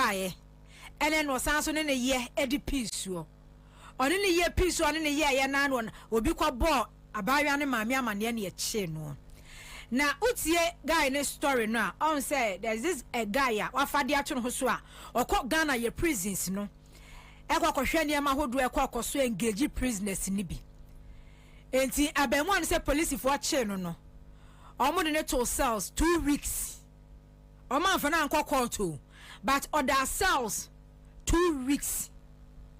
bae ene no sanso ne ye edi pisuo oni ne ye pisuo oni ne ye na no obi kwa bo abawa ne maami amane ne ye che no na utie guy ne story no on say there's this a guy a wafade ato no so a okọ Ghana ye prisons no ekwa kohwe ne ma hodo ekwa koso engage prisoners ni bi enti abemu an say police for che no omo de ne to cells 2 weeks omo anfa na anko court o but other cells 2 weeks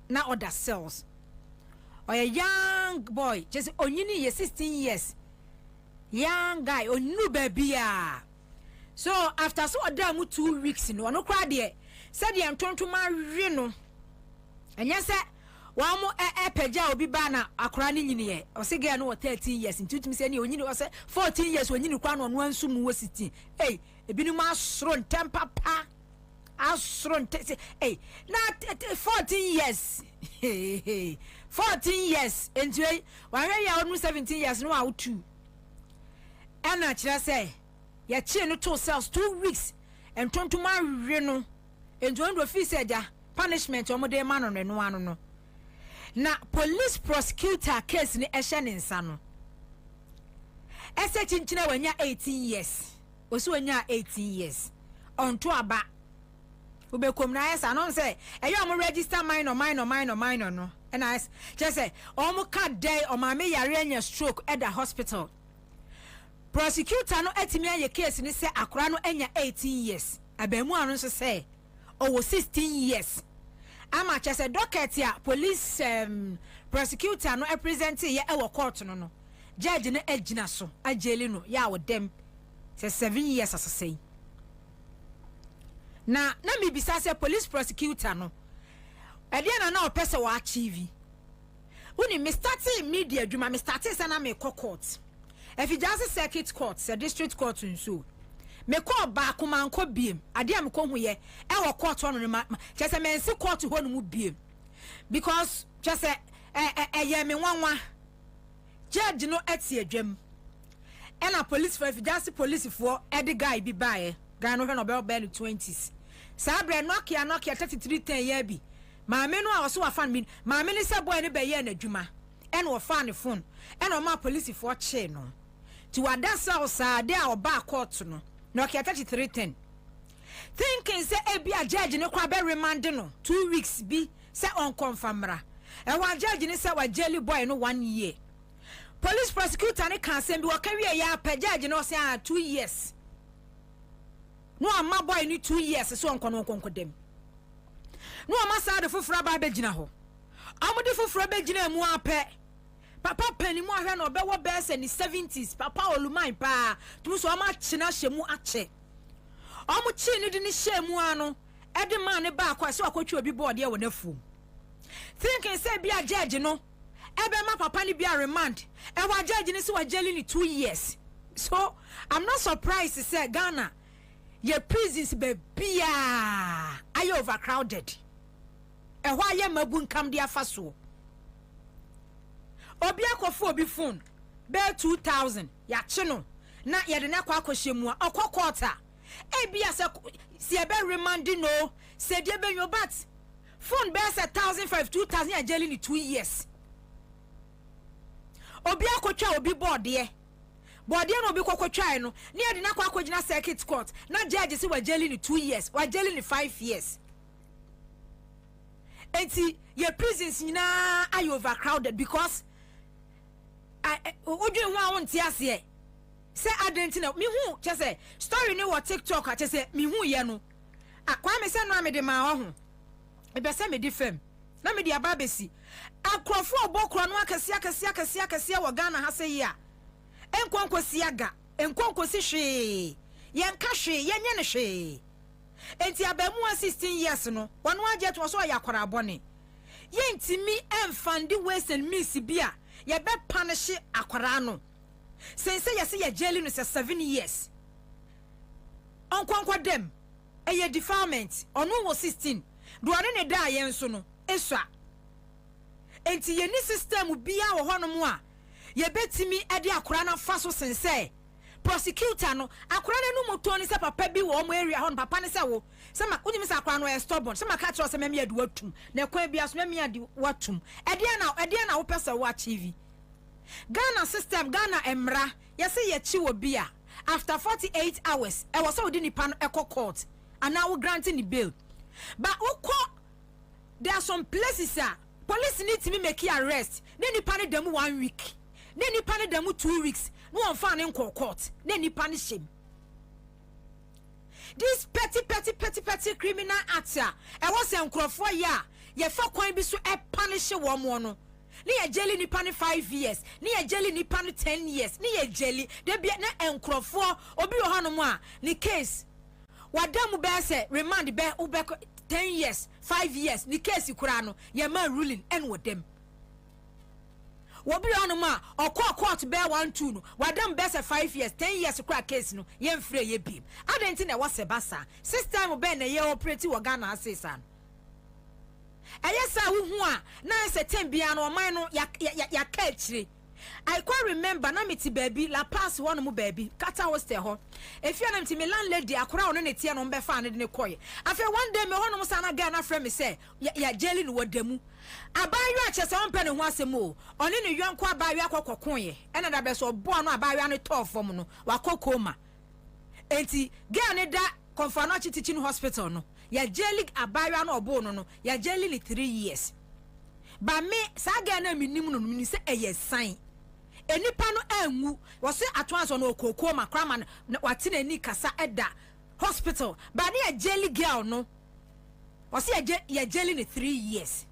na other cells or a young boy just onyini ye 16 years young guy onu baby ah so after so odam 2 weeks no no kra de said ye ntontoma hwe no enya se wa mo peja obi ba na akora ni nyini ye o se ge no 13 years ntutumi se ni onyini o se 14 years onyini kwa no no ansu mu wo 16 eh ebinu ma soro ntem papa asoro ntem eh na 14 years 14 years entwe wa hwe ya onu 17 years no out 2 ana kira say ya chi no to cells 2 weeks entontoma hwe no entwe ndo fi se ja punishment omode ma no no anu no na police prosecutor case ni ehye ne nsa no ese chinchina wanya 18 years osi wanya 18 years onto aba ubekom na esa no say eyo mo register minor no and I just say omo ka day o ma me yare anya stroke at the hospital prosecutor no etimi aye case ni say akora no anya 18 years abemu anu so say o 16 years ama chese docket ya police prosecutor no represent ye e wo court no judge no agina so ajeli no ya wo dem say 7 years asasei na mi bisa say police prosecutor no ade na o pese wa achieve uni me starting media djuma me starting say na me court if you just circuit court say district court nso me call back man ko biem ade am ko hu ye e wo court no ma chese me nsi court ho no mu biem because chese ye me nwanwa judge no etie adwam e na police for if you just police for e de guy bi bae guy no hwe no be 20s sabre Nokia 3310 ya bi maame no a wo so wa fan mi maame ni se boy ne be ye na adwuma e na wo fa ne phone e na ma police for che no ti wada sa o sa de a oba court no Nokia 3310 thinking say e bi a judge ne kwa be remand no 2 weeks bi say on confirmra e wa judge ne say wa jelly boy no 1 year police prosecutor ne kan say bi wo ka wie ya pa judge no say 2 years no amma boy ni 2 years so on konko dem no amma sa de foforo ba be gina ho amode foforo be gina mu apɛ papa pani mu ahwe no be wo be se ni 70s papa oluman pa tu so ama china hyemu ache omu chi ni de ni hyemu ano e de man ne ba akwa se akotwe obi board ye wo nafu thinking say bi a judge no e be ma papa ni bi a remand e wa judge ni se wa jeli ni 2 years so I'm not surprised to say Ghana your prisons be bia are you overcrowded e hwa ye mabu nkam dia faso obi akofo obi phone be 2000 ya che no na ye de na kwa akohyemu akokota e bia se e be remand no se de be yobat phone be 1500 2000 ya jeli ni 2 years obi akotwa obi board ye body no be kwakotwae no ne ye de na kwa akogina circuit court na judge se wa jeli ni 2 years wa jeli ni 5 years enti your prisons na are overcrowded because odwe ho a wonte ase say identity me hu che say story ni wo TikTok a che say me hu ye no akwa me say no me de ma ho e be say me di fam na me di ababesi akrofo obokro no akase wo Ghana ha say ya enkonkosi aga enkonkosi hwe yenka hwe yenye ne hwe enti abamu 16 years no wonu agye to so yakora abone yentimi enfandi waste and miss bia ye be punish akwara no sense ye se ye jeli no 7 years onkonkwa dem eye defilement onu wo 16 do ane ne da ye nso no esua enti ye ni system bia wo hono mu a ye betimi ede akwara na fa so sense prosecutor no akora no moto ni se papa bi wo mo area ho papa ne se wo se ma unyi se akora no e stubborn se ma ka tro se memi ade watum na kwa bia so memi ade watum ede na wo pese wo achieve Ghana system Ghana emra yese ye chi wo bia after 48 hours e was so di nipa no echo court and now granting the bail but there are some places police need to make arrest then nipa ne dem 1 week then nipa ne dem 2 weeks no one fan in court then nipa ne shame this petty criminal acts e was enkrofo ya ye fa kwan bi so e punish wo mo no ni ye jelly nipa ne 5 years ni ye jelly nipa ne 10 years ni ye jelly de bia na enkrofo obi wo hanom a ni case wadam be say remand be 10 years 5 years ni case kura no ye man ruling and with them wobi hanom a court be 1-2 no wadam be say 5 years 10 years kura case no ye mfre ye bim adenti na wase basa system be na ye operate wo Ghana asesan ayesa wo hu a na se tembia no man no ya ka akire I quite remember na meti baby la pass one mu baby kata hostel ho if you na meti me landlady akora ono ne tie no mbe fa ne koye afi one day me ho no sa na Ghana friend me say ya jelly no wadamu abayo a chese on pe ne ho asem o one ne ywanko abayo akokokon ena da be so bo no abayo ne tofom no wakokoma enti girl ne da Konfano teaching hospital no ya jelly abayo no obo no ya jelly 3 years ba me saga na minim no mini se eye sign enipa no anwu wo se atwanso no okoko makrama wate na ni kasa eda hospital ba ne ya jelly girl no wo se ya jelly ni 3 years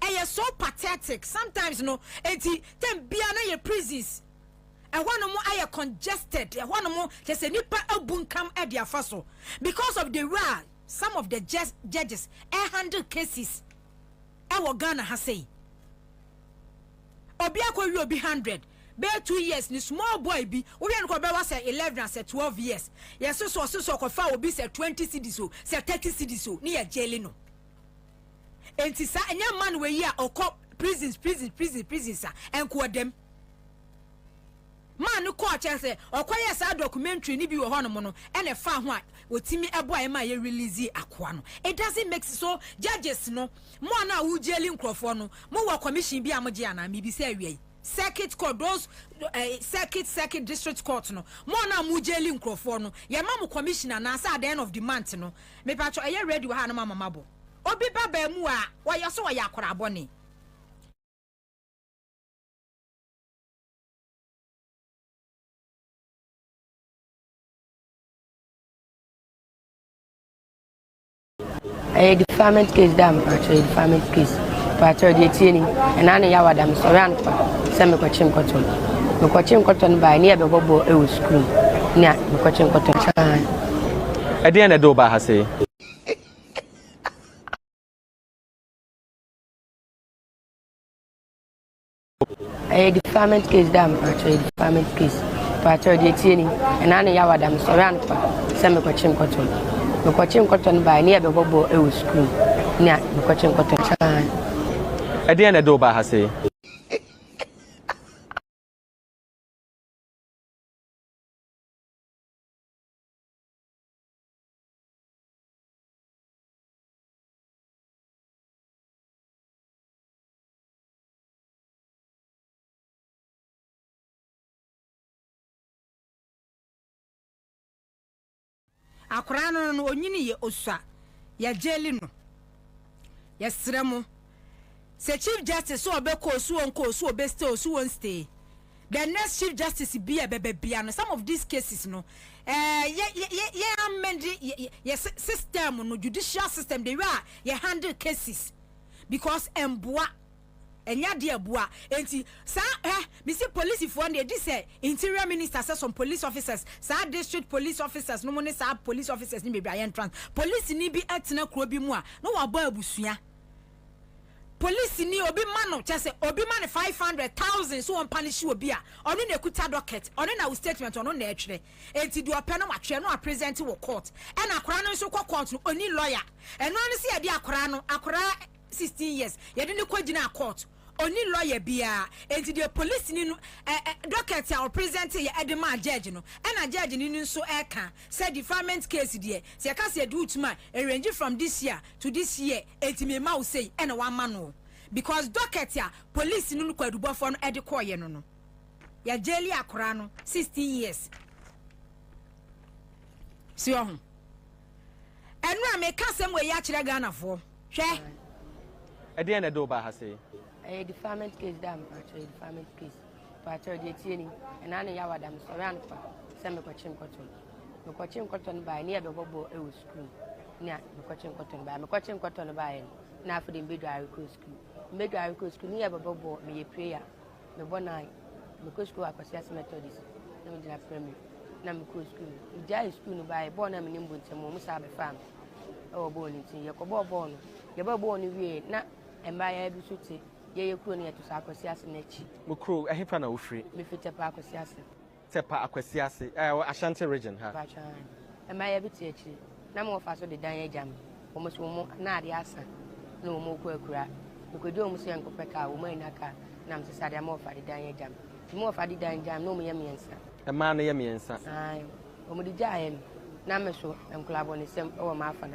eye so pathetic sometimes no enti tem bia na ye prisons e hono mo aye congested e hono mo just nipa abunkam e dia faso because of the way some of the judges handle cases e Ghana ha say obi akwa obi 100 be 2 years ni small boy bi obi an ko be was 11 and 12 years yes so ko fa obi say 20 cedis o say 30 cedis o ni ya jeli no enti sa enya man we yi a okọ prisons enko dem man ko ache say okoye sa documentary ni bi wo hono mo no ene fa ho a otimi ebo aye ma ye release akoa no it doesn't make so judges no mo na wo jeli nkrofo no mo wo commission bi amje ana mi bi say awie circuit court those circuit district court no mo na mo jeli nkrofo no ye ma mo commissioner na say at the end of the month no me pa cho aye ready wo ha no mama mabo obi baba mu a wo ye so wo ya akora abone a deferment case dam actually deferment case but the tieni and ana ya wadam so ran pa se me kwachim cotton by near be bobo e wo school na me kwachim cotton chan e dey na do ba ha say a deferment case dam actually deferment case but the tieni and ana ya wadam so ran pa se me kwachim cotton by near be bobo e wo school na me kwachim cotton chan e dey na do ba ha say akora no onyini ye osua ya jeli no ya sremo se chief justice so obeko osu obeste osu won stay the next chief justice be a bebia no some of these cases no ye amend ye system no judicial system they were ye handle cases because emboa enya de abua enti sa me see police for dey this interior minister says some police officers sa district police officers no money sa police officers ni be bia entrance police ni bi atena kro bi mu a no wa ba abusua police ni obi man no chese obi man 500,000 so on punish obi a ono na ekuta docket ono na statement ono na etwere enti do ope no matwe no a present wo court e na akora no so court no oni lawyer eno no se ye de akora no akora 16 years ye de ne kwagina court oni lawyer bia enti the police ni no docket a present ye edema judge no na judge ni nso eka say defilement case there se ka say do tuma range from this year to this year enti me ma wo say na wa ma no because docket a police ni no kwadubofo no ede koye no no ya jeli akora no 16 years si ohun enu a me ka sem we ya kire Ghana fo hwe ede na do ba ha say defilement case dam patrol defilement case patrol de tieni and ane ya wadam so ran pa se me kwachim cotton by near bebobo e school nia me kwachim cotton by na for the midwifery school near bebobo me prayer me bona me go school akwasias methodist na me dina primary na me go school ija school no by bona me nimbo ntem mo sa be fam e wo bo ni tin ye ko bo no ye bo ni wie na embaya bi suti ye kuro ne to sa akwasias na chi mo kuro ehefa na wo free me fite pa akwasias tepa akwasias Ashanti region ha ba chan embaya bi ti chi na mo fa so de dan agam wo mo so mo na ade asa na wo mo ko akura ko do mo se enkopeka wo mo inaka na mo se sade mo fa de dan agam mo fa de dan agam no mo ye miensa ma na ye miensa ai wo mo di jaen na me so enkolabo ne sem wo ma fa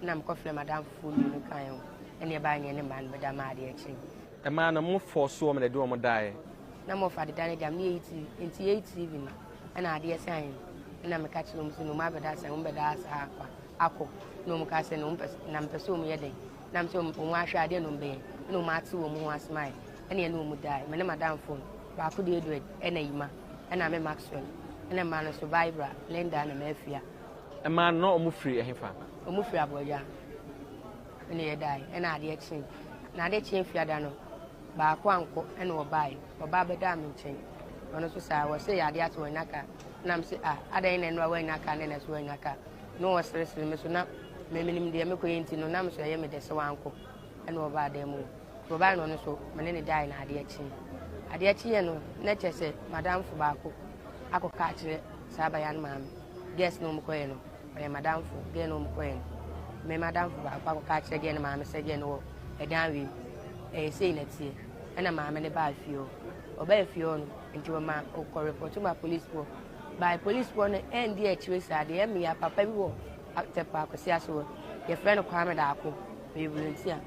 na mo ko fle madam fulu no kan ene ba nye ne man be da ma de achi ma na mo force wo me de do mo dai na mo fa de dan agam ne 80 even ana ade sign na me ka chi no mo se no ma be da sign mo be da sa akọ no mo ka se no na mpeso mo ye den na mse mo ahwe ade no be no ma ati wo mo asmai ene no mo dai me ne madam phone ba ko de Edward ena yima ena me Maxwell ena ma no survivor Linda na mafia ma no mo free ehefa o mo free aboja ene ye dai ena ade chin na ade chin fia da no ba ko anko ena oba be da me chin ono so sa wo se ya ade ato nyaka na mse ada ina no wa nyaka na so nyaka no was restless me so na me minim de me ko yenti no na me so ye me de se wanko ena oba da mu oba no so me ne dai na ade achi ye no na chese madam fu ba ko akoka kire saba yan mam guess no mko ye no me madam fu ge no mko ye me madam fu ba ko akoka kire ge no mam se ge no e dan wi sei na tie ena mam ne ba fio oba fio no nti wo ma ko report ma police po by police po no end e kire sa de me ya papa bi wo tepa ko sia so ye friend Kwame da ko me volunteer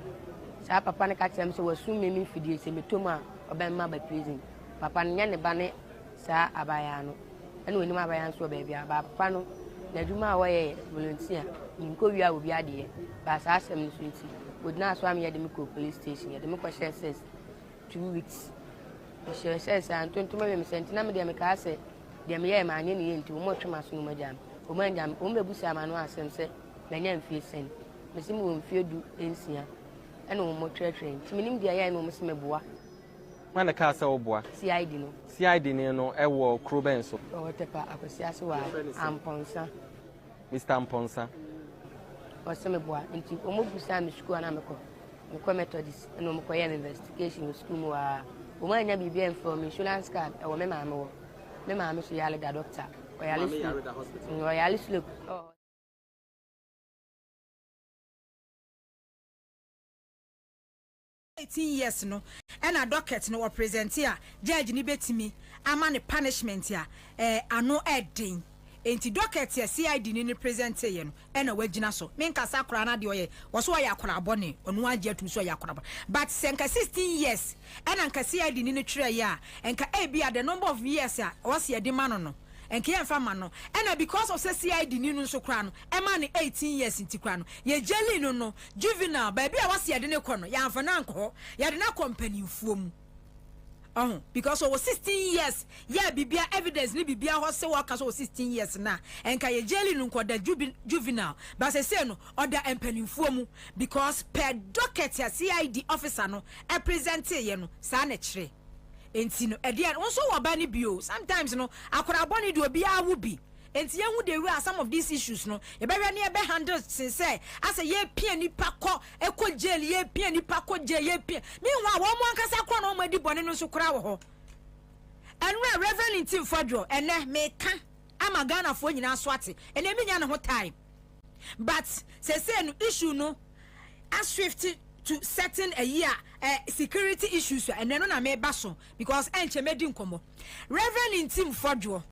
sa papa ne ka kire me so wasum me fidie se me toma oba ma ba prison papa nya ne ba ne sa abaya no ene woni ma abaya so ba bia ba papa no na djuma wa ye volunteer nko wi a obi ade ba sa asem no so nti odina so am ye de me ko police station ye de me ko share 2 weeks share says and 20 me senti na me de me ka se de me ye ma anye ne ye nti wo mo twema so no majam o ma njam o me busa ma no asem se na nya mfie sen me sim wo mfie du ensia ene wo mo twetwe nti minim dia ye no mo se me boa mana ka sa oboa CID no e wo Kroben so o tepa akwasiase wa Amponsa Mr. Amponsa o se me boa nti o mo busa me school na me ko methodist no mo ko ye investigation school mo wa o ma nya bibia from insurance card e wo me ma me so yale da doctor o yale slope o 18 years no and a docket no present here judge ni betimi ama ne punishment ya ano edin enti docket ya CID ni present ye no and wagina so menka sakura na de oye wo so ya akora bone onu age atum so ya akora but senka 16 years and anka CID ni twere ya enka bia the number of years ya was ye de mano no enke yemfa ma no and because of CID ni no so kra no e ma ne 18 years nti kra no ye jeli no juvenile baby a was ye de ne kɔ no ya amfa na nkɔ ya de na company fuom because over 16 years yeah bibia evidence ni bibia ho se waka so 16 years na enka ye jeli no nkɔ da juvenile but say no order empanimfuo mu because per docket ya CID officer no e present ye no sa na kire enti no edian won so wo ba ni bio sometimes no akora boni do obi awu bi enti yehu de we some of these issues no e be hwe na e be handle say as ye pia ni pakọ ekọ jail ye pia ni pakọ jail ye pia meanwhile wo mo ankasa kọ no mo di boni no so kura wo ho enwe reverend team fodro ene me ka ama Ghana fo nyina so ate ene me nya no ho time but say no issue no as swift to certain a year security issues and then na me baso because enche medi nkomo Reverend Intim Fodwo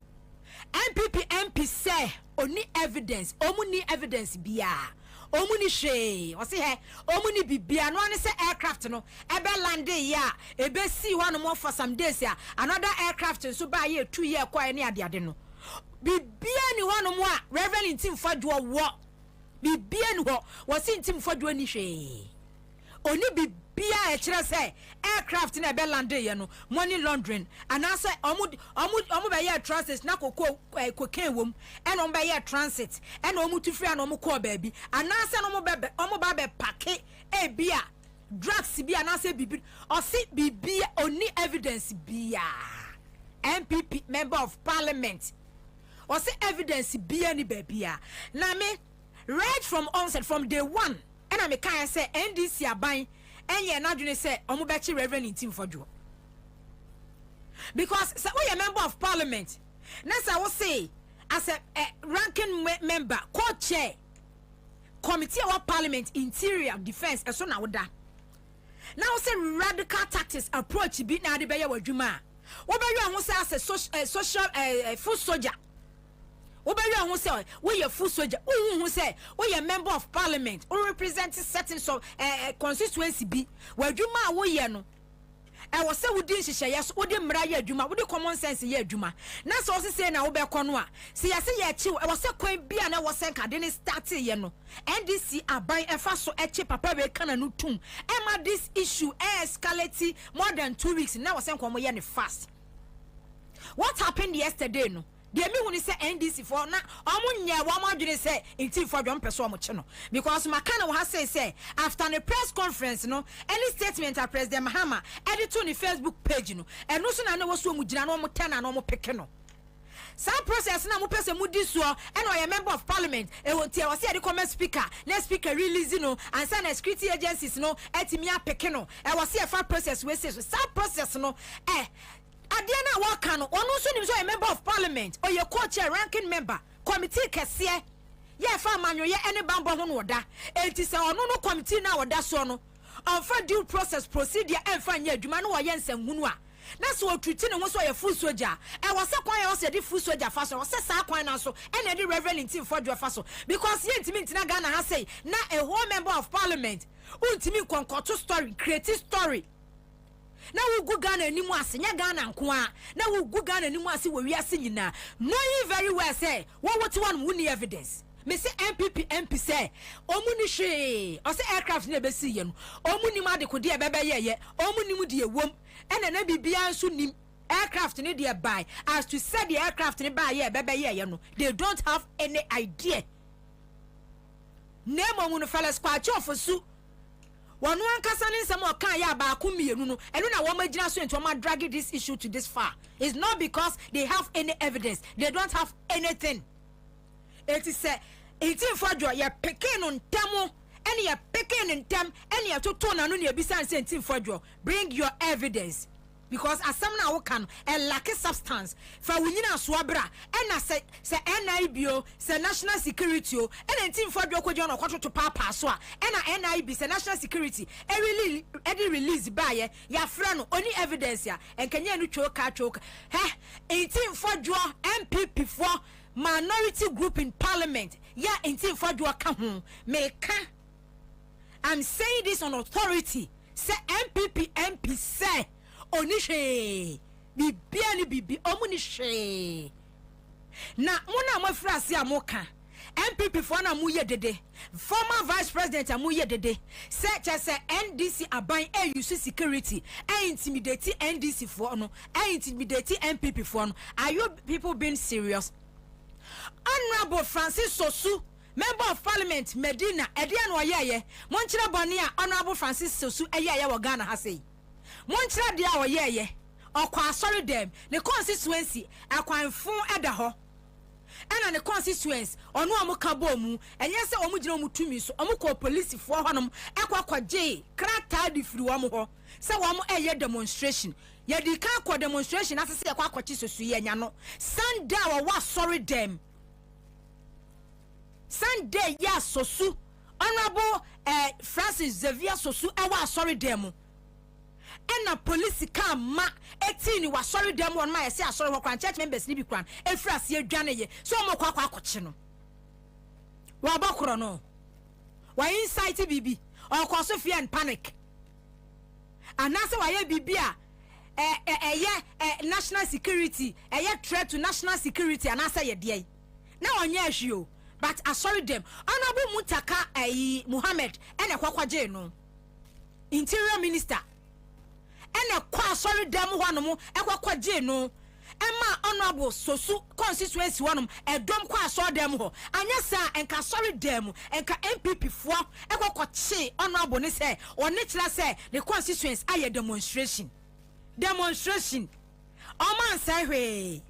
MPP MP say oni evidence omuni evidence bia omuni she o se he omuni bibia no ne say aircraft no ebe lande ya ebe see one more for some days ya another aircraft so ba ye 2 year kwa ne ade no bibia ni one more Reverend Intim Fodwo wo bibia ni ho wo se Intim Fodwo ni hwe oni bibia e kire say aircraft na be lande ye no money laundering and also omu be ye transit na cocaine wom and on be ye transit and omu to free and omu call baby and also omu ba be packet e bia drugs bia na say bibi or see bibia oni evidence bia MPP member of parliament or say evidence bia ni bia na me right from onset from day one and I can say NDC aban and ye na dwene say omo be chi Reverend Intim Fodwo because say we a member of parliament na say we say as a ranking member co-chair committee of parliament interior defense eso na woda now say radical tactics approach bi na de be ye wadwuma wo be wi ho say as a social food soldier Oberi who say we a full soldier who say we a member of parliament who represent certain constituency be where juma wo ye no e was say we din hihye yes we dey mra ye adwuma we dey common sense ye adwuma na so say na wo be kɔ no a se ya say ye chi e was say kwan bia na wo senka de ne start ye no NDC aban efa so eche papa be kana no tum e ma this issue escalate more than 2 weeks na wo senka mo ye ne fast. What happened yesterday no the me when say NDC for na omunya wa madwene say Intim Fodwo mpeso omo no because makana wa say after the press conference no any statement of President Mahama edit on the Facebook page no eno so na wo so mu gina no mo tena no mo peke no some process na mo pese mu di so and or a member of parliament e won tia wa say the comment speaker next speaker release no and say na security agencies no etimi apeke no e wa say fa process we say so some process no Adiana Wakano, one also is a member of parliament or your co-chair ranking member, committee Cassia. Yeah, farman, you any bamboo on da. It is our no committee now or that's on. For due process procedure and find ye, Dumano Yens and Munwa. That's what treating was a full soldier. I was a quite also the full soldier faso, or says Aquina so, and any Reverend Intim Fodwo faso. Because yet to me, Tinagana has say, not a whole member of parliament. Ultimate concord story, creative story. Na we go Ghana ni mu ase nya Ghana nko a na we go Ghana ni mu ase we wiase nyina knowing very well say what one woni evidence me say MPP MP say omu ni hwe o say aircraft na be si ye no omu ni ma de ko de be ye omu ni mu de ewom ena na bibia nso nim aircraft ni de buy as to say the aircraft ni buy ye be ye no they don't have any idea name omu no fellas kwa chofu su one kasa ni nsem o kan ya ba ko mienu no eno na wo magina so ento ma drag this issue to this far. It's not because they have any evidence, they don't have anything. It is Intim Fodwo ya peke no ntamo ene ya peke no ntam ene ya toto na no ne bisa nse Intim Fodwo bring your evidence because asam na wo kan a lack substance fa wunyina so abra ena se NIBO se national security o ena Intim Fodwo kwaje no kwato to papa so a ena NIB se national security e release baye ya fra no oni evidence ya enkanya no choka Intim Fodwo MPP for minority group in parliament ya Intim Fodwo ka ho meka I'm saying this on authority say MPP MP say onishe bibia ni bibi omunishe na muna mafrase amoka MPP for na mu ye dede former vice president amu ye dede such as NDC aban use security intimidate NDC for no intimidate MPP for no are you people being serious? Honorable Francis Sosu member of parliament Medina edian oyeye monchira boni a Honorable Francis Sosu eyeye wo Ghana ha sei monchira dia oyeye okwa sorry dem the constituency akwanfon eda ho ena the constituency onu amuka bomu enye se omu gina omu tumi so omu ko police fo honom ekwakwaje krata di firi wo ho se wo mo eye demonstration ye di kan ko demonstration asese ekwakwachi Sosu ye nya no Sunday wa sorry dem Sunday ya Sosu honorable Francis Xavier Sosu ewa sorry demo ena police car ma 18 was sorry demo on my say sorry kwan church members ni bi kwan efra se adwane ye so mo kwa akwache no wa bakoro no wa insight bibi or cause fear and panic anase wa ye bibi a national security threat to national security anase ye de na onye ahio but sorry them honorable Mutaka Muhammad ena kwakwaje no interior minister ena kwa sorry them honom ekwakwaje no Emma honorable Sosu constituency wanum edom kwa so dem ho anya sa enka sorry dem enka MPP fo ekwakoche honorable ne say one kira say the constituency aye demonstration oman say hwe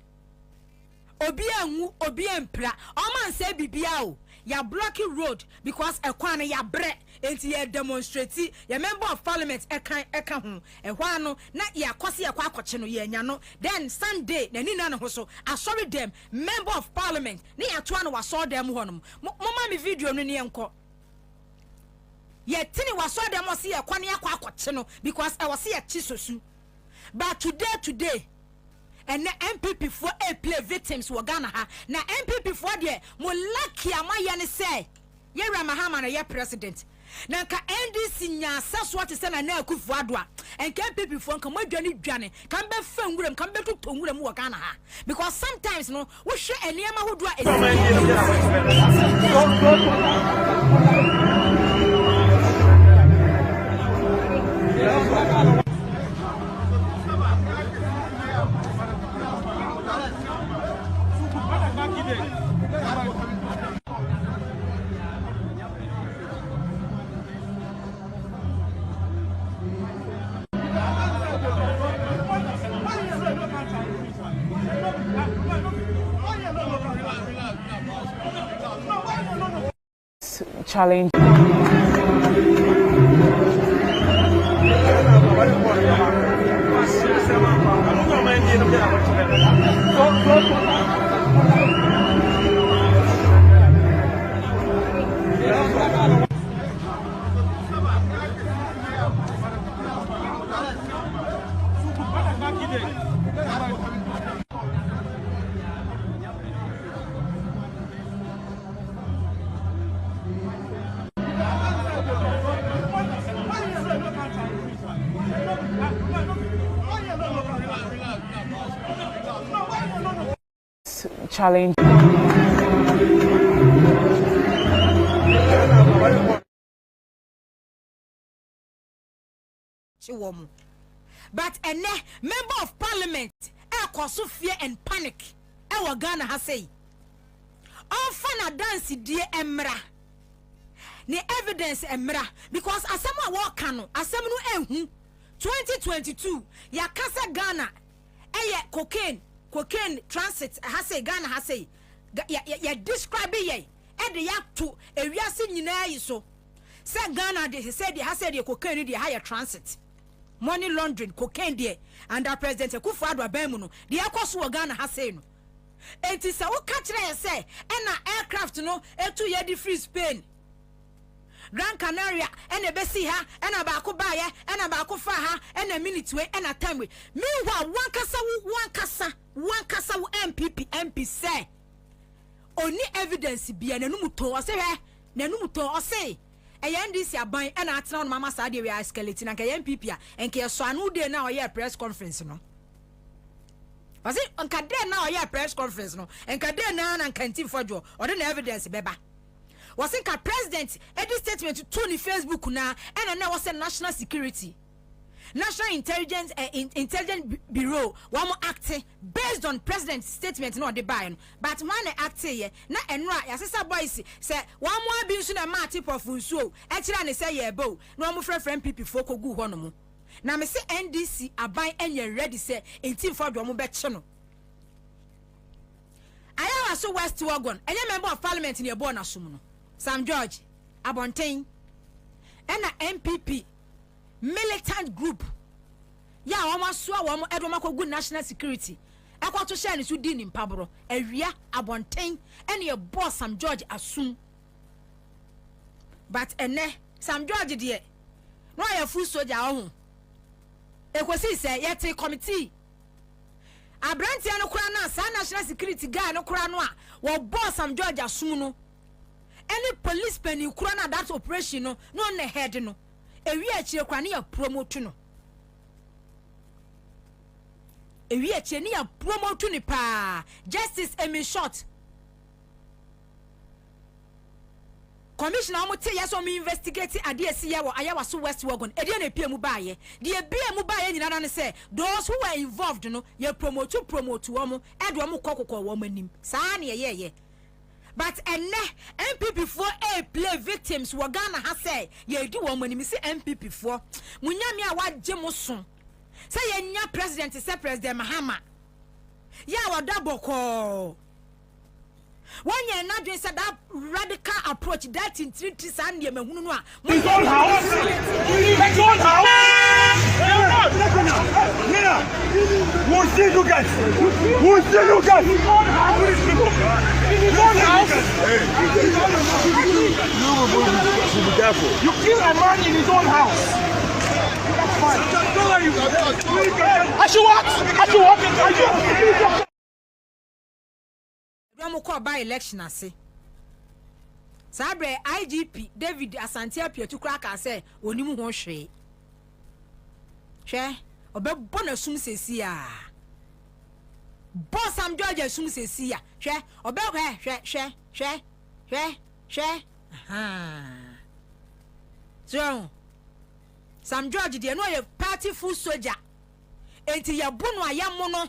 obi anwu obi empra oman say bibia o ya blocking road because ekwan ya bre enti ya demonstrate ya member of parliament eka ho ehwa no na ya kwase ya kwa akoche no ya nya no then Sunday na ni na no so sorry them member of parliament na ya to no wa so dem ho no mama mi video no ne enko ye tini wa so dem o se ya kwa ne ya kwa akoche no because I was ya chisosu but today and the MPP for a play victims were Ghana ha na MPP for the mo lucky amaya ne say ye Ramahama na ye president na ka NDC nya saso ate se na na akufu adoa and MPP for nka modwane dwane kan be fa nwuram kan be to nwuram wɔ Ghana ha because sometimes no wo hwɛ eniema hodoa challenge. Challenge. But a member of parliament cause fear and panic. Our Ghana has say. All fun dance dear emra. The evidence emra because asama walk cano asamunu ehu 2022 ya kasa Ghana cocaine transit has say Ghana has say ya describe ye e de ya to ewiase nyina yi so say Ghana de said has said the cocaine the higher transit money laundering cocaine there under President Akufo-Addo abemu no de yakoso Ghana has say no enti say wo ka kire say e na aircraft no etu ye di free Spain Gran Canaria and a besi ha and a bako baye and a bako fa ha and a minute way and a time way. Meanwhile, one kasa MP say only evidence be an enumuto or say nenumuto or say a yandis ya buy and at on Mama Sadi we are skeleton and MPP and Kia Swanu de now a press conference no. Was it on Kade now a press conference no and Kade now and canteen for Joe or the evidence beba. Was in ka president edit statement to Tony Facebook na and now was a national security national intelligence bureau one more acting based on president's statement no the buy but one acting here na enra ya sister boys say one more be so na ma tip of nsuo e kira ne say ye bo no mo friend people for kogu ho no mo na me say NDC aban enye ready say entim for do mo be che no aya was so West Wagon enye member of parliament in your born asum no Sam George Abontain and MPP militant group ya almost so one edwamako good national security ekwa to share ni so din mpabro awia Abontain and your boss Sam George asum but ene Sam George de no ya full soldier ho ekosi say yete committee abranti no kura na sa national security guy no kura no a wo boss Sam George asum no any police penny kura na that operation no na head no ewi achire kura na ya promote no ewi achire ni ya promote ni pa justice emi short commissioner omote yes o me investigate adesi ya wo ayawa so west wagon e dey na pie mu baaye dey bia mu baaye nyina na say those who were involved no ye promote wo mo e do mo kokoko wo manim saa na ye but enne MPP for a play victims wo Ghana ha say ye di wo manim say MPP for munyame a wagye mo so say ye nya president say President Mahama ya wadaboko when you're not doing that radical approach, that in treaty and your mahunua. His own house. His own house. Who see you guys? Who see you guys? His own house. His own house. You be careful. You kill a man in his own house. That's fine. I should what? I should what? Ramu call by election ase sabre IGP David Asante Apietu kraka say onimu ho hwe obebo na sum sesi a boss Sam George sum sesi a hwe obebo hwe so Sam George de no ye party full soldier enti ya bunu ayamo no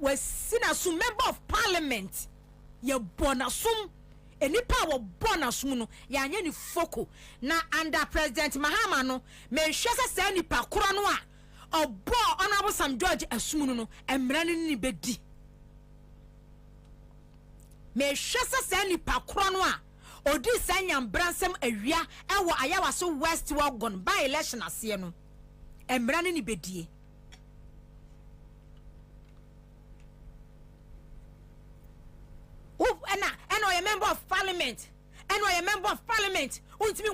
was seen as member of parliament ye bonasum enipa wo bonasum no ya anya ni foko na under President Mahama no me hwese sa nipa koro no a obo honorable Sam George asum no emra ni bedi me hwese sa nipa koro no a odi sanyam bransem awia ewo ayawa so west wagon by election ase no emra ni bedie and or a member of parliament untimi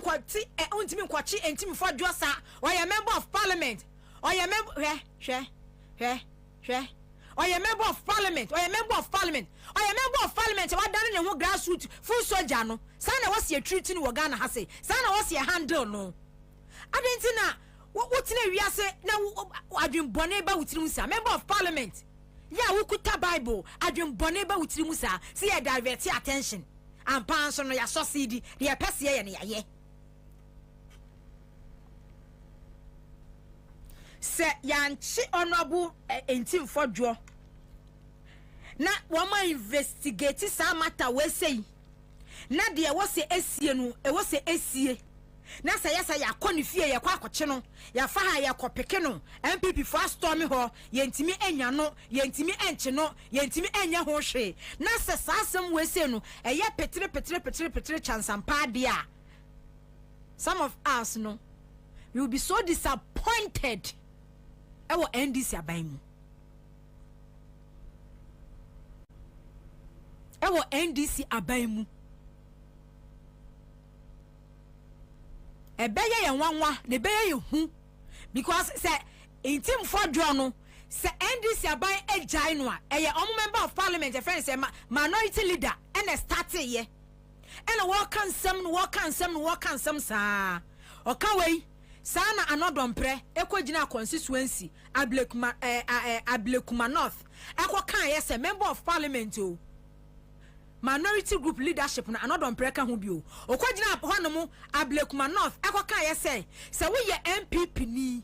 kwachi entimi for josa or a member of parliament or a member or a member of parliament what done in one grassroots full soldier no sana was your treating wo Ghana ha say sana was your handle no adentina what na wiase na adwen bone ba wutirim sa member of parliament. Yeah, we could ta Bible. I dream boneba with Musa. See, I divert your attention. And pants on your sausage, the apacia and ye. Say, yan chi honorable team for draw. Not woman investigate some matter we say. Not there was a SCN, it was a SCA. Na say yes ya konifie ya kwa akoche ya fa ya kopeke no MPP for storm ho yentimi enya no yentimi enche no yentimi enya ho hwe na say sasem we say no eye petre chansampa dia some of us no we will be so disappointed ewo NDC aban mu ewo NDC aban mu ebeye ye nwanwa ne beye ye hu because say in team for draw no say NDC aban ejai no a eye omo member of parliament a friend say minority leader and start ye and work can some sa oka we sana anodompre ekogina constituency ablekuma north ekokan ye say member of parliament o minority group leadership na another mpreka ho bio okwagina honomu ablekuma north ekoka ye say we ye MPP ni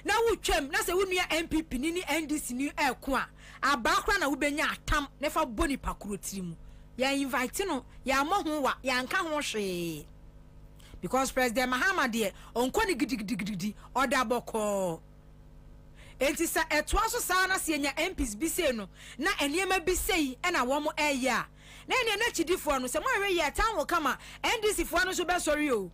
na wutwam na say wunua MPP ni NDC ni eko a abakra na wubenya atam ne fa boni pakuro tirimu ya invite no ya moho wa ya nka ho hwe because President Mahama de onko ni gidigidi order boko enti sa etwa so sa na se nya MPs bi se no na eniema bi sei na wo mo eya na ene na chidifo no se mo we ye tan wo kama NDC fo no so be sorry o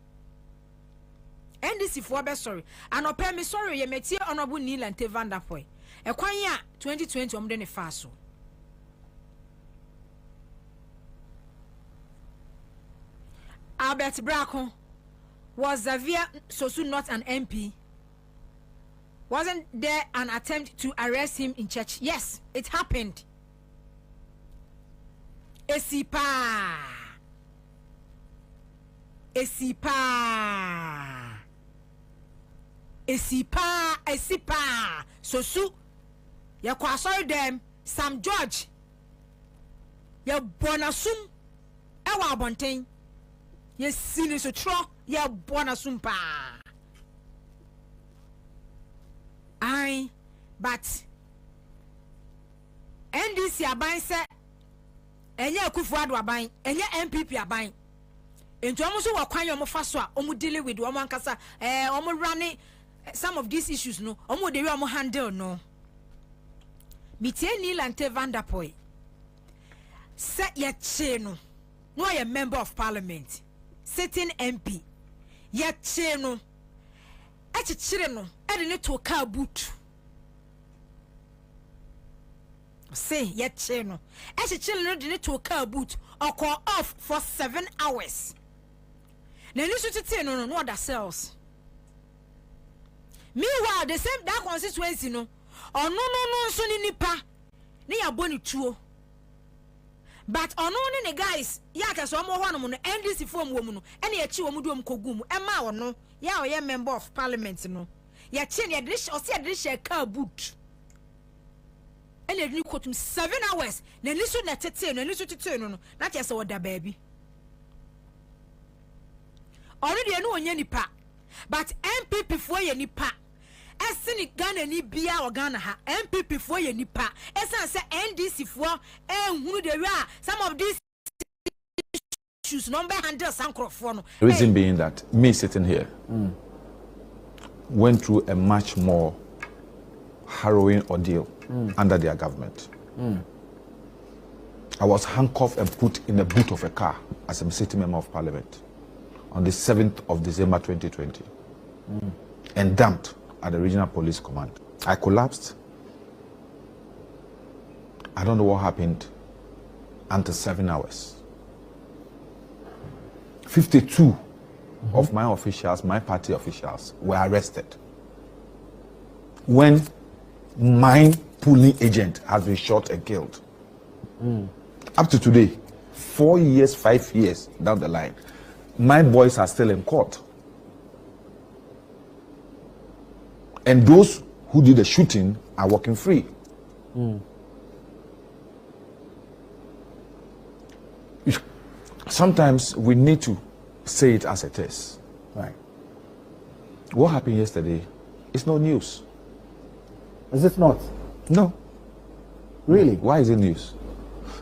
NDC fo be sorry anope me sorry ye metie honorable Neil Vanderpoy ekwan ya 2020 omde ne fa so Albert Bracco, was Xavier Sosu not an MP? Wasn't there an attempt to arrest him in church? Yes, it happened. Esipa. Sosu. Ya kwasori dem Sam George. Ya bonasum. Ewa abonten. Ya sini so tro. Ya bonasum pa. Aye, but NDC aban se enye Akufo-Addo aban, enye MPP aban. Ento omo so wakwan yo mo fa so a omo deal with omo ankasa omo running some of these issues no omo dey omo handle no. Mitieni Lante Vanderpoy se ye che no ye member of parliament, sitting MP. Ye che no echichire no e de to car boot. Say ye che no echichire no de to car boot or call off for 7 hours. Na ni so tete no other cells. Meanwhile the same that constituency no no so ni nipa ni ya boni tuo. But ono ne guys ya ka so mo ho no no NDC form wo mu no ene ya chi wo mu do mkogu mu e ma wo no ya o ye member of parliament no ya chi ne de o se de share car boot ene ni kotum 7 hours na ni so na tete no ni so tete no na che se wo da baby already eno onye nipa but MPP fo ye nipa esini Ghana ni bia o Ghana ha MPP fo ye nipa esan se NDC fo ehunu de wi some of these issues number handle sankrofo no. The reason being that me sitting here went through a much more harrowing ordeal under their government. I was handcuffed and put in the boot of a car as a sitting member of parliament on the 7th of December 2020 and dumped at the regional police command. I collapsed. I don't know what happened until 7 hours. 52 of my officials, my party officials, were arrested when my pooling agent has been shot and killed. Up to today, 4 years, 5 years down the line, my boys are still in court. And those who did the shooting are walking free. Sometimes we need to say it as it is. Right. What happened yesterday is no news. Is it not? No. Really? Why is it news?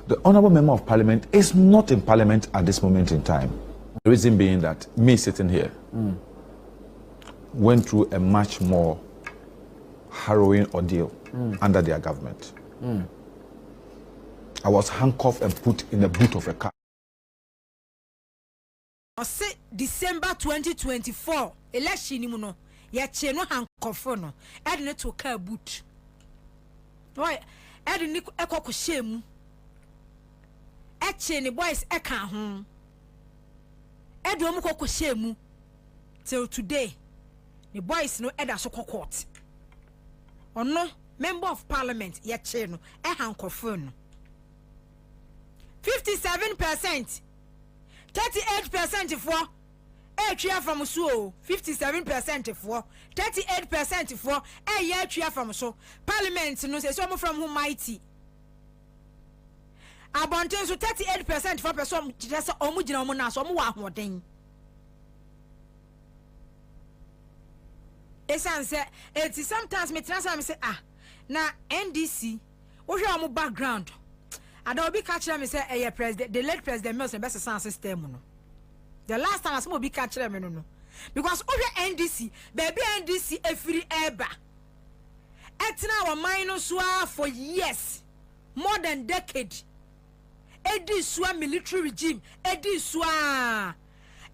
The Honorable Member of Parliament is not in Parliament at this moment in time. The reason being that me sitting here went through a much more harrowing ordeal under their government. I was handcuffed and put in the boot of a car. Ose December 2024 election ni mu no ya che no handcuff no e de to car boot. Why e de ni ekoko shemu e che ni boys e kan ho e de omukoko shemu till today the boys no e da so court ono member of parliament ya che no e handcuff no 57%, 38% for a from so 57% for 38% for a year from so parliament no say some from who mighty abonten so 38% for person just omu gina omu na so omu wa hoden esan say it sometimes me transfer me say na NDC wo hwe omu background ada obi catch me say president the late president Mills best sound system no the last time I saw obi catch me no because obi NDC baby NDC every eba etina our minus for years more than decade edi swa military regime edi swa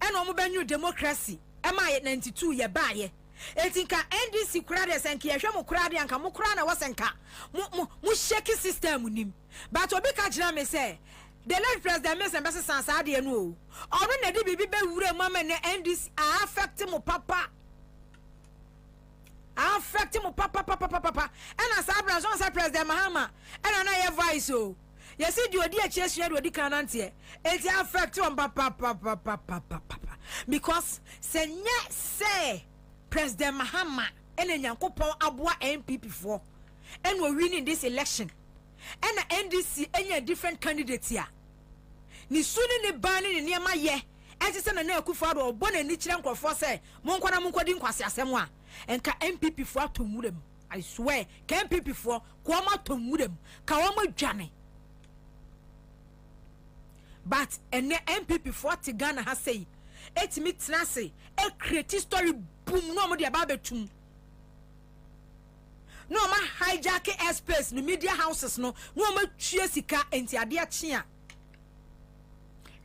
and omo benyu democracy ema 92 ye ba ye etinka NDC kurade senka ye hwe mo kurade anka mo kura na wasenka mo shake system nim but obi ka jira me say the late president Miss Ambassador Sansadi no ono na di bibi be wure mama na NDC affect mo papa and as Abraham say president Mahama and na your voice o you see you dey chase you dey kanantie it affect on papa because say president Mahama and Nyankopon aboa MPP for and we winning this election and the NDC any different candidates here ni suni ni bani ni niema ye enti se na Akufo-Addo obo na ni kire nkrofo say monkwana monkodi nkwase asem a enka MPP for atomurem I swear ka MPP for ko ma tomurem ka wo ma dwane but ene MPP for te Ghana ha say etimi tena say e create story boom no mo de aba betum no ma hijack airspace no media houses no ma tue sika enti ade a chia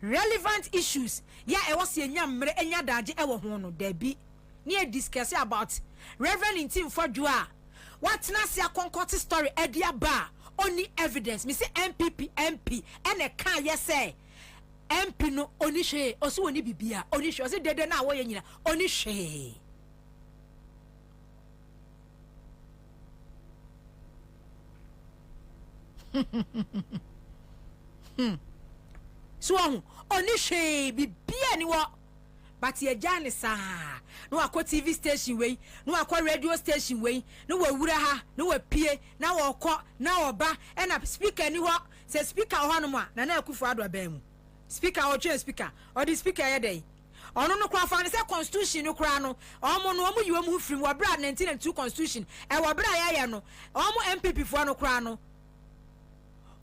relevant issues ya e was enya mmere enya daje e wo ho no da bi ne discuss about Reverend Intim Fodua what na se akonkoti story e dia ba only evidence me say MP ene kan ye say MP no oni hwe o so oni bibia oni hwe o se dede na wo ye nyina oni hwe so oni hwe bibia ni wo but ye jani sa no akọ TV station we no akọ radio station we no wawura ha no wapie na wokọ na oba e na speaker ni ho se speaker ho no ma na Akufo-Addo abam speaker o twe speaker o di speaker ye dey ono no kwa fa ne se constitution no kra no omo no omo yiwa mu firi wo bra 1992 constitution e wo bra ya no omo MPP fo no kra no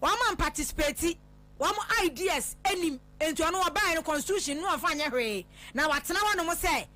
omo participate omo ideas enim ento no oba no constitution no afa nya hwe na watena wa no mo say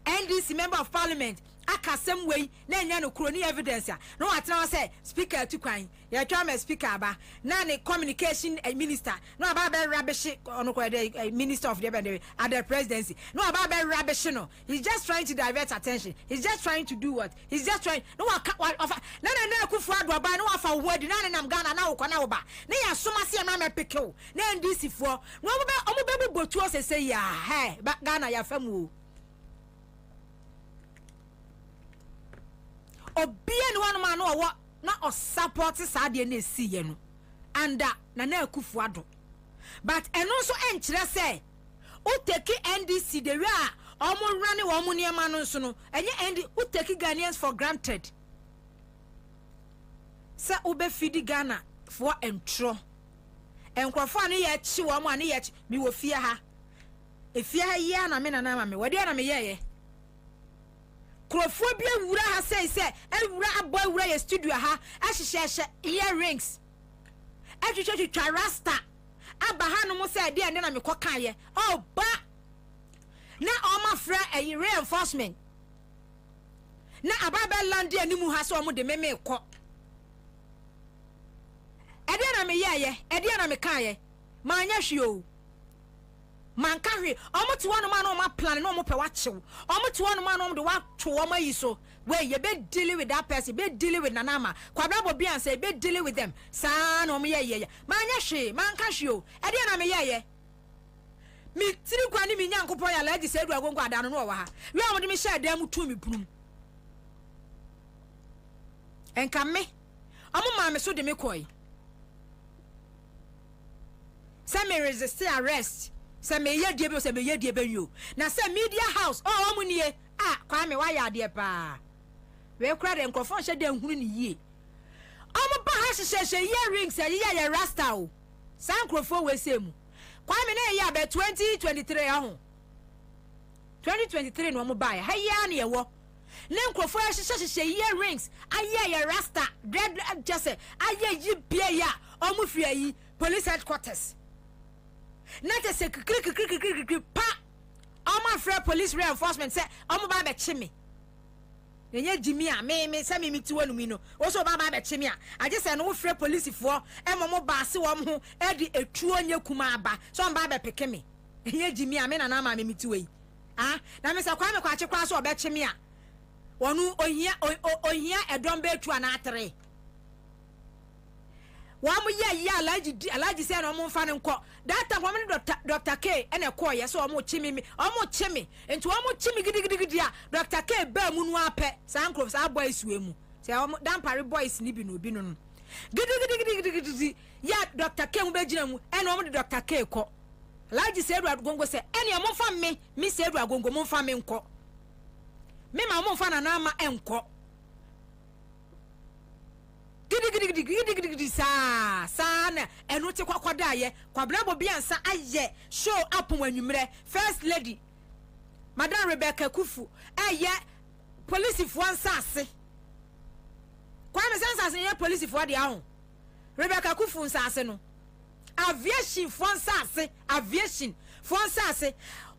NDC member of parliament akasem wey na nya no kroni evidence no watena wa say speaker tukwan ya twa me speaker ba na ne communication minister no aba be rubbish ono ko the minister of the other presidency no aba be rubbish no he's just trying to divert attention he's just trying to do what he's just trying no na Akufo-Addo aba no afa word na nam Ghana na wo kona wo ba na ya soma se na me pickle na NDC for no omo be botu o say ya he ba Ghana ya famu obia ni wanu ma no wo na o support saade na esi ye no anda na Akufo-Addo but eno so enkyere say o take NDC the way omo run wo mo niema no so no enye ND o take Ghanaians for granted say obe fidi Ghana for entro enkrofo ane ye chi wo mo ane ye chi mi wo fie ha efie ha ye na me na ma me wode na me ye krofo bia wura ha say wura abo wura ye studio ha ahyehyehye earrings atwetwa rasta aba ha no mo say de na me kokan ye oh ba na o ma fra reinforcement na ababa land animu ha so mo de meme ko ede na me ye ede na me kan ye ma anya hwe o man carry omo one man on my plan no mo pe wa chew omo one man on the wa to omo yi so where you be dealing with that person be dealing with nanama Kwabena Bobie and say be dealing with them sa no mo ye man nya hwe man ka hwe o e de na me ye mi tiri kwa ni mi Nyankopon ya laji se du agongo adano no wa ha we omo de me share dem tu mi punum enka me omo ma me so de me koi say me resist arrest say me ye die be say me ye die be yo na say media house oh omo nie kwa me wa ya de pa we kra de nkrofon hye de hunu ni yie omo ba ha hye earrings ye rasta o san nkrofon we say mu kwa me na ye be 2023 aho 2023 no omo ba ya ya na ye wo na nkrofon hye earrings aye rasta dread just aye yi bia ya omo fia yi police headquarters not a say pa my friend police reinforcement say omo ba be chimi enye Jimmy a me say me ti wanu mi no also ba be chimi a age say no free police for e mo ba se wo ho e di etuo nya kuma aba so ba be peke me enye Jimmy a me na ma me ti we na me say kwa me kwa che kwa so be chimi a wonu ohia edom be etu ana atre Wamu ye alaji say no mo fa ne nko. That time woman Dr. K ene call yes so omo chimi me. Omo chimi. Enti omo chimi gidi a Dr. K ba mu no apɛ. San clubs a boys we mu. Say omo dan pare boys ni bi no no. Gidi ya Dr. K mu be gina mu ene omo Dr. K ko. Alaji say Edward Gongo say ene mo fa me say Edward Gongo mo fa me nko. Me ma mo fa na ma enko. Gidi sa na enu te kwakwada ye Kwabena Bobie Ansah aye show up wanwumre first lady Madam Rebecca Kufu aye police fo ansase Kwame ansase ye police fo de ahun Rebecca Kufu ansase no aviation fo ansase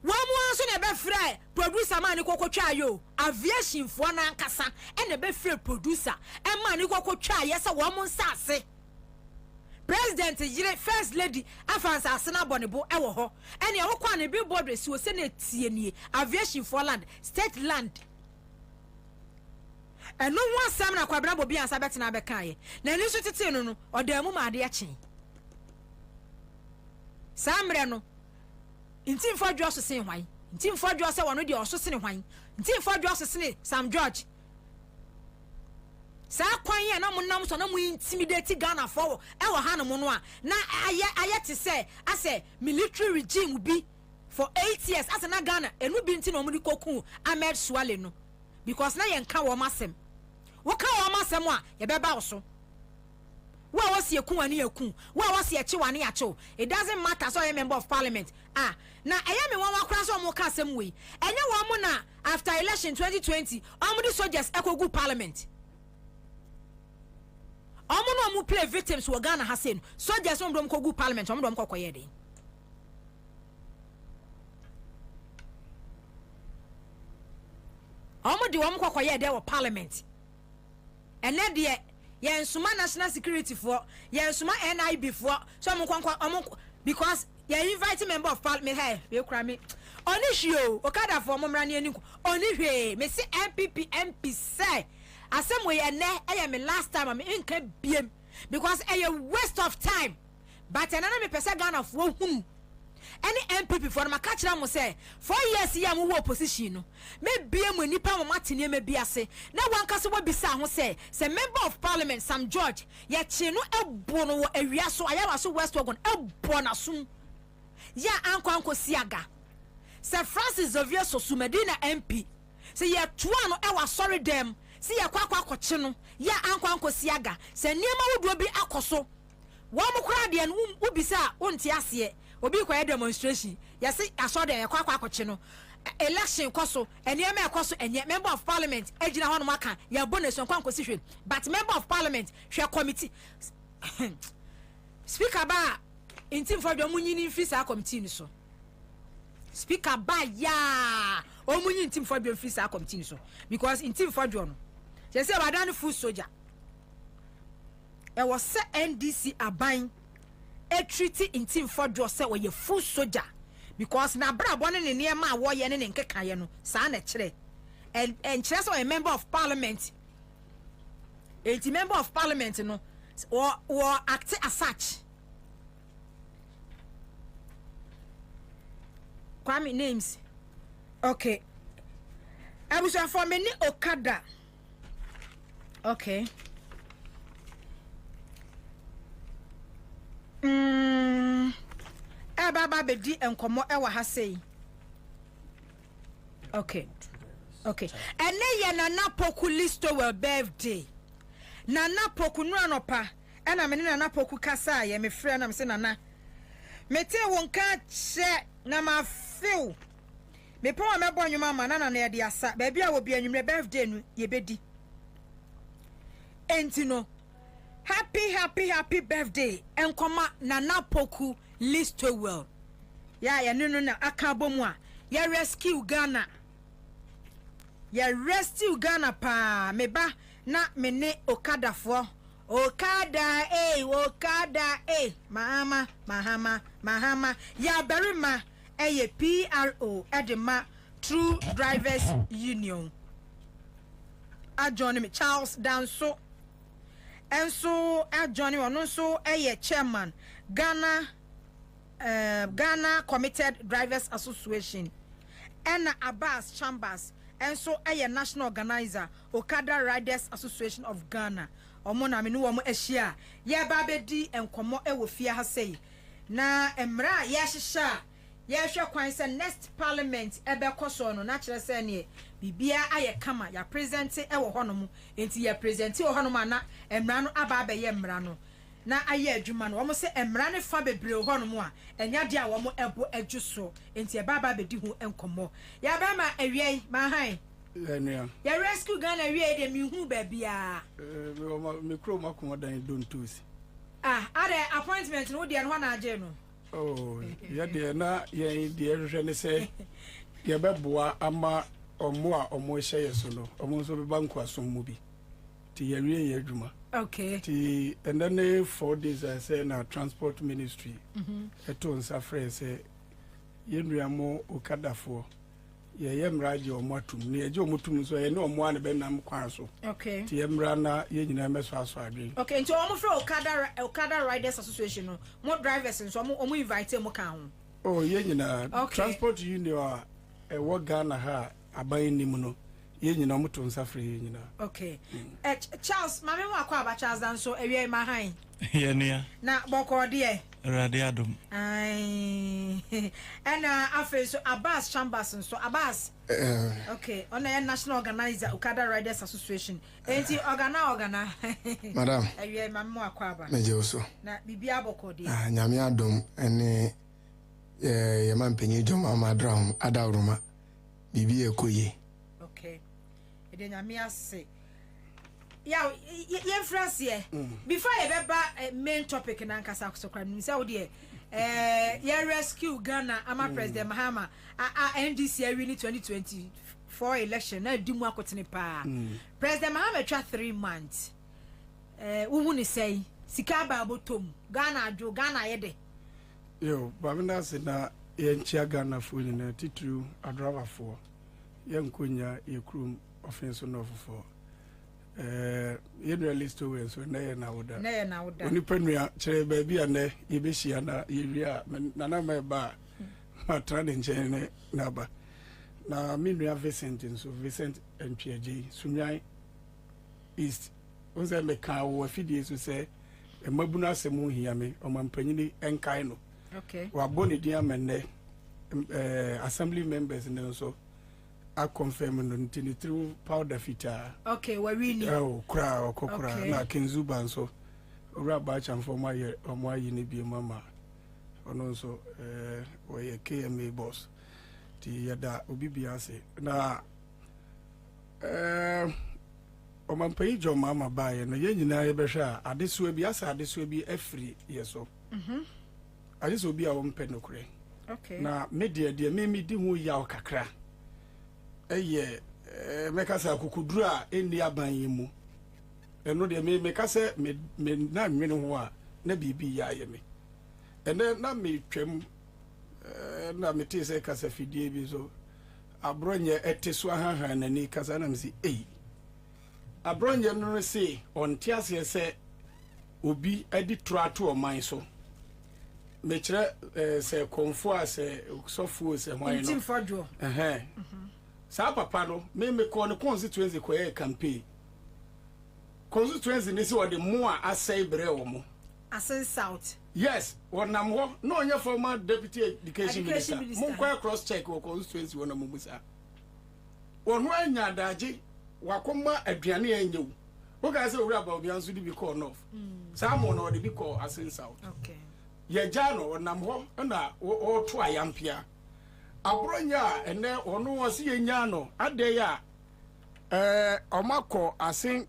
Wamu so na be frɛ producer man ni kokotwa yo aviation fo na nkasa e na be frɛ producer e man ni kokotwa ye se wamu nsase president yire first lady afansa asena bonebo e wo ho e na ho kwa na billboard si wo se na tie nie aviation for land state land e no one sam na Kwabena Bobie Ansah betina be kan ye na ni so tete no odamu ma ade achen samre no Intim for Joss sin hwan. Intim for Joss say one de oso sin hwan. Intim for Joss sin Sam George. Sa kwan ye na monam so na mu intimidate Ghana for e wo ha no mo no a na aye te say ase military regime bi for 8 years ase na Ghana enu bi nti na mo di koku Ahmed Suale no because na ye nka wo masem. Wo ka wo masem a ye beba wo so. Wa was ye kun ani yakun wa was ye chi wani acho it doesn't matter so a member of parliament na eya me wan wakra so mo ka asem we enye wo mo na after election 2020 omo di soldiers ekogu parliament omo no mo play victims wo Ghana hasen soldiers omo dom kogu parliament omo dom kokoye de omo di omo kokoye de wo parliament ene de yen suma national security for yen suma NIB for so because you invite member of parliament hey we kra me oni hwio okada for momra ne ani oni hwe me se MPP MP say asem we ene me last time am nka biem because a waste of time but enana me pesa Ghana for hum any MPP for ma catch am say 4 years ya mo opposition no me biem nipa mo matene me biase na wanka se wo bisa ho say member of parliament Sam George ye chi no ebo no wo awia so ayawa so West Ogun ebo na sum ya anko siaga se Francis Xavier Sosu Medina MP se ye toa no e wa sorry dem se ye kwakwa akoche no ya anko siaga se niema wodo bi akoso wo mo kra de no ubisa wonte ase obi kwa demonstration yesi asode ye kwakwa akoche no election koso eniema ekoso enye member of parliament ejina ho no maka ya bonus kwankwa sihwe but member of parliament hwe committee speaker ba intim for do munyini fisa committee ni so speaker ba ya o munyi intim for do fisa committee ni so because intim for do no se se wadan full soldier e was se NDC aban a treaty intim for do se we full soldier because na brabo ne niema wo ye ne nkeka ye no sa na kire and kire so a member of parliament a member of parliament no or act as such Kwame names okay I was for me ni Okada okay baba bedi enkomo e wa ha sei okay ene ye Nana Poku listo well birthday Nana Poku no anopa ena me ne Nana Poku kasa ye me frɛ na me se nana mete won ka che na ma feel me pon me bo nwuma ma nana na ye de asa ba bia wo bia nwumre birthday no ye bedi enti no happy birthday enkoma Nana Poku listo well ya no na aka bomu a ya rescue Ghana pa meba na mene Okada fo Okada mahama ya berima eye PRO edema True Drivers Union a Johnny Charles Danso enso Johnny ono so chairman Ghana Committed Drivers Association and Abbas Chambers enso national organizer Okada Riders Association of Ghana omo na me no omo ehia ye ba bedi enkomo e wo fie ha sei na emra ye hyehyɛ ye hwɛ kwan sɛ next parliament ebe koso no na kyerɛ sɛ ne bibia aye kama ya present e wo honom enti ya present wo honom ana emra no aba ba ye emra no na aye adwuma no omo sɛ emra ne fa bebre wo honom a enya de a wo mo ebo adwu so enti e ba bedi ho enkomo ya ba ma awie ma han ya rescue Ghana awie de mi hu ba bia me kro makomodan don't use are appointment no de no na age no oh ya de na ye de hwehwe ne se ye beboa ama omo a omo hye yeso no omo so be banku asom mu bi ti ye wie ye adwuma okay ti and then 4 days I say na transport ministry eto nsa frɛ se ye nuamo okadafo ye mraje omotum ne eje omotum so ye ne omo ane be nam kwan so okay ti ye mra na ye nyina meso aso adwen okay nti omo frɛ Okada Riders Association no mo drivers so omo invite mo kan ho oh ye nyina transport union e wo Ghana ha aban nim no ye nyina omoto nsa frɛ ye nyina okay Charles mame mo akwa aba Charles dan so ewie ma han ye nua na boko de Radio Adom. And after so Abbas Chambers so Abbas. Okay, on the national organizer Okada Riders Association. Enti organa. Madam. Awie mamu akwaba. Meje oso. Na bibia boko de. Nyame Adom ene ye mampenye joma madram adawruma. Bibi ekoye. Okay. Ede nyame ase. Yeah, ye friends here. Before you beba main topic na nkasa kusokra nim say wo de ye rescue Ghana ama President Mahama NDC win 2024 election na dimu akotene pa. President Mahama twa 3 months. Wo hu ni say sika ba botom Ghana adwo Ghana ye de. Yo, babina se na ye nchia Ghana fo ni na titru adrawa fo. Ye nkonya ye krum offense no fo. Yedra listo we so na ye na woda oni penua chere ba bia na ye be hia na ye wia na na me ba ma trade nche ne na ba na minua Vincent so Vincent Ntweje Sunyan East onse me ka wo afidie so se emabuna asemu hia me o mampanyini enkai no okay wa boni dia menne assembly members ne so I confirm no ntini through powder fita okay we really oh kra okokra na kenzuba nso ora ba chan for my omo ayi ne bi mama ono nso we KMA boss ti yada obibia se na o man pay jo mama ba ye no ye nyina ye behwa adeso bi asa adeso bi afri ye so adeso bi a wo mpe no kure okay na media de me di hu ya okakra eye mekasa kukuduru a eni aban yimu eno de mekasa me na nwene ho a na bibi ya ye me ene na me twem na me te se kasa fidie bi so abronye eteso ahahan na ni kasa na msi abronye no se onte ase se obi adi trato o man so me kire se konfo ase sofo se hwan no sa papa no me ko no constituency ko e campaign constituency ni se wo de mo a asai bre wo mo asen south yes wonam ho no onye former deputy education minister mo ko cross check wo constituency wona mo musa wonu anya daji wakoma aduane enyewu wo ga se owura ba obi anso di bi call north sa mo no de bi call asen south okay ye jano wonam ho na o to ayampia abronya ene ono wose yenya no ade ya omako asin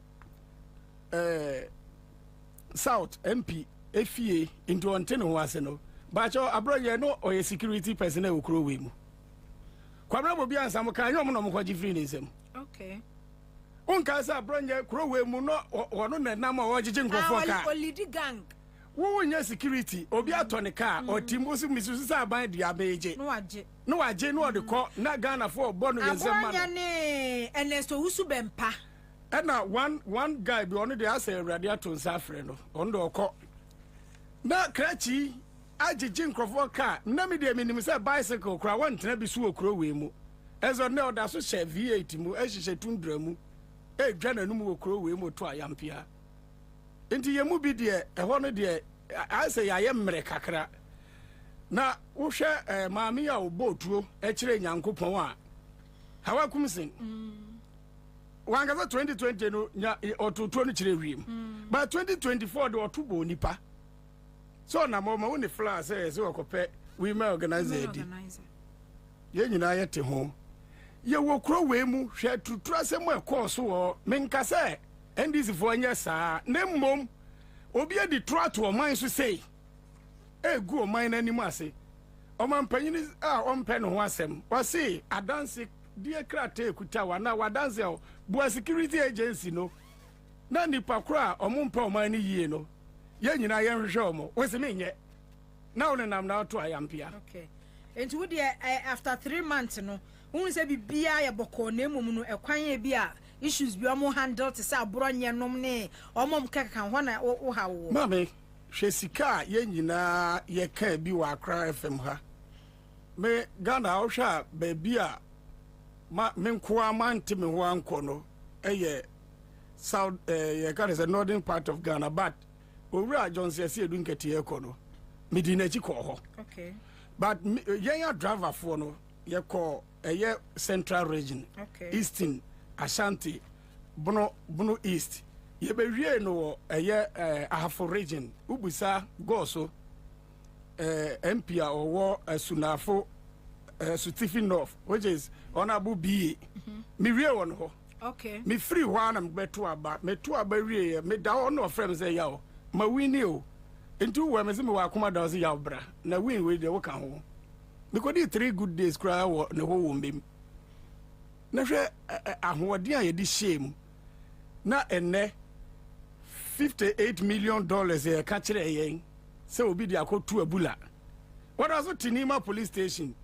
south MP efie into ontene ho ase no bacho abronya no oye security personnel okro we mu kwabra bobi ansam ka anyom no mko free ni nsem okay onka sa abronya kro we mu no ono na nam o jije nkofo ka olidi gang wo nya security obi atone ka otimbosu misusu sa ban dia beje no waje no de ko na Ghana for bonu yensem ma no ne enesto husu bempa And now one guy be on the answer radiator to Safreno on the oko. Now Cratchy, I jing of car, Namidi minimum say bicycle cry one to be so crow wimu. As I know that's what say V8 mu, as she said tundramu, a general crow wimu to a yampia. Into your movie dear, a one dear, I say I am Merekakra. Now, Usha, Mammy, or boat, actually, young coupon. How I come sing? One got 2020 or 2023, but 2024 or 2 bonipa. So now, my only flower says, so compare we may organize it. You know, at home. You will crow wemu, share to trust somewhere course or menkase, and this for yes, sir. Name mom, Obia the try to a mind to say. Eh, go mine any massy. O man penny on pen wasem. Was say, I dance dear crate kutawa na wadanzel, boy security agency no. Nani pakra or mumpo mine ye no. Yen I am shomo. What's the mean yet? Now then I'm now to I am pia. Okay. And to the after 3 months no. Who say be bia boko name no a kwanye bia issues be more handled to say bronya nomne or mom kakan wana o how. Mammy. Shesika yenina ye can be wa cry from her. Me Ghana Osha babia ma menkwa man timi wan kono eye south ye got is a northern part of Ghana but Owura Jones ye dun kete e kono medina chi ko ho. Okay. But ye driver for no ye call eye central region. Okay. Eastern Ashanti Bono East. Ye be wie no ahafo region ubusa go so MP or Sunafo Stephen North which is honorable B me wie won ho. Okay. Me free one am beto aba me to aba wie me da on no frem say yaw ma wini o ntu we me se me wa akoma da say yaw bra na win we de wo kan ho because the 3 good days cry wo ne ho wo mbem na hwe ahode a ye di shame na enne $58 million a catcher a yen. So be the Akotu Abula. What was it Tinima police station?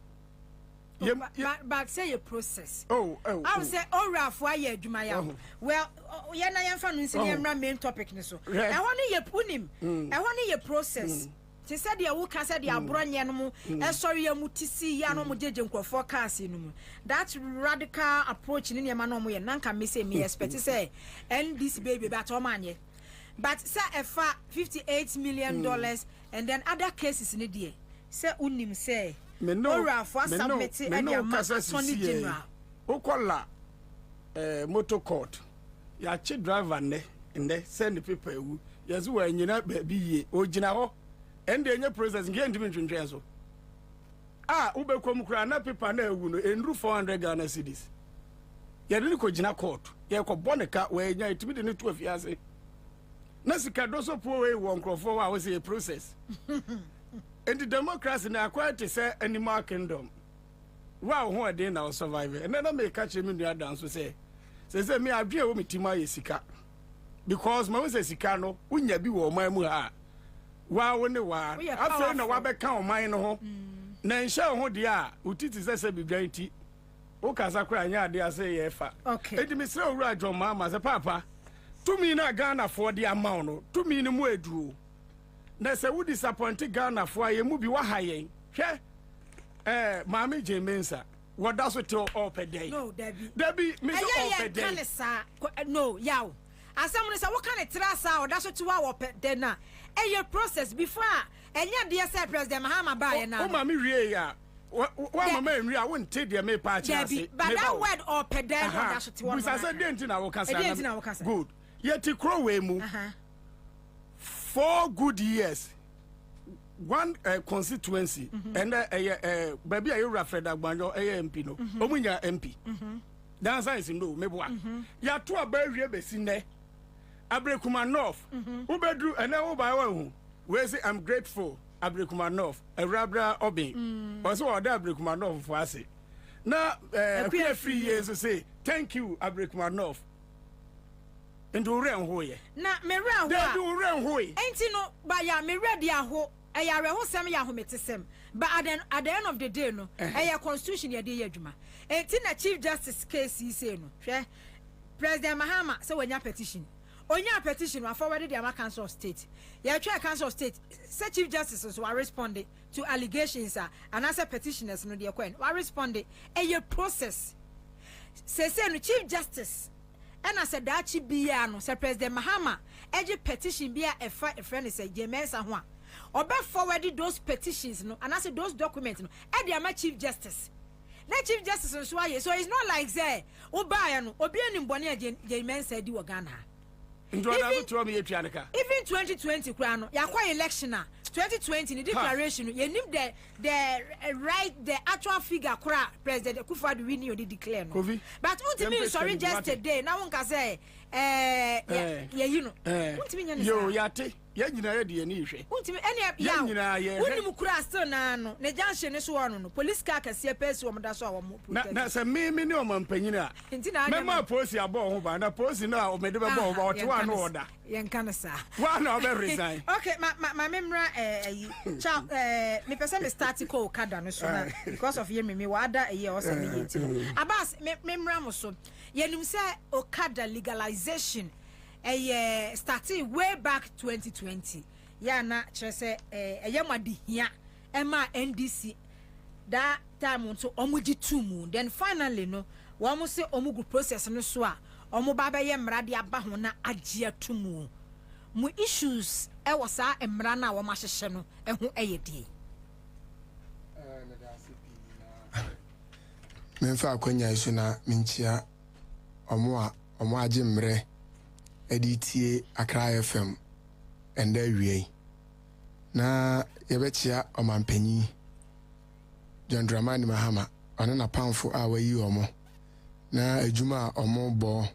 But say a process. Oh, I would say, oh, Ralph, why you do my own? Well, I am from the main topic. I want to put him. I want to process. She said, "You will cast the Abronian, and sorry, you mutisi, Yano Mujan forecast in that radical approach in your manomy and Nanka missing me, expect to say, and this baby batomania. But say $58 million and then other cases in the day. Say unim say. No, for submitting and your Sonny General. Okola motor court. Ya chi driver ne send the people who yes we nyina baby ye ogina ho and the process get into so. Ah, ube kom kura na paper na ewu no enru 400 Ghana cedis. Ya dini ko gina court. Ya ko boneka we nya itimi de ne 12 years. Na sika do so po we won crofo wa we say process. And the democracy na quite to say animal kingdom. Wow, who are they now surviving? And then I may catch him in the dance to say me I be with Tima Sika. Because my say Sika no, when you be wo my mua. Wow, when the war, after no wabe count mine ho. Na show ho dia, utiti say be guarantee. O kasa kra nya dia say yefa. Okay. E di me say owura John Mama say papa. To me na Ghana for the amount no. To me no mu eduru. Na se wo disappoint Ghana for ye mu bi wa hayen. Hwe Mami Jemensa. What does it all per day? No, Debbie. Debbie, Miss all per day. No, yaw. As someone say, what kind of trasa or that's what you are per day now? And your process before and your dear Sir President Mahama by now. Oh, Mammy Ria. What Mamma, I wouldn't take their may patch. Debbie, but that word or per day, that's what you want. I said, didn't know what good. Yet you crow way move 4 good years. One constituency and baby are you Rafred Agbanjo MP no omunya MP dance is no meboa ya to abawie besine Abrekuma North who bedru and now by one we say I'm grateful Abrekuma North Rabra Obi also order Abrekuma North for us now 3 years to say thank you Abrekuma North into ren hoye na me ren ho do ren hoye enti no ba ya me ready aho eyare ho sem ya ho metesem but at the end of the day no constitution ya dey adwuma enti na chief justice case yi say no hwe President Mahama say when your petition onya petition wa forwarded the Council of State ya try Council of State say Chief Justice were responded to allegations and answer petitioners no dey kwen wa responded a process say no Chief Justice and I said that bia no say President Mahama eje petition bia a friend say Jemensa ho a obe forwarded those petitions no and I said those documents no e dey Chief Justice na Chief Justice so aye so it's not like say oba no obi anim bone a Jemensa di wo Ghana. Even 2020 krano yakwa election 2020 the declaration you need the right the actual figure kura President Akufo-Addo winning you declare no but ultimately sorry just today now one can say you know ultimately yo yate ya nyina ya de ani hwe ultimately any ya nyina ye woni kura still na no ne junction ne so wono no police car kase pesi wo mda so wo na se me ne o mampanyina mema police abo ho ba na police na o mede be bo ba o te wa no oda yen kan sa wa na o be resign okay my memra cha me pese me start ko kada no so na because of me wada ye o se me yenti abas memra mo so yenim se okada legalization starting way back 2020 ya na chere eyamadi hia ema NDC that time nso omuji tumu then finally no wo mo se omugu process no so a omo ba be ye mra de aba ho na agye tumu mu issues e wo sa emra na wo ma hyehye no eho eyedi memfa akwanya isu na minchia omo agye mre editie Accra FM and wie na yebechia omampanyi John Dramani Mahama ona na pamfo a wayi omo na adwuma omo bo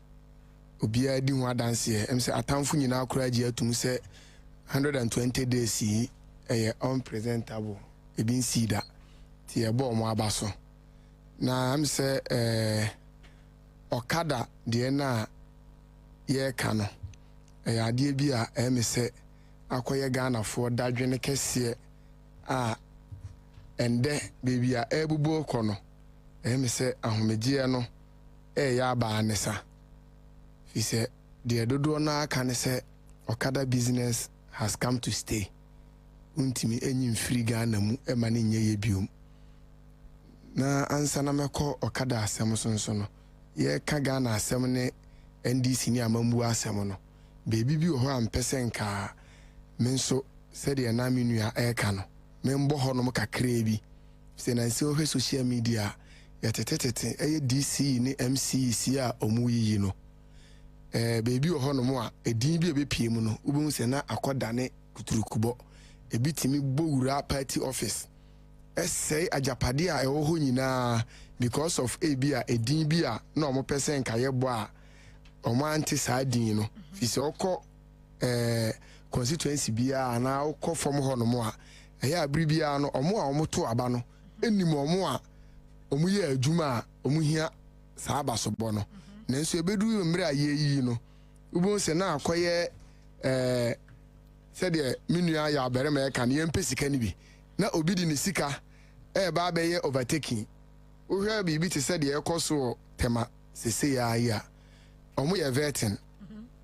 obia di ho adanse emse atamfo nyina akora agi atum se 120 days yi unpresentable ebin sida ti ebo omo abaso na amse okada de na ye kano ade bi a emse akoye Ghana for dadwene kese a ende baby a ebubo kono emse ahomegye no ya ba anesa fi se de dodo na aka ne se okada business has come to stay untimi enyim free Ghana mu ema ne nye ye biom na ansa na meko okada asem sonso no ye ka Ghana asem ne NDC ni amambu asem no baby bi ho ampese nka menso se de na menua eka no membo ho no kakra bi se na nse o social media yatetetete DC ni MCC a omuyi no baby ho no mo a edin bi ebepie mu no ubun se na akoda ne kuturukubo ebitimi bowura party office essay ajapade a ewo ho nyina because of ebia edin bi a na omo pesen ka yebo a omo anti sadin no fi se okọ constituency bia na okọ from ho no mo a eya abribia no omo a omo to aba no enim omo a omo ye adwuma a omo hia sa abasobo no nanso ebedu mmerɛ a yeyi no ubon se na akoye said the minua ya bere me kan ye mpesika ni bi na obi di ne sika ba be ye overtaking wo hwa bi te said the ekoso tema sese ya ya omo ye vetting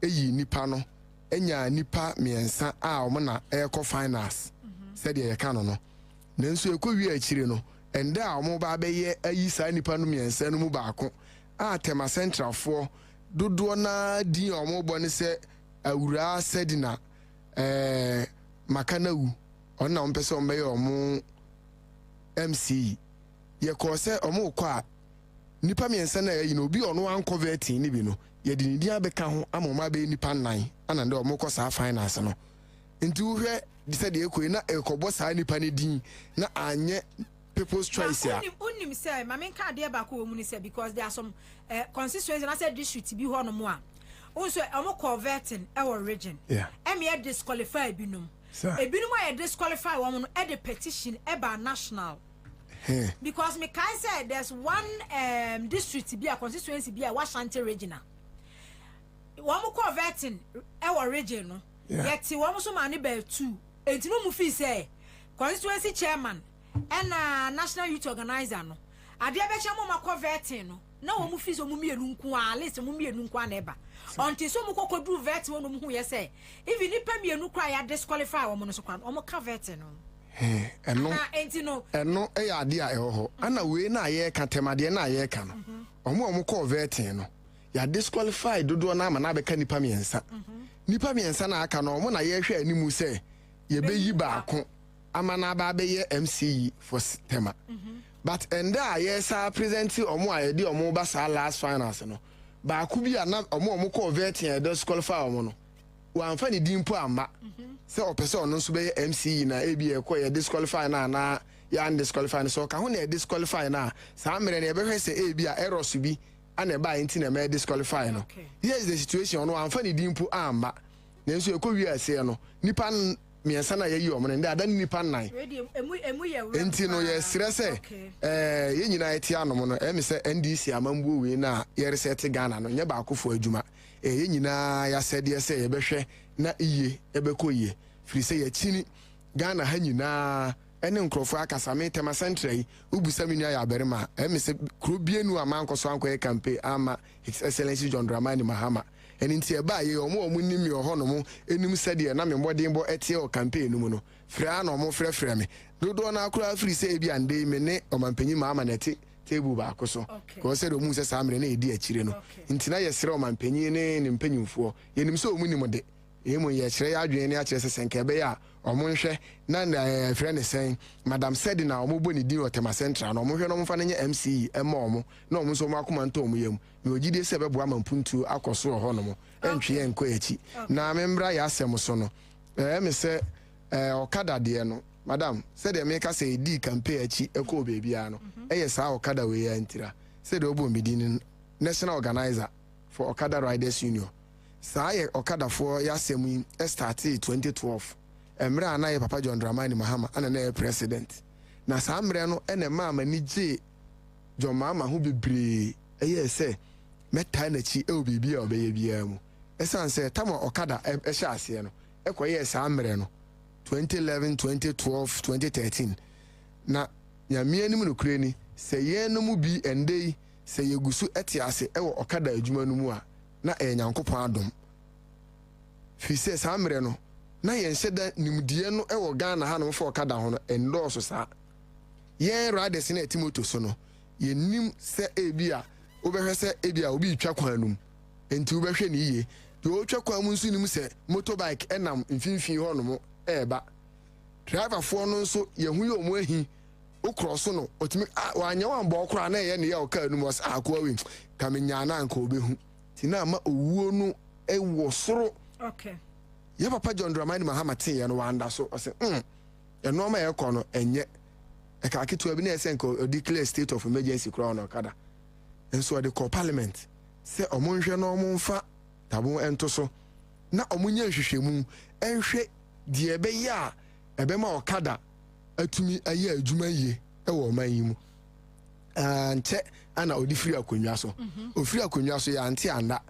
eyi nipa no enya nipa miensa a omo na eko finance said the kan no nanso ekowi akire no ende a omo ba be ye ayi sa nipa no miensa no mu baako a tema central for dodo na di omo bone se awura sedina makanawu ona ompese ombe omo MC ye ko se omo kwa nipa miensa na yi no bi ono an converting ni bi no ye di ni dia beka ho amoma be nipa nan ana nde omo ko sa finance no nti wo hwe di se de ekoi na ekobo sa nipa ne din na anye people's choice ya unim say mamen ka de ba ko mu ni say because there are some constituencies and I said district bi ho no mo a also omo converting our region me disqualify binum ebinum a disqualify wo no e the petition e ba national because me can say there's one district bi a constituency bi a Washanti regional wo mo converting our region no yet wo so ma ne ba 2 enti no mu fi say constituency chairman and national youth organizer no ade abecha mo makoverting no na wo mu fizo mu mienu nku a list mu mienu nku a na eba until so mu kokodu vet wo no mu hu ye say even nipa mienu kra ya disqualify wo no so kwa o mo coverting no eno e ya ade a eho ana we na ye katemade na ye ka no omo coverting no ya disqualify dodo na ama na be ka nipa miensa nipa miensa na aka no omo na ye hwe animu say ye be yi baako ama na ba be ye MCE for tema but ende a yes a present omo a yedi omo ba sa last finance no ba ku bi na omo convert e disqualify omo no wa amfa ni dimpo ama se opese ono so be MCE na ebi e ko ye disqualify na ya disqualify so ka ho na disqualify na sa mere na e be hwe se ebi a errors bi ana ba enti na me disqualify no here is the situation ono amfa ni dimpo ama na nso e ko wi ase no nipa miensa na yeyi omo nda adani nipa nan enti no ye srese ye nyina eti anom no emi se NDC amambu we na ye reset Ghana no nye ba akofo adwuma ye nyina ya sede se ye behwe na iye ebeko iye firi se ye chini Ghana ha nyina ene nkrofo akasame tema central ubusa minu ya berema emi se kro bienu amankoso anko campaign ama His Excellency John Dramani Mahama eni nti eba ye omo nimi ohonom enim sede na me modembo etie o campaign no mu no fra na omo frefre me dodo na akura free se ebi ande me ne omampanyi Mahama neti table ba akoso ko se do mu se samre na edi akire no nti na yesre omampanyi ne mpanyimfo yenim se omu nim de emu ye kire ya adwen ne akire se senke be ya omo nhwe na friend sen madam said na omo boni din otema central na omo hwe no mfa ne MCE ema omo na omo so makoma nto omo yam na ogide se be boa mampuntu akoso ho no mo entwe enko echi na membra ya asem so no me se okada de no madam said me ka se di campaign echi eko bebia no sa okada we ya ntira said obo midin national organizer for Okada Riders Union sa ye okada for ya asem started 2012 emra na ye Papa John Dramani Mahama ana na president na sa mre no ene mama ni je John Mahama ho bebre se meta na chi bibia obeye bia mu esan se tamo okada hye ase no ekoye sa mre no 2011 2012 2013 na ya mianim no kureni se ye no mu bi endei se yegusu etiase ewo okada adwuma no mu a na nyankopon adom fi se sa mre no na yen hyeda nimdie no ewo Ghana ha no fo okada ho no endorse sa yen riders na etimoto so no yenim se ebia obehwese ebia obi twa kwanum enti obehwe ne yiye de otwa kwanum nso nim se motorbike enam mfinfin ho no mo eba driver fo no nso yehu ye omo ahi okroso no otimi wanya wamba okra na ye ne ya okanum was akwawe kamenya na anka obehu tina ma owuo no ewo soro ye Papa John Dramani Mahama tin ye no wanda so o se eno ma ye kɔ no enye e ka ketu abi na ese nko declare state of emergency kra on okada enso de ko parliament se omo nhwe no omo mfa tabo ento so na omo nya nhwehwemu enhwe de ebe ya ebe ma okada atumi aye adwuma yie e wo man yi mu nche ana odifiri akonwa so ofiri akonwa so ya anti anda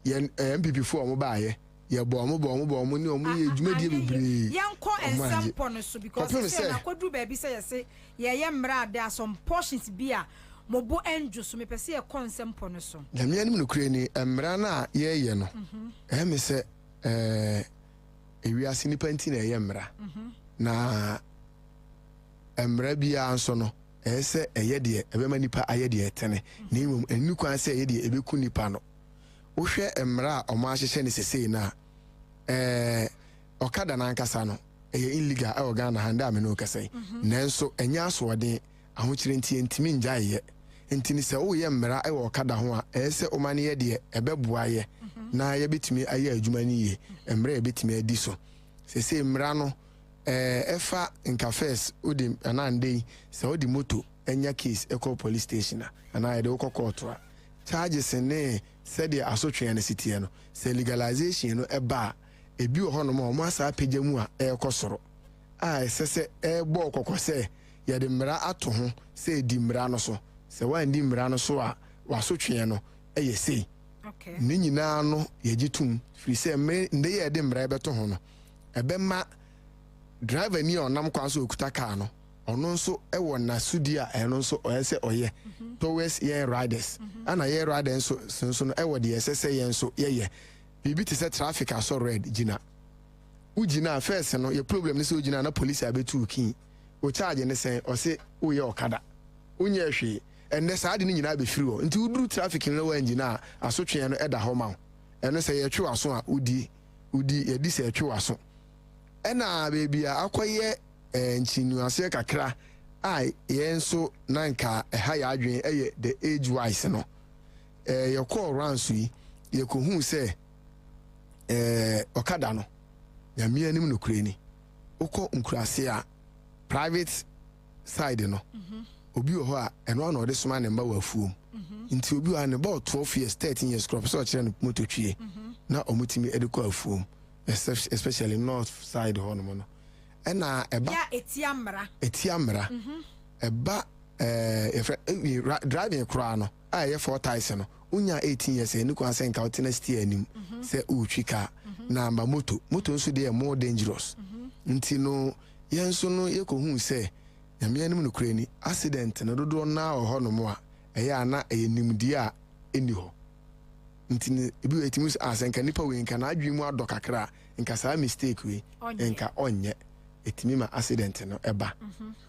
ye MPP fo omo baaye ye bo omo ni omo ye adwuma die bebre yanko example no so because say na kodu ba bi say yes ye mra there some portions bia mobo enjo so me pese ye example no so na me anim no kure ni mra na ye no me se ewiase ni panti na ye mra na mra bia anso no se eye de ebema nipa aye de etene na imum enu kwan se eye de ebeku nipa no wo hwe mra omo ahyehye ne sesei na okada na nkasa no illegal e Ghana handa me no kasai nanso enya asode ahokyire ntimi njaye ntini se wo ye mmara e okada ho a se o mane ye de ebeboa ye na ye betimi aye adwuma ni ye mmara ye betimi adi so sesei mmara no efa nka first odi anande se odi moto enya case e call police station na ye de ko court a charges ne said the asotwe na sitie no se legalization no eba ebi ho no mo asa pagyamu a ekosoro sese bo kokose ye de mra ato ho se di mra no so se wan di mra no so a wasotwe no eye sei ni nyina no ye gitum firi se nde ye de mra beto ho no ebe ma driver ni onam kwan so okuta car no ono nso ewo na sudi a eno nso oyese oye towards ye riders ana ye riders nso no ewo de yesese ye nso ye bibi te se traffic aso red gina ugina first no ye problem ni se ugina na police abetu kin o charge ne sen o se o ye okada onye hwe enne saade ni nyina be firi ho nti uduru traffic no wa engina asotwe no eda ho ma eno se ye twe aso a udi ye di se twe aso ena baby a akoye nchinu ase kakra ai yenso nanka ha ya adwen eye the age wise no ye call ransu yi ye ko hu se okada no ya mi anim no kure ni ukọ nkurase a private side no obi ho a eno na ode soma ne mba wafuom nti obi ha ne ba 12 years 13 years crop so kire no moto twie na omutimi edekọ afuom especially north side ho no no ena eba ya etiamra eba driving kra no aye 4 ties no unya 18 years eni kwa sen ka otena steer anim se utwika na amba moto nso dey more dangerous nti no yenso no yekohu se nyame anim no kra ni accident na dodo na ho no mo a eye ana enimdi a eni ho nti ebi wetimus asenka nipa we nka na adwemu adokakra nka sa mistake we nka onye etimi ma accident no eba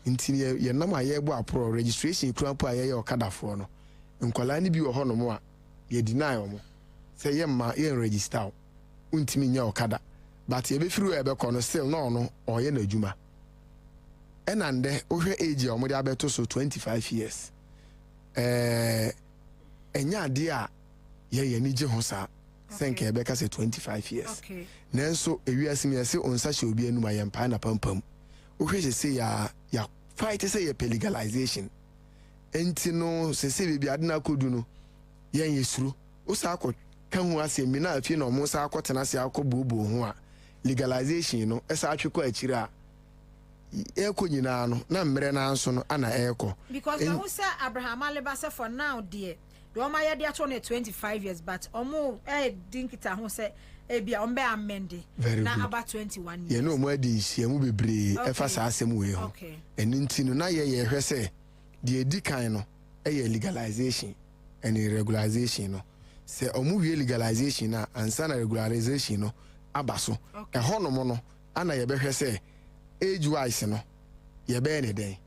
nti ye nam aye bo apro registration kura po aye okada fo no nkwala ni bi wo ho no mo a ye deny o mo say ye ma ye register untimi nya okada but ye be firu ebe ko no still no oye na adwuma enande ohwe age o mo de abeto so 25 years enya ade a ye ni je ho sa senke ebe ka say 25 years nanso ewiase mi ese onsa hye obi anu ma yempa na pampam ohwe se ya fight say ye legalization enti no se bibi ade na kodu no yen yesuru o sa akọ kan hu ase mi na afie na omo sa akọtena se akọbobo ho a legalization no esa atwekọ akiri a eko nyina no na mmere na nso no ana eko because na who say Abraham Aleba say for now dear the oma ya dey at 25 years but omo dinkita ho say ebia ombe amende na about 21 years ye no mo adi nhyiamu bebre efa sa asem we ho eninti no na ye hwe say the edikan no legalization and regularization no se omo wie legalization na ansa na regularization no abaso ho no mo no ana ye behwe say age wise no ye be ne den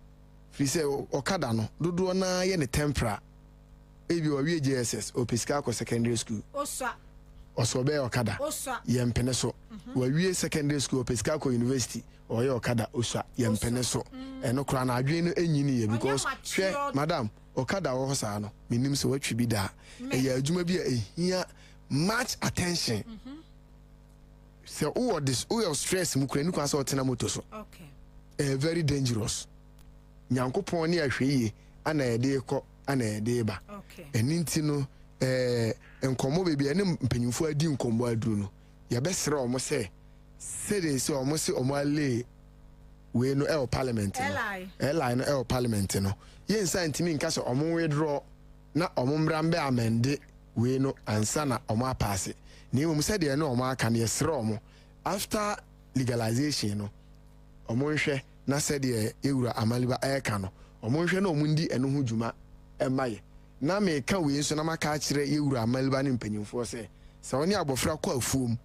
free say okada no dodo na ye ne tempera ebi o wie JSS o pesika ko secondary school oso be okada ye mpene so wa wie secondary school o pesika ko university o ye okada oso ye mpene so eno kra na adwen no enyini ye because hwe madam okada wo hosa no minim se watwi bi da ye adwuma bi a ehia much attention so all this all stress mu kra ni kwa so otena moto so very dangerous nyankopon ne ahwe yi ana ede ko ana ede ba eninti no enkomo bebi ene mpanyimfo adi nkombo aduru no ye besere omo se de se omo se omo ale we no el parliament no el parliament no ye nsa ntimi nka se omo withdraw na omo mrambe amende we no ansa na omo apase na emu se de no omo aka na yesere omo after legalization no omo nhwe na se de ewura amaliba eka no omo nhwe na omo ndi eno ho dwuma emaye na me ka we nso na maka kire yewura amaliba ne mpanyimfo se oni abofra kwa afuom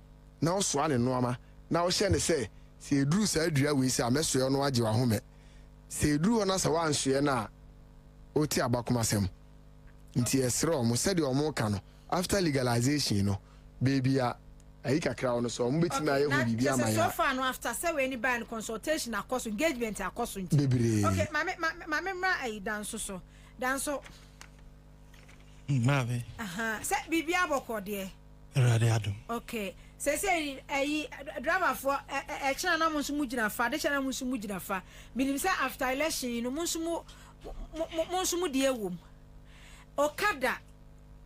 na oso ane no ama na wo hye ne se eduru sa adua we se amesoe no age wa home se eduru na sa wansoe na oti abakomasem nti esre omo se de omo ka no after legalization no baby a ayika kra ono so omo betima aye hu bibia ma ya so far no after say we any ban consultation across engagement across nti okay mame mra ayi danso Mave. Say bibia boko de. Erade adum. Okay. Say ayi driver for e chana na munsu mu gina fa, de chana munsu mu gina fa. Minim say after election no munsu mu de ewom. Okada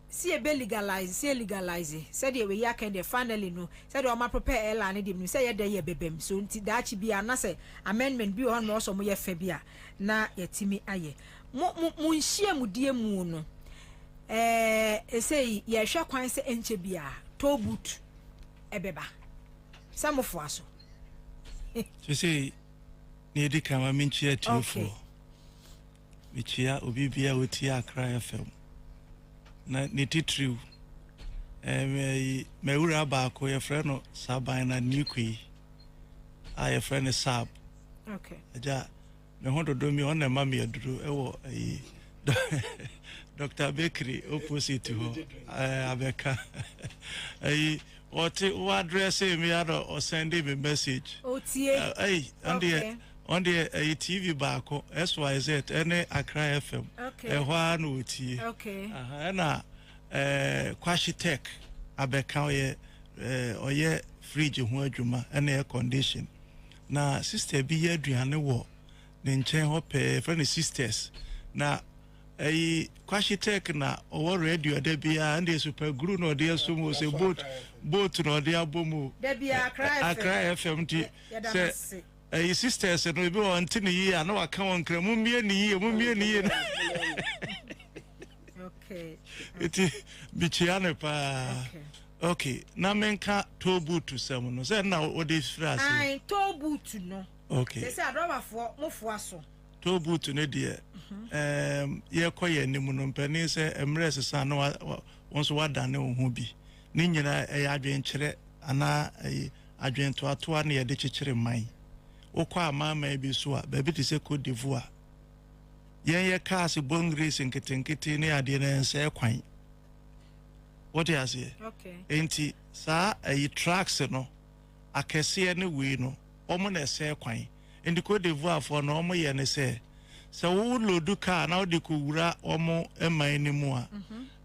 see e be legalize. Say de we ya kind finally no. Say de o ma prepare airline dem say ye de ye bebem. So nti dachi bia na say amendment bi o no so mo ye fa bia na yetimi aye. Mu nhia mu de mu no. Say ye hwa kwan se enche bia to boot ebeba samofo aso say Nedi kama minchia tiofo. Michia obibia utia Accra FM. Na nititriu. Me ura baako ye freno Saban na Nukui. Ye freno Sab. Okay. Aja me hondo do mi on na mami aduru ewo Dr. Bakery opposite to Abeka. What address me or send him a message. On the TV bako SYZ any Accra FM. Okay. One uti. Okay. Na Kwashi Tech Abeka oye fridge ho adwuma and air condition. Na sister bi ye aduane wo ne nchen ho pe friend sisters. Na Kwashi Tech na or radio de bia and the super glue no dear sumo say boat no dear bomu de bia Accra FM ti say sisters no be on tin yi na waka won kra mumie ni okay iti bichiane pa okay na menka tobu to some no say na o de phrase ai tobu to no okay say adobafo mofo aso tobu to ne de ye koye nimu no mpani se emrese san no wonso wadane wo hu bi ni nyina adwen kire ana adwen to atoa na ye de kikire man okwa amama bi so a ba bi te se Cote d'Ivoire ye cars bongres nketenkete ne ade na ense kwan what you say okay enti sa tracks no akese ne we no omo na ese kwan enti Cote d'Ivoire for no omo ye ne se so wo lodu car na odi ko wura omo eman ni mu a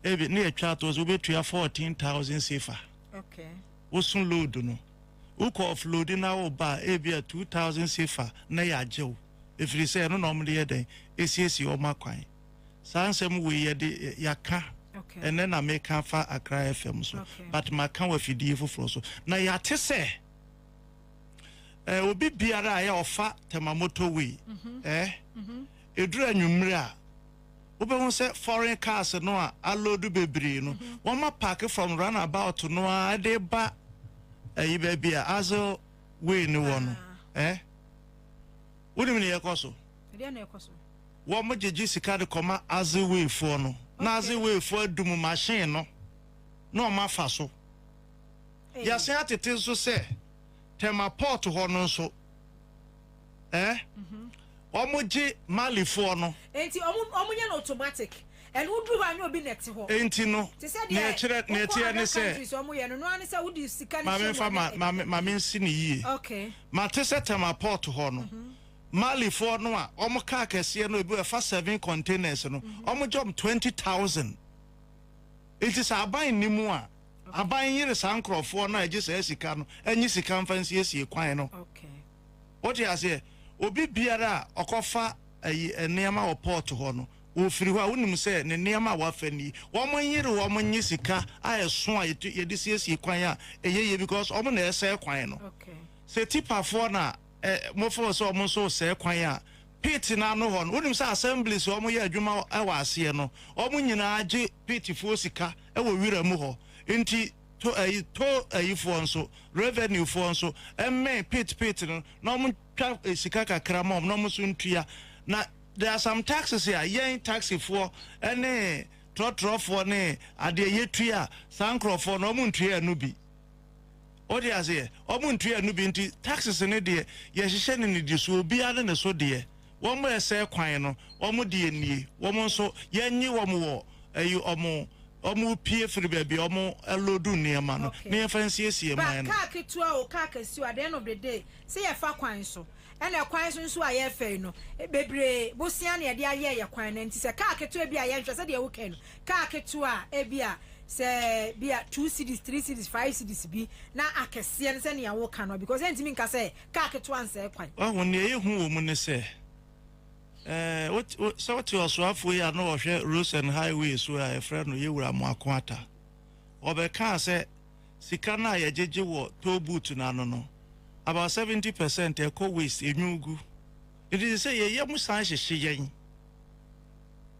ebi na etwa to so betua 14,000 sefa okay wo sun load no wo ko offload na wo ba ebi 2,000 sefa na ya jew efiri se no no mo de den esiesi o makwan sansem we ye de yaka okay and then I make fa Accra FM so okay. But my kan wa fidie foforo so na ya te se obi biara ya ofa temamoto we edura anwumre a obehun say foreign cars no a alodu bebre no one ma park from runabout no a de ba ba bia azo we ni wono wodi me yekoso de na yekoso wo mo jeje sika de koma azo we fo no na azo we fo adum machine no no ma fa so ya se atete so say tema port ho no so omoji mali fo no enti omunye no automatic and who do I know be next ho enti no na kire na tie ne se omuye no ani se wudi sika ni ma me nsi ni yie okay ma te se tema port ho no mali fo no a omo car kese no ebi fa 7 containers no omo job 20,000 enti sa aban ni mu a aban yire sankrofo no agi se sika no anyi sika mfansi esie kwan no okay what you say obi biara okofa enema wo port ho no ofiri ho a wonim se ne nema wa fani wo monyire wo monyi sika ayeso a yedi siesie kwan a eyeye because omo na ese kwan no okay se tipa fo na mofo so omo so se kwan a pit na no ho no wonim se assemblies omo ye adwuma ewa ase no omo nyina age pit fo sika ewo wira mu ho enti to fo nso revenue fo nso emme pit no na omo twa sika kakra mom no mo so ntua na there are some taxes here yen taxi for any trotro for ne ade yetua sankrofo no mo ntua no bi odi ase omo ntua no bi nti taxes ne de ye hihye ne de so obi ade ne so de wo mo ese kwan no wo mo de nie wo mo nso yenyi wo mo wo omo pie free baby omo elodu niema no ne fancy esie man no ka ketua o ka kesi at the end of the day say ye fa kwan so and a kwan so a ye fe no bebre bosia na ye de aye ye kwan na nti se ka ketua bi aye hwe se de wo ken ka ketua e bia se bia 2 cities 3 cities 5 cities bi na akese ne se ne ya wo kan no because enti nka se ka ketua nse kwan oh ne ye hu wo mu ne se what you also have we are no roads and highways so a friend no yewura mo akwata obeka say sika na ye jeje wo toll booth na no about 70% eco waste enyugu it is say ye mu san hihye yen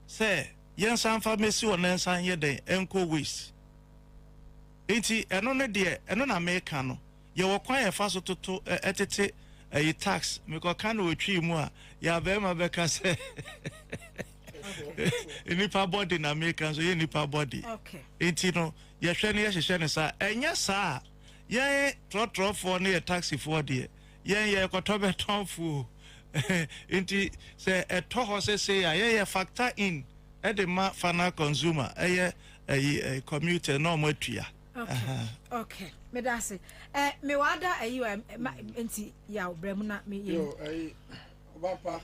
say yen san pharmacy won nan san ye den enco waste enti eno ne de eno na make no ye wo kwan ye fa so toto etete a tax me ko kan o twi mu a ya be ma be ka se nipa body na American so ye nipa body okay enti no ye hwe ne ye hye ne sa enya sa ye trotro for ne taxi for de ye kotobe tonfu enti se eto ho se ye factor in e de ma final consumer a commuter no matua okay okay me da se me wada ayi enti ya obremu na me ye yo obapa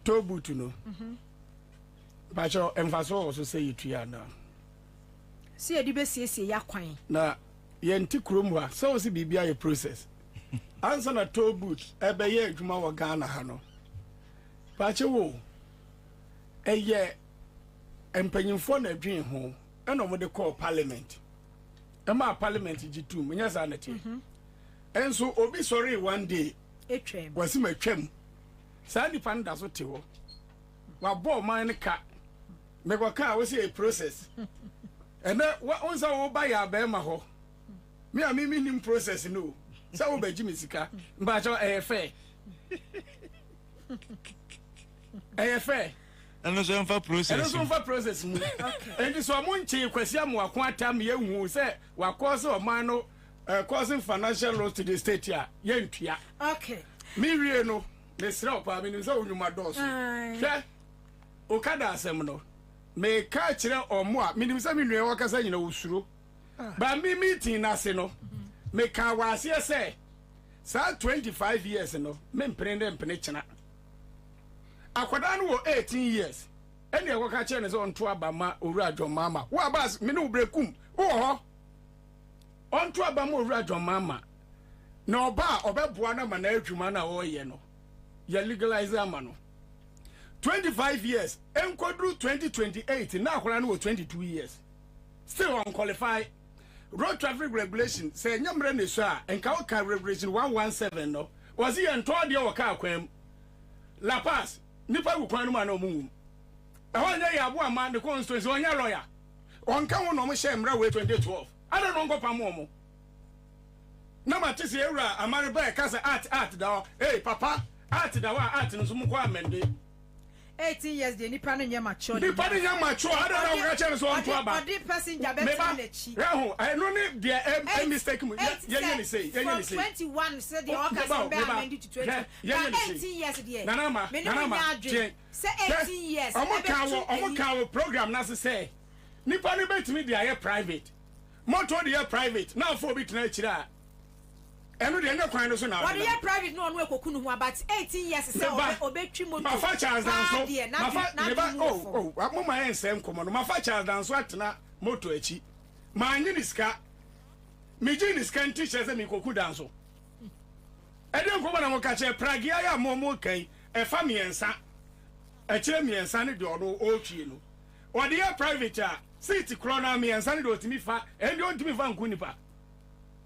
tobutu no bacho emfaso so say yitua na si edi be siesie ya kwan na ye nti krom ha so si bibia ye process Ansah na tobut ebe ye adwuma wo Ghana ha no bacho wo empanyimfo na adwen ho eno mo de call parliament ema parliament G2 munya sa na ti enso obi sorry one day etwem wasi matwam sa ni panda so te wo wa bo man ka me ko ka wo say process ene onsa wo ba ya ba ma ho me a me nim process no sa wo ba ji misika mba cho fair fair eno so mfa process mu and so mo nche kwasi am wa ko atam ye hu se wa cause o man no causing financial loss to the state here ye ntua okay me wie no me sra pa me nso onwuma dos hwe o kada asem no me ka kire omo a me nim se me nue wakasa nyina usuro ba me meeting na se no me ka wase se sa 25 years no me mpene chena akwada no 18 years ene e waka kire ne so onto abama owura adwomama wo abas me no brekum wo ho onto abama owura adwomama na oba obeboa na ma na adwuma na wo ye no ya legalize amano 25 years enkodru 2028 na akwara no 22 years still unqualified road traffic regulation say nyamre ne so a enka waka regulation 117 no was he ento de waka akwam La Paz nipa gukwan no ma na omum ehonye ya abo ama the constituency onya lawyer onka wo no mo share mra we 2012 ada no ngopa mo na matisi ewura amare ba kasa art da papa art da wa art no so mo kwa amende 18 years de nipa no nya mature nipa no nya mature ada na wo ka so onto aba odi passenger be na chi reho I no need the mistake mu ye say 21 said the orchestra be amended to 20 18 years de nanama say 18 years omo ka program na say nipa no betimi de aye private motor de private na for bit na chira enu de nya kwan no so na what the private no onu ekokunu hu about 18 years say obetwi motor ma fa Charles Danso ma fa mama ensem komo no ma fa Charles Danso atena motor echi ma anyi niska mi ji niska nti che se mi koku danso ede nkomo na mo ka che Prague ya momo kan e fa miensa e kire miensa ne de ono o twie no what the private a city corona miensa ne de otimi fa e de otimi fa nkunipa.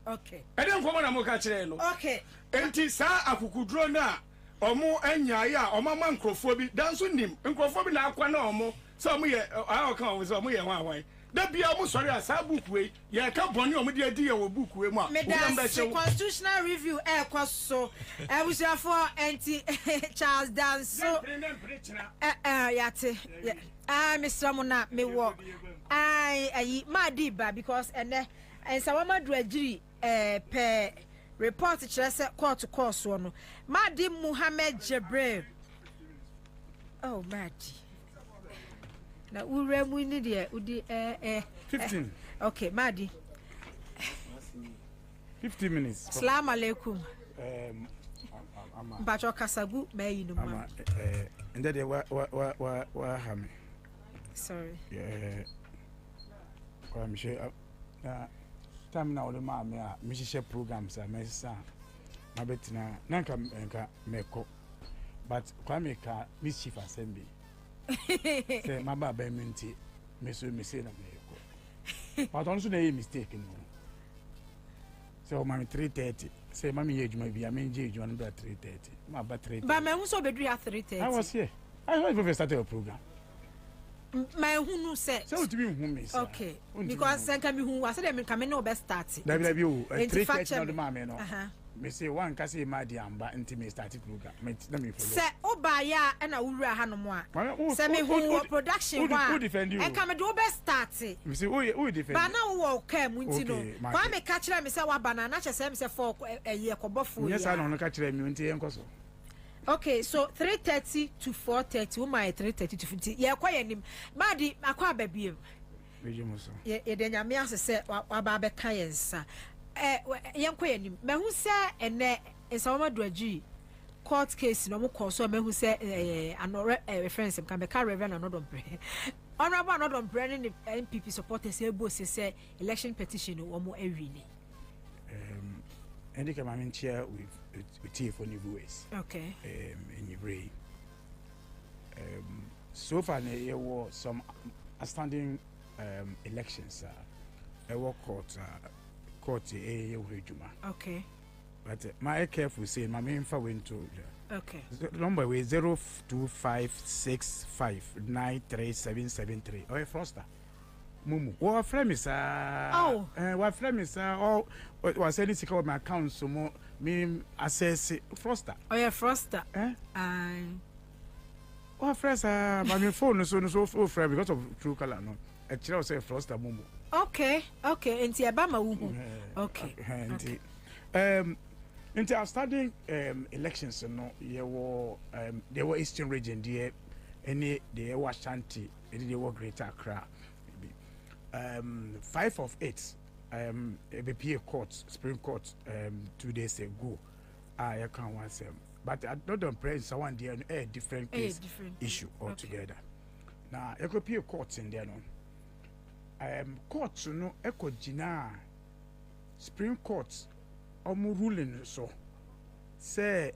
Okay. Ede nkomo na mo ka kire no. Okay. Enti sa akukuduro na omo anya ya omo ma nkrofo bi danso nim nkrofo bi na akwa na omo so omo ye ayoka omo so omo ye hwan da bia omo sori asa book we ye ka boni omo de adi ye wo book we mu a the constitutional review kwaso ebusuafo enti Charles Danso yate Mr. Mona me wo ayi ma di ba because ene ensa wa madu agiri pe report kire se court course no Madi Muhammad Jibril oh Madi na ure mu ni de udi 15 okay Madi 50 minutes Assalamu alaikum Bacho kasagu bayi no ma ende de wa ha me sorry kwa mishe na time na ole ma me a mishe programs a mesa na betina nanka meko but kwa me ka mischief assembly say ma ba ba minti me say na meko but on so na mistake no so ma 3:30 say ma me ejuma bi a me nje ejuma no 3:30 ma ba 3:30 ba me hu so bedu ya 3:30 I was here I was even started a program my who say so to be who okay because sen can be who I said me come no best start there you 3:30 no ma me no me say one ka say ma di amba nti me start program me follow say oba ya na wura ha no mo a say me who production wa and come do best start me say who defend ba na wo ka mu nti no kwa me ka kire me say wa banana che say me say for ye kobofo yes I no ka kire me nti enkoso. Okay, so 3:30 to 4:30. Who my 3:30 to 50? Yeah, quite nim. Madi, akwa baby. Yeah, the nyame say waba be kayensa. Yan quite nim. Me who say ene esawama doaji court case no mo call so me who say reference can be car reverend another bre. Honorable another bre ni MPP supporters say bo say election petition o mo ewini. And they come and share with you for new ways. Okay. In your brain. So far, there were some outstanding elections. I work court okay. But my careful say my main for went to. Okay. Number way 0256593773. Oh, Froster. Mumu. What frame is what frame is oh was any secret my account so more me assess Froster. Oh yeah, Froster. What friends my phone so frame because of true color no. Actually I say Froster Mumu. Okay. Enti abama wu. Okay. Into outstanding elections no there were Eastern region there any there were Ashanti there were Greater Accra. 5 of 8 BPA court, Supreme Court 2 days ago. I can't want them. But I don't praise someone there a different case issue altogether. Now I could be a court in there no. Court no echo jina Supreme Court omu ruling so say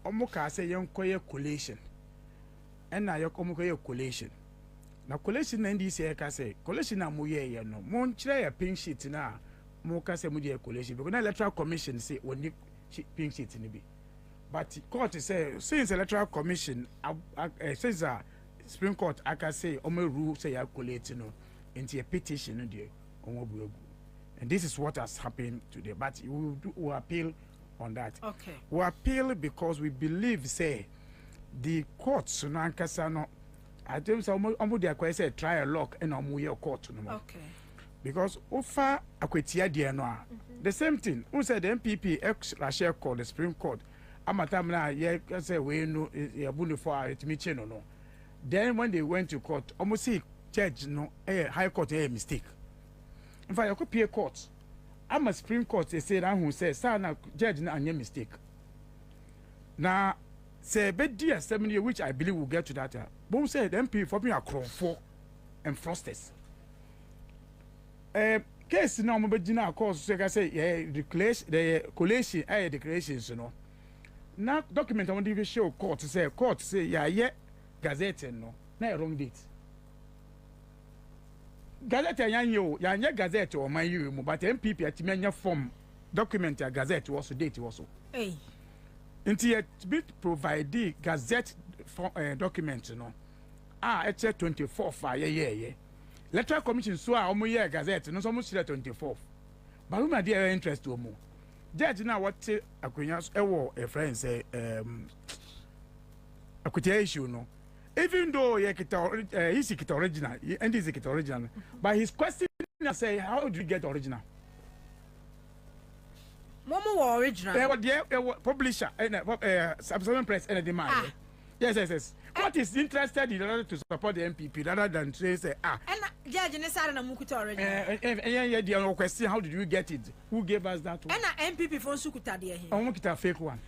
omu ka say yon koye collation. And now you come koye collation. Na collation na ndi say ka say collation na mo ye no mo nkyere ya pink sheet na mo ka say mo dey collation because na Electoral Commission say oni pink sheet ni bi but court say since Electoral Commission says Supreme Court aka say o me rule say ya collate no into a petition no dey omo bu egu and this is what has happened today but we appeal on that. Okay, we appeal because we believe say the courts no ankasa no I think so almost they say try a lock and your court no. Okay. Because ofa akwetia dia no the same thing. Who said the MPP ex Rachel called the Supreme Court. Amatam na ye say we no ya bunu for it me no. Then when they went to court, almost see judge no high court a mistake. In fact, you could pay court. I'm a Supreme Court they say that who says na judge na anya mistake. Now say be dear 7 years which I believe will get to that. But said MP for me across 4 and frosters. Case now mo be gina course so say the collation declarations no. Na document I want to show court say yeah gazette no na wrong date. Gazette yan gazette or my you but MPP atimi form document ya gazette also date also. Hey. Until to be provide the gazette document no it's 24 yeah. Electoral Commission so omo year gazette no so mo 24. But we dey interest to omo. Judge na what akonya ewo a friend say akotia issue no. Even though he's original and he's original, but his question say how do you get original? Momo original. Publisher subscription press and the man. Yes. What is interested in order to support the MPP rather than say And judge ne sare na mukuta original. The question how did you get it? Who gave us that one? And MPP for sukuta de here. Mukuta fake one.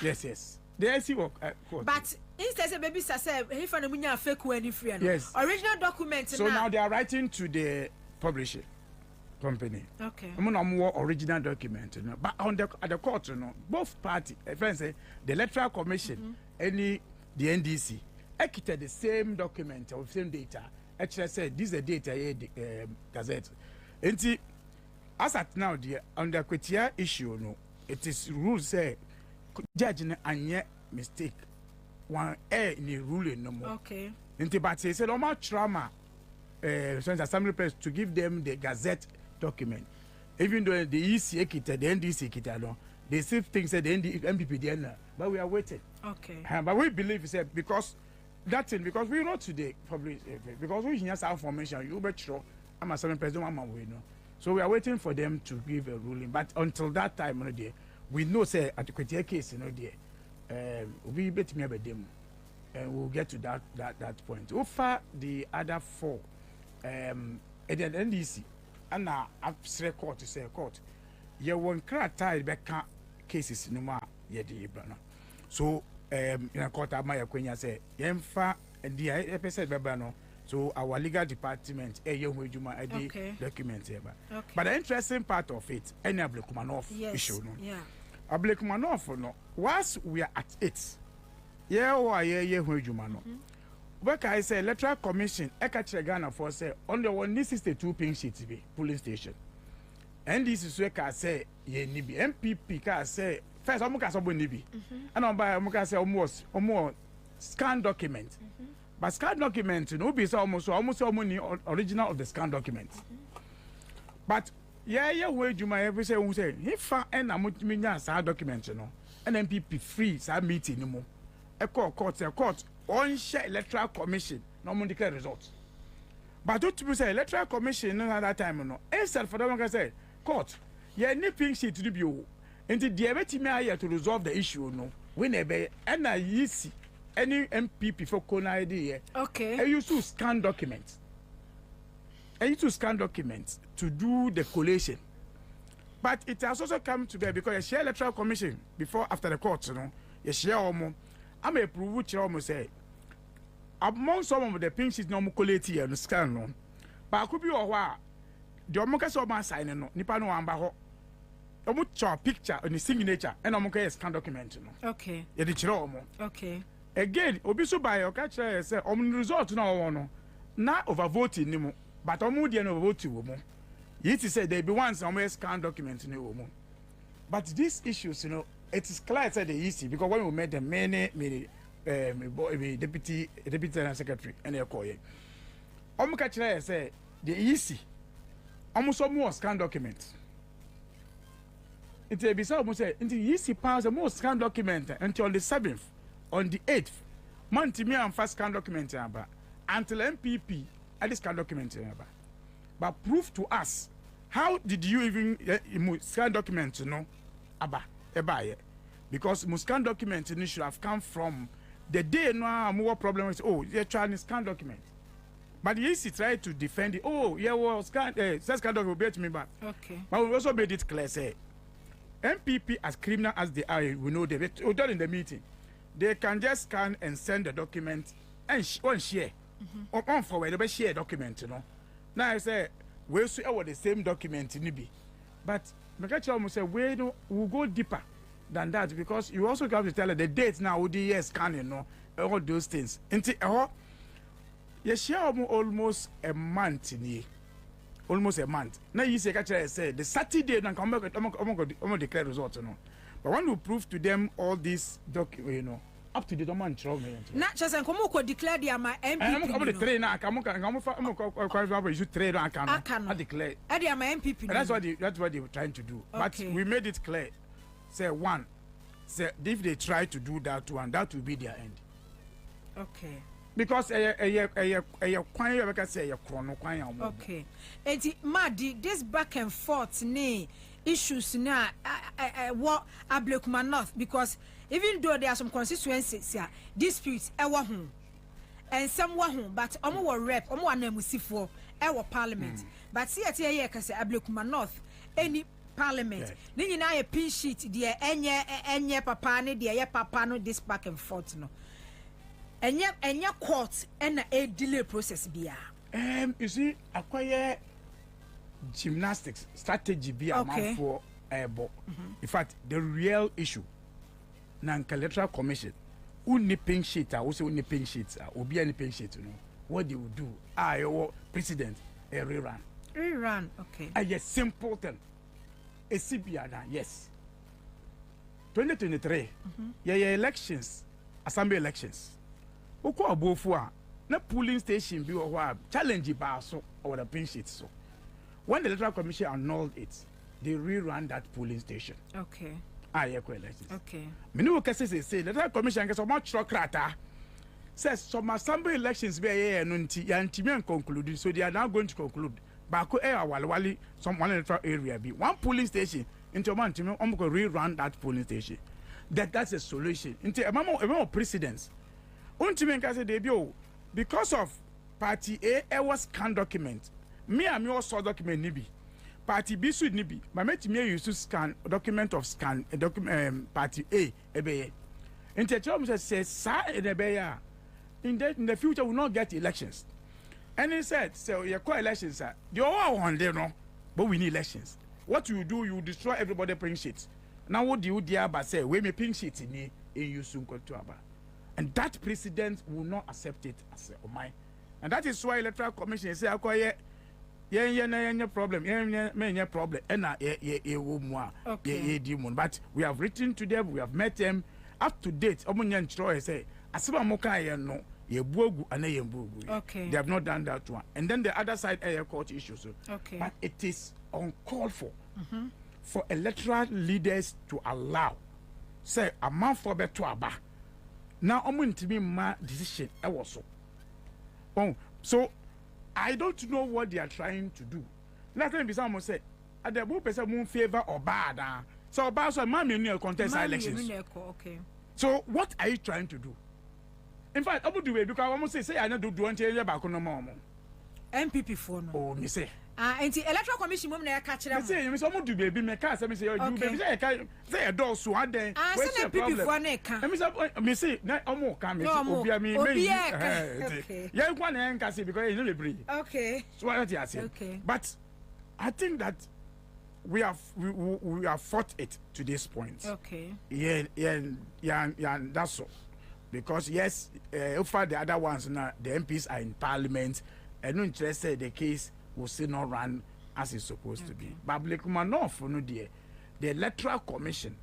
Yes. The SC work. But instead say baby say he for munya fake one free no. Yes. Original document so now they are writing to the publisher company. Okay. More original document, but at the court, both parties, friends say the Electoral Commission, the NDC, executed the same document of same data. Actually, said this is the data gazette. And as at now, the under Kwetia issue, it is rules say judge and mistake one in the ruling no more. Okay. But he said, "Oma trauma, assembly press to give them the Gazette document, even though the EC kita, the NDC kita, no, they still think that the MPP the but we are waiting. Okay. But we believe said because that thing because we know today probably because we hear some information you bet sure I'm assembly press don't want we know. So we are waiting for them to give a ruling. But until that time, no dear, we know say at the case, no dear, we bet me about them. And we'll get to that point. Over the other 4, at the NDC, and now I've court to say court. You won't cry tired back cases no more yet. So in a court, I might acquaint say, Yemfa and the episode Babano. So our legal department, document here. But the interesting part of it, any Ablekumanoff issue, no. Yeah. Ablekumanoff, no. Once we are at it. Yeah, who you man. But I say Electoral Commission, Ghana for say under 162 pink sheets be polling station. And this is where I say ye nibi MPP ka say first I'm gonna say nibi. And I'm gonna say almost scan document. But scan document no be so almost original of the scan document. But yeah who you man every say who say if and I'm gonna document no. And MPP free sa meeting no more. A court on share Electoral Commission no declare results. But what to say Electoral Commission at that time no instead for them can say court yeah nipping sheet to be into the me to resolve the issue no whenever and I see any MPP for corner idea okay and you to scan documents to do the collation. But it has also come to bear because you share Electoral Commission before after the court, you know, you share almost. I'm a prove which almost say among some of the pink sheets no collate and scan no. But I could be a while. The Omoka man sign no, Nipa no ambaho. Omucha picture on the signature and Omoka scan document no. Okay. Yeah, the chiro. Okay. Again, Obiso by your catcher say result no. Na overvoting nimo, but Omudi and overvote woman. Yet he said there be once on scan document no woman. But these issues, you know, it is clear that they easy because when we met the many deputy secretary and their call. Catcher say the easy almost more scan documents. It will be so almost say into easy pass the most scan document until the 7th, on the 8th. Month me and first scan document until MPP at this scan document but prove to us how did you even scan document because scan document should have come from the day no more problem is you're trying to scan document. But the EC tried to defend it. Scan document bet me back. Okay. But we also made it clear say MPP as criminal as they are, we know they done in the meeting. They can just scan and send the document and share. On forward, they share document, you know. Now I say we see the same document in but Mekachi almost say we'll go deeper than that because you also have to tell her the date now would the scan, you know, all those things. You share almost a month in here. Almost a month. Now you say the Saturday then come back declare results, you know. But when we prove to them all these you know, up to the domain not just and come declare the my MPP. I'm the train now. I'm you trade I declare. My MPP. That's what they were trying to do. Okay. But we made it clear. Say if they try to do that one, that will be their end. Okay. Because okay. And Madi, this back and forth issues now what Ablekumanoff because even though there are some constituencies here, disputes and some but rep namusifo parliament. But see at here can say Ablekumanoff any parliament. Then you know a pin sheet dear enye papa ne dear papa no this back and forth no. And your court and a delay process be you see acquire gymnastics strategy be a man for in fact the real issue na Electoral Commission uni pink sheet also uni pink sheet obi any pink sheet no what they will do your president a rerun okay a simple thing a CBR yes 2023 elections assembly elections Oko abofu na polling station bi wo challenge ba so or the pin sheet so when the Electoral Commission annulled it they rerun that polling station. Okay. Elections. Okay. Me no say the Electoral Commission get so much krata says some assembly elections be no nti ya ntimi conclude so they are now going to conclude baako awalwali some one electoral area be one polling station into man ntimi go rerun that polling station. That's a solution. Into a precedence. Untimi nka say dey bi o because of party A was scan document. Me also document ni bi. Party B should ni bi. But me use to scan document of scan document party A ebeye. Into chom say sa ebeye in the future we will not get elections. And he said so your elections are the all one day no but we need elections. What you do you destroy everybody pink sheets. Now what do you dear but say we may pink sheets in you soon go to aba. And that president will not accept it as a mine. And that is why Electoral Commission say akoye yeah problem yeah problem but we have written to them, we have met them up to date. Say asiba moka ye no ye buogu and ye buogu. Okay. They have not done that one. And then the other side air court issues. Okay. But it is uncalled for electoral leaders to allow say a month for better aba. Now to be my decision also. So I don't know what they are trying to do. Nothing be someone say at the book person moon favor or bad. So bad so mommy near contest elections. Okay. So what are you trying to do? In fact, I would do it because I almost say I don't do one change back on no more. MPP for no. Oh, me say. And the Electoral Commission mum na catch them. Say you someone do baby me can say me say you baby say a door so and then what's the MPP for na can. Me say na omo can me obi me okay. Yeah, you want to say because you know the breed. Okay. So what you say? Okay. But I think that we have fought it to this point. Okay. Yeah, that's so. Because yes, over the other ones now, the MPs are in Parliament, and no interested the case will still not run as it's supposed to be. But the Electoral Commission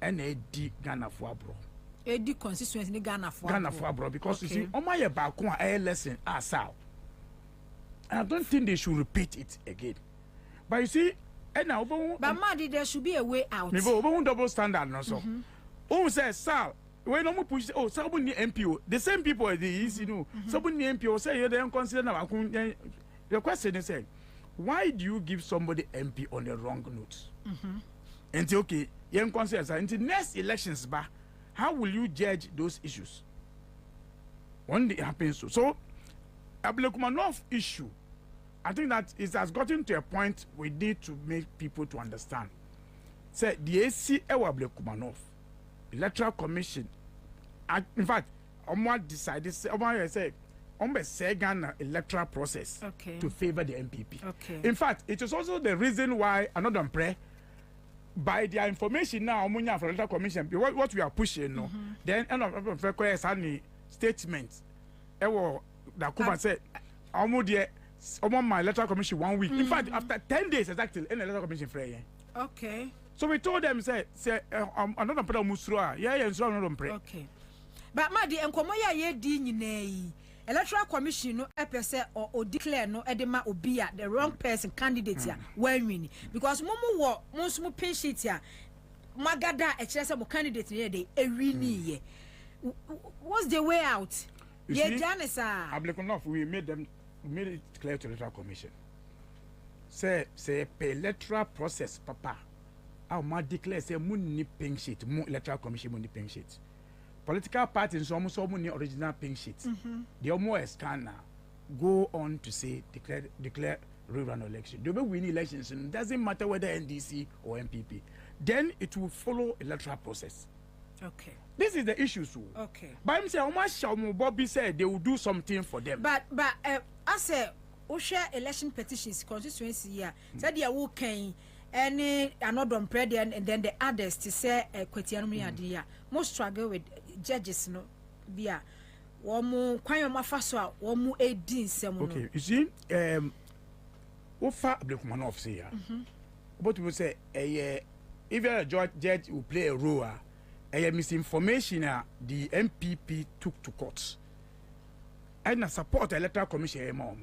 and Ghana for abroad. Constituency in Ghana for abroad because you see, my back a lesson Ansah. And I don't think they should repeat it again. But you see, and now but there should be a way out. Me double standard no so. Says Sal. When no push someone near MPO, the same people are the someone near MPO say you don't consider now. The question is why do you give somebody MP on the wrong note? And okay, you consider until next elections how will you judge those issues? One day it happens so Ablekumanov issue, I think that it has gotten to a point we need to make people to understand. Say the AC Ablekumanov Electoral Commission, in fact, decided say Ghana electoral process to favor the MPP. Okay. In fact, it is also the reason why another pray by their information now from the Electoral Commission. What we are pushing, then end of statement. That Kuba said, my Electoral Commission 1 week. In fact, after 10 days exactly, in the Electoral Commission free. Okay. So we told them say another pray musrua another pray. Okay. But ma di enkomo ye di nyina Electoral Commission no epese or declare no edema obia the wrong person candidate ya when win because mumu wo monsumu pin sheet ya magada e kire say mo candidate ne dey ewini ye. What's the way out? Ye janisa Ablekumanov we made it clear to the Electoral Commission. Say electoral process papa I might declare say money pink sheet, Electoral Commission money pink sheet. Political parties almost all money original pink sheet. They almost scanner go on to say declare rerun election. They will win elections and it doesn't matter whether NDC or MPP. Then it will follow electoral process. Okay. This is the issue. So. Okay. But I'm saying how much Bobie said they will do something for them. But I say share election petitions constituency here. Said they will can any another president and then the others to say kwetianum adia most struggle with judges no bia womu kwan mafaso a womu edi nsem no. Okay, you see ofa Ablekumanov say ya but we say if a judge will play a role misinformation the MPP took to court and support Electoral Commission more.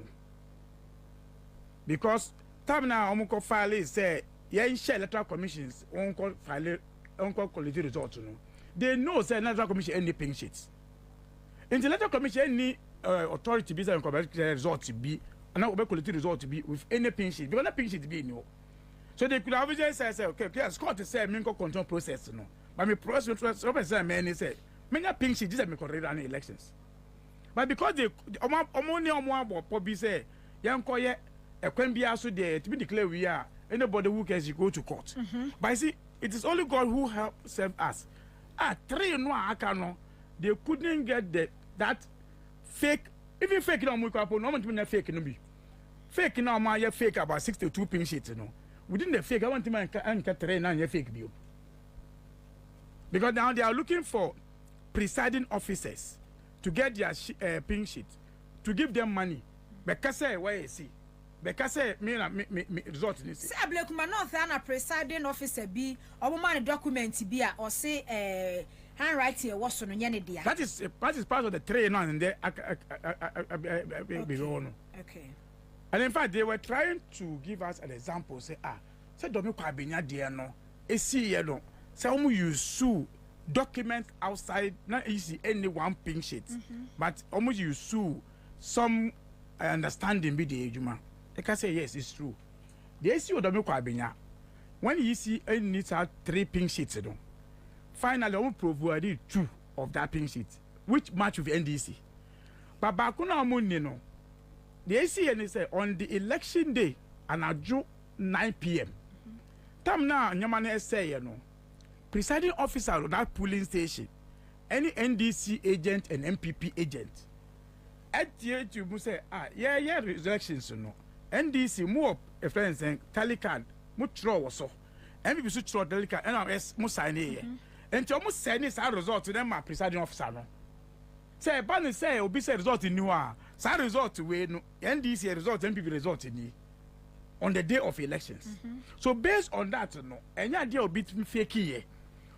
Because time now omuko file say share Electoral Commissions onko file onko quality results no. They know say Electoral Commission any pink sheets. In the Electoral Commission any authority be say results be and now quality results be with any pink sheet because that pink sheet be no. So they could have just say okay Scott say me control process no. But me process say me say me pink sheet just me correct run elections. But because they Bobie say yanko ye a can be also there to be declared we are anybody who can go to court. But you see, it is only God who helped save us. 3 no akano they couldn't get that fake, even fake no more no fake no be. Fake now my fake about 62 pin sheets no. Within the fake I want to man and 3 now fake bio. Because now they are looking for presiding officers to get their pin sheet to give them money. Because why you see because me result in this. Say Blakuma no na presiding officer be or man document be or say handwriting was so no nyane dia. That is part of the train on and there okay. And in fact they were trying to give us an example say say Domi Kwabena dia no esi ye no say you sue document outside not easy any one pink sheet but almost you sue some understanding be the ejuma. I can say yes, it's true. The issue of the Kwabena, when you see any needs 3 pink sheets, finally, I will provide 2 of that pink sheet, which match with NDC. But Bakuna Muni, no, the ACN say on the election day, and I drew 9 p.m. Time now, Yamane say, presiding officer of that polling station, any NDC agent and MPP agent, at the you say, elections, NDC more a friend saying tally card mutro was so MPP so throw tally card NRS mo sign here and almost send this result to them my presiding officer no say ban say obi say result in new sa result we no NDC result MPP result in on the day of elections so based on that no enya dey obi fake here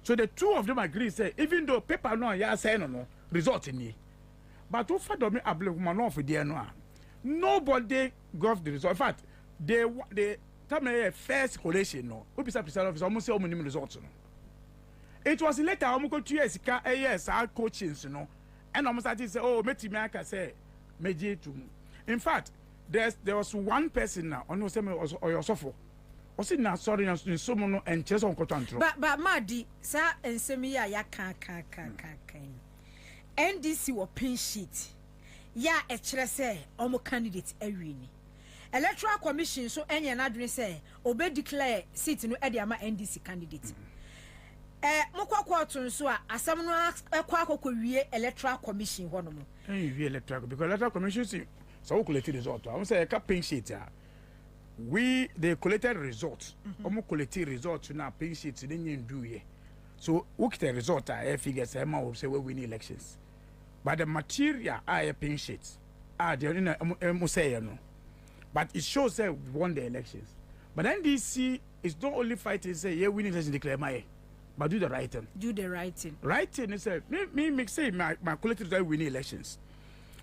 so the 2 of them agree say even though paper no ya say no result in but who for me Ablekuma no for there no nobody got the result. In fact, they tell me first collation no. Who be presiding officer almost say almost results no. It was later almost 2 years yes our coachings no. And almost I say oh me I can say meji to. In fact, there was one person now on say me or your suffer. O say na sorry na so no and chase on control. But Madi sir and say me ya kan. NDC were pin sheet. Ya say omo candidate ewini. Electoral Commission so enye na adwene say obe declare seat no e de ama NDC candidate. Mokwa kwotun so asam no ekwa akokowie Electoral Commission ho no mo. Wie Electoral because Electoral Commission so we collect result. I say ka pin sheet they collected result. Omo collect result na pin sheet dey ndu ye. So we get result figures ma we say we win elections. But the material are pink sheets. But it shows that we won the elections. But NDC is not only fighting say yeah winning election declare my but do the right thing. Do the right thing. Right thing is me make say my collective that winning elections.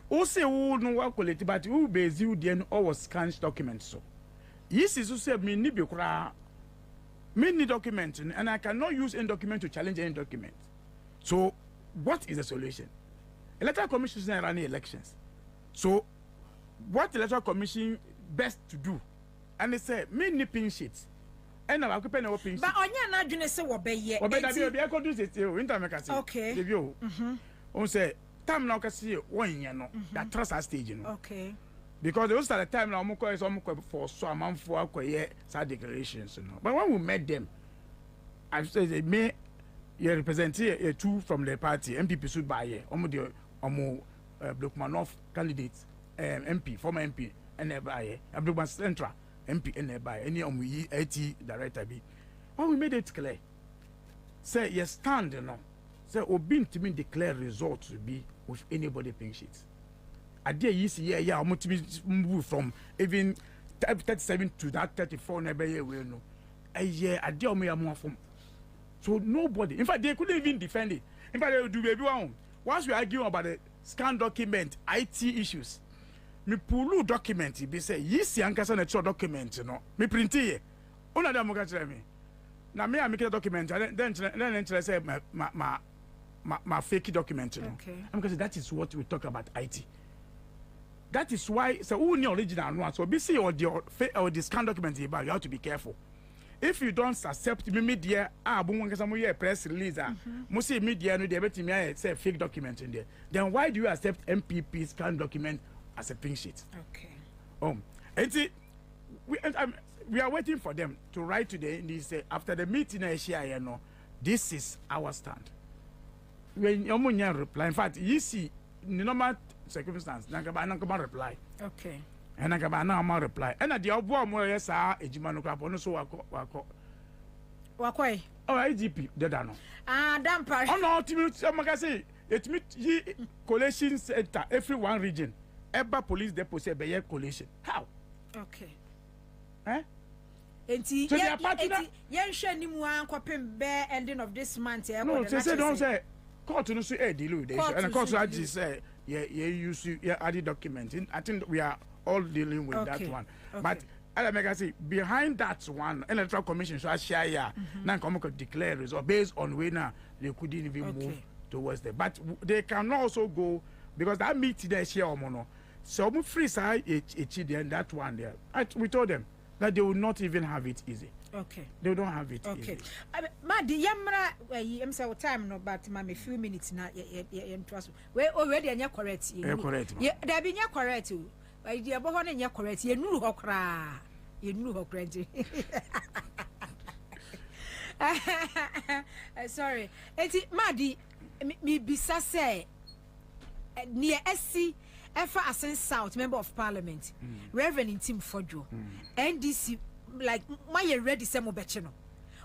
Also who no work collective but who base you then all was scanned documents so. Yes is to say me need document and I cannot use any document to challenge any document. So what is the solution? Electoral Commission is running elections. So, what the Electoral Commission best to do? And they say, me nipping sheets. And I'm occupying our pin sheets. But on your not doing say what be ye. Or better be a conduce it. Okay. The view. On say, time now can see 1 year no. That trust our stage, you know. Okay. Because those are the time now Moko is almost for so a month for sad declarations, you know. But when we met them, I said they may represent a 2 from the party, MPP should buy ye. Blakuma candidates, MP, former MP, and nearby, Blakuma Central MP, and nearby, any IT director be. When we made it clear, say, yes, stand, you know, say, Obin to me declare results to be with anybody pink sheets. I dare you see, yeah, I'm to move from even 37 to that 34, never year, we know. A year, I dare me a more from. So nobody, in fact, they couldn't even defend it. In fact, they would do baby one. Once we argue about the scan document, IT issues. Me pull document be say yes yankasa na document no. Me print here. Una da mo ka tell me. Na me I make a document then say my fake document no. Okay. Because that is what we talk about IT. That is why so who the original one so be see or the scan document you have to be careful. If you don't accept me media press release say media no dey me say fake document in there, then why do you accept MPP scan document as a pink sheet? Okay. We are waiting for them to write today and they say after the meeting this is our stand. When you reply, in fact you see the normal circumstance nankaba reply. Okay. And I reply. And at the obo mo yes ejima no kwap no so wako. Wakoi. Oh IGP deda no. Dampa. Oh no ultimate magazine it meet ye collation center every one region. Eba police depot say be collation. How? Okay. Eh? Enti yen hwe ni mu ankopem be ending of this month e no say don't say court no so deal with this and court so actually say use added document. I think we are all dealing with that one. Okay. But I make I say behind that one, Electoral Commission so share here now come declare result based on when they couldn't even move towards there. But they can also go because that meeting they share omono. So we free side and that one there. We told them that they will not even have it easy. Okay. They don't have it easy. Okay. Madi yamra I'm say time no but ma me few minutes na trust. We already anya correct. Correct. Yeah, there be nya correct. Idea bo ho na nya correct. Ye nuru ho kra. Ye nuru ho correct. Sorry. Eti Madi me bisa say near SC Efa Ansah South member of Parliament, Reverend Incitement Fodjo, NDC like my ready some obechino.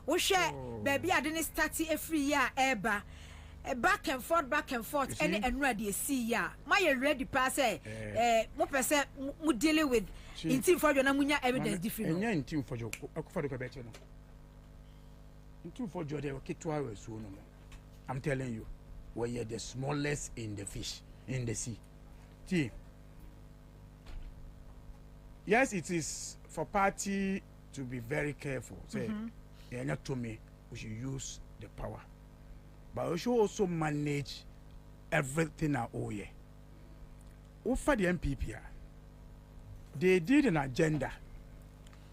We share baby I didn't start every year eba back and forth and ready see ya. My ready pass what percent we dealing with Incitement Fodjo na munya evidence different. Enya Incitement Fodjo akufado ko bechino. Incitement Fodjo dey okay 2 hours so no. I'm telling you, we are the smallest in the fish in the sea. Yes, it is for party to be very careful. Say, to me, we should use the power, but we should also manage everything our own. For the MPP, they did an agenda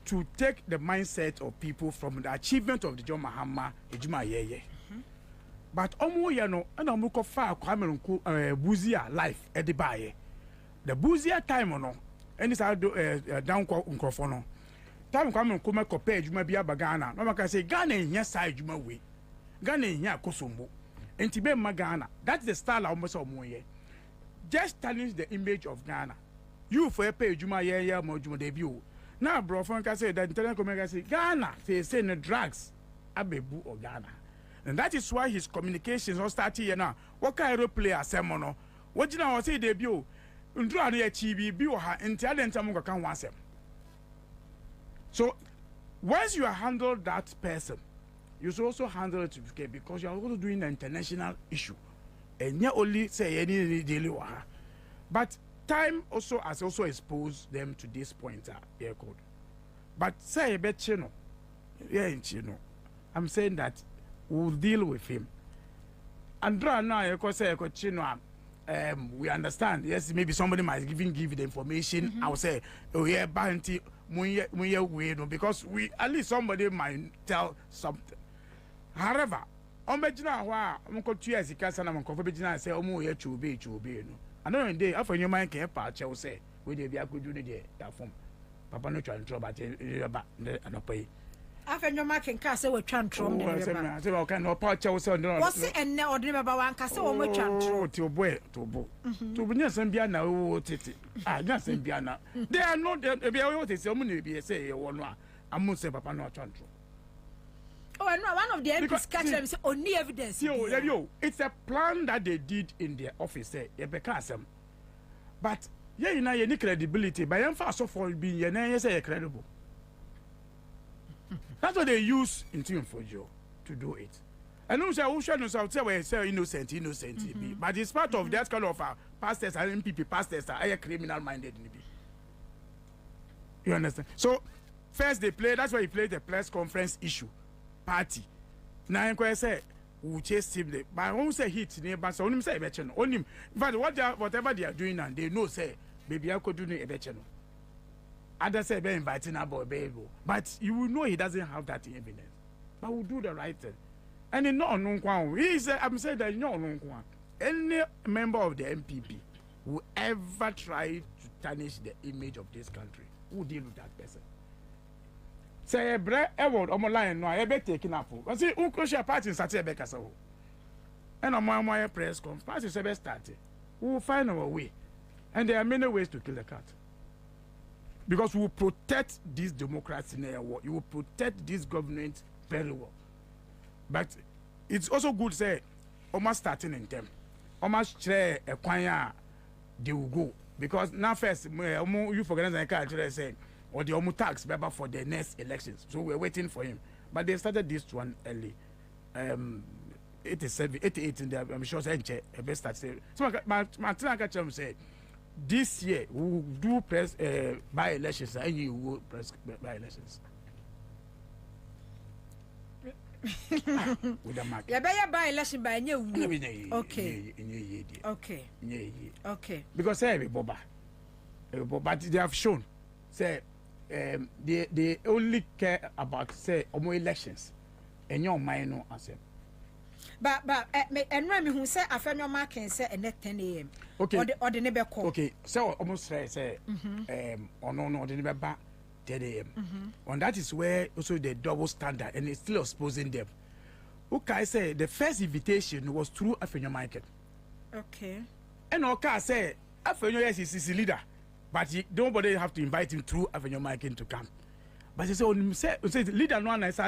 to take the mindset of people from the achievement of the John Mahama, but no, and I'm looking for Buzia life at the buy. The Buzia time no, and it's down Nkrofono. Time come come compare Juma Bia Bagana. No man say Ghana in your side Juma way. Ghana in your Kosombo. And Tibe Magana. That's the style almost of Moye. Just challenge the image of Ghana. You for a pay Juma yeah more Juma debut. Now bro Frank say that international community say Ghana say no drugs abebu or Ghana. And that is why his communications all start here now. What kind of player semono? What you know say debut? Undra na chibi bi wo ha entiade ntamu kan wansem. So once you handle that person, you should also handle it because you are also doing an international issue. And not only say any daily waha. But time also has also exposed them to this point code. But say bet you know. I'm saying that we'll deal with him. Andra now say we understand. Yes, maybe somebody might even give the information. I will say, oh yeah, bounty, because we at least somebody might tell something. However, on Bejina, I'm going to years, I'm going to say, oh, yeah, to be. I know in day after your mind can patch, I will say, we did be a good unit that form. Papa no try and trouble, but pay. After your marking castle with Chantrum, I said, okay, no patch, I was on. What's it and now ordinary about one castle with Chantrum? To boy, to be near Sambiana, oh, Titi. Ah, just Sambiana. They are not the only be say one. I must say, Papa no Chantrum. Oh, and one of the MPs catch them say only evidence. It's a plan that they did in their office, say, but yeah, you know, you need credibility, but I'm fast off for being your name, say credible. That's what they use in team for you to do it. And also, I will say innocent, but it's part of that kind of pastors and MPP pastors are criminal minded. You understand? So first they play. That's why he played the press conference issue party. Now I say we chase him. But I won't say hit neighbor. So only say election. Only but whatever they are doing now, they know say baby I could do the election. Others say be inviting about baby, but you will know he doesn't have that evidence. But we'll do the right thing. And in no he said, I'm saying that any member of the MPP who ever try to tarnish the image of this country, who deal with that person. Say a bread award on my line, no, I bet taking up. I see Unkosha party in Saturday Beccaso. And on my press conference, party is best started. We will find our way. And there are many ways to kill the cat. Because we will protect this democracy in our war. You will protect this government very well. But it's also good to say, almost starting in them. Almost share a choir, they will go. Because now first, you forget the culture saying, or the Omu tax member for the next elections. So we're waiting for him. But they started this one early. 87, 88 in there, I'm sure say a best start. So Martina Kacham said, this year we will do press by elections and you will press by elections. With a mark. Yeah, by election by new. Okay. Okay. Because say Boba. But they have shown say they only care about say elections and your minor answer. But and when who say I found your mark and say at 10 a.m. Okay. Or the neighbor call. Okay. So almost say or no the neighbor back 10 a.m. And that is where also the double standard and it's still exposing them. Okay, say the first invitation was through Afenyo market. Okay. And okay say Afenyo is leader. But nobody have to invite him through Avenue Mike to come. But he said, leader no one is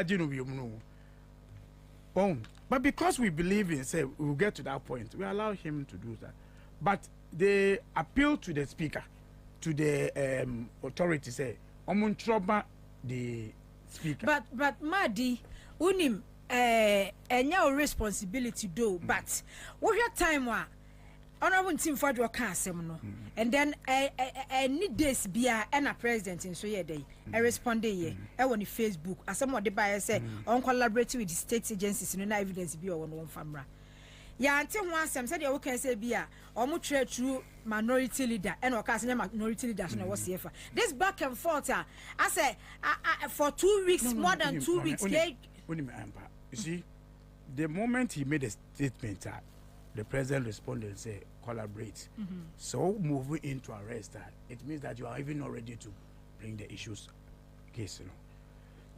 but because we believe in say we will get to that point, we allow him to do that. But they appeal to the speaker, to the authority, say, Omuntroba the speaker. But Madi, unim and your responsibility do, but what your time wa honorable team for your council, and then I need this be a president in so ye day. I responded ye. I want Facebook as someone the buyer say on collaborating with the state agencies no evidence be on one famra. Ya until once some said you can say be or much true minority leader and or casting minority leaders no was here. This back and forth I say for 2 weeks more than 2 weeks. You see, the moment he made a statement the president responded and said, collaborate. So moving into arrest that, it means that you are even not ready to bring the issues case,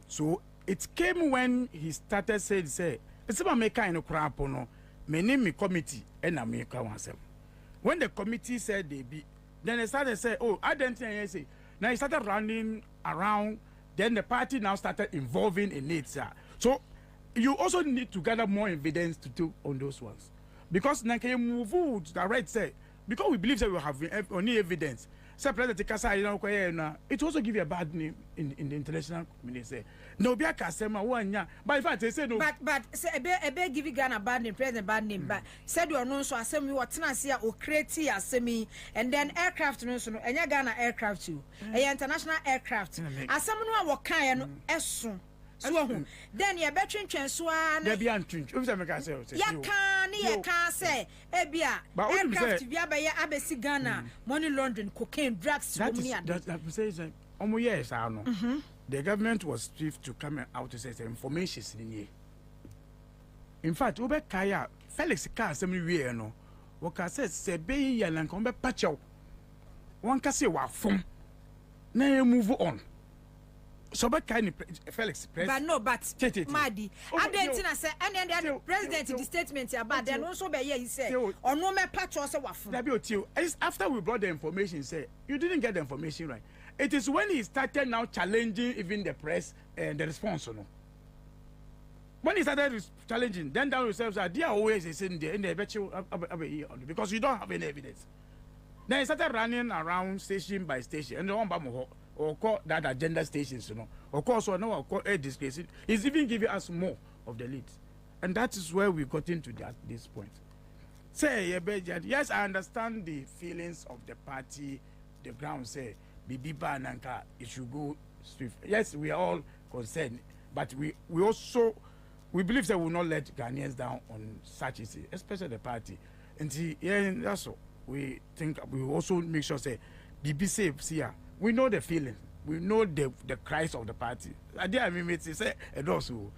So it came when he started saying, it's about making a crap no, my name is committee and I make one. When the committee said they be, then they started say, oh, I didn't say. Now he started running around, then the party now started involving in it. So you also need to gather more evidence to do on those ones. Because now can you move to the right say because we believe that we have only evidence. Say President Kasa, it also give you a bad name in the international community. Say no be a Kasema one. But in fact they say no. But say a beg give Ghana bad name, President bad name. But said you are no so assembly what Tennessee or create assembly and then aircraft no so and Ghana aircraft too. A international aircraft. As someone who are kind of so then you better transwan there be antwin if say make say ya can say ebia aircraft bia be ya abesi Ghana money laundering cocaine drugs that says yes I know the government was swift to come out to say information in here. In fact obe kaya Felix ka say me we no wo ka say be ya nan kon be pacho won ka say wa fom na move on. So but kind Felix president. But Madi, I didn't say and then the president the statement about then also be here he said or no me patch also wafun. After we brought the information say you didn't get the information right. It is when he started now challenging even the press and the response no. When he started challenging, then down yourselves are there always is in there in the bet you because you don't have any evidence. Then he started running around station by station and the one bamuho. Or call that agenda stations, Of course, or no, or call air displays. He's even giving us more of the leads. And that is where we got into this point. say yes, I understand the feelings of the party. The ground say Bibi Nanka it should go swift. Yes, we are all concerned, but we also believe that we will not let Ghanaians down on such issue, especially the party. And that's all. We think we will also make sure say Bibi safe here. We know the feeling. We know the cries of the party. I mean, say and also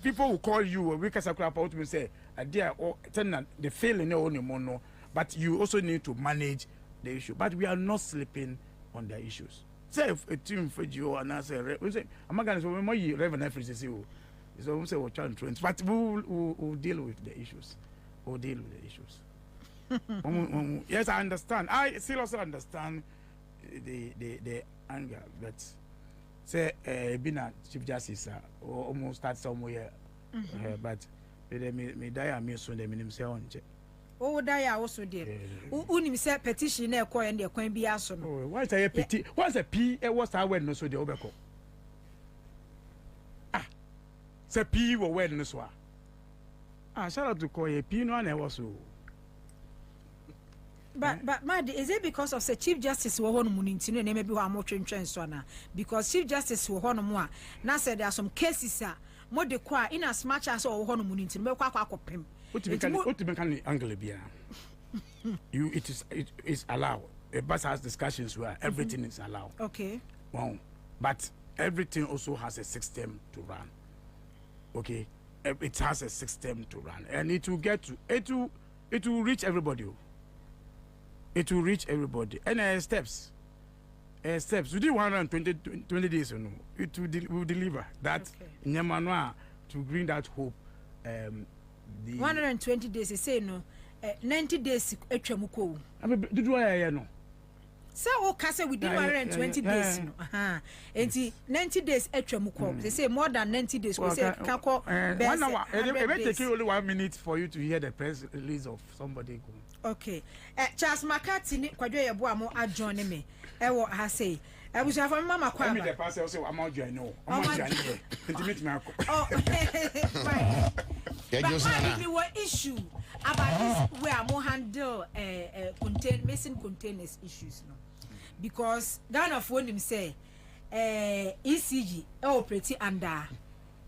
people will call you. We can say the feeling no, but you also need to manage the issue. But we are not sleeping on the issues. Say if a team for you and I say, I'm not going to say more revenue freezes you. So we say we're trying to, but we'll deal with the issues. We'll deal with the issues. Yes, I understand. I still also understand the anger, but say being a chief justice or almost start somewhere, but me die me so the minimum say on check. Oh, die also dear. Unim say petition e call and the coin be aso no. Oh, why say petition? What's a P? E was I when no so the obeko. Ah, say P wo when no so. Ah, shout out to call a P no and was so. But Mad, is it because of the Chief Justice who won Munintino and maybe who are more trained swana? Because Chief Justice who won more. Now said there are some cases more de qua in as much as all won Munintino. What to make angle be? It is allowed. A bus has discussions where everything is allowed. Okay. Well, but everything also has a system to run. Okay, it has a system to run, and it will get to it will reach everybody. It will reach everybody. And steps. Within 120 days, you know, it will deliver that Nyamanoa to bring that hope. The 120 days, they say no. 90 days, Echemuko. I mean, did you know? So, Casa within 120 days. And 90 days, Echemuko. They say more than 90 days. We say, Kako. 1 hour. It may take you only 1 minute for you to hear the press release of somebody. Okay. Charles McCarthy, Quadre Boamo, I join me. Ewo say. I was have Mama Kwabena. The pastor also, I'm out, I know. I'm out, intimate me. Oh, right. But we were issue about this where more handle missing containers issues. No? Because Ghana phone him say, ECG, operating under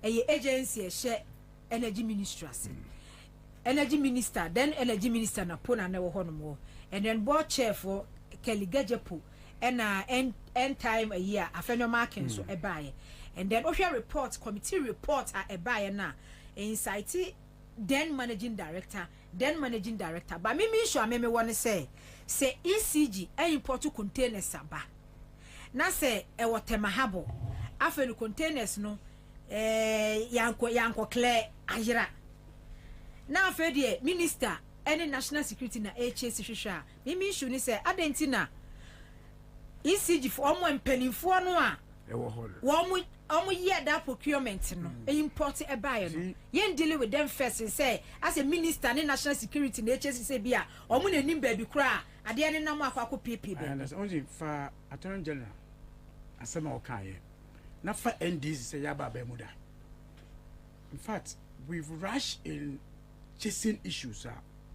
a agency, share energy ministry. Energy minister, then energy minister na pona na wo no, and then board chair for Kelly Gajepo and end time a year afenyo marking so e buy, and then official report committee report a buy na incite then managing director but me sure me want to say ECG e import containers saba na say e wotema habo afenu containers no yanko clear ayira. Now, Freddy, Minister, any national security na HS Shisha. Mimi shuni say, Adentina ECG for one penny for no. One year that procurement no. Import a buyer no. Yen dealing with them first and say, as a minister, any national security na HS say bia, or moon and baby cry. At the end of Namako PP. And that's only for Attorney General. As some more kind. Not for NDs say Yaba Bermuda. In fact, we've rushed in chasing issues,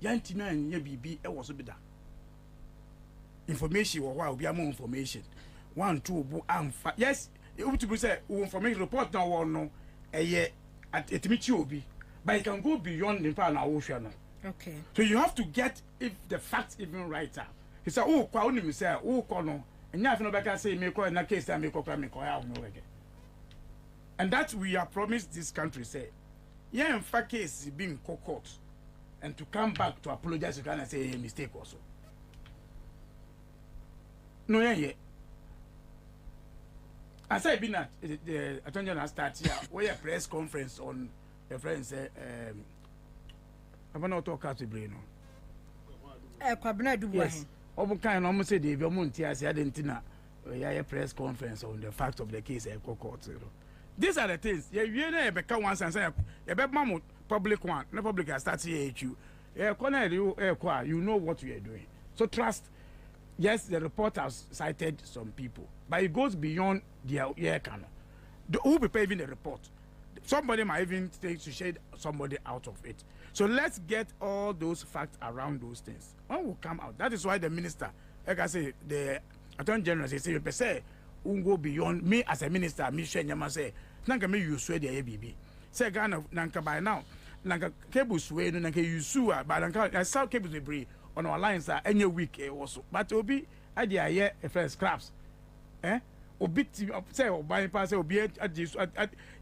Yantina and Yabi, it was a bit. Information or why we have more information. 1, 2, yes, it would be said, information report now or no, a year at it meet you be, but it can go beyond the pan ocean. Okay. So you have to get if the facts even right up. He said, oh, Kwabena say, oh, Kono, and now if nobody can say, make in that case, I make up and make out no again. And that we are promised this country say. Yeah, in fact, case being court and to come back to apologize to Ghana and say a mistake also. No, yeah. As I've been at the Attorney General start here, we have a press conference on the friends. I'm not talking to Breno. Kwabena do yes. Kind almost said the Vermonti as Argentina. We have a press conference on the fact of the case at court. These are the things. You know, become once and say, "A public one, no public has started here. You know what we are doing. So trust." Yes, the report has cited some people, but it goes beyond their canon. Who prepare even the report? somebody might even take to shade somebody out of it. So let's get all those facts around those things. When will come out? That is why the minister, like I say, the Attorney General say, you say, go beyond me as a minister. Me share nyama say, nanka me use the ABB. Say Ghana nanka by now, nanka cables way nanka use but nanka I saw cables debris on our lines are any week also. But obi idea here a first scraps, obi say obi pass obi at this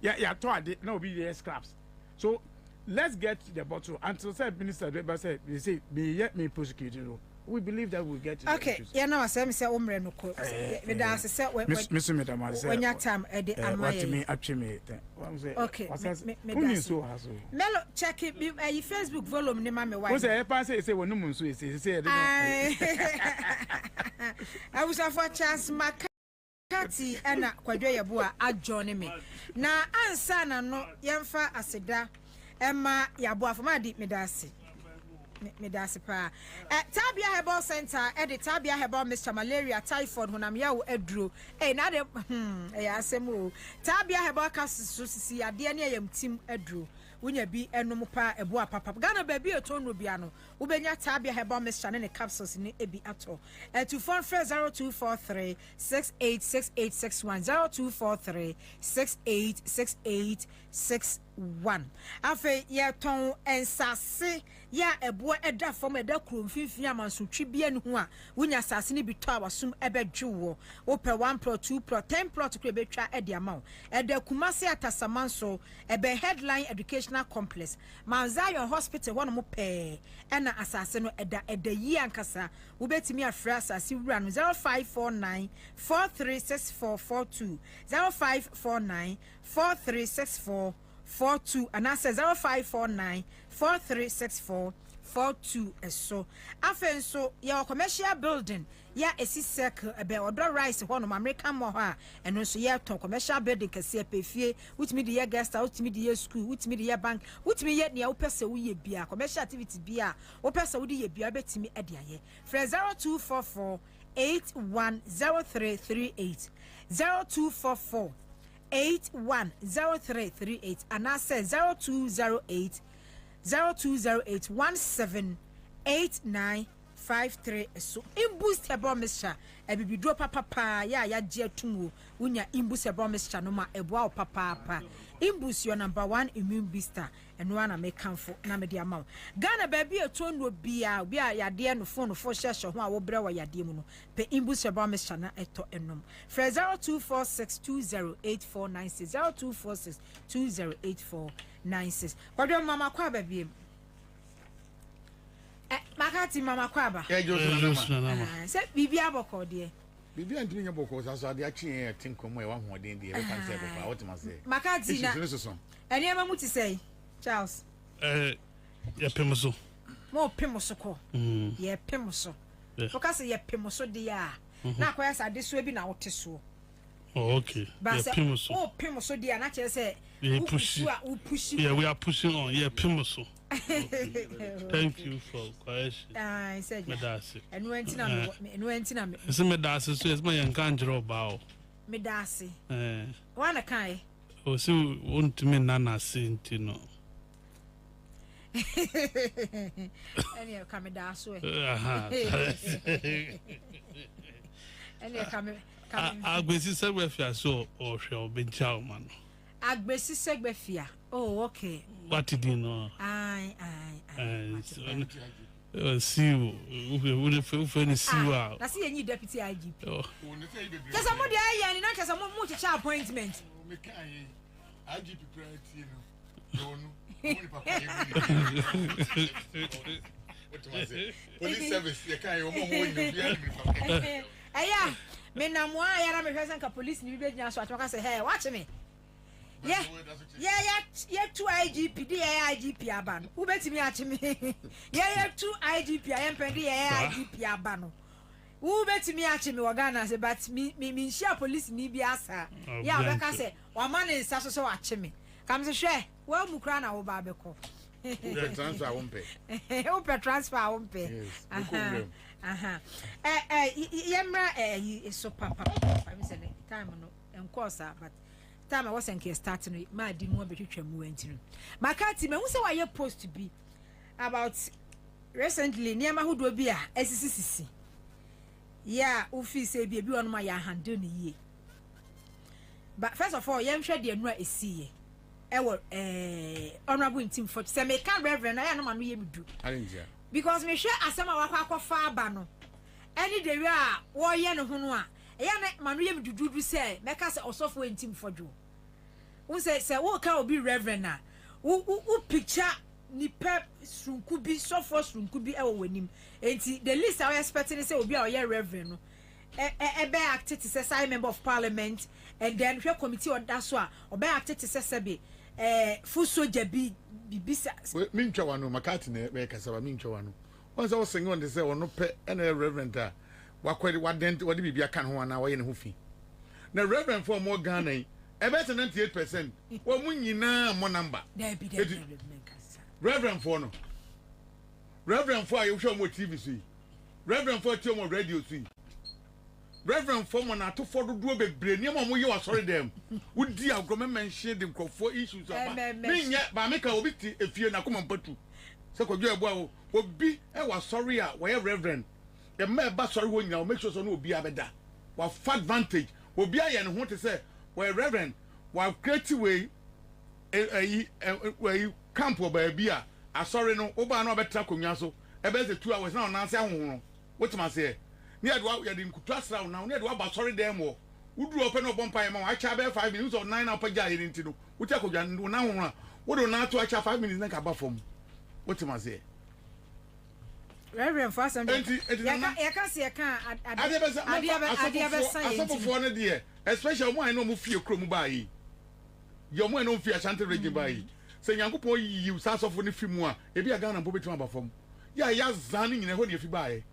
yeah no obi scraps. So let's get to the bottom. Until said minister say they say me prosecuted. We believe that we'll get to okay. Yeah, no, I say umre no ko. Me da say Miss Madam I say. When your time the what me actually okay. Me so Melo check it Facebook volume ni ma me why. Who say say when no so say I was for chance makati na kwadwe yebo a adjourn me. Na Ansah na no yemfa aseda Emma yabo afoma di medase. Medase pa. Tabia Herbal Center, Tabia Herbal Mr. Malaria, Typhoid, when I'm yaw edru. Na de asemu. Tabia Herbal Cassis, a DNA team edru. Wunya bi enum pa ebo papa. Ghana baby a ton rubiano. Ubenya Tabia Herbal Mr. and capsules in ebi ato. To phone 0243 686861 0243 686861. Afe ye ton ensase ya ebo eda form eda krom finfin amanso twibia ne ho a wunya sase ne bito awasum ebedwo wo pe 1 plot 2 plot 10 plot kro betwa ede ama eda kumase atasamanso ebe headline educational complex Manzayo hospital wono mo pe ena asase no eda yi ankasa wo betimi afra asase wura no 0549 436442 0549 436442 and I says 0549 436442 so afen so your commercial building ya esi circle ebe odo rice ho no American mo ha eno so ya ton commercial building kase pefie with me the guest out me the school with me the bank with me yet nia wo pese wo ye bia commercial activity bia wo pese wo di ye bia betimi ade aye fra 0244 810338 0244 810338 and I say 0208 178953 so imboost ebo mesha ebibidro papa ya je tumu unya imboost ebo mesha no ma ebo papa imboost your number 1 immune booster and one na make comfort na me dia ma Ghana baby etonwo bia ya de no phone for share ho a wo bre wa ya de mu no pe imboost ebo mesha na eto enom fra 0246208496 0246208496 kwadwo mama kwa baby makati mama kwaba se bibi aboko de bibi antini nya boko so ade achi e tinkomo e wa hoden de e kan se boko what ma say makati na eni ema muti say Charles ye pemoso mo pemoso ko ye pemoso focus ye pemoso de ya na akoya sa de so bi na wote so okay ye pemoso oh pemoso de ya na chere say we push yeah we are pushing on yeah pemoso. Thank you for question. I said medasi. And went na It's medasi so it's my yankanjro bao. Medasi. Wana kai. O si want me nana sintino. Any come daso. Any come agbesi segbefia so o hwe bencha man. Agbesi segbefia. Oh, okay. What did you know? I. See you. See you. That's the deputy IGP. There's somebody here, and not just a multi appointment. IGP priority, police service, you can't yeah, me na mo ya me hwesa nka police ni bi nya so atwaka say hey watch me yeah two IGP the IGP aba no ubetimi achi me yeah two IGP I am pendi IGP aba no ubetimi achi me Ghana say but me share police ni bi asa yeah obeka say wa man nsa so wachi me kam say hwe wa mu kra na wo ba beko transfer won't transfer won't pay yemra so papa I say time no encourse but time I was in starting my didn't want to move into Makati, man, who say why you're supposed to be about recently near my hood will be a SCCC. Yeah, Ufi say be on my hand doing ye. But first of all, I'm sure the no is see. Honorable team for say me can reverend I know man we do. Because me sure asama wakwa fa ba no. Any day we are wo ye no ho no a. Eya na man we do say make us osofo team for do. Who say wo ka obi reverend na. Wo picture ni pep sunku bi sofo sunku bi e wo wanim. Enti the least I expecting say obi a ye reverend no. Be acted to say member of parliament and then we committee on that so or be acted to say be full soldier be bisa mincha wano makati ne be kasaba mincha wano once I was singing on the say no pe and reverend wakwedi wadent wadi bibia kan ho na waye ne ho fi na reverend for more Ghana e be 98% wo mu nyina mo number reverend for no reverend for you show mo TV see reverend for tell mo radio see Reverend Foreman na to for do bebre ni mo ye wa sorry dem wodi agroma mention dem crofo issues aba me nya ba me ka obi ti efie na koma mpatu se kwadwo ebo a obi e wa sorry a we reverend e ma ba sorry wo nya make sure so no obi abeda wa fa advantage obi aye ne ho te say we reverend wa create way we camp oba bia asori no oba na obetra konwa so e be 2 hours na ona ase ahohoro wetima say ni adwa ya di nkutrasra na ni adwa ba sorry dem wo uduru open no bompa ya ma wa cha be 5 minutes or 9 up ja yiri ntino wuti akodwa na hohoro wo do na to acha 5 minutes na ka ba fom wetima say Reverend for some ya ka se ka adebesa na de especially mo I know mo fie kro mu ba yi yo mo no fie Ashanti region ba yi se nyankopon yi usasofo ne fi mu a e bi aga na mpo betima ba fom ya zan nyine ho ne fi ba yi.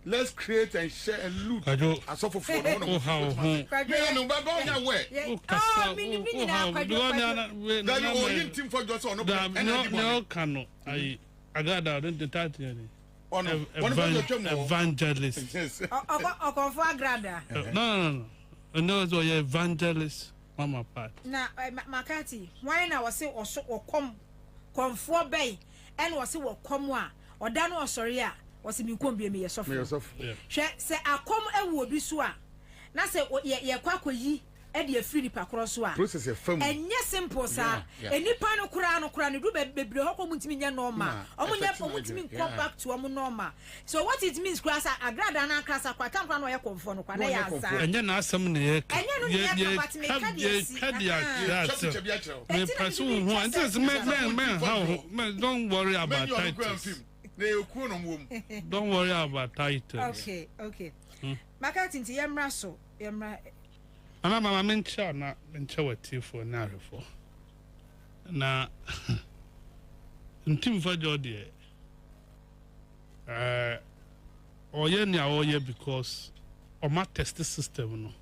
Let's create and share and loot. I suffer for no. Oh, how? Me no baba na we. Oh, me na kwadwo. That you only team for just no. No cano. I got that in the title. On evangelist. Okonfo agrada. No. No, so you evangelist mama part. Na Makati, why na was say o komfo bay and was say wo kom a oda no osori a was me kom be me yesof. Se akom ewo bi so a na se ye kwakoyi e de afiri ni pakro so a process e fam enye simple sa enipa no kura no do bebre hoko mutimi nya normal omunya mutimi come back to omu normal. So what it means class agrada na class kwa tankwa no ye komfo no kwa na ya asa enye na asem ne ye enye no ye ka me ka me pasu hu antes me don't worry about titles. Don't worry about titles. Okay. Makati nti yemra so yemra mama mencha wati for na refo na ntim for jodi oye ni awoye because o ma test system no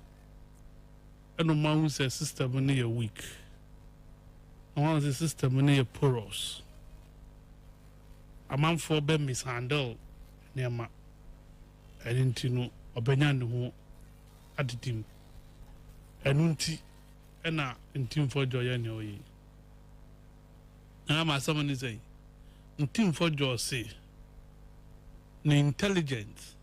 eno ma hu say system no ye weak one the system no ye porous amam for be mishandle nema edintino obenya ne ho adidim enunti ena ntim for joy ne oyi na ma someone say ntim for joy say the intelligence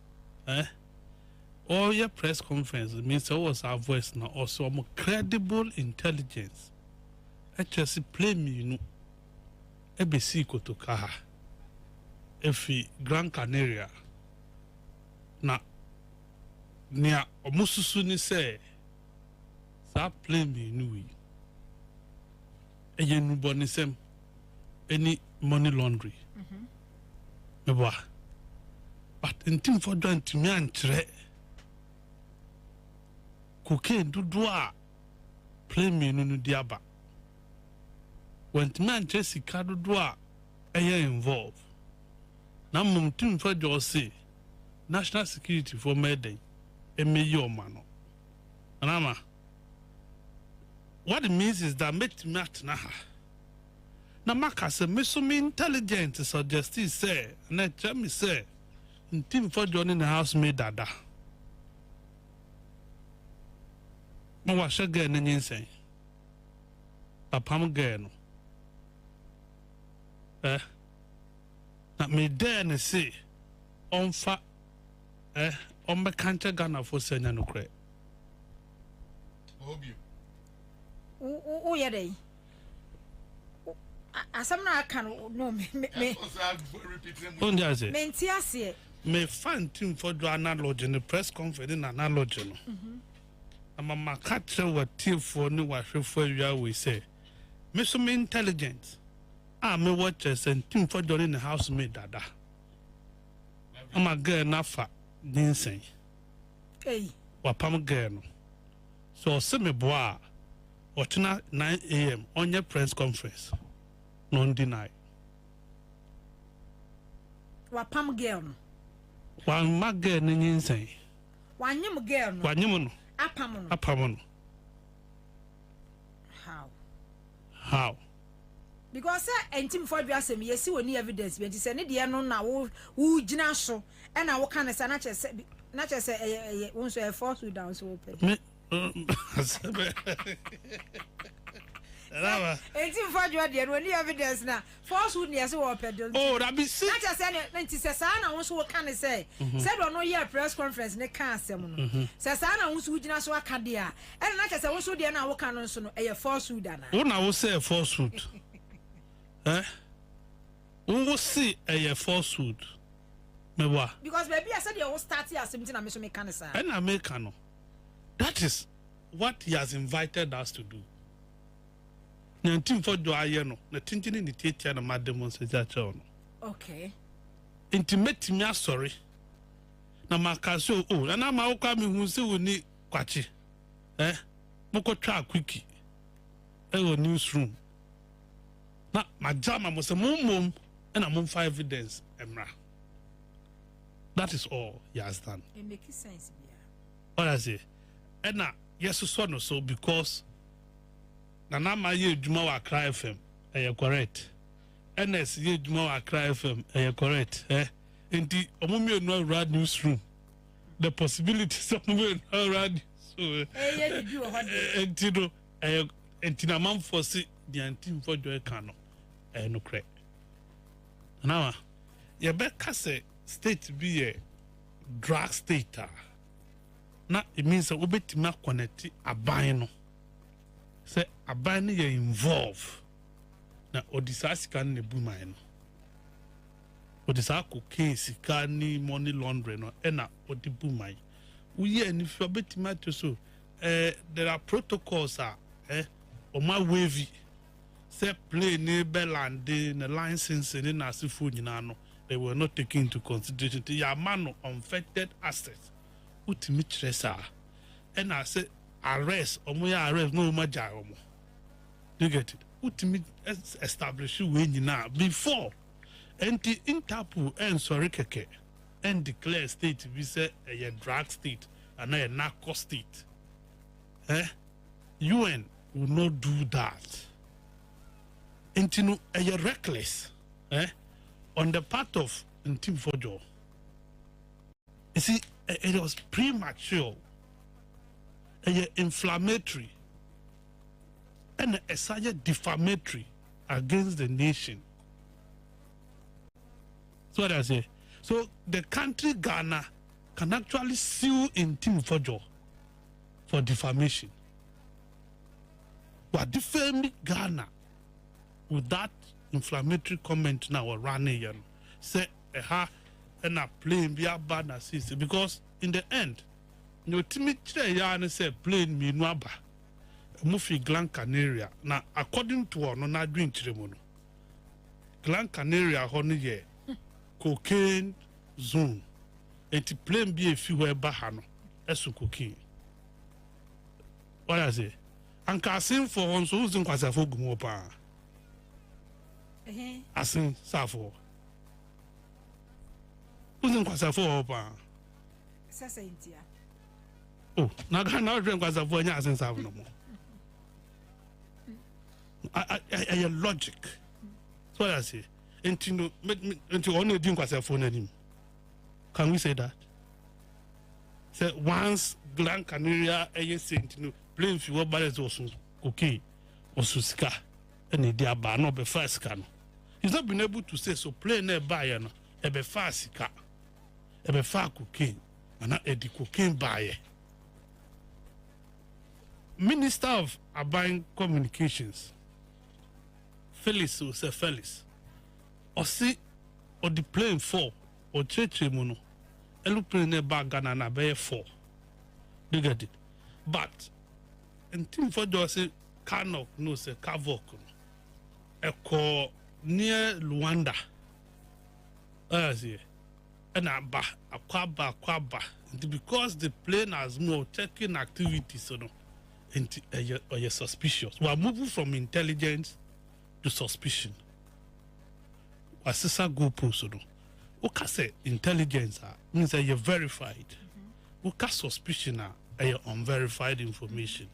all your press conference means was our voice now also more credible intelligence actually play me you know ABC kotoka efi Grand Canaria na nia omususu ni say that play me nui eye nu boni sem any money laundry meboa but intim for don't me antre cocaine dudu a play me nu diaba when man Jessica dudu a eye involved na mum tim for just say national security for meden e meyo mano anama. What it means is that make me at na maka se me so me intelligent suggest say na tell me say team for joining the house made dada ma wa shege na nyin say Pam girl. Na me there ne say on fa on me country Ghana for senya no kre. Bobie. Oh yeah dey. Asam na aka no me. On just say. Me ntiase. Me fan team for do analogy in the press conference in analogy no. Mama catch what team for no wa for you we say. Me so me intelligent. Me watchers and team for joining the house made dada. I'm a girl nafa dinseng. Hey. Wapam girl no. So send me boa. Watching 9 a.m. on your press conference. Non deny. Wapam girl no. One my girl dinseng. One yim girl no. One yim no. Apam no. How? Because team for you say me you see any evidence but say ne de no na wo gina so e na wo kan say na che won so e force you down so open team for you there no any evidence na force you near so open oh that be see na che say na say sa na won so wo kan say say do no year press conference ne kan asem no say sa na won so gina so aka de a e na che say won so de na wo kan no so no e force you da na wo na wo say force you we will see a falsehood. Because maybe I said you will start here something and make cancer. And Americano. That is what he has invited us to do. Nantin for do ayeno, na tintin in the theater and mad demonstration. Okay. Intimate me sorry. Na makaso oh, and I'm out coming who say we need kwachi. Moko track quickie. Newsroom. Na my jama must a mum and a mum for evidence, Emra. That is all he has done. It makes sense, yeah. What I say, and now, yes, so because Nana my ye Juma wa cry FM, correct. NS ye Juma wa cry FM, correct. And the Omumi no rad newsroom. The possibilities of Omumi no rad so and Tino and Tinamam for see the antim for joy cano. No crack. Now, you better say state be a drug state. Now, it means that we bet me connect a bino. Say a bino you involve. Now, Odysseus can ne boomine. Odysseus cocaine, sikani, money laundering, and na odi boomine. We and if you bet me to so, there are protocols, or my wavy. Say play neighbor and the license in Nasifu Nano, they were not taken into consideration. The Yamano unfettered assets. Utimitresa. And I said arrest or more arrest no majaromo. You get it? Ultimate establish you when you now before and the Interpol and Sorikeke and declare state to be say a drug state and a narco state. UN will not do that. Intinu a reckless on the part of Intim Fojo. You see, it was premature, inflammatory, and a such defamatory against the nation. So what I say. So the country Ghana can actually sue Intim Fojo for defamation. But defaming Ghana with that inflammatory comment now running say and a plane be a bad assist because in the end no timid yarn say plane me no ba mufi Gran Canaria now according to one not doing tremono Gran Canaria honey ye cocaine zone and to plane be a few where bahano as cocaine. What I say? And casting for one so who's in Quasafo Gumopa. Asin Safo. Who's in Quasafo? Saintia. Oh, now can now drink Quasafo and Asin Savo no more. I logic. So I say, until only drink Quasafo name. Can we say that? Say once Gran Canaria, a saint, plain few balance also okay. osusika and the aba no be first can. He's not been able to say so plain a buyer no e be fast car. E be fa cocaine and a the cocaine buyer. Minister of Urban Communications Felix will say Felix or see or the plane 4 or church mono elu plane bag Ghana na be 4 you get it but and team for just say Kanok no say Kavok a call near Luanda and a kwaba because the plane has no checking activities so no or you're suspicious. We are moving from intelligence to suspicion. Asisa go post no. Oka say intelligence means that you're verified. Oka suspicion are unverified information.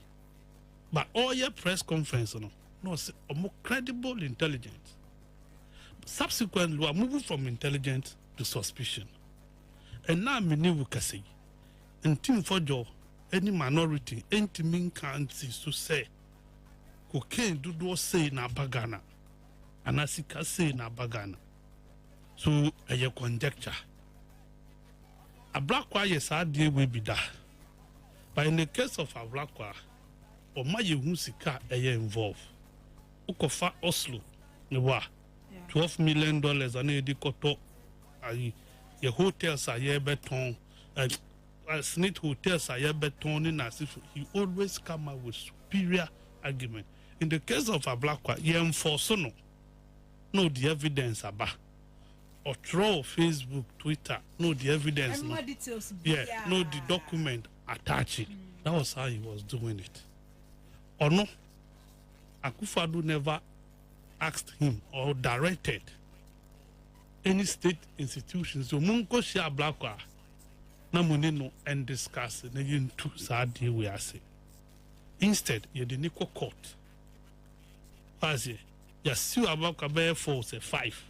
But all your press conference no say a more credible intelligence. Subsequently, we are moving from intelligence to suspicion. And now many will say, and team for Joe. Any minority, any mean countries to say, cocaine do say na bagana, and asika say na bagana. So a conjecture. A black wire yes idea will be that. But in the case of a black wire, or my musika involved. Ukofa Oslo, newa $12 million and a decoto. Your hotels are here beton. Snit hotels are betoning as if he always come out with superior argument. In the case of a black one, you enforce no the evidence about or throw Facebook, Twitter, no the evidence. No. Details, no the document attach it. That was how he was doing it. Or no, Akufo-Addo never asked him or directed any state institutions to munko share black one. Na money no and discuss na yin two sad we are say. Instead, you the Nico court. As you sue about Kwabena for 5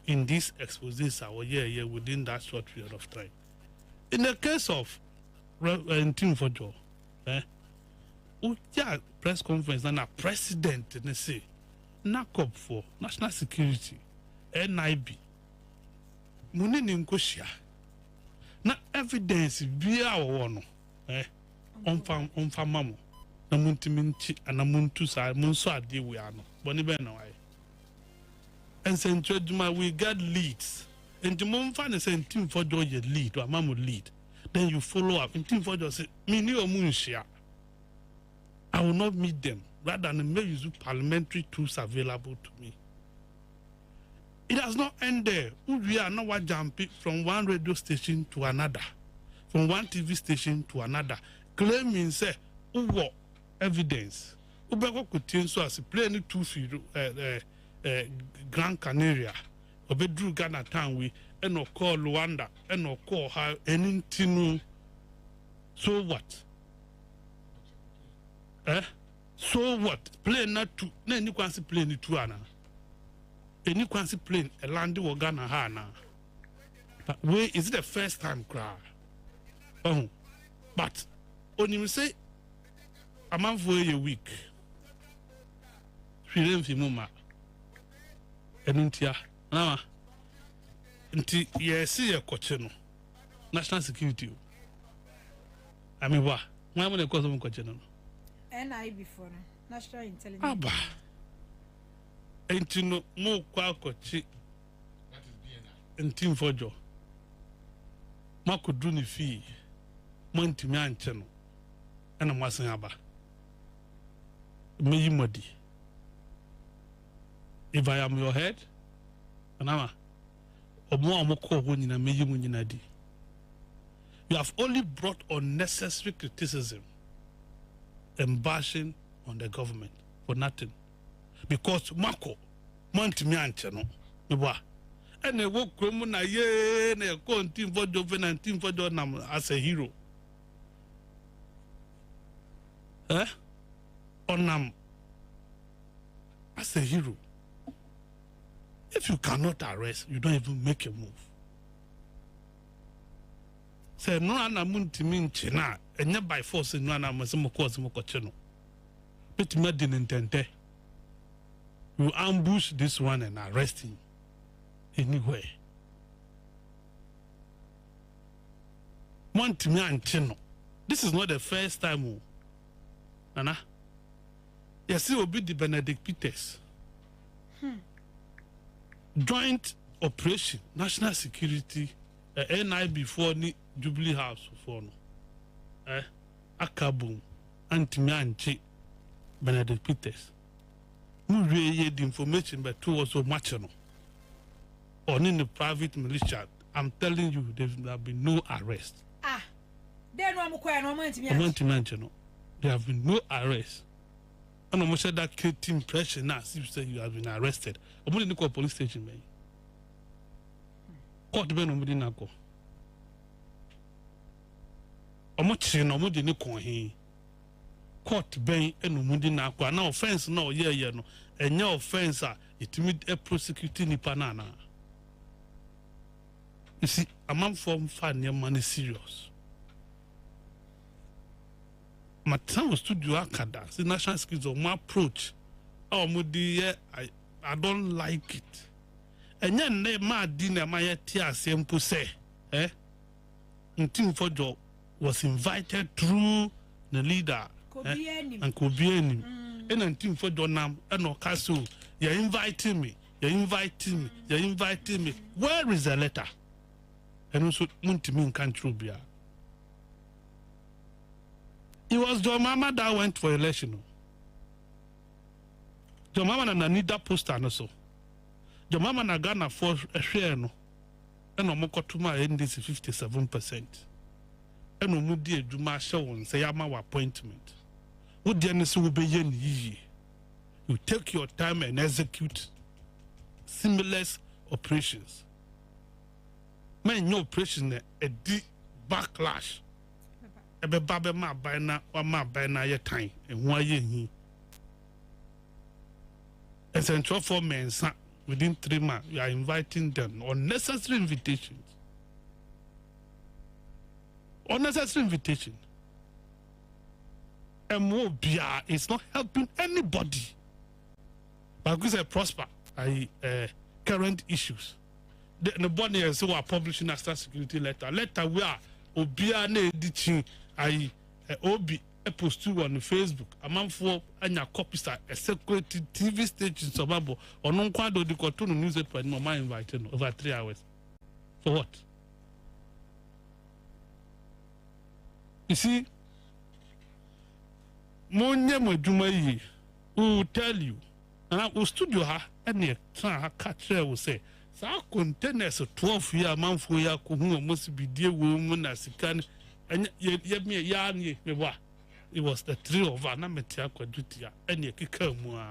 in this exposes our year within that short period of time. In the case of team for Joe, press conference and a president and say knock up for national security, NIB. Money ninkoshia. Na evidence be our one on mamo na muntiminchi and a muntu sa munso ade we are no boni be na why and say we got leads and the mumfa na say team for Joe your lead or mamu lead then you follow up in team for Joe say me ni omunhia I will not meet them rather than make use parliamentary tools available to me. It has not ended. We are now jumping from one radio station to another, from one TV station to another, claiming say, "Oh, evidence." Ubeko kutin so as playing 2 feet, Grand Canaria, Obedru Ghana town we, and call Luanda, and call her anything. So what? So what? Play not to. Then you can see playing it to Anna. Any quancy plane a landing or Ghana Hana. But where is it the first time cry? Oh, but when you say a month for a week, Freedom Fimuma and Intia, now, until you see a cochino, national security. I mean, what? Why would I call them cochino? NI before national intelligence. Ain't you no more quacochi and team for Joe. Marco Duni fee, Montimian channel, and a Massamba. May muddy. If I am your head, and I'm or more moko when in a meji. You have only brought unnecessary criticism and bashing on the government for nothing. Because Marco, Montimian channel, and they walk Cromona ye and a con team for Joven and team for Jonam as a hero. Onam as a hero. If you cannot arrest, you don't even make a move. Say no anamuntimin china, and not by force in one Amazon cause Mococheno. But Medin intente. you ambush this one and arrest him anywhere. This is not the first time. Nana. Yes, it will be the Benedict Peters. Joint operation, national security, NIB for ni Jubilee House for no. Akabum, Antimianchi, Benedict Peters. No really the information, but two also matching. Or in the private militia, I'm telling you, there have been no arrest. There have been no arrest. And almost said that creating impression now, as you say you have been arrested. I'm going to call police station, man. Court ben omudi na go. Omo chi no omudi ni kon he. Court ben enumudi na go. Na offense no ye no. Enya offense itimi prosecute nipa na na. You see, a man from fan your money serious. My town studio akada, the national skills of my approach. Oh, mudi, I don't like it. And then they mad dinner my tia simple say, Team for job was invited through the leader and could be any. And Team for Donam and no castle. You're inviting me, you're inviting me, you're inviting me. Where is the letter? And also, Muntimin country be. It was John Mama that went for election. John Mama na need that poster no so. John Mama na Ghana for a share no. And omokotuma NDC 57%. And omudi ejuma show say ama appointment. What the NDC will be yen. You take your time and execute seamless operations. Man, your operation a deep backlash. Ebe babe ma baina or ma baina ye time and why ye essential for men within 3 months you are inviting them unnecessary invitations. Unnecessary invitation. MOBR is not helping anybody. But because I prosper, current issues. The body is so are publishing national security letter. Letter we are Obia ne editing Obi post two on Facebook. A man for anya copies a security TV station sababo or non quado the cartoon newspaper no my invited over 3 hours. For what? You see, Monye Mojumayi will tell you, and I will studio her and the catcher will say, Sa containers 12 year man for ya who must be dear woman as he can, and yet me a yarn ye. It was the 3 of Anametia Quadutia and ye kicker more.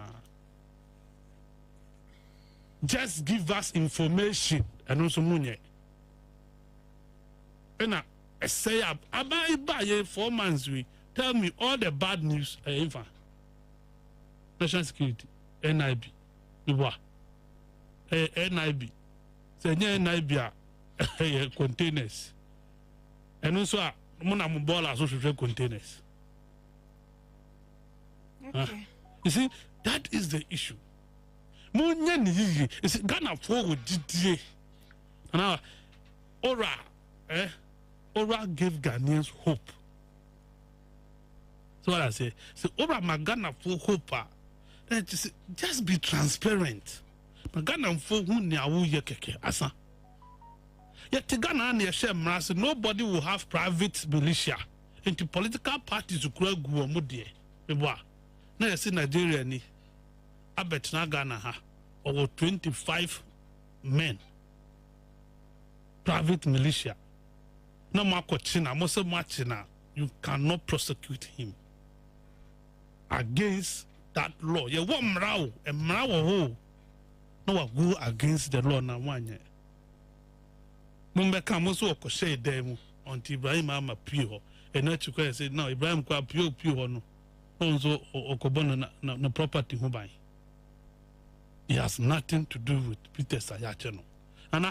Just give us information and also money. And I say, I buy 4 months. We tell me all the bad news. National security, NIB, NIB. Say NIB containers. And also, Mona social containers. Okay. You see, that is the issue. Is Ghana forward DDA. And now, Ora gave Ghanaians hope. So what I say, so Ora Magana for hope. Just be transparent. Magana for who niawu ye keke asa. Yet Ghana near Shemras, nobody will have private militia into political parties to grow guamudie. Now you see Nigeria ni abet na Ghana ha over 25 men private militia. No more China, most China, you cannot prosecute him against that law. You want mrao and mrao no go against the law na one. Mumbeka moso okoshe demu until Ibrahim ama pure and not to say no Ibrahim kwa pure no. Also, Okobona na property who buy. It has nothing to do with Peter Sayachano. And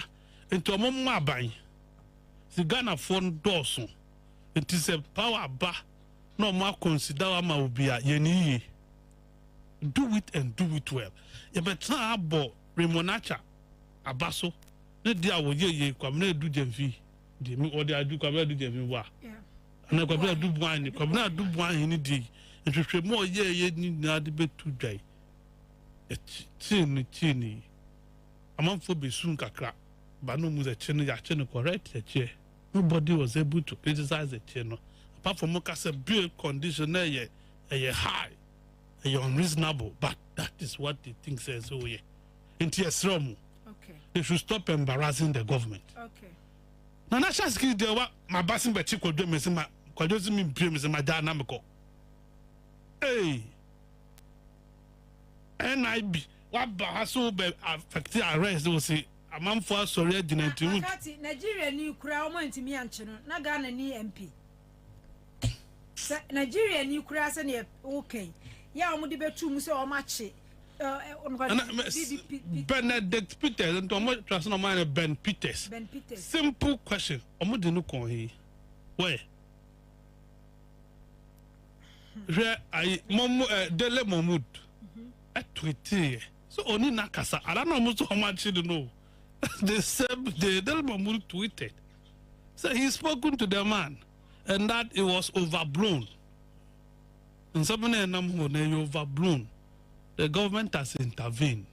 into a mama buy. The Ghana phone Dawson. It is a power bar. No more consider ma ubia yeni. do it and do it well. You better abo remonacha abaso. Ne dia wo ye Kwabena do jemfi. De me or they do Kwabena do jemfi wa. Yeah. And Kwabena do wine, Kwabena do wine ni di. Nhwehwe mo ye ni na de betu dwai. Chini. Amanfo be soon kakra. But no muze chino ya chino correct the chair. Nobody was able to criticize the chino. Apart from Mokasa build condition ye high, unreasonable. But that is what the thing says. Oh yeah. In TSROM. Okay. They should stop embarrassing the government. Okay. Now national security they wa my basin be chiko do me say my kwadozi me pray me say my dad na me ko. Hey. NIB what bahaso be affect arrest we say amam for sorry agent room. Nigeria ni kura omo ntimi anche no na Ghana ni MP. Nigeria ni kura se ne okay. Ya omo de betu mu se o mache Benedict Peters and Tomo trust no man Ben Peters. Simple question. Omo de no kon he. Where? I Dele Mahmoud. Tweeted. So only nakasa. I don't know how much you know. They said the Dele Mahmoud tweeted. So he spoken to the man, and that it was overblown. And somebody overblown. The government has intervened.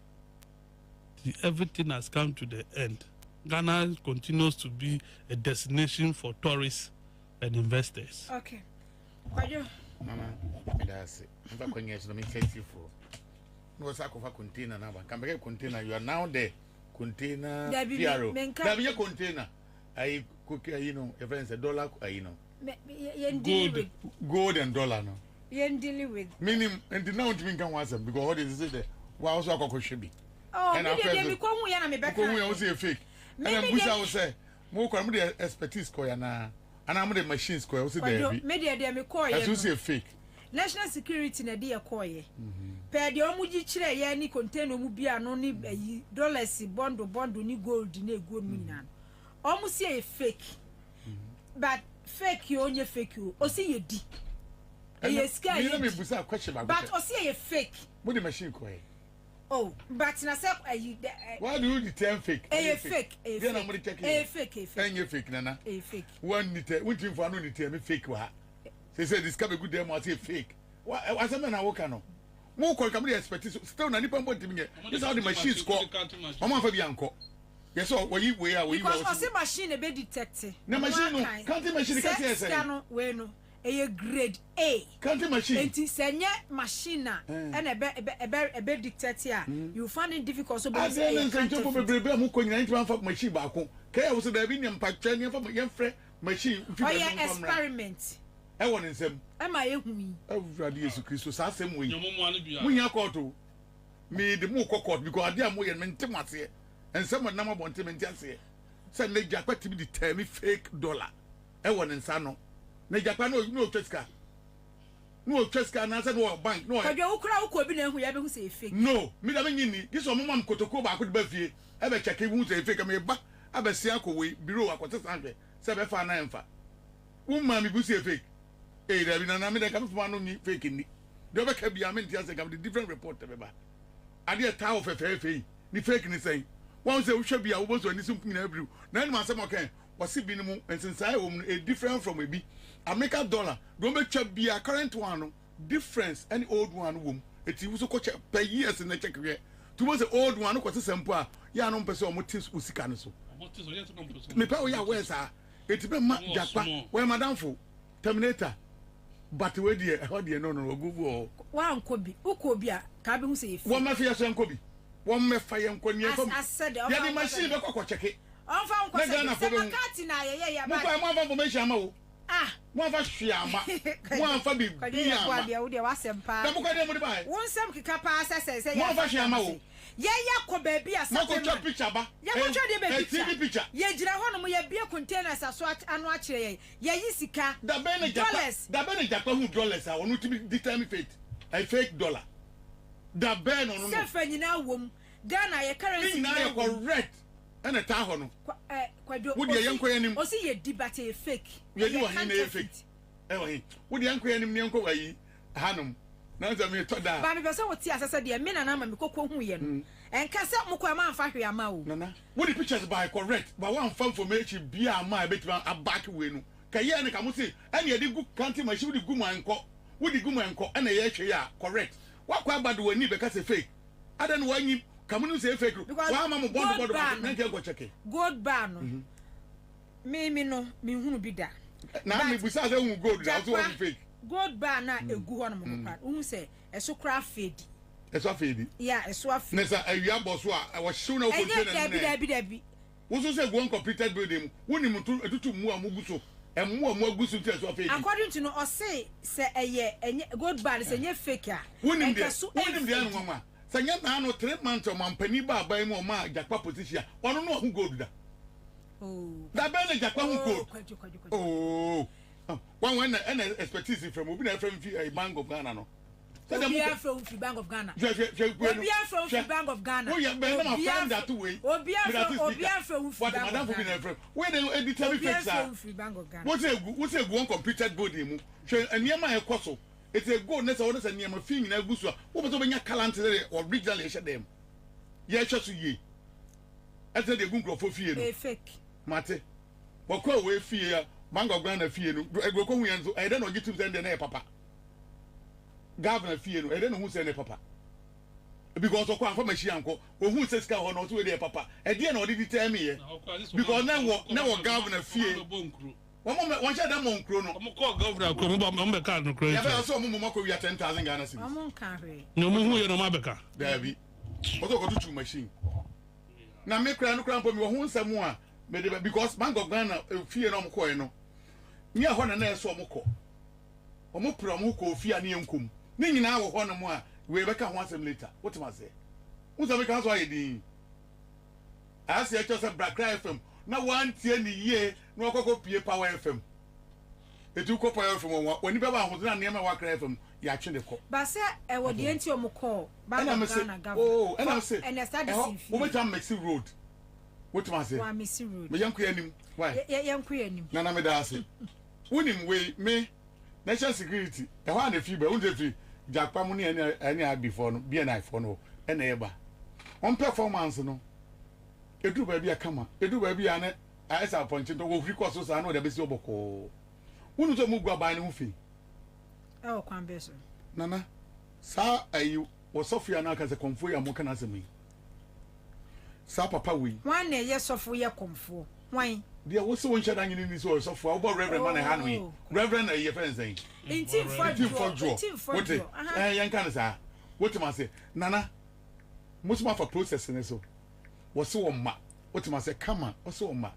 Everything has come to the end. Ghana continues to be a destination for tourists and investors. Okay. Kwajo. Mama, that's it. I'm going to thank you for. No sack of a container now. Come back container. You are now there. Container. There be a container. I cook, a friend said $1, Gold and dollar now. You're dealing with. Meaning, and the now to me can answer because what is it? Why also I should be. Oh, and I will say fake. And then Bush I will say, more comedy expertise square and I'm the machine square. Media, dear, me call you say fake. National security na dear koye. Per the omuji chire ya ni contain omubia no ni dollars bondo ni gold ni gold minan. Omu say fake. But fake you only fake you. O see you di. Yes, guys. Let me put a question about but o see you fake. What the machine koye? Oh, but na say why do you determine fake? Fake. Then I'm going to check it. Fake. And you fake nana. Fake. One deter which you for no determine fake wa. They said this can be good them or say fake. What as a man I work on. More call come expertise still na nipa mbot me. This how the machine score. Mama fa bi anko. Yes so we are we because I say machine e be detect. Na machine no can't machine can say say. We no a grade A. Can't machine. Enti senye machine na and e be detect here. You find it difficult so because I say to bebrebe am ko nyina ntima fa machine ba ko. Kai wo so da bi nyam pa twa ne fa yem frɛ machine. Oh yeah, experiment. I want in some. Am I a every Jesus Christ, so same way. When you call to me the more court because I dear more and mentimate and someone number one to maintain say. Send the jacket to be the term fake dollar. I want in Sano. Japan no Cheska. No Cheska and answer no bank. No, I don't crowd who say fake. No, me this one mom Kotokoba could be ever check who say fake me back. I be Siako way bureau a quarter 7 fa. Woman me say fake. Hey, there be na me come from no fake ni. The other can be amen just the different report beba. Ade a tower of FFA. Ni fake ni say. One say we should be a was when this in every. Na ma say okay. Was it minimum and since I a different from a B. American dollar. Don't make be a current one difference any old one womb. It was so coach per years in the check here. Towards the old one was a sample. Ya no person motives usikano. Me pa we are where sir. It be Japa where madam for Terminator. But where dear, how dear no go. One could be Ukobia, Kabu say. One mafia son could be. One me fire and con I said, the machine check it. On found Katina, one information. Ah, one for Shiama, one for the one some Kapa says, one for Shiama. Yeah, baby, a picture. Yeah, picture. Yeah, Jirahono, your beer containers are swat and watch ye. Yeah, Yisika, the $1 I want to be determined fate. A fake dollar. The Ben on the you know, womb. Ghana, your currency now correct. And a tahono. Would the young queen or see a debate fake? You are fake. Would the young queen Hanum na za me to da ba me pese wo ti asese de me na na ma me kokko hu ye no enka se mo kwa ma amfa hwe ama wo nana what the pictures by correct but one fan information bia ama betima aback we no ka ye ne ka mo say ene ye de gu county machine de gu man ko wo de gu man ko ene ye hwe ya correct wa kwa bado wani be ka say fake ada no wanyi ka mo say fake wa ma mo bondo ba na nke go check gold bar no me no me hunu bi da na me busa say hu gold da so fake gold bar na egu ho no mo kwa hu say eso kra fade eso fade yeah eso afade nesa awia boso a wo hyew na wo container dabi wo so say go completed building woni mutu etutu mu amugu so emu amu agusu ti eso fade according to no o say enye gold bar say enye fake a wonim de anu ma sanya na no 3 months o mampani ba ba mu o ma jakpa position ono no hu gold da da be na jakpa hu gold oh when expertise from obi na from Bank of Ghana no obi from Bank of Ghana obi from Bank of Ghana oh yeah be na friend that way obi from what madam for be na friend we dey edit every fix from Bank of Ghana what say go on computed body mu hwe aniema ekoso it's a go na say won say aniema fi nyina gusu a wo be so benya talent original ye dem ye hwe so ye ese de gun crofo fie no fake mate wakwa we fie ya Bank of Ghana fie no egweko hu yenzo e de no gitu send na papa governor fie no e de no hu send papa because okwa anfa machi anko ohun se ska ho no so we de papa e de na o di tell me ye because na wo governor fie won sha da mo nkro no mo call governor ko mo be ka no kro ya be so mo ko wi 10,000 Ghana cedis mo nka hwe no mo hu ye no ma be ka dabi o to ko tutu machine na me kra no kra mpo mi wo hu nsam a me de because Bank of Ghana fie no mo ko e no ni a ho na eso mo ko o mo pro mo ko fie ani enkum ni nyina wo ho no mo a we be ka ho asem later what ma say unsa me ka so aye din as e cho se Brakra FM na wan tie ni ye na okoko pie Power FM etu ko Power FM woni be ba ho na ne ma wa Kra FM ya twe de ko ba se e wo de enti o mo ko Bank of Ghana government oh and I say and I start the we be jam Maxi Road what ma say wa Maxi Road me yanku yanim why yanku yanim na me da ase unim we me national security e ho na fi ba unje fi jakpa mu ne ani before no BNI for no e na eba on performance no edu ba bia kama edu ba bia na asa appointed to wo free course so na o da be si oboko unu so mu gwa ba ne hu fi e o kwan be so nana sa ayi wo sofia na ka se konfo ya mo kana se mi sa papa we wan na ye sofo ye konfo wan dia wo se won shada nyini ni so sofo wo bo reverend man ha no yi reverend na ye friend say intim for what yan kan sa what ma say nana musuma for process ne so wo se wo ma what ma say come on wo se wo ma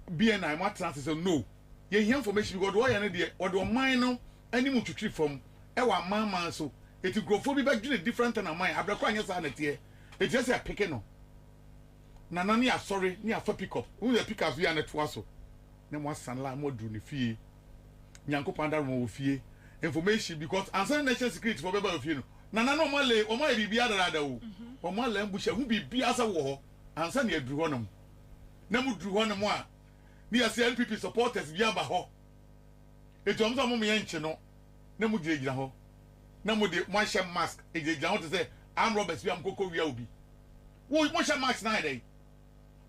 BNI ma trans say no ye hear information because wo ya ne de wo do man no ani mu twitwi from e wa mama so eti grofo bi ba gine different na man abrekwa anya sa na tie eti say pick no nana ni asori ni afa pick up who the pick up ya na to aso ne mo sanla mo dru ne fie nyanko panda mo fie information because answer national security for beba fie no nana no mo le o mo bibi adada o o mo le mbusha hu bibi asa wo ho answer ne adru ho nom na mo dru ho nom a ni ase NPP supporters bi aba ho eto mo mo ye nche no na mo gire ho na mo de mo hye mask gire ho to say am robbers bi am kokko wi obi wo mo hye mask na dey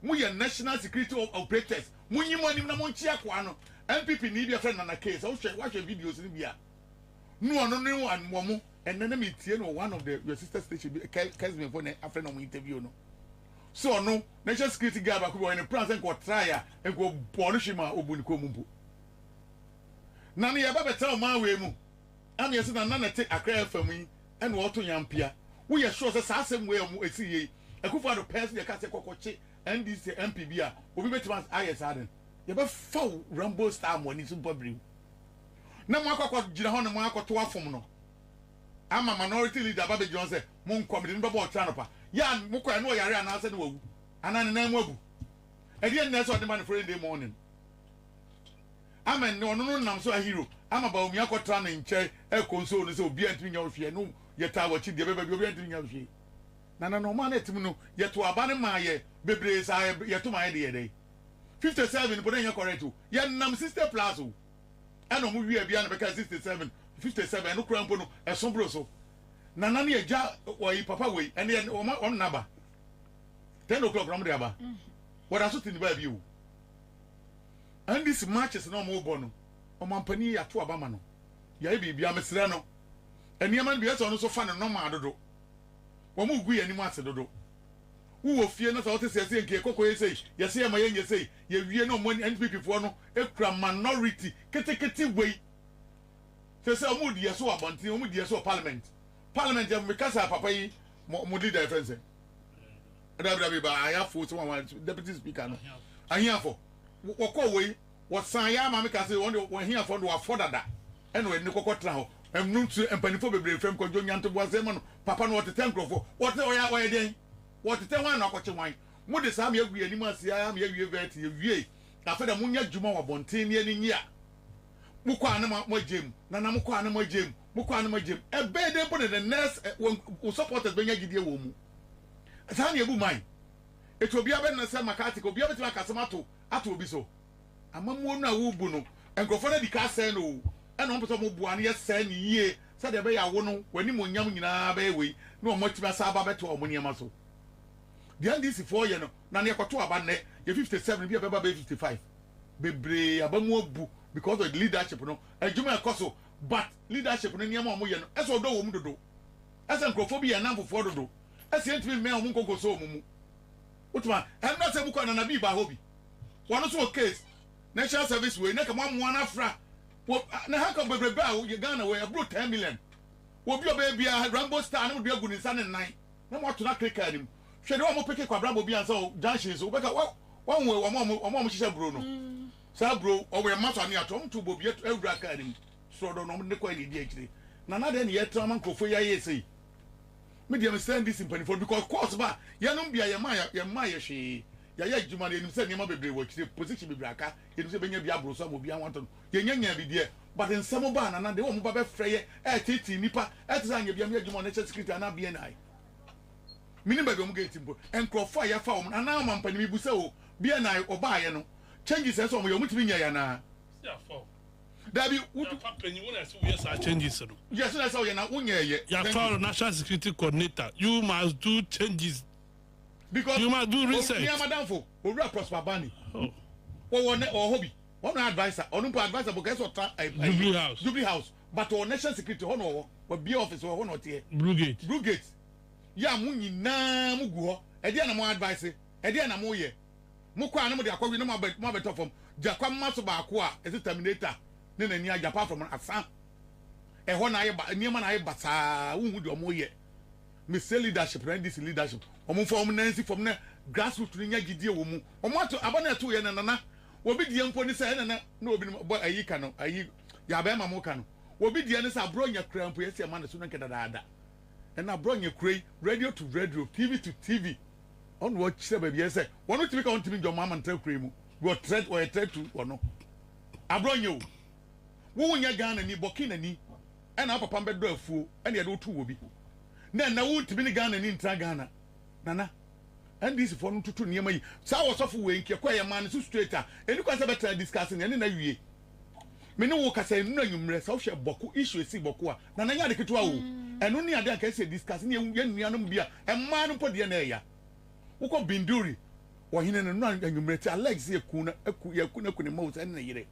mo ye national security operators mo nyi mo anim na mo nchi akwa no NPP ni bia friend na case o hwe videos ni bia no ono ne wan mo and then me tie no one of your sister station case me for a friend on interview no so no national security guy ba ko in plan and ko try and go bonishima obuni ko mumbu na ne ya ba beta o ma we mu am yes na na take Accra FM yi and wo to yampia we ye sure say sa asem we mu esi yi akufo ado person ye ka say kokoche NDC MPB a obi betima ayes aden ye be foul Rambo star money so pobri na mo akokọ gira ho na mo akoto afom no ama minority leader ba be jon say mo nkomde ni baba otra no pa ya mo kwa na o yare ana ase na wawu ana na mu abu e die na so de man Friday morning amen no no nam so a hero ama ba omi akotra na nche e console no say obi antimi nya ohwe no ye ta wachi de be ba obi antimi nya ohwe na no man etim no ye to aba ne ma ye bebre sa ye to ma ye de ye dey 57 but then you correct ye nam sister plus o eno mu wi bia na be ka 67 57 no kura mpo no esombro so nana ne eja wai papa wei ene on naba 10 o'clock ram de aba what aso tin ba bi o and this matches no mo bo no o mampani ya to aba ma no ya e bibia mesre no eniama no bi eso no so fa no ma dodo wo mu gu yani mu ase dodo wo fie no so wote sese nke kokko yesei yese ya ma yenye sei ye wie no mo NPP fo no ekura minority ketekete wei sese omu di yeso abonti omu di yeso parliament ya mekasa papa yi mo di defense dabi ba ayafo so one deputy speaker no ahiafo wo ko wei wo san ya ma mekasa wo hiafo no afodada eno eni kokko tra ho emnu tu empanifo bebre frem ko jo nyanto bo asem no papa no wote tankrofo wote oya den wote ten wan na akwache wan mo de sa me agu ani ma sia me awie vet ye wie afa da munya djuma wo bonten ni ani nyia mukwa ana mo jem na mukwa ana mo jem ebe de bo the next wo supporters benya gidie wo mu sa na ebu man eto bia be na se makati ko bia be tira kasamato ato obi so amamu na wo bu no enkrofo na di ka sen no ena on peso mo bua na ye sen yie sa de be ya wo no wani mo nyam nyina be we na o mo tiba sa ba beto o mo niam so the ndc 4 year no na ne ekoto aba ne ye 57 bia be ba be 55 bebre abamu obu because of the leadership no adwuma ekoso but leadership no niam o mo ye no eso do wo mu dodo esa nkrophobia na mfofo dodo esa entimi me o mu nkokoso o mu utuma em na se mu ko na bi ba hobi wono so case national service we na ka mo na fra na ha ka bebrebe a ye Ghana we abro 10 million obi oba bia Rambo Star na do agu ni nsa ne nan na mo to na click anim hwede wo mo peke Kwabena Bobie ansa o junction so beka wan we o mo hihye bro no sa bro o we maso ani atom to Bobie ewura ka anim so do no ne kwa ni di akire na de ne yetra man krofo ya yesi me dey understand this in for because course ba ya no bia ye ma ye hwe ya juma ne nim se ne ma bebre wo kire position bebre aka ye nim se benya bia bro so mo bia wanto ye nyanya bi de but in some ba na de wo mo ba be freye titi nipa etza nya bia me juma ne security na bia nai mini ba mu get mpo enkrofo ya fa wo na mampani mi bu se o bia nai oba ye no changes eso mo yo mutimi nya ya na ya fa Dabi company when I say yes I changes no. Yes that's how you na unye ye. You are national security coordinator. You must do changes. Because you must do research. Yeah madam for Owura Prosper Bani. Oh. One or hobby. One advisor. Onumpo advisor because of Juvenile house. But on national security hono or be office or hono tie. Brugate. Ya mu nyina mu gu ho. E dia na mo advice. E dia na mo ye. Mo kwa na mo de akwa no mo beto fom. Jakwa maso ba ako a e terminator. Ne ni ajapa from asa e ho na ye ba niema na ye bata unhu de omo ye me say leadership and this leadership omo form nancy from na grassroots ni nya gidie wo mu omo ato abana to ye nana obi die mpo ni say nana na obi boy ayi ka no ayi ya ba ma mo ka no obi die ni say bro nya kra mpo ye say ma na so na nke dada e na bro nya kra radio to radio tv to tv on watch say baby ye say one tv ka on tv jo mama ntra kra mu go threat or a threat to or no abro nya o wo nya Ghana ni Burkina ni ena papa mbedo afuo ena ye do tu obi na wo ntimi ni Ghana ni ntra Ghana nana and this for no tutu niam yi sa wo sofo we nke kwa ye man so straight a eni kwa se betra discussing eni na wie me ne wo kasa enu anwumre sa wo hwe boku issue si boku a nana nya de ketwa wo enu ni ade aka se discussing ye nuanom bia emma no pode na ya wo ko binduri wo hine no anwumre ti Alex ye ku na ku ne mouth eni na yire.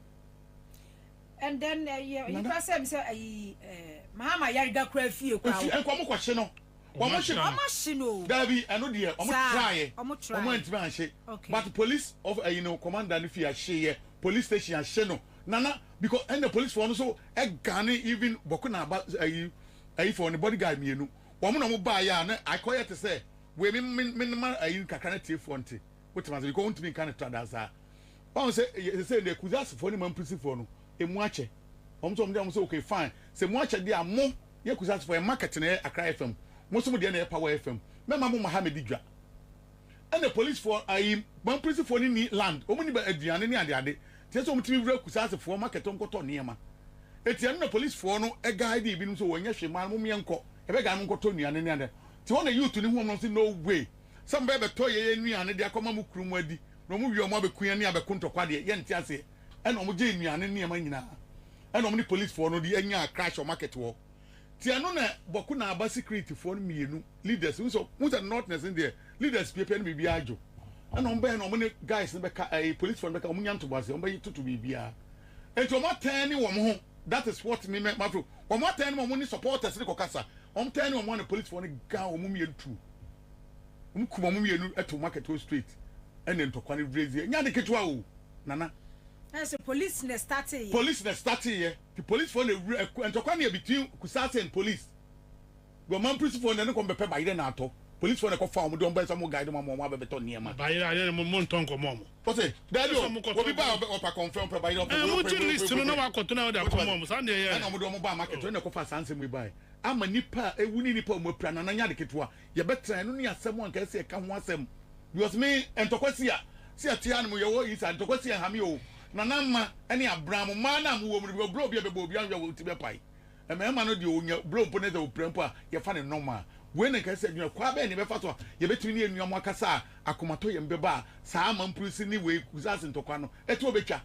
And then you can say Mama Yariga Crafty. And come question no. Omashino. Dabi, I know dear. Try. But police of commander if you share police station and Sheno. Nana, because and the police for also a gun even Bokuna about a for the bodyguard me no. Woman no buy ya I call it to say we minimal a kakanative fonte. What must be going to be kind of tradasa. One say they could ask for him principle no. Emwache omso say okay fine say mwache dia mo ye kusa for a market na Accra FM mo so mo dia na Power FM mema mo Mohammed Dwa and the police for man prison for ni land omuni ba aduane ni ade tie so mutimi wura kusa for market onkoto niema etian na police for no e guide bi no so wonya hwe man mo mienko e be ga no nkoto nuane ni ade ti wona youth ni hu no say no way some be to ye nuane de akoma mo kurumu adi no mo wi o mo abekuya ni abekunto kwade ye ntiase ena omo je nuane ne ma nyina and omni police for no the enya crash or market war. Tiano na boku na aba security for me leaders so who's not in there leaders people be biajo. And on ben omni guys a police for beka omunyan to base on be to be bia. And to more 10 one that is what me my bro. One more 10 money supporters the kokasa. 10 one police for the ga omumi two. Kuma omumi to market street. And then to kwani raise nya de ketwa o nana. As a police na started. Police na started here. The police for the and to kwani between Kusase and police. Go man principal na ko bepe ba ire na ato. Police for the ko farm don buy some guide mo mo abebeto niema. Ba ire mo mo nton ko mo. What say? Daddy obi ba opa confirm pe ba ire. Mo list no na wakoto na de ko mo Sunday here. Na mo do mo ba market na ko fa sanse mo buy. Ama nipa ewuni nipa mo pra na nya de ketwa. Ye betra no ne asem an ka se ka ho asem. Because me and Tokosia, see a tian mu yo is and Tokosia Hamio, Nanama, any Abram, Mana, who will blow be a Bobie will to be a pie. A man of you blow Poneta or Prempa, you find a normal. When I said you know Kwabena, Fato, you between you and your Makasa, Akumato and Beba, Sam Pusini way, Kuzas and Tokano, Etobecha.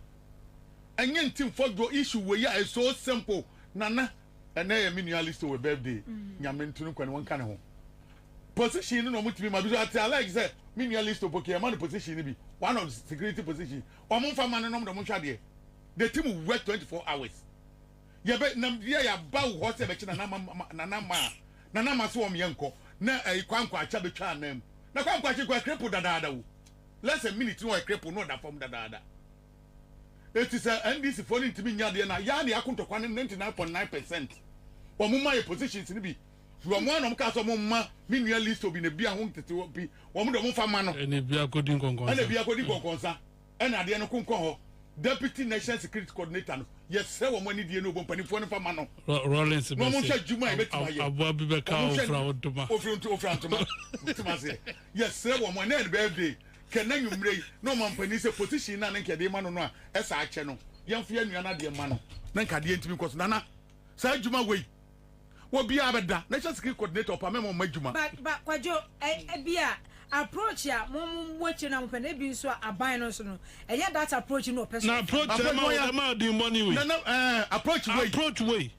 And young Tim Ford go issue where you are so simple, Nana, and I am in your list of a birthday. Yamen to look on one kind of home. Position no much be my business. I like that. Me list of okay, man position be one of security position. One month man no the muncha there. The team will work 24 hours. Ya bet nam dia ya ba wo se be chi na ma so om yenko. Na kwankwa acha betwa nam. Na kwankwa acha kwa crepo dada wo. Less a minute no crepo no da form dada. It is a NDC for ntimi nya de na ya ne akontokwa 99.9%. Wo mumma your positions ni bi. From one of Castle Mumma, Minia list will be the beer home to be one of the Mufamano. And a beer coding concourse. And a beer coding concourse. And at the end of Kunko, Deputy National Security Coordinator. Yes, sir, when you know company for Mano. Rollins, no one said Juma, yes, sir, one birthday. Can you make no man pennies a position and Kademano as I channel. Young Fian, you are not dear man. Nanka the intimate because Nana. Sir Juma way. What be abeda? National Security Coordinator pa memo majuma. But kwajo bia approach ya mum watching am pen bi so aban no so no. Eya that approach no person. Na approach am the money way. Na approach way. Approach way.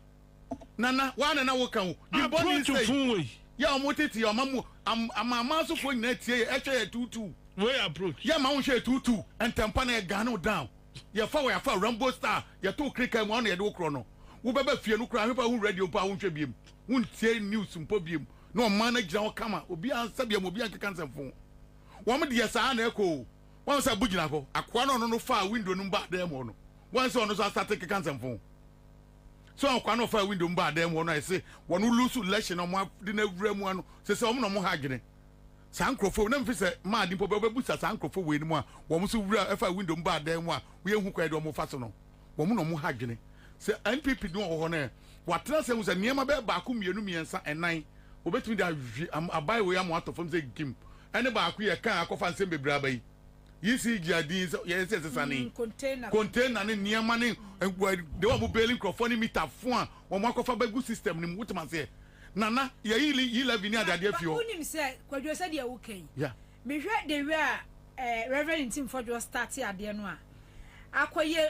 Nana one na wo kan. The approach way. Ya omoteti ya mamu amama so fo nyina tie e hwe 22. Way approach. Ya ma wo hwe 22 entempa na e gano down. Ya fa we afa Rambo Star ya to krika mu na ye de okro no. Wo beba fie no kra hwe radio pa wo hwe biem. Wuntie news mpobiem no man na gira kama obi ansa bia obi anka kansa fon wo me de sa na eko won sa bugina ko akwa no fa window no ba dem no won sa no so start kansa fon so akwa no fa window ba dem no I say won lose election no mo de na wura mu ano se se no mo ha gene san krofo na mfi se ma di mpo bebu sa san krofo we ni mu a wo mo so wura fa window ba dem mu a we hu kwa de mo fa so no wo mo no mo ha gene se NPP no ho na watra se musa niema be ba ku mienu miensa enan obetumi da abai we am out of from say game ene ba ku ye kan akofa nsem bebra ba yi si giadin ye se sane container ne niema ne de wa mo belling microphone meter fo a wo mo akofa bagu system ni mutuma se nana ye yi levy ni adade afio unim se kwadwo se de wo kan yeah me hwe de we a Reverend Tim Ford was start ade no a akoye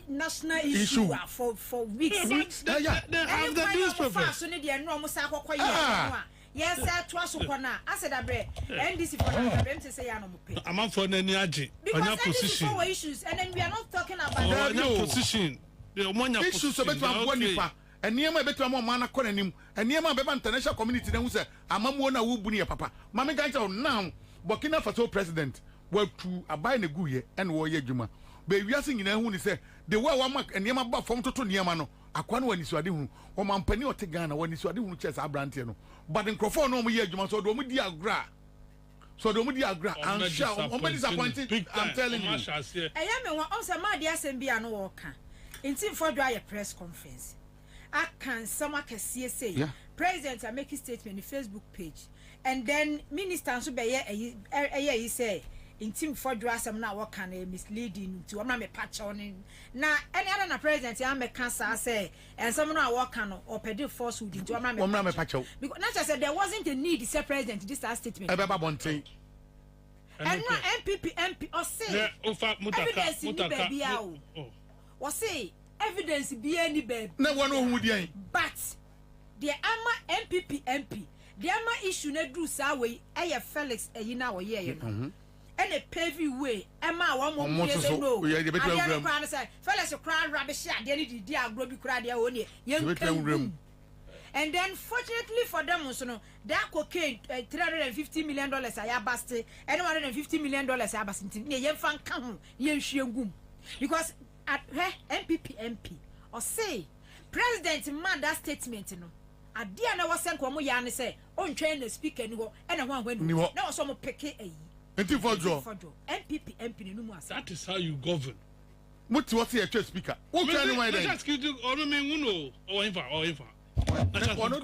national issue for weeks. They have the newspaper. So need no mo sa akoye no a. Yes, sir, to aso kona. I said abre NDC for them to say ya no mo pe. Am for nani age. Because position. For issues and then we are not talking about the position. The omonya issues so beto am nipa. Eniema beto am ma na kona nim. Eniema beba international community na hu se amamu na wo bu ne papa. Mama kan tell now Burkina Faso president wa tu abai na guye and wo ye dwuma. Be wiase nyina hu ni se the way wa mak eniema ba fom toto niema no akwa no wani suade hu o mampani o te Ghana wani suade hu chess abrante no but microphone no mo ye adwuma so do mo di agra and sure I'm disappointed. I'm telling you eya me won o se ma de asem bia no wo ka nti for do a press conference I can some akese say president I make a statement in Facebook page and then minister so be ye say Intim for asem na wo kan misleading to am na me patch on na any other na president ya me cancer say and some na wo kan or pedi falsehood into am na me patch because not just said there wasn't a need to say president this statement ebeba bonten and no MP or say ofa mutaka o say evidence be any babe. Na one who would But the ama MP. The ama issue na do sa way Felix yina wo ye you know. And a pavy way Emma one more years ago. Yeah, the better say Felix cry rubbish at the end the agro be cry their own young. And then fortunately for them so no that cocaine $350 million I abasted and $150 million I abasted ye fan kan ye hwiengum because at MP or say president man that statement no adia na wasen ko mo ya ne say on train the speaker ni ho e na ho anhu na so mo peke ayi enti fojo MP no mu asa. That is how you govern. Muti what say a speaker who tell you why then just give you or me uno or infa ono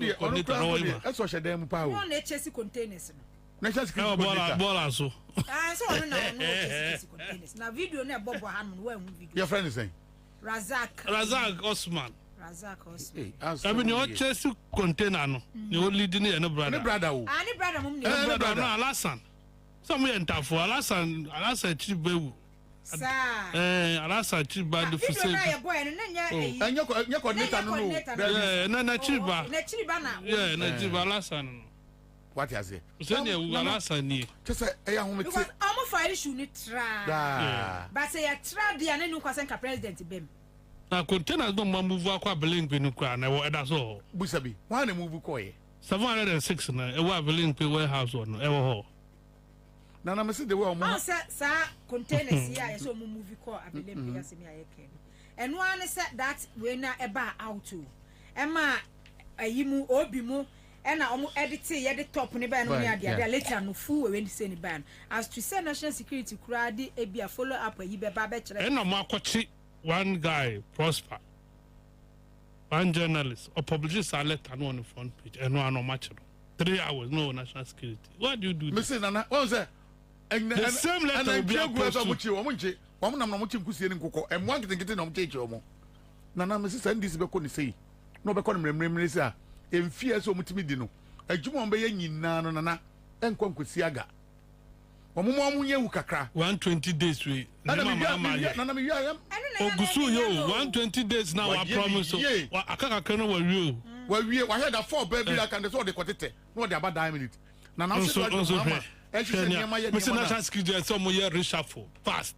eso she dem pa o no na chesi containers no na chesi containers ball so so ono na chesi containers na video na bobo han no wa hu video your friend is saying Razak Osman I mean your chest container no the only dinner no brother o ani brother mum ni brother no Alasan some enter for Alasan chibewu Alasan chiba the for na boy no na nya coordinator no na chiba na na chiba Alasan what you say say na Alasan ni just say e ahom because am file issue ni tra but say ya tra dia na nu kwasen ka president bem na containers don't move akwa Belengbe no kwa na e da so busabi why na move ko ye 706 na e wa Belengbe warehouse no e wo ho na me see the way o sa containers here so move ko Belengbe ya se mi ayeke and one say that we na e ba out o e ma ayimu obi mu e na omo edit ye the top ne ba no nya dia later no full we ni say ni ban as to say national security kura di e bia follow up ayi be ba be kire e na mo akochi one guy Prosper, one journalist, or publishes a letter on the front page, and no match. 3 hours, no national security. What do you do? Mr. Nana, what was that? The same letter will be posted. Woman, I'm not in Coco, and one getting on J. Omo. Nana, Mrs. Sandys Beconi say, no Becon Remembrisa, in fear so much midino. A Jumon Bay Nana, and Conquisiaga. 120 days we Ogusu yo 120 days now I promise akaka kana wa rio we had a 4 baby like and so they quoted no they about diamond na now so Mr. National Security some year reshuffle fast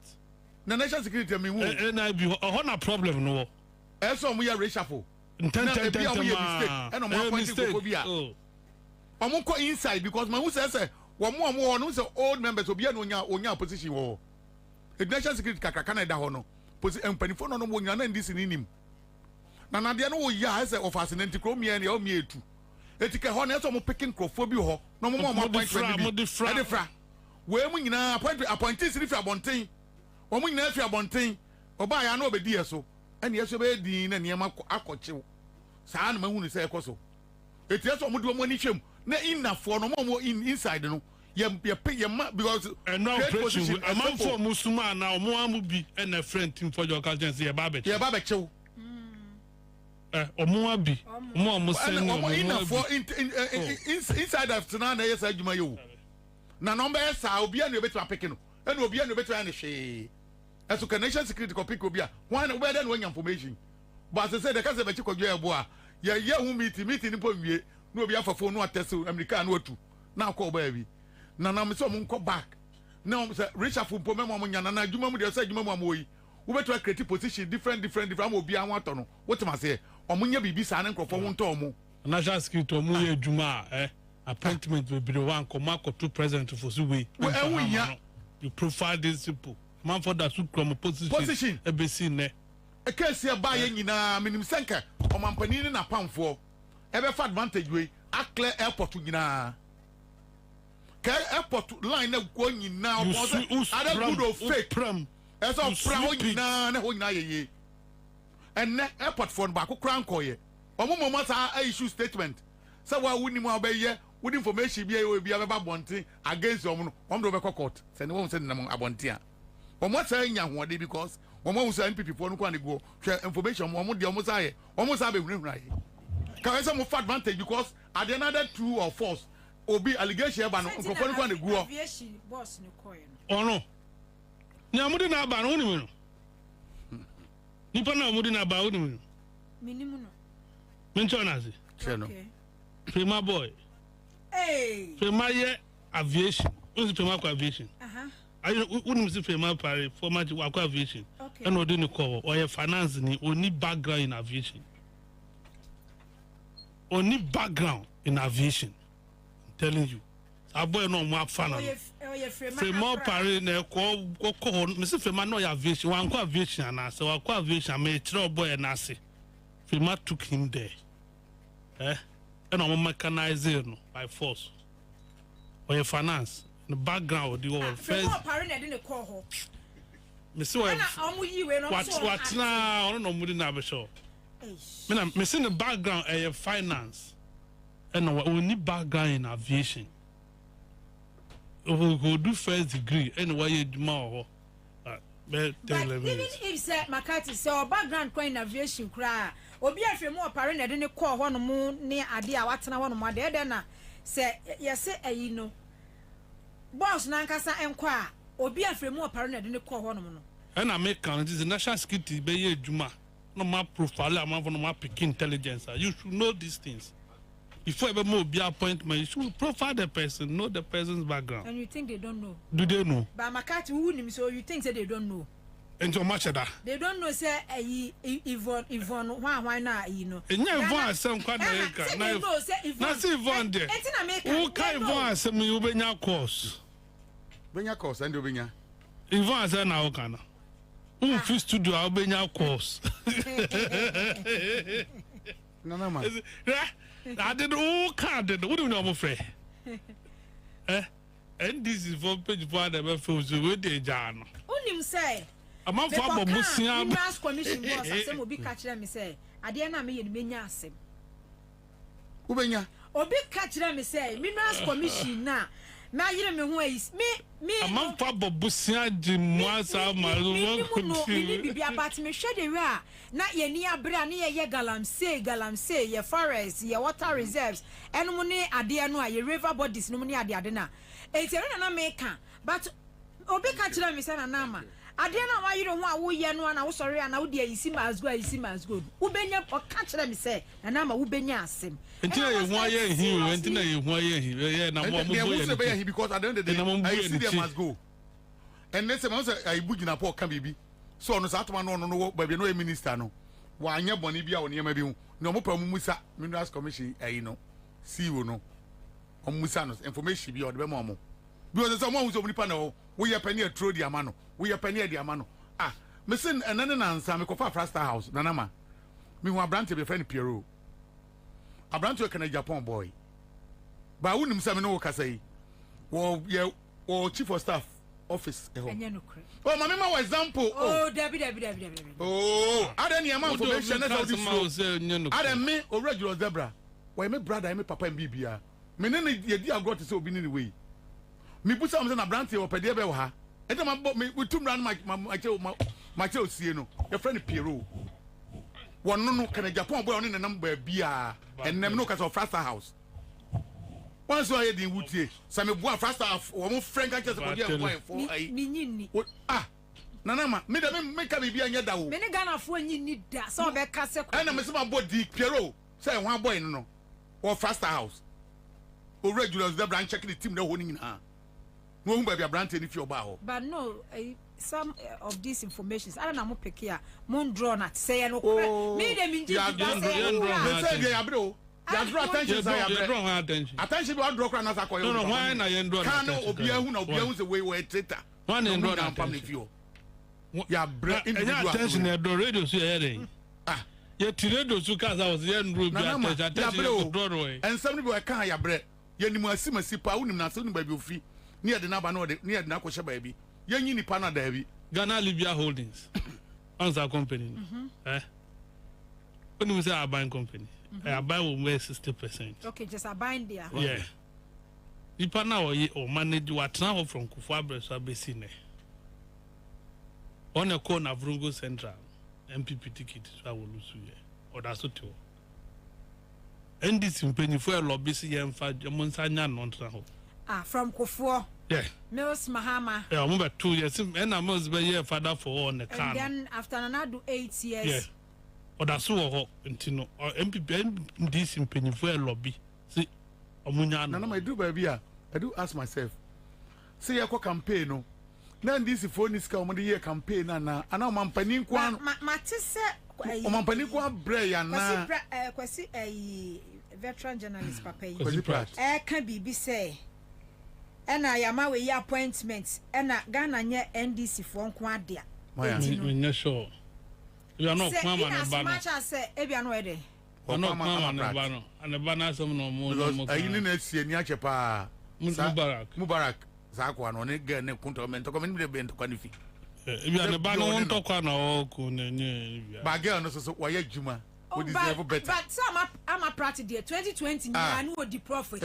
na national security me who and I be a problem no e so mo year reshuffle mistake and on my point go be a ko inside because my who say One no say old members obi na onya opposition wo. National security kakaka da ho no. Position empanifo no mo nya na ndisi nim. Na de no wo ya say of asinenti kro mi e o mi etu. Etike ho na so mo picking crofo bi ho. No mo different. We mu nyina appointees ni fi abonten. Wo mu nyina fi abonten. Oba ya na obedi eso. Ene yeso be din na niam akochew. Saa na mahu ni say ekoso. Eti eso mo de mo ni hwem. Na inafo no mo inside no ye because and now operation a man for musuma na mo amu bi and a friend team for your agency ye ba be chew omo abi omo send no inafo inside after na yes adwuma yo na number sa obi an obetu apeke no and obi an obetu an hwe eso connection security ko pick obi a one we dey no information but say the case be chi kodwa ebo a ye hu meeting ni po wie no be afafo no atest America no atu na akọ ba bi na me so mo nko back na mo say Richard Fumpo memo mo nya na adwuma mu de say adwuma mu amoyi wo beto create position different am obi an wato no what ma say omunya bibi sa na nkrofo wo nto mo national security omu ye adwuma appointment will be the one come to president for so we you profile these people man for that come position e be seen ne e case e ba ye nyina minim senka o mampani ni na pamfo ebe fa advantage we a clear airport nyina ka airport line na go nyina o ada good of fake pram eso pra ho nyina na ho nyina ye and na airport phone ba ko kran koye omo sa issue statement say wa wuni mu abaye with information bi e bi abeba bonte against omo do be court say ne won say na abonte a omo sa nya hoode because omo say NPP phone ko an go hwe information omo de omo sa be hunahuna ye can I say more advantage because at the another true or false obi allegation ba no ko ko na guo aviation boss no coin oh no nya mu de na ba no ni nipa na omudi na ba wonu minimum no menchonazi cheno prima boy prima ye aviation unsi prima kwa aviation ayo wonu si prima pare former kwa aviation and odi ni ko or finance ni oni background in aviation only background in aviation. I'm telling you. I boy no more fan. Fremo pare na ko Mr. Frema no aviation. Wan ko aviation na so ko aviation me tro boy na se. Frema took him there. And I'm mechanized no by force. Or finance. The background the whole first. Fremo pare na de ne ko ho. Mr. What na I don't know mudi na be sure. Me see the background finance and we need background in aviation. We go do first degree anyway you more. But even if say Makati say background in aviation cry obi afre mo opare na de ne call ho no mu ne ade a watena ho no mu ade de na say yes ayi no boss na nkasa enko a obi afre mo opare na de ne call ho no mu no and I make count this national security be ye juma. No my profile, I'm from my pick intelligence. You should know these things. Before ever more be appointment, you should profile the person, know the person's background. And you think they don't know? Do they know? But Makati who him so you think say they don't know? And so much of that. They don't know say Yvonne why not you know. And you Yvonne some quite America. Now see Yvonne there. Who can Yvonne say me you bring your course? Bring your course and you bring your Yvonne say now can. Who studio I'll be your course. No man. I did all carded. What do you know, my friend? And this is for page one of the with the Jan. Only say, I'm not for Musia. Commission was some will be catch them, say, I dare not me in Minyasim. Ubenya. Or be catch them, say, Minas Commission now. Now you don't know ways. Me. I'm not for Busia Jim once I'm my little be about me. Shed the ra. Not ye near Brania, ye galamsey, ye forests, ye water reserves, and money at the annual, ye river bodies, no money at the Adena. It's a American, but Obi catch them, Miss Anama. I don't know why you don't want we and one. I was sorry, and out there you see as good. Ubenya or catch them, say, and I'm a Ubenya sim. Until you why he went in a way, because at the end of the day, I see them must go. And let's say, I book in a poor can be. So, no, Satman, no, but no minister, no. Why, your Bonibia or near maybe no more problem with Minerals Commission, you know. See, you know. On Musanos, information be on the Momo. Because there's someone who's only panel, we are penny through the Amano. We are penny the Amano. Ah, Missin and then Ansah, me cofa Frasta House, Nanama. Me want brand to be friend Pierrot. A brand to a Canadian Japan boy. But I wouldn't say no Casay. Well, yeah, or chief of staff office. Oh, my mama example. Oh, Debbie. Oh, I don't need amount information. I don't me or regular Zebra. Why, my brother, I'm a papa and Bibia. Me nene ye di agro te se obi ni way. Me put some na brand or pede be ha. E dey me we tum ran my osie no. Your friend Pierrot. One no can Japan boy on the number bia and nem no case of Frasta House. Once I dey wutie, some boy Frasta or mo friend ka just go boy for ni. Ah. Nanama, me dey make am bia nya da wo. Me ne Ghana fo ni da so be ka se ko. And me say my body Pierrot. Say one boy no. Or Frasta House. Or regulars the branch checking the team no holding in her. No baby branch if you're bow. But no, some of these informations I don't know pick here. Moon draw not say no. Me them in attention. Attention to draw crowd as no, why na yen draw. Can obia who no obia who's away where traitor. One and draw down family view. Ya break individual attention at the radio so hearing. Ah. Ye tiredo su cause I was yen room attention Broadway. And some people can ya break. Yen mu asimasi pa unim na so ni baby ofi. Near the naba no near the nakosha baby. Yen ni pa na da bi. Ghana Libya Holdings. Ansah company. When we say I buy company, I buy will weigh 60%. Okay, just I buy there. Yeah. Ipa na or manage what now from Kwabena so besine. On a corner of Vrungo Central, MPP ticket so I will lose you. Or that's what you. And this in penny for a lobby see and find your Monsignor non travel. Ah, from Kofo. Yeah. Mills Mahama. Yeah, I'm about 2 years. And I must be a father for on the car. And then after another 8 years. Yeah. Or that's so until or MPP this in penny for a lobby. See, Omunya. No, I do, baby. I do ask myself. Say, I campaign. No. Now, this is for this year campaign. And now, I'm panning one. Matisse. I'm panning one bray and Kwasi a veteran journalist, Papa. Can be say. And I am away appointments and Ghana near NDC for Quadia. We're sure. You are not Mama and as much as say, Ebian ready. Or not Mama and the banner some no more. I didn't see any Achapa Mubarak Zakwan on it, get a compliment to come in the bent qualifi. If you are the banner, won't talk on all coon. Bagel, no, why Juma. But some I'm a practice there 2020 I know the prophet.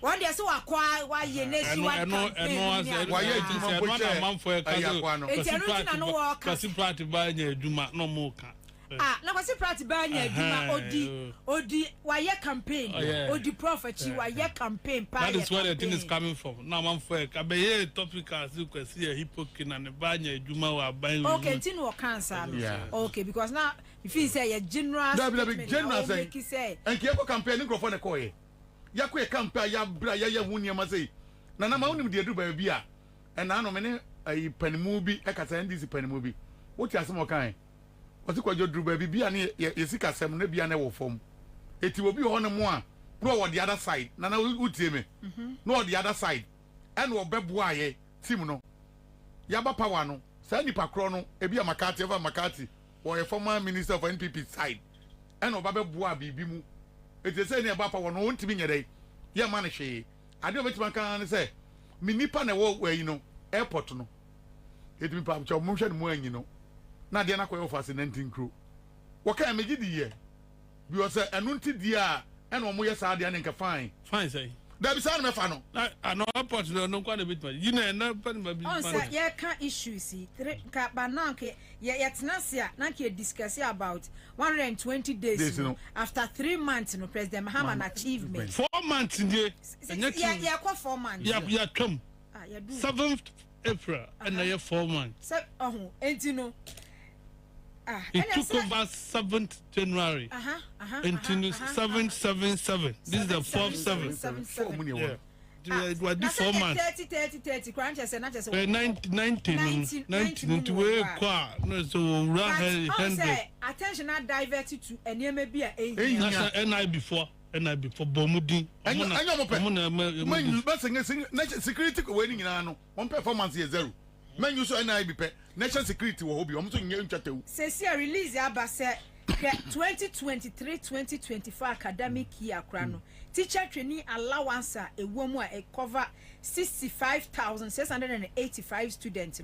One day so acquire why you next you want why you man for a kasi party by Juma no more. Na kwasi party by Juma odi why your campaign odi prophet why your campaign. That is where the thing is coming from. Now man for a be topic as you can see a hypocrite and the banya Juma were buying. Okay, tin no cancer. Okay, because now if you say a general general say and Kiako campaign microphone koye yakwe campaign ya bra ya wunia ma say na na ma woni de du ba bia and na no me ne ayi panimu bi e ka say ndisi panimu bi wo ti asem okan o ti kwajo dru ba bia ne yesika sem na bia na wo fom eti obi ho ne mo a no wo the other side na na utie me no the other side and wo bebo aye team no ya ba power no sa nipa kro no e bia makati eva makati or a former minister of NPP side and Obabe Boa Bibimu. It is saying about one won't be a day. Yeah, manage. I don't know what can say. Minipa na walk where you know, airport no. It be perhaps your motion more, you know. Now they're not quite fascinating crew. What can I make it the year? Because a nunti dia and one more side and fine. Fine, say. That is not fano. I know airport no quite a bit, you know, no, but yeah, can't issue see. Bananke, yeah, it's Nasia, Nanki discuss about 120 days after 3 months, no President Mahama achievement. 4 months in the yeah, 4 months. Yeah, come 7th April and I have 4 months. So, and you know. It took over 7th January. Into 777. This is the 4th 7. Yeah. It was this 4 months. 30. Crunches and not just 19. No, so attention not diverted to and maybe a NI before. Bomudi. Security winning in ano. One performance is 0. Men you so NI be national security will be almost in chatting. Says release Abasa 2023-2024 academic year crano. Teacher trainee allowance a woman a cover 65,685 students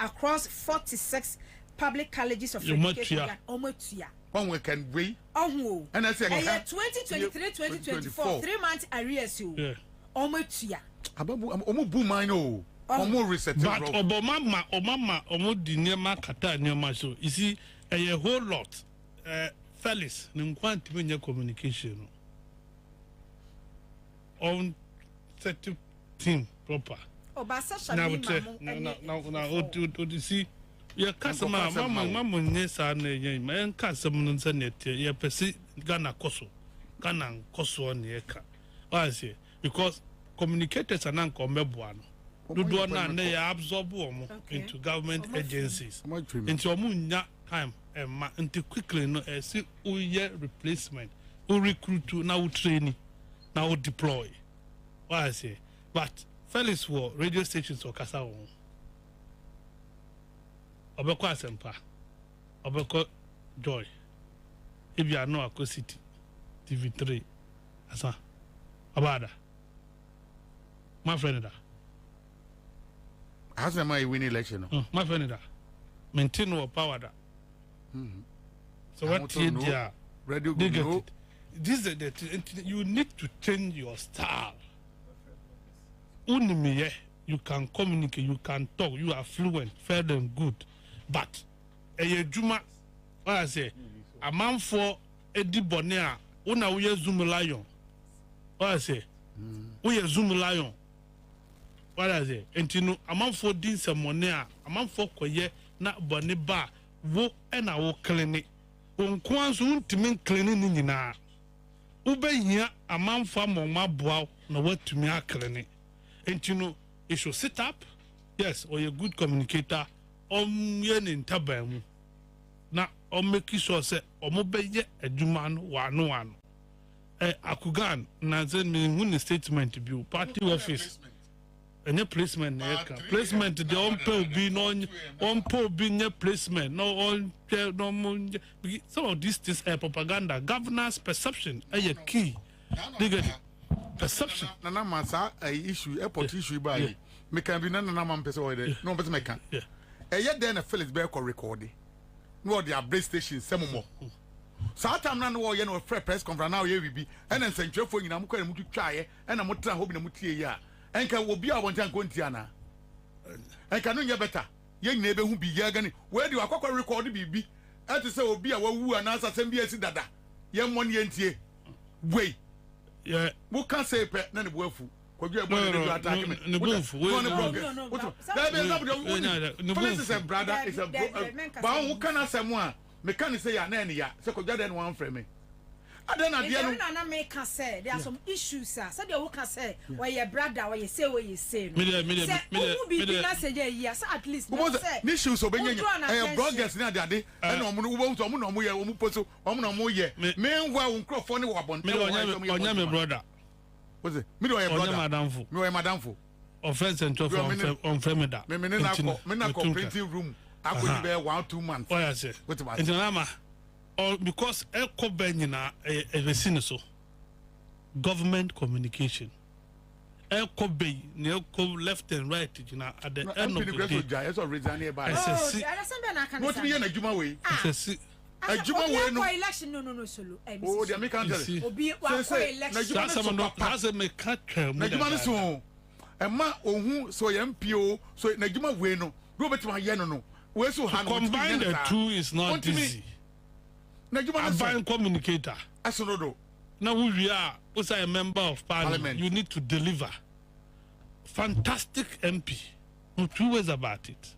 across 46 public colleges of education. Omotia. One we can wait. Oh, and I say 2023-2024 3 months arrears you. Omotia. Omo boom I know. Omo reset. But Obama di nema kata nema so. You see a whole lot. Felix, n'nkwanti menye communication. On set team proper. Obasa now see your customer mama nyesa na yen man customer no se net ye pesi Ghana koso on ye ka. I say because communicators anan ko meboa no. Do na na ya absorb omo into government agencies. Into omo nya time and quickly no see who year replacement, who recruit to now training, now deploy. What I say, but Felix war radio stations or Kasa on Obeko Asempa, Obeko Joy. If you are no Ako City, TV3, Ansah, Abada, my friend da. How's my win election? My friend da. Maintain our power da. So what here radio go? This is the you need to change your style. Unimiye, you can communicate, you can talk, you are fluent, fair and good. But a juma, what I say, a man for Eddie Bonner, una we zoom lion. What I say, we zoom lion. what I say entino amanfo din semone a amanfo koye na bone ba wo na wo klini onko anso ntimi klini ni nyina ubehia amanfo amoma boa na watumi aklini entino you should sit up yes or a good communicator ye ni ntabamu na make sure say omobeye adwuma no wano akugan na say me win statement bi party office any placement na placement the on pay be no on pay be nye placement no on no some of these things propaganda governance perception a key perception na masa issue airport issue by me can be na man person wey no person me can then na Felix be record no the abray station semomo so time na no ye no press conference now ye bi and then centrefo nyina mo kwa mu twaaye and na mo tra ho bi na mo tie ya enka wo bi abontan ko ntia na enka no nya better ye nyina be hu bi ya gani we di akokọ record bi ati say obi a wawu anasa sem bi esi dada ye mo ne ntie we yeah mo kan say pe na ne bo afu koju e bo ne attack me no police is a brother is a ba who can asem a me kan say ya na ne ya say koju den wan frame me adena de no na make say there are some issues sir say they can say why your brother why you say no me na say ya so at least no say ni issues obenye bloggers na ade and omo no wo so omo no mo ye omo poso omo no mo ye me nwa wo nkrofo ne wo abon onya me brother what's it me do your brother me madamfo offense and to on femeda me na ko printing room akodi be 1-2 months oh yes internama or because eko benyina resine so government communication eko be ne eko left and right jina at the end of the day so reason here by what me na adwuma we adwuma we no election no solo oh the american tell obi wa ko election that's a me catch na adwuma no so ema ohun so ye mpio so na adwuma we no do betima ye no we so hand combine the two is not easy Advine communicator. Now we are also a member of parliament. You need to deliver. Fantastic MP. No 2 ways about it.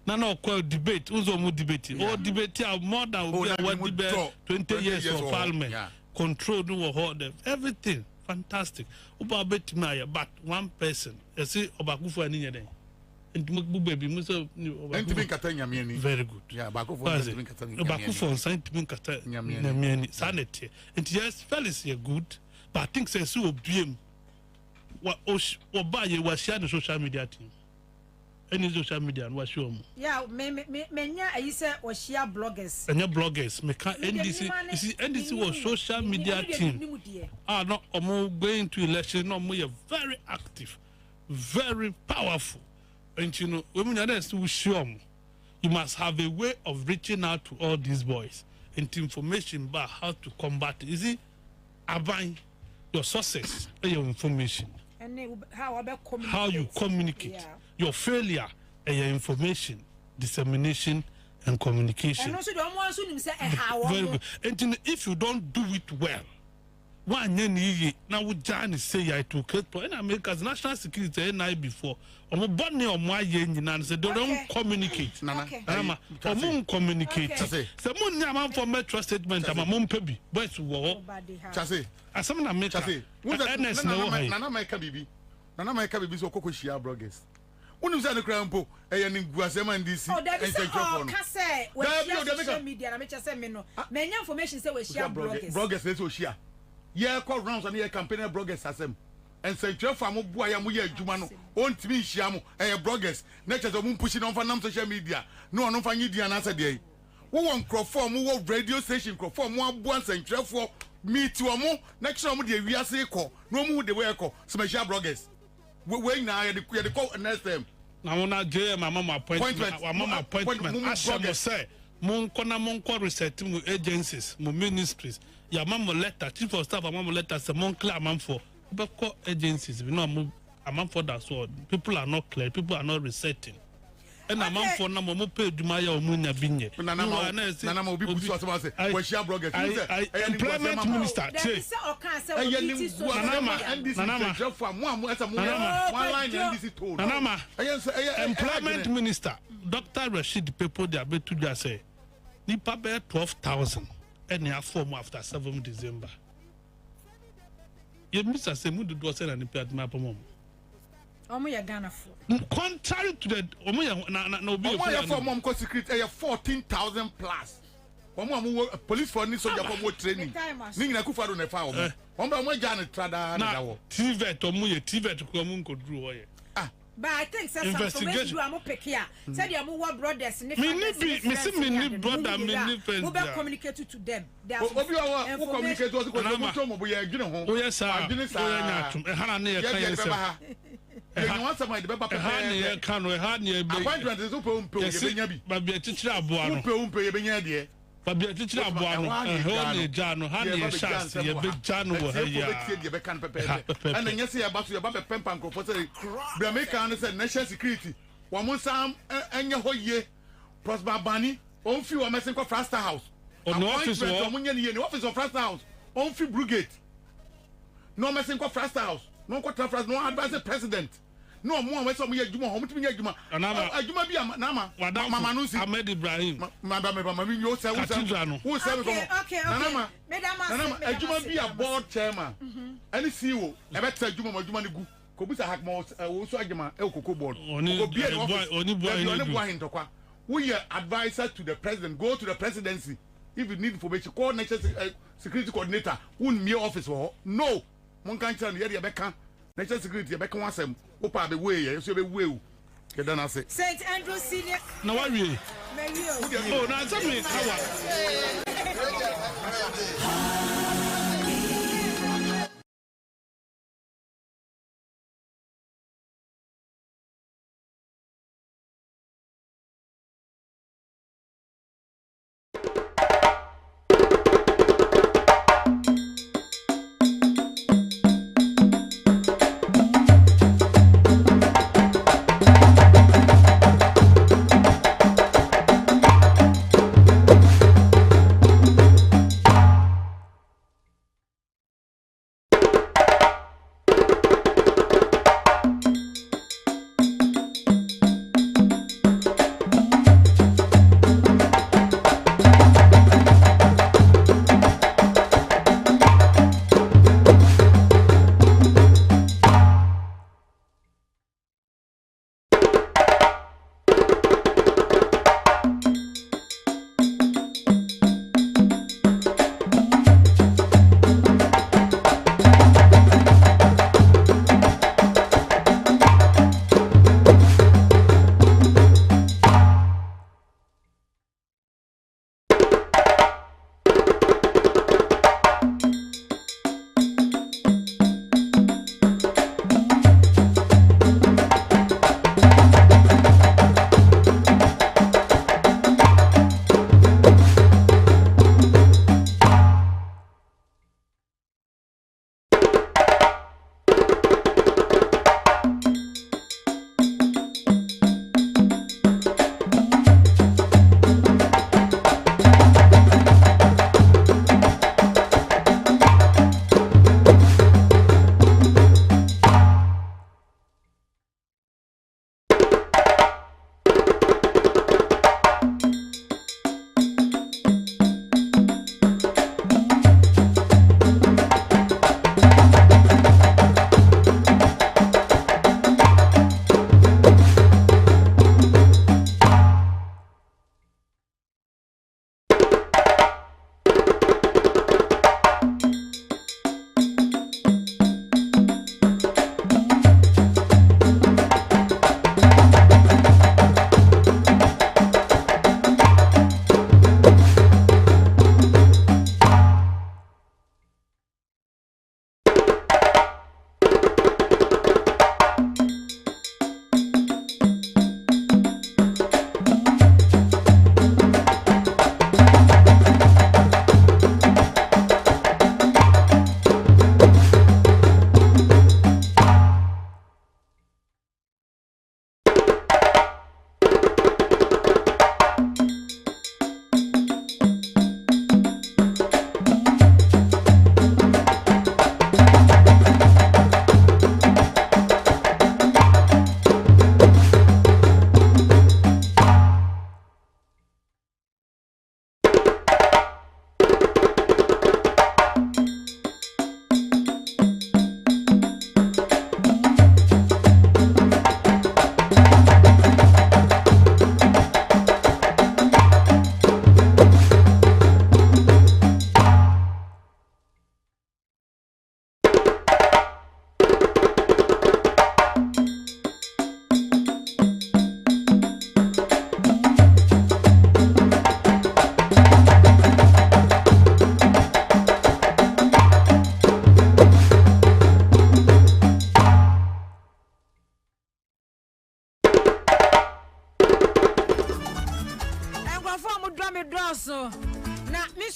Now debate. Also more debating. Or debate more than what debate 20 years of parliament. Control no hold them. Everything fantastic. But one person. You see Obakufu ani baby very good. Yeah, Bakufo sanity. And yes, fellas are good, but I think say so obiem. What buy was share the social media team. Any social media and what show. Yeah, I say was share bloggers. And your bloggers, make NDC was social media team. Not going to election, no more very active, very powerful. And you know, women are still sure you must have a way of reaching out to all these boys and information about how to combat it. Is it about your sources and your information? And how you communicate, your failure and your information, dissemination and communication. And also, don't want to say very good. And if you don't do it well, one now we Johnny say I took it, and America's national security night before. Omo bonne o mo aye nyina say they don't communicate. Nana. Omo communicate. Say mo nyama for metro statement ama mo mpebi. Boys wo. Chase. Asem na make. Chase. Nana make bibi. Nana make bibi so kokko shia bloggers. Wonu say no kra mpo eye ni guasema ndisi and say we social media na me say me no. Me nya information say we share bloggers. Bloggers say so share. Yeah, call rounds and yeah campaign bloggers asem. And say for mo boy am ye adwuma no on timi hia mo bloggers na che so mo pushing on for nam social media no no fa nyidia na say dey wo won crofo mo wo radio station crofo mo abo ansentwefo meet wo mo na che mo dey wiase ko no mo dey we ko so me hia bloggers we na ye dey call next time na mo na je mama appointment asem say mon research mo agencies mo ministries ya mama letter chief of staff mama letter say mon clear man for agencies we know I'm for that so people are not clear, people are not resetting. and a man for no pay Dumaya or Munya Binye. Nana will be put to us. When she bloggers, employment minister. Employment minister, Dr. Rashid Pepo, they are better to just say, Nipa bear 12,000 and they are form after 7 December. You miss a same do do send an impact map mom. Contrary to the no be for mom ko secret 14,000 plus. Police for this soldier for training. Ninga ku faro na fa o. Omba mo ja na trada na wo. TVET omuye TVET ko mu ko duru ho ye. But I think some information do am pick here. Said you am brothers ni brother friends. We be communicate to them. They are obi who communicate to us ko so mo boye adwene ho. O yes sir. Adwene sa. E hana na ye kan ye se. You want somebody be papa. E hana ye kan o e hana ye be. Appointment is umpe ye benya bi. Ba bi atichira aboa no. Umpe ye benya de. Ba bi atichira aboa no. Ho ne ja no, ha ne chance ye be ja no wo ha ya. And then yes ya ba so ye ba be pempa nkrofo say be America say national security. Wo mo sam enye ho ye. Prosper Bani on fi wo mesen ko Frasta House. On office wo mo nya ne ye office of Frasta House. On fi brigade. No mesen ko Frasta House. No ko Frasta no advise the president. No more when some year Juma, home to me, Juma. Juma be a Nama, Mama Nusi, Ahmed Ibrahim, Madame, you say, who said, okay, Madame, Juma be a board chairman. Any CEO, I bet Juma, Juma, Kobusa Hackmore, also Juma, Elko board. Only boy, we are advisor to the president, go to the presidency. If you need information, call national security coordinator, wouldn't me office for no. Monkan the area Becca. National security, back on some opa the way, you see the way. Can I say St. Andrew Senior? No, I really. Oh, now tell me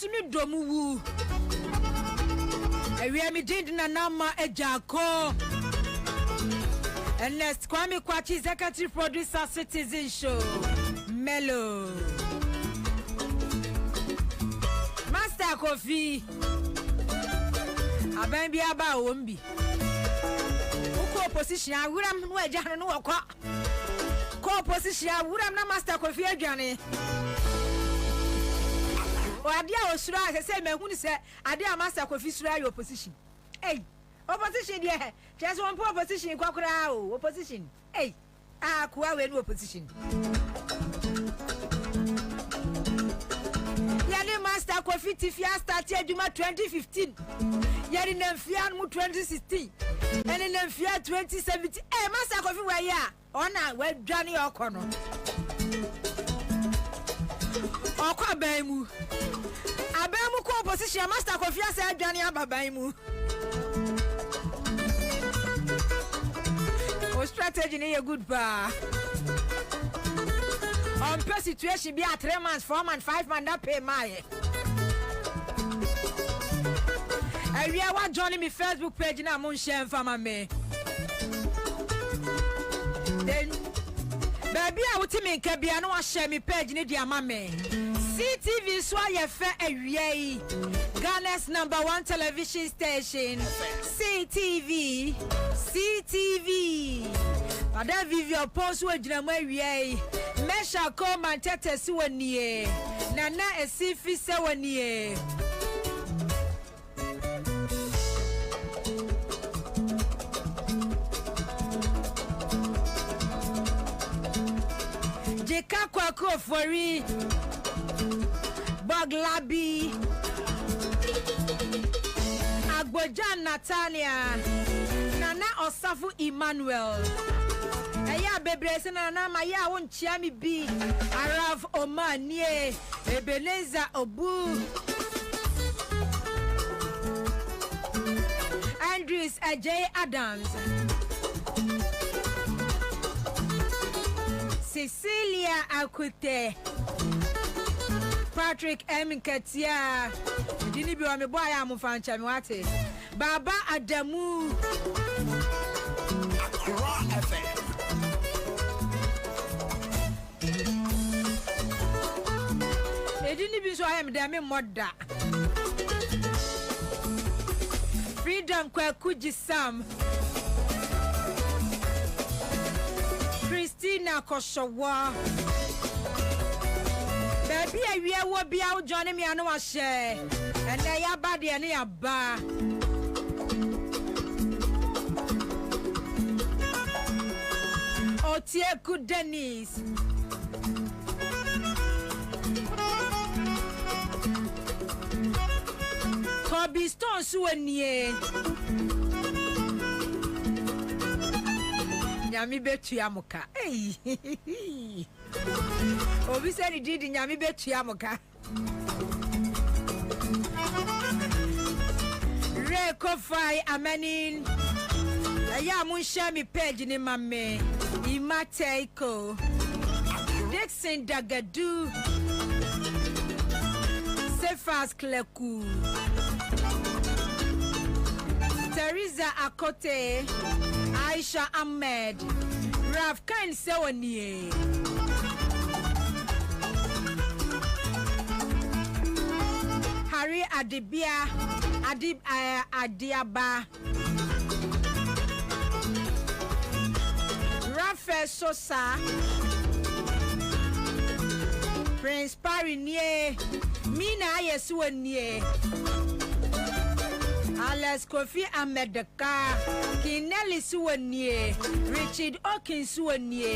Bosumi Domu Ewia mi din na nama ejako. And next Kwame Kwachi executive producer Citizen Show. Mellow. Master Coffee. Aban bi aba wombi. Uko opposition awuram no agya no wakwa. Ko opposition awuram na Master Coffee adwane. O ade a osura se mehu ni se ade a Master Coffee sura your opposition. Hey, opposition there. Just one opposition kwakura o opposition. Hey, kuwa we no opposition. Yani Master Coffee tifia start aduma 2015. Yani nemfia mu 2016. Yani nemfia 2017. Eh Master Coffee we ya. Ona we dwane okono. Okwa ban mu. Aban mu ko opposition Master Coffee asa dwane ababan mu. O strategy ni good ba. On per situation be at 3 months, 4 months, 5 months that pay my. I really want joining me Facebook page na mon share fama me. Then baby I would me ke bia no share me page ni dia ma me. CTV so ye fe awie. Ghana's #1 television station. CTV. Ada vivio post we gina ma awie. Mesha ko mantete si wanie. Nana esifi se wanie. Jeka kwa kofori Baglabi Agboja Natalia Nana Osafu Emmanuel Eya bebrese na maya wonchia mi bi Araf Omanie Ebeneza Obu Andrews Ajay Adams Cecilia Akute Patrick M. Katia Dini bi wa me boy am fancha me wate Baba Adamu Accra FM Edini bi so am da me modda Freedom kwa kuji Sam Christina Koshowa Baby awie wo bia wo join me anu ahye ene ya ba de ne ya ba Otie ku Dennis Kobe Stone suwanie Nyami betu ya muka. Hey. Obi se ni didi nyami betu ya muka. Reko fai amanin. Ya mun share mi page ni mame. Imateiko. Dixon Dagadu. Sefas Kleku. Teresa Akote. Aisha Ahmed Raf Kain Sewani Harry Adibia Adiaba Rafael Sosa Prince Parinie Mina Yesuanie Alex Kofi Amedeka Kinelli Suwanie Richard Okin Suwanie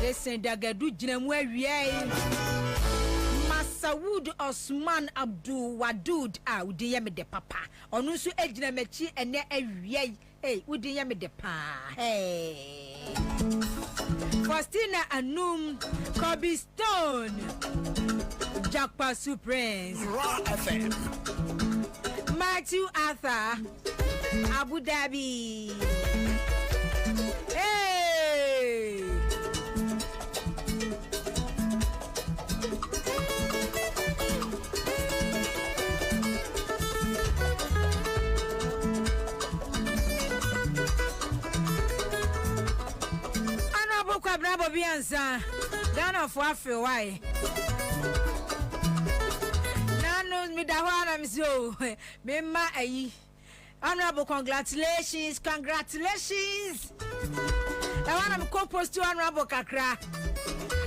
Listen Dagadu Jinamwe Masawood Osman Abdul Wadud Udi Yami de Papa Onusu Ejinamechi ene ewie Udi Yami de Pa Hey Faustina Anum Kobe Stone Jackpa Supreme Raw FM Matthew Arthur Abu Dhabi Hey Bobie Ansah Ghana for Afro why Nano mi da ho na mi so me ma ayi honorable congratulations I want to co-post to honorable kakra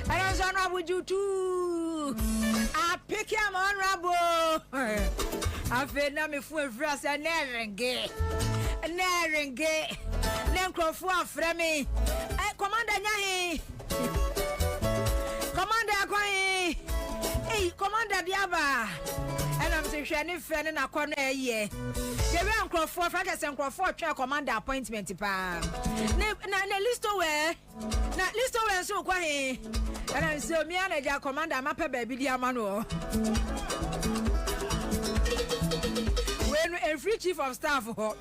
I was honorable you too I pick him honorable I feel na me fu frase nerenge Nenkro fu afre me commander nyahi commander akwan commander diaba and I'm saying shani fene na kono eye ye be nkrofo frank say nkrofo twa commander appointment pa na listo we so kwa he and I'm saying me anaja commander mapa baby di amano when every chief of staff ho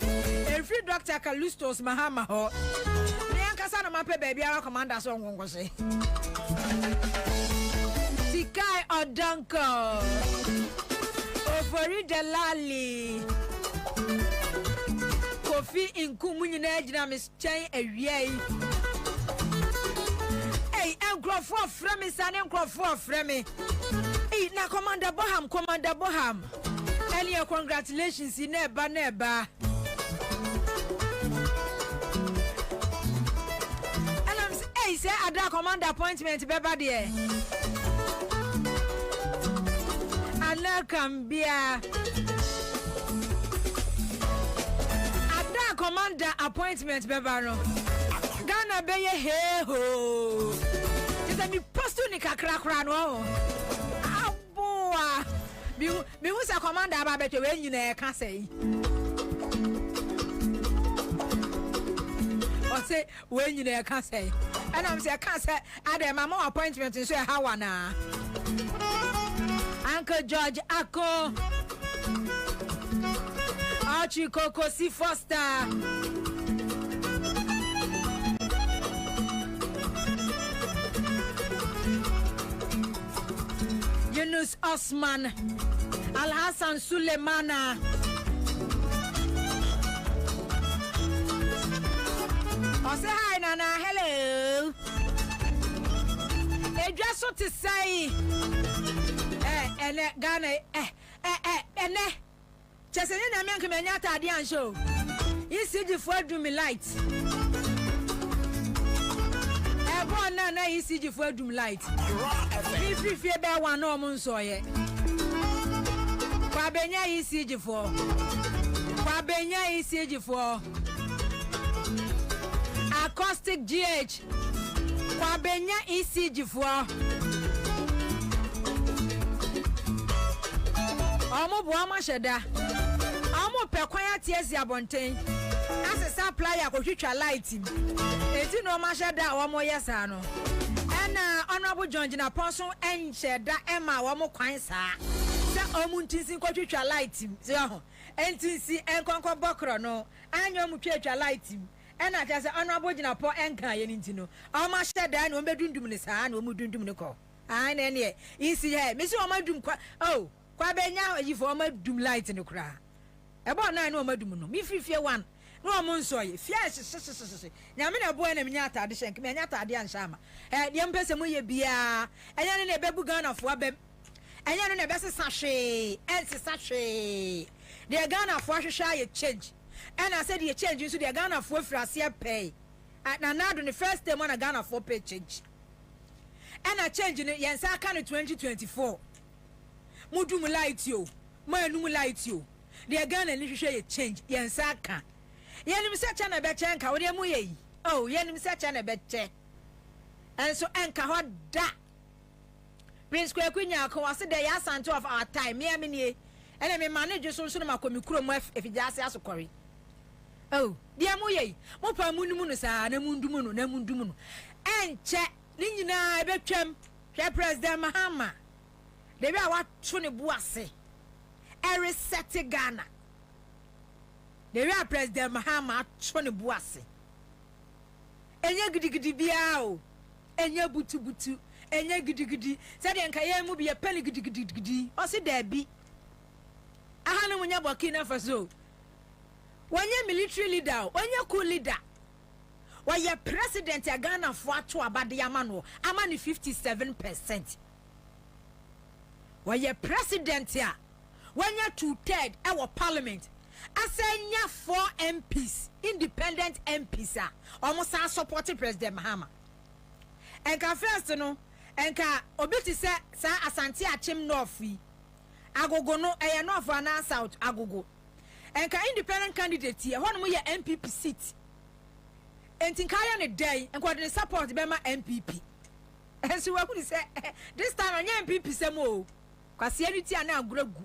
every doctor Kalustos Mahama ho me ankasa na mapa baby ara commander so ngongo se Tikai Odanko Ofori Delali Kofi Inkumu nyina gina mischan awie Hey enkrofo frame sane enkrofo frame Hey na Commander Boham Any congratulations neba And I'm hey say ada commander appointment beba there Ala Kambia Ada commander appointment bebaro Ghana beye he ho Just me postu ni kakra no Aboa mi wusa commander aba beto we nyina e ka sei O say we nyina e ka sei and am say ka say ada mama appointment so e hawa na Uncle George Ako Archie Coco C. Foster Yunus Osman Al Hassan Sulemana say hi Nana hello just so to say Ghana just na me nka menya tade an show ECG for do me light born na ECG for do me light free be one no mun so ye Kwabena ECG for acoustic GH Kwabena ECG for Omo boama sheda Omo pekwan atiesi abonten ase supply akotwitwa light enti no ma sheda omo yesa no ena honorable John Gina Ponson en sheda ema omo kwan sa se omo ntinsi kotwitwa light se ho entinsi enkonkon bokro no anya omo twetwa light ena tase honorable Gina Pon enka ye nti no omo sheda na omo dundum ne sa na omo dundum ne ko ai na ne isi he me se omo dum kwa oh Kwabena yi for madum light ne kura ebo na no madum no mi fifie one no mo nso ye fie nyame na bo na menya atade hyenk menya atade anshama de mpese mo ye bia enya ne bebu Ghana fo abem enya no ne besesa hwe ensesa hwe de Ghana fo hwehwa ye change and I said ye change so de Ghana fo frase pay na nado the first time na Ghana fo pay change and I change yensa kan 2024 Mudum light yo, manum light yo. The Ghana ni hwehwe ye change yensa ka. Yenim se cha na be che nka wo de mu ye. Oh, yenim se cha na be che. Enso enka ho da. Prince Kwakunya ko wase de ya santo of our time. Me amenie. Ene me manage so na makomi kuro mu efijase asokori. Oh, de mu ye. Mo pa munum no sa na mundum no. Enche ni nyina be twam. Hwe President Mahama. Debi awa tune buase reset Ghana. Debi a President Mahama tune buase. Enye gidigidi bia o. Enye butu. Enye gidigidi. Sade nka ye mu bia peli gidigidi. O se debi. Aha no munya Burkina Faso. Wanye military leader, wanye coup leader. Why your president a Ghana for to abadi amano amani 57%. Why your president ya when you're 2/3 our parliament I say nya 4 MPs independent MPs almost supporting President Mahama. Enka first no enka obiti say sa asante achim no fi agogo no eye no for na south agogo enka independent candidate here hono mo ye MPP seat enti kaya ne day enko de support be ma MPP enso wa kuni say this time anya MPP say mo kwase aniti ana aguragu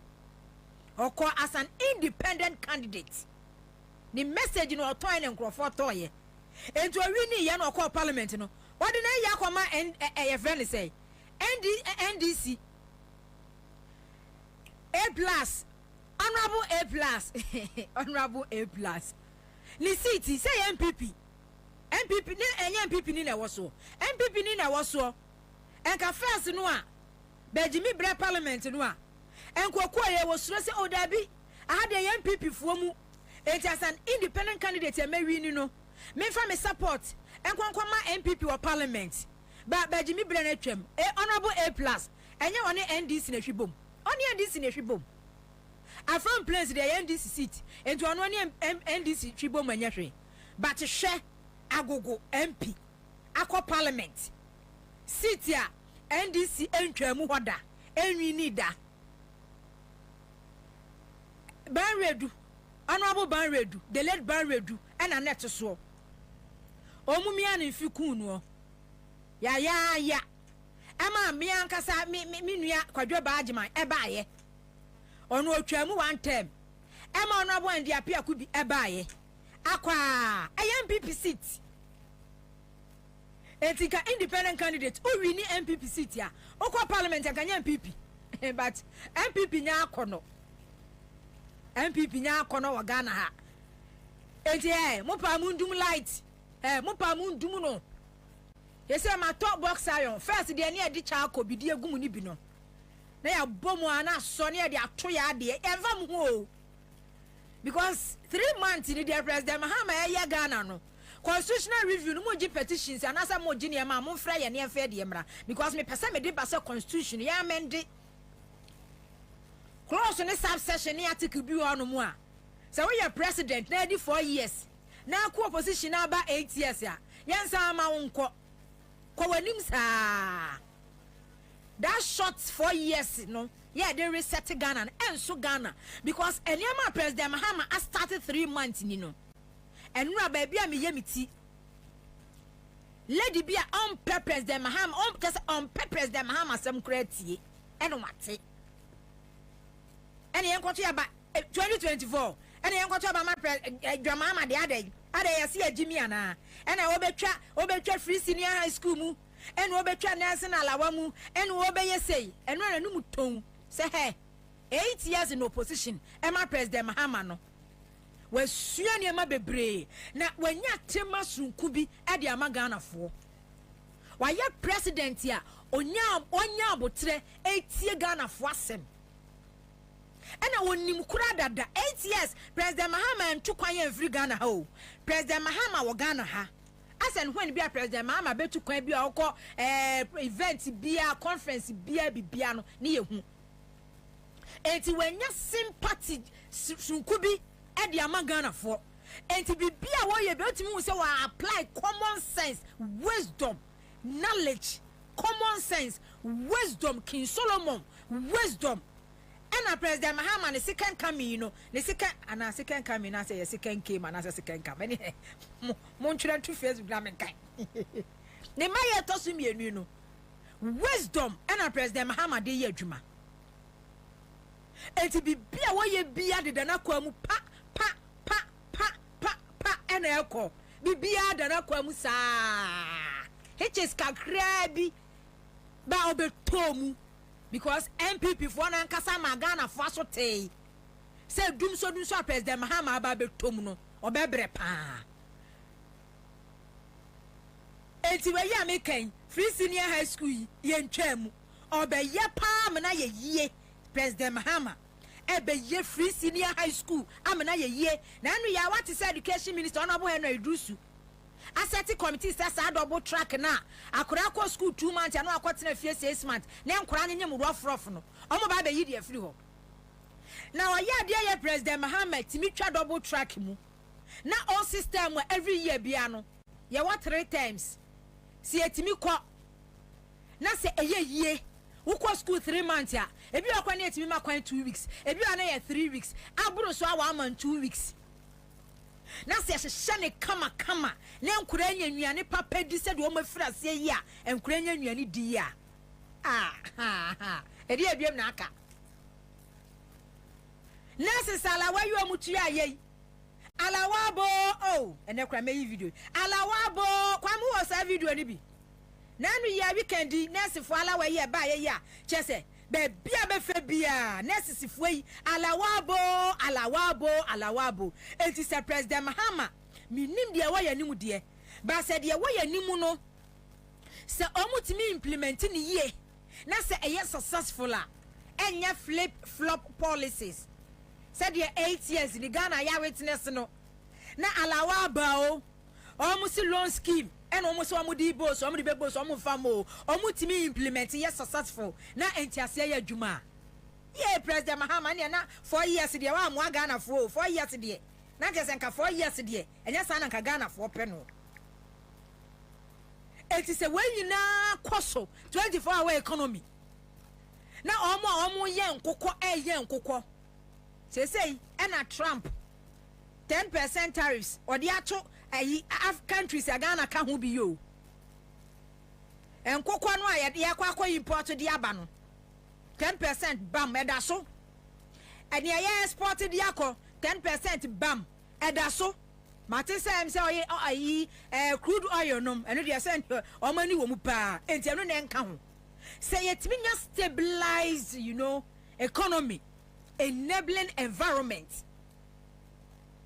oko as an independent candidate the message no otoy ne nkrofo toye enti owi ni ye no oko parliament no what did I yakoma and a friend say? NDC A+, honorable A+, honorable A+. Ni city say MPP ni na waso. MPP ni na waso. Enka first no a Bejimi bre parliament no a. Enkoko ye wo suro say odabi. I had a MPP for mu. It as an independent candidate e me win no. Me fa me support enkonkoma MPP or parliament ba Bejimi bre na twem honorable A+ enye one NDC na hwibom oni NDC na hwibom afrom place the NDC seat into one NDC hwibom anya hwe but hwe agogo MP akọ parliament seat ya NDC entwamu hoda enwi ni da Banredu honorable Banredu the late Banredu ena net so omumia ne fikun no ya ama me ankasa me nua kwadwo baageman e baaye ono otwamu one term ema ono abo ndi apia kubi e baaye akwa MPP seat etika independent candidate o wini MPP seat ya okwa parliament akanya MPP but MPP nya akono wa Ghana ha enti mopa mundum light mopa mundum no yese ma top box iron first de ne edi cha akobi de egum ni bi no na ya bomu ana so ne de ato ya de eva mu ho because 3 months ni the President Mahama ya Ghana no constitutional review no mo gi petitions anasa mo gi ne ma mo fra ye ne efa de mra because me pesa me de ba se constitution ya amend close ne subsection ne article bi ono mu a say we your president na di 4 years na ko opposition na ba 8 years ya yansa ma wonko ko wanim sa that short 4 years no yeah they reset Ghana and so Ghana because anyama President Mahama has started 3 months ni no enura ba bia me yemiti lady bia on President Mahama on President Mahama some creatie eno mate ene yenkoto ya ba 2024 ene yenkoto ba ma Mahama de adai ada yesi agimi ana ena obetwa free senior high school mu ena obetwa national awa mu ena obeyesei ena na numu ton say hey 8 years in opposition ema President Mahama no wasua ne ma bebre na wanya tema sunku bi e de ama Ghana fo waye president ya onya abotre etie Ghana fo asem ena wonim kura dada 8 years President Mahama ntukwan ya free Ghana ho President Mahama wo Ghana ha asen when bia President Mahama betu kwan bia okọ event bia conference bia no ne yehu enti wanya sympathy sunkubi e de ama Ghana fo enti bibia wo ye betumi wo se wa apply common sense wisdom knowledge common sense wisdom King Solomon wisdom ena President Mahama ne second coming no ne second coming na say second came and as second come any mon try to Facebook na men kai ne maye to so mienu no wisdom ena President Mahama de ye adwuma enti bibia wo ye bia de na kwa mu pa ena ekọ bibia de na kwa mu saa hs kakra bi ba obetomu because MPP for na nkasa ma Ghana for so tey say dum so President Mahama ba betom no obebre pa enti we ya mekan free senior high school ye ntwam obeye pa amna ye yie President Mahama ebe ye free senior high school amna ye yie na anu ya what is education minister honorable Henry Idrusu asset committee says a double track na akora ko school 2 months and no akwatena fie 6 months na nkora nyem rough no omo ba be yi de afiri ho na oya de ye president Mohammed timi twa double track mu na all system every year bia no ye what 3 times si etimi ko na se eye yie ukwa school 3 months ya ebi akwa na etimi makwan 2 weeks ebi ana ye 3 weeks aburo so awa man 2 weeks na se hye kama na nkura nya nnuane papa di se de o mafira se yi a nkura nya nnuane di ya edi ebiem na aka na se sala wa yo mutu ya yi alawabo oh ene kura me video alawabo kwa mu wo sa video ni bi na nu ya weekend nurse fo alawa ye ba ye ya chese be bia be fe bia nurse sifo yi alawabo enti se president Mahama minim de wa ya nimu de ba se de wa ya nimu no se omutimi implement ni ye na se eye successful a enya flip flop policies se de 8 years ni Ghana ya witness no na alawabo omusi loan scheme and almost one di boss, some the boss, some famo, omutimi implement yes successful. Na entiasia juma. Ye President Mahama na 4 years de wa mo Ghana for 4 years de. Na just enka 4 years de. Enya sa na nka Ghana for peno. It is a way you na koso 24-hour economy. Na omo ye nkokọ ye nkokọ. Say na Trump 10% tariffs or the actual countries are Ghana ka ho bi yo enkokwa no aye de akwa import de aba no 10% bam eda so ene aye export de akọ 10% bam eda so mate say say oyi crude oil no ene de say o mani wo mu pa enti eno na enka ho say yetimi nya stabilize economy enabling environment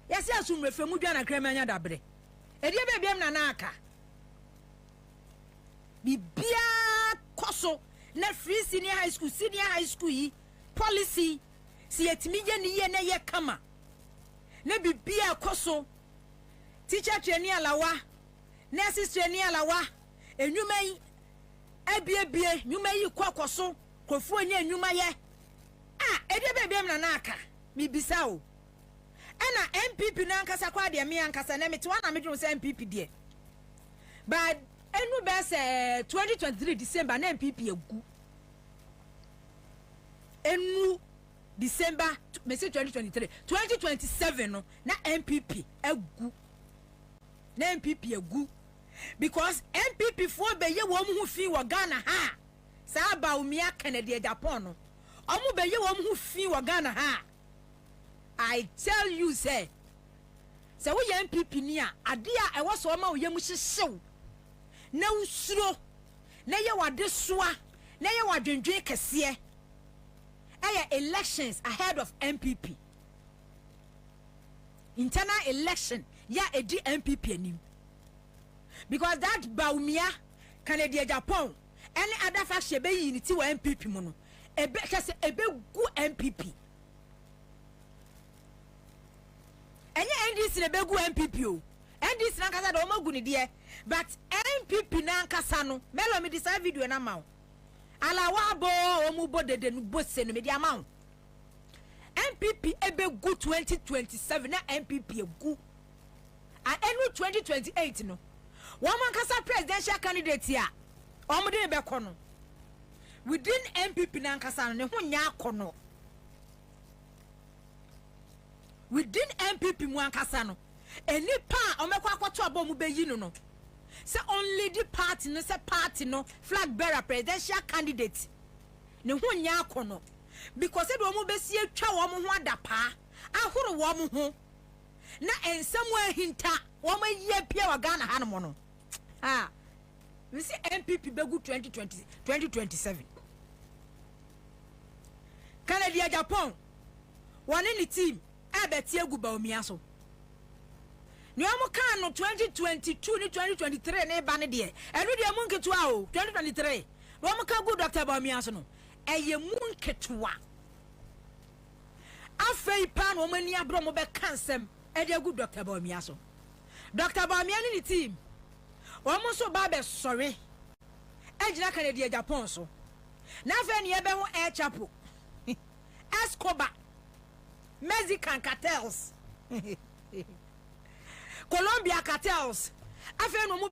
yesi asum refemu dwa na kremanya dabre edie bebiam na aka bibia koso na free senior high school yi policy si etimi ye ni ye na ye kama na bibia koso teacher training alawa nurse training alawa enwuma yi abiebie nwuma yi kokoso kofu onye enwuma ye edie bebiam na aka bibisa o ana MPP na nkasa kwa de me ankasa na meti wana me drum say MPP de but enu be say 2023 December na MPP egu enu December me say 2027 no na MPP egu because MPP for be ye wo mu fi wo Ghana ha sa ba umia Canada Japan no omu be ye wo mu fi wo Ghana ha I tell you say we MPP ni a ade a ewo so ma wo yam hyehyew na usuro na ye wade soa na ye wadwendwe kese elections ahead of MPP internal election ya edi MPP anim because that Baumia Canada Japan any other faction be unity wa MPP mu no ebe kase ebe gu MPP enye NDC na begu MPP o NDC na nkasa da o magu ni de but MPP na nkasa no melo me disa video na mawo alawa bo o mu bodede no bose no me di amawo MPP ebegu 2027 na MPP egu a enu 2028 no woman nkasa presidential candidate ya o mu de be kono within MPP na nkasa no ne ho nya akono within MPP mu ankasa no eni pa omekwa akwato abo mu beyi no say only the party no say party no flag bearer presidential candidate ne ho nya akono because do mu besi atwa wo mu ho adapa ahoro wo mu ho na ensam ahinta wo ma ye pia wa Ghana ha no no we see MPP begu 2027 Canada Japan one in the team abeti egu Baumia so ni amu kan no 2022 ni 2023 ne ba ne de enu de mu nketua o 2023 wo mu ka gu Dr. Baumia so no eye mu nketua afei pa no mani abro mo be kansem e de gu Dr. Baumia so Dr. Baumia ni team Omo so ba be sorry. Ejina Canada Japan so. Na fe ne be ho air chapel. Escobar. Mexican cartels. Colombia cartels. Afe no mu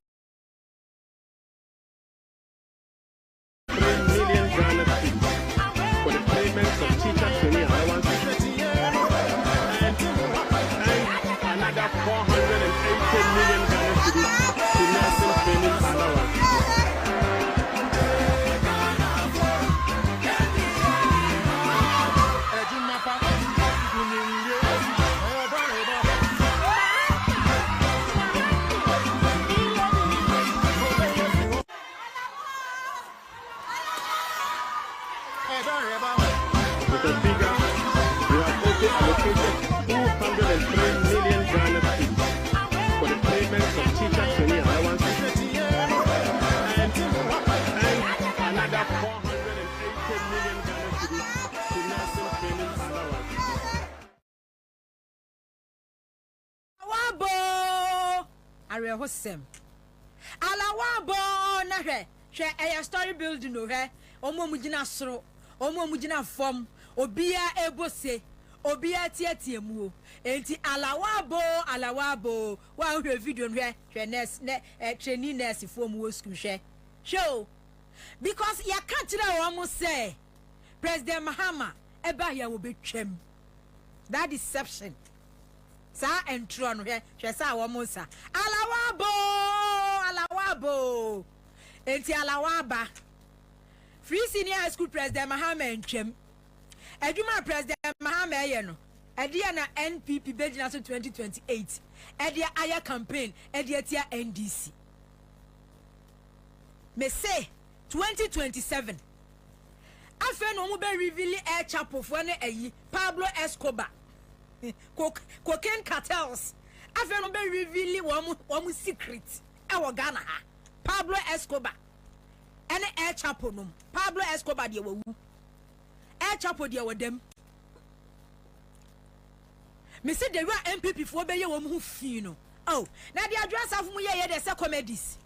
3 million Ghana for the payments of teacher training allowances and another 480 million Ghana cedis to nursing training allowances. Mr. Speaker, we have also allocated 203 million Ghana cedis for the payments of teacher training allowances and another 480 million Ghana cedis to nursing training allowances. Wabo are hosem alawabo na hwe a story building no hwe omo mugina soro omo mugina fom obia ebose obia tiatiemu enti alawabo wa hwe video hwe nurse training nurse fom wo school hwe show because ya can't omo say President Mahama eba ya wo betwam that deception sa entro no hwe sa wo mo sa alawabo enti alawaba free senior high school President Mahama entwam aduma President Mahama ye no edia na NPP begina so 2028 edia aya campaign edia tia NDC me say 2027 afa no mo be reveal air chapel for na ayi Pablo Escobar cocaine cartels afa no be reveal wo secret e wo Ghana ha Pablo Escobar ene air chapel no Pablo Escobar de wawu air chapel de wadam me say the MPP for be ye wo mu fi no oh na the address of mu ye de say comedies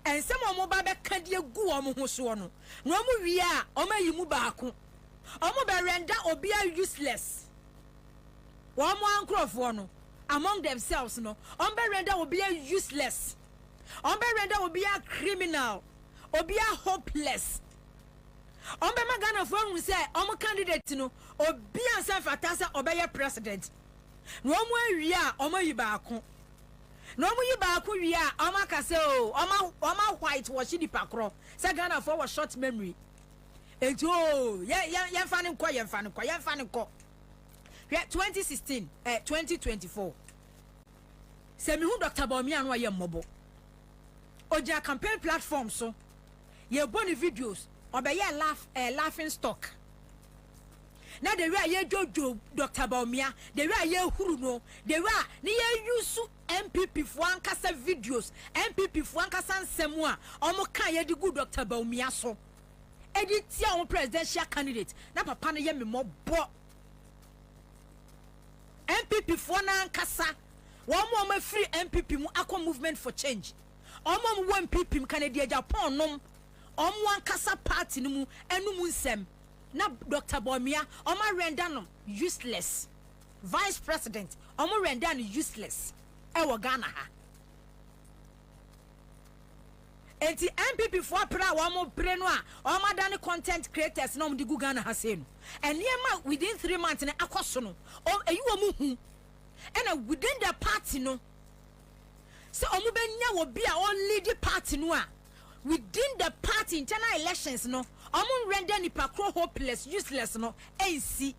and some of mo ba be ka de gu o mo ho so no no mo wi a o ma yi mu baako o mo be render obia useless wo mo ankrofo no among themselves no o be render obia useless o be render obia criminal obia hopeless o be magana for hu say o mo candidate no obia say fatasa obeye president no mo awi a o ma yi baako no mo yi baako wi a o ma ka say o ma white wash di pakro say Ghana for was short memory ento ye fa ne nko 2016 2024 say me hu Dr. Bobie anu aye mmobo oja campaign platform so ye boni videos obeye laughing stock na the way ye jojo Dr. Bobie the way ye huru no the way ni ye use MPP fo ankasa videos MPP fo ankasa nsemu a omo kan ye di good Dr. Bobie so edit ya on presidential candidate na papa no ye me mobo MPP fo na ankasa wo mo free MPP mu akọ movement for change omo mo MPP Canada Japan nom omo ankasa party no mu enum nsem na Dr. Bobie omo render no useless vice president omo render no useless e wo Ghana ha enti MPP for pra wo mo bre no a omo dan content creators no mo di Ghana ha say no enema within 3 months na akoso no eyi wo mu hu and within the party no so omo benya wo bia on lead party no a within the party internal elections no omo render ni pakro hopeless useless no ensi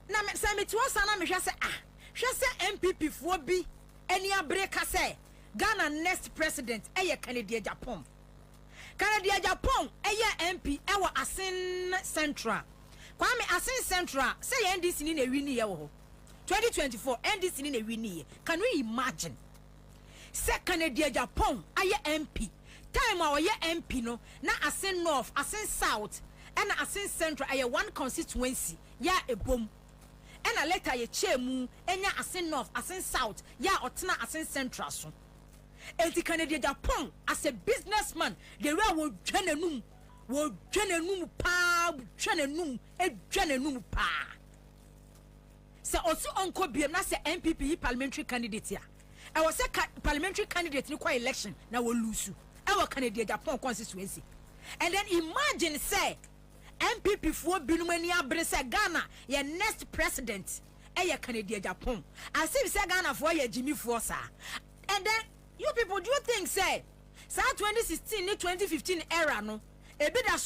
na me say me to sana me hwe say MPP fo bi eni abreka say Ghana next president eye Canada Japan eye MP ewo Asin Central Kwame Asin Central say NDC ni na wini ye wo 2024 NDC ni na wini. Can we imagine say Canada Japan aye MP time our ye MP no na Asin North Asin South and Asin Central aye one constituency ya ebom ena later ye chemu enya asen north asen south ya otena asen central so enti Canada Japan as a businessman the way wo dwanenum pa dwanenum pa se osu onko biem na se MPP parliamentary candidate ya I was a parliamentary candidate in the election na wo lose our Canada Japan constituency and then imagine say MPP for binumani abre say Ghana your next president your Canada Japan as if say Ghana for your Jimmy Forza and then you people do you think say 2016 2015 era no ebida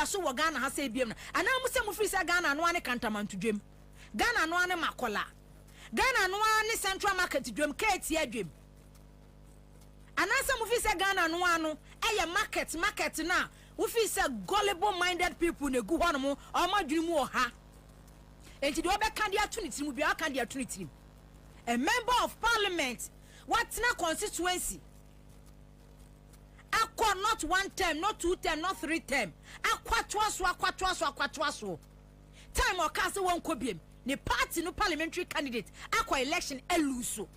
so wo Ghana ha say biem and now say mo free say Ghana no ane kantamanto dwem Ghana no ane makola Ghana no ane central market dwem keti adwem anasa mo free say Ghana no ano eye market na we feel say gullible minded people na gu hono mo o madwene mu oha enti de obeka dia tuniti mu bia aka dia tuniti a member of parliament what na constituency akwa not 1 term not 2 term not 3 term akwatwa so time o ka se won kobiem the party no parliamentary candidate akwa election eluso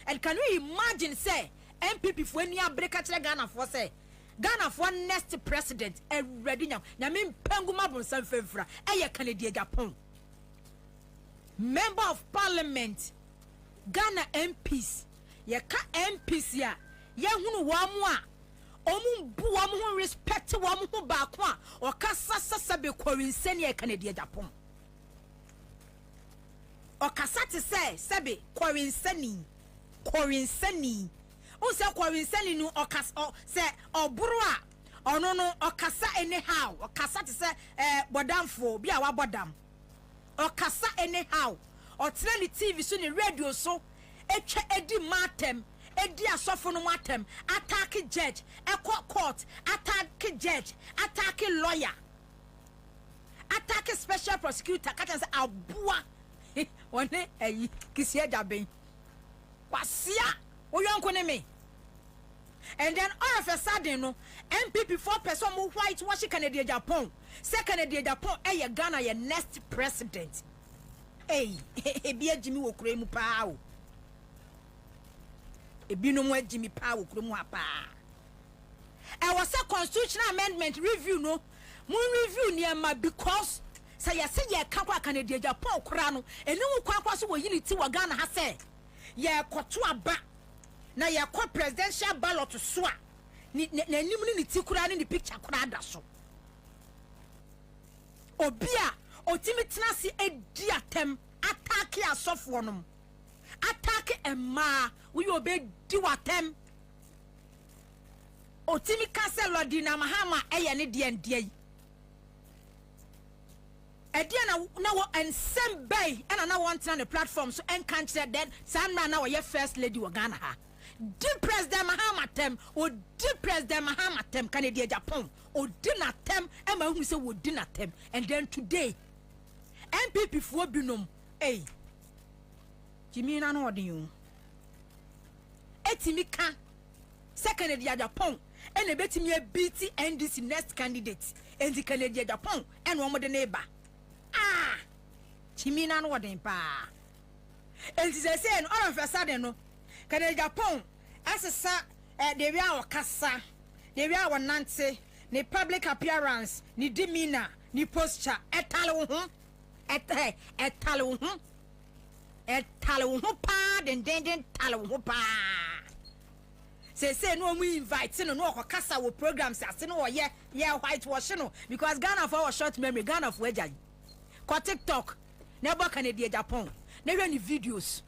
and can you imagine say MPP for any abreaka kire Ghana for say Ghana for next president ready now na me panguma bonsan fefra eye Canada Japan member of parliament Ghana MPs ye ka MPs ya ye hunu wa mu a omu wa mu respect wa mu ba ko a o ka sasa be kwarinsani ye Canada Japan o ka sate say sebe kwarinsani o se kwarinsani nu o ka se oburu a ono no o kasa anyhow o kasa te say bodamfo bi a wa bodam o kasa anyhow o tena ni TV so ni radio so etwa edi matem edi asofo no matem attack judge court attack judge attack lawyer attack special prosecutor ka say abua one eyi kisia daben wasia oyonko ne me and then all of a sudden no MPP 4% mo white wash Canada Japan say Canada Japan Ghana your next president ebi Jimmy wo kure mu pa o ebi no mo Jimmy pa wo kure mu apa I was a constitutional amendment review no mo review niema because say ya say ya ka kwa Canada Japan kura no eni wo kwa so wo unity wa Ghana ha say ya koto aba na ya kwa presidential ballot so a na nim ni ti kura ni picture kura da so obia otimi tena si edi atem attack asofo no attack emma we obe di watem otimi cancel Dina Mahama eye ne de ndie edia na wo ensem bay na want on the platform so en can't say that Sandra na wo first lady wa Ghana ha di president Mahama tem o di president Mahama tem Canada Japan o di na tem e ma hu say wo di na tem and then today MPP for binom Jimmy na no odin etimi ka second Canada Japan and e betimi beat NDC next candidate and the Canada Japan and one more the neighbor Jimmy na no odin pa and they say all of a sudden no Canada Japan asesa they we our kasa they we our nante ni public appearance ni demeanor ni posture etale wo pa den tale wo pa say no we invite no kasa wo programs ase no ye whitewash no because Ghana for our short memory Ghana for ejai ko TikTok never Canada Japan never any videos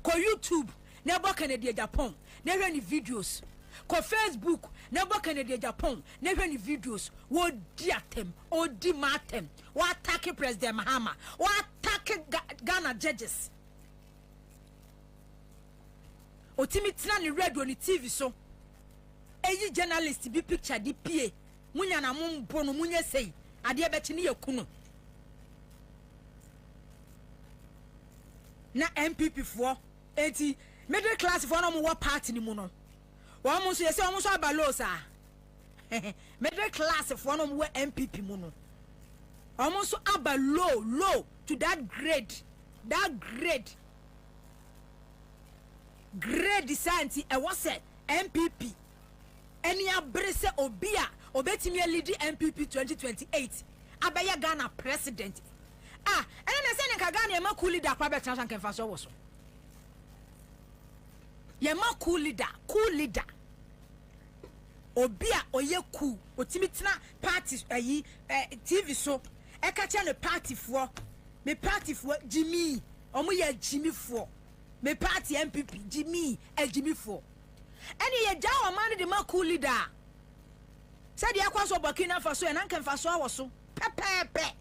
ko YouTube never Canada Japan never any videos ko Facebook never Canada Japan never any videos wo diatem o di matem wo attack President Mahama wo attack Ghana judges otimi tina ni radio ni TV so eyi journalist bi picture di pie munya na mumbo no munya sei ade beti ni yakunu na MPP for eti middle class for no mo party ni mu no wo mo so yesi wo mo so abalo sa middle class for no mo MPP mu no wo mo so abalo low to that grade that grade desanti e was MPP any abrese obia obetimi lead MPP 2028 abaya Ghana president and na say nka Ghana ma cool leader kwa betra san kenfa so wo so ye ma cool leader obia oye cool otimi tena party ayi TV so e ka che no party for me party for Jimmy omo ye Jimmy for me party MPP Jimmy Jimmy for any ye jaw man de ma cool leader said ya kwaso Burkina Faso e nan kan faso awoso pepepe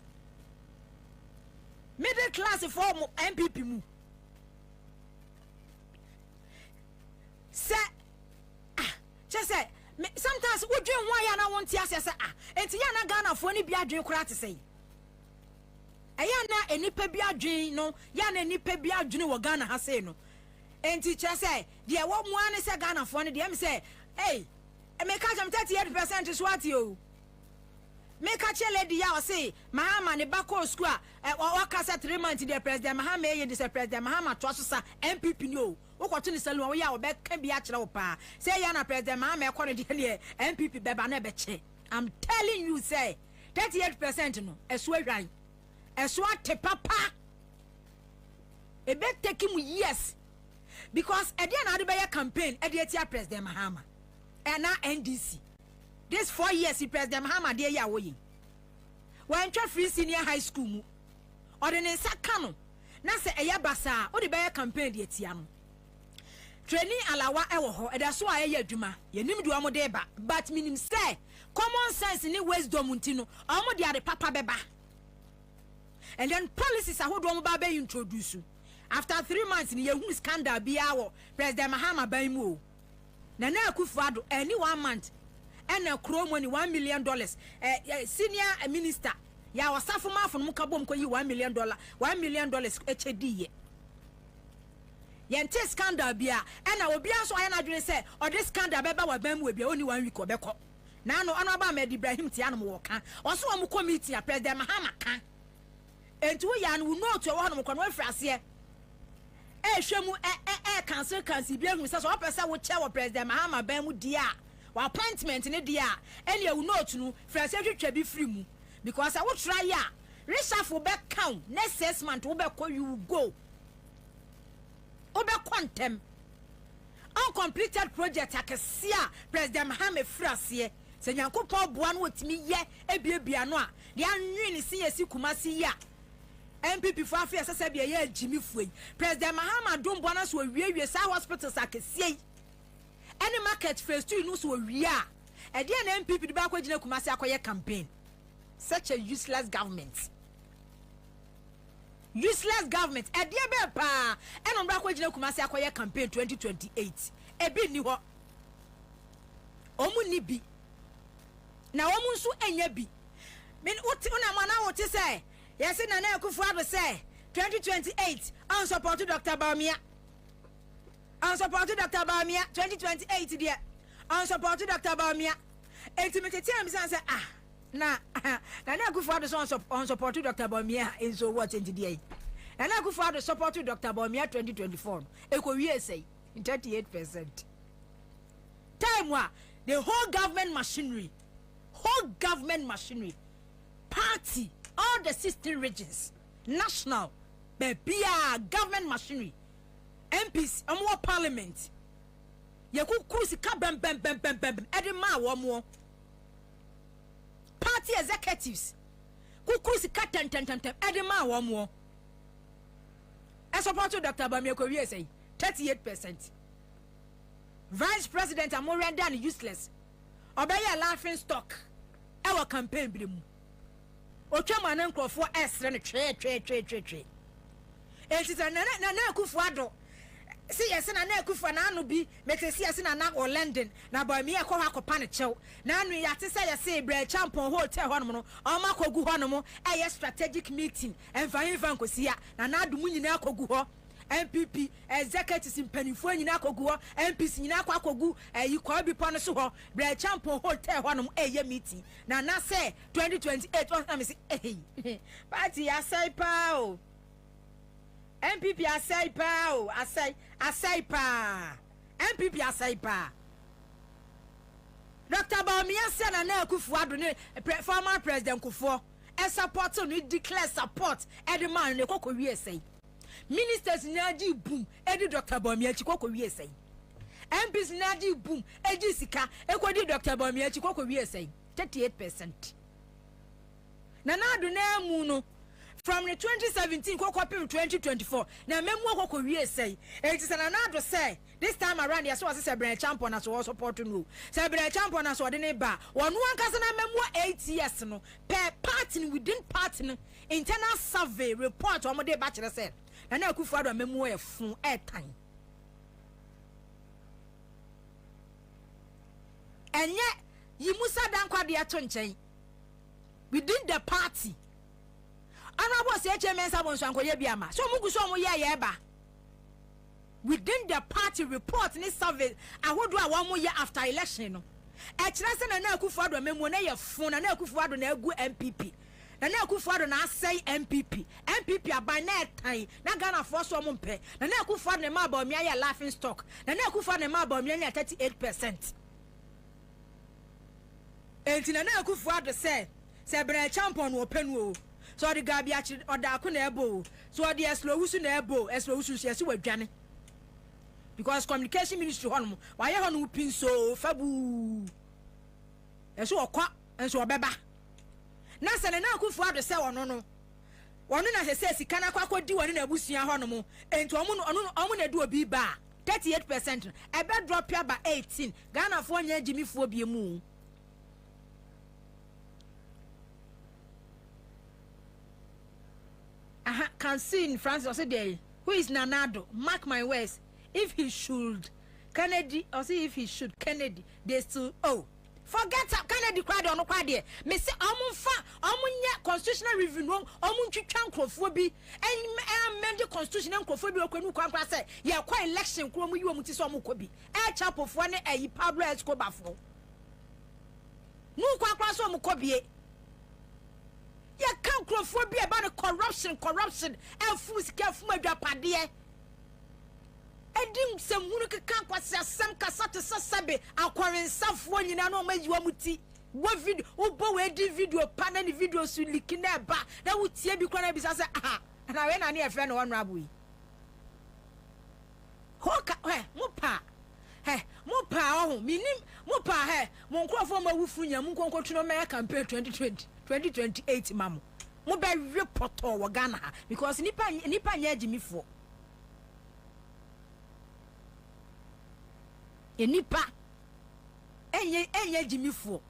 middle class form MPP mu say just say sometimes we dream why ya na want to say enti ya na Ghana for ni bia dwen kura te say eya na enipa bia dwen no ya na enipa bia dwen wo Ghana ha say no enti che say de wo mu an say Ghana for ni de am say hey me ka jam 38% swat yo me ka che lady ya o say Mahama ne bako school o ka say 3 months the president Mahama ye the president Mahama to so sa MPP no wo kwato ni salon wo ya wo be ka bia kire wo pa say ya na president Mahama e kono de MPP beba na be che I'm telling you say 38% no eso ahwan eso ate papa e be take him years because e dey na de be campaign e dey tia president Mahama and now NDC this 4 years the president Mahama dey ya woyin when twa free senior high school mu ordinance kanu na se eya basa o de be campaign dey tia no training alawa e wo ho e da so aye adwuma ye nim do amode ba but minim say common sense ni wisdom ntino omo de ade papa beba and then policies ahodo mo ba be introduce after 3 months ni ye hu scandal bia wo president Mahama ban mu na Akufo-Addo any 1 month and a crow money $1 million senior minister ya wasafu mafu muka bom ko yi $1 million HD ye yente scandal bia and obi anso aya na dwene say o this scandal beba wa ban mu bia oni 1 week obekọ na no ono ba Med Ibrahim tia no wo kan oso wo committee ya president Mahama kan entu ya no no to wo no ko no afrase hwemu cancel bia hu say so opesa wo chair wo president Mahama ban mu dia wa appointment ne dia any you note no frase twetwa bi free mu because I will try ya reshuffle back count next 6 months wo be ko you go obe quantum uncompleted project akesia president Mahama frase se nyankopon boa no otimi ye ebiebia no a de anwe ne se yesi kumasi ya MPP for afia sasa bia ye Jimmy fuei president Mahama dombo na so wiewie sa hospitals akesie any market phase 2 no so wiea e de na MPP de ba kwagina kumasi akoye campaign such a useless government e de be pa e no bra kwagina kumasi akoye campaign 2028 e bi ni ho omu ni bi na omu nso enya bi men una mana wote say yes na Akufo-Addo say 2028 on support Dr. Bawumia 2028 there on support Dr. Bawumia Incitement tell me say na Akufo-Addo on support Dr. Bawumia in so what in the na Akufo-Addo support Dr. Bawumia 2024 e ko wie say 38% time wa the whole government machinery party all the 16 regions national bebia government machinery MPs amwo parliament ye kukusi ka bem edi ma wo mo party executives kukusi ka ten edi ma wo mo e support Dr. Bawumia ko wie say 38% vice president amorenda and useless obey laughing stock our campaign bi mu otwa na nkrofo esre ne twe etisa na Akufo-Addo si yesi na Akufo na anu bi metesi yesi na London na Bawumia ko akopa ne chew na anu ya te say yesi bre champon hotel honom no o ma kogu honom eye strategic meeting envan kosia na adu nyina kogu ho MPP executives mpanifo nyina kogu ho MPs nyina kogu yi kwa bi pon so ho bre champon hotel honom eye meeting na say 2028 on am say party ya sai pa o MPP asai pa o asai pa MPP asai pa Dr. Bawumia said na Akufo-Addo ne former president Akufo e support no declare support e the man ne kokko wie sei ministers nyaji boom e di Dr. Bawumia chi kokko wie sei MPs nyaji boom e ji sika e ko di Dr. Bawumia chi kokko wie sei 38% na do na mu no from the 2017 kokopim 2024 na memu kokko wie sei e ti sana na do say this time around yes was say brand champion as was support no say brand champion as wode ne ba wonu ankasa na memu 8 years no per party within party no internal survey report o mo de ba kire say na Akufo-Addo memu e fun e tan enye yimusa dankwa de ato nchen within the party Honorable say HMS abonso ankoye biama so mugu so mo ye ba within the party report ni survey ahodo a wo mo ye after election no e kire se na Akufo-Addo memu na ye fun na Akufo-Addo na egu MPP na Akufo-Addo na asai MPP aban na etan na Ghana for so mo mpe na Akufo-Addo na ma ba mi aye laughing stock na Akufo-Addo na ma ba mi aye 38%. Enti na Akufo-Addo say brand champion wo penu o so the gabi achi oda ko na ebo so the eslowu na ebo eslowu su se wadwane because communication ministry hono waye hono pinso fabu eso okwa enso obeba na se na Akufo-Addo se wono no na se sika na kwakodi woni na abusua hono mo enti omo na du obi ba 38% ebe drop ya ba 18 Ghana fo nya jimifo bie mu can see in France or say who is Nanado, mark my words, if he should Kennedy or see if he should Kennedy they still forget up Kennedy cried on kwade me say omunya constitutional review no omuntwitwa nkrofobi amend the constitution nkrofobi okwanu kwankwa say ye kwa election kro mu yi omuti so omukobi e chapofo ne ayi Pablo Escobar fo nu kwankwa so omukobi ya kan crofobia about the corruption and food careful madapade edim semhunu kan kwase asem kasa te sasabe akwaren safo nyina no majiwa muti wo video wo we di video pa na ni video su liki na ba na wutie bi kwa na bi sase na we na ne efe no honorable yi hoka mupa minim mupa mo nkrofo ma wufunya mu nkonkoturo me campaign 2028 mamu mo be report o Ghana because nipa nya agimifo nipa enye agimifo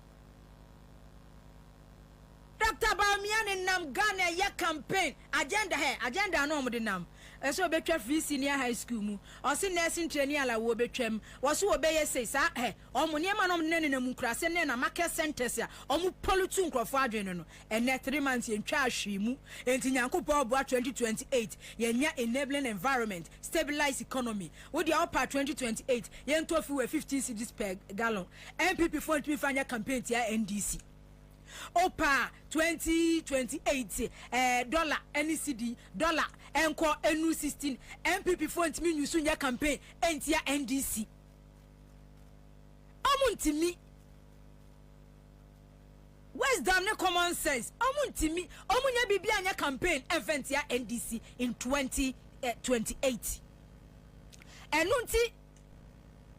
Dr. Bawumia nam Ghana ya campaign agenda no mo de nam eso betwa free senior high school mu o se nursing training ala wo betwam wo so obeye sei sa omo niema no ne mu krase ne na market centers ya omo politu nkrofo adwene no ene 3 months entwa ahwe mu enti nyankopɔ bo 2028 yenya enabling environment stabilize economy wo dia opa 2028 yento fi we 15 cedis per gallon MPP for to fanya campaign tia NDC opa 2028 dollar NCD dollar enko enu 16 MPP font mi nyusu nya campaign entia NDC omuntimi wisdom ne common sense omuntimi omunya bibia anya campaign entia NDC in 2028 enunti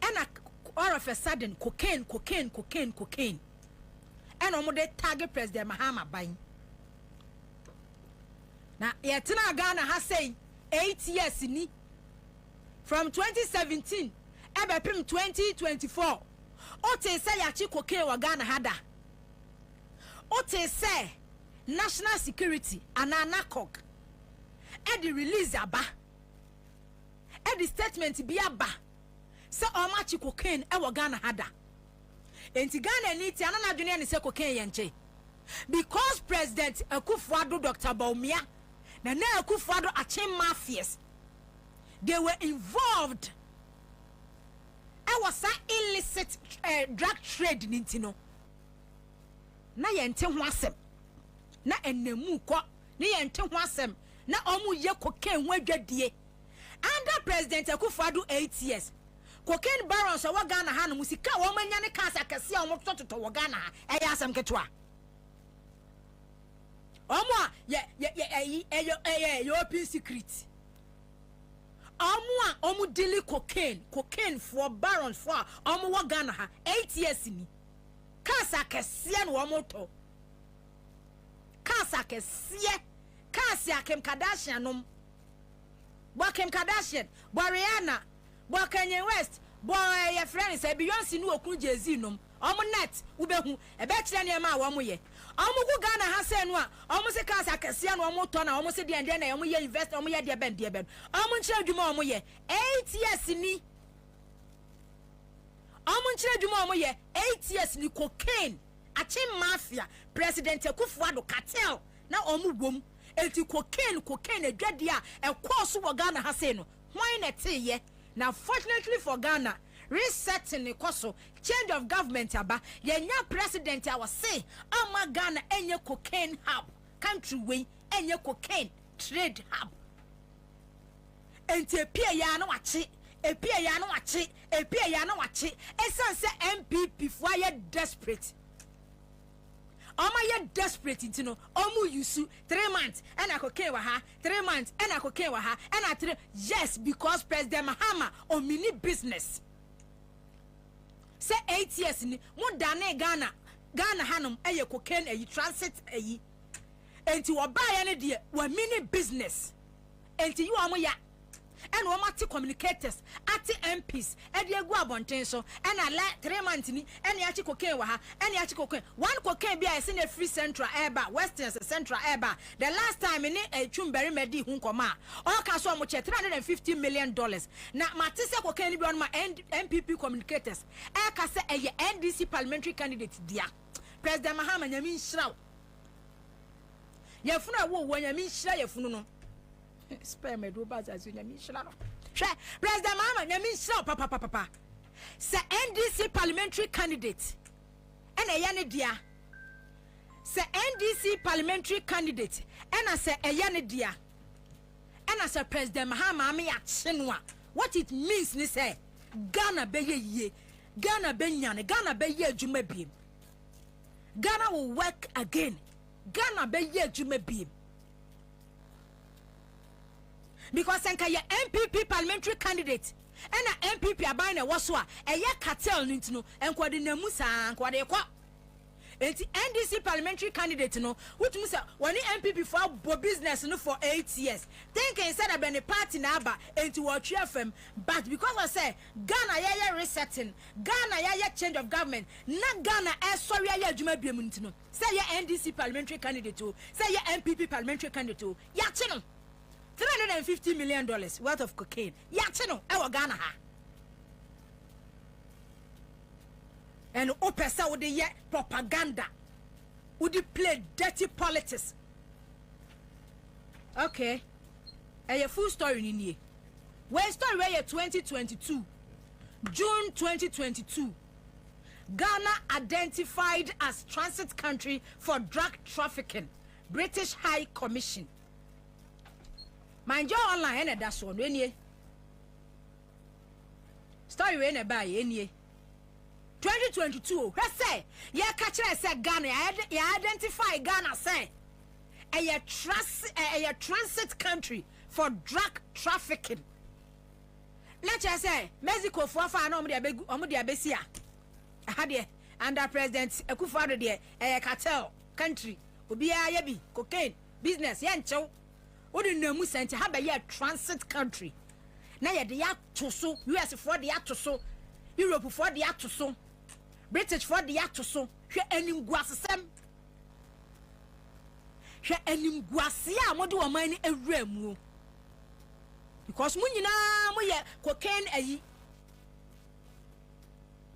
ena all of a sudden cocaine and omo de target President Mahama Bain. Na yetina Ghana has say 8 years ni from 2017 ebepim 2024 ote say yachi cocaine wa Ghana hada ote say national security ananakok e di release aba e di statement bi aba say omachi cocaine e wa Ghana hada enti Ghana ni ti anana adwene ne se cocaine yenche because President Akufo-Addo Dr. Bawumia na Akufo-Addo achen mafias they were involved was illicit drug trade nintino na yente ho asem na enemu ko ne yente ho asem na omu ye cocaine wedwadie under President Akufo-Addo 8 years cocaine barons wa Ghana ha no musika wo manya ne kasa akese a wo tototo wo Ghana ha eya asem ketwa omo ye open secret omo daily cocaine for barons for omo wo Ghana ha 8 years ni kasa akese no omo to kasa akese kasa Kim Kardashian nom bo Kim Kardashian bo Rihanna bo Kanye West bo your friend say Beyonce no okun Jay-Z nom omo net ubehu ebe kire ne ma wo mo ye omo gu Ghana ha se no a omo se kasa akese no omo to na omo se de na omo ye invest omo ye de ben omo nkire adwuma omo ye 8 years ni omo nkire adwuma omo ye 8 years ni cocaine achi mafia President Akufo-Addo cartel na omo bom enti cocaine adwade a course wo Ghana ha se no why na tie now fortunately for Ghana resetting the course change of government aba yenya president I was say ama Ghana enye cocaine hub country way enye cocaine trade hub enti epia ya na wachi esan se MPP for ye desperate ye desperate into no omu yusu 3 months and I cocaine wa ha 3 months and I cocaine wa ha and I 3 yes because President Mahama on mini business say 8 years ni mo dane Ghana hanum eye cocaine eye transit eye enti wo ba ya ne de wa mini business enti you amoya and wo mati communicators ati MPs e de egu abonten so and I like 3 months ni and ya chi cocaine wa ha and ya chi cocaine one cocaine bia is in a free central eba western central eba the last time ni Chumberry medi hu nkoma all ka so mo che $350 million na mati se cocaine bi on ma MPP communicators e ka se eye NDC parliamentary candidate dia President Mahama nyami nhyiraw yefunu awo nyami nhyira yefunu no spare me do baz as nyami nhyira no hwe President Mahama nyami nhyira papa se NDC parliamentary candidate ena ya ne dia se NDC parliamentary candidate ena se eya ne dia ena se President Mahama ame ya chenwa what it means ni say Ghana be ye Ghana be nyane Ghana be ye adwuma biem Ghana will work again Ghana be ye adwuma biem because enka ye MPP parliamentary candidate and a MPP aban na woso a eye cartel nintino enkwade namu saa enkwade kwa enti NDC parliamentary candidate no wutum say woni MPP for bo business no for 8 years thinking said about the party na aba enti wo twa fam but because I say Ghana ye resetting Ghana ye change of government na Ghana sorry ye adwuma biam ntino say ye NDC parliamentary candidate o say ye MPP parliamentary candidate o ya chi no $350 million worth of cocaine. Yachino, our Ghana ha. And opesa would the propaganda. Would you play dirty politics? Okay. A full story in here. Where story where 2022. June 2022. Ghana identified as transit country for drug trafficking. British High Commission. Mind your online and that's one when ye story when a buy any 2022. Let's say ye catch I said Ghana you identify Ghana say a transit country for drug trafficking. Let's just say Mexico for no omudia besia had under President Akufo-Addo de a cartel country obia yebi cocaine business yancho wouldn't know Musa to have a transit country. Now you're the act to so, US for the act to so, Europe for the act to so, British for the act to so, she enim guasem. She enim guasia, what do a mine a remu? Because Munina, moye cocaine a ye.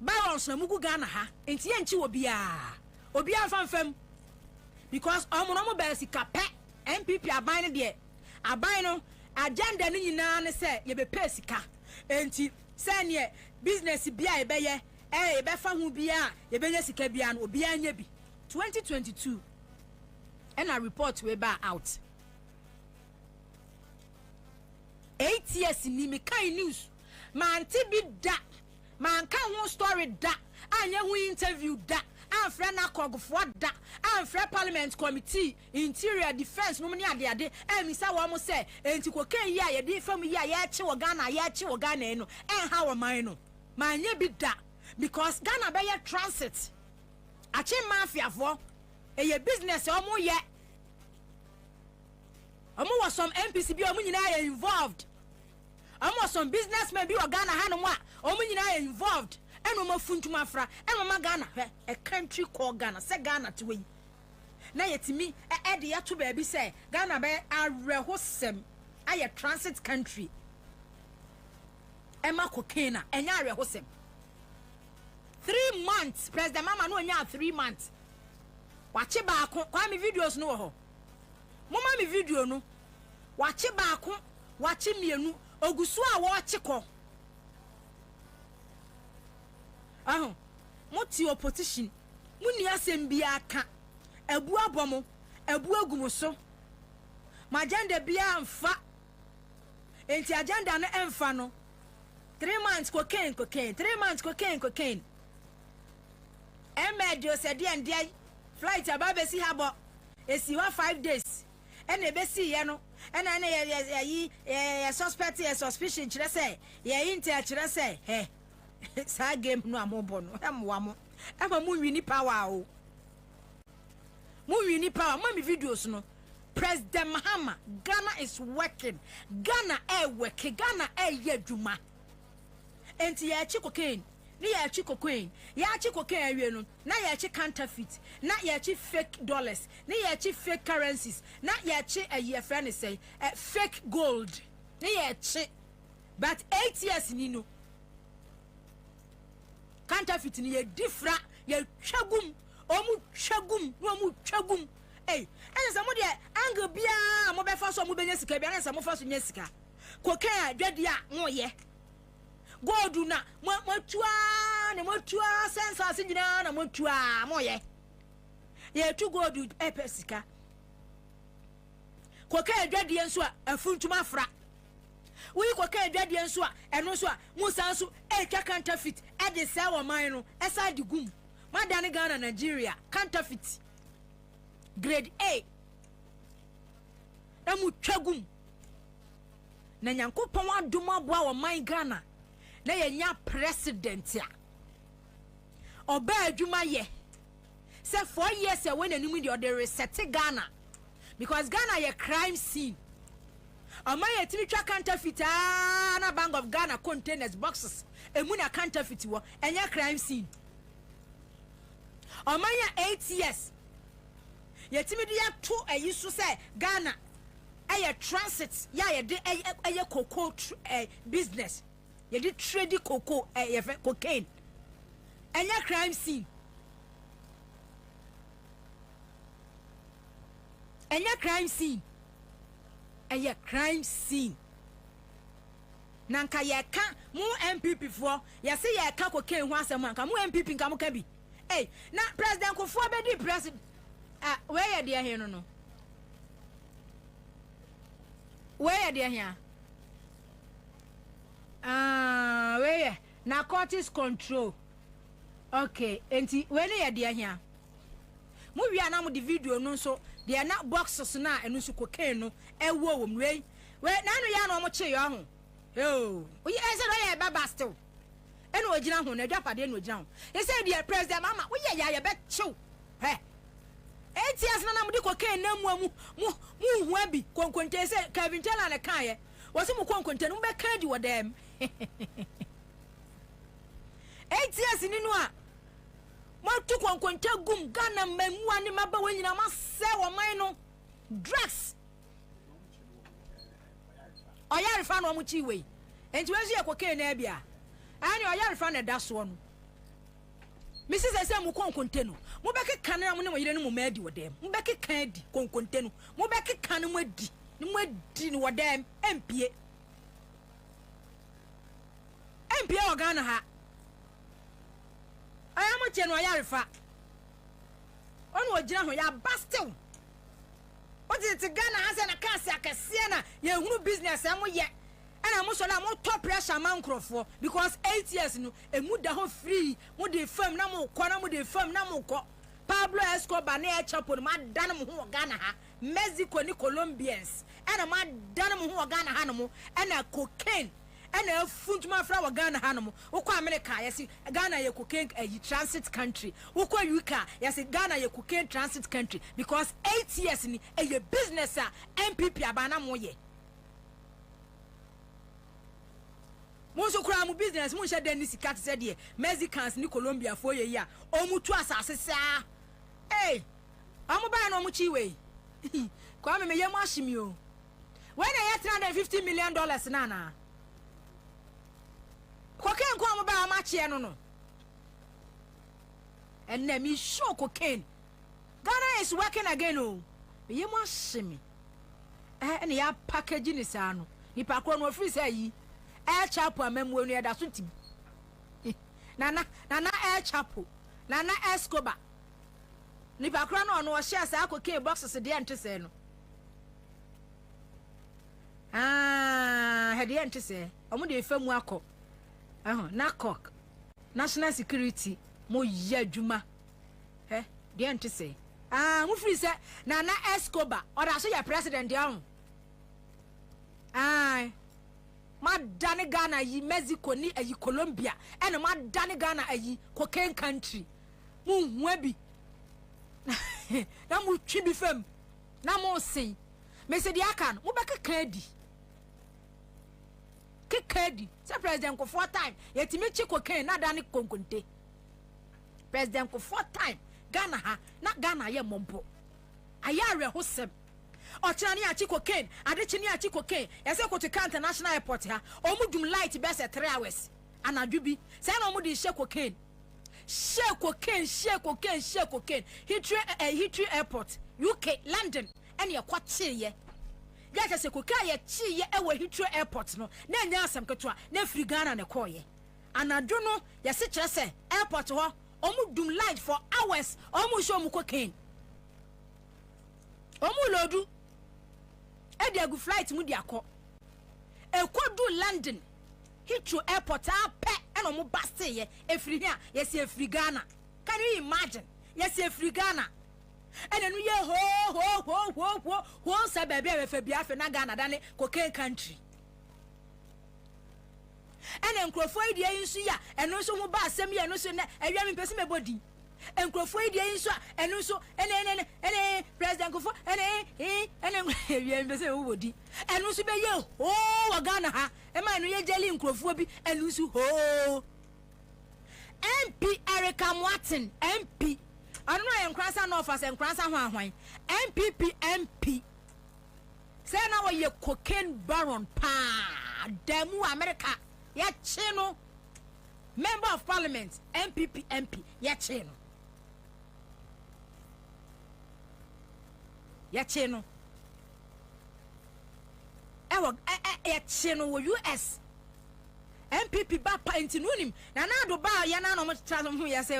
Barons na mugu Ghana ha, and Tianchi Obia fan fem. Because Omonomo Belsi Cape, MPP are buying there. Abino agenda ni nyina ne se ye be pesika enti sanye business bia e be ye e be fa hu bia ye be nya sika bia no obi anya bi 2022 and a report we ba out 8 years ni me kai news man ti bi da man kan ho story da anya ho interview da amfra na kogfo da amfra parliament committee interior defense no me ade emisa wo mo say enti kokan yi a ye de fam yi a ye che wo Ghana no ha wo man no manye bi da because Ghana be ye transit achi mafia fo e business omo ye omo was some MPC bi omo nyina involved omo some businessmen bi o Ghana hanom a omo nyina involved eno ma funtuma fra eno ma Ghana a country called Ghana say Ghana to we na yetimi e de yato ba bi say Ghana be arehosem aye transit country ema cocaine enya arehosem 3 months president mama no nya 3 months wache baako kwa mi videos no ho mama mi video no wache baako wache mienu ogusu a wo cheko aho moti opposition muni asem bia aka ebu abomo ebu agumu so ma agenda bia mfa enti agenda no emfa no 3 months cocaine 3 months cocaine emedio said and flight ababesi habo esi 5 days ene besi ye no ena na ye suspect ye suspicion kire say ye intel kire say he sa game no amobo no emwa mo ema mu wini power o mu wini power ma mi videos no President Mahama Ghana is working Ghana working Ghana yeduma enti ye chi cocaine ni ya chi cocaine ya chi cocaine awie no na ya chi counterfeit na ya chi fake dollars na ya chi fake currencies na ya chi a friend say fake gold na ya chi but 8 years ni no counterfeit ni ye different ye twagum omu twagum no omu twagum enza mo de angle bia mo be fa so mo benya sika bia enza mo fa so nya sika cocaine adwade a mo ye godu na motua sensors nyina na motua moye ye tu godu epesika koka adwade enso a afuntuma fra wi koka adwade enso a eno so a musa nso etwa counterfeit e de se wo man no esa de gum madane Ghana Nigeria counterfeit grade A na mutwagum na nyankopon adoma boa wo man Ghana na yenya president ya oba adwuma ye say 4 years when enemy dey reset Ghana because Ghana ye crime scene amaya timi twa counterfeit na Bank of Ghana containers boxes emu na counterfeit wo enya crime scene amaya 8 years ye timi dey to ayisu say Ghana aye transit ya ye de aye cocoa business ye did trade cocoa cocaine enya crime scene enya crime scene nanka ye ka mu MPP for ye say ye ka cocaine ho asem anka mu MPP nka mu ka bi na president Kofo be di president where ye dey here no where ye dey here where narcotics control okay enti when ye dey here mu wi ana mu di video no so dey na boxes na enu so cocaine no ewo wo mwe we na no ya no mo che yo ho o ye say no ye baba still enu ogina ho na adwapade no ogina ho e say dey president mama wo ye ya ye be chew he etias na mu di cocaine na mu hu abi konkonte say Kevin Tella na kan ye wo se mu konkonte no be kan di wo dem etias ni no a mo tu konkonte gum Ghana mamu ani maba wo nyina ma se wo man no drugs oyare fa no mo chi we enti we ye cocaine na bia ani oyare fa na da so no Mrs. Ese mu konkonte no mo be keka na mo ne mo yire no mo ma di wo dem mo be keka di konkonte no mo be keka no mo di ni mo wo dem empie o Ghana ha aya mo che no oyare fa onu ogina ho ya bastel o ti Ghana ha se na kan se akase na ye hunu business am ye and I'm also more top pressure man crofo because 8 years no a muda ho free mo de fam na mo kwa na mo de fam na mo ko Pablo Escobar na e chapo ma dan mo ho Ghana ha Mexico ni Colombians and ma dan mo ho Ghana ha no mo and cocaine and a funjuma fra Ghana ha no mo ukwa America yesi Ghana ye cocaine transit country ukwa UK yesi Ghana ye cocaine transit country because 8 years ni a business MPP abana mo ye Monso kura mu business mo hye dan ni sika te said Mexicans ni Colombia for ye ya o mu tu asase sa eh amu ba na o mu chiwe kwa me ye mo ashimi o when I $350 million na cocaine kwa mo ba ma chie no and na me show cocaine Ghana is working again o me ye mo ashimi and ya package ni sa no nipa kro no free say yi air chapo amemwo no da so tim nana air chapo nana Escobar ni bakra no o share sa cocaine boxes de ante se no he de ante se omo de famu akọ na cock national security mo ya adwuma de ante se mo free se nana Escobar o da so ya president ya ho Madani Ghana yi Mexico ni ayi Colombia ene madani Ghana ayi cocaine country mu hwabi na mu twi bi fam na mo sei me se di aka no mo be kekadi se president ko 4 time yetimi chi cocaine na dani konkonte president ko 4 time Ghana ha na Ghana ye mompo ayare hosem Ochani achi cocaine, adechini achi cocaine. Yase ko to international airport ha. Omudum light be se 3 hours. Anadubi. Say no omudi share cocaine. Share cocaine. Heathrow airport, UK, London. And ye kwache ye. Yake se cocaine ye chi ye ewe Heathrow airport no. Na nya asem ketwa, na free Ghana ne call ye. Anadu no yase kire se airport ho omudum light for hours. Omu show mu cocaine. Omu lodu edi agu flight mu di akọ ekodu London Heathrow airport ape eno mu basse ye efiri hia yes efiri Ghana. Can you imagine? Yes efiri Ghana enu ye ho sa bebe e fe bia fe na Ghana dane cocaine country ene nkrofo idi yinsu ya enu so mu ba asem ye enu so na awia mi pese mebodi enkrofo idi yinsu enu so ene president kofo ene awia mi pese wodi enu so be ye wa Ghana ha e ma enu ye jeli nkrofo bi enu so ho MP Erica Martin MP anu na enkransa no office enkransa ho ahwan MP say na wo ye cocaine baron pa demu America ya chino member of parliament MP ya chino ewo ya chino wo US MPP ba pa intinunim na do ba ya na no mo transform ya say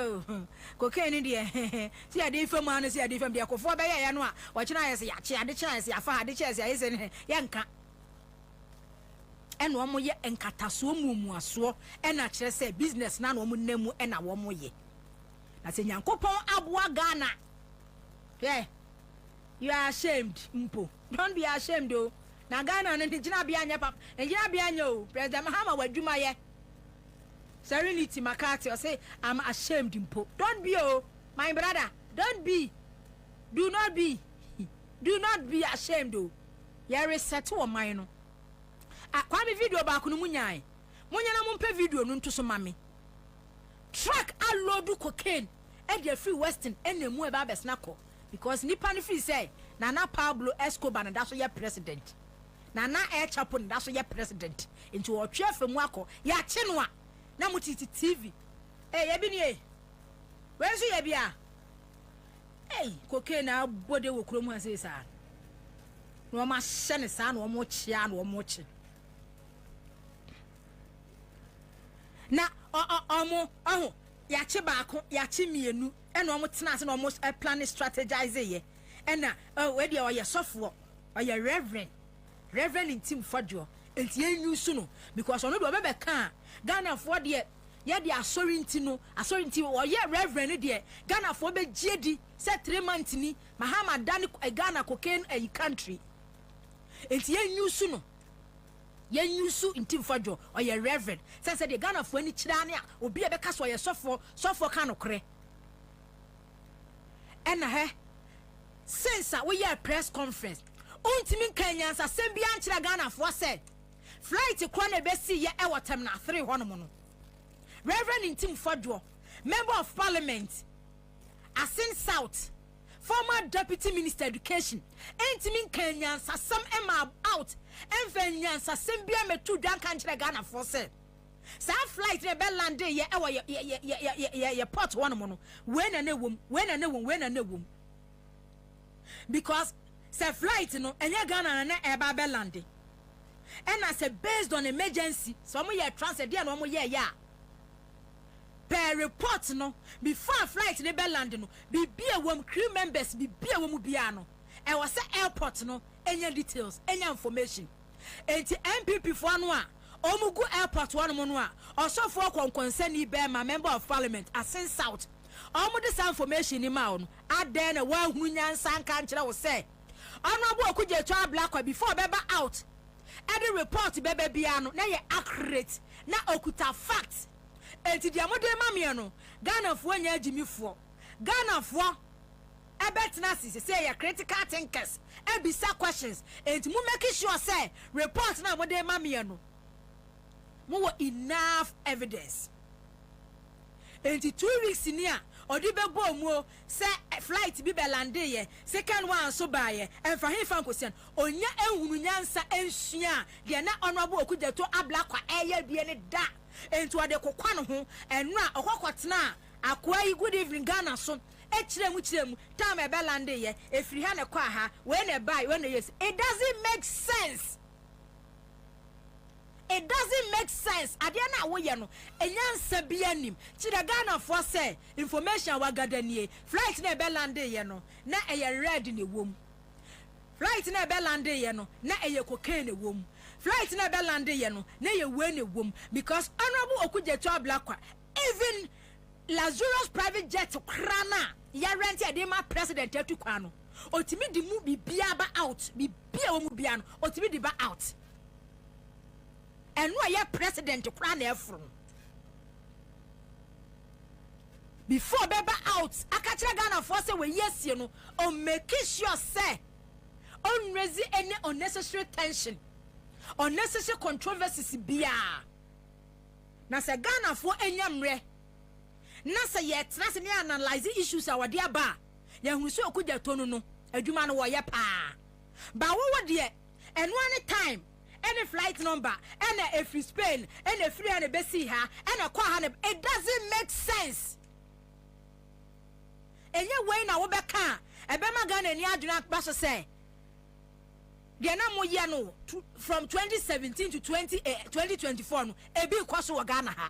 cocaine de si ade fam anu si ade fam de akofo ba ya no a wo kina ya say ya che ade kina ya say afa ade kina ya say ne ya nka eno omo ye enkataso muaso ena kire say business na no omo namu ena wo mo ye na say nyankopon aboa Ghana yeah you are ashamed mpo don't be ashamed o na Ghana ne njina bia anya pap njina bia anya o president Mahama wadwuma ye Serenity Makati say I'm ashamed mpo don't be o my brother don't be do not be ashamed o ye reset wo man no kwa me video ba ko no munyai munya na mumpe video no nto so mame track allodu cocaine e dey free western enemu e ba besna ko because nipa no free say Nana Pablo Escobar na daso ye president Nana El Chapo na daso ye president into otwe afemu akọ ya che no a na mutiti TV ye bi ni we so ye bia cocaine na bode wo kuro mu ase sa no ma hye ne sa no mo chia no mo chi na omo ya che baako ya che mienu ena omo tena ase na omo plan strategize ye ena we dia oye sofo oye reverend Incitement enti use no because ono do be kan Ghana for de ye de asorinti or ye reverend de Ghana for be jedi say 3 months ni Mahama dan Ghana cocaine a country enti use no ye use intim fajo or ye reverend say the Ghana for ni chira ne a obi e be ka so ye sofo kan okre ena since we hear press conference untimi Kenyans assembly anchira Ghana for say flight kwa na be see ye e watam na 3 hono no Reverend Intim Fadwo, Member of Parliament, Asin South, former Deputy Minister Education, Intimin Kenyans, some Emma out, and Fenyans, assembly me 2 down country Ghana for say. Sa flight ne Bellande ye pot one mono, when a womb. Because sa flight no, and ye Ghana and Eba Bellande. And I said based on emergency, some year transit, dear no more yeah. Per report no before flight ne Bellande no be a wom crew members be a wom biano e was airport no any details any information enti MPP for no a omugu airport one mo no a also for concern ni be ma member of parliament Asin South omu this information ni ma no aden na wa hunu nyansa nka nkire wo say honorable okuje to abla before beba out every report beba biano na ye accurate na okuta facts. Enti dia modern mamia no Ghana fo nya agimifo Ghana fo ebetna say ya critical thinkers ebisa questions enti mu make sure say report na modern mamia no mo enough evidence enti 2 weeks ni a odi bebo mu say flight bi belande ye second one so ba ye emfa hefa nkosia onya ehunu nyansa ensua de na honorable okujeto ablakwa eye bie ne da enti wade kokwa no ho enu a okokotena akwa yi good evening Ghana so echiremu time e belande ye efiri ha ne kwa ha we ne buy we ne yes it doesn't make sense ade na wo ye no enyansa bia nim chira Ghana for say information wa gadanie flight na belande ye no na eye red ne wom flight na belande ye no na eye cocaine ne wom flight na belande ye no na ye we ne wom because honorable okujeto ablakwa even Lazarus private jet krana ya rent ya ma president etu kwa no otimi di mu bibia ba out bibia wo mu bia no otimi di ba out enu ya president krana efro before beba out akachira Ghana for say we yes you no o make sure say on raise any unnecessary tension unnecessary controversies bia na say Ghana for enyamre na say yet na say analyze issues awade aba ya hunu so okuja tonu no adwuma no wo ye pa ba wo de enu any time any flight number any free Spain any free and besi ha any kwa ha it doesn't make sense enye way na wo beka ebema Ghana ni adwuna ba so say de na mo ye no from 2017 to 2024 no e bi kwaso wo Ghana ha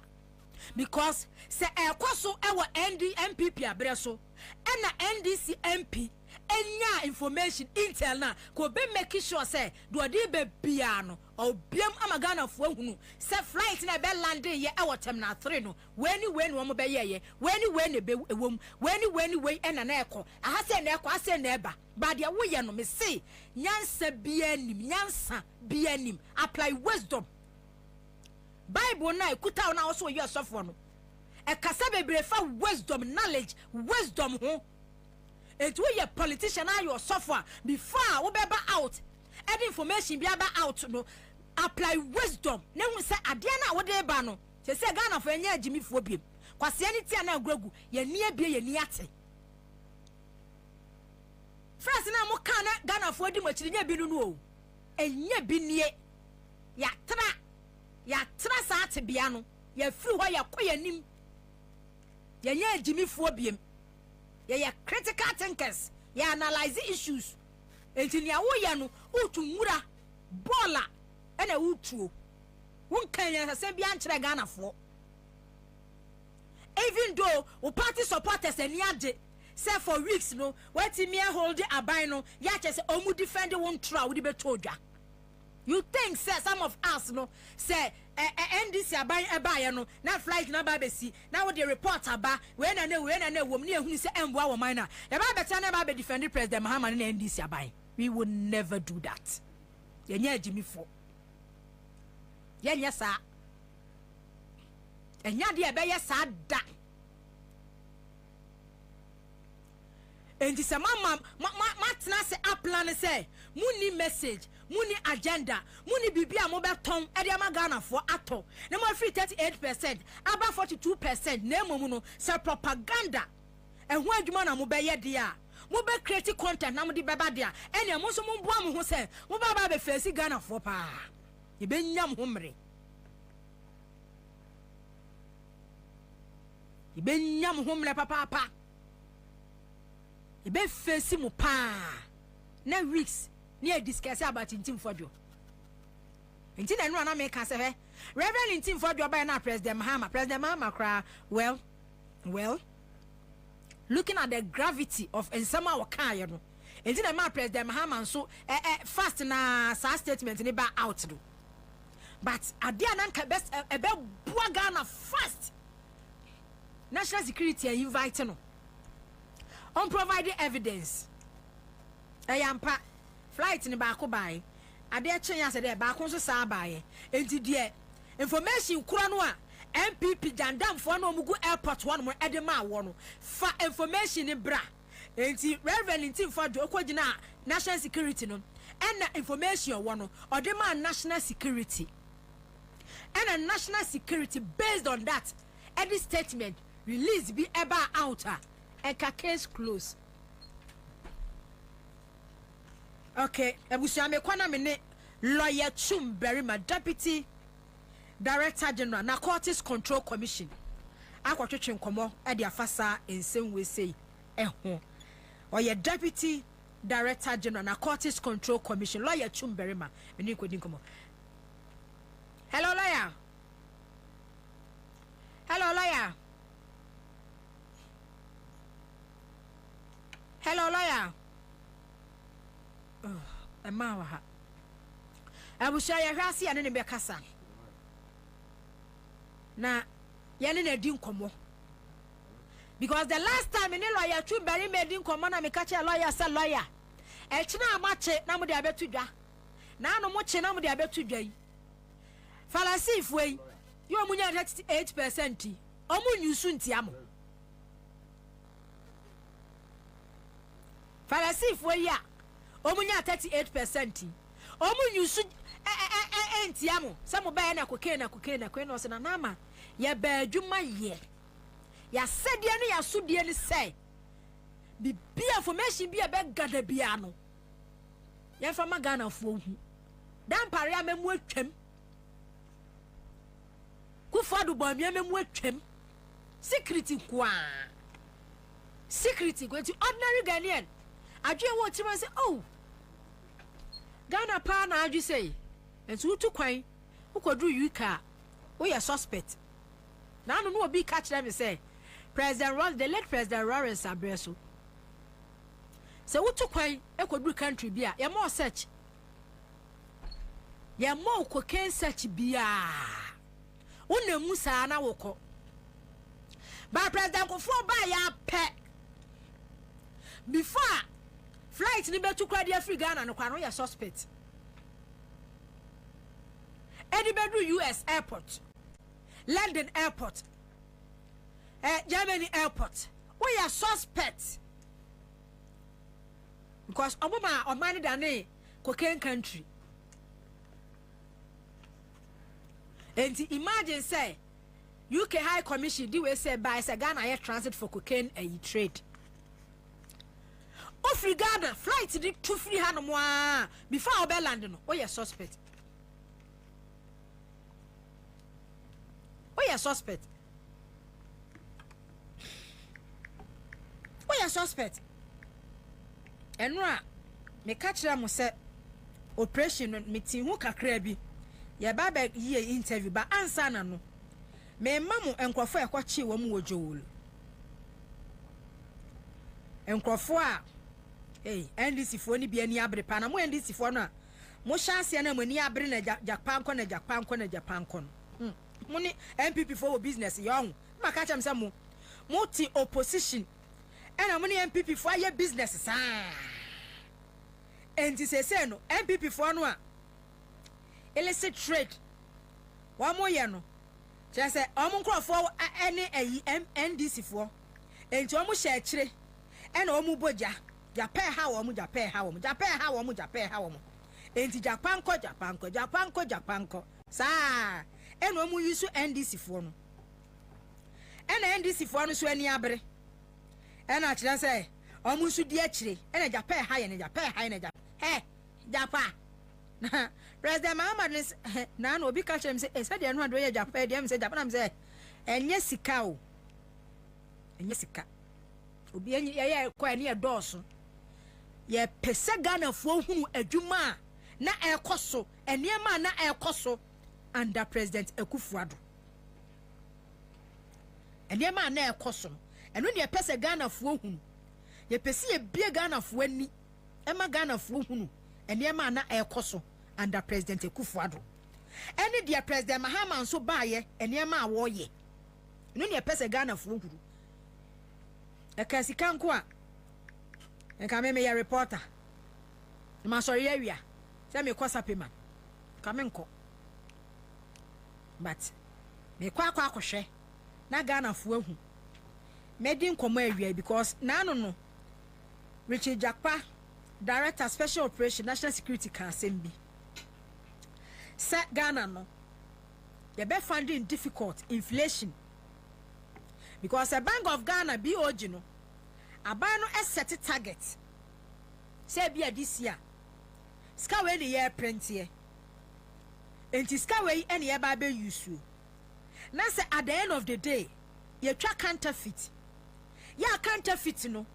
because say e kwaso e wo MPP abreso e na NDC MP enya information intel na ko be make sure say do de be bia no obiam amagana fo hunu say flight na be lande ye e wotem na 3 no weni wo mo be ye weni be ewom weni ena na ekọ aha se na ekọ ase na eba ba de wo ye no me say nyansa bia nim apply wisdom Bible na ekuta na also you suffer no e kasa bebre fa wisdom knowledge wisdom ho it we a politician are your suffer before we be out any information be out no apply wisdom na hu say ade na wo de ba no se Ghana for enya agimifo biem kwase ani tia na agragu ye ni abie ye ni ate first na mo kan na Ghana for di machiri nya bi no o enya bi nie ya tra sa ate bia no ya firi ho ya koyanim ye nya agimifo biem ya critical thinkers ya analyze issues entinia wo ya no utumura bola ena utuo wonkanya se bia nkyere Ghana fo even though o party supporters eni ade say for weeks no what me hold aban no ya che se omu defend won tra wo di betodwa You think say some of us no say NDC abaye no na flight na ba besi na wo the report aba we na wom na ehunu say emboa wo man na ya ba beta na ba be defend President Mahama na NDC abaye. We would never do that. Yenya Jimmy for. Yenya sa. Enya de ebe ye sa da. Endi se mama matna se a plan say muni message muni agenda muni bibia mo beton e de ma Ghana for ato na mo free 38% aba 42% na emu no se propaganda ehun adwuma na mo be ye de a mo be create content na mo de beba de a ene mo so mo boa mo ho se mo ba be face Ghana for pa e be nyam homre e be nyam homre papa e be face mo pa na weeks near discuss about Incitement for you. Inti na make us say Reverend Incitement for you by na President Mahama cry well looking at the gravity of Ansah waka you know inti na President Mahama so fast na sa statement ni ba out do but adia nan ka best e be bua Ghana fast national security invite no on provided evidence ayampa flight ni ba ko bai ade chen ya se de ba ko so sa bai enti de information kura no a MPP jandam for no mugu airport one mo edema wo no fa information ni bra enti Reverend Incitement for do okogina national security no and information wo no odema national security and a national security based on that any statement release be eba out and case close. Okay, ebusia me kwana me ne lawyer Chumberima deputy director general Narcotics Control Commission akwatwetwe nkomo e de afasa ensem we say eho oye deputy director general Narcotics Control Commission lawyer Chumberima me ni kwedi nkomo. Hello lawyer. Hello lawyer. Hello lawyer. Emma ha abushaya hwase ya ne be kasa na yene na di nkomo because the last time ni lawyer Chumberima made nkomo na me ka che lawyer say lawyer e china amache na mo de abetu dwa na no mo che na mo de abetu dwa yi falasif we yo munya 38% omu nyusu ntiamo falasif we ya omunya 38% omu nyusu entiamo samo ba na kokena kwe no se na nama ya ba adwuma ye ya sedie ne ya sudie ne sei bibia information bia be gada bia no ya fa magana fo hu dan pare amemu atwam kufadu bo amemu atwam security kwa security go to ordinary Ghanaian adwe wo tira say oh Ghana pa na adwe say entu tu kwan ukodru yuka we are suspect na no obi catch them say the late President Lawrence Abreso say utu kwan ekodru country bia ye more search ye more cocaine search bia unemu sa na woko ba President Kofo ba ya pe before flight ni betu kwa dia free Ghana no kwa no ya suspect Edinburgh US airport London airport Germany airport we are suspect because obama omani dane cocaine country and imagine say UK High Commission do we say by say Ghana air transit for cocaine and trade Free Ghana flight di to free hanomwa before obe land no we are suspect enra me catch am say operation meeting hu kakra bi ya baba ye interview ba Ansah na no me mamu enkrofo ekwachi wo mu wojowol enkrofo a NDC fo ni bia ni abre pa na mo NDC fo no mo chance na mo ni abre na Japan ko na Japan ko na Japan ko no mo ni MPP for business young ma ka cham say mo ti opposition and mo ni MPP for your business sa enti say no MPP for no a illicit trade wa mo ye no che say omo nkrofo ene ayi NDC for enti omo hye kire and omo boja Japan ha wo mo Japan ha wo mo Japan ha wo mo Japan ha wo mo enti Japan ko sa eno mu yusu NDC fo no ena NDC fo no so ani abre ena kire say omu su di akire ena Japan ha ye ne Japan ha ye ne Japan President Muhammad na no obi ka kire me say say de no ado ye Japan de me say Japan am say enye sika o enye sika obi enye ye kwa ne doso ye pese Ghana fo hunu adwuma na ekoso eniema na ekoso under President Akufo-Addo eniema na ekoso eno ne pese Ghana fo hunu ye pese ye bie Ghana fo ani ema Ghana fo hunu eniema na ekoso under President Akufo-Addo eni dia President Mahama nso baaye eniema awo ye eno ne pese Ghana fo hunu ekasika nko a enka me ya reporter ma sorry ya wia say me kwasa payment ka me nko but me kwa akohwe na Ghana fo ahu me din komo awia because na no Richard Jakpa Director Special Operation National Security Council bi say Ghana no ye be finding difficult inflation because a Bank of Ghana BOG no aban no set target say bia this year ska we the year print here enti ska we ene ye ba be use na say at the end of the day ye twa counterfeit ya counterfeit no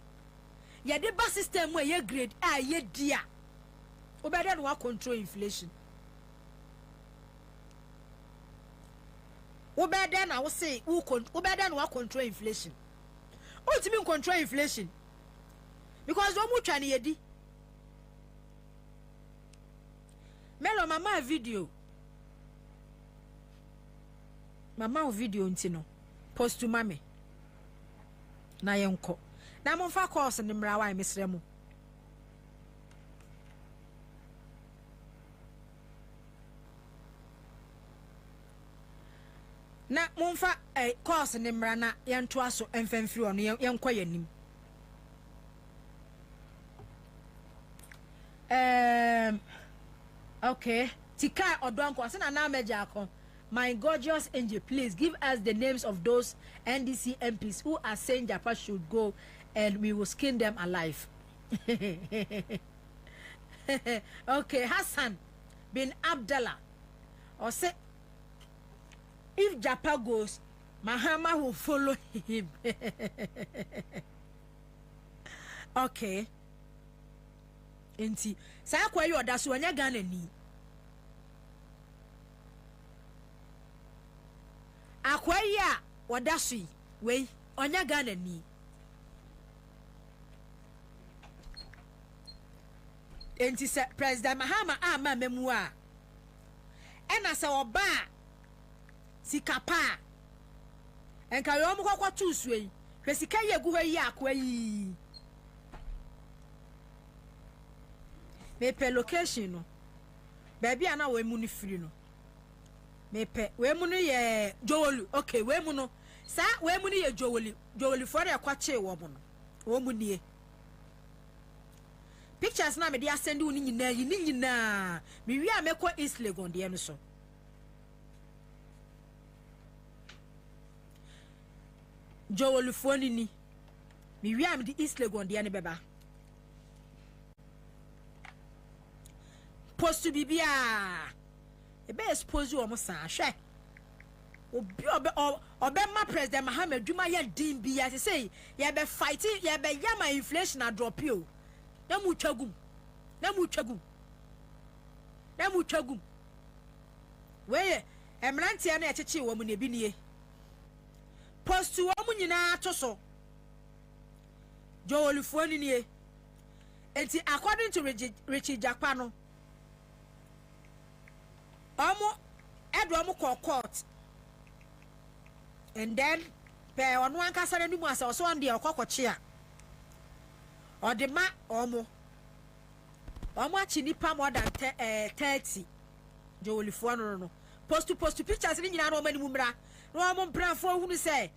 ye de ba system we ye grade a ye dia obeda no control inflation obeda na wo say obeda no control inflation ultimate control inflation because no much ani yedi melo mama video ntino post to mame na yenko na mo fa course ni mra wa mesre mu na mo fa course ni mra na yento aso emfamfiri ono yenko yanim okay tika odonko ase na meja akon my gorgeous angel please give us the names of those NDC MPs who are saying Japan should go and we will skin them alive. Okay, Hassan bin Abdallah or say if Japan goes Mahama will follow him. Okay. Enti sa kwa yi oda so anya Ghana ni akwa yi a oda so yi we onya Ghana ni enti se President Mahama ama memu a ena se oba sikapa enka yo mu kokwa tu so yi hwe sika ye gu hwa yi akwa yi mepe location no baby ana we mu ni free no mepe we mu no ye jowolu okay we mu no sa we mu ni ye jowolu for e kwache wo mu no wo mu nie pictures na me dia send uni nyina me wi a mekọ East Legon de no so jowolu foni ni me wi am di East Legon de ne beba post to bibia e be expose o mo san hwe obi ma President Mahama dwuma ya din bia say ye be fight ye be yama inflation a drop you na mu twagum we emrantia na echeche wo mu ne bi nie post wo mu nyina to so jowolufuo ni nie enti according to Richard Jakpa no omo edo omo court and then pe onu ankasa na nimu asa so on de okokoche a odema omo achi nipa more than 30 jolifo no post pictures ni nyina no mani mu mra no omo brafo hunu say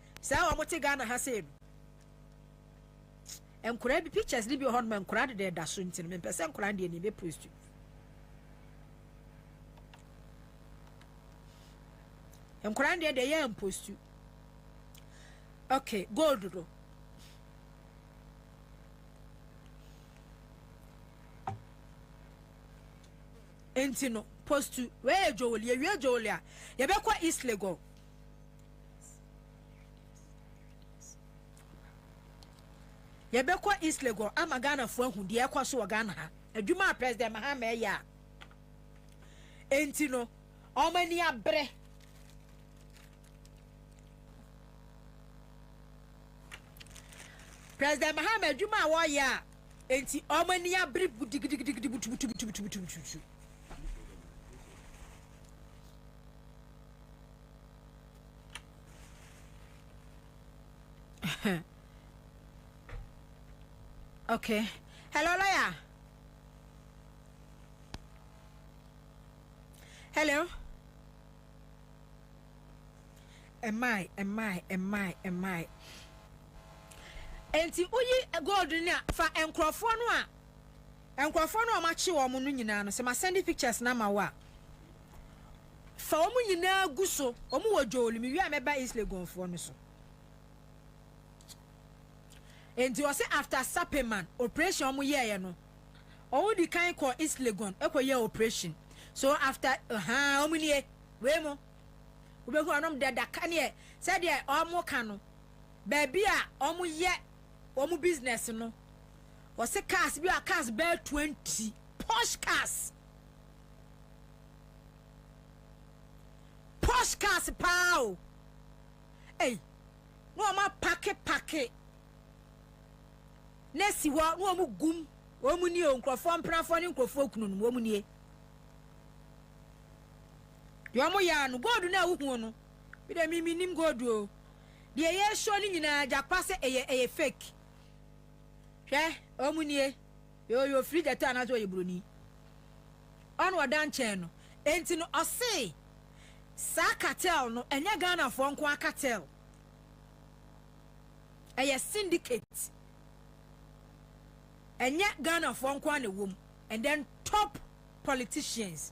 omo te Ghana ha say enkura bi pictures ni bi hon man kura de da so ntin me pese enkura de ni be post enkura de ye post okay gold do entino post we joli ye joli a ye be kwa East Lagos ye be kwa East Lagos ama Ghana fo ahu de ekwa so Ghana ha adwuma president Mahama ya entino omani abre president Mahama adwuma wo ya enti omani abre budigidi butu okay hello lawyer hello am I enti uyi gold ni fa enkrofo no ma chi wo mu no nyina no se ma send pictures na ma wa fa wo mu nyina guso o mu wojoli mi wi ameba East Lagos fo no so enti o se after supplement operation mu ye no o di kan ko East Lagos ekoye operation so after o mu nie we mo we hu anom dada kan ye said ye o mu kan no baby a o mu ye o mu business no o se cars bi a cars be 20 posh cars pow hey no ma pack nesi wa no mu gum o mu ni o nkrofo mprafo ni nkrofo kunu no mu ni yo mo ya no gold na hu no bi de mi nim gold o de ye show ni nyina japa se eye fake hwe o mu ni yo free data na so ye broni on wadan chen no enti no o se sa cartel no enya Ghana fo nko cartel eye syndicate enya Ghana fo nko na wom and then top politicians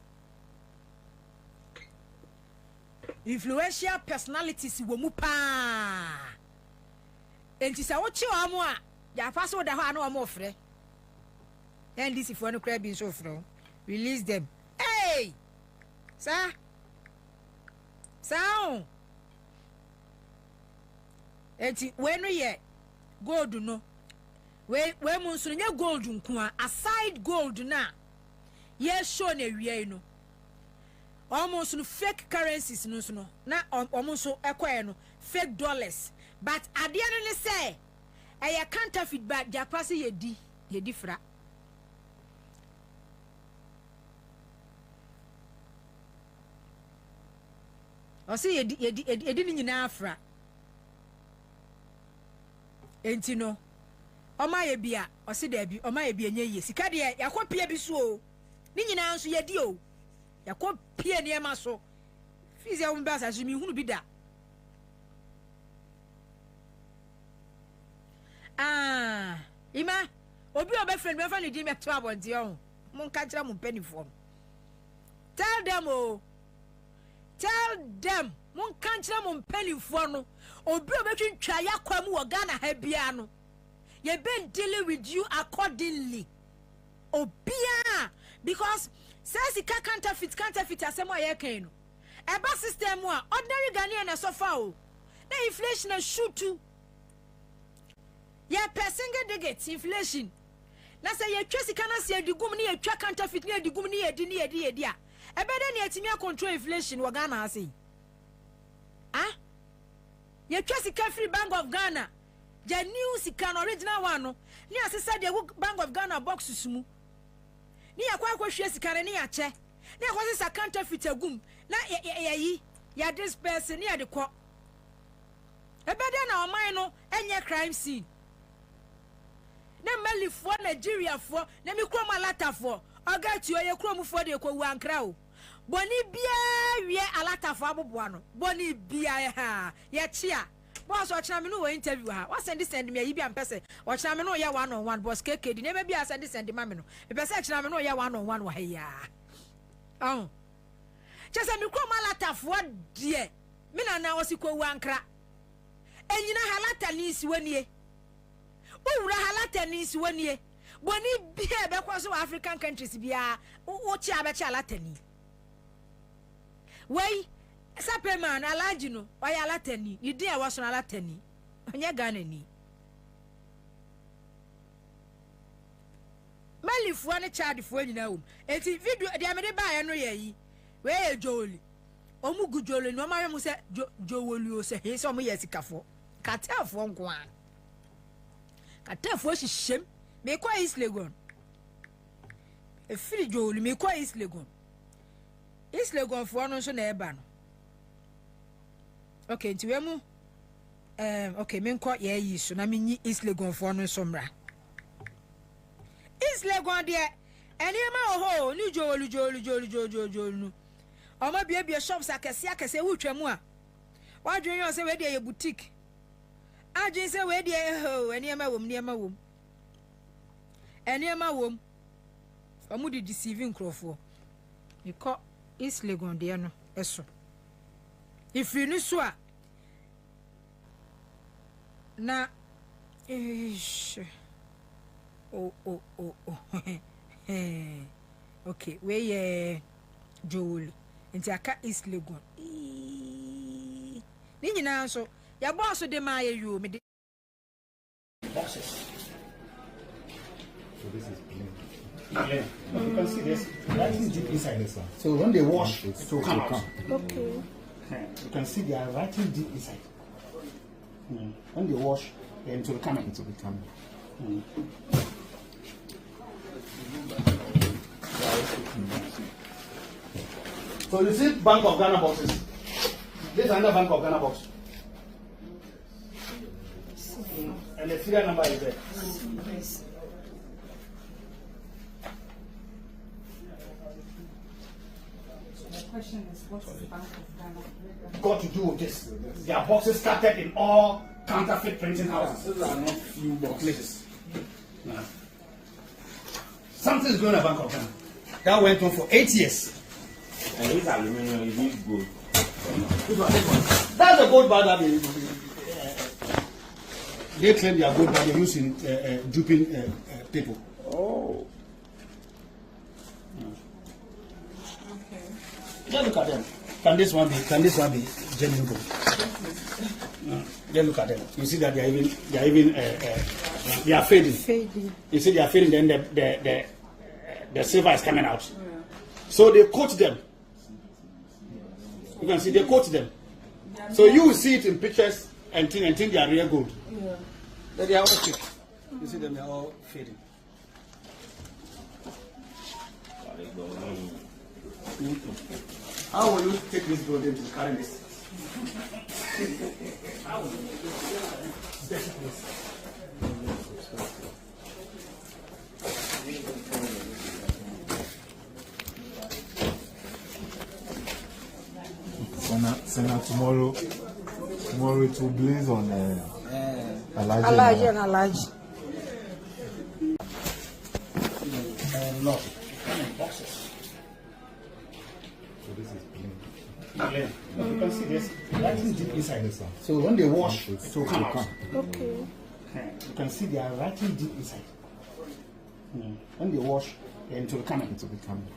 influential personalities womu pa enti sa wo chi o mo a ya fa so da ho ana o mo frɛ and this fo no cry bin so frɛ release them hey sa enti we no ye gold no we mu nso nya gold nko a aside gold na ye show na wiei no almost no fake currencies no na almost so ekwae no fake dollars but ade no ne say e counterfeit but dia pass ye di fra o say ye di ni nyina afra enti no o ma ye bia o say da bi o ma ye bia nye ye sika de yakopia bi so o ni nyina nso ye di o yakopia ne ma so fizi o mba sa so mi hunu bi da ima obi obe friend me fa ni di me to abonti o mon ka kira mon penifo tell them mon ka kira mon penifo no obi obe twintwa yakwa mu wo Ghana ha bia no ye been dealing with you accordingly obia because says the counterfeit asemo ye kan no eba system a ordinary Ghanaian na suffer o na inflation na shoot to ye person get inflation na say ye twa sika na say digum na ye twa counterfeit na digum na ye di a ebe de na etimi control inflation wo Ghana asay ye twa sika free Bank of Ghana ja new sika original one no ni asesa de Bank of Ghana box sumu ni yakwa hwe sika ne ya che na kwase sa counterfeit agum na yi ya this person near the court ebede na oman no enye crime scene na mali for Nigeria for na mi krom alata for oga tuo ye krom for de ko wankra o boni bia wie alata for aboboa no boni bia ha ye chia boss o china me no interview ha wa send me yi bia mpese o china me no ye 1-on-1 boss keke di na be bia send ma me no e pese china me no ye 1-on-1 wa ya oh chese mi krom alata for de me na osiko wankra enyina halata ni siwanie owura halata ni siwanie boni bia be kwaso African countries bia wo chi abecha halata ni wei sapeman alaji no oya halata ni idi e waso halata ni onye Ghana ni malifu ne chadfu anyina wo enti video dia me de ba ye no ye yi we joli omugu joli no ma yemu se jowoli o se he se omu ye sikafo katafo nkoa katafo hihiem me kwa East Legon e firi joli me kwa East Legon fo no so na eba no okay nti we mu okay me nko ye yi so na me nyi East Legon fo no so mra East Legon de eni ma oho ni joli no oma bia shops akese wutwam a wadwen yo se we de ye boutique adwen se we de ho eniema wom omu di deceiving crofo because East Legon de no eso if you so a na okay we Joel nti aka East Legon ni nyina so ya boss de ma ye yu me boxes. So this is clean. You can see this writing deep inside this one. So when they wash, it will come out. Okay. You can see they are writing deep inside. When they wash, then it will come out. It will come out. So you see Bank of Ghana boxes. This is another Bank of Ghana box. And the serial number is there. The question is, what is Bank of Ghana? Got to do with this. Their boxes started in all counterfeit printing houses. These are not few boxes. Something is going on Bank of Ghana. That went on for 8 years. And these aluminum, you need gold. That's a gold bar that they claim they are gold bar they're using duping people. Oh. Okay. Just look at them. Can this one be genuine gold? Just look at them. You see that they are fading. You see they are fading. Then the silver is coming out. Yeah. So they coat them. You can see they coat them. So you will see it in pictures and think they are real gold. Yeah. But they are all fake. You see them, they are all fading. How will you take this gold into carry this? How will you take this? Senna, tomorrow it will blaze on Alaji and Alaji. Lock. Boxes. So this is clean. You can see this writing deep inside this one. So when they wash, it will come out. Okay. You can see they are writing deep inside. When they wash, then it will come out. It will become.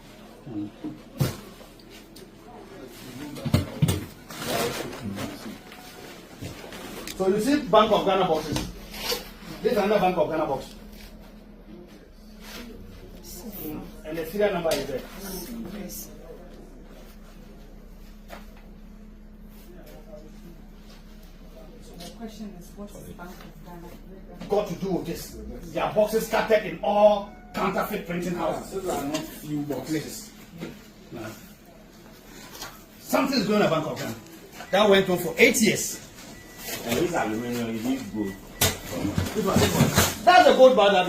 So you see Bank of Ghana boxes. This is another Bank of Ghana box. And the serial number is there. So the question is, what is Bank of Ghana? Got to do with this. Their boxes started in all counterfeit printing houses. These are not few boxes. something is going on Bank of Ghana. That went on for 8 years. And this aluminum, you need gold. That's the gold bar that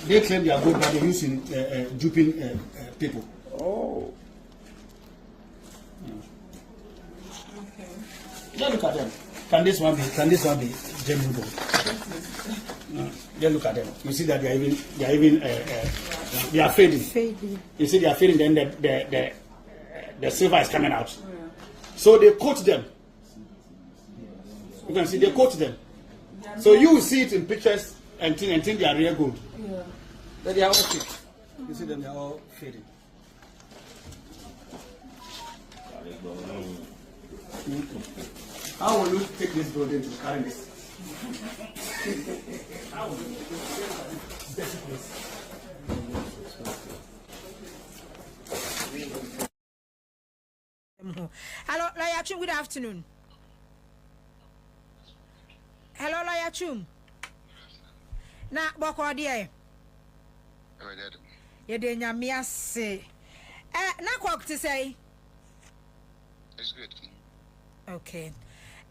they claim they are gold bar they use in duping people. Oh. Okay. Just look at them. Can this one be genuine gold? No. Just look at them. You see that they are fading. You see they are fading. Then the silver is coming out. Yeah. So they coat them. You can see they coat them. So you will see it in pictures and think they are real gold. Yeah. But they are all fake. You see them, they are all fading. How will you take this building to carry this? How will you take this? Hello, Lawyer Chum, good afternoon. Hello, Lawyer Chum. Na boko die. Ye de nyame ase. Na kwak to say. It's good. Okay.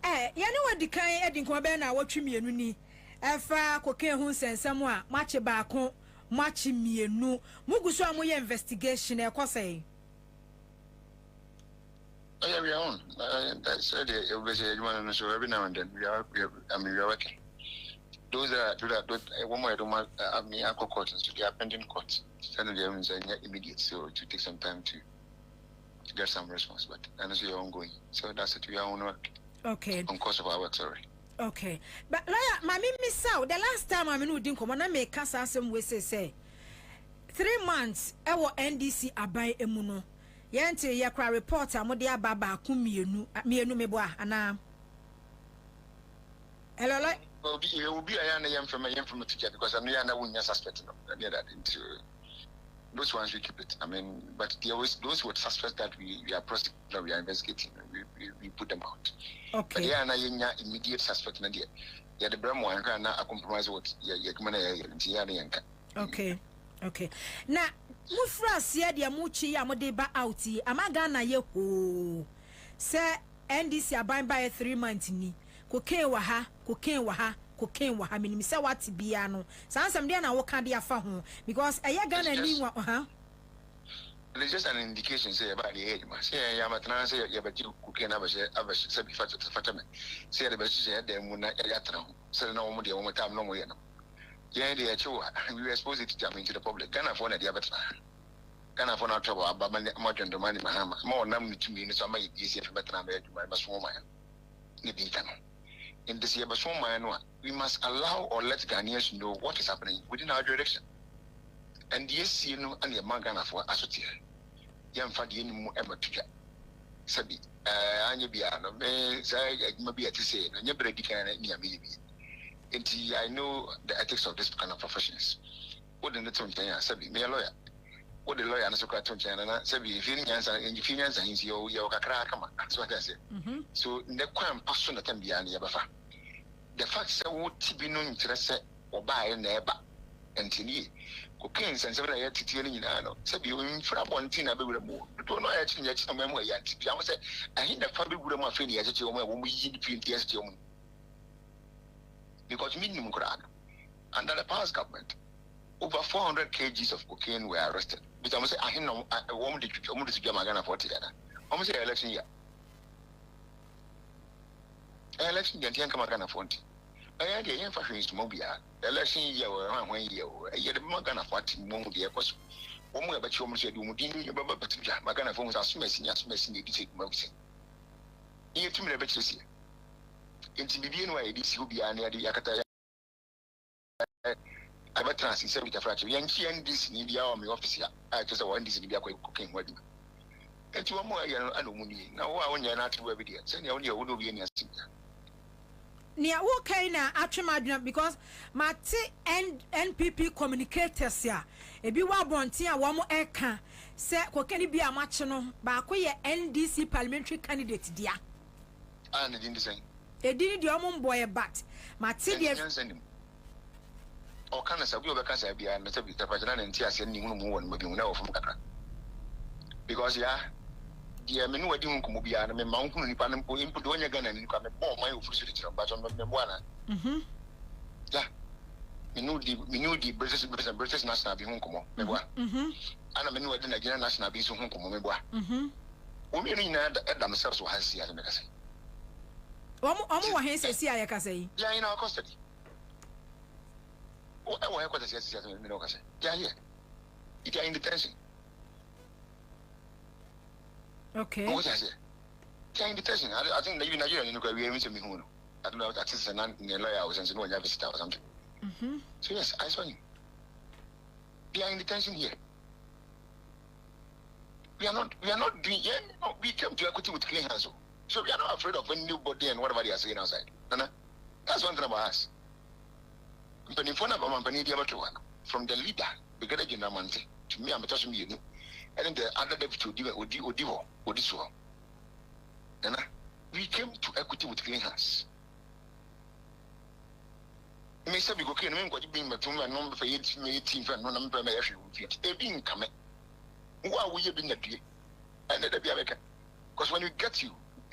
Ya ne wadi kan edin Kwabena na watwi mienu ni. Efa koken hu sensem a mache baako, mache mienu. Muguso amoye investigation e kwasai. Oh, yeah, we are on. I said so every now and then we are working. Those one more I mean, court, so they are pending court. Send them immediate, so to take some time to get some response. But honestly, you're ongoing. So that's it. We are on work. Okay. On course of our work, sorry. Okay. But lawyer, mami miss out. The last time I mean, didn't come on. I make kasa some way say 3 months. Ewo NDC abai emuno. Yente yakwa reporter mo de ababa ku mienu mebo ana. Hello like it will be a young from a teacher because I'm not one suspect that into those ones we keep it. I mean, but there was those who suspect that we are prosecuting, we are investigating, we put them out. Okay. But yeah, na immediate suspect na there. Yeah, the bremo and a compromise what yeah. Okay. Okay. Now mufra sia dia muchi ya mode ba out amaga na ye ho se NDC aban by 3 months ni koken wa ha minim se what bia no sansam dia na wo ka dia fa ho because eye Ghana ni wa ha. It's just an indication say about the age ma say ya matana say ya baji koken abashe say bi fatame say the baji say dem mu na ya tra ho say na wo mo de wo tam no mo ye no. Yeah, they are we were supposed to jump into the public. Ghana for the diabetes. Ghana for not trouble about more than the money, Mahama. More number to me, so my easy for better than my Baswoma. In this year, Baswoma, we must allow or let Ghanaians know what is happening within our direction. And yes, you know, and the Magana for associate. Young Fadi any ever to get. Sabi, Anyabiano, maybe at the same, and your bread can near me. I know the ethics of this kind of professions. What the Tonchana, Sabi, me a lawyer. What the lawyer and so called Tonchana, Sabi, if you answer, and your Kakrakama, that's what I say. So, the crime person that can be an Yabafa. The facts are what be no interest or buy a neighbor until ye. Cocaine and 7 years to tell you, Sabi, in Frabon Tina, be with a more. Don't know actually yet some memory yet. I was I think the public would have my friend as a when we eat between tears to because minimum crowd under the past government, over 400 kgs of cocaine were arrested. But I'm saying, I know I won't to get my Ghana for together. I'm saying election year. Election year, can't come Ghana for it. I had the fashion is Mobia. Election year or around 1 year. I had the Ghana for it, Momo, the Ecos. One way about you, Monsieur Dumudini, but my Ghana phones are smashing the district. You to me, a bit this year. Into the BNY, this will be near the Yakata. I bet Nancy said with a fracture. Young this in the army officer. I just want this in the cooking wedding. And you are more money. Now, I want you not to every day. Send you only a would be in your sister. Near what kind of actually because my NPP communicators here. If you are born here, one more air say, what can it be a match no? But NDC parliamentary candidate, dear. And it didn't say. They did your own boy a bat. Matilda send him. Or can I say, we can say, be a Mr. President and Tia sending one maybe now from Kaka. Because, yeah, deɛ me no wadi hu nkomo bia na me ma hu nipa no mpo impo de onya Ghana ni kwa me bɔ man ofuru so de kyerɛ ba so me bɔ na yeah me no di British national bi hu nkomo me bɔ ana me no wadi Nigeria national bi so hu nkomo me bɔ o me no nyina da me sɛr so hansi ya me ka sɛ omo wa hen sɛ si ya ka sɛ yi yeah in our custody o e wa he kwata sɛ me no ka sɛ yeah here it are in detention. Okay. What is it? Can detention? I think that even Nigeria, we are me who. I don't know. That is a lawyer. I was saying no, you visitor or something. So yes, I saw him. We are in detention here. We are not doing. Yeah, no, we came to equity with clean hands. So we are not afraid of anybody and whatever they are saying outside. That's one thing about us. From the leader, because you know, to me, I'm touching you. And then the other deputy Odiso. And we came to equity with clean hands. May say we go can mean what being but number for 18 for no number may actually fit. A being coming. Who are we being a day? And the Biabeca. Because when we get you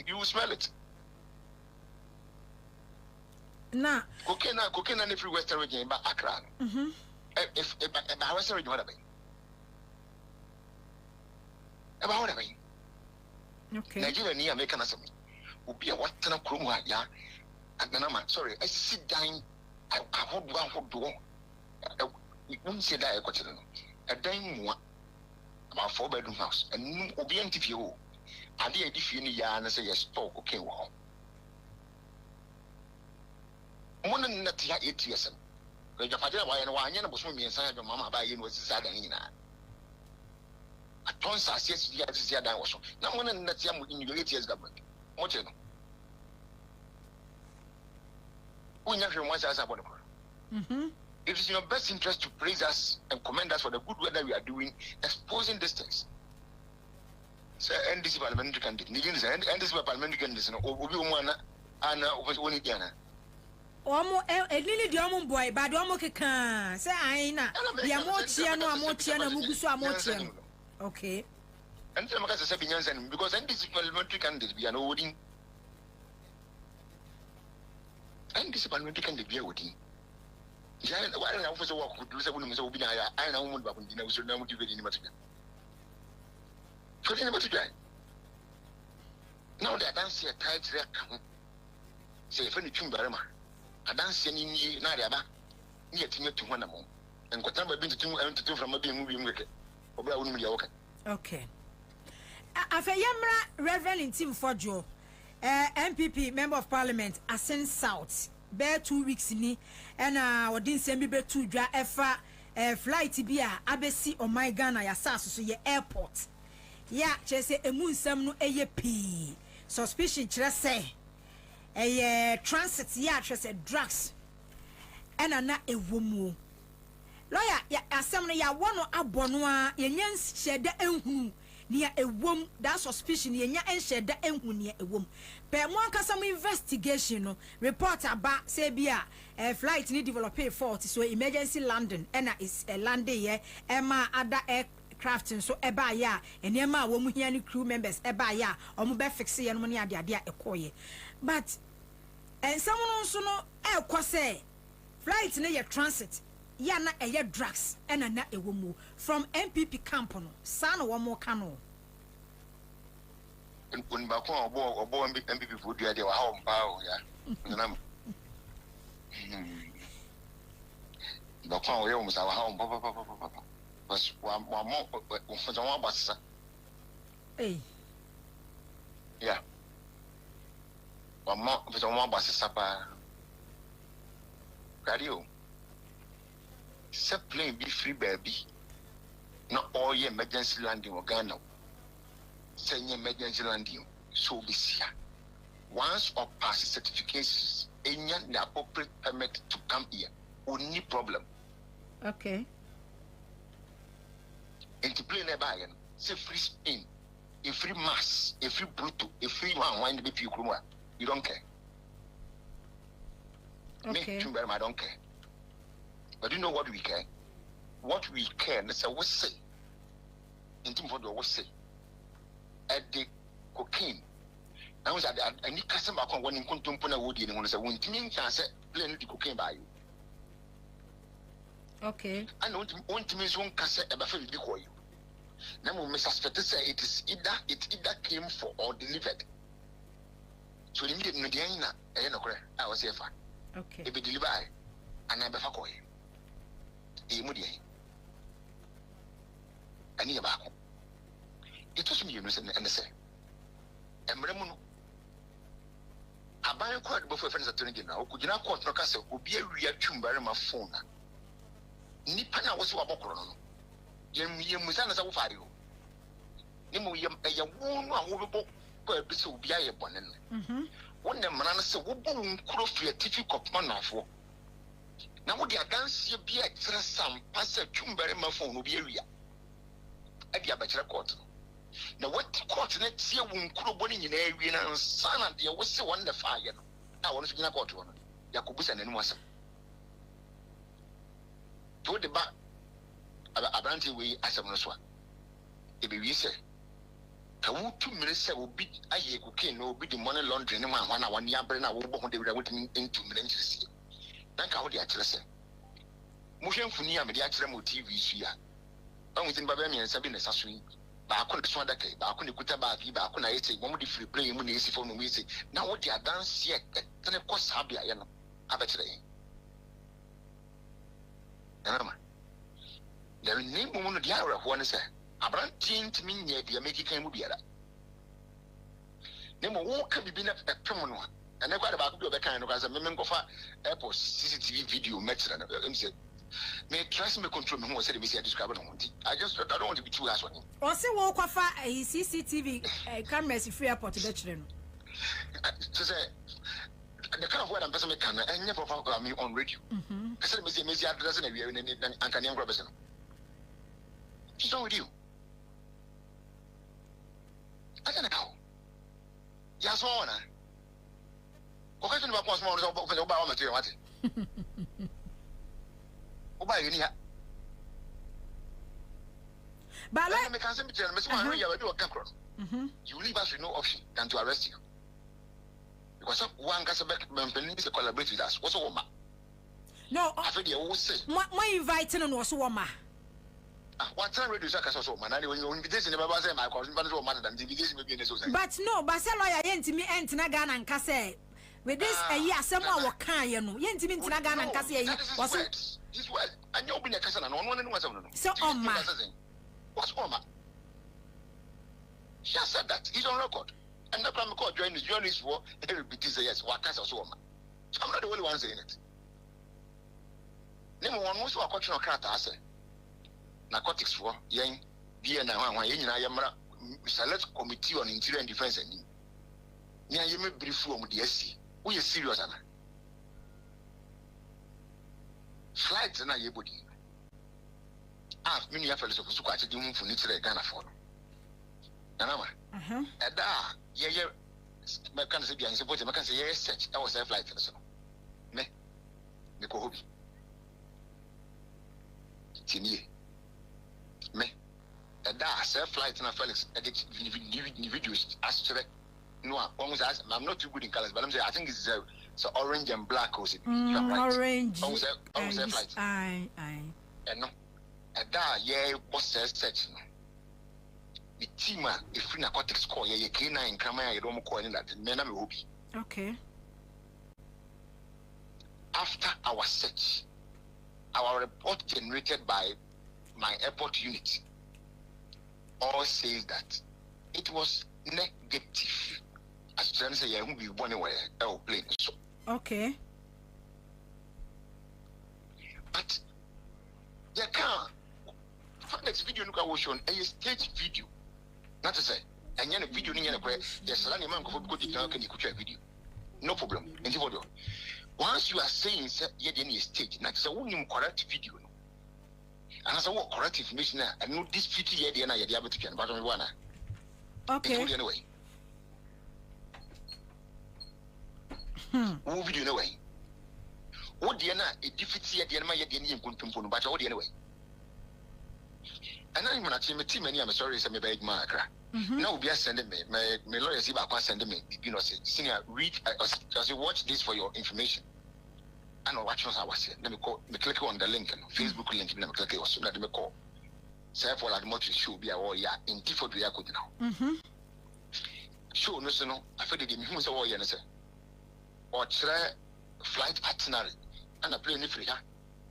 will smell it. Nah. Cocaine and every Western region by Accra. If I was already what I mean. About what I mean. Okay. Nigeria ni American assembly. Ubi a what kind of chrome ya? And sorry, I sit down. I hold one door. You won't say that I got it. A dime one about 4-bedroom house. And Ubi and TVO. I did if you need yarn and say yes, talk okay. Well, one and not 8 years. Because your father, why and why I was swimming inside your mamma by you was sad and Ansah says yes, yeah, that was now one and that's young in your 8 years government. What you know? We never want us about it is in your best interest to praise us and commend us for the good work that we are doing, exposing these things. So, and this parliamentary candidate, and this parliamentary candidate, Obi Umana, and over Diana. Omo elili di omo boy ba di omo keka say aina ya mochia no amochia na muguso amochia. Okay. And so I say binyansen because this parliamentary candidate be an awarding. And this parliamentary candidate be awarding. Yeah, why don't I also work with those women so be I know woman back in the so now motivate any material. So any material. Now that dance here tight record. Say if any chumbarama. I dance any na riaba. Ni etinye to one among. And what time I've been to two from a being movie maker. Okay. Afeyamra Reverend Incitement Joe, MPP Member of Parliament, Ansah South. Bear 2 weeks ni, and wodin sembi be 2 dwa efa flight bi a abesi o my Ghana ya saso so ye airport. Ya chese emu nsam no eye pii. Suspicion kire say transit ya chese drugs. And na ewomu. Lawyer ya asem no ya wono abono a yenya nhyede enhunu ne ewom that suspicion yenya enhyede enhunu ne ewom pe mo ankasa mo investigation no report aba say bia flight ni develop fault so emergency landing na is landing here ema other aircraft so eba ya enema wo mu hia ni crew members eba ya omo be fix ye no ne ade ade ekoye but ensam no so no ekose flight ne ye transit yana eye drugs ena na ewomu from MPP camp no sana wo mo ka no when ba ko obo MPP food ya de wa ha mpa o ya nam ba ko o ye o musa wa ha mpa bas wa mo o fa wa basa ya wa mo fa wa basa pa radio se plane be free baby not all your emergency landing or Ghana say emergency landing so be here once or pass certifications any the appropriate permit to come here only problem okay into plane nearby say free Spain a free mass a free brutal a free one the baby you don't care okay me I don't care. But you know what we care? What we care, let's say, we say. In terms of what we say. At the cocaine. I was at any customer when in Kuntumpuna wood in one say, when Timmy can say, plain the cocaine by you. Okay. I know one to miss one cassette about 50 for you. Now, Mr. Suspect say it either came for or delivered. So immediately, I was here for. Okay. If it deliver, and I better call you. Immediately. I need a back. It was me, and I say, and Remuno. I buy a quite before friends at Tony now. Could you not quote no castle? Would be a real tumor in my phone. Nipana was what Bokron. Yemusan as a fire. Nemo yam a wound over book per piece of Bia Bonnen. One the man said, Wobble cross your difficult manner for. Now, would you dance your beer some pass a tumor in my phone will be area at the bachelor court. Now, what court next year won't crow bonning in area and son and there was so on the fire. I want to get a court one. Yakubus and was to the back. A brandy way as a one. If we say, 2 minutes will be a year cocaine, no be the money laundering, and 1 year brain. I will go they were waiting in 2 minutes. Thank how the actual say. Motion for near me, the actual TV here. I'm within Babami and Sabine Sassui. But I couldn't swan that day, but I couldn't put a bag, but I couldn't say, one with the free play, when you see for no music. Now, what they are dance yet, then of course, I'll be a young. I bet today. The name of the hour of one is a brand teen to me near the American movie. Name of what can be been a criminal, and I got about the kind of as a member of Apple CCTV video metron. May trust me control me who said me say describe it. I don't want to be too last one. Or say walk off a CCTV cameras free airport to the children. To say the kind of word I'm person can and never found me on radio. I said, Mr. Messi addressing a year and can young Robinson. What's wrong with you? I don't know. Yes, one. What kind of one about material? What? Why you need? But let me cancel me. Miss Maria, you do a camera. You leave us with no option than to arrest you. Because one can say collaborate with us. What's a woman? No, I think you will say. My inviting and was a woman. What time radio is a man? I will invitation about my cousin, but than the invitation may be necessary. But no, but say lawyer Yentimi and Tinagan and Casse. With this a year, someone will can you know. Yentimi Tinagan and Casse was this word. And you'll be a cousin and one was on. So on my what's woman? She has said that he's on record. And the Prime Court joined the journalist for every bit is yes, what kind of woman. I'm not the only one saying it. Name one most of our cultural character, I say. Narcotics for young DNA, I am select committee on interior and defense. And near you may brief from the SC. We are serious, Anna. Flights and I able to. Many fellows of Sukachi doing for Nitre Ghana for. And yeah, I can't say being supported. I can say yes, such. I was a flight. Me, Hobie. Tini. Me, self flight and Felix edit videos as to no one says I'm not too good in colors, but I'm saying I think it's so orange and black or orange. Flight. Aye. And no, yeah, what's such. The team if narcotics call yeah, canine camera, you don't call in that men are Hobie. Okay. After our search, our report generated by my airport unit all says that it was negative. As Jan say, I won't be one away airplane. So okay. But you can't next video look at shown a stage video. Not to say, and then a video in a way, yes, a man could go to video. No problem. And once you are saying you're in a stage, not a woman correct video. And as I walk correct information, I know this 50 years, and I had the ability to but only one. Okay. Anyway. Who video anyway? What Diana, a defeat at the end of my Indian contempt, but all the anyway. And I'm not a team, I'm sorry, some big marker. Now we are sending me. My lawyer see back sending me. You know, say senior read. I watch this for your information. I know what I was saying. Let me click on the link. Facebook link. Let me click it. Let me call. Say for like much show be a warrior in default we are good now. Show no so no. I feel the him say warrior no say. Or try flight itinerary and a plane free ha.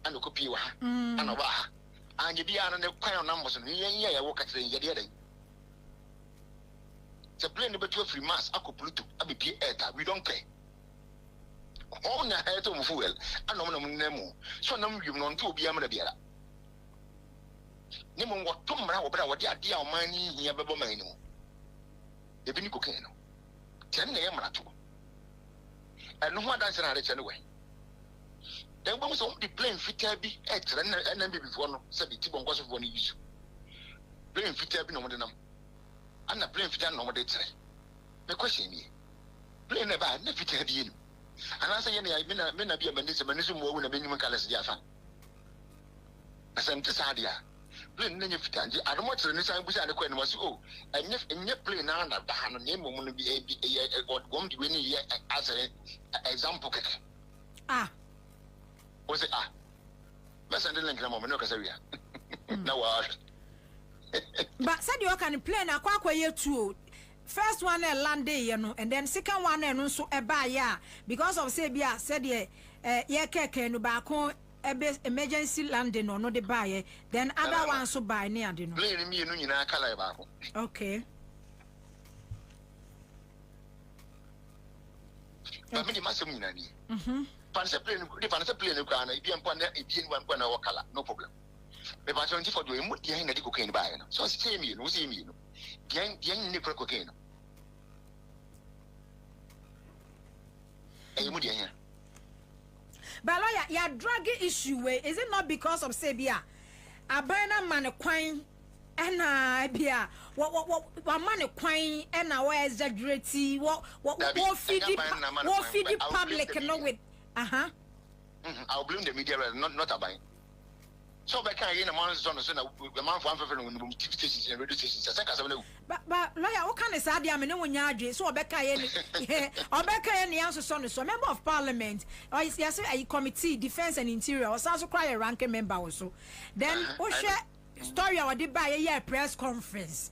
And a copy wa ha. And a wa. And you be on the kind numbers and yeah work at the year. The plane number 2 free mass. I could Pluto. I be air. We don't care. All na head of fuel. I know no so now you know to be a mother. Nemo what tomorrow about what idea of money here bebo mine. The Binico Cano. 10 a.m. And no one dancing at it anyway. Then was on the plane fit be extra and then before 70 was of one issue. Plane fit no more than and a plane fit no more. The question me. Plane never fit in. And I say, I may not be a manism more when a minimum colors diaphan. I sent to Sadia. Plain I don't want to understand which other question was and if play now that the hand name will be a going to win as an example. Was it Let's send the link moment, no, but said you can play na kwa year two. First one land day, you know, and then second one and also a buy because of Sabia said ye keke no back on emergency landing or no the buy, then other ones so buy near the no. Me in a color. Okay. But me must mean Fancy plane, if you want one color, no problem. But I don't for doing what behind the cocaine buy. So see me, no see me. Young nickel cocaine. But lawyer, your drug issue is it not because of Sabia? A burner man a quine and bia what man a quine and our exaggerate what feed the public and not with I'll blame the media, not a buy. So back in a month's on the month one for TV stations and radio stations. But lawyer, what kind of sad I when you so Becca any answer son so member of parliament or is yes a committee defense and interior or also cry a ranking member also. Then share story or did by a year press conference.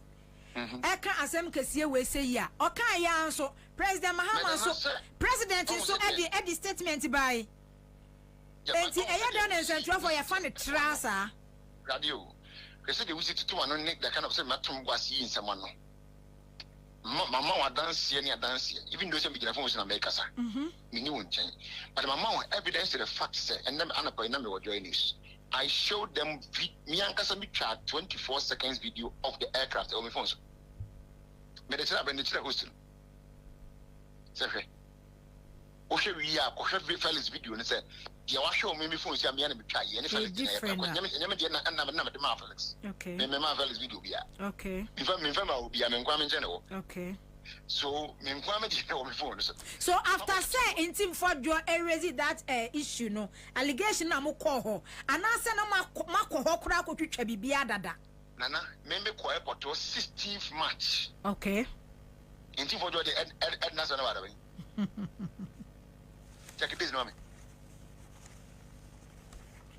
Eka asem kesiye we say ya. Oka ya so President Mahama so President so at the statement by Enti eya don en central for your fan trasa radio. Kese de wusi tutu anu ne that kind of say matum gwasi in someone no. Mama wa dance here, even though some big phone in America sir. Me ni won chen. But mama evidence to the fact say and them anapo na me wo join news. I showed them me and Kasa me chat 24 seconds video of the aircraft on my phone. Me the tell the host. Say okay, we are fellas video and say you show me phone see me and me try any fellas okay. Me fellas video be okay. Me will be am kwame general. Okay. So me kwame general me phone so after say in team for your erase that issue no allegation na mo call ho and I say no makọ ho kura ko twetwa bibia dada nana me call airport 16th March. Okay. In team for your the national bada check this no me.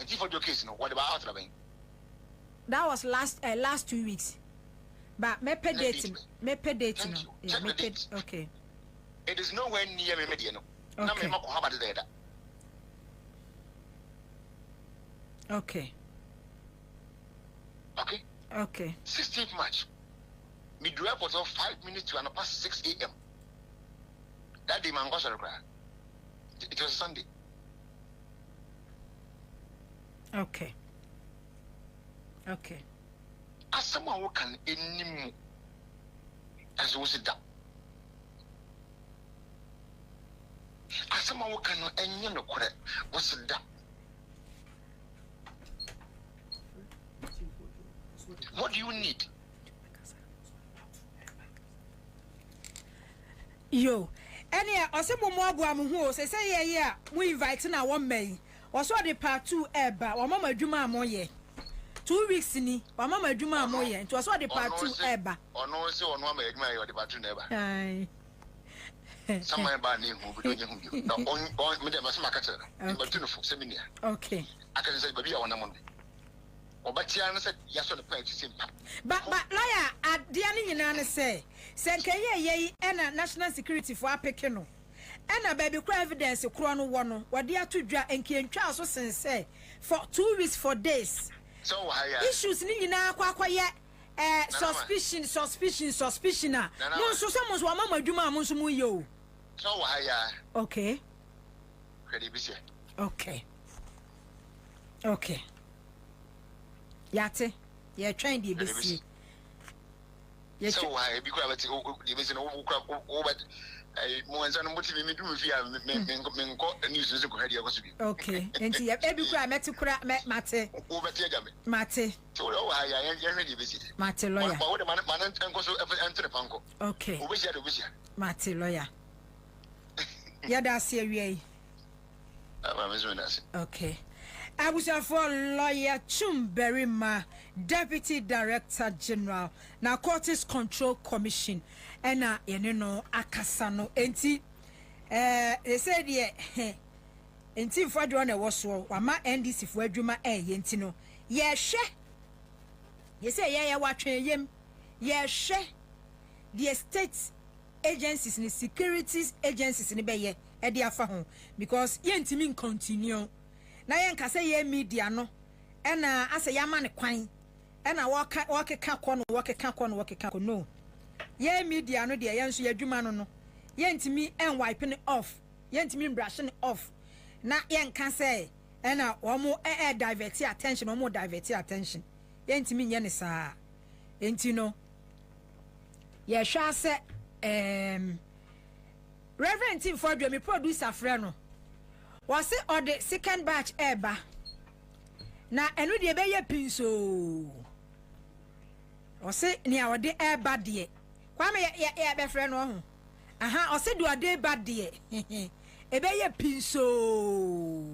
And for your case no what about out that was last 2 weeks. But me pay date no. Yeah, me pay, okay. It is nowhere near me media no. Na me mako haba there. Okay. Okay. Okay. 16th March. Me do airport of 5 minutes to and past 6 a.m. That day man go sorry. It was Sunday. Okay. Okay. As someone who can any as was it that. As someone who can any no correct was it that. What do you need? Yo, any osebo mo abu am hu say yeah we invite na one man. Also the part 2 eba o mama adwuma amoye 2 weeks ni wa mama adwuma amoye nti so the part 2 eba ono se ono ama adwuma ye the part 2 na eba ai sama ba ni hu bi donye hu bi na on me de masema ka tera ba tu no fu seminar okay aka say ba bi a wona mo obatia no say yaso the point simple but lawyer adia ni nyina ne say nkaye ye na national security for apeke no na baby kura evidence kuro no wo no wode atodwa enkientwa so sense for 2 weeks for days so haya issues ni nyina akwaye suspicion no so someone's wa mama adwuma am so mu yo so haya okay credibility okay yate ye train the bc yes so haya bi kura bati the bc no wo but mo anza no moti me dum fi a me nko news nso ko hadi akoso bi okay enti e bi kura meti kura mate wo beti aga me mate so wo haya ye hwedi besi mate lawyer ba wo de man nko so entre panko okay wo besi ade besi mate lawyer ya da se awie aba me zo na se okay Abuja for lawyer Chumberima, Deputy Director General, na Courts Control Commission, and no akasano. Enti, they said ye, enti for doing a waswo, wama NDC for Juma yentino. Ye she, ye say ye watching yem, ye she, the state agencies and securities agencies in Baye, at the afahon, because yentimin continue. Na yen ka say ye media no na ase ya ma ne kwan na wokeka kono no ye media no de yen so yadwuma no yentimi wipe it off yentimi brush it off na yen ka say na omo divert attention yentimi nye ne saa enti no ye hwa se Reverend Tim Fordwe me producer frɛ no was it or the second batch eba na enu de be ye pinso was it ni awde eba de kwa me ye be frɛ no ho aha o se do ade eba de e be ye pinso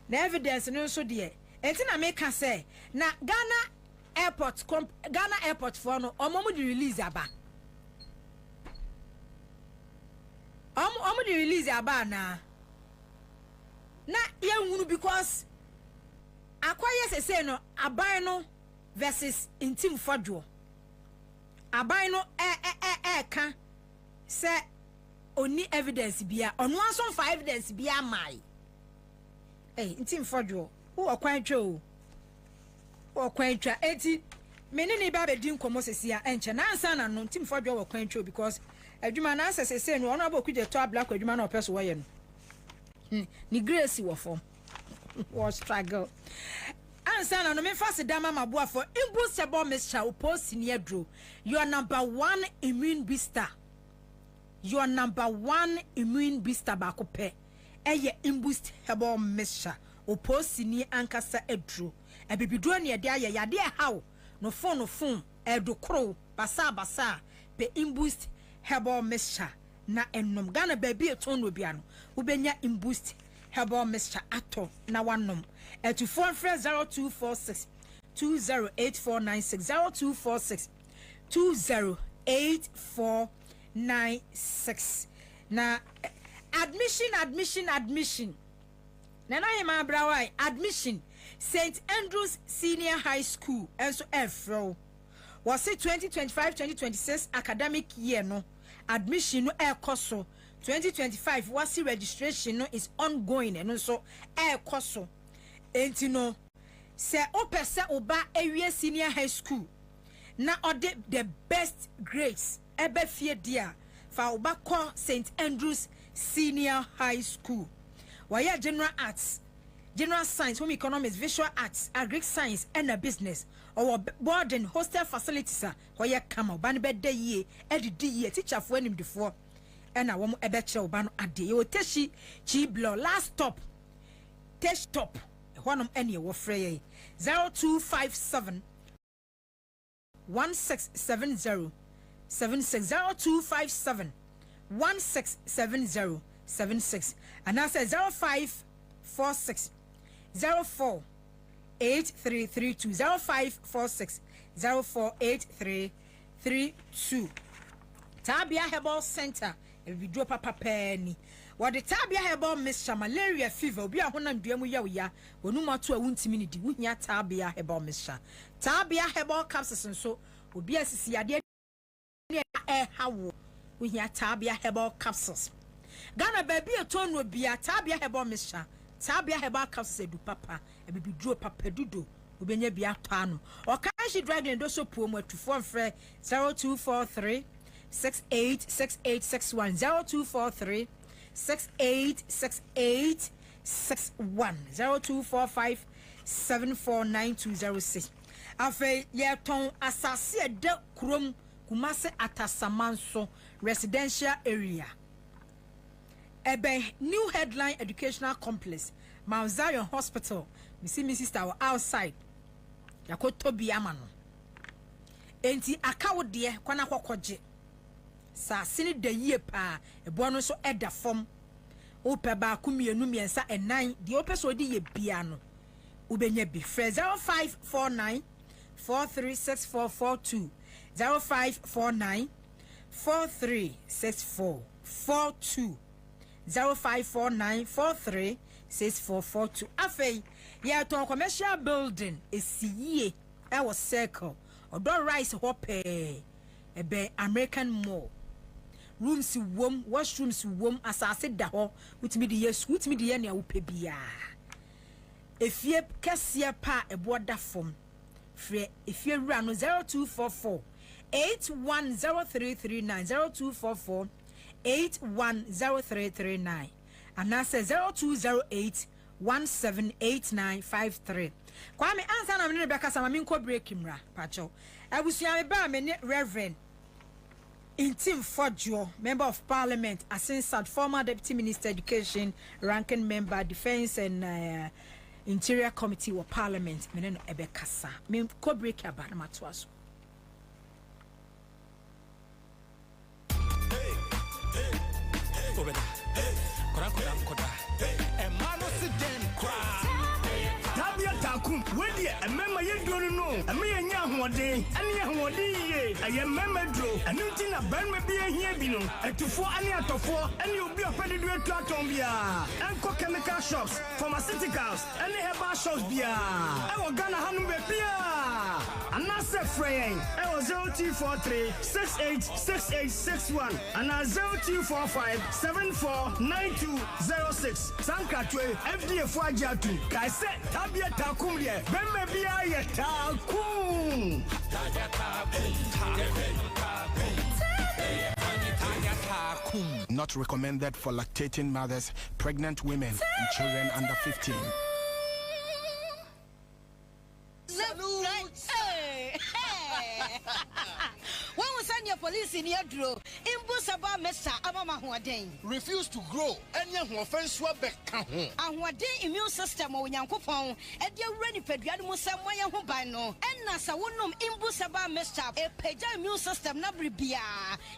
na evidence no so de enti na me ka say na Ghana airport for no omo di release aba omo di release aba na yenhunu because akwaye say no aban no versus intim fodwo aban no ka say oni evidence bia ono aso for evidence bia mai intim fodwo wo okwan twa eti menene ba be din komo sesia enche na ansa na no intim fodwo wo kwan twa because adwuma na ansa say no ono abokuje to abla kwa adwuma na opeso wo ye no ni grace wo form was struggle Ansah no me fast dama maboa for impossible mixture post near draw your number 1 immune booster baako pe eye imboost herbal mixture post ni ankasa edro ebibido ne de aye yade hawo no phone edokro basa pe imboost herbal mixture na ennom Ghana baby eton no bia no ubenya imboost herbal mixture ato na wanom etu 0246 208496 0246 na admission na na yema brawai admission St Andrews Senior High School enso efro was it 2025-2026 academic year no admission no ekoso 2025 was registration no is ongoing and so ekoso enti no se opese oba ewie senior high school na ode the best grades ebe fie dia fa oba ko St Andrews Senior High School waya general arts, general science, home economics, visual arts, agric science and a business or boarding hostel facilities waya kama ban bed day ye edi ye teacher for him before and a woman ebeche obano ade o teshi chi blow last stop tesh top one any wo frey 0257 1670 760 1670 76 and I said 0546 04 8332 0546 048332 Tabia Herbal Center ebi dro papa pani what the Tabia Herbal Mixture malaria fever obi a honam dua mu ya onuma to a wuntimi ni di wunya Tabia Herbal Mixture Tabia Herbal capsules nso obi asisi ade ne hawo wunya Tabia Herbal capsules Ghana baby etonu obi a Tabia Herbal Mixture Tabia Herbal capsules edu papa ebi dro papa dudo obenya bia tano o kan shi dragon do so puo mu atufo mfre 0243 686861 0243 686861 0245 749206 afa yeton asase ede krom kumase atasamanso residential area ebe new headline educational complex Mount Zion Hospital mi sister outside yakoto biama no enti akawo de kwana kokoje sa sini da yie pa ebo no so eda fom ope ba kumienu miensa enan de ope so de ye bia no ubenya bi 0549 436442 0549 436442 0549 436442 afei ya ton commercial building esiye e was circle odo rice hope ebe American Mall rooms wom washrooms wom asase da ho wutimi de yes wutimi de ye na wo pe bia efie kese pa ebo da fom frɛ efie wura no 0244 810339 0244 810339 and I say 0208 178953 Kwame Ansah na me Rebecca sama me nko break mra pacho abusia me ba me Reverend Incitement, Member of Parliament, Ansah, former Deputy Minister Education, ranking member, Defense and Interior Committee of Parliament, Meneno Ebekasa. Me ko break ya ba na matwaso. Kwabena. Koda. Emano si den kwa. Tabia takum. Wedi emema yedro no. Eme nya hoden. Ane hoden ye. Aye mema dro. Anu ti na banma bi ahia bi no. Atufo ane atofo. Ane obi opede du atu aton bia. Enko chemical shops, pharmaceuticals, ane herbal shops bia. Ewo Ghana hanu be bia. Anase freying. Ewo 0243 686861 and 0245 749206. Sankatwe FDA for Ajatu. Kaise Tabia takum ye. Bembe bia ye takum. Not recommended for lactating mothers, pregnant women, and children under 15. When we send your police in your draw, Imbusaba Mesa Abama Huaden. Refuse to grow, and your offense were back. And what day immune system or Yankopon, and your ready pediatric Samaya Hubano, and Nasa Wunum Imbusaba Mesa, a peja immune system Nabribia,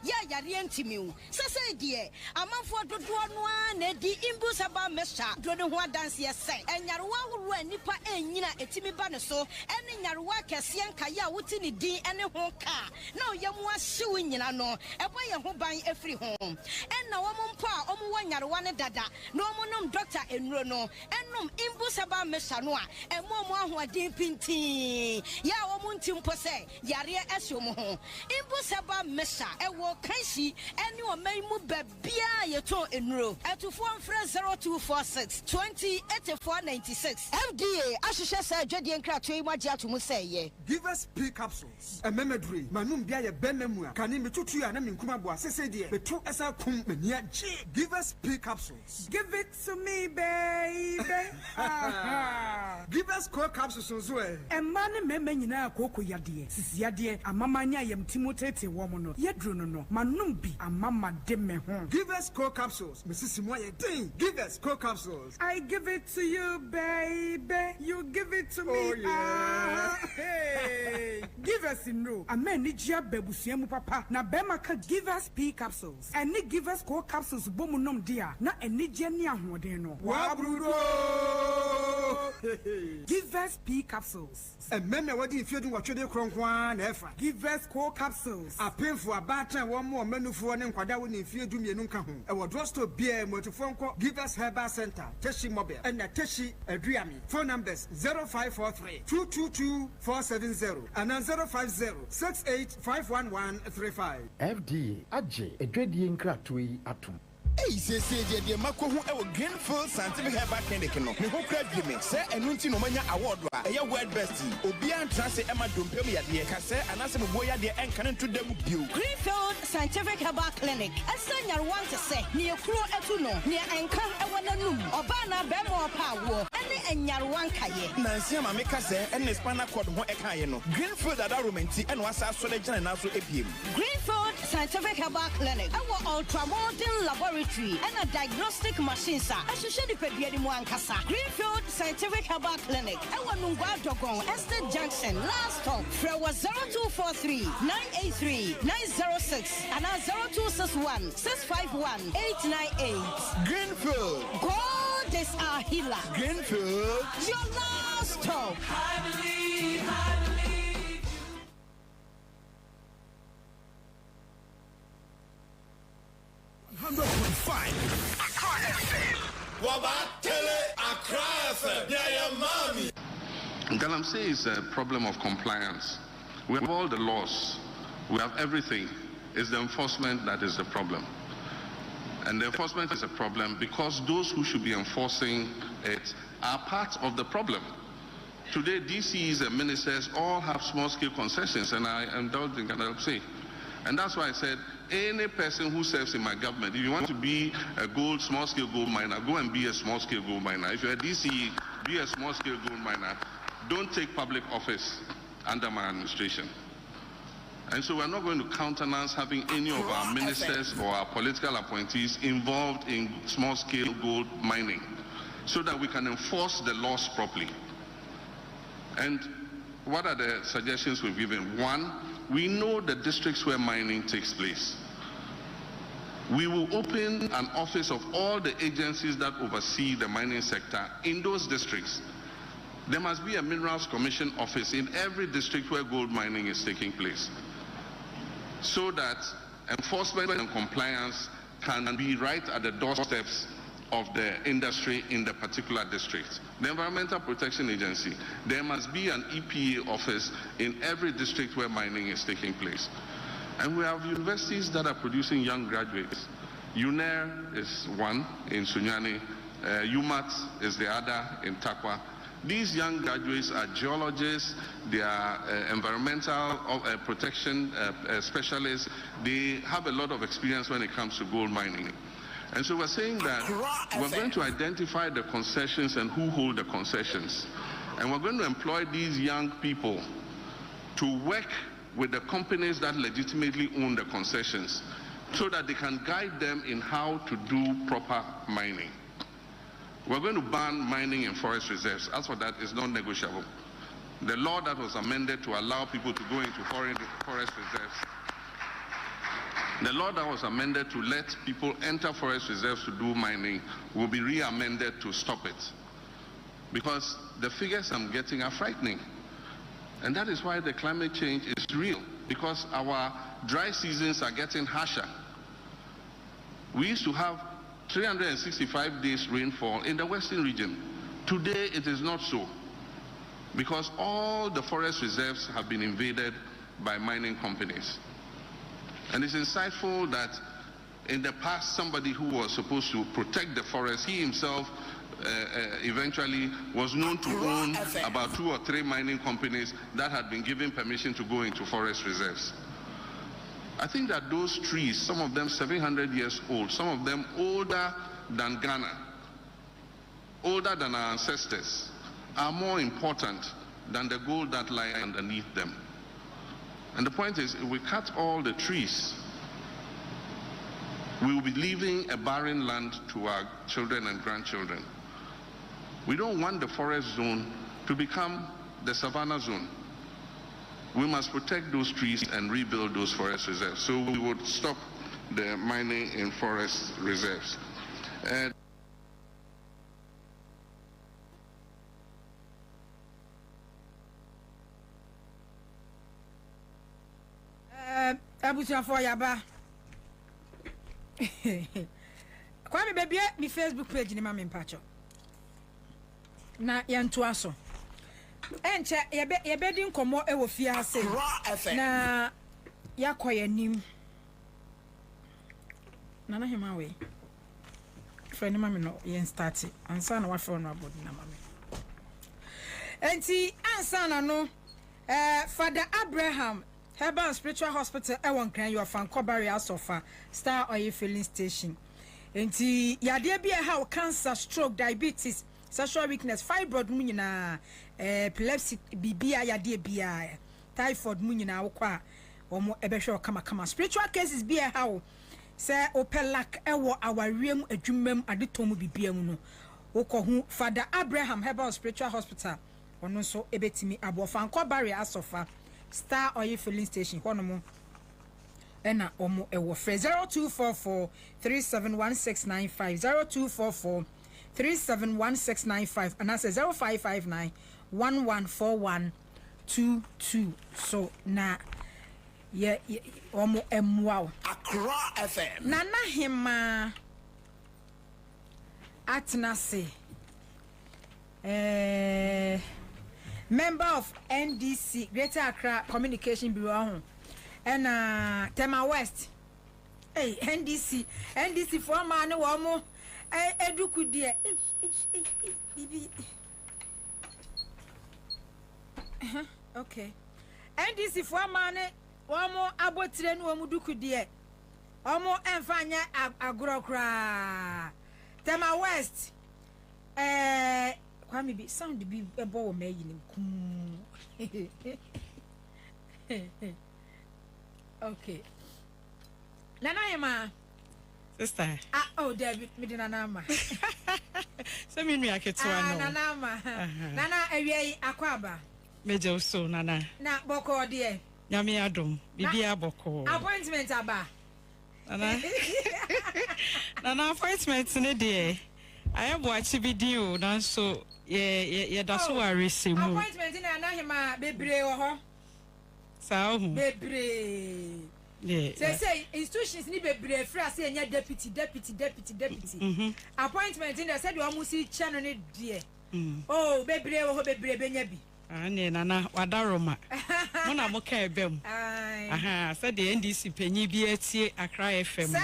Yarientimu. Sasa dear, a month for the one, the Imbusaba Mesa, Dronua dance say, and Yarwa Nipa and Nina Etimi Banaso, and in Yarwa Cassian Kaya Wutini D and a honka. No, Yamwa suing in no, a boy who buy every home. And now one pa, one Yarwana Dada, no monum doctor in Rono, and num Imbusaba Mesanoa, and more who are deep in tea. Yawamuntim Pose, Yaria Esumo, Imbusaba Mesa, and walk Kashi, and you are may move Bia Yato in row, at to 0246 208496. FDA, Ashisha Jadian Cratry, Maja to Musay. Give us P capsules, a memory, Manum Bia Benamua, Canim Tutu and Kumabua, Sessedia, the two Asa Kum, give us P capsules. Give it to me, baby. Give us core capsules as well. And money memena Coco Yadi, Yadia, a mamma yam Timotete woman, Yadruno, Manumbi, a mamma demme. Give us core capsules, Mrs. Moya Ding. Give us core capsules. I give it to you, baby. You give it to me. Oh, yeah. Hey, give us in no. A man need your babusiamu papa. Na bemaka give us P capsules. And they give us core capsules bomunum dia. Na any genia hodeno. Wabrudo. Give us P capsules. And many what if you do what you do, Cronkwan, Efra. Give us core capsules. A pin for a batter, one more menu for an inquadawin if you do me nunca home. I will draw to beer, motophone, give us Herbal Center, Teshi Mobile, and a Teshi Adriami. Phone numbers 0543 222 470 and 050 68 FD, Ajay, a dreading cratui atum. Hey, say, dear Mako, who Greenfield Scientific Herbal Clinic, no, who cried me, sir, and Nunti Nomania Award, a word bestie, Obian Transit Emma Dumpemia, dear Cassette, and as a boy, dear, and cannon to them view. Greenfield Scientific Herbal Clinic, as I want to say, near Kuro Etuno, near Anka, Awananum, Obana, Bemo Power, and Yarwankaye. Nancy Mamekase, and the Spana Quad Ekayeno. Greenfield Adarumenti, and was our Solejan and also APM. Greenfield Scientific Herbal Clinic, our ultramodern laboratory. And a diagnostic machine, sir. I should share the Kasa. Greenfield Scientific Herbal Clinic. Our Nungwa Dogon, Estate Junction, last stop. Frewa 0243 983 906 and 0261 651 898. Greenfield. God is our healer. Greenfield. Your last stop. I believe. 100.5 Accra FM. Wabatele Accra FM. Yeah, mommy. Galamsey is a problem of compliance. We have all the laws. We have everything. It's the enforcement that is the problem. And the enforcement is a problem because those who should be enforcing it are part of the problem. Today, DCs and ministers all have small-scale concessions, and I indulge in Galamsey. And that's why I said, any person who serves in my government, if you want to be a small-scale gold miner, go and be a small-scale gold miner. If you're a DCE, be a small-scale gold miner. Don't take public office under my administration. And so we're not going to countenance having any of our ministers or our political appointees involved in small-scale gold mining so that we can enforce the laws properly. And what are the suggestions we've given? One, we know the districts where mining takes place. We will open an office of all the agencies that oversee the mining sector in those districts. There must be a Minerals Commission office in every district where gold mining is taking place, so that enforcement and compliance can be right at the doorsteps of the industry in the particular district. The Environmental Protection Agency, there must be an EPA office in every district where mining is taking place. And we have universities that are producing young graduates. UNER is one in Sunyani, UMAT is the other in Takwa. These young graduates are geologists, they are environmental protection specialists. They have a lot of experience when it comes to gold mining. And so we're saying that we're going to identify the concessions and who hold the concessions. And we're going to employ these young people to work with the companies that legitimately own the concessions so that they can guide them in how to do proper mining. We're going to ban mining in forest reserves. As for that, it's non-negotiable. The law that was amended to allow people to go into forest reserves, the law that was amended to let people enter forest reserves to do mining will be re-amended to stop it. Because the figures I'm getting are frightening. And that is why the climate change is real, because our dry seasons are getting harsher. We used to have 365 days rainfall in the western region. Today it is not so, because all the forest reserves have been invaded by mining companies. And it's insightful that in the past, somebody who was supposed to protect the forest, he himself eventually was known to own about 2 or 3 mining companies that had been given permission to go into forest reserves. I think that those trees, some of them 700 years old, some of them older than Ghana, older than our ancestors, are more important than the gold that lie underneath them. And the point is, if we cut all the trees, we will be leaving a barren land to our children and grandchildren. We don't want the forest zone to become the savannah zone. We must protect those trees and rebuild those forest reserves. So we would stop the mining in forest reserves. abusia for yaba Kwame baby mi Facebook page ni ma me mpacho na yanto aso enche yebe di nkomo e wo fie ase na yakoye nim nana hema we friend ma me no yen start Ansah na wa friend no abod na ma me enti Ansah na no Father Abraham Herbal and Spiritual Hospital Ewon Kran your fan Kobari Asofa Star Oil Filling Station enti yade bia how cancer, stroke, diabetes, sexual weakness, fibroid mu nyina epilepsy bibia yade bia typhoid mu nyina wo kwa omo ebehwe kama spiritual cases bia how say opelak ewo awariem adwumam adetomu bibia mu no wokohu Father Abraham Herbal and Spiritual Hospital ono so ebetimi abofa Kobari Asofa Star Oil Filling Station hono ena omo ewo fre 0244 371695 0244 371695 and I say 0559 114122 so na ye omo emwa Accra FM nana hima atnase member of NDC Greater Accra Communication Bureau and Tema West NDC for man womo eduku die okay NDC for man womo abotire no womo duku die womo emfanya agrokra Tema West Kwame be sound be ebo me yin okay nana yema sister oh David me nana ma so me nua ketewa no nana ma nana awie akwaba meje so nana na boko de nyame adom bibia boko appointment aba nana appointment ne de ayabo achibidi o na so ye da so arese mu appointment na hima bebre wo ho sao bebre say institutions ni bebre fra say enya deputy appointment in the said we must see channel ne de oh bebre wo ho bebre benya bi ane nana wadaroma mo na mo ka ebem said the NDC panyi bi atie Accra FM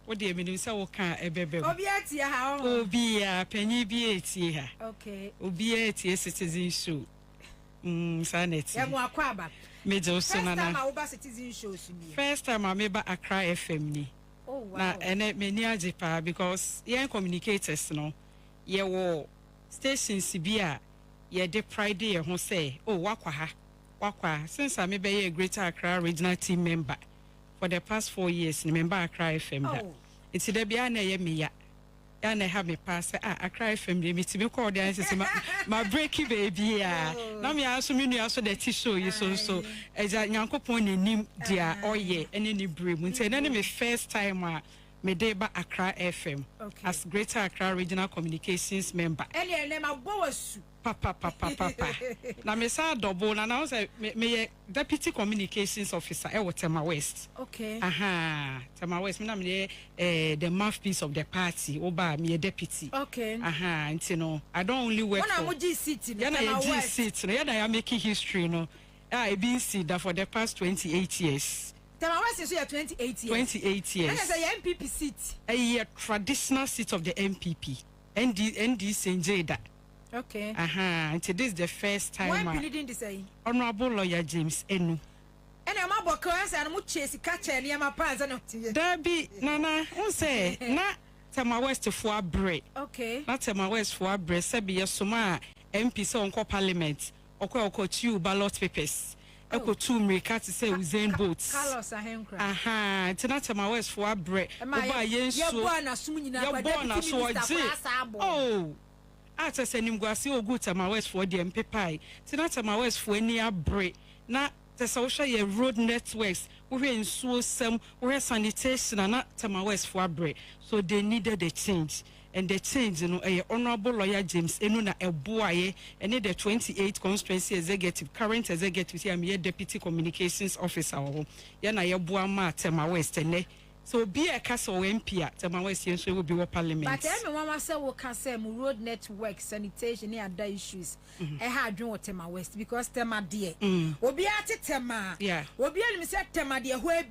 wo de me nim say wo ka ebebem obi atie ha obi a panyi bi atie ha okay obi atie citizen show sanity ya mo akwaba meje so nana first time I citizen shows me first time I meba Accra FM ni oh wow na ene meni ajepa because yen communicators no ye wo stations bi a ye de pride ye ho say oh wakwa since I meba ye Greater Accra regional team member for the past 4 years ni member Accra FM da it's there bia na ye meya ya na have me pass Accra FM de mitimi call the answer my breaky baby na me aso me nua so the show you so eja nyankopon nanim dia oye ene ni brem nti na me first time me dey ba Accra FM as Greater Accra Regional Communications member ene ma bowasu papa na me sa double na now say me deputy communications officer e Tema West okay Tema West me na me the mouthpiece of the party oba me deputy okay you know I don't only work for when I seat no I making history no I been see that for the past 28 years Tema West is 28 years 28 years and say MPP seat a traditional seat of the MPP NDC Njeda. Okay. Until this is the first time. When pleading to say Honorable Lawyer James Enu. And I'm about cause and I'm chasing catcher near my pants and Derby Nana won't say na Tema West for break. Okay. Not Tema West for break. Sebi Yasuma MP so on Parliament. Oko 2 ballot papers. Eko 2 America to say Usain Boats. Carlos Ahenkra. Tina Tema West for break. Oba yensu. You're born as Sumina. You're born as oh. Ata senim gwase ogu Tema West for the MP pie. Tina Tema West for any break. Na the social road networks. We in some we sanitation and not Tema West for break. So they needed a change. and the change honorable lawyer James Enuna Ebuaye and the 28th constituency executive current executive here me deputy communications officer yana Ebuama Tema West and so be a castle MP at Tema West so will be parliament. But everyone say we can say road network sanitation and other issues had drawn Tema West because Tema dear will be at Tema will be able to say Tema dear where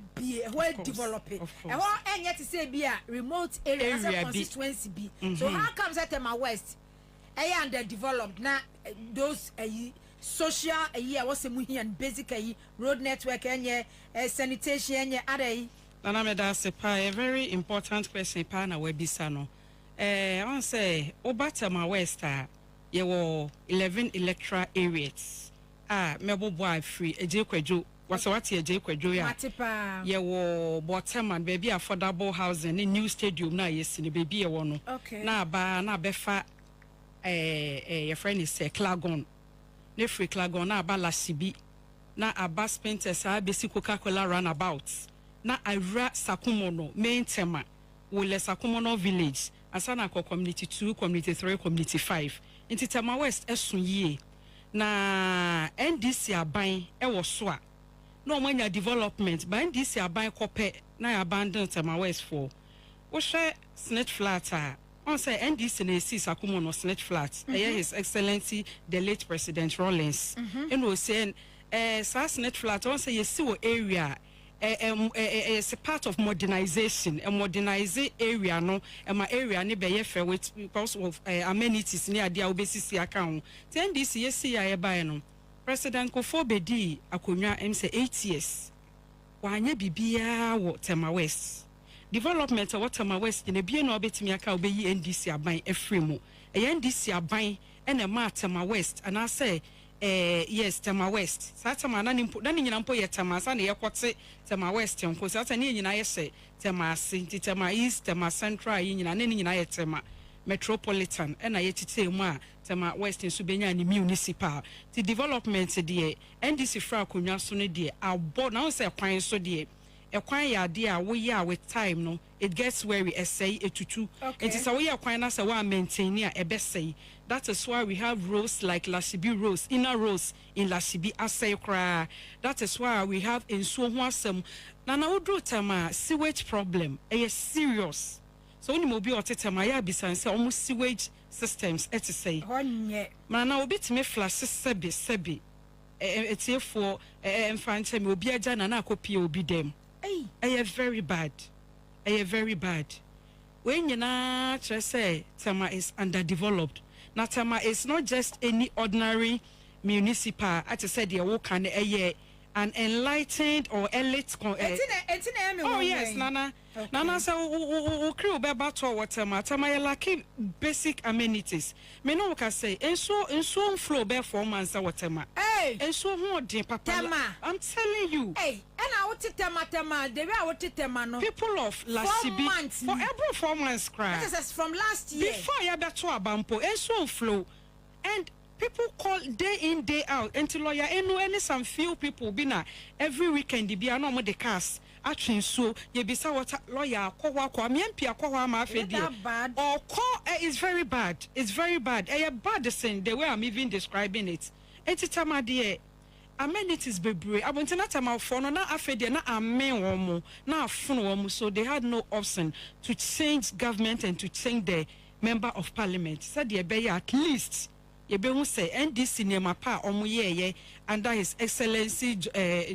developing and yet to say be a remote area constituency be so how comes that Tema West underdeveloped now those social what's a and basic road network and sanitation and other. Nana Medase a very important question pa na webisa no. On say Obatama West ye wo 11 electoral areas. Mebo boy free eje kwadwo wasawati eje kwadwo ya. Ye wo Boteman baby affordable housing ni new stadium na yesi ni baby ye wo no. Na ba na befa your friend is Klagon. Ne free Klagon na ba Lasibi. Na aba Spenters basic Coca-Cola runabout. Na Ira Sakumono main tema wole Sakumono village asana ko community 2 community 3 community 5 inti Tema West esun yie na NDC aban e wo so a na omanya development ba NDC aban kope na abandon Tema West for wo hwe snitch flat on say NDC na esi Sakumono snitch flat His Excellency the late President Rawlings and we say snitch flat on say yesi wo area it's a part of modernization a modernized area no my area ne be fair with because of amenities near the obesity account then this yes ya buy no President Kofobedi akonwa say 8 years wanye bibia wo Tema West development what Tema West ne bia no obetimi aka obeyi NDC aban efremu NDC aban and a ma Tema West and I say yes Tema West satama na nimpo na nyina mpo ye Tema sa na ye kwotse Tema West nko sata ne nyina ye se Tema City Tema East Tema Central ye nyina ne nyina ye Tema Metropolitan na ye tite mu a Tema West nso benya ni municipal the development de NDC fra akonwa so ne de abo na say kwan so de ekwan ya de a wo ya with time no it gets where we say etutu it is a we kwan na say we maintain a ebesay. That is why we have roads like Lasibi roads, inner roads in Lasibi Asayokra. That is why we have in Suwasem. Nana Udro Tema sewage problem is serious. So when you be or Tema ya bisan say almost sewage systems say. Nana obit me flash sebi. It's here for infantry will be a jana na copy will be them. Very bad. Very bad. When you na say Tema is underdeveloped. Now, Tema is not just any ordinary municipal. As I said, you can an enlightened or elite. Oh yes, Nana. Nana so crew be bato what Tema like basic amenities. Me no can say and so flow be 4 months what Tema. And so who de papa. Tema. I'm telling you. And I want to Tema the way I want to Tema no. People of Lasibi for every 4 months cry. This is from last year. Before you beto abampo and so flow and people call day in day out until lawyer any some few people be na every weekend be no more the cast actually so you be say what lawyer kwa me MP akwa ma afedie or call is very bad. It's very bad. Bad the way I'm even describing it. Etitama de amenities bebre abontina Tema for no na afedie na amen womo na afunu womo so they had no option to change government and to change the member of parliament. Said they be at least Yebehu say NDC nema pa omuye under His Excellency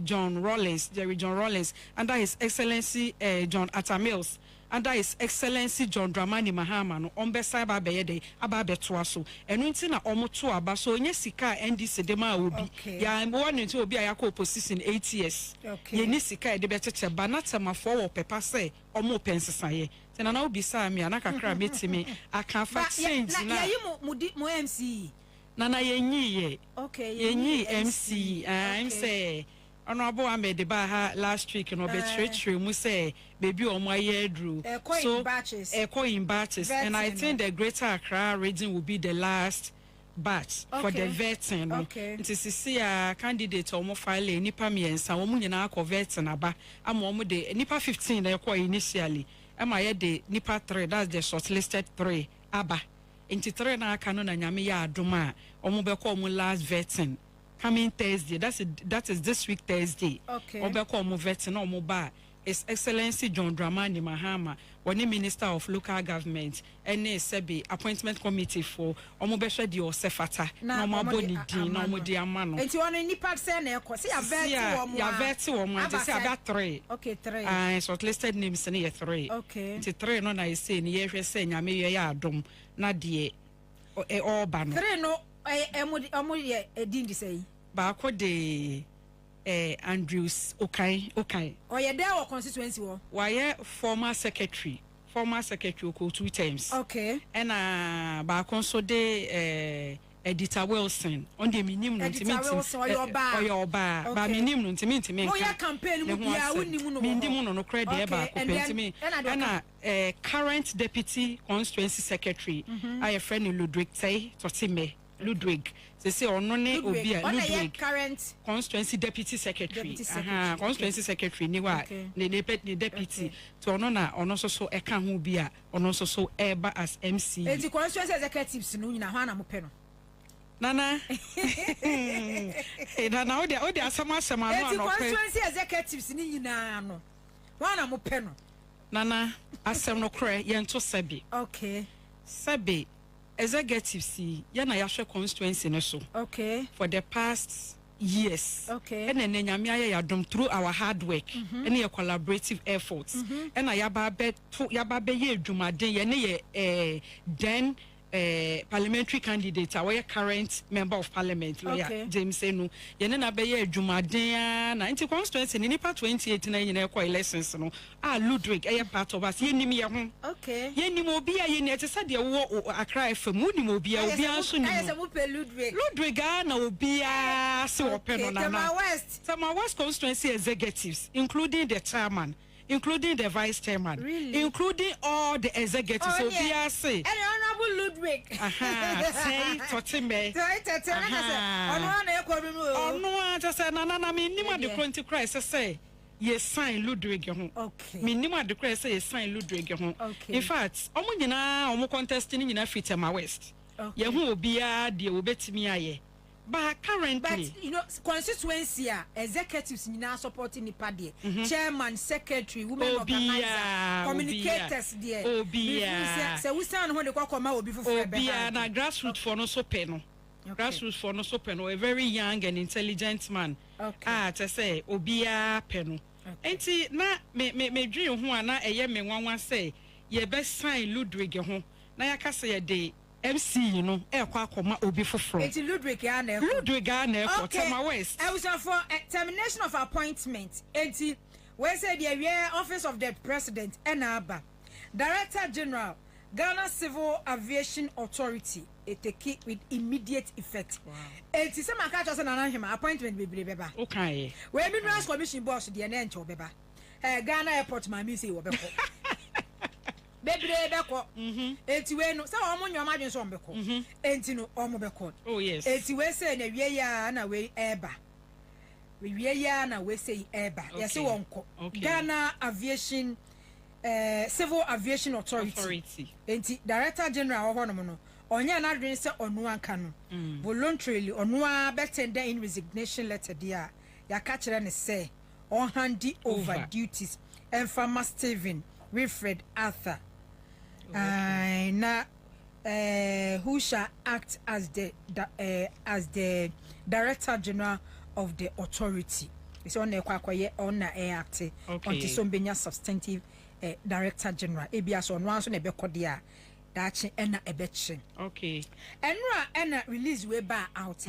John Rawlings, Jerry John Rawlings, under His Excellency John Atamils, under His Excellency John Dramani Mahama no ombesa ba beyede aba betoa so enu nti na omoto aba so onye sika NDC de ma obi ya one nti obi ayako opposition 8 years ye ni sika de becheche ba na Tema for wo pepa say omo pensesaye tena na obi sa mi anaka kra metimi aka fa change na ya yi mu MC Nana yenyi yenyi MC I'm say Honorable Ahmed Baha last week no be treachery mu say baby omo ayedru so in batches and I think the Greater Accra region will be the last batch for the vetting it is see a candidate omo file nipa miensa omo nyina ko vetting aba ama omo de nipa 15 na ekọ initially Am I the nipa 3, that's the shortlisted 3, aba. Inti 3 na kanu na nyame ya aduma, omubeko omu last vetting. Coming Thursday, that is this week Thursday. Okay. Obeko omu vetting omu ba. His Excellency John Dramani Mahama, one Minister of Local Government, NSB appointment committee for omubesha di osefata. Na omaboni di na omudi amano. Enti one nipa se na ekọ. See ya veti omu. Enti say about 3. Okay, 3. Shortlisted names na 3. Okay. Enti 3 no na say ni ye hwe say nyame ye ya adom na de oba no. 3 no omudi ye edindi say. Ba ko de Andrews okay. Oh, you're there or constituency? Why, former secretary oko 2 times. Okay. And ba konso de editor Wilson on the minimum editor Wilson or your bar ba minimum ntimi no ya campaign mu bia wonimu no credit ba ko pentimi and current deputy constituency secretary I friend Ludwig say Totime Ludwig. They say onone obi Ludwig current constituency deputy secretary. Constituency secretary ni wa ne deputy. To ono so eka ho bi a ono so eba as MC. The constituency executives no nyina ho na mo pe no. Nana. Nana odi asama no the constituency executives ni nyina no. Ho na mo pe no. Nana asem no kre ye nto sebi. Okay. Sebi executives yana yahwe constituency no so. Okay. For the past years. Okay. And then nyame ya dom through our hard work and your collaborative efforts. And yaba be ye dwumaden ye ne ye then parliamentary candidate our current member of parliament lawyer James Enu ye ne na be ye dwumaden na nti constituency ni nipa 28 na nyina ekọ elections no Ludwig part of us ye nim ye ho okay ye nim obi a ye ne tese de wo Accra FM mu nim obi a obi anso nim ayese mu pe Ludwig na obi a se open no na Tema West constituency executives including the chairman, including the vice chairman, including all the executives. So we are say, Honorable Ludwig. Say Totime. Ono just say na me nima de kronti Christ say ye sign Ludwig ho. Okay. Me nima de Christ say ye sign Ludwig ho. In fact, omo nyina omo contest ni nyina fit Tema West. Ye hu obi a de obetimi aye. But currently, you know, constituency executives now supporting the party, chairman, secretary, women organizer, communicators there. So we stand when they come out before na grassroots for no so pen. Grassroots for no so pen. A very young and intelligent man. To say obia pen. Enti na me dream ho na eye me nwanwa say ye best sign Ludwig ho. Na ya ka say dey MC, you know, akoma obi foforo. It's Ludwig Ane. Tema West. I was for termination of appointment. Enti we said the office of the president Enaba. Director General, Ghana Civil Aviation Authority. It take with immediate effect. Enti se maka just na him appointment be beba. Okay. We Minerals Commission boss the na encho beba. Ghana Airport ma mi say wo beko. Bebre beko enti we no say omo nyoma dwen so mbeko enti no omo beko oh yes enti we say na wie ya na we eba we wie ya na we say eba yes wonko Ghana Aviation Civil Aviation Authority enti Director General ho no onya na dwen say onu anka no voluntarily onu a betender in resignation letter dia ya ka kire ne say on handy over duties and Farmer Steven Wilfred Arthur who shall act as the Director General of the authority. It's on the act until some benya substantive Director General. Ebias on one son ebekodia dachi ena ebeche. Okay. Enra release we ba out.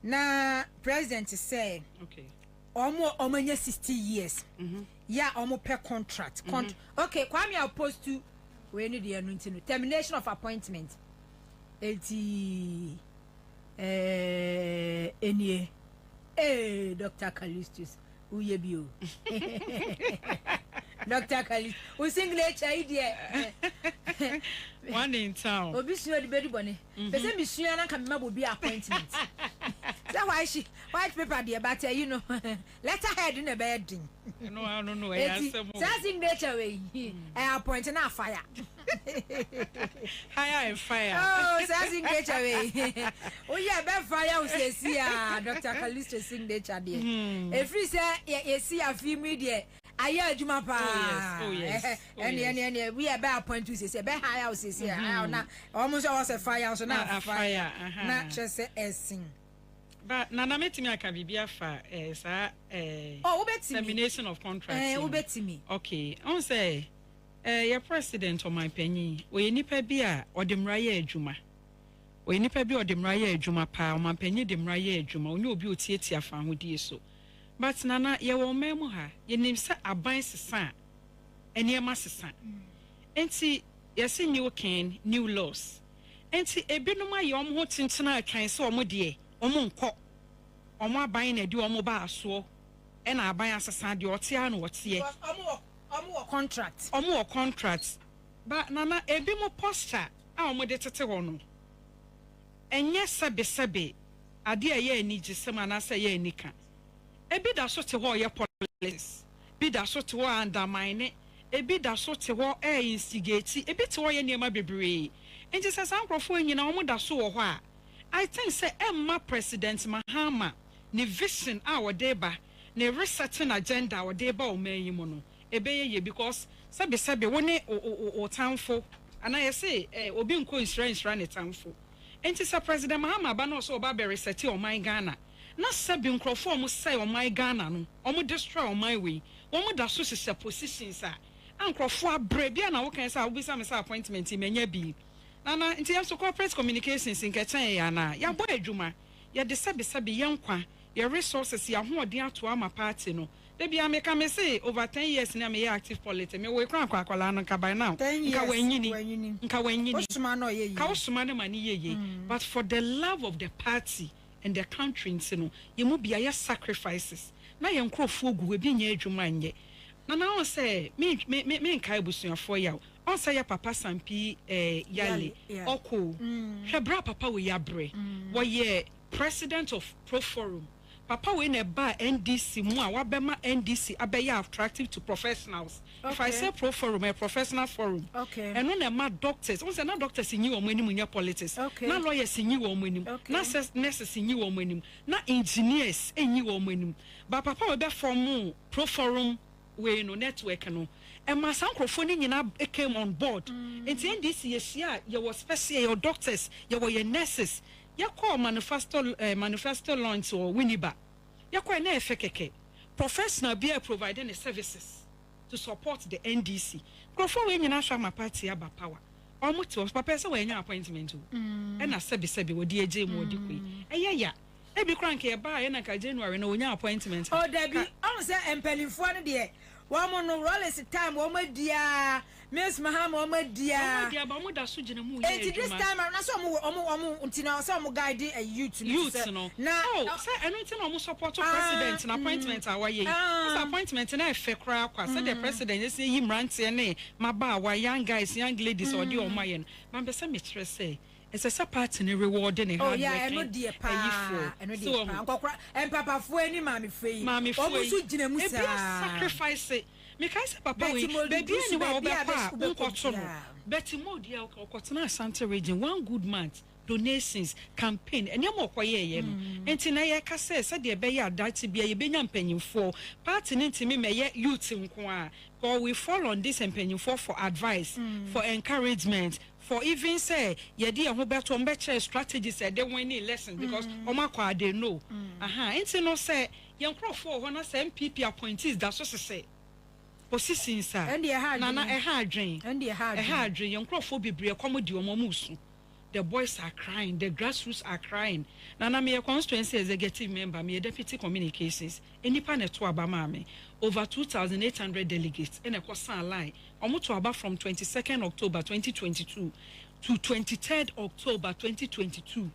Na president say okay. Omo 60 years. Yeah, omo per contract. Okay, Kwame opposed to we need the termination of appointment. Eti Dr. Callistus uye bio. Dr. Callistus we sing idea. One in town. Obi sure the baby bonny. They say me sure na can be appointment. That white paper dear, but you know, letterhead in a bed. No. That's signature way. I appoint enough fire. Higher and fire. Oh, that's signature way. Oh, yeah, bad fire, says, yeah, Dr. Callisto signature dear. If we say, you see a few media. Aya Juma pa. Oh yes. And we are about point to say be high house is here. Now almost was a fire so now fire. Not just a sing. But nana metimi aka bibia fa termination of contract. Ubetimi. Okay. On say your president or my penny we nipa bia odemra ye adwuma. We nipa bi odemra ye adwuma pa o man penny demra ye adwuma. Oni obi otietia fa hodie so. But nana ye wo memu ha ye nim se aban sesa eniema sesa enti ye se new king new laws enti ebinom aye omo hotintina atwan se omo de omo nko omo aban na di omo ba aso e na aban asesa de otia na wotie omo contract but nana ebi mo poster a omo de tete ho no enye sebe ade aye ani gisema na se ye anika ebi da so te ho ye police bi da so te ho undermine ebi da so te ho instigate ebi te ho ye niema bebre enje sasa nkrofo nyina omo da so ho a I think say Emma President Mahama ne vision a wodeba ne resetting agenda wodeba o manyi mu no ebe ye because sebe woni o tanfo ana ye say obi nko insura ne tanfo enje sa President Mahama ba no so oba be reset o man Ghana na sabi nkrofo omo say o man Ghana no omo destroy o man we omo da so sise positions a nkrofo abre bia na wo kan say obisa me say appointment menya bi nana nti ya so corporate communications nketan ya na ya bo adwuma ya de sabi yenkwa ya resources ya hoodin ato ama party no de bia me ka me say over 10 years na me active politics me we kwan akwala no ka by now nka wanyini osuma no ye ka osuma no mani ye but for the love of the party and the country no ye mu bia ya sacrifices na ye nkrofo ogu we bi nya adwuma nye nana on say me nka ebusuafo ya on say ya papa sampi yale oko hebra papa we yabre wo ye president of Pro Forum papa we na ba NDC mu a wabema NDC abeya attractive to professionals. Okay. If I say Pro Forum, a professional forum. Okay. And when ma doctors, on say na doctors in you omo nim politics. Okay. Na lawyers in you omo nim. Okay. Na nurses in you omo nim. Na engineers in you omo nim. But papa we be from Pro Forum we no network no. And my sankrofo ni nyina came on board. And NDC yesia you was special your doctors, you were your nurses. Ya call manifesto launch or Winiba. Ya kwa na efekeke. Professional be providing the services to support the NDC. Krofo we nyina hwa ma party aba power. Omuti was papa se we nya appointment o. E na sebi we di eje mu odi kwi. Ya. E bi krank e ba ye na ka January na onya appointment. Oh Debbie, on say empelinfo no de. Woman no rollers time woman dia Miss Mahama woman dia ba mo da so gina mu ye this time na so omo untina so omo guide a youth no na say eno ntina omo support president na appointment awaye this appointment na efe kra kwa say the president say yi mrante ne maba awa young guys young ladies or di omo ye no man be say me stress say it's a party ne reward ne hard work. Oh yeah, eno die pa. Eno die pa. Nkokora empapa fo ani mami fei. Omo so gina mu sa. Sacrifice. Me kai say papa we baby ni wa obepa nkoto no. Betty mode ya okotena Asante region one good month donations campaign enya mo koye ye no. Enti na ye ka say de be ya adati bia ye benya mpanyimfo. Party ni ntimi me ye youth nko a. Because we fall on this mpanyimfo for advice, for encouragement. For even say yedi ho beto mbeche strategies e de winning lessons because omakwa they know enti no say yen crofo ho na say MPP appointees that so say positions sir and na e ha adwen yen crofo bebre komodi omomusu the boys are crying the grassroots are crying na me constituency executive member me deputy communications enipa na to aba ma me over 2,800 delegates in a croissant line. Omo to about from 22nd October 2022 to 23rd October 2022.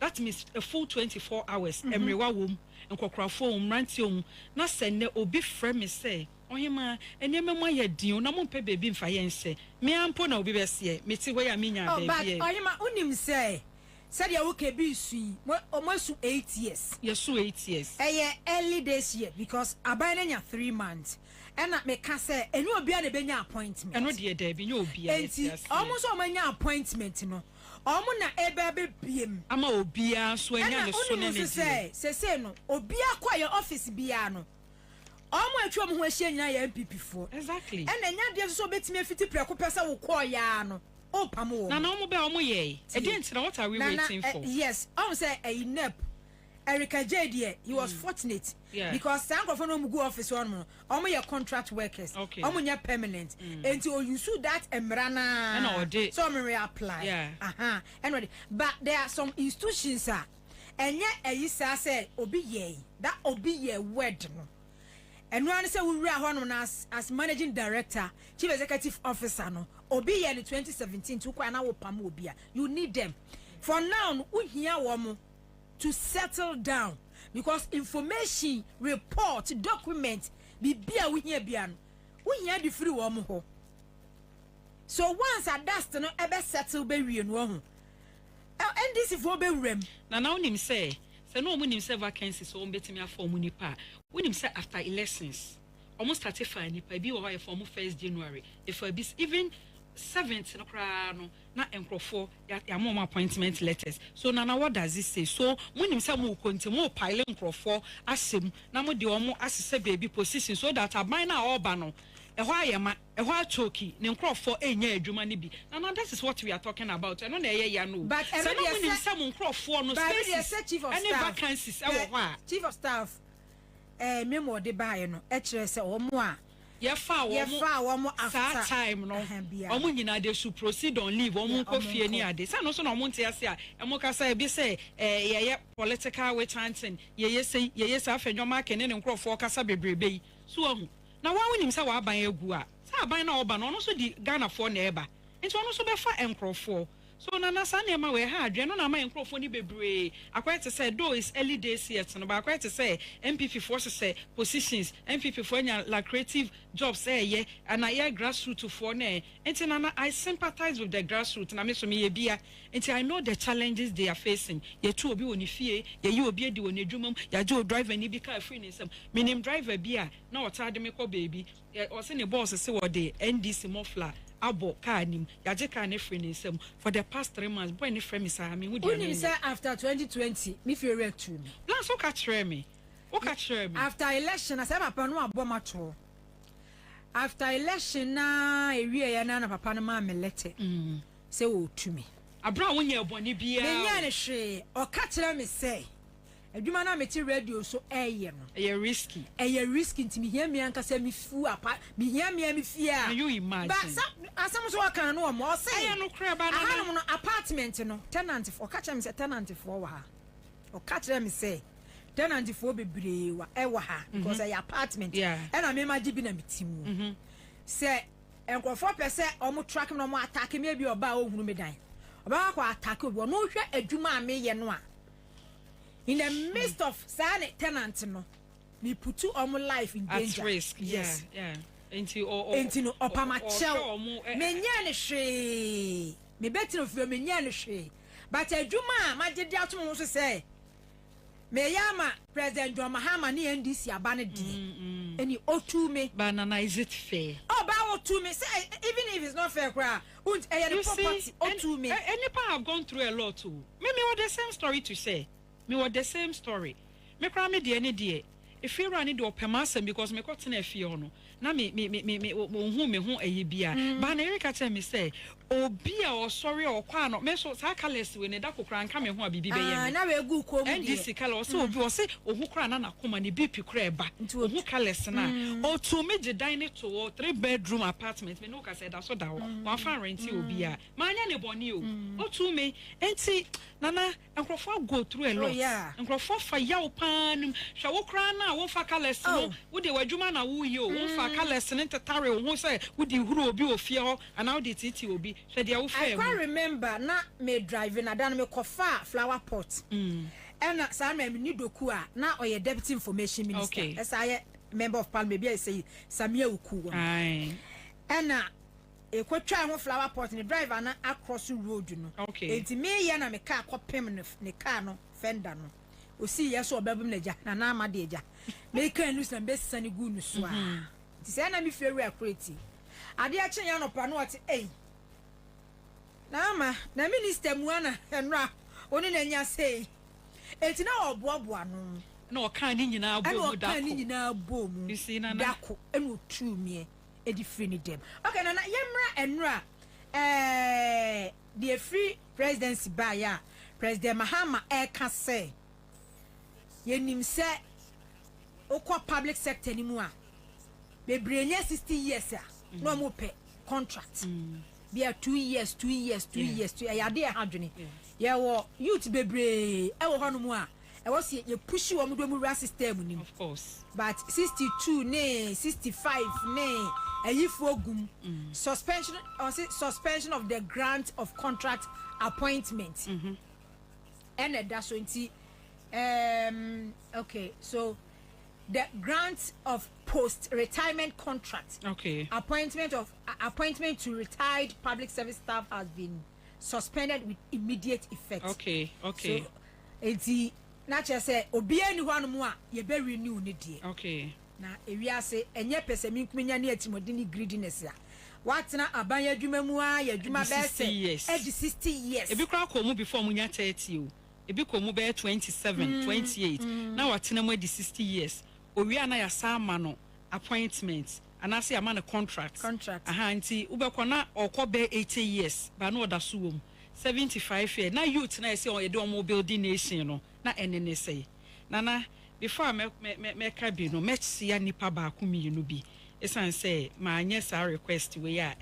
That means a full 24 hours. Emrewa wom, enkokrafo wom, ranti wom. Na sene obi frame me say, ohima, enyeme mwa ye diyo, na mumpe baby mfa yense. Me ampo na obi besiye, meti we ya minya baby. Oh, but ohima unim say, said you okay be sui almost 8 years. Yes, so 8 years. Early days yet because abandon 3 months. And that make us say, and you will be an appointment. And what dear Debbie, you'll be almost all my appointment, you know. Omuna ebe biem. Ama obia so enya no so say no obia kwa your office bia no. Omo atwa mo ho ahia nyina ya MPP fo. Exactly. And enya de so betimi afiti preko pesa wo call ya no. O pamo. Na omo be omo ye. E dey ntina what are we waiting for? Yes, omo say a nep. Erica J. He was fortunate because Sankrofo no mugu office one omo your contract workers. Omo nya permanent. And you sue that emrana. So me reapply. Yeah. Anyway, but there are some institutions and yet a say obi ye. That obi ye word no. And one say we as managing director, chief executive officer no. Obi ye in 2017 to kwa na wo pam obia. You need them. For now, we hear womo to settle down because information, report, document, bibia we hear bian. We hear the free woman ho. So once a dust no ever settle be we no ho. And this for be rem. Na now nim say no mo nim say vacancies so betimi afọ mu nipa. We nim say after elections almost 35 nipa bi wo ho for 1st January. If even 7th no kra no na enkrofo ya mo appointment letters. So nana what does this say? So when him say mo continue pile enkrofo asem na mo de omo asese baby position so that aban na oba no ehwa ayema ehwa choki ne enkrofo enya adwuma ne bi. Nana that is what we are talking about. No na eye ya no. But so no when him say mo enkrofo no spaces any vacancies e wo ha. Chief of staff memo de bae no e kire se omo a yefa after time no omo nyina dey should proceed on leave omo ko fie ni ade say no so no omo ntia se a emo ka say bi say ye political witch hunting ye say afenwoma kene ne nkrofo kasa bebrebe yi so omo na wa wonim say wa aban egu a say aban na oba no no so di Ghana for na eba enti ono so be fa nkrofo. So nana sanema we ha adwe no na ma enkrofo ni bebre akwai to say though is early days yet no but akwai to say MPP forces say positions MPP for nya la creative jobs say ye and I grassroots for na enti nana I sympathize with the grassroots na me so me ye bia enti I know the challenges they are facing ye tu obi woni fie ye obi edi woni adwumam ya jo driver ni bi car free ni sam minim driver bia na otade me ko baby o se ne boss se wo de NDC mofla abo car nim yaje car ne free nisem for the past 3 months boy ne free me say me who dey say after 2020 me feel react to me last o catch me after election I say papa no abo macho after election na ewie ya na papa no ma me letter say o to me abra wonye eboni bia me nya ne hwe o catch me say adwuma na meti radio so eye no risky ntimi hia mi anka say me fu apa me hia mi fia you imagine but asam so aka no mo say no kra ba no apartment no tenant for catch me say tenant for wa ha o catch me say tenant for bebre wa e wa ha because I apartment e na me ma gibi na metimu say enkrofo pese omo track me no mo attack me bi oba ohunu me dan oba kwa attack obi no hwe adwuma me ye no a in the midst of sad tenant no me put omo life in danger at risk. Yes enti no opama chel me nya ne hwe me beti no fio me nya ne hwe but adwuma ma gede atom so say me yama President John Mahama ni NDC abane di any otu me banana is it fair ba otu me say even if it's not fair cry und the property otu me any part have gone through a lot too me what the same story to say me what the same story me cry me de any de if you run it do permasem because me got na fie no na me hu ayi bia ba na Erica tell me say obi a o sorry o kwa no me so sa colors we ne da kokran ka me hu abibi be ye na we gu ko mu NDC color o se obi o se ohu kra na koma ne BP kra eba ohu colors na o to me je dine to 3-bedroom apartment me no ka say da so da wa fa rent obi a ma anya ne boni o to me enti nana enkrofo go through a lot enkrofo fa yaw pan hwa wo kra na wo fa colors no wo de wadwuma na wo yi o wo fa colors ne tetare wo say wo di huru obi ofie ho ana wo de titi obi I can't remember na me driving na dan me kofa flower pot and sa me ni doku a na oye deputy information minister as I member of parliament maybe I say Samia Uku and kwatwa ho flower pot ne driver na across road no okay enti me ye na me car kopem ne car no fender no osi yes obabum na ja na ama de ja me kan lose na be sane gu no so a ti say na me fear we akureti ade a chen ya no pa no ati na ama na minister mu ana enra oni na nya sei enti na oboaboa no na o kan ni nyina abo mu you see na dako enu tumie edi free ni dem okay na yemra enra the free presidency ba ya President Mahama eka say yenim se okwa public sector ni mu a bebrenya 60 years a no mo pe contract be 2 years yade e hadwene ye wo youth bebre e wo hono mu a e wo se ye push wo mu do mu ra system ni of course but 62 ne 65 ne ayifo ogum suspension of the grant of contract appointment and that's 20 okay so the grant of post-retirement contract appointment to retired public service staff has been suspended with immediate effect. Okay. So enti na che say obi ani ho anu a ye be renew ne die. Okay. Na ewiase enye pese minkumenya ne atimode ni greediness a watena abanya adwuma mu a ya adwuma be say 60 years. Ebi kra ko mu before munya 30 o. Ebi ko mu be 27, 28. Na watena mu di 60 years. Owi ana ya sama no appointment anase ama no contract nti ubekọ na okobe 80 years ba na oda so wom 75 years na youth na ese oyede omo building nation no na enene say nana before me ka bi no metsi ya nipa ba akomi bi esan say ma anye sa request we ya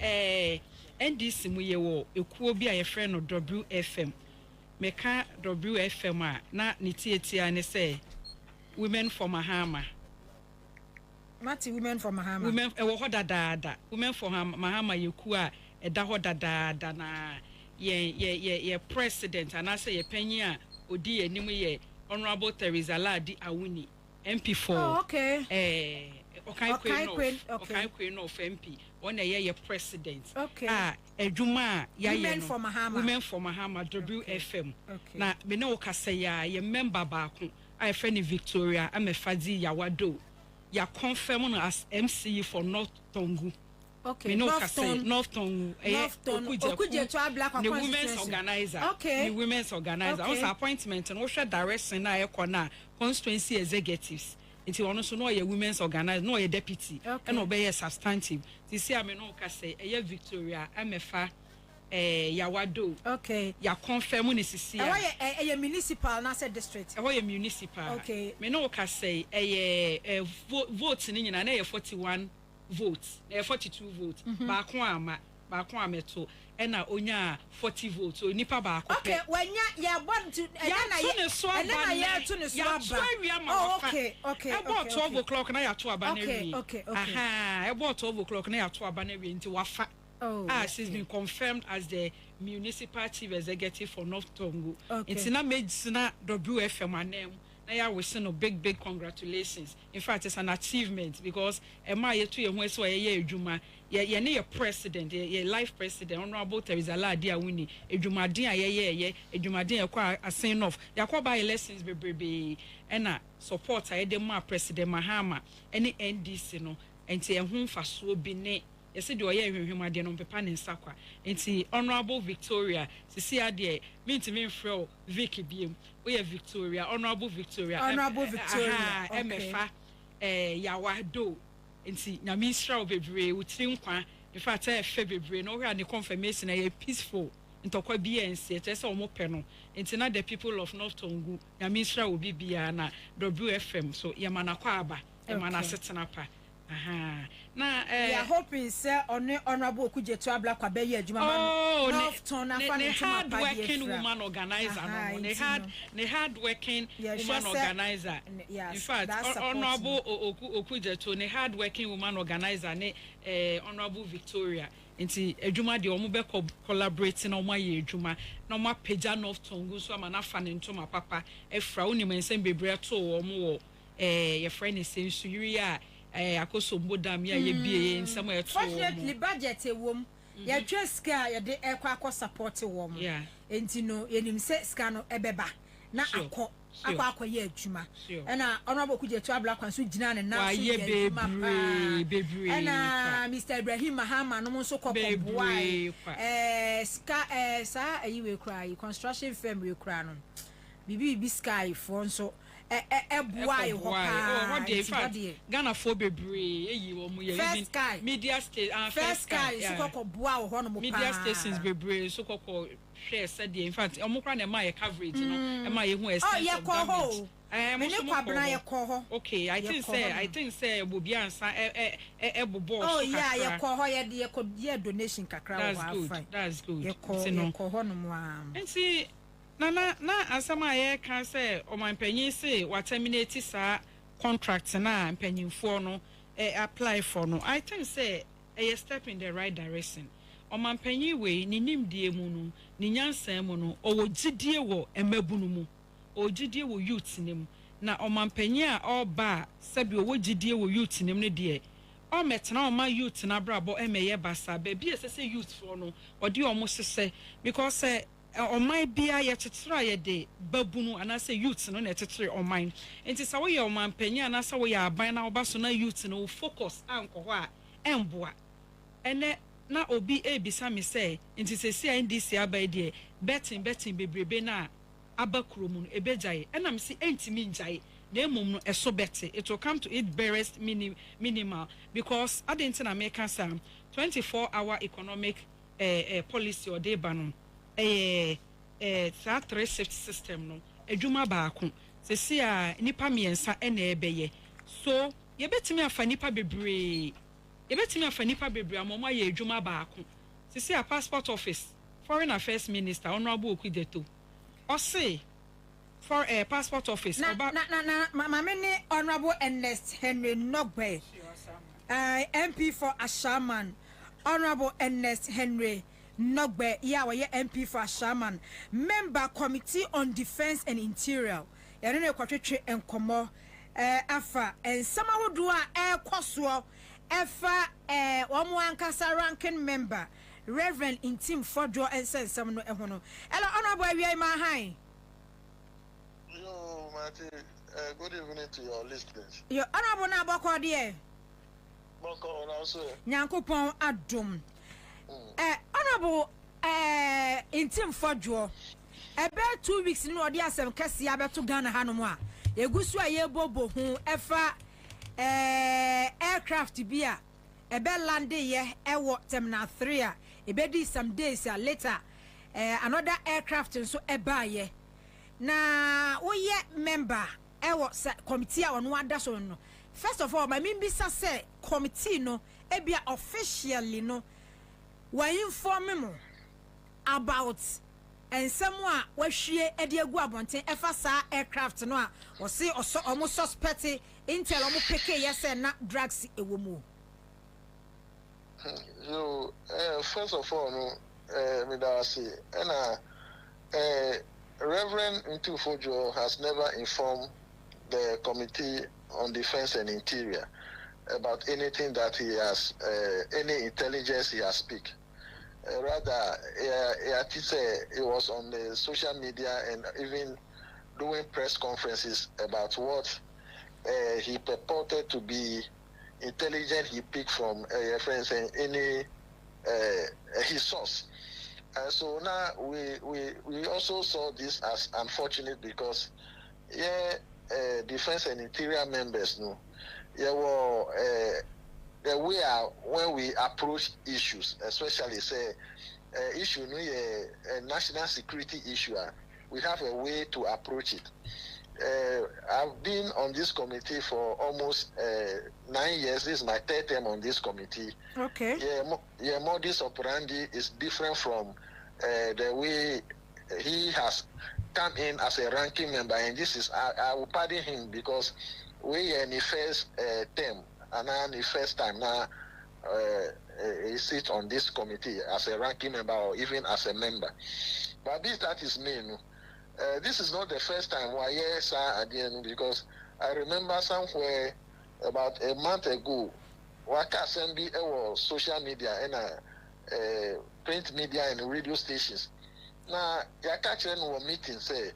NDC mu ye wo ekuo bi a ye frɛ no WFM me ka WFM a na ne tietia ne say women for Mahama Mati women for Mahama. Women ewo ho dadaada. Women for Mahama yeku a eda ho dadaada na ye president anase ye panyin a odi enim ye Honorable Teresa Ladi Awuni MP4. Oh, okay. Okay queen of MP. One ye president. Okay. Edwuma ya Women for Mahama. Women for Mahama WFM. Okay. Na me no kasa ya ye member baako I friend Victoria Amefadi Yawado. Ya confirm no as MC for North Tongu. Okay. North Tongu. Okuje to black the women's organizer. Okay. The women's organizer. Also appointment and also direction na ekona constituency executives. Nti ono so no ye women's organizer, no ye deputy. And obey substantive. Ti see am no ka say Victoria Amefa Yawado. Okay. Ya confirm ni sisi. A municipal na say district. A municipal. Okay. Me no ka say votes ni nyina na 41 votes. 42 votes. Ba ko ameto na onya 40 votes. So nipa ba ko. Okay, wanya ya born to na ya to ne so aba. Oh, okay. About 12 o'clock na ya to aba na wi. Okay. Aha, about 12 o'clock na ya to aba na wi nti wafa. She's been confirmed as the municipal chief executive for North Tongu. It's not made WFM name. Now we send a big congratulations. In fact, it's an achievement because Emma ye to ye so ye ejuma ye president, ye life president, Honorable Teresa Ladi Awuni, ejuma din ye ejuma din kwa asen of. Yakwa by elections be na support ayede ma President Mahama any NDC no enti ehun faso bi ne yesi de oye hwehwem ade no pepa ne nsakwa enti Honorable Victoria sisi ade me frɛ Vicky biem we Victoria Honorable Victoria emefa Yawado enti na minister bebre wutiri nkwa in fact fe bebre no hwa ne confirmation na peaceful ntokwa BNC etese omo pe no enti na the people of North Tongu na minister obi bia na WFM so yemana kwa aba yemana setena pa na we are hoping say honorable Okuje to abla kwa be ye adwuma North Ton afa ne hard working woman organizer no ne hard working woman organizer in fact honorable Okuje to ne hard working woman organizer ne honorable Victoria nti adwuma de omo be collaborate na omo ye adwuma na omo pagya North Tongu so ama na fa ne ntoma papa efra oni mensem bebre to omo wo ye friend sensu yiri a akoso mbodam ya ye bie nsam eto fortunately budget ewom ya twa ska ya de ekwa support wo mo enti no yenim se ska no ebeba na akọ ye adwuma na honorable Kujetu Abla kwanso gina ne na so ye bebre na Mr Ibrahim Mahama no so kokọ boy ska sa ayiwe kra construction firm we kra no bibi sky for nso boy ho pa Ghana for bebre eyi wo mu ye media state first sky so kokọ boa ho no mo pa media stations bebre so kokọ share said in fact omukra na my coverage no e ma ye hu extent of damage Kwabena ye ko ho okay I think say Bobie Ansah bobo oh yeah ye ko ho ye donation kakra wa that's good ye ko ho no mo enti na asama ye kan say o man panyin say wa terminate sa contract na panyinfo no apply for no I think say a step in the right direction o man panyin we ni nimdie mu no ni nyansan mu no o wogidie wo emabunu mu o gidie wo youth nim na o man panyin a o ba sabi o wogidie wo youth nim ne de o metena o ma youth na brabo emeye basa ba bi esese youth for no o de o mo sese because o mind bia ye tetra ye de babunu anase youth no na tetre o mind enti sa wo ye o man panyin anase wo ye aban na oba so na youth no focus anko ho a emboa ene na obi ebisa me say nti sesi NDC abai de betting bebrebe na abakromu no ebejaye enam si entimi njaye na emom no eso bette it will come to it barest minimal because adent na make am 24-hour economic policy or dey banon that 3 shift system no adwuma baako sesi a nipa miensa na ebeye so ye betimi afa nipa bebre ebetimi afa nipa bebre amoma ye adwuma baako sisi a passport office foreign affairs minister honorable Okudeto o say for a passport office na mama ne honorable Ernest Henry Nogbe MP for Ashaman honorable Ernest Henry Nogbe ya wa MP for Ashaman member committee on defense and interior ya ne kwatwetwe enkomo afa ensama hodo a ekoso efa omo ankasa ranking member Reverend Incitement Fodjo ense nsam no eho no ela honorable awia ma han yo Marty good evening to your listeners yo honorable na boko de boko na so nyankopon adom honorable Incitement Fodjo about 2 weeks no odi asem kase abeto Ghana hanom a egusu a ye bobo hu efa aircraft bia ebe lande ye ewo terminal 3 a ebe di some days later another aircraft nso eba ye na wo ye member ewo committee a ono ada so no first of all my membisa say committee no ebia officially no wa inform me about ensemu a wahwie ede agu abonten efa sa aircraft no a wo se omo suspect intel omo peke yese na drugs ewo mu so first of all no me da say na Reverend Incitement Fodjo has never informed the Committee on Defense and Interior about anything that he has any intelligence he has speak. Rather, it was on the social media and even doing press conferences about what he purported to be intelligent he picked from friends and any his source. And so now we also saw this as unfortunate because defense and interior members we are when we approach issues, especially say issue a national security issue, we have a way to approach it. I've been on this committee for almost 9 years. This is my 3rd term on this committee. Okay. Modus operandi is different from the way he has come in as a ranking member, and this is I will pardon him because we are in the first term. And now the first time now he sits on this committee as a ranking member or even as a member. But this that is me. This is not the first time why yes at the end, because I remember somewhere about a month ago, Waka Assembly was social media and print media and radio stations. Now, your catch no meeting say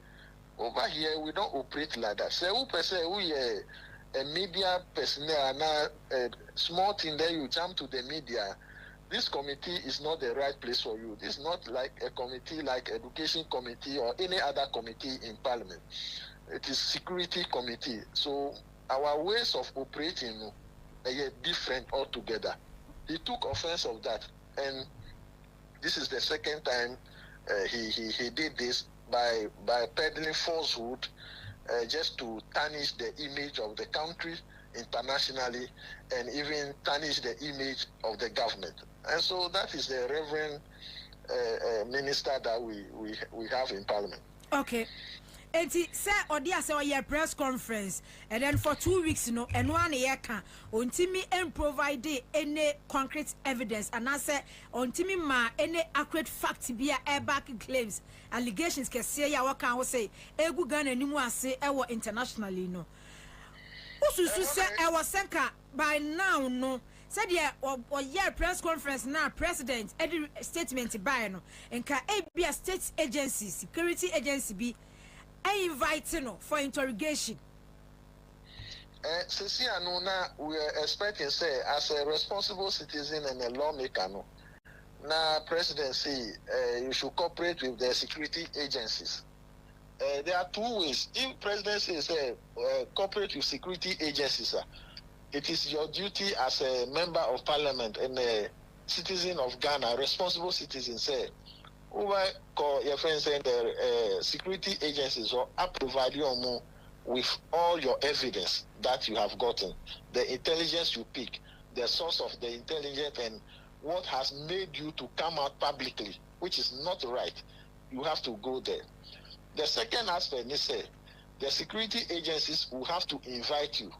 over here we don't operate like that. Say who person we a media personnel now small thing there you jump to the media. This committee is not the right place for you. This is not like a committee like Education Committee or any other committee in Parliament. It is Security Committee. So our ways of operating are different altogether. He took offense of that, and this is the second time he did this by peddling falsehood just to tarnish the image of the country internationally and even tarnish the image of the government. And so that is the Reverend Minister that we have in Parliament. Okay. And he said, Odia saw your press conference, and then for 2 weeks, and 1 year can on Timmy and provide any concrete evidence, and I said on Timmy ma any accurate fact be a back claims, allegations can say ya what can say, Egu Ghana anymore say our internationally no. Also say our senka by now no. Said yeah or yeah press conference now president edit statement by no and can be a state agency security agency be inviting for interrogation. Since we are expecting say as a responsible citizen and a lawmaker now presidency you should cooperate with the security agencies. There are 2 ways. If presidency say cooperate with security agencies, it is your duty as a member of Parliament and a citizen of Ghana, responsible citizen, say, over call your friends and the security agencies or provide you with all your evidence that you have gotten, the intelligence you pick, the source of the intelligence, and what has made you to come out publicly, which is not right. You have to go there. The second aspect is say the security agencies will have to invite you.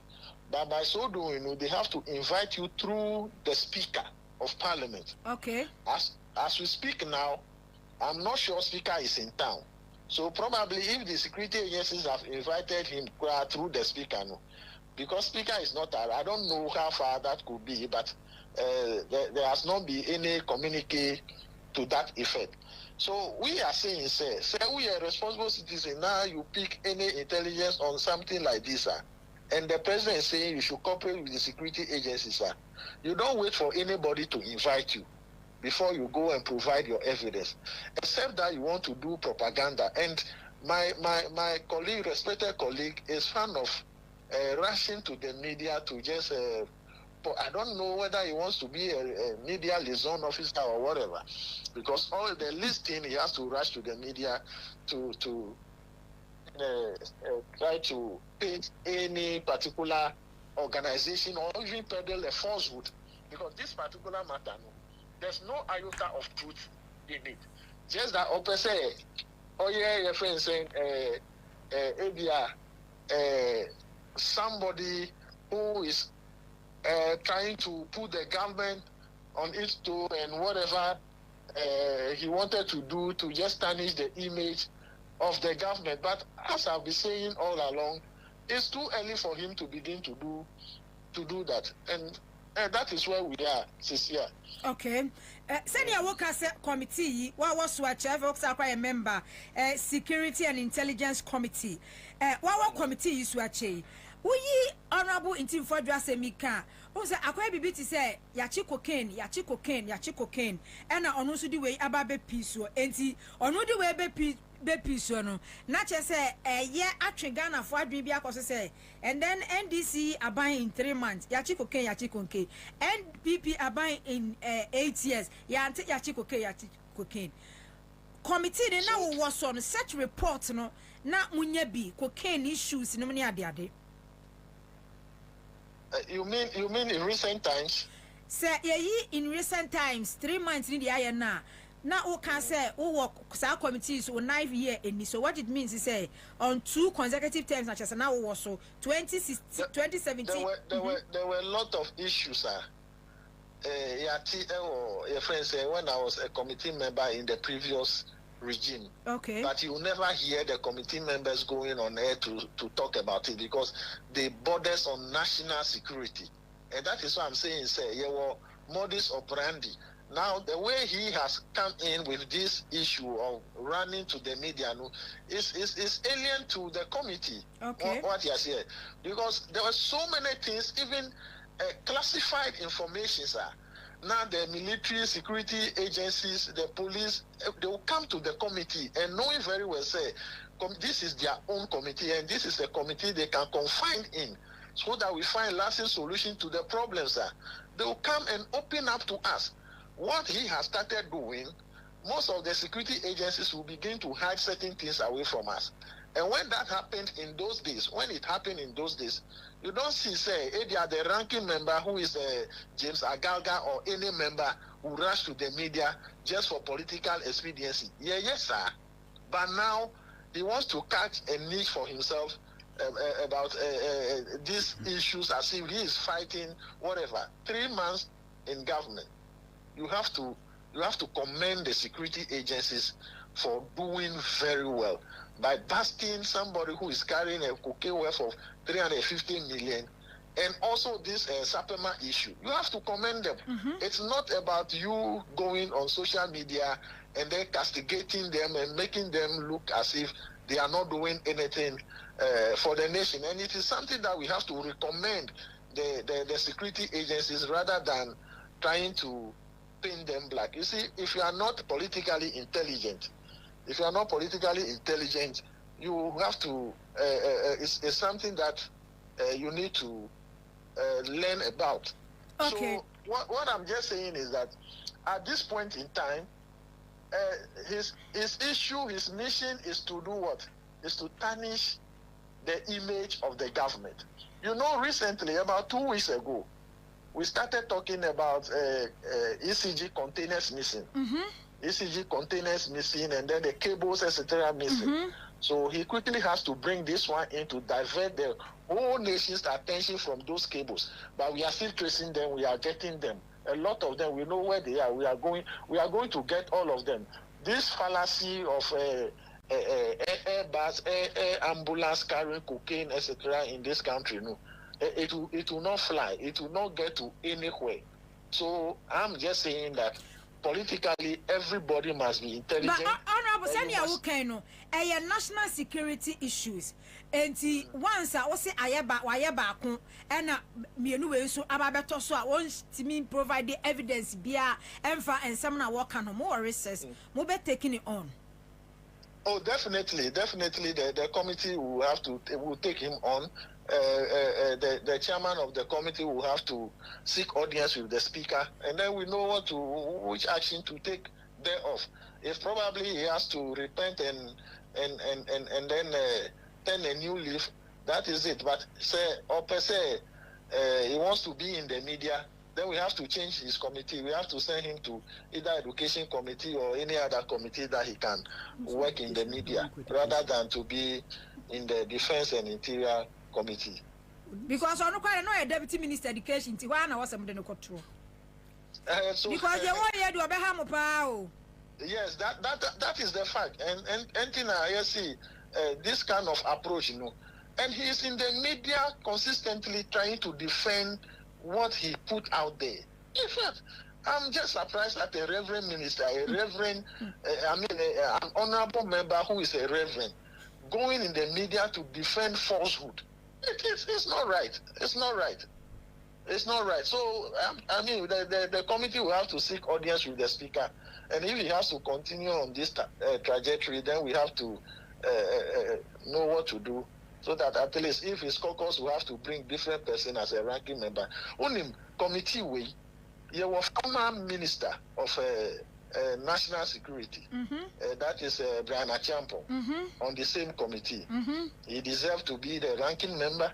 But by so doing, they have to invite you through the Speaker of Parliament. Okay. As we speak now, I'm not sure Speaker is in town. So probably if the security agencies have invited him through the Speaker, because Speaker is not there, I don't know how far that could be, but there has not been any communique to that effect. So we are saying, say we are responsible citizens. Now you pick any intelligence on something like this, and the president is saying you should cooperate with the security agencies, you don't wait for anybody to invite you before you go and provide your evidence, except that you want to do propaganda. And my colleague, respected colleague, is fan of rushing to the media to just I don't know whether he wants to be a media liaison officer or whatever, because all the listing he has to rush to the media to try to paint any particular organization or even peddle a falsehood, because this particular matter, there's no iota of truth in it. Just that open say, oh yeah, your friend saying, somebody who is trying to put the government on its toe and whatever he wanted to do to just tarnish the image of the government. But as I've been saying all along, it's too early for him to begin to do that. And that is where we are this year. Okay. Senior Workers Committee, what was what a member, Security and Intelligence Committee. What committee is what we honorable intim for dress emika. Who say akwa bibi ti say yachi cocaine and ono so di way ababe piece enti ono di way be piece no na che say ye atwe Ghana for adwen bi akoso say and then NDC aban in 3 months yachi cocaine NPP aban in 8 years yachi cocaine committee de na wo so no such report no na munya bi cocaine issues no ne ade You mean in recent times? Sir, in recent times, 3 months in the area now. Now, who can say, who work committees or 9 years in this? So, what it means is say on 2 consecutive terms, such as now also 2017. There were a lot of issues, sir. Your friend said when I was a committee member in the previous regime. Okay. But you never hear the committee members going on air to talk about it because they borders on national security. And that is what I'm saying, say, modus operandi Now, the way he has come in with this issue of running to the media is alien to the committee. Okay. What he has said. Because there were so many things, even classified information, sir. Now the military security agencies, the police, they will come to the committee and knowing very well, say, this is their own committee and this is a committee they can confide in so that we find lasting solution to the problems, sir. They will come and open up to us. What he has started doing, most of the security agencies will begin to hide certain things away from us. And when that happened in those days, you don't see, say, the ranking member who is James Agalga or any member who rush to the media just for political expediency. Yes, sir. But now he wants to catch a niche for himself about these issues as if he is fighting whatever. 3 months in government. You have to commend the security agencies for doing very well by busting somebody who is carrying a cocaine worth of 350 million, and also this Sapema issue. You have to commend them. It's not about you going on social media and then castigating them and making them look as if they are not doing anything for the nation. And it is something that we have to recommend the security agencies rather than trying to paint them black. You see, if you are not politically intelligent, you have to, it's something that you need to learn about. Okay. So what I'm just saying is that at this point in time, his issue, his mission is to do what? Is to tarnish the image of the government. You know, recently, about 2 weeks ago, we started talking about ECG containers missing. ECG containers missing, and then the cables, etc. missing. So he quickly has to bring this one in to divert the whole nation's attention from those cables. But we are still tracing them. We are getting them. A lot of them, we know where they are. We are going to get all of them. This fallacy of air bus, air ambulance carrying cocaine, etc. in this country, it will not fly. It will not get to anywhere. So I'm just saying that politically, everybody must be intelligent. But Honorable Sanya Wukeno, national security issues. And once I was say Ayaba, and Mienu so Ababeto so I want to mean provide the evidence, Bia, Enfa, and some work on more research. Mobe taking it on. Oh, definitely. The committee will take him on. The chairman of the committee will have to seek audience with the speaker, and then we know which action to take thereof. If probably he has to repent and then turn a new leaf, that is it. But he wants to be in the media, then we have to change his committee. We have to send him to either education committee or any other committee that he can work in the media, rather than to be in the defense and interior committee. Because I know a deputy minister education Tiwana was something control. Because you want to do a beham. Yes, that is the fact. And I see this kind of approach, and he is in the media consistently trying to defend what he put out there. In fact, I'm just surprised that a reverend minister, an honorable member who is a reverend, going in the media to defend falsehood. It's not right. It's not right. So, the committee will have to seek audience with the speaker. And if he has to continue on this trajectory, then we have to know what to do. So that at least if his caucus will have to bring different person as a ranking member. Only committee way, you were former minister of national security. That is Brian Achampo on the same committee. He deserves to be the ranking member.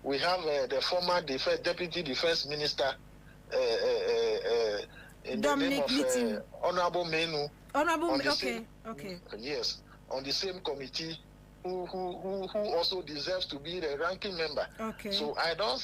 We have the former deputy defense minister in Dominic the name of Honorable Menu. Okay. Yes, on the same committee. Who also deserves to be the ranking member. Okay. So I don't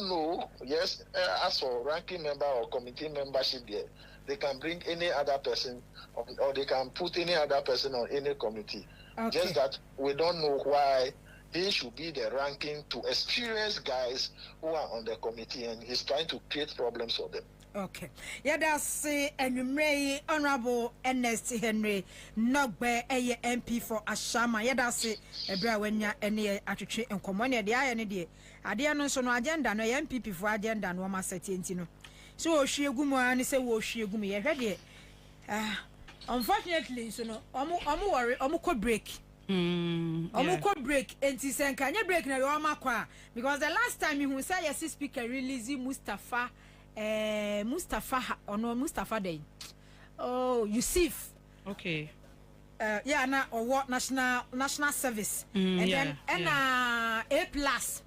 know. Yes, as for ranking member or committee membership, there they can bring any other person, or they can put any other person on any committee. Okay. Just that we don't know why he should be the ranking to experienced guys who are on the committee, and he's trying to create problems for them. Okay. Yeah, that's Enumere Honorable Ernest Henry Nogbe MP for Ashama. Yeah, that's Ebra Wenya any attribute and common the eye any day. Adia no so no agenda no MPP for agenda no ma setentino. So she gumu and say wo she gumi ye hwede. Unfortunately so no omu worry omu ko break. Omu ko break enti sen kanya break na yo makwa because the last time you say yes speaker release Mustafa or no Mustafa Day. Oh, Yusuf. Okay. Yeah, na or what national service. And then A plus.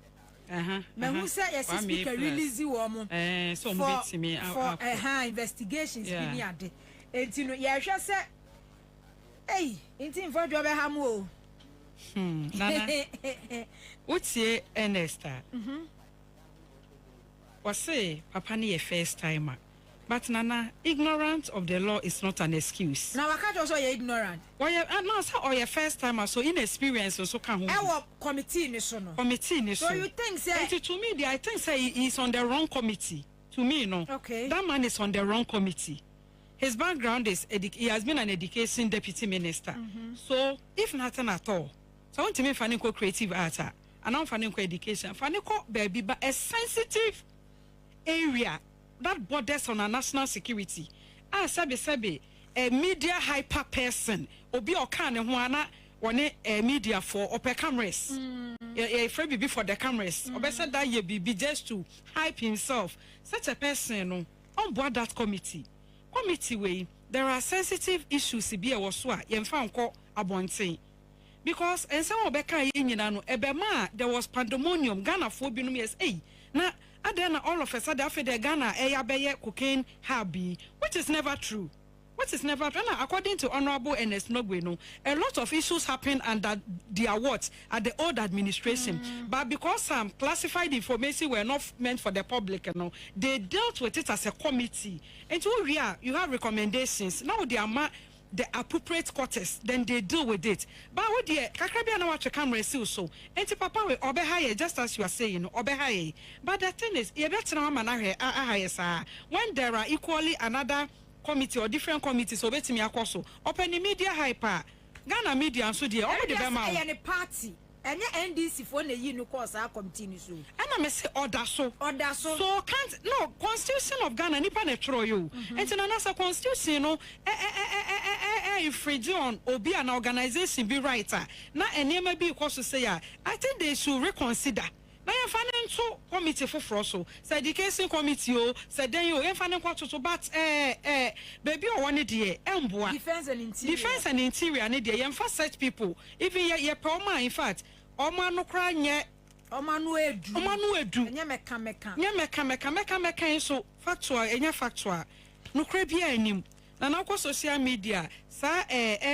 Me who say yes speaker release woman. So me for investigations be ade. And you know, yeah, she say, hey, inti for job hamu. Nana. What's ye Ernesta? Say papa ni a first timer, but Nana, ignorance of the law is not an excuse. Now I can't also you're ignorant. Why you or your first timer so inexperienced so can our committee ni so. So you think say to me I think say he's on the wrong committee. To me no. Okay. That man is on the wrong committee. His background is he has been an education deputy minister. So if nothing at all, so I want to make Faniko creative art and I'm Faniko education. Faniko baby but a sensitive area that borders on our national security. Sabi a media hyper person obi okan ho ana one a media for upper cameras. A free before the cameras. Obesa that ye be just to hype himself. Such a person on board that committee way there are sensitive issues be a waswa yemfa nko abonten because and some obeka yinina no ebema there was pandemonium Ghana for binum yes na and then all of a sudden after the Ghana beye cocaine habi, which is never true. What is never true? According to Honorable Ernest Nogbe, a lot of issues happen under the awards at the old administration. But because some classified information were not meant for the public, they dealt with it as a committee. And so you have recommendations. Now they are the appropriate quarters, then they deal with it. But what the Kakrabia na watch camera so and papa we obehaye just as you are saying obehaye. But the thing is when there are equally another committee or different committees so betimi akoso open the media hyper Ghana media so dey all the any party any NDC for na yi no course a committee so and I say order so can't no constitution of Ghana nipa na tro you and na na constitution no free on obi an organization be writer na enema bi course say I think they should reconsider. Now you financial committee for so education committee said then you financial but baby or one day defense and interior need you such people even your poma in fact Oma no cry nye Oma no edu meka so factual no cry bia anim na na kwa social media sa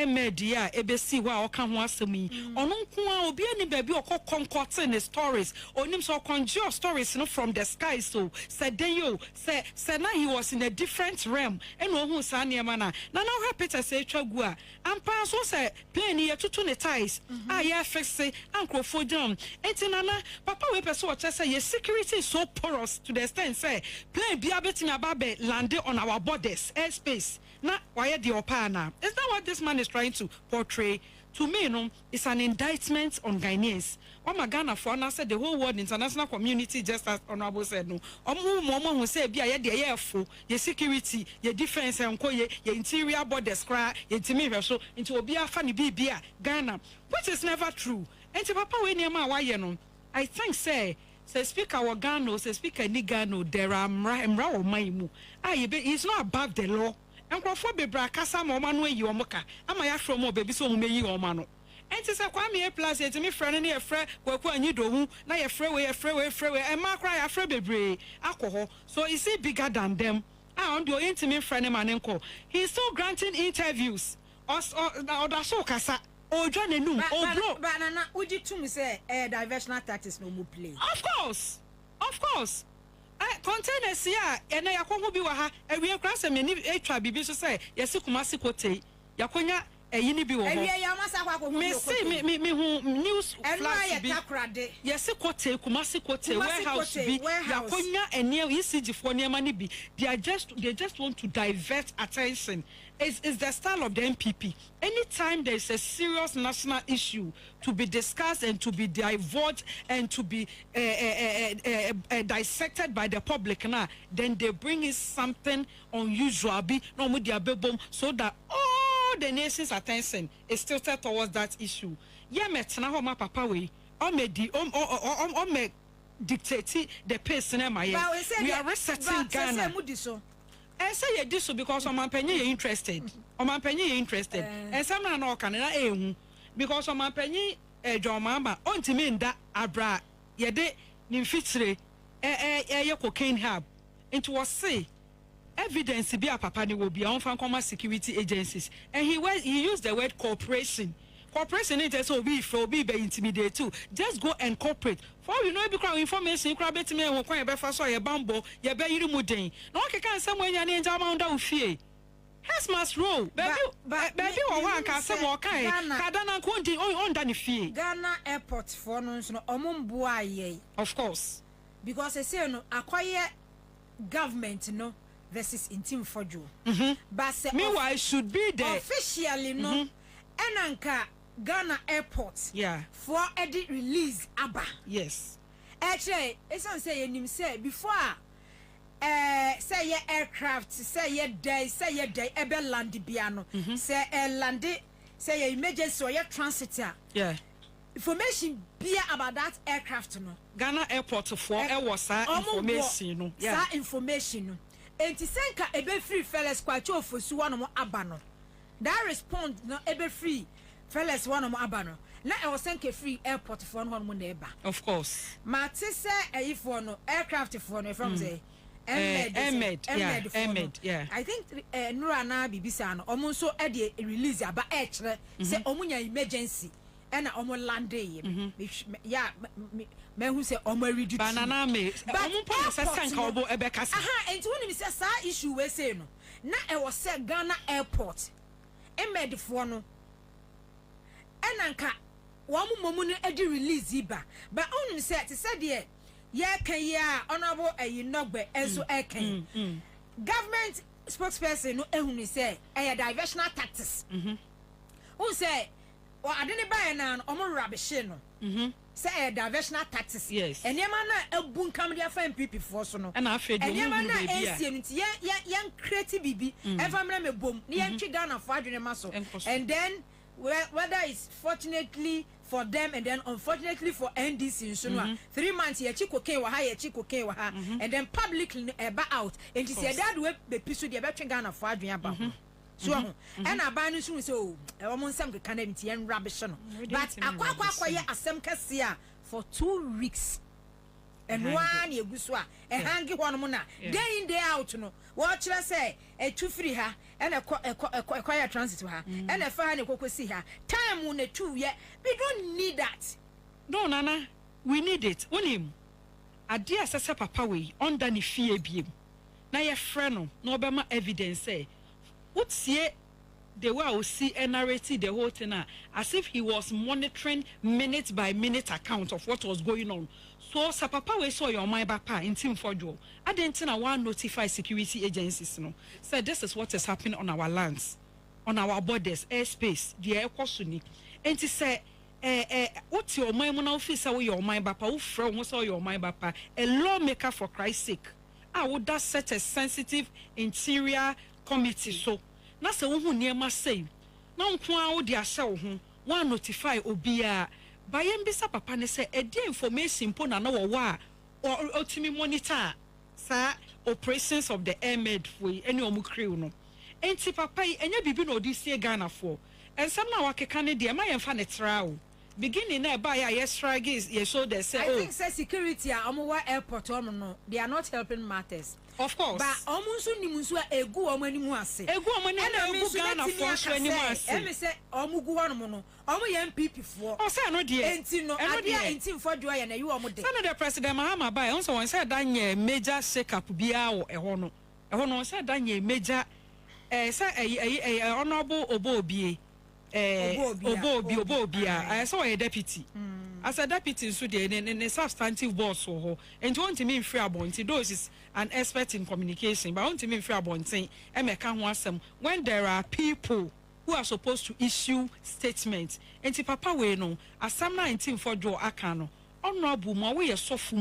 media ebesi wa oka ho asemi ono nko a obi ani ba bi okọ concocting the stories onim so conjure stories no from the sky so said then you say na he was in a different realm and ohun sa na na Peter say twagu a ampa so say plane ye tutu ne ties a ye fixe ankrofo dom entinana papa we person o say your security is so porous to the extent say plane bia betimi ababe land on our borders airspace na why the opana. Is that what this man is trying to portray? To me, it's an indictment on Ghanaians. What my Ghana for now said the whole world, international community, just as Honorable said, no. Mama who say, be a airful, your security, your defense, and your interior borders, cry, your interior, so into be a funny be Ghana, which is never true. And to Papa, when you I think, say speaker our Ghana, say speaker Nigano, there are Mra or Maimu. He's not above the law. Nkrofo bebra kasa ma no yi omoka ama ya hro mo baby so mo meyi oma no enti se kwa me plus enti me frɛ ne frɛ kwaku anyi do hu na ye frɛ we e ma kra ya frɛ bebre akɔ so is he bigger than them on the enti me frɛ ne ma ne nko he is still granting interviews or da so kasa o dwa nenum o bro but na uji tum say diversional tactics no mo play of course containers here and I come be wa we cross me ni etwa bibi so say yes kumasi kote yakonya eyini bi wo ho me see me hu news flats bi yes kote kumasi kote warehouse bi yakonya ene ECG for niema ni bi they just want to divert attention. Is the style of the MPP. Anytime there is a serious national issue to be discussed and to be divulged and to be dissected by the public now, then they bring in something unusual so that all the nation's attention is tilted towards that issue. Yeah, me papa we dictate the pace in my we are resetting Ghana. I say you do so because Oman Penny interested. Oman Penny interested. And some are not can because Oman Penny John Mama on to mean that abra yede nimfitre cocaine hub into was say evidence be a papa will be on from common security agencies and he used the word cooperation. Cooperation is so be for be intimidate too. Just go and cooperate. For you know because information you crab to me who can be for so your bambo, your be you mudin. No one can somewhere your name down fear. Has must roll. Baby or one can some more kind. Kadana Kundi on Danny fee. Ghana airport for no omumbuaye. Of course. Because I say no acquire government no versus intim for you. But meanwhile should be there officially no enanka Ghana airport for edit release aba yes actually it's on say him say before say your aircraft say your day ebe land biano say land say your emergency or your transit information be about that aircraft no Ghana airport for was information no information no enti senka ebe free fellas kwacho ofosu one mo aba no that respond no ebe free fellas one mo aba no na e was senke free airport for no mo neba of course ma ti say e for no aircraft for no from say Ahmed yeah I think Nura na bibisa no omo so e de release aba e kire say omo nya emergency e na omo land yeah me who say omo ready banana me omo pa say sanka obo ebe kasa enti woni mi say sa issue we say no na e was say Ghana airport Ahmed for no enanka wa mumu no e di release ba but only say te say de ye kan ya honorable ayinogbe enso e kan government spokesperson no ehunu say e diversional tactics who say o adene ba na omo rabishe no say diversional tactics yes enema na ebu nkam dia fa MPP for so no na afedu enema na esie nti yan create bibi evamra me bom na yan twi Ghana for adwene ma so and then whether it's fortunately for them and then unfortunately for NDC so 3 months ye chi cocaine wa ha and then publicly eba out and you say that we be piso de be twi Ghana for adwene aba so and abanu so so e mo nsam keka na nti yan rubbish no but akwa ye asem kase for 2 weeks and one ye guso a e hangi ho no mo na day in day out no wo kire say e tu free ha and acquire transit ha and e fa ha ne kokosi ha time na tu ye we don't need that no nana we need it onim ade asese papa we under ne fie biem na ye frɛ no na obema evidence say utie the way I see and narrated the whole thing as if he was monitoring minute by minute account of what was going on. So Papa we saw your my papa in team for Joe. I didn't want to notify security agencies no. Said this is what is happening on our lands, on our borders, airspace, the air kwasuni. And he said what's your my officer your my papa who from your my papa a lawmaker for Christ's sake. I would that set a sensitive interior committee so na se wo hu niema sei na nko a wo de ahye wo hu wa notify obia bayem bisa papa ne se e dey information po na wo wa otimi monitor sa operations of the Ahmed we any omu crew no enti papa enya bibi na odi sie Ghana for ensam na wakeka ne de ma yemfa ne trao beginning na ba ya yestragis ye show they say I think say security amowa airport no they are not helping matters. Of course. But omunsu nimunsu egu omanimu ase. Egu omani na egu Ghana for so animu ase. Emi say omugu hono no. Omu ye MPP for. O say no de. Enti no. Adia enti for do ya na you omu de. Say no the president Mahama bai. On so won say danye major shake up bia wo ehwo no. Ehwo no say danye major say honorable Bobie. Bobie I saw a deputy. as a deputy so there in substantive boss so and want to mean free abonti those is an expert in communication but want to mean free abonti e make kan ho asem when there are people who are supposed to issue statements enti papa we no asam 19 for draw aka no honorable mo we sofu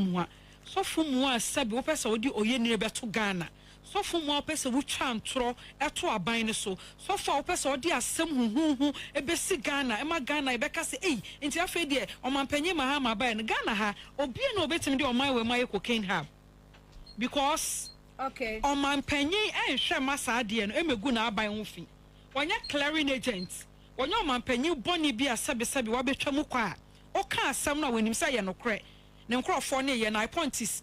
mu a sabi wo pesa odi oye ni beto Ghana sofu mo pesa wo twa ntro eto aban ne so sofa wo pesa odi asem huhuhu ebesi Ghana ema Ghana ebeka se enti afa de omampanyi mahama ban ne Ghana ha obi na obetim de oman we mai cocaine hub because okay omampanyi enhwe masa de no emegu na aban ho fi wonya clearing agent wonya omampanyi boni bi asabe wa betwa mu kwa o ka asem na wonim sa ye no kre ne nkrofo ne ye na points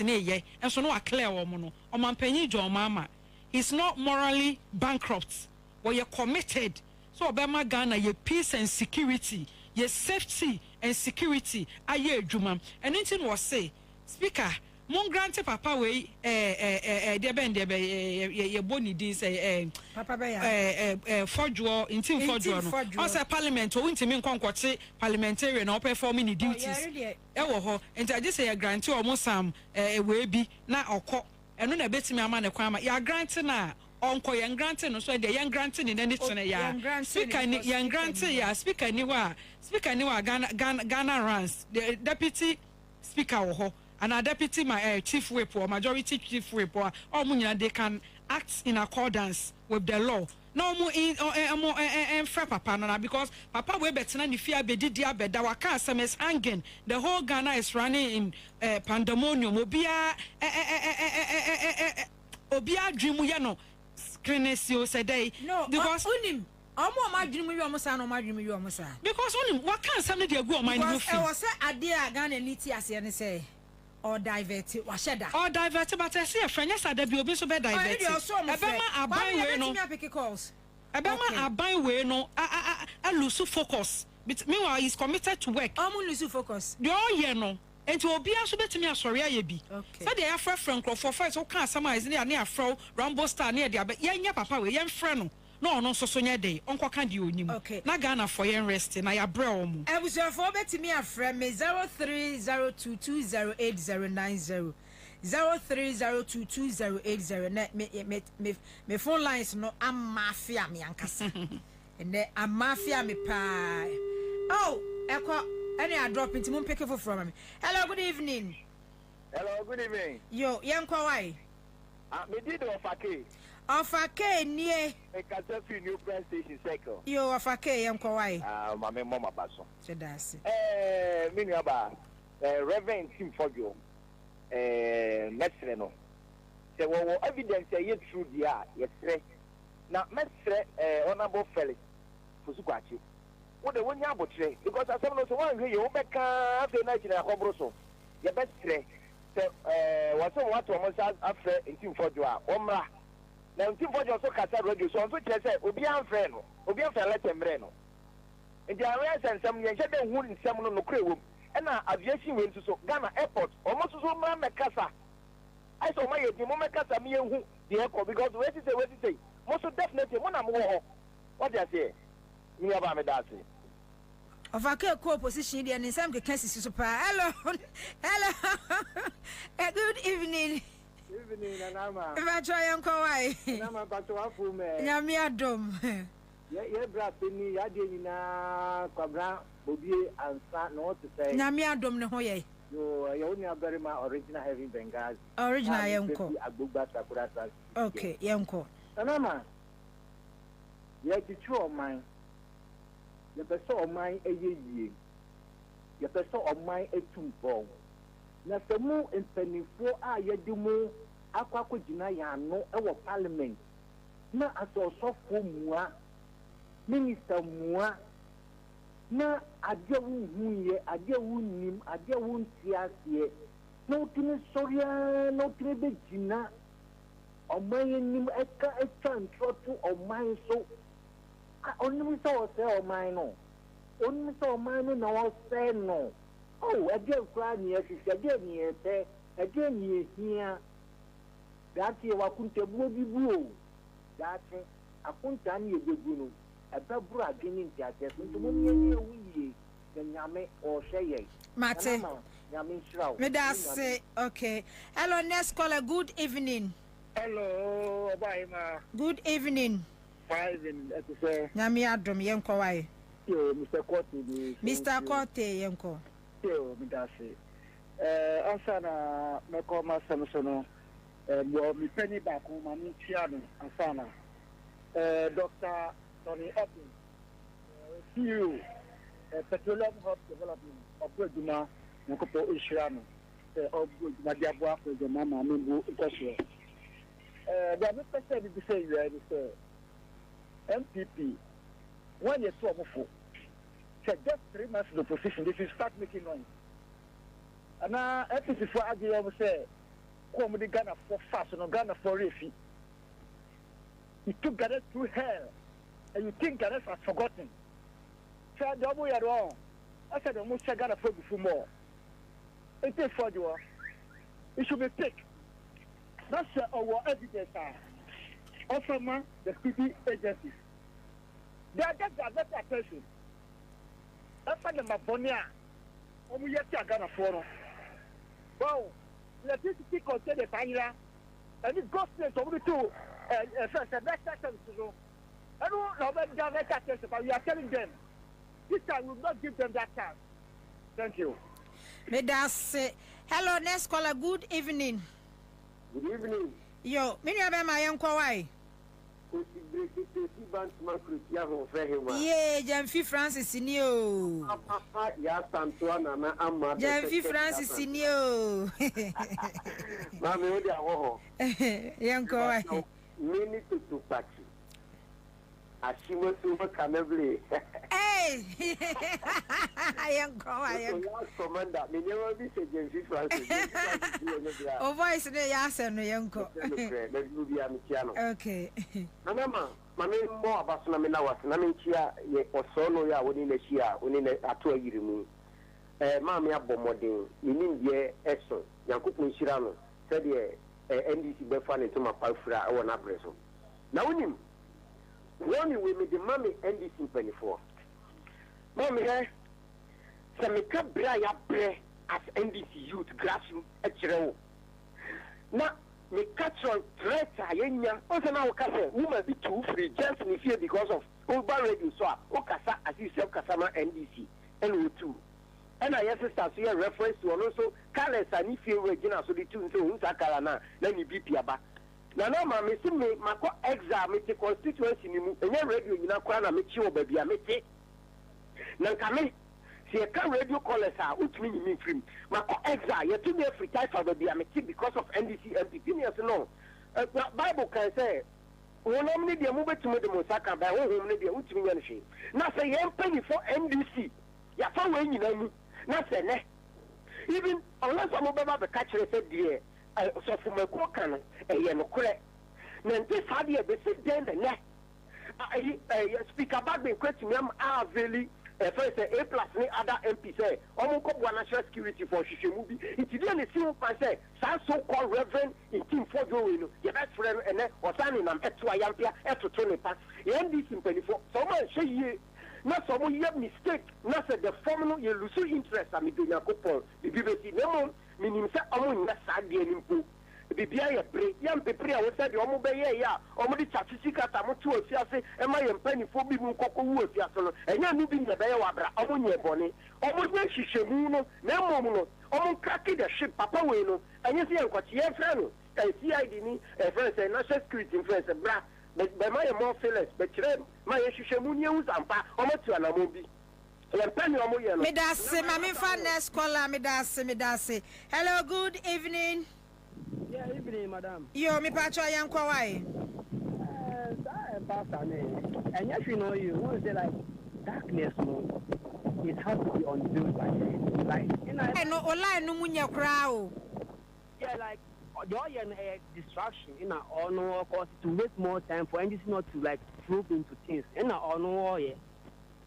ne ye enso no wa clear wo mo no omampanyi John Mama he's not morally bankrupt or you committed so obema Ghana ye peace and security ye safety and security aye adwuma and anything was say speaker mon grant papa we de ben ye boni din say papa be forjo intim forjo no o say parliament o ntimi nkonkote parliamentary na performing the duties e wo ho enti age say ye grant o mo sam we bi na okọ eno na betimi ama ne kwan ama ya grant na onko ye grant no so de ye grant ni na ni tene ya speaker ni ye grant ya speaker ni wa Ghana runs the deputy speaker wo ho and our deputy chief whip or majority chief whip or they can act in accordance with the law. No more in papa na because papa we better ni fear be dia be da waka SMS hanging. The whole Ghana is running in pandemonium. Obia dream ya no screenesio said no because unim omo ma dream wi omo sa no ma dream wi omo sa because unim waka asem ne dey go o man no fi because say ade a Ghana ni ti ase ne say or divert washeda or divert but I see a friend yes ada bi obi so be divert ebema aban we no ebema aban we no a lose focus but meanwhile he's committed to work lose focus the all year no enti obi aso betimi asori aye bi say dey afra friend crofo first o kan summarize ne na afro Rambo Star ne dey yen papa we yen frɛ no no no so nya dey onko kan di onim na Ghana for yen rest na ya bre o mu ebusofo betimi afra me 0302208090 03022080 na me phone lines no amafia me ankasa ene amafia me pa oh eko any a drop into mum pick from me. Hello, good evening. Hello, good evening. Yo, yanko why? Me did ofake. Ofake nie. E Counterfeit new press station circle. Yo, ofake yanko why? My mama baso. So that's it. Me ni aba Reverend Tim Fojo. Mesre no. Se wo evidence ye true dia, ye tre. Na mesre honorable Felix Fusukwachi. What the one you have because I said, no one you back after night in a hobroso. Your best friend, what's what almost after in Team Forjoa, Omra. Now, Team Forjoa so cast radio, so I'm going to say, Obian friend, Obian let him reno. And the arrests and some young gentlemen who in some no crew, and aviation went to Ghana Airport, almost so man Macassa. I saw my Momacassa me who the airport because what is say? Most definitely one I'm what they say. Me about me that. Of a co-position there and some cases super. Hello. Good evening. Evening, Anama. If I try and call I. Anama, but to have room. Yamia dome. Yeah, Brasini, Yadina, Kwabena, Bobie, Ansah, no to say. Yamia dome no hoye. You only have very much original heavy Bengals. Original Yanko. Okay, Yanko. Anama. Yeah, it's true of mine. The person of mine a year. The person of mine a 2 ball. Na semu empanifo a yedimu akwako gina ya no ewo parliament. Na asosofo mua minister mua na adewu huye adewu nim adewu ntiasie na otini soria na otini be gina oman nim eka etwa to oman so only so say o mine no only so mine no o say no oh again cry ni again ni say again ni here that you wakunte buo that akunta ni ebegu no ebebru again nti ase so mo ni ewiye nyame or say Mate. Me da say okay. Hello, next caller. Good evening. Hello, bye ma. Good evening. Fine, say. Nyame adom yenko wai. Yo, Mr. Korte. Mr. Korte yenko. Yo, me da say. Ansah na me ko ma samsono. Mo mi penny back on my chiano Ansah na. Dr. Tony Oppin. CEO Petroleum Hub Development of Kwabena. Nkopo Ishirano obu madiabo afọ de mama membu ikosho the best person be say you are the MPP when you talk for just 3 months in the position they should start making noise and now MPP for argue say come the Ghana for fast no Ghana for refi you took Ghana through hell and you think Ghana has forgotten so double you wrong I said the most Ghana for before more. It is for you. It should be picked. That's our evidence. Also, the city agencies. They are just that attention. That's why the Mabonia. We yet to Ghana for. Wow. Electricity contain the fire. And it goes to the two. First, the best attention to know. I don't know about the best attention, but we are telling them this time we will not give them that chance. Thank you. Hello, next caller. Good evening. Good evening. Yo, me ni abe ma yenko wai. Yeah, Jamfi Francis ni o. Jamfi Francis ni o. Mami odi awo. Yenko wai. Mini to party. Ashimo to Canavle. Hey! I am going. Commander, me never be say James Francis. Oh, voice ne yasa no yanko. Let's do the Amiciano. Okay. Mama, mami mo abasuna me na wase na me nchia ye osono ya woni na hia woni na ato ayirimu. Mami abomoden, ni nimye eso. Yankopon hira no. Se de NDC be fa ne to mapafura e wona breso. Na wonim Wani we me the mommy NDC 24. Mommy, Samika Braya Bre as NDC youth grassroots HRO. Now, me catch on threat, Ayenya, also now, woman be too free just in fear because of Uber Radio. So, Okasa as you self Kasama NDC, NO2. And I sisters here reference to also Carlos and if you Regina so the two so Sakarana, then you be Piaba. Na mama see me mako exam me constituency ni mu enye radio nyina kwa na me chiwo ba bia me te na nka me se ka radio callers a utumi ni me free mako exam ye to me free time for ba bia me te because of NDC MPP ni no Bible can say wonom ni dia mu betumi de mo saka ba wohom ni dia utumi nya nhwe na se ye mpani for NDC ya fa we nyina mu na se ne even unless am be ba be catch say die so for me ko kan e no kure na nti sabe e be sit den the ne speaker back be question me am really first A plus ni other MP say omo ko bo national security for hwehwemu bi it dey ne see pa say so called reverend in team for go we no your best friend ene osani nam eto ayampia etoto ne pa NDC 24 so man say ye na so mo ye mistake na say the formula you lose interest am do yakopon the BBC no minim say omo nya saade nimpo bibia ye bre yam pepre a wo say de omo be ye ya omo di chatisi kata mo tu ofiase e ma ye mpanifo bi mu kokko wu ofiase no enya nu bi nya be ye wabra omo nya bone omo nya hihwemu no na mom no omo kraki the ship papa we no enya se enkochi ye fra no CID ni friends national security friends bra be ma ye more fearless be kire ma ye hihwemu ni ewu sampa omo tu anamo bi. Medase, Mami Fanes caller, Medase. Hello, good evening. Yeah, evening, madam. Yo, me pacho yanko wai. Pastor, and yes, you know you want to say like darkness, no, it has to be unveiled by light. I know online no munya crowd. Yeah, like you're a distraction in our honor, of course, to waste more time for NDC not to like probe into things. In our honor, yeah.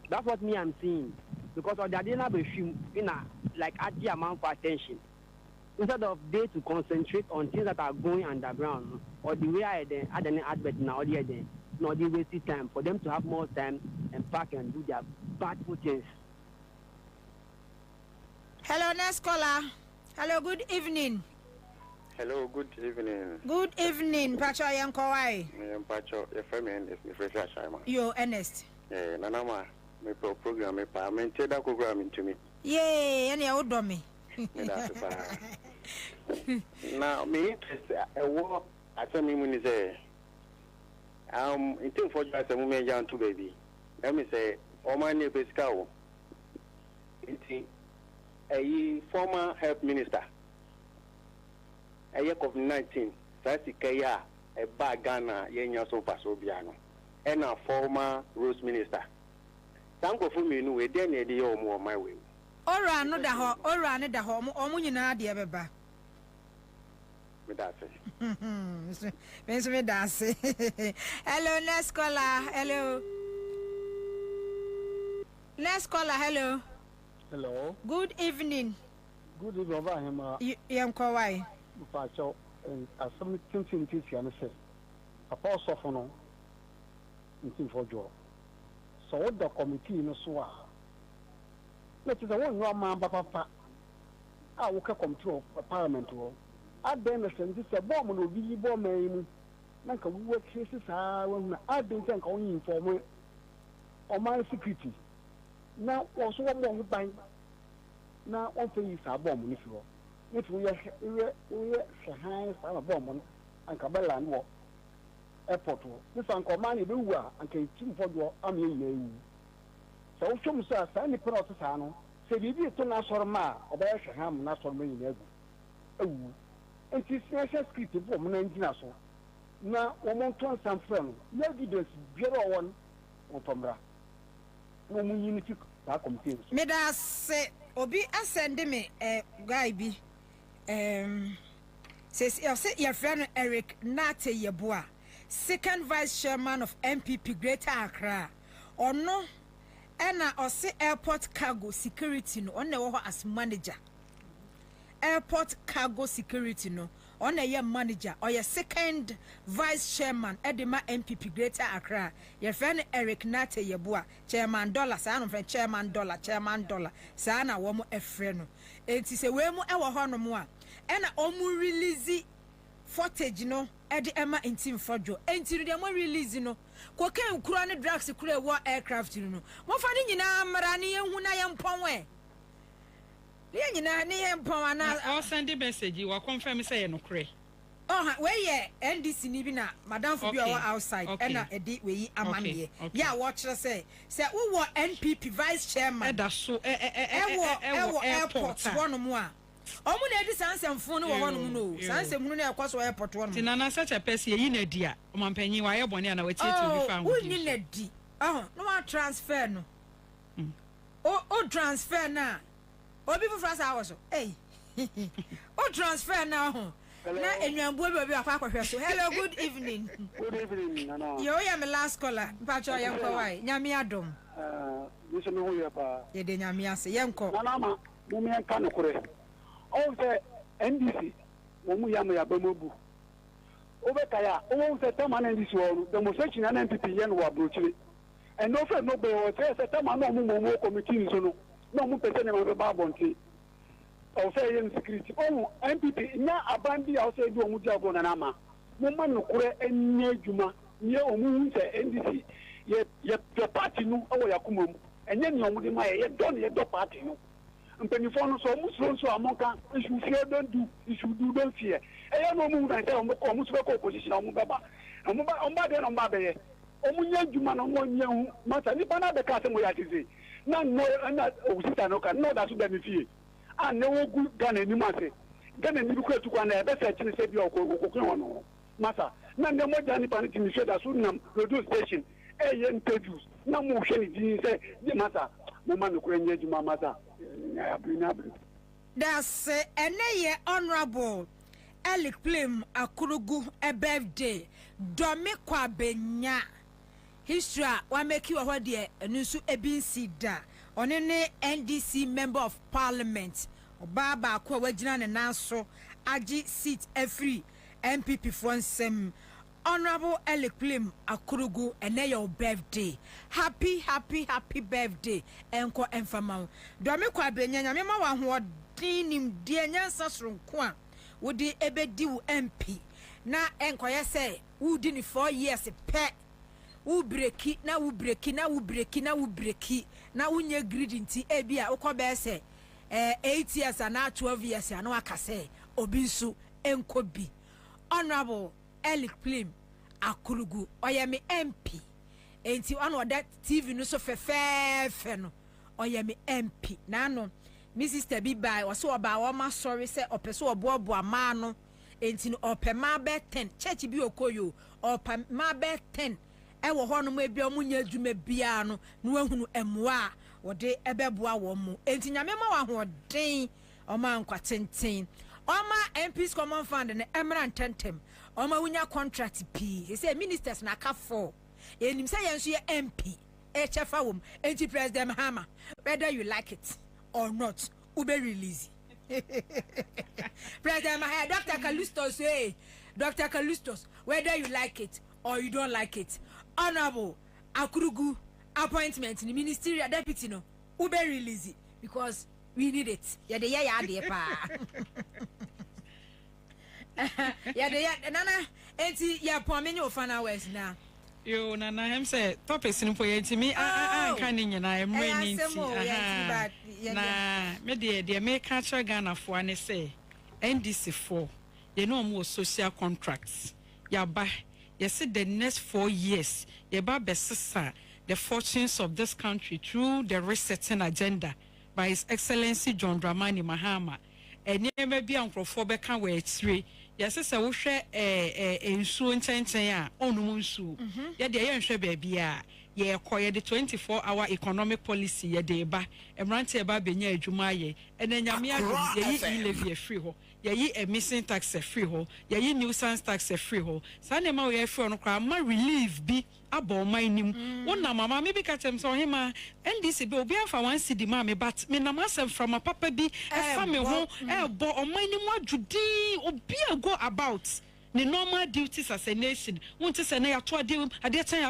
That's what me I'm seeing. Because of the idea be in a like at the amount for attention. Instead of they to concentrate on things that are going underground or the way I then add an advert now the other not the wasted time for them to have more time and pack and do their bad things. Hello, next caller. Hello, good evening. Hello, good evening. Good evening, Pacho Yankowai. Pacho, your family is Mr. Shima. You're Ernest. Nanama, my program, I maintain that program to me. Yay, any old dummy. Now, me interest a war at some women say, in think for just a woman young to baby. Let me say, all my neighbors cow. It's a former health minister. A year of 19, Sasikaya, a bad Ghana, Yenya Sofa Sobiano, and a former Rose minister. Thank you for me, no, a day near the home or my way. Or another home, or another home, or Munina, the ever. Miss Medase. Hello, next caller. Hello. Next caller, hello. Hello. Good evening. Good evening, Yam Kawai. Pacho, and as some thinking teacher and say, a post of no, in for Joe. So, what the committee in the SWA? Let is the one man, Papa. I will come to a parliament. I then this a bomb will be bomb. Nanka work cases are when I don't think only for me or my security. Now, also one more by now, one thing is a bomb if you if we are high a bomb and Cabela and walk airport. This uncle money do and can team for your army. So, some say, any process, say, you did to Nasorma or Basham, Nasorma. Oh, and it's special script for Menanginaso. Now, one turn some friend, no evidence, bureau one or Tombra. No unity, that confused. Meda say, Obi ascend me a guy be. Says your friend Eric Nate Yabua, second vice chairman of MPP Greater Accra, or no, Anna or say airport cargo security no on the as manager. Airport cargo security no on a year manager or your second vice chairman Edema MPP Greater Accra. Your friend Eric Nate Yabua, chairman dollar, son of chairman dollar, sana womo a friend. It is a wemo our honomoa. And omu release footage no edi Emma intim fojo enti de mo release no koke ukura ne drugs kura war aircraft no mo fa ni nyina mara ne yehu na yempon we le nyina ne yempon ana o send message wa confirm say ye no kure oh we ye NDC ni bi na madam for bi our outside ena edi we yi amane ya watch say wo NPP vice chairman eda so airport one mo a omu na edi sansem fun no wo hono no sansem no na ekwaso airport one ti na such a person yi na di a omampanyi wa ye bone na wati to bi fa ho ni na di no wa transfer no o transfer na obi fu frasa awoso o transfer na ho na enwambo bi akwa akwahwe so. Hello, good evening. Good evening, Nana. Yo ya me last caller mpacho yanko wai nyame adom this me ho ya pa ye de nyame ase yanko Nana ma mo me kan no kore o fe NDC mo mu ya me ya ba mobu o be kaya o fe tema na NDC o demonstration na NPP yen wa brochire and no fe no be o fe tema na mo committee ni so no mo pese ne ma be ba bonti o fe yen security o MPP nya abandi o se du o mu jabo na ma mo ma no kore enye djuma ye o mu se NDC ye party no o ya kuma mu enye ni o mu de ma ye don ye do party no mpenifo no so mu so amonka issue fear don't do issue do don't fear e no mu na say o mu so ko opposition o mu beba o ba de no ba be ye o mu nya djuma no mo nya hu mata ni bana be ka se mo ya tizi na no na o sita no ka no da so be mi fie a ne wo gu Ghana ni ma se Ghana ni ku etu kwa na e be se chini se bi o ko no mata na ne mo jani pan ti mi se da so na radio station e ye interviews na mo hwe ni din se di mata mo ma no ko nya djuma mata. That's ene honorable Alec Plim Akurugu a birthday Domi Kwabena history wa make you what there nusu ebinsi da onene NDC member of parliament obaba kwa wagina ne nanso agi seat every MPP for nsem Honorable Electlim Akurugu and your birthday. Happy birthday. Enko enfamau. Do me Kwabena nyamema wa ho dinim die nyansa sonkwa. Wodi ebedi wo MP. Na enko ye say wo di ni 4 years pe. Wo breki na wo breki na wo breki na wo breki na wo nye greedy nti ebia wo ko be say 8 years and 12 years ya no aka say obi nso enko bi. Honorable Electlim Akurugu oyemi MP enti ono that TV no so fefe no oyemi MP na no mi sister bi bai so oba wo ma sorry say opeso oboabo ama no enti no opema be 10 church bi okoyo opema be 10 e wo ho no ma bi omunya adwuma bia no no ahunu emwa wo de ebeboa wo mu enti nyame ma wa ho den o ma nkwa tenten Oma MPs common fund and Emerald Tentem. Oma winya contract P. He say ministers na ka 4. And him say yensu ye MP. HFA wom. Enti President Mahama. Whether you like it or not, ube release. President Mahama, Dr. Callistos, Dr. Callistos, whether you like it or you don't like it. Honorable Akurugu appointment in the ministerial deputy no. Ube release because we need it. Yeah, the pa. Yeah, nana. Enti ya pomenyo ofana west na. Yo nana him say topics ni for yenti me kan ni na em reni nti. Na me de me ka cha Ghana fo ane say NDC 4 ye no mo social contracts. Ya ba ye say the next 4 years ye ba besisa the fortunes of this country through the resetting agenda by His Excellency John Dramani Mahama. And never be on Crofobeka where it's 3. Yes, I will share a soon on Munsu. Yet the young baby, ye acquired the 24-hour economic policy, ye deba, and ranty about Benya Jumaye, and then Yamia ye levy a freehold, ye a missing tax a freehold, ye nuisance tax a freehold. Sanema we have on crime, my relief be about my name. One mamma maybe catch him so him and this will be for one city mammy, but me namasem from a papa be a family home, but on my name what Judy or be a go about. The normal duties as a nation, want to say, I told you, I dare tell you,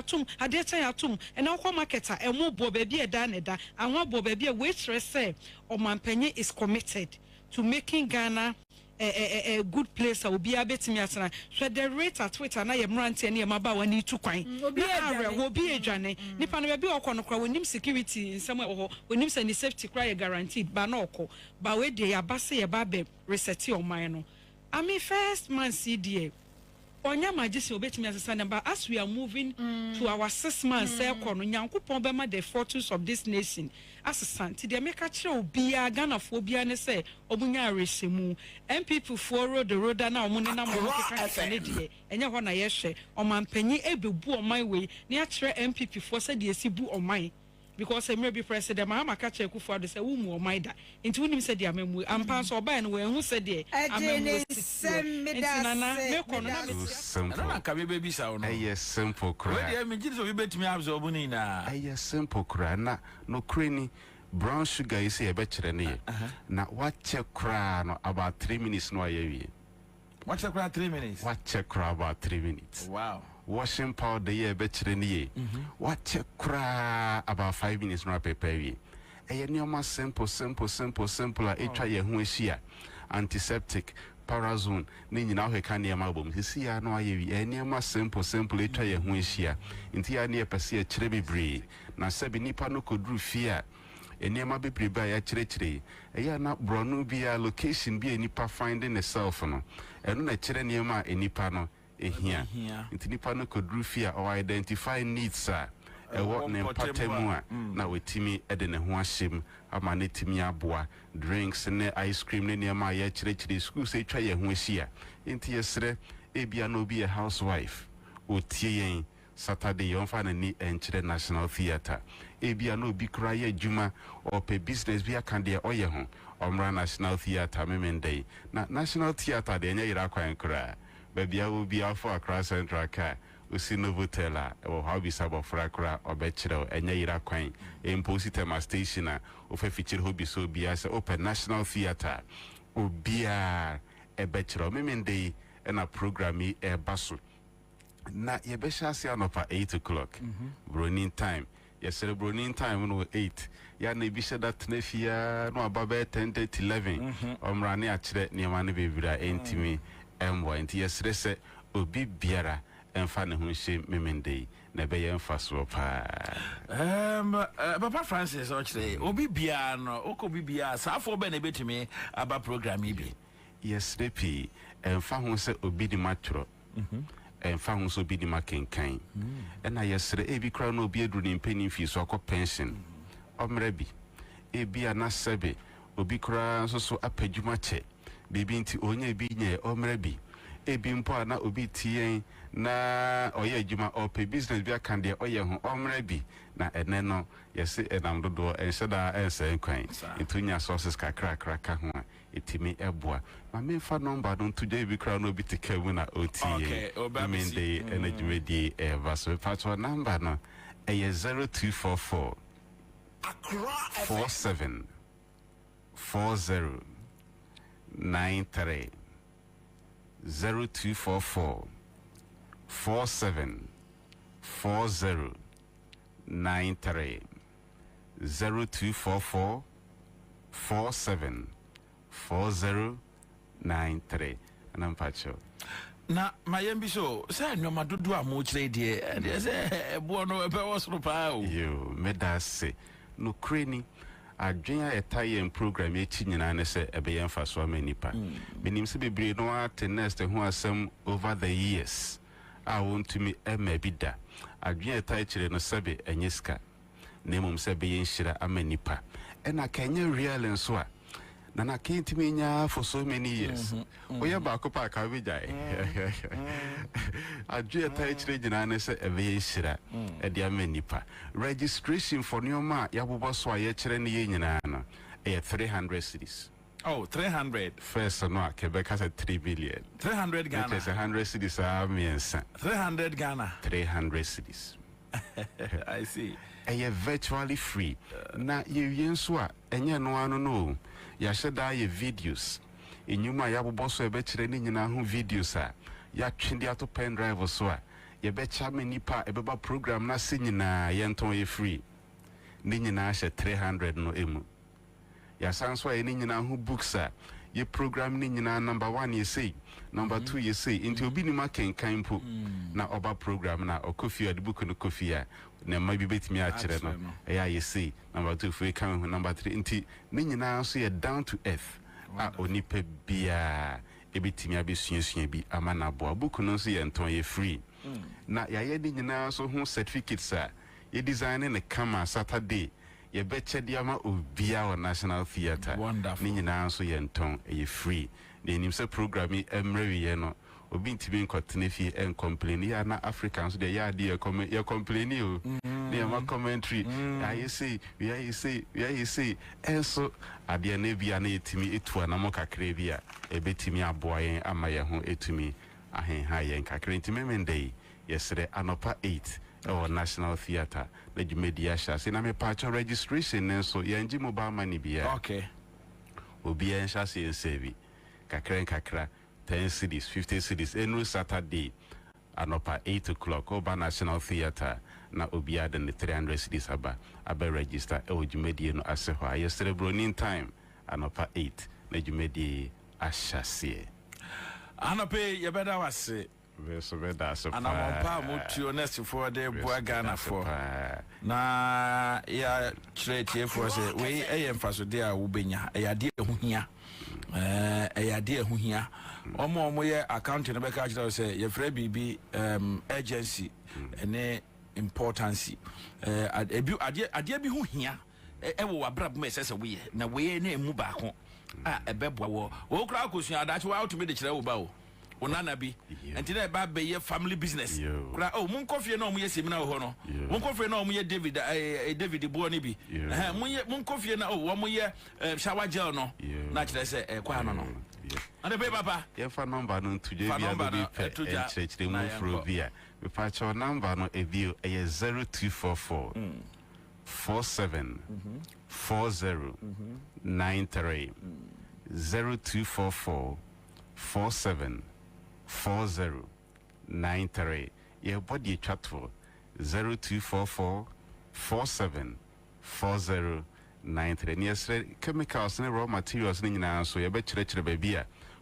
and our marketer, and more Bobie a daneda, and one Bobie a waitress say, or my penny is committed to making Ghana a good place. I will be a bit me as so the rate at Twitter, and I am ranting near my bow and need to coin. Will be a journey. Nipan will be a corner when him security in somewhere or when him send the safety cry guaranteed, banoko, but where they are bassy a babe, reset your mind. I mean, first man CDA. Onya majisi obet me as but as we are moving to our 6 months circle, Nyankopon bema the fortunes of this nation. As a santi, they make a show be a Ghana phobia and say, Obunya Resimu, and people follow the road and now Munina Moka, and ya wana yeshe, or man penny able boo on my way, near MPP for said the Sibu on mine. Because I may be president, my catch a for the Sawum or Maida. Into him said, I mean, I'm pass or ban where who said, simple cry. No cranny. Brown sugar is a better than now. What check cry about 3 minutes? No, what's a cry 3 minutes? What check cry about 3 minutes? Wow. Washing powder year better than ye. What check cry about 5 minutes? No, paper. A near simple. I try a huishia antiseptic. Parazone, Nini now he can near album. He see, I know I near simple, I try a huishia. Intia near Passia Trebi Bree. Now Sabi Nipano could do fear. A near my be by a treachery. A year not Bronu be a location be a nipa finding a cell phone. And a chereniama a nipano a here. Into Nipano could do fear or identify needs, sir. A what name Patemua now with Timmy Eden and Washim, a manitimia bois, drinks and ice cream near my treachery school say try a huishia. Into yesterday, Abia no be a housewife. O Tien. Saturday, you find a need enter National Theatre. Abia no be cry Juma or pay business via Candia or your home. Omra National Theatre, Memen Day. National Theatre, the Iraqua and cry. Baby, I will be out for a cross central car. We see no votella or hobby sabo fracra or betchero and Iraqua. Impositema stationer of a feature hobby so be as open National Theatre. O be a betchero, Memen Day and a programme a basso. na yɛbɛhyɛ ase anɔpa 8 o'clock bronin time yɛsrɛ bronin time no 8 ya na ebi hyɛ da tena fia no aba bɛyɛ 10 to 11 ɔmmra ne akyerɛ nneɛma no bebree a ɛntimi ɛmboa nti yɛsrɛ sɛ obi biara ɛmfa ne ho hyɛ memende yi na ɛbɛyɛ mfa soɔ paa Papa Francis ɔkyerɛ obi biara no ɔkɔ bi biara saafo bɛ na ebetumi aba program yi bi yɛsrɛ pii ɛmfa ho sɛ obi di matwerɛ ɛmfa ho sɛ obi di makenkan ɛna yɛsrɛ ebi kora na obi aduru ne mpani mfii so akɔ pension ɔmmerɛ bi ebi anasɛbe obi kora nso so apadwuma kyɛ biribi nti ɔnyɛ bi nyɛ ɔmmerɛ bi ebi mpo a na obi tie na ɔyɛ adwuma ɔpɛ business bi aka deɛ ɔyɛ ho ɔmmerɛ bi na ɛnɛ no yɛse ɛnam dodoɔ ɛnhyɛ daa ɛnsɛ nkwan nti wonya sources kakrakra ka ho a ɛtumi ɛboa ma memfa nɔmba no nto gya bi koraa na obi te ka mu na ɔtie mende ɛna dwumadie ɛɛba so mepatɔ namba no ɛyɛ 0244 47 40 93 0244 47 40 93 0244 47 40 93 anampacho na mayembi so say nyoma dodo a mo kire de say ebo no ebe wo soro pa o yo medase no kreni adwen a etaye program echi nyina ne se ebe ye mfa so ama nipa benim se bebre no at next ho asem over the years a want me emabida adwen etaye kire no sebe enyeska nemum se be ye nhira ama nipa ena kanya real nso a na kentimi nya for so many years oya ba ko pa ka bejai adwe etaye kire nyina ne se ebe ye nhira e de ama nipa registration for nyoma yabobo so a ye kire ne ye nyina no e 300 cities. Oh, 300. First, no, Quebec has a 3 billion. 300 Ghana. Which is 100 cities. 300 Ghana. 300 cities. I see. And you're virtually free. Now, you yenswa, and you no. You should die videos. In you, my yabu boss, I bet you any videos. Ya chindi ato pen drive or so. You bet you many part a program na singing na yenton ye free. Nina 300 no emu. Ya sanswa any nyina who books are ye program ni nyina number 1 ye say number 2 ye say into obi ni ma kenkan po na oba program na okofi ade book no kofi a na ma bi betimi a kire no ya ye say number 2 for kan number 3 inti ni nyina so ye down to earth a onipa bia e betimi abesuasua bi ama na bo book no so ye nton ye free na ya ye ni nyina so ho certificates a ye design ne kama Saturday ye betche diama obia o National Theatre ni nyina so ye nton e free de nim se program e emrewi ye no obi ntimi nkotene fie en complain ya na Africans de ya de ye complain o ne ma commentary ya say we say enso ade na bia na etimi etua na mo kakra bia e betimi aboa yen ama ye ho etumi ahen ha yen kakra ntimi mendei yesre anopa 8 or National Theatre, the media shas. In a patch of registration, and so Yanji mobile money be okay. Obi and Shasi and Sevi, Kakra, 10 cities, 50 cities, every Saturday, and up at 8 o'clock, over National Theatre, na Obia than the 300 cities aba register, media no Asewa, yesterday, Bronin time, and up at 8, the media Ashasi. Anope, you better was it. And I'm on to honest for the Boagana for na ya trade here for say we emphasis there will be a dear here a dear here omo ye account na beka actually say your free BB agency and importance adie bi hu hia e wo abrab me say we na we na emu ba ko a ebeboa wo kra akosua adache wa to me de kire wo ba wo onana bi enti na ba be ye family business kura oh mun kofie na omo ye semina ho no mun kofie na omo ye David bo ni bi mun kofie na oh omo ye shower gel no na kire se kwa no no ande be papa ye fa number no to je bia go be pe church de mu fro bia we pa cho number no e bio e 0244 47 40 93 0244 47 40 93 your body chat for 0244 47 4093. Yes, chemicals and raw materials in so you bet church baby.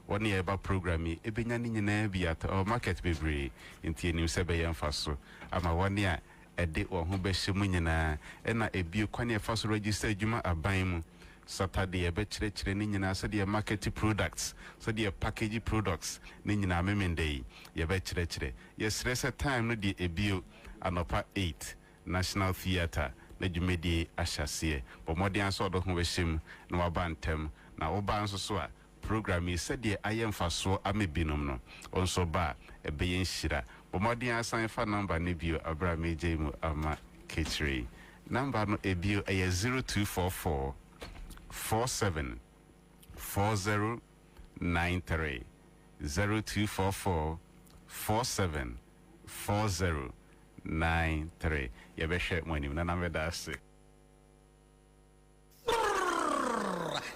1 year about program, Ebenya Nina be at our market baby in Tianu Sebayan Faso. I'm a 1 year a day or home beshimunina, and a bu quania fast registered Juma a baim. Saturday, a bet church Nina said your market products, so dear package products, Nina Memende, your bet church. Yes, there's a time no de a bu and upper 8 National Theatre. Nejumedi Ashasie, but more than sort of wishim, no abantem, now oban so program is said the I am for so ame binomno, on so bar, a bayin shira, but more than sign for number nebio Abraham Jamu Ama Kitchery. Number no a bio a 0244 47 4093 0244 47 4093. You better share money. Nana me that's it.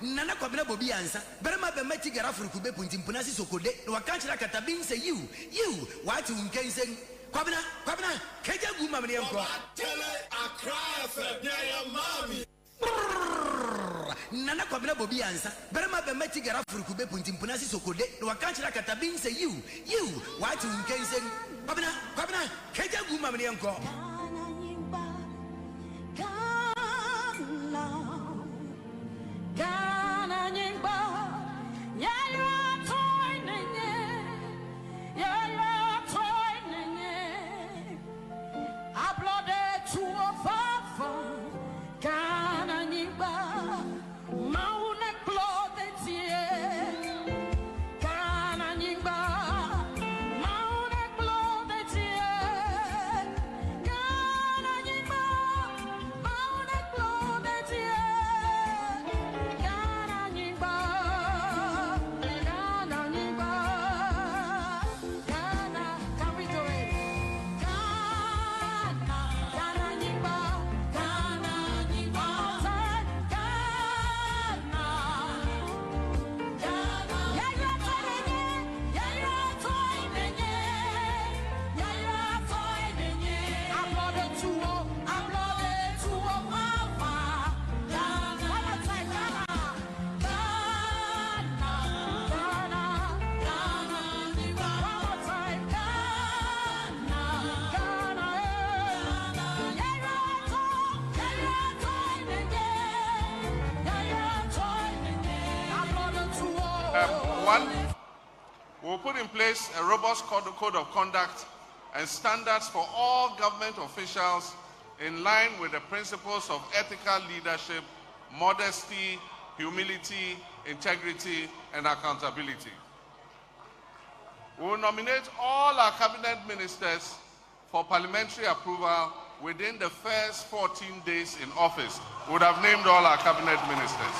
Nana Kwabena Bobie Ansah. Berema be meti gara furu kube punti mpunasi sokode. No wakanchira katabin say you. What you can say? Kwabena, keja guma mne yanko. Tele akra fe ya mami. Nana Kwabena Bobie Ansah. Berema be meti gara furu kube punti mpunasi sokode. No wakanchira katabin say you. What you can say? Kwabena, keja guma mne yanko. Gana nyimba ya toy nenye ya toy nenye uploaded to a fafa Gana nyimba maune clothes ye Gana nyimba maune clothes ye Gana nyimba maune clothes ye One, we'll put in place a robust code of conduct and standards for all government officials in line with the principles of ethical leadership, modesty, humility, integrity, and accountability. We will nominate all our cabinet ministers for parliamentary approval within the first 14 days in office. We would have named all our cabinet ministers.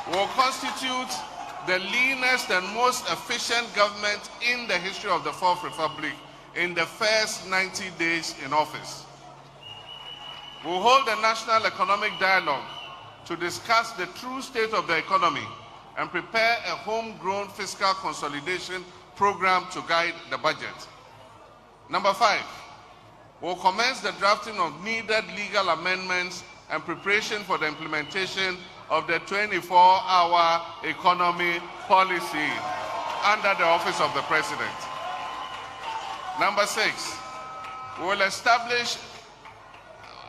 We will constitute the leanest and most efficient government in the history of the Fourth Republic in the first 90 days in office. We will hold a national economic dialogue to discuss the true state of the economy and prepare a homegrown fiscal consolidation program to guide the budget. Number 5, we will commence the drafting of needed legal amendments and preparation for the implementation of the 24-hour economy policy under the office of the President. Number 6, we will establish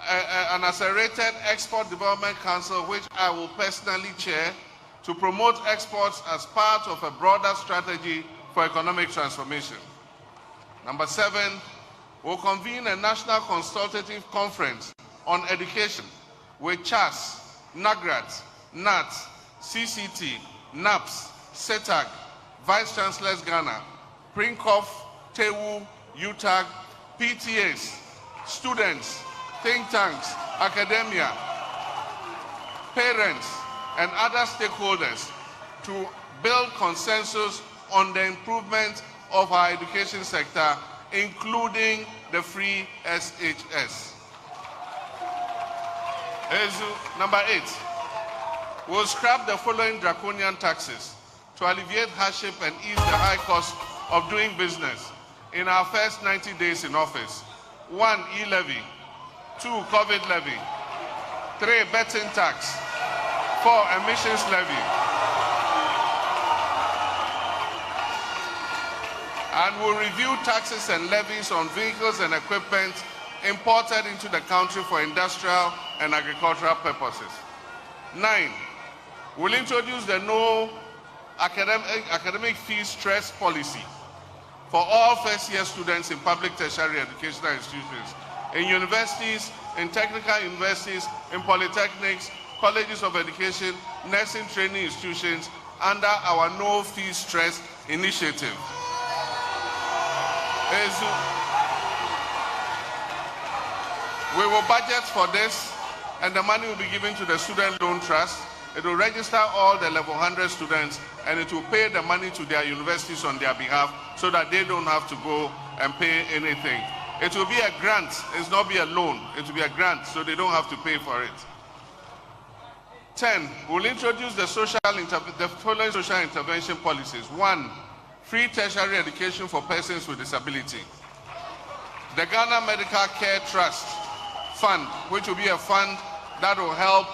an accelerated Export Development Council, which I will personally chair, to promote exports as part of a broader strategy for economic transformation. Number 7, we'll convene a national consultative conference on education with CHAS, NAGRAT, NAT, CCT, NAPS, CETAG, Vice Chancellors Ghana, PRINCOF, TEWU, UTAG, PTAs, students, think tanks, academia, parents, and other stakeholders to build consensus on the improvement of our education sector, including the free SHS. Number 8, we'll scrap the following draconian taxes to alleviate hardship and ease the high cost of doing business in our first 90 days in office. 1, e-levy. 2, COVID levy. 3, betting tax. 4, emissions levy. And we'll review taxes and levies on vehicles and equipment imported into the country for industrial and agricultural purposes. 9, we'll introduce the no academic fee stress policy for all first-year students in public tertiary educational institutions, in universities, in technical universities, in polytechnics, colleges of education, nursing training institutions under our no fee stress initiative. We will budget for this, and the money will be given to the Student Loan Trust. It will register all the level 100 students, and it will pay the money to their universities on their behalf so that they don't have to go and pay anything. It will be a grant. It's not be a loan. It will be a grant, so they don't have to pay for it. 10, we'll introduce the following social intervention policies. 1, free tertiary education for persons with disability. The Ghana Medical Care Trust Fund, which will be a fund that will help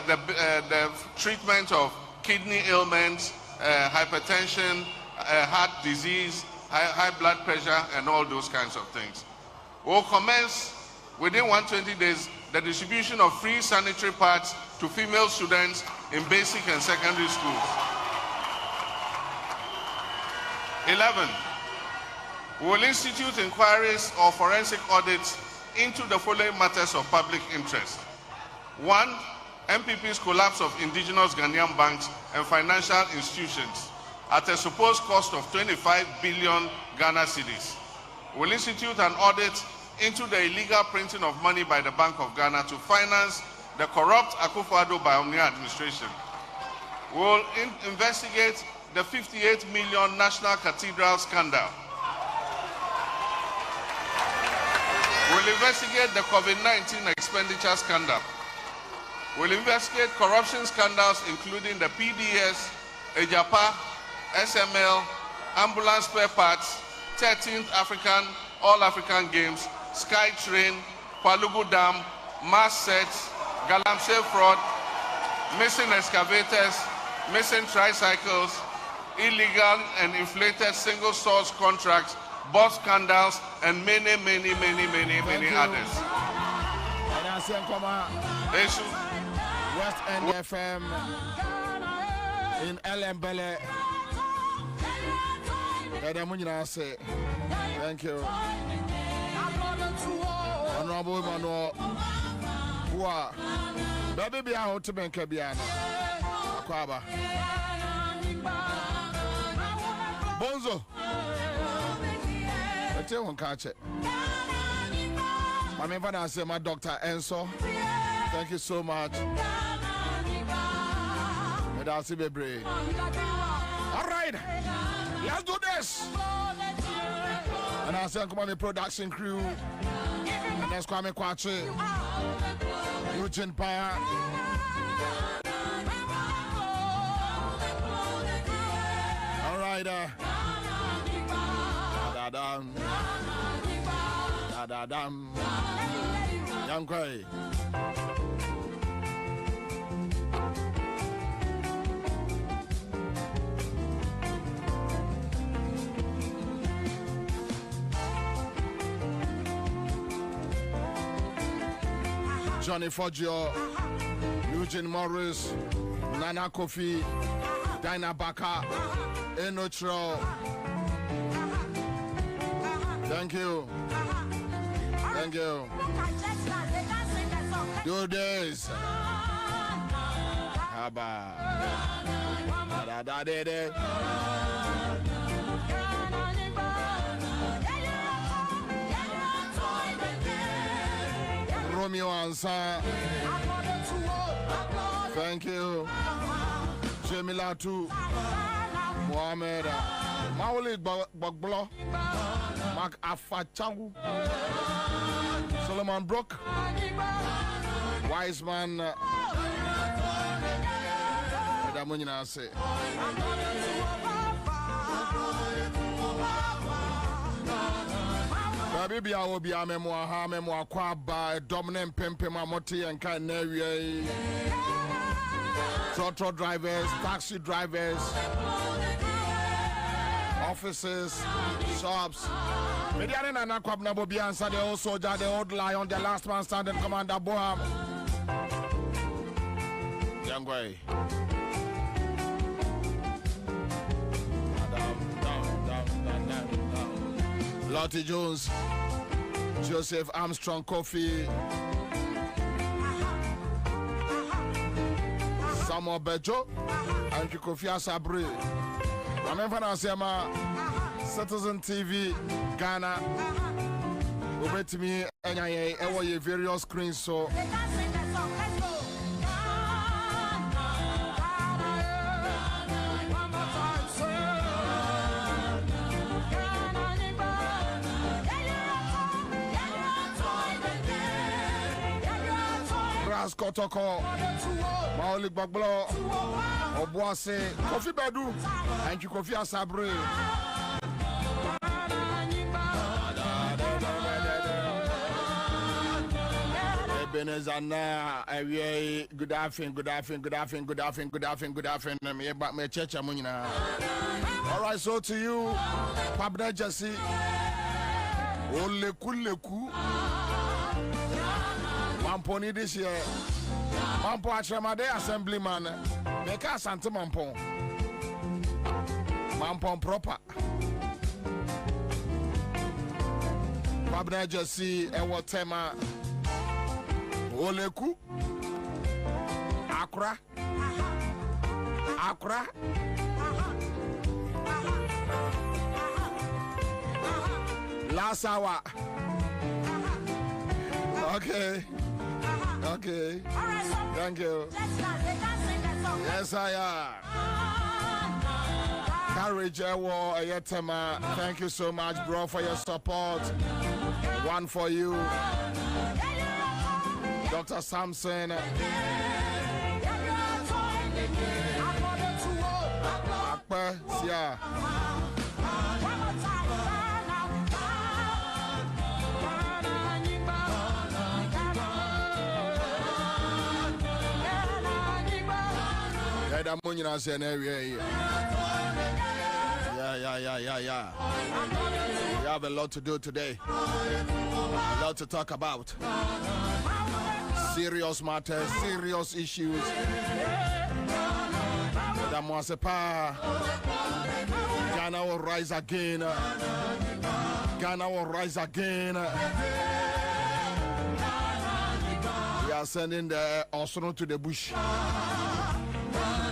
the treatment of kidney ailments, hypertension, heart disease, high blood pressure, and all those kinds of things. We'll commence within 120 days the distribution of free sanitary pads to female students in basic and secondary schools. 11, we will institute inquiries or forensic audits into the following matters of public interest. 1, MPP's collapse of indigenous Ghanaian banks and financial institutions at a supposed cost of 25 billion Ghana cedis. We will institute an audit into the illegal printing of money by the Bank of Ghana to finance the corrupt Akufo-Addo Bawumia administration. We will investigate the 58 million National Cathedral scandal. We'll investigate the COVID-19 expenditure scandal. We'll investigate corruption scandals including the PDS, Ejapa, SML, ambulance spare parts, 13th All-African Games, SkyTrain, Palugu Dam, mass sets, Galamsey fraud, missing excavators, missing tricycles, illegal and inflated single source contracts, bus scandals, and many others. West End FM in Elembele. Thank you. Honorable Emmanuel. Baby, be out to make a piano. Kwaba. Bonzo. I tell you, catch it. My member say my doctor Ansah. Thank you so much. And I'll see baby. All right, let's do this. And I'll say come on the production crew. And that's Kwame Kwachi. Eugene Paya. All right, da-da-dam. Da-da-dam. Young Quay. Johnny Foggio, Eugene Morris, Nana Kofi, Dinah Baka, Enotro. Thank you. Thank you. Do this. Haba. Da da da da. Romeo Ansah. Thank you. Jamila too. Mohamed. Maulid Bagblo. Mark Afachangu. Solomon Brook. Wiseman. Damunina say. Baby, I will be a memoir, Kwaba, dominant pimpima, moti, and kind of trotro drivers, taxi drivers, offices, shops. Median and Kwabena Bobie Ansah, the old soldier, the old lion, the last man standing, Commander Boham. Young way. Lottie Jones, Joseph Armstrong Kofi, Samuel Bejo, and Kofi Asabri. I'm Citizen TV, Ghana. Over to me, and I various screens so. Kotoko, Maoli Baglo, Obuase, Kofi Badu, and Kofi Asabri. Benezana, good afternoon. My church, all right, so to you, Kwabena Jesse, Ole Kuleku. Mamponi this year. Mampo Achramade Assemblyman. Make us Santa Mampon. Mampon proper. Kwabena Jesse and what tema Oleku Accra last hour. Okay. Thank you. Yes, I am. Courage, Ayetema. Thank you so much, bro, for your support. One for you. Dr. Samson. Akpa, Sia. Yeah. We have a lot to do today. A lot to talk about. Serious matters, serious issues. Ghana will rise again. Ghana will rise again. We are sending the Osoro to the bush.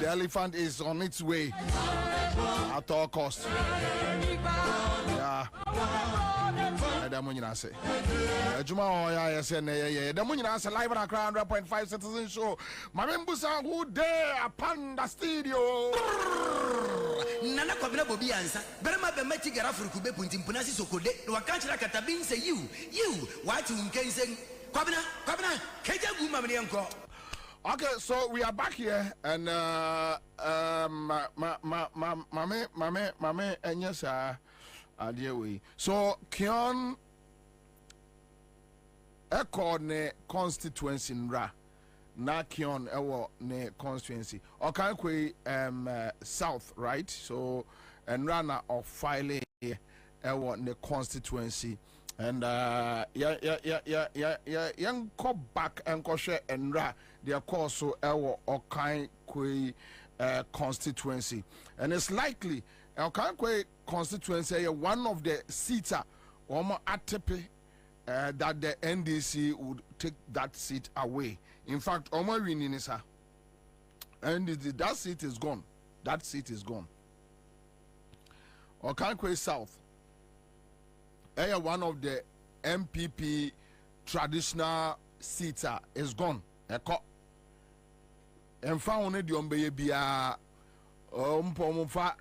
The elephant is on its way at all costs. Yeah. Live on Accra 100.5 Citizen Show. Mamembusa who there upon the studio. Nana Kwabena Bobie Ansah. Berema be meti garafuru kube punti mpunasi sokode. Wakanchira katabin say you what you can say. Kwabena keja guma mnianko. Okay, so we are back here, and mame, and yes, dear we. So, Kion Echo ne constituency nra na Kion ewo ne constituency. Okay, south, right? So, and rana of filing ewo ne constituency. And young go back and go share and ra their course so Okai Kwe constituency. And it's likely Okai Kwe constituency one of the seats atepe that the NDC would take that seat away. In fact, Omo Wininisa and that seat is gone. That seat is gone. Okai Kwe South. One of the MPP traditional seats is gone. And found the Ombeyebia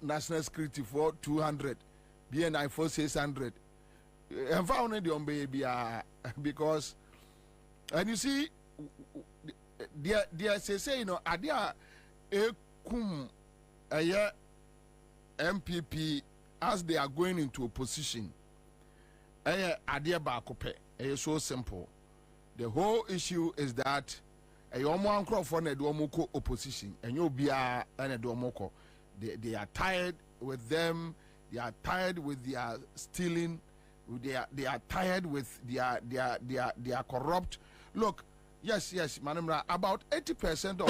national security for 200, BNI for 600. And found the Ombeyebia because, and you see, they say, adia a kum a MPP as they are going into opposition, idea bakope, is so simple. The whole issue is that a young for a opposition, and you'll be a domoko. They are tired with them, they are tired with their stealing, they are tired with their corrupt. Look, yes, Manamra, about 80% of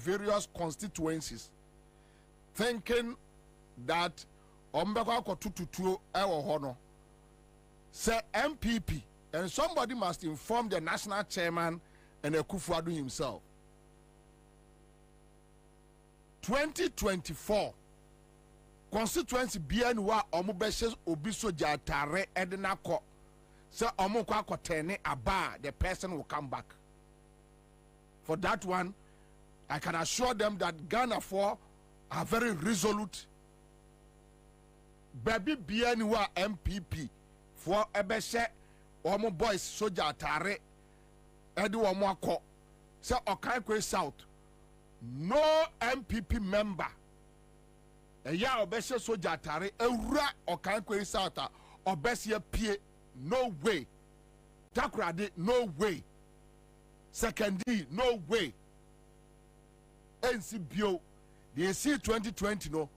various constituencies, thinking that say MPP, and somebody must inform the national chairman and Akufo-Addo himself. 2024 constituency BNwa omubeshes obiso jatare edinako. Say omukwa kotene aba, the person will come back. For that one, I can assure them that Ghana for are very resolute. Baby BNwa MPP for ebeshe omo boys soja tare edu omo akọ. Say Okaikwe South, no MPP member. Eya obeshe soja tare ewura Okaikwe South obeshe pie, no way. Takrade, no way. Secondly, no way. NCBO, the AC 2020 no.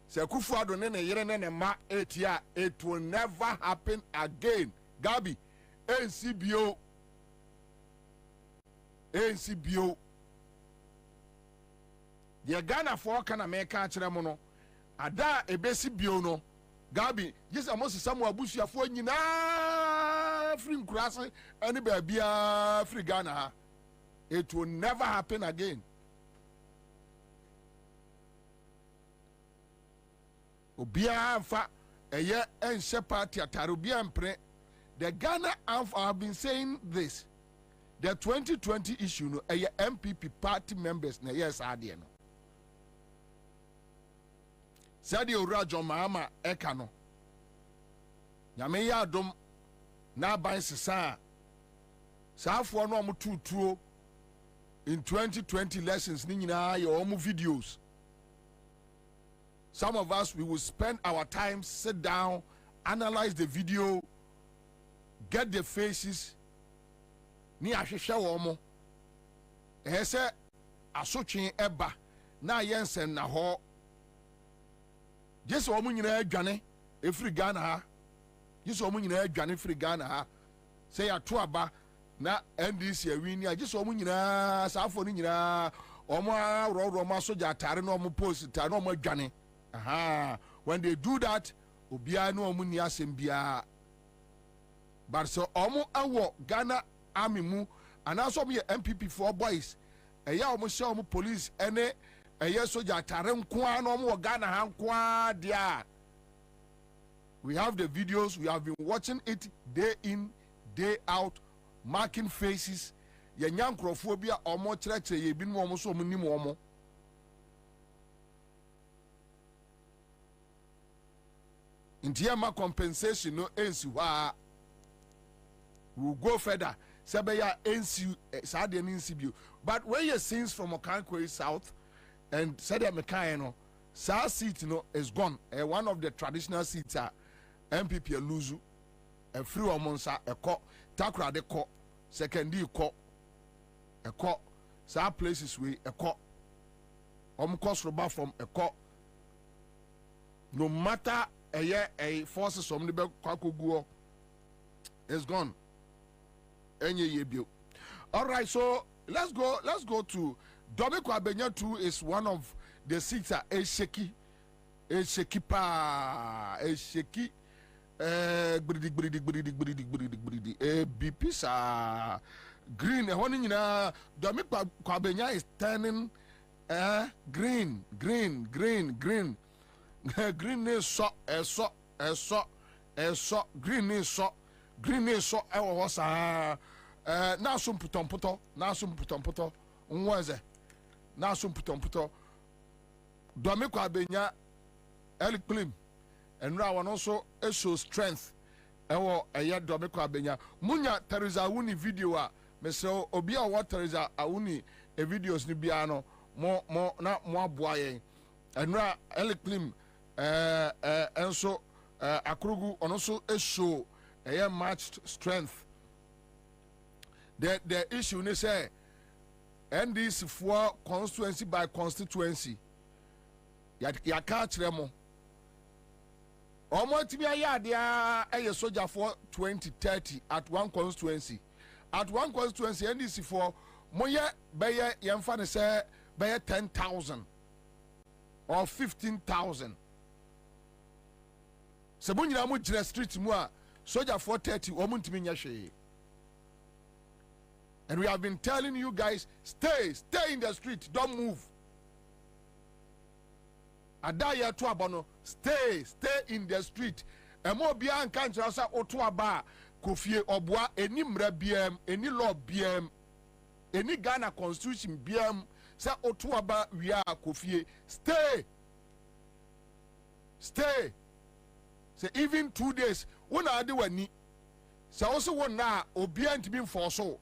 Se Akufo-Addo ne yere ne ma etia, it will never happen again. Gabi, NCBO. NCBO. The Ghana for can America chremono. Ada ebesi bio no. Gabi, yes, almost some abusia for nyina free Nkurase, any baby free Ghana. It will never happen again. Obia fa eye ense party atare obia mpre. The Ghana have been saying this. The 2020 issue no eye MPP party members na yes ade no. Sadi owura John Mahama eka no. Nyame ya adom na ban sesa. Saafo no am tutuo in 2020 lessons ni nyina ye omu videos. Some of us, we will spend our time, sit down, analyze the video, get the faces. Ni ahwehwe womo. Ehese asotwe eba na yensen na ho. Jesu womo nyina adwane efiri Ghana ha. Jesu womo nyina adwane efiri Ghana ha. Say ya to aba na NDC awini a Jesu womo nyina saafo ni nyina omo ro ma soja atare na omo post ta na omo adwane. Aha, when they do that, obia no omu ni asem bia. But so omu awo Ghana army mu and also me MPP for boys. Eya omu she omu police ene eya soja atare nko na omu Ghana ha nko dia. We have the videos, we have been watching it day in, day out, marking faces. Ye nyankrofobia omu kyerɛkyerɛ ye binu omu so omu nim omu. Intiama compensation no ensi wa will go further sebeya ensi saade ensi bio but when you scenes from Okankwe South and said mekai no sa seat no is gone one of the traditional seats are MPP lose a free omonsa a co takra de co secondary co a co sa places we a co cost roba from a co no matter a forces from the Kwakuguo is gone. All right, so let's go to Bobie Kwabena 2 is one of the seats are a shaky BP sa green Bobie Kwabena is turning green green is so green is so was na sum putomputo nwaze na sum putomputo Bobie Kwabena eleclim and now also show strength ewo eye Bobie Kwabena munya Teresa Awuni video a mesel obi a what Teresa Awuni e videos ni bia no mo na mo aboa yen and now eleclim and so Akrugu on also a show a matched strength. The issue they say and this for constituency by constituency. Ya catch them. Almost me a soldier for 2030 at one constituency. At one constituency, and this for Moya Bayer Yamfan say Bayer 10,000 or 15,000. Sabunya mu jira street mu a soldier 430 omuntimi nyahwe. And we have been telling you guys stay in the street, don't move. Adaya to abono stay in the street. Emo bia anka nkyerɛ sɛ oto aba kofie obwa eni mra biem eni law biem eni Ghana constitution biem sɛ oto aba wia kofie stay. Say even 2 days when I do any so also one na obia ntimi mfoso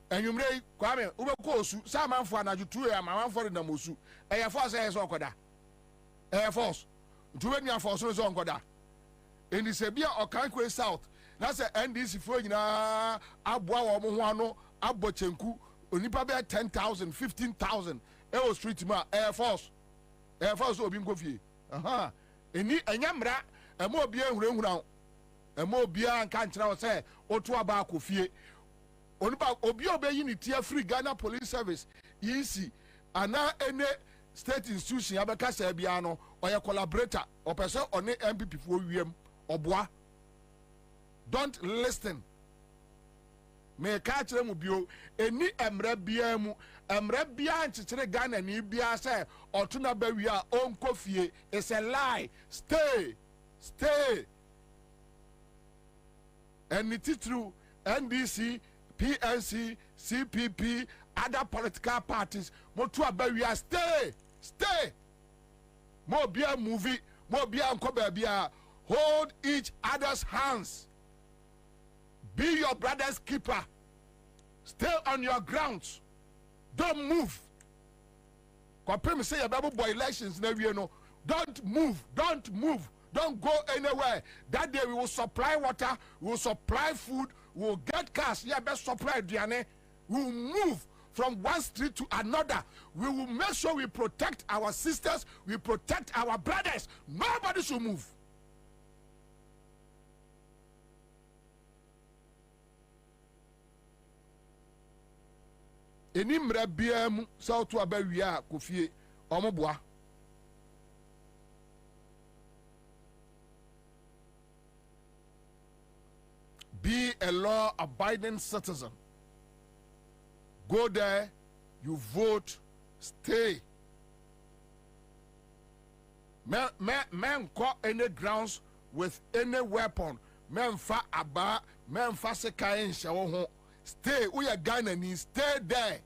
enwumre kwame ubeko sa manfo anaju 2 am manfo na mosu e force e so koda e force ntube nya force so nkoda eni se bia Okankwe South na se NDC fo nyina aboa wo mo ho ano abochenku onipa be 10,000 15,000 e o street ma e force obi nkofie aha eni enyamra emo obi ehurehura emo obi anka nkyerɛ sɛ oto aba akofie onipa obi obeyi ni tie free Ghana Police Service EC ana ene state institution abeka sɛ bia no ɔyɛ collaborator ɔpɛsɛ ɔne MPP fo wiem ɔboa. Don't listen me ka kyerɛ mu bio eni emra bia mu emra bia nkyekere Ghana ni bia sɛ ɔto na ba wi a onko fie. It's a lie. Stay and it is true. NDC, PNC, CPP, other political parties motu abawia stay mo bia movie mo bia nko bia hold each other's hands. Be your brother's keeper. Stay on your grounds. Don't move. Compare say about boy elections na we no. Don't move. Don't go anywhere. That day we will supply water, we will supply food, we will get cars. Yeah, best supply Diane. We will move from one street to another. We will make sure we protect our sisters, we protect our brothers. Nobody should move. Eni mra bia mu sa to abawia kofie omoboa. Be a law-abiding citizen. Go there, you vote, stay. Men call any grounds with any weapon. Men fa aba, men fa sekain shawo. Stay. We are Ghanaians. Stay there.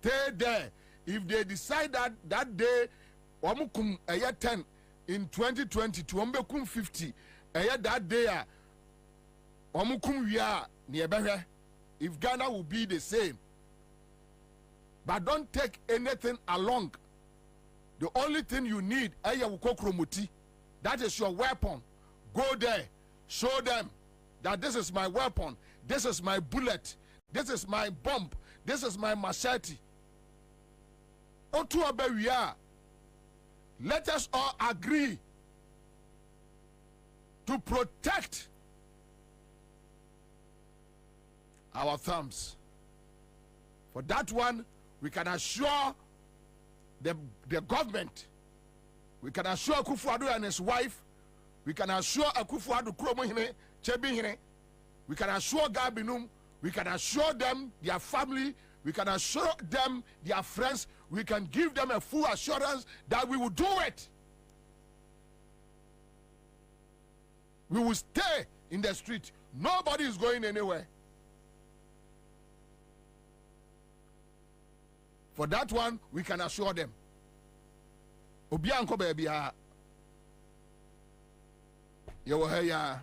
Stay there. If they decide that day, wamukum a year 10 in 2022, wambekum 50. That day, if Ghana will be the same, but don't take anything along. The only thing you need, that is your weapon. Go there, show them that this is my weapon, this is my bullet, this is my bomb, this is my machete. Let us all agree to protect our thumbs. For that one, we can assure the government, we can assure Akufo-Addo and his wife, we can assure Akufo-Addo Kuromohene, Chebihene, we can assure Gabinum, we can assure them, their family, we can assure them, their friends, we can give them a full assurance that we will do it. We will stay in the street. Nobody is going anywhere. For that one, we can assure them. Obianko baby ya. Yewoheya.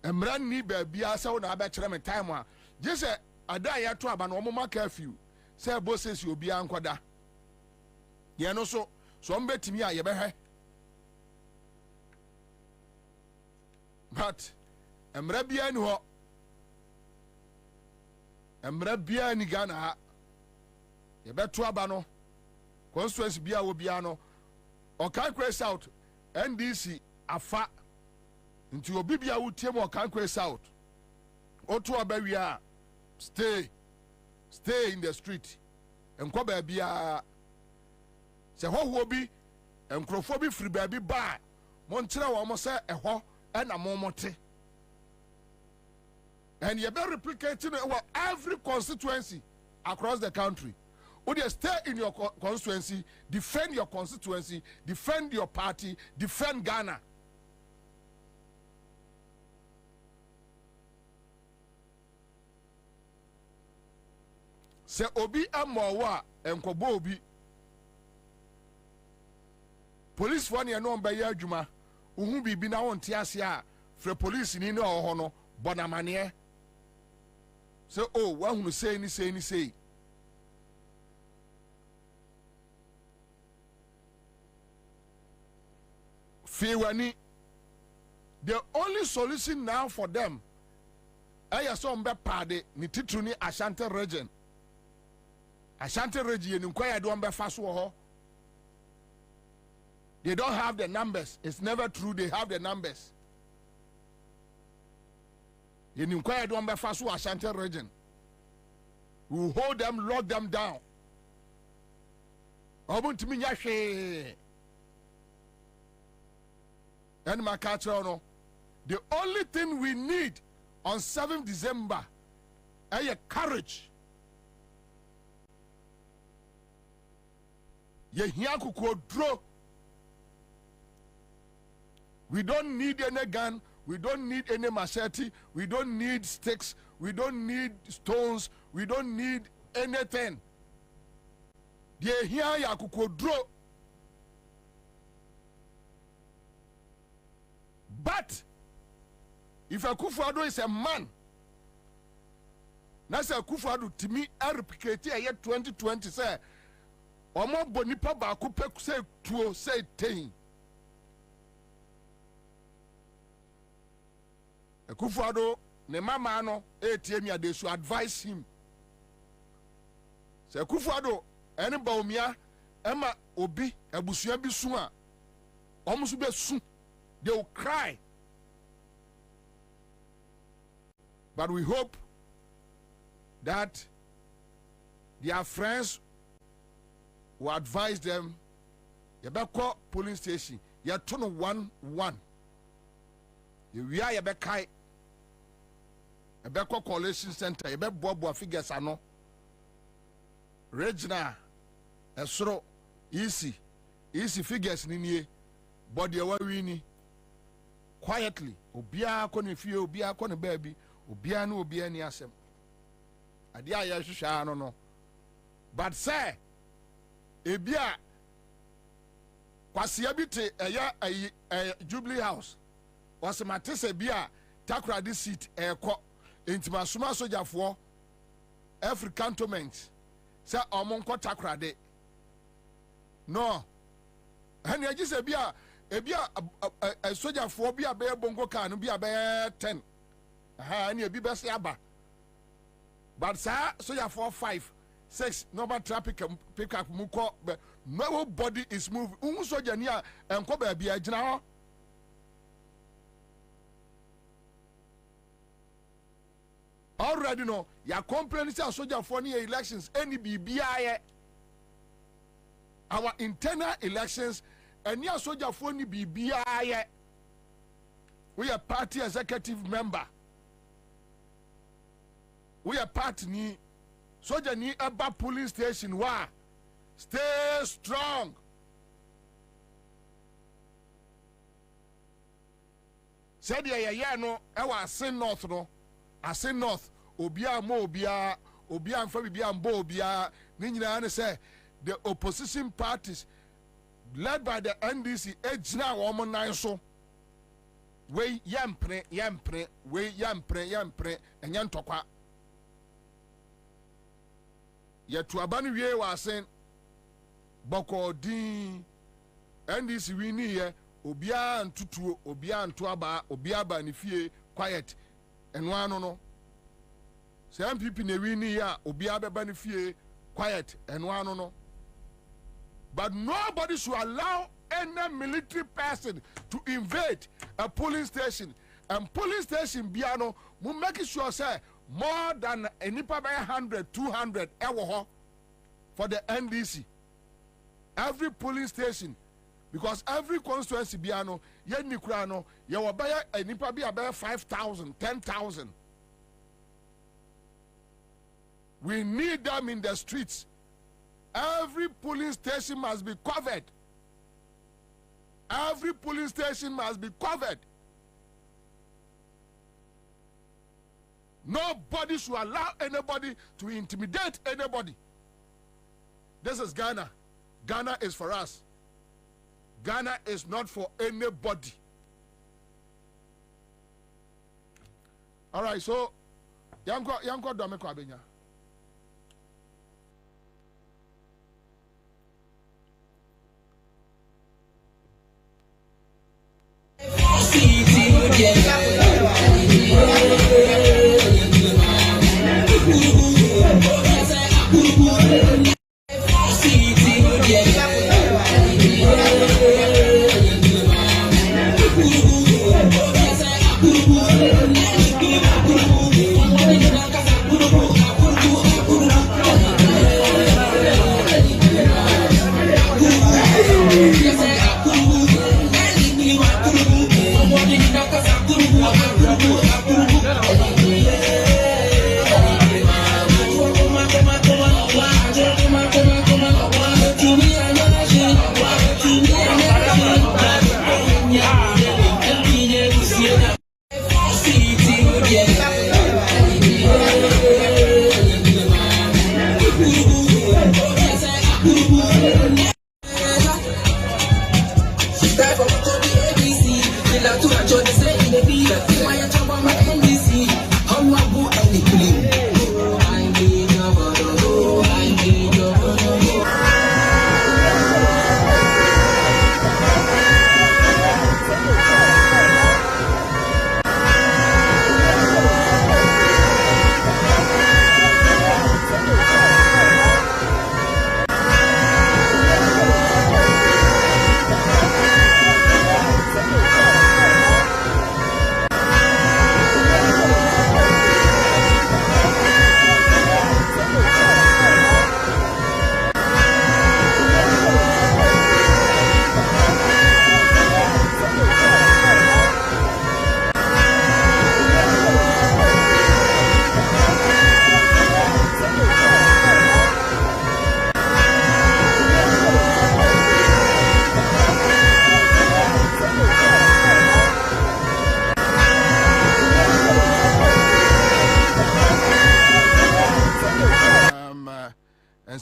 Emran ni baby ya sa una abekere me time a. Je se ada ya to aba no mo curfew. Say bosses obianko da. Ye no so mbetimi a ye behwe. But emra bia ni ho. Emra bia ni Ghana ha. Ye beto aba no. Constituency bia wo bia no. Okankwe South NDC afa nti obi bia wutie mo Okankwe South. Oto aba wi a stay in the street. Enko ba bia se hoho bi enkrofo bi free ba bi ba mo nkyere wo mo se eho and a moment. And you better replicating every constituency across the country. Would you stay in your constituency, defend your constituency, defend your party, defend Ghana? Se obi amowa enkobo obi. Police one ya no mba ya adwuma. Uhu bibi na won te ase a fre police ni na oho no bonamane say oh wa hunu say ni Fiwani, the only solution now for them so mbe pade ni titru ni Ashanti region ni kwaya do mbe faso ho. They don't have the numbers. It's never true. They have the numbers. In Inquire don't be fast Ashanti region. We will hold them, lock them down. And my culture, no. The only thing we need on 7th December is courage. We don't need any gun. We don't need any machete. We don't need sticks. We don't need stones. We don't need anything. But if Akufo-Addo is a man, na say Akufo-Addo to me replicate year 2020 say omo bonipa ba ko pe say tuo say 10. Akufo-Addo ne mama no etie they should advise him. Say Akufo-Addo ene ba omia ema obi abusua bi su a omo so be su, they will cry. But we hope that their friends will advise them. You better call police station. You turn 1-1. You are you better kai. You better call coalition center. You better bobo figures ano. Regina, esro easy figures ni body awini quietly. Obia koni fie, obia koni baby. Obia no obia ni asem ade a yehwehwa no but say ebia kwase abite eya Jubilee House was matese bia takra this seat ekọ intima soma sojafo every cantonment say omonko takra de no hani agise bia ebia sojafo bia be bongo kan bia be 10 and be best yaba. But sir, so you 4, 5, 6 normal traffic pick up muko, but nobody is moving. So Jania and Kobe be a general. Already know your complaints are soldier for near elections, any BBI. Our internal elections and your soldier for any BBI. We are party executive member. We are part ni soldier ni about police station wa stay strong. Said ya no e wa Asin North no Asin North obia mo obia mfa bibia mbo obia ni nyina ne say the opposition parties led by the NDC ejina wo mo nan so we yampre we yampre enye ntokwa yetu abani wie wa Asin boko din NDC we ni ye obia ntutuo obia ntoaba obia ba ne fie quiet enwa no say MPP na we ni ya obia beba ne fie quiet enwa no but nobody should allow any military person to invade a polling station and polling station biano mu make sure say more than anipa by 100 200 ewo for the NDC every polling station because every constituency biano ye nikura no ye wo baya anipa bi about 5,000 10,000 we need them in the streets. Every polling station must be covered. Every polling station must be covered. Nobody should allow anybody to intimidate anybody. This is Ghana. Ghana is for us. Ghana is not for anybody. All right, so yanko dome Kwabena.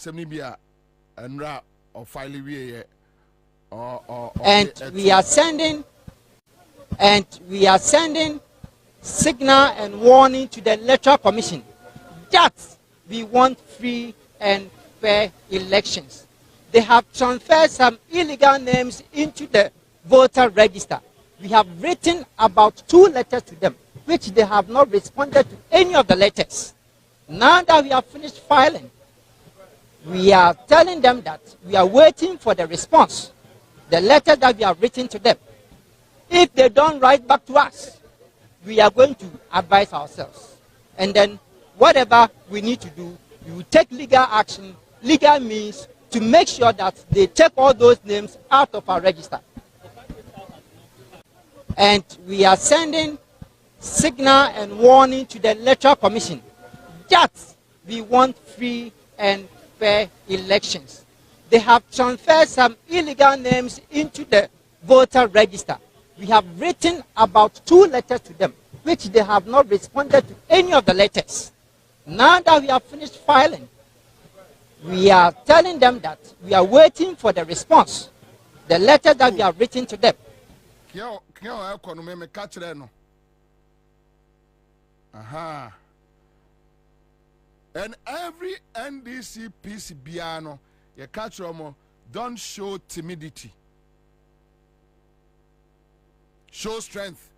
nsɛm bi a nra or file we or and we are sending signal and warning to the Electoral Commission that we want free and fair elections. They have transferred some illegal names into the voter register. We have written about 2 letters to them, which they have not responded to any of the letters. Now that we have finished filing, we are telling them that we are waiting for the response, the letter that we have written to them. If they don't write back to us, we are going to advise ourselves. And then whatever we need to do, we will take legal action, legal means, to make sure that they take all those names out of our register. And we are sending signal and warning to the Electoral Commission that we want free and fair elections. They have transferred some illegal names into the voter register. We have written about 2 letters to them, which they have not responded to any of the letters. Now that we have finished filing, we are telling them that we are waiting for the response, the letter that we have written to them. And every NDC piece biano, you catch them, don't show timidity. Show strength.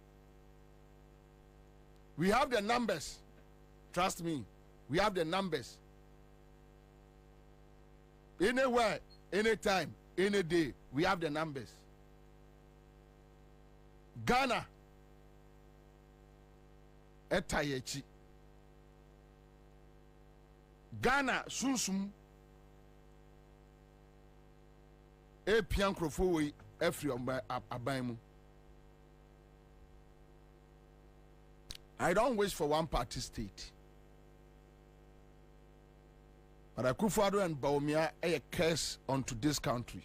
We have the numbers. Trust me, we have the numbers. Anywhere, anytime, any day, we have the numbers. Ghana, etayechi. Ghana, sunsum, epian krofo every abaimu. I don't wish for one party state. But Akufo-Addo and Bawumia a curse onto this country.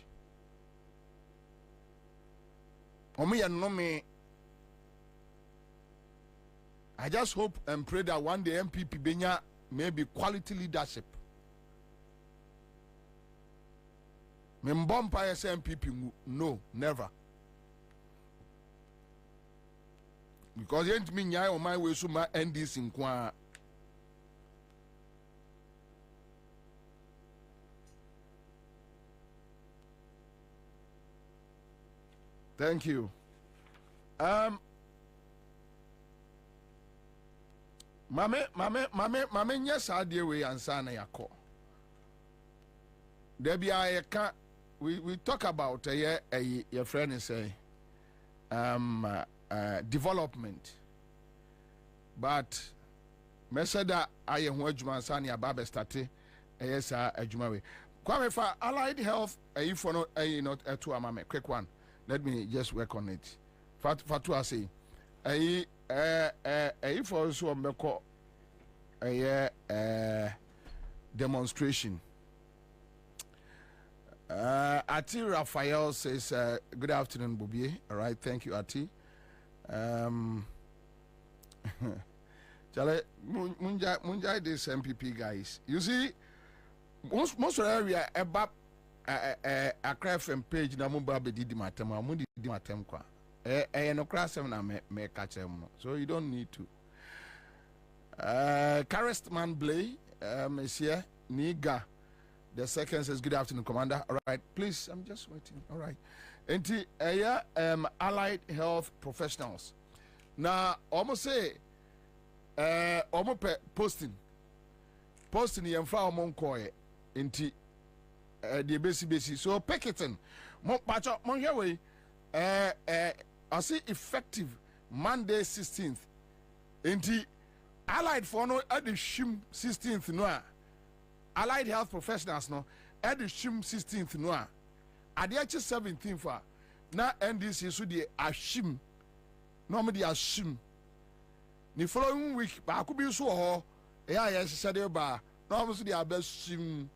I just hope and pray that one day MPP Benya may be quality leadership. Membompa MPP, no, never. Because yent me nyai on my way so my NDC in kwa. Thank you. Mame yes idea we Ansah na yako. Debi I we talk about your friend is say development, but meseda aye ho adwuma Ansah na aba be start yes adwuma we kwame fa allied health for no not to amame quick one. Let me just work on it. Fatu I say for so meko demonstration. Ati Raphael says good afternoon, Bobie. All right, thank you, Ati. Chale munjai this MPP guys. You see, most of the area about a craft and page na mumba be did matem, mundi di matem kwa. No class na me catch them. So you don't need to. Karest Man Blay, Monsieur Niga. The second says, good afternoon, Commander. All right, please, I'm just waiting. All right. And allied health professionals. Now, almost say, almost posting yemfa omonkoe inti the basic. So picketing, mon here I see effective Monday 16th. Inti allied for no at the shim 16th no. Allied health professionals no at the shim 16th no. At the 17th for na NDC so the ashim. Normally ashim. The following week, ba could be so ho. Yeah, yes, said ba. No, so the best shim.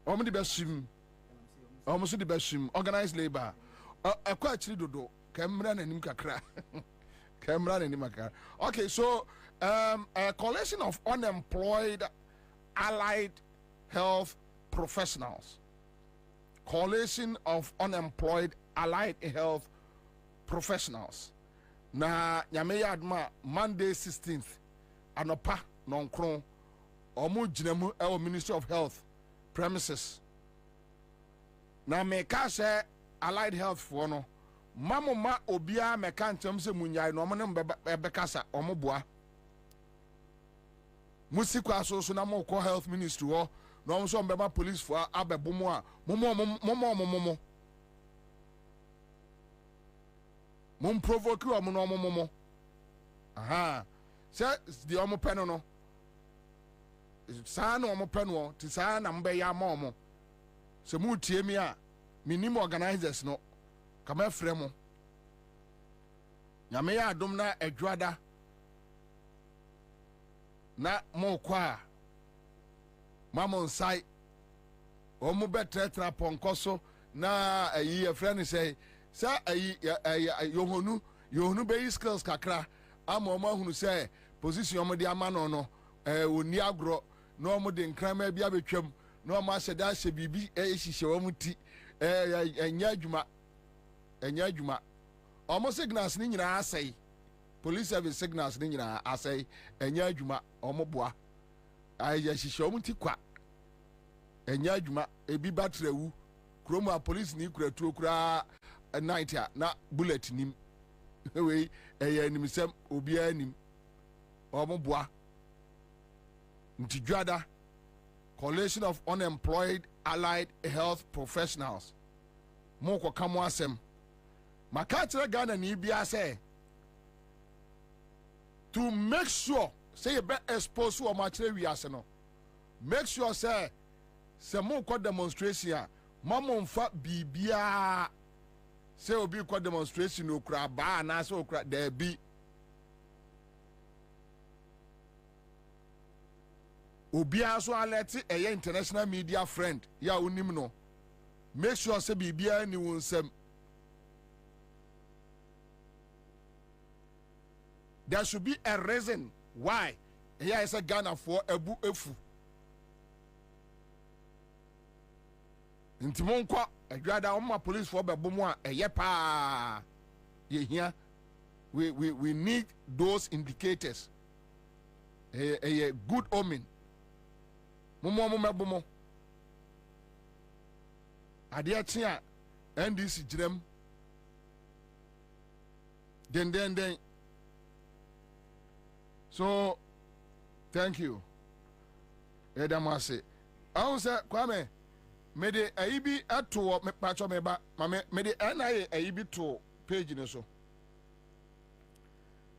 Almost the best shim. Almost the best shim. Organized labor. Quite actually do. Camera and Nimkakra. Camera and Nimaka. Okay, so a coalition of unemployed allied health professionals. Coalition of unemployed allied health professionals. Na nyameya adma Monday 16th anopa nonkron omo jinemu e Ministry of Health premises. Na me ka se allied health for no mamoma obia me ka ntem se munyai no omo ne bekasa omo boa. Musikwa so na mo ko health ministry ho no omo so mbeba police for abebomo a momo mum provoke omo no momo aha se di omo pɛ no saa na omo pɛ no ti saa na mbe ya ma omo se mu tie mi a minim organizers no kama frɛ mo nyame ya adom na adwada na mo kwa mamon sai omo betra ponkoso na ayi e frɛ ne sɛ sa ayi yohonu be skills kakra ama omo hunu sɛ position omo de ama no oni agro na omo de nkrama bia betwam na omo ahyeda ahye bibi ehihye omo ti enya adwuma omo signals ni nyina asɛe police service signals ni nyina asɛe enya adwuma omo boa ayɛ hihye omo ti kwa enya adwuma ebi battery wu kroma police ni kuratuo kura night na bullet nim we nim sem obi anim omo boa ntidwada coalition of unemployed allied health professionals moko kamo asem makatra Ghana ni bia say to make sure say you be expose o machre wi ase no make sure say moko demonstration mamo mfa bibia say obi ko demonstration okura ba na say okura there be obi aso alert international media friend ya unim no make sure say bibia ni wonsem there should be a reason why here is a Ghana for ebu efu ntimon kwa adwada omma police for bebomo a eye pa ye here we need those indicators a good omen momo mebomo ade atia NDC jirem den so thank you edamase awon Kwame me de ayibi ato me pacho me ba me de NIA ayibi to page ni so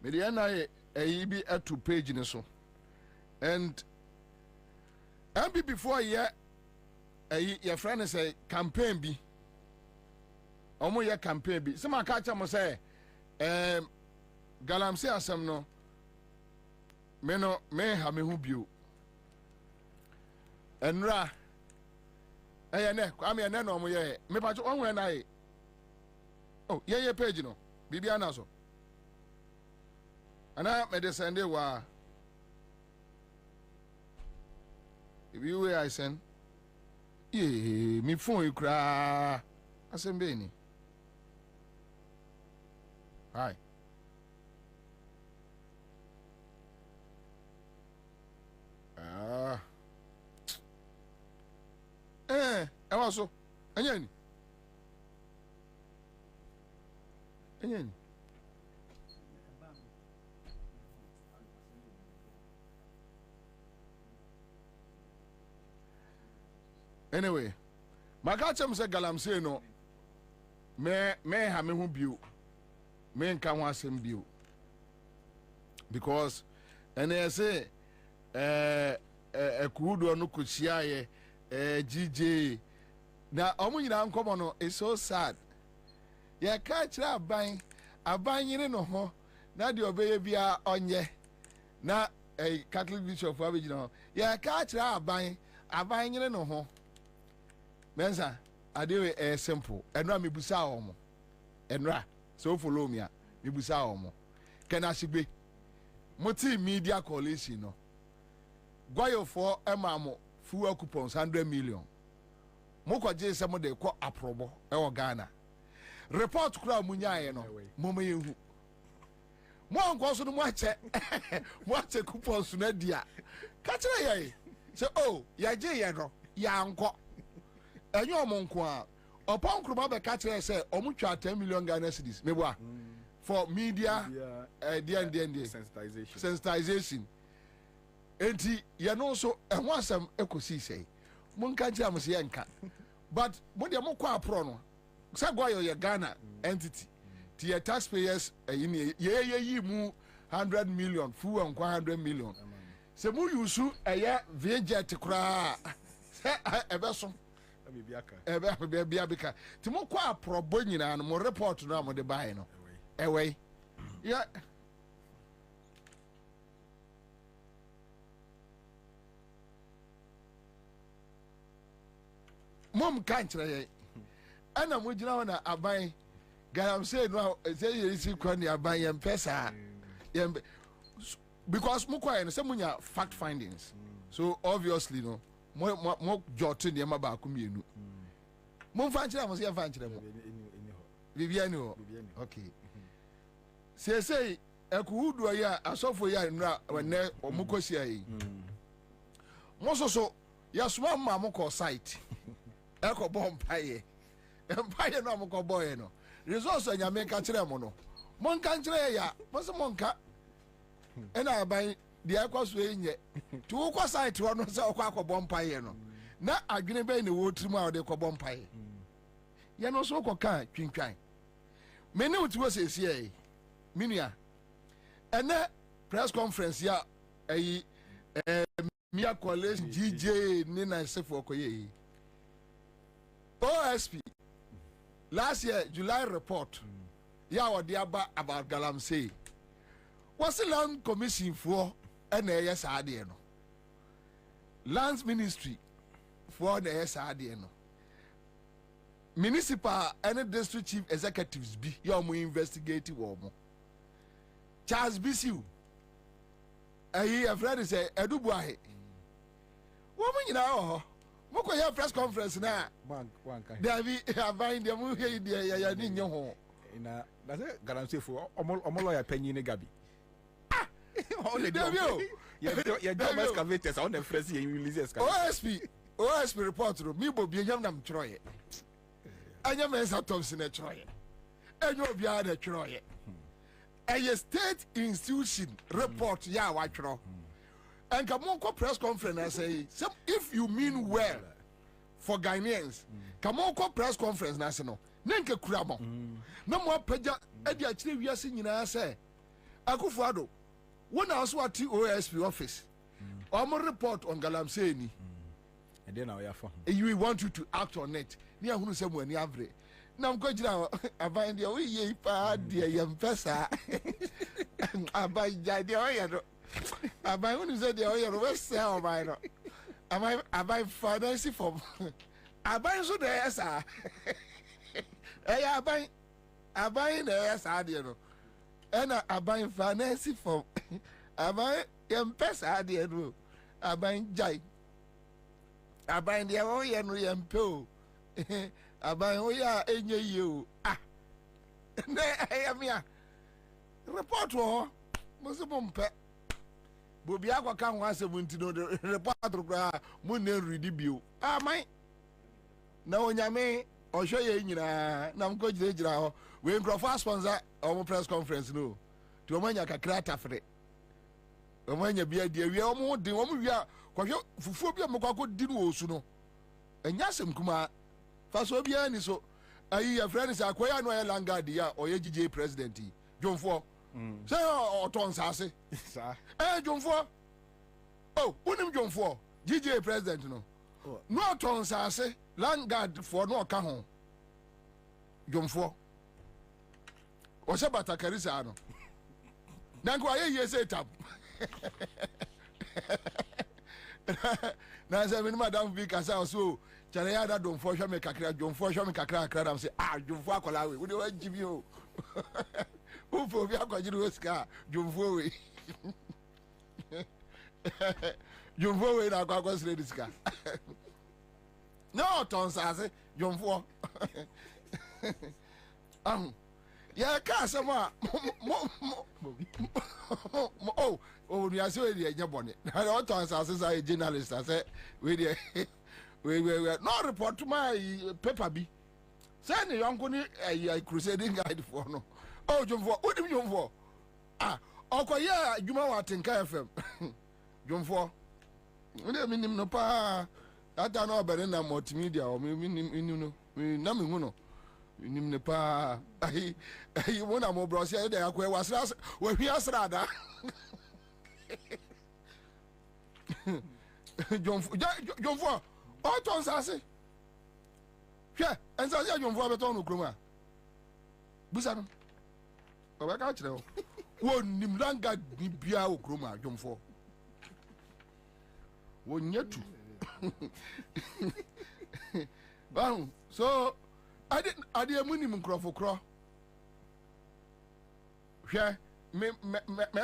me de NIA ayibi ato page ni so and before your friend say campaign bi omo ye campaign bi se ma ka cha mo say galamse asem no me ha me hu bio enra ne Kwame ene no mo ye me pa cho onwe na ye oh ye page no bibia na so ana me de send wa if you way I send me phone you cry asembe ni hi ewa so enye ni anyway makachem se galamse no me ha me hu bio me nka ho asem bio because ene say ekudo no kuchia ye GJ na omo nyina nkomo no is so sad ye ka kira aban yire no ho na de obeye bia onye na Catholic bishop wa bigina ho ye ka kira aban yire no ho mensa adewe simple enra mebusa omo enra so follow me a mebusa omo kana sigbe Moti media coalition no. Gwayo for emamo fuel coupons 100 million. Moko je some de ko aprobo e Ghana. Report kura munyaye no. Mama yehu. Mo anko so no mo ache coupons na dia. Ka kire ye. Say oh, ya je ye no. Ya anko. Enyo mo nko a. Upon Kruma be catch say omutwa 10 million Ghana cedis. Meboa. For media sensitization. Enti ye no so ehwo asem ekosi sei. Monka ntia mo se yenka. But mo de mo kwa apro no. Say go your Ghana entity. To your taxpayers ye mu 100 million, full and 100 million. Se mo yusu eye VJet kra. Say ebeso Biaka. Timo kwa probo nyina no mo report no mo de buy no. Ewe. Yeah. Mom can't try. Ana mo gina na aban. Garam say no say you see kwan ya aban yem pesa. Because mo kwa no say munya fact findings. So obviously no mo jotin de ma ba ku mienu. Mo fa nkyere mo say fa nkyere mo. Bibia ni ho. Okay. Say ekuhudu ya asofo ya nra wane omukosia yi. Mo so ya suma ma mo ko site. Eko bompaye. Empaye no mo ko boy no. Resource anyame ka kire mo no. Mo nka kire ya, mo se mo nka. Ena aban de akwaso enye. Ti wo ko site wo no se okwa bompaye no. Na adwene be ni wo trimu a de ko bompaye. Ya no so ko ka twintwan. Meni uti wo se sie. Minia. Ene press conference ya ayi Mia College GJ ni na sefo koye. OSP last year July report ya wodi aba about Galamsey. Was the land commission for na yes ade no. Lands ministry for na yes ade no. Municipal and district chief executives be ya mo investigate wo mo. Charles Bisiu a friend say edubu ahe woman nyina ho moko ya press conference na David aban dem hu he de ya ni nye ho na say Galamsey for omo lawyer panyin ne gabi ya dem excavators on the fresh you release excavators OSP report ro mi Bobie nyam nam troye anya mensa Thompson e troye enyo bia na troye a state institution report ya watro and come on press conference and say if you mean well for Ghanaians come on press conference national nenke kuramo no mo paja e dia kire wiase nyina say Akufo-Addo when also at OSP office omo report on Galamsey ni and then now you want you to act on it ni ahunu se mo ani avre na mko jira aban dia we ye pa dia yem pesa aban ja dia o ye no aban unu se dia o ye no we sell aban no aban finance from aban so dey esa aban na esa dia no ena aban finance from aban yem pesa dia no aban jai aban dia o ye no yem pe aban oya enye you ne ayamia report wo mo se bompe Bobie akwa kan ho asebunti no report ro mo na read bio amai na onyame ohwe ye nyina na mko gira ho we nkrofo sponsor omo press conference no ti omo nya kakra tafre omo nya bia dia wi omo de omo wi a kwahwe fufuo bia mo kwako di no osu no enya sem kuma faso bia ni so ayi ya friend say akoya no ya langard ya oye GJ president Jomfo say oton sase sa Jomfo oh unim Jomfo GJ president no no oton sase langard for no ka ho Jomfo o se batakari sa no nanko aye ye say tap na say me madam bi kasa so chale ya da don fo hwa me kakra Jomfo hwa me kakra kakra am say Jomfo akola we dey wan give you who for bi akwaji do ska Jomfo we Jumfo we na kwa sire diska. No tonsase Jumfo. Yeah, Casama. Oh, we are so dear, Jaboni. I don't answer as a journalist. I said, we not report to my Pepper B. Send the young a crusading guide for no. Oh, Jumfo, what do you for? Ah, okay, yeah, you know what in KFM. Jumfo. We don't mean him no pa. I don't know about any multimedia or maybe no. Nim ne pa ayi wona mo bro se de akwa wasra we hwi asra da Jomfo o ton sase hwe ensa se Jomfo beton no kroma busa no o ba ka kire wo nim langa bibia o kroma Jomfo wo nyetu bon so I didn't minimum crop for crop. Yeah, me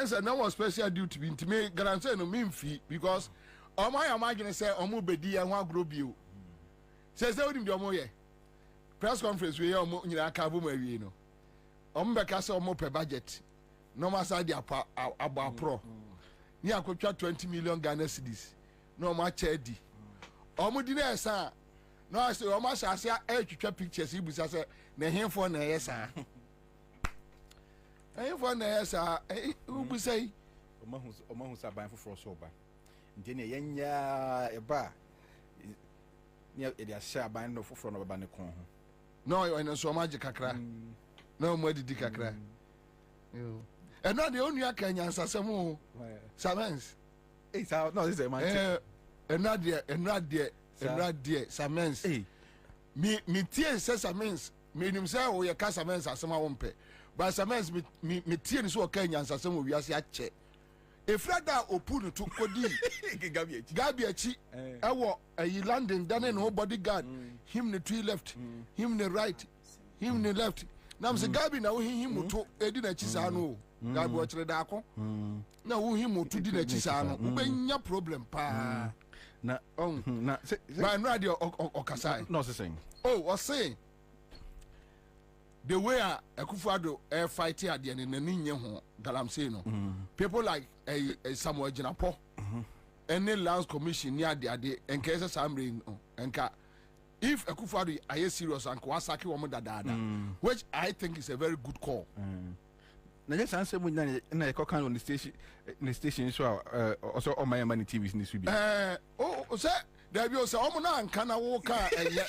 say no one special duty to me guarantee no mean fee because all my imagine say omo bedi and one grow bio. Says they would do ye. Press conference we omo nyina ka bo ma wie no. Omo be ka say omo per budget. No ma say dia aba pro. Ni akotwa 20 million Ghana cedis. No ma chedi. Omo di na esa no, I say, almost I say, pictures. He was say, na him for na yes, sir. Him for na yes, sir. Who be say, Omahusa buying for sober. Jenny Yenya a bar near a share buying no for front of a banner con. No, I know so much cacra. No more did cacra. And not the only Kenyans are some more. Samens. It's out, no, this is my and not dear. Right there, Samens. Hey, me tie says Samens. Me him say o ye ka Samens asema wompe. But Samens me tie so Kenyans asema wi ase ache. Efrada opunu to kodi. Gabi achi. Ewo ayi landing dane no bodyguard. Him the tree left. Him the right. Him the left. Nam se Gabi na wo him to edi na chi sa no. Gabi o kire da ko. Na wo him to di na chi sa no. Wo benya problem pa. Na na but no radio or Kasai. No saying. Oh, was saying the way a Akufo-Addo air fight here at the end in the Ninja home that I'm saying no. People like a Samuel Jinapo, any lands commission near the day and cases I'm reading and if Akufo-Addo are serious and Kawasaki woman that which I think is a very good call. Na just answer when na e kokan on the station so also on my money TV in this week. Oh say there be say omo na anka na wo ka eye.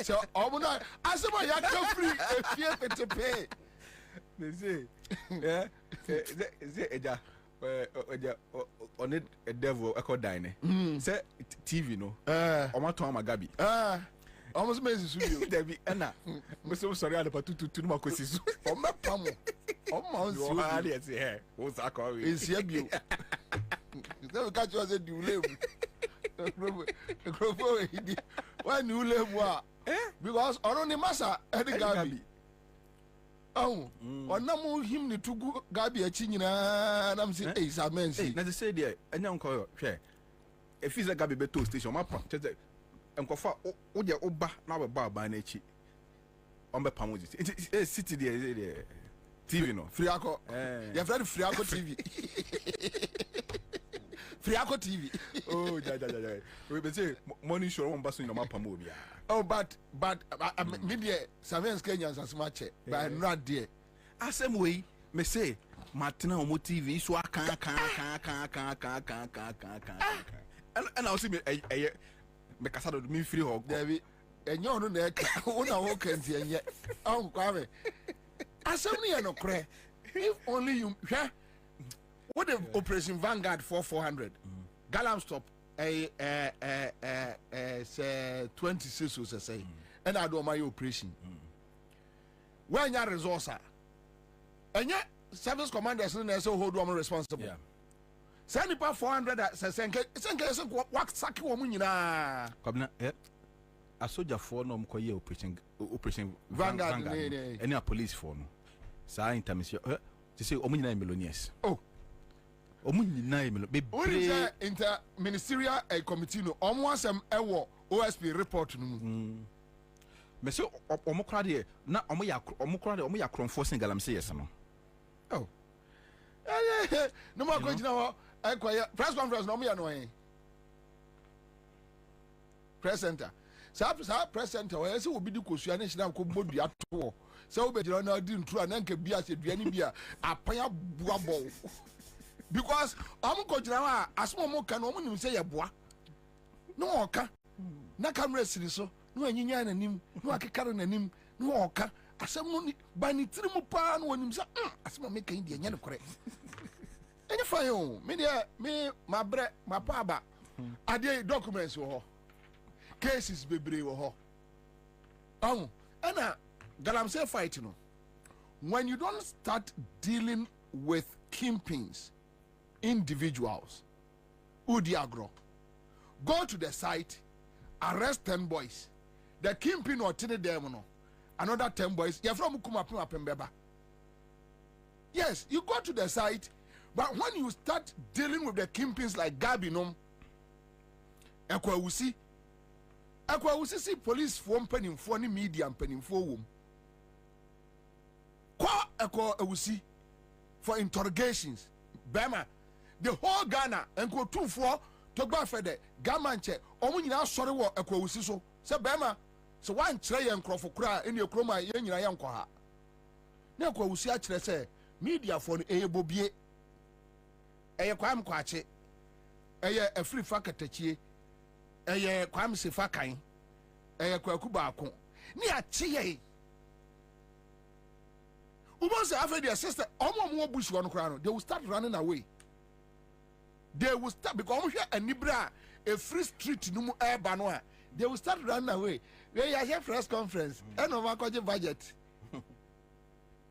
So omo na asema ya ka free efie pete. They say yeah say eja on it a devil e ko dine. Say TV no. Omo to amagabi. Almost made studio. Debbie, Anna. Mr. Sorry, I put two more questions. Oh, my pamo. Almost. You are here. What's that called? It's here. You never catch us at you live. Why you live? Because only Massa had a Gabi. Oh, or no him to go Gabi a chinina. And I'm saying, hey, Samen. Now they say there, and young call share. If he's a Gabi Beto station, my pump. Enkofa o de oba na we ba ba na echi on be pam it city there TV no Friako your friend Friako TV Friako TV oh ja we be say morning show on baso in my pam obi oh but media Samuel Kenyans as much but not there asem we me say Martina on TV so kan and I see me me kasado me free hog David enyo no na eka una ho kanti enye on kwame asem no kre if only you what the Operation Vanguard for 400 Galam stop say 26 was say and I do my operation when your resource enye service commanders na say hold one responsible send it 400 senke what saki wo nyina Kwabena a soldier for no mkoye operation Vanguard any a police for no sa intermission to say o nyina millionaires oh inter ministerial committee no asem ewo OSP report no me say omokra de na omoya kronfo sen galamse yes no no more go jina press conference no omoya no press center sa press center we say obi di kosua na hira ko bodua to say obi jira na di ntru na nka bia se dua ni bia apanya boabo because ko jira wa asmo mo ka no mo nim say ye boa no oka na camera siri so no anyinya na nim no akekaro na nim no oka asem no ba ni tiri mu pa no onim say asmo me kan dia nya ne kore enya fa yo me dia me mabre mapa aba ade documents wo cases bebre wo ho ana galamsey fight no when you don't start dealing with kingpins individuals udiagro go to the site arrest 10 boys the kingpin or tene them no another 10 boys you from kumapem apembeba yes you go to the site but when you start dealing with the kingpins like Gabinom Ekwawusi see police for mpanimfo ni media mpanimfo wom kwa Ekwawusi for interrogations bema the whole Ghana enko tufo to gba fede gamanche omo nyina sori wo Ekwawusi so se bema so wan kire ye nkrofo kura eni ekroma ye nyina ye nkọ ha na Ekwawusi a kire se media for Bobie eye kwam kwache eye afri fakatachie eye kwam sefa kan eye kwaku baako ni ache ye umonse after their sister omo bush won kra no they will start running away they will start because omo hwe anibra a free street no mu eba no a they will start running away we ya here press conference and over budget budget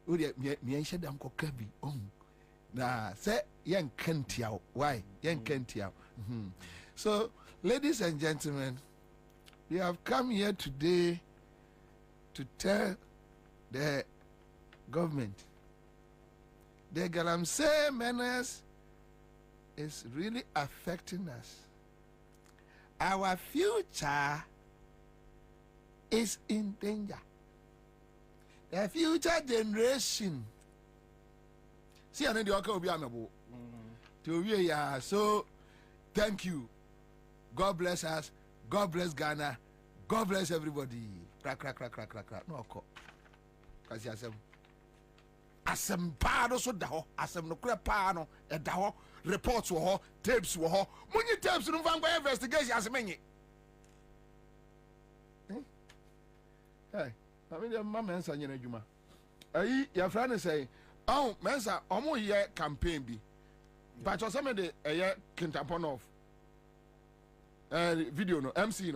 we me enche dam ko kabi na say yen kantia why yen kantia so ladies and gentlemen, we have come here today to tell the government the Galamsey menace is really affecting us. Our future is in danger. The future generation. See, I know the okay will be amiable. So, thank you. God bless us. God bless Ghana. God bless everybody. Crack. No, kasi asem pa no so da ho. Asem no kura pa no e da ho. Reports wo ho, tapes wo ho. Munyi tapes no van go investigation asemenye. Hey, I mean the mama Ansah nyina adwuma. Ayi ya fra ne say, "Oh, Ansah, omo ye campaign bi." But you some de eye kintampon of video no MC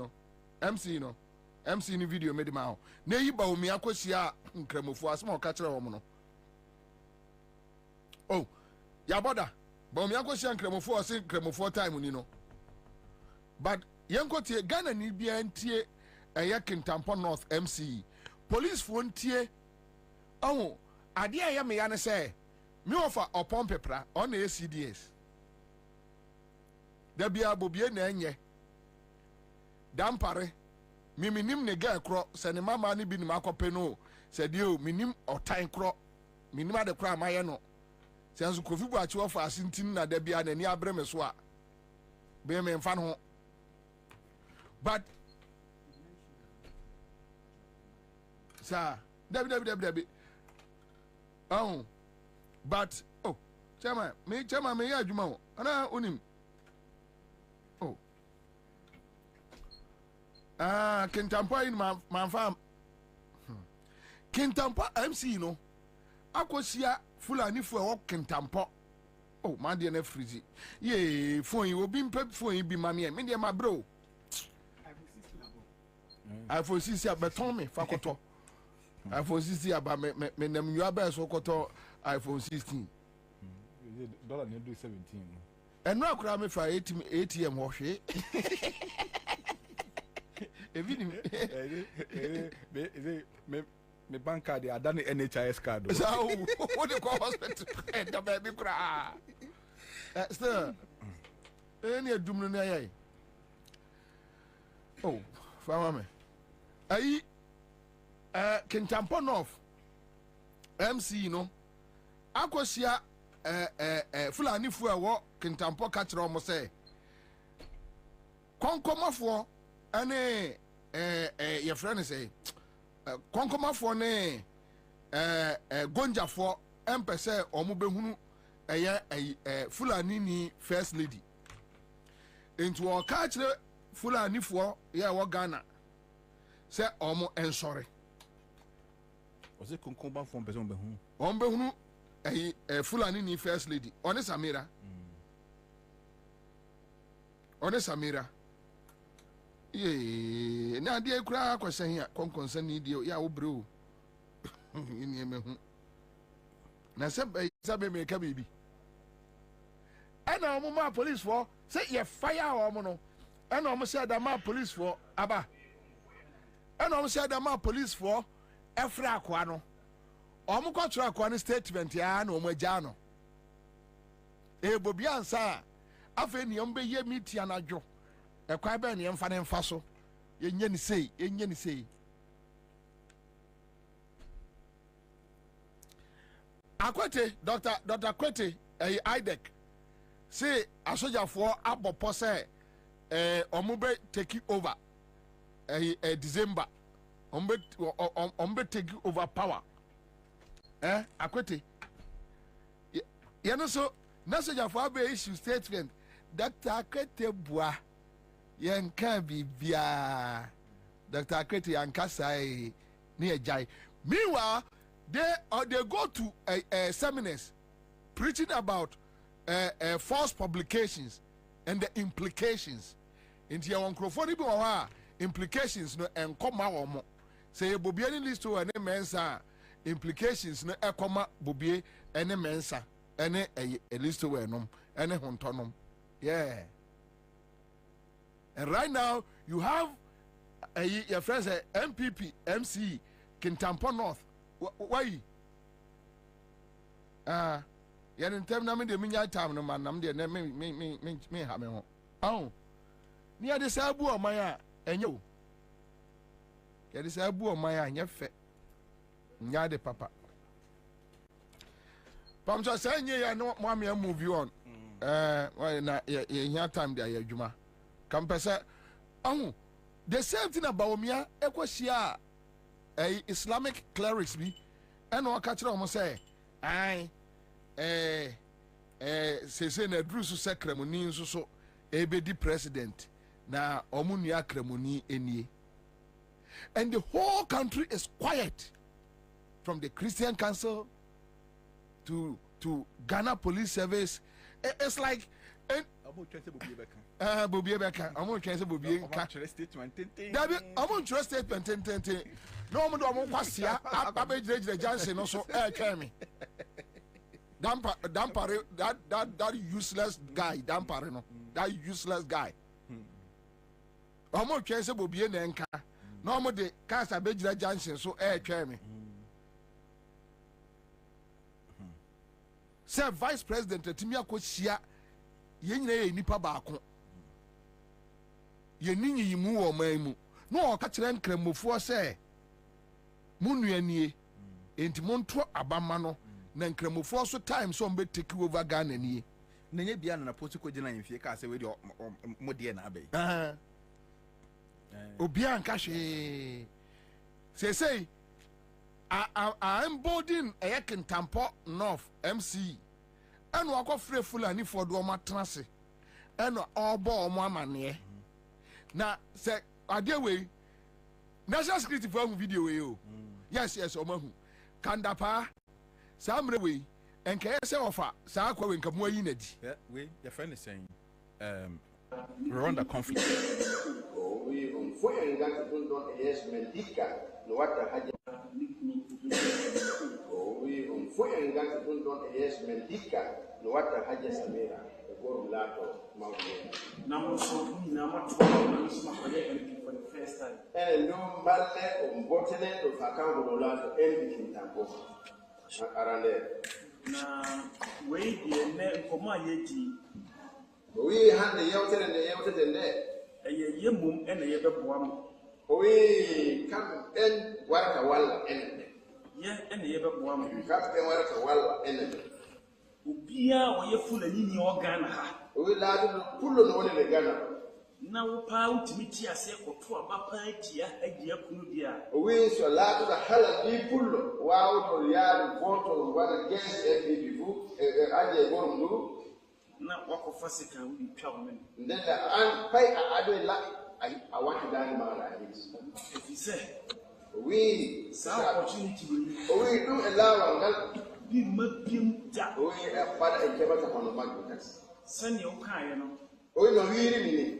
ni video made ma ho na yi ba omi akosia nkramofo asema o ka kire wo no oh ya boda ba omi akosia nkramofo o se nkramofo time ni no but yenkotie Ghana ni bia ntie eye kintampon north MC police fo ntie oh ade eye me ya ne say me offer upon pepra on ACDS da bia Bobie na enye dampare minim ne ga kro se ne mama ne bi ne makope no se de o minim otan kro minim ade kro amaye no se nso kofi bu achi ofa asintin na da bia na ni abre me so a be me mfa no but sa dabi oh but oh chama me ya adwuma wo ana onim oh Kintampo in my farm. Kintampo MC no. Akosia Fulani for Kintampo. Oh, my dear Nefrizi. Ye, phone you will be pep for you be mammy and media my bro. I foresee about Tommy Fakoto. I foresee about me name you are best Sokoto iPhone 16. $17. And now cram for ATM wash it. Me bank card I done NHIS card. So what do you call hospital? And the baby cry. Still, any doom no na oh, fama me. Ayi Kintampo North MC no. Akosia Fulani fu a wo Kintampo ka kire omo say. Konkomafo ane your friend say konkomafo ne gonjafo empese omo behunu Fulani ni first lady into o ka kire Fulani fo ya wo Ghana say omo ensore o se konkomafo empese omo behunu Fulani ni first lady one Samira yeah na dia kura kwesen ya konkonsan ni dia ya obreo ni emehu na sabe me ka bibi ana omo ma police for say ye fire omo no ana omo say da ma police for aba ana omo say da ma police for efra akwa no omo ko tro akwa no statement ya na omo agya no Bobie Ansah afa ni omo be ye meet anadwo ekwa be ne mfa ne mfa so yenye ni sei Akwete Dr. Kwete IDEC say asojafo abopo say omobe take over December ombe take over power Akwete so asojafo abe issue statement Dr. Kwete bua yenka bibia Dr. Akreti yankasai ni ejai. Meanwhile, they go to seminars preaching about false publications and the implications. Into your microphone implications no enkoma womo. Say Bobie ni list to ene mensa implications no ekoma Bobie ene mensa ene list to enom ene hontonom. Yeah. And right now, you have your friends MPP, MC, Kintampo North. Why? Yan in term namin de minya time no man nam de me ha me ho. Oh. Near the sabu o maya enyo. Ya the sabu o maya nya fe. Nya de papa. Pam so say nye ya no mo me move you on. Why na ya time de adwuma. Kampesa the same thing about Omia Equasia Islamic clerics be and no catcher almost say say na drusu sacramony so ebedi president na omunia cremony enie and the whole country is quiet from the Christian Council to Ghana Police Service. It's like Bobie Beka. I'm going to say Bobie. I'm going to statement. No one do Kwasia. Abe Johnson also me. Dampare that useless guy. Dampare no. That useless guy. I'm going to say Bobie Nenka. No one de cast Abe Johnson so me. Say Vice President Timia Kosia. Yenye nipa baako yeninyi yimu wo maimu no ka kire nkramofo se munuanie enti monto abama no na nkramofo so time so mbe take over Ghana nie nenye bia na post ko gina yimfie ka se we de modie na abai obi anka hwe say I am boarding a Kintampo North MC and walk off free Fulani for do matrase and all ball mamane. Now, say, are there way national security for video? Yes, Omahu. Kandapa, some way, and KSA offer, Sako and Kamu Unity. Yeah, your friend is saying, we're under conflict. We on fire and got to do yes, Medica, no water had we on fire and got to do yes, Medica, no water had Samira, the Gorulato, Mountain. Number so, number 12, for the first time. And no matter on bottling of account of Lolato, anything tampo around there. Na we die ne nkoma yedi. We hand the yelter and the yelter and there. Eye yemum ene ye beboam. We come and work a wall enemy. Ye ene ye beboam. Come and work a wall enemy. Ubia wo ye full ani organ ha. We lad pull on one in the Ghana. Na wo pa ultimate ase koto abapa atia agia kunu dia. We so lad the hell of people wow to yard vote on one against FDP who aje go do. Na wakofa sika we twa women. Then and pay I do like I want to die man like this. If you say we opportunity we do allow that be mabim da. We are father and kept upon the market. Sani o kan ye no. We no really mean.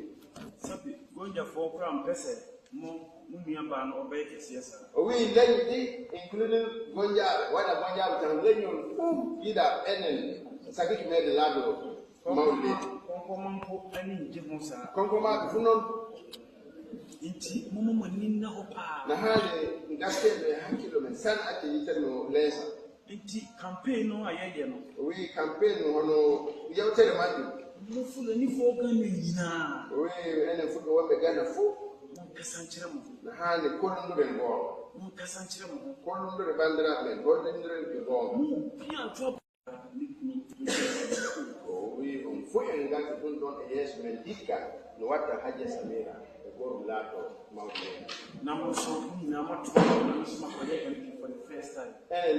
Sabi gonja for program pese mo nua ba no obey kese sa. We then including gonja what a gonja with lenyon either enen sakiki made the lado. Konkomanko ani nje ho sa. Konkoma funo inti mumu mani na ho pa. Na hali ngaske me hakilo men san ati yitano lesa. Inti campaign no ayede no. We campaign no no yewtere madu. Mo fulu ni fo gan nyina. We ene fuko wa begana fu. Mo kasanchira mo. Na hali kono ndo bengo. Mo kasanchira mo. Kono ndo bandira men golden ndo bengo. Mo pia to we foi ngati kundon yes medika no wata haja samira egoro lato mawde na mo so ni na mato na sima kwa yake for the first time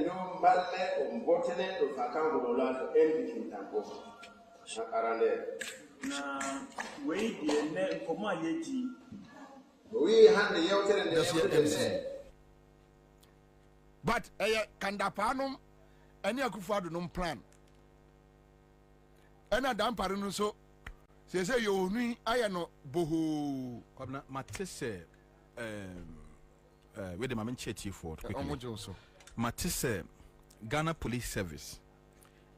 no malle ombotene to fakango lato endi kintambo arande na we die ne nkoma yedi we hand the yelter and the but kandapanum any akufado no plan ena dampare no so say you nui ayano boho Kwabena matese we the mamen chat you for matese Ghana Police Service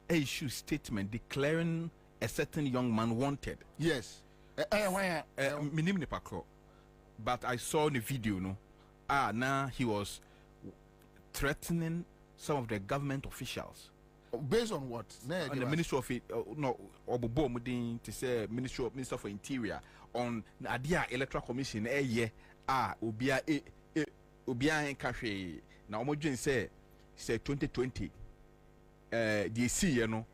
issue statement declaring a certain young man wanted. Yes. Minim ne pakro, but I saw the video no now he was threatening some of the government officials. Based on what? On the Ministry of no Obobo Mudin to say Minister for Interior on Adia Electoral Commission Ubia Cafe. Now Omojin say 2020 DC you know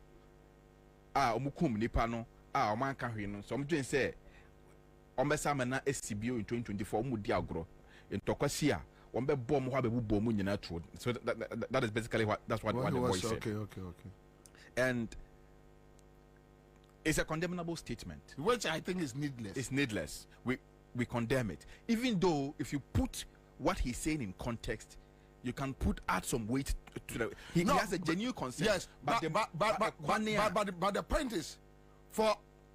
Omukum nipa no Oman Cafe no so Omojin say Ombesa na SCBO in 2024 Mudi agro in Tokosia Ombe bomb wa bebu bomu nyina tro. So that is basically what the boy said. Okay. And it's a condemnable statement, which I think is needless. It's needless. We condemn it, even though if you put what he's saying in context, you can add some weight to the. He has a genuine concern. Yes, but the point is, for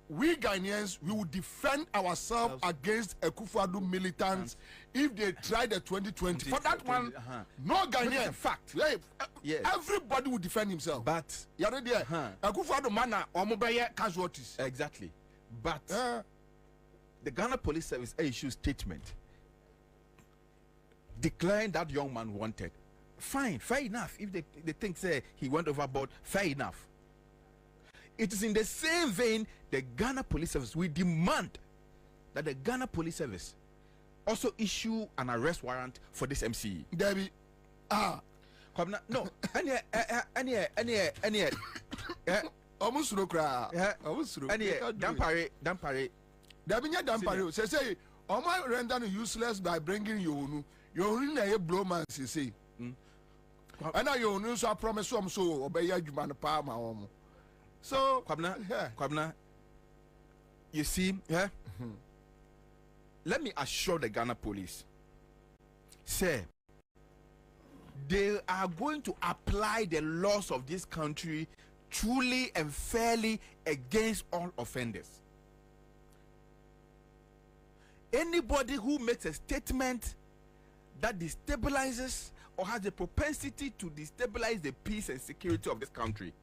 we Ghanaians, we will defend ourselves against Akufo-Addo militants if they try the 2020. For that one, no Ghanaian. Fact. Yes. Everybody will defend himself. But Akufo-Addo mana omobeye casualties. Exactly. But the Ghana Police Service issued statement declaring that young man wanted. Fine, fair enough. If they think say he went overboard, fair enough. It is in the same vein the Ghana Police Service, we demand that the Ghana Police Service also issue an arrest warrant for this MCE. Debbie, Kwabena, no, any almost cry. Dampare. Dabinya Dampare, say, Oma render useless by bringing you na a blow man, say. And now you know, so I promise you, so obey you, man, palm. So, Kwabena, you see, let me assure the Ghana police, say, they are going to apply the laws of this country truly and fairly against all offenders. Anybody who makes a statement that destabilizes or has a propensity to destabilize the peace and security of this country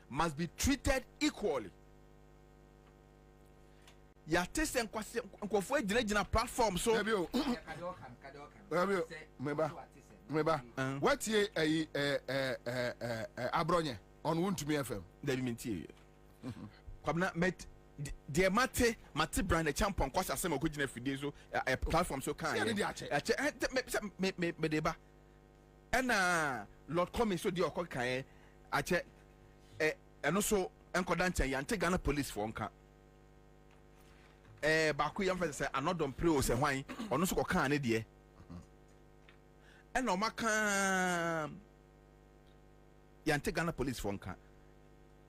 must be treated equally. Ya test nkofo ejina platform so member Remember, what ye Abronye on Wuntumi FM? That mean Kwabena met dear Mate brand a champion cost as some of good so a platform so kind. Medeba and Lord Coming so dear Kokai ache and also Uncle Dante and take Ghana police for Unca. Baku young say another pro say why or no so can idea. And no maka Yante Ghana police for Unca.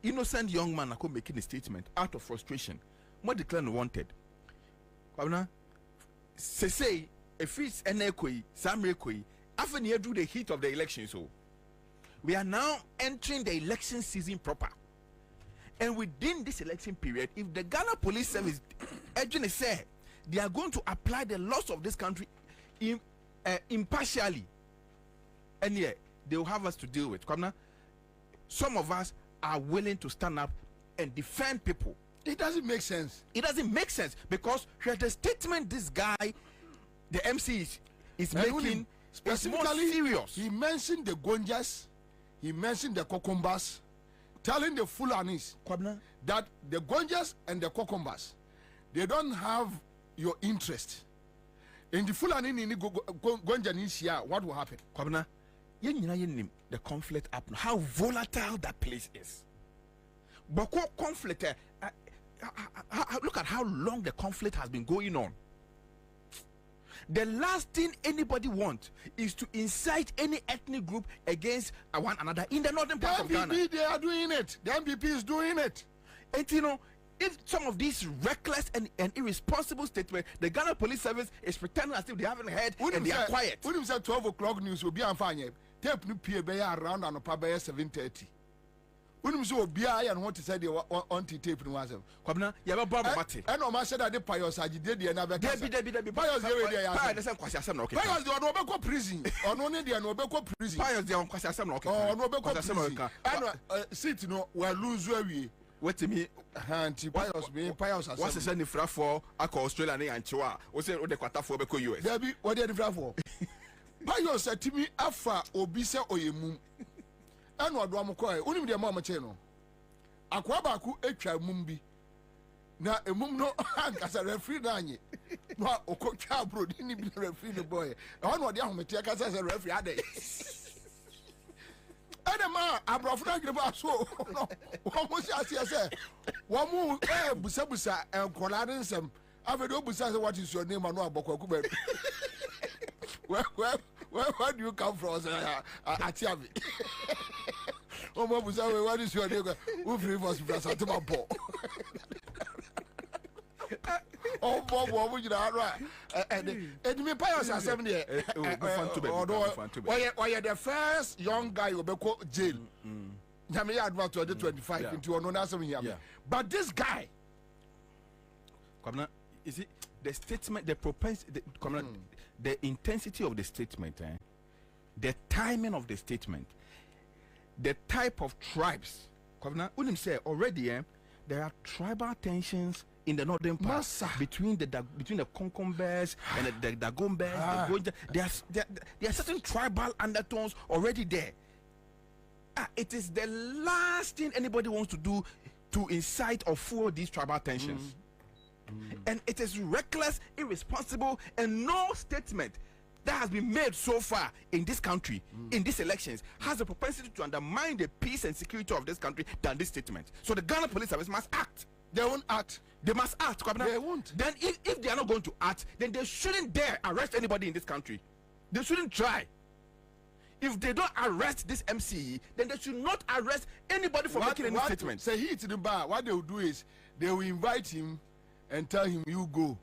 Innocent young man are making a statement out of frustration. More declared wanted. Kwabena say if it's an equi, some equi, after near do the heat of the election. So we are now entering the election season proper. And within this election period, if the Ghana Police Service agent say they are going to apply the laws of this country impartially, and yeah, they will have us to deal with. Kwabena, some of us are willing to stand up and defend people. It doesn't make sense. It doesn't make sense because the statement this guy, the MC is making specifically serious. He mentioned the Gonjas, he mentioned the Kokombas, telling the Fulanis that the Gonjas and the Kokombas, they don't have your interest. In the Fulani Gonja, what will happen? Kwabena, the conflict up, how volatile that place is. But conflict, look at how long the conflict has been going on. The last thing anybody wants is to incite any ethnic group against one another in the northern part of Ghana. They are doing it. The MPP is doing it. And you know, if some of these reckless and irresponsible statements, the Ghana Police Service is pretending as if they haven't heard and they are quiet. When you say 12 o'clock news will be on fire, tape no pay around and up by 7:30. When you say Obia and what to say they on tape no was. Kwabena, you have a Bob Mate. And no man said that the Pios I did the another. Debbie, Pios the Pios the Nobel prison. Or no need the Nobel prison. Pios the Kwasiasam okay. Oh, Nobel prison. And sit no we lose where we. What to me? Pios. What's the sending for? I call Australia and Chua. What's the quarter for Beko US? Debbie, what did you for? Pios said to me, Afa Obisa Oyemu. And what do I call? Only the mama channel. Akwabaku etwa mumbi. Na emum no as a referee nanye. No okocha bro ni be referee the boy. On what the ahomete aka as a referee ade. Adama abrofuna greba so. Wo mo say wo mu busa enkola de nsem. Avedo busa say what is your name and no abokwaku be. Where do you come from? Atiavi. Oh, what is your name? Who favors Brasatuma Paul? Oh, Bob, what would you right? And me Pios are 70. Why are the first young guy who be called jail? Jamia advance to the 25 into another 7 years. But this guy, is it the statement, the propensity, the intensity of the statement, the timing of the statement, the type of tribes. Unim say already, there are tribal tensions in the northern part between the Konkombes and the Dagombes. There are certain tribal undertones already there. It is the last thing anybody wants to do to incite or fuel these tribal tensions. And it is reckless, irresponsible, and no statement that has been made so far in this country, in these elections, has a propensity to undermine the peace and security of this country than this statement. So the Ghana Police Service must act. They won't act. They must act. They won't. Then if they are not going to act, then they shouldn't dare arrest anybody in this country. They shouldn't try. If they don't arrest this MCE, then they should not arrest anybody for making any statement. Say he to the bar. What they will do is they will invite him and tell him you go.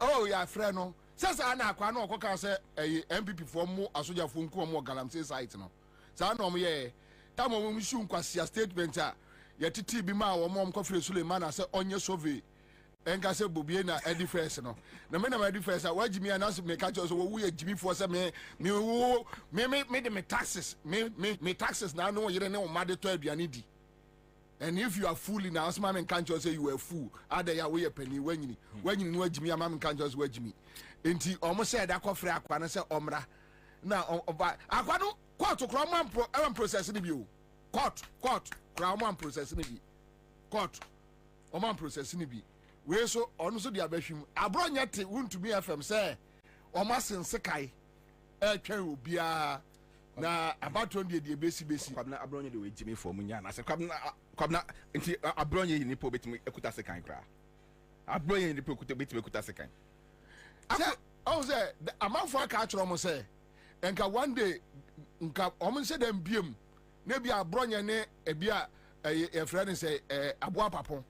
Oh yeah, friend. No. Says Anna Kwano Koka say MPP for more Asoja Funko more Galamsey site no. Sa no me tamo mu shun kwasi statement a yetiti bi ma wo mom Kofre Suleiman say onye survey enka say Bobie na edi first no. Na me na edi first a wajimi announce me catch so wo ye jimi for say me the taxes me taxes na no yere ne o made to aduane di. And if you are fooling now, man can't just say you were a fool. Other ya way a penny when you know Jimmy, a man can't just wedge me. Inti almost said that coffee aquana say omra. na akwano court kura man process ni bi o court kura man process ni bi court o man process ni bi we so onu so dia bahwim abronya te wuntumi fm say o ma sense kai twa obia na abaton de besi kwabna abronya de we jimi for munya na se kwabna nti abronya ni po betimi ekuta sekan kra abronya ni po betimi ekuta sekan say amafo aka achro mo say enka one day nka omo se dem biem na bia abronya ne ebia e friend say aboa papon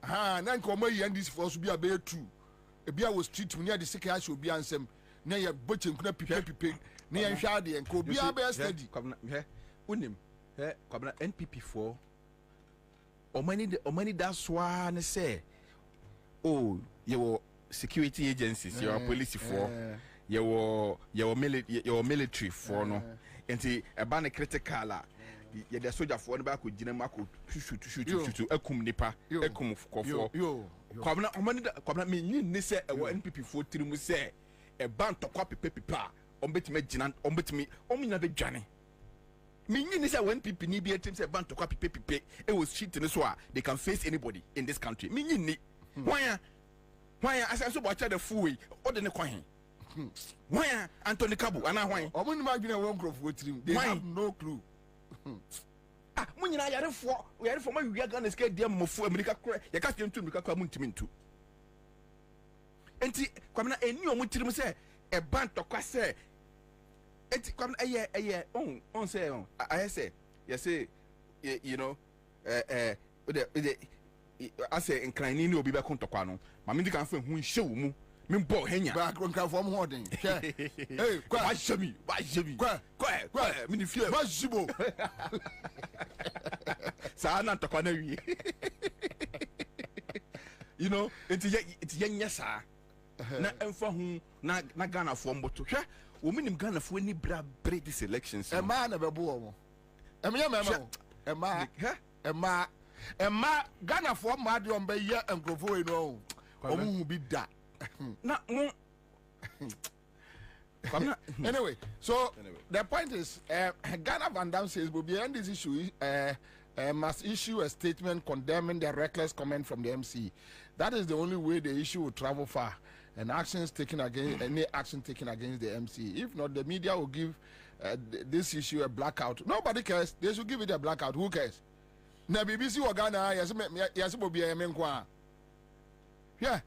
na nka omo yi ndis for so bia be 2 ebia wo street mu ne de sika aso bia nsem na ye bochenkuna pipe na ye hwa de nka obia be steady kwabna unim kwabna NPP4 omani da swa ne say oh you security agencies your police for your military for no enti eba ne critical a ye the soldier for no ba ko gina mako shoot akum nipa akum kofo kwabna omani da kwabna me yin ne say e wo NPP4 tirimu say e ban tokwa pepepa ombetime gina ombetime omina be dwane me yin ne say when NPP ni be team say ban tokwa pepepe e was shit ne so a they can face anybody in this country me yin ni why as I so watch the fool or the coin why Anthony Kabu and I why omo ni ma gina won crop trim they have no clue munyina yare for ma wi ga na ska dia mofu America kra ya ka tentu America kwa muntimintu enti kwamna eni o mutirim se e ban tokwa se enti kwamna eye on say I say you say you know I say inclining ni obi be kontokwa no ma me di kan fa hu hye wo mu me bo hanya ba kronka fo mo hoden hey ba shemi kwa me ni fie ba jibo sa na ntokwa na wi you know enti yenya sa na emfa hu na Ghana fo mboto hwe wo minim Ghana fo ni bra break this elections e ma na be bo wo Emma Ghana for ma de on be ye enkrofo e no o mu bi da na mo anyway the point is Ghana Van Dam says Bobie and this issue must issue a statement condemning the reckless comment from the MC. That is the only way the issue will travel far and any action taken against the MC. If not, the media will give this issue a blackout. Nobody cares. They should give it a blackout. Who cares? Na BBC wa Ghana yase Bobie me nkwa yeah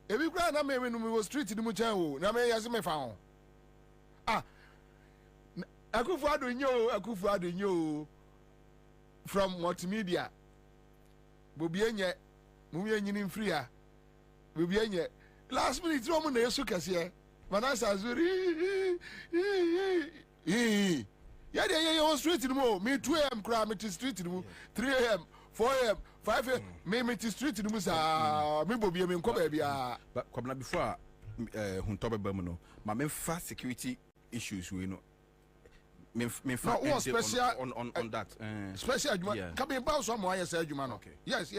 ebi kra na me no me street ni mu chan o na me yase me fa ho akufu adonyo from multimedia Bobie nye mu ye nyini free a Bobie nye last minute ro mu na yesu kase manasa zuri yeah, on street in mo. Me 2 a.m. cry, me to street in mo. 3 a.m., 4 a.m., 5 a.m. Me to street in mo. Me Bobie me nko baby ah. But kwabna before huntobe bemuno. Ma me fa security issues we know. Me fa on that. Special adjuma. Come in bounce one more say adjuma no. Yes.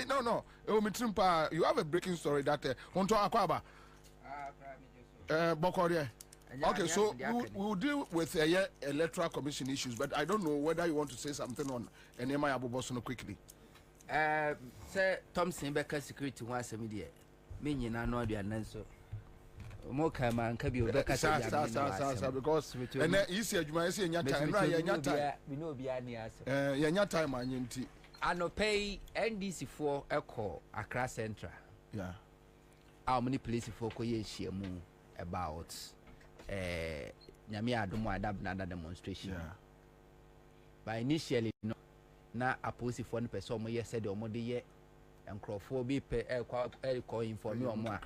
No. Me trimpa. You have a breaking story that hunto akwaba. Bokore. Okay, so we'll deal with Electoral Commission issues, but I don't know whether you want to say something on Enema Abobosono quickly. Sir Thompson Becker security once a media. Meaning I know the answer. Moka man can be Becker, because and easier you might say in your time, right? We know behind the answer. Your time, and I no pay NDC for a call across Central. Yeah. How many places for Koyeshiamu about? Nyame adomo adab na demonstration but initially no na aposi for no person mo yes said omo de ye enkrofo bi pe call inform omo a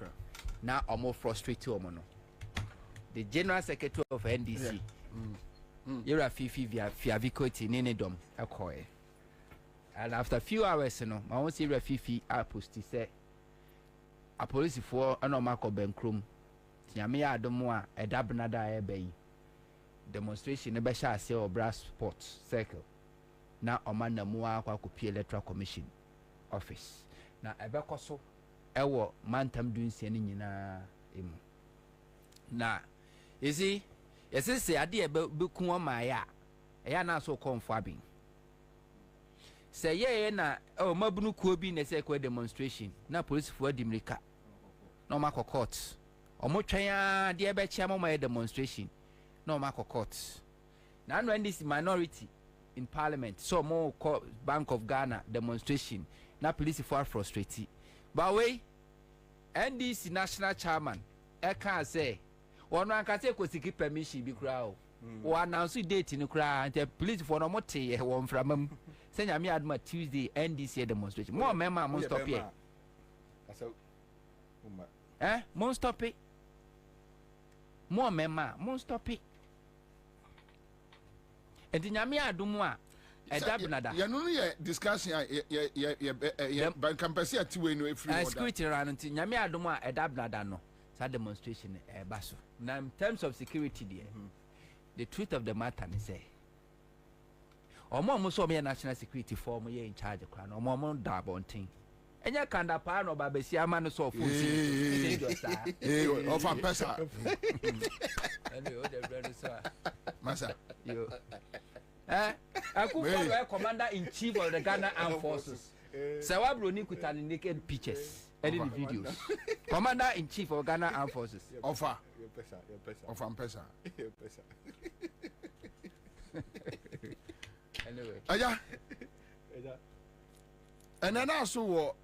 na omo frustrate omo no the general secretary of NDC Yera Fifi via Vicoti nene dom ekoe and after few hours no ma won say Yera Fifi aposti say a police for anoma ko benkrom Nyame ya adomo a edabna da ebe demonstration be sha ase o brass sports circle na omana mu akwa kopi Electoral Commission office na ebe koso ewo mantam dunsia ni nyina emu na ezi Yes, say ade be ku o ma ya. Eya na so come for abin. Say ye na o mabunu ku obi na say kwa demonstration. Na police for dimrika. No ma court. Omo twan ya de be chia mo demonstration. No ma court. Na no this minority in parliament. So more Bank of Ghana demonstration. Na police for frustrated. But we NDC national chairman I can say one man can say ko permission bi kra o. O announce date ni kra and the police for no mote one from say nyame adma Tuesday NDC demonstration. More member must stop here. Must stop it. More member must stop it. And nyame adumu a ya no ye discussion ya ban campus at we no free security ran until nyame adumu a edabnada no sa demonstration baso. Now in terms of security there, the truth of the matter is say omo so me national security form ye in charge kra no omo da bontin enya kanda pa no ba besi ama no so phone si of a person anyway o the brother sir masa yo Akufo commander in chief of the Ghana Armed Forces. Sawabro ni kutani naked pictures, editing videos. Commander in chief of Ghana Armed Forces. Offer. Offer pesa. Anyway. Aya. And then also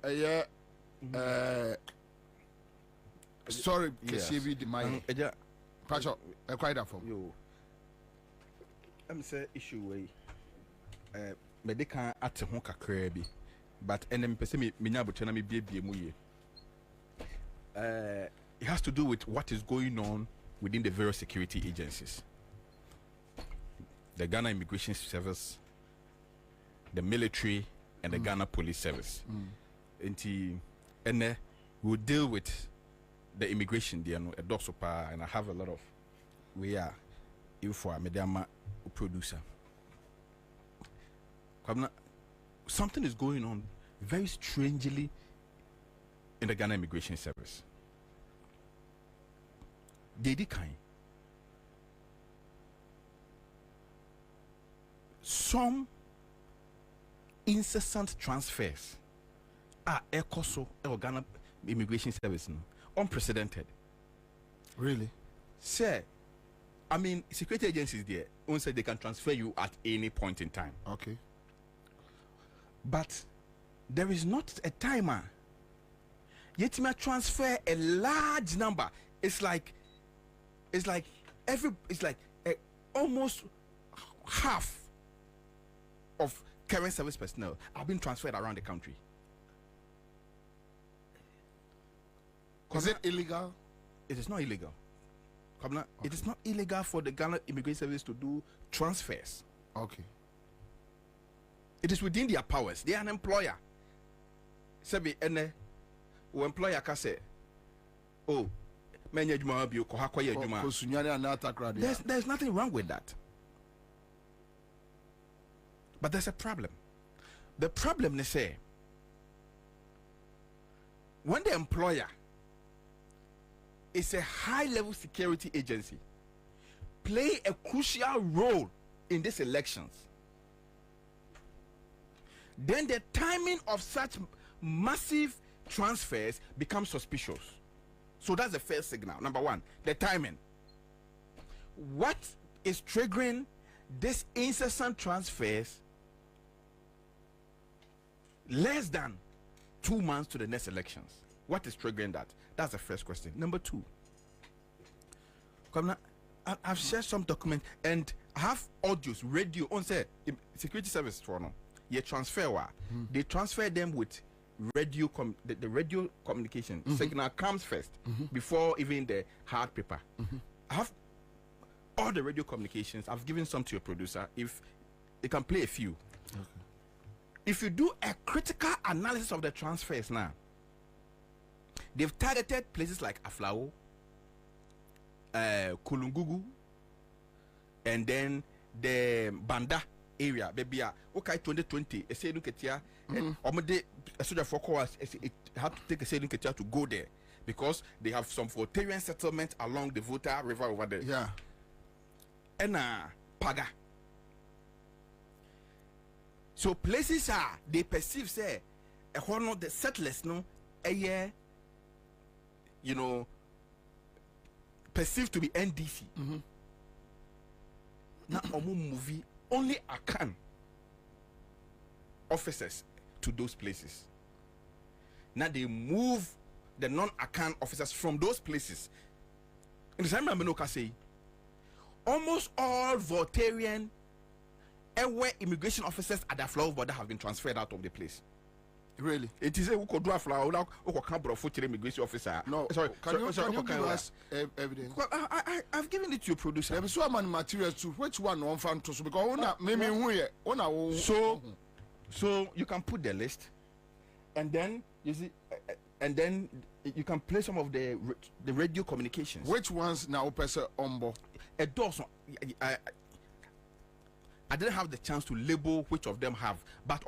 sorry, KCB the my Pacho, quite that for you. I'm say issue way me de kan ate ho kakra bi but enem pese me nya botena me bie mu ye it has to do with what is going on within the various security agencies, the Ghana Immigration Service, the military, and the Ghana Police Service. And we'll deal with the immigration there, no, a doxopa, and I have a lot of we are for a mediama producer. Something is going on very strangely in the Ghana Immigration Service. Some incessant transfers are ECOSO or Ghana Immigration Service, unprecedented. Really? Sir, I mean, security agencies there, say they can transfer you at any point in time. Okay. But there is not a timer. Yet you may transfer a large number. It's like almost half of current service personnel are being transferred around the country. Is it illegal? It is not illegal. Okay. It is not illegal for the Ghana Immigration Service to do transfers. Okay. It is within their powers. They are an employer. Sebi ene o employer ka say, oh, there's nothing wrong with that. But there's a problem. The problem they say, when the employer is a high-level security agency, play a crucial role in these elections, then the timing of such massive transfers becomes suspicious. So that's the first signal. Number one, the timing. What is triggering this incessant transfers less than 2 months to the next elections? What is triggering that? That's the first question. Number two, I've shared some documents and I have audios, radio on say security service for now. You transfer they transfer them with radio the radio communication signal comes first before even the hard paper. I have all the radio communications. I've given some to your producer. If you can play a few. Okay. If you do a critical analysis of the transfers now, they've targeted places like Aflao, Kulungugu, and then the Banda area. Baby, okay, 2020. I say look at here. A soldier for course, it had to take a sailing to go there because they have some Voltarian settlement along the Volta River over there. Yeah. ena paga. So places are they perceive say a horn the settlers no a year, you know, perceived to be NDC. Now omu movie only Akan officers to those places. Now they move the non-Akan officers from those places. In the same way, say almost all Voltarian immigration officers at the flower border have been transferred out of the place. Really? It is a who could do a flower who can't brought immigration officer. No, sorry. Can you give us evidence? Well, I've given it to your producer. There is so many materials to which one on fan to because maybe we so you can put the list, and then you see, and then you can play some of the radio communications. Which ones now person ombo? A dozen. I didn't have the chance to label which of them have, but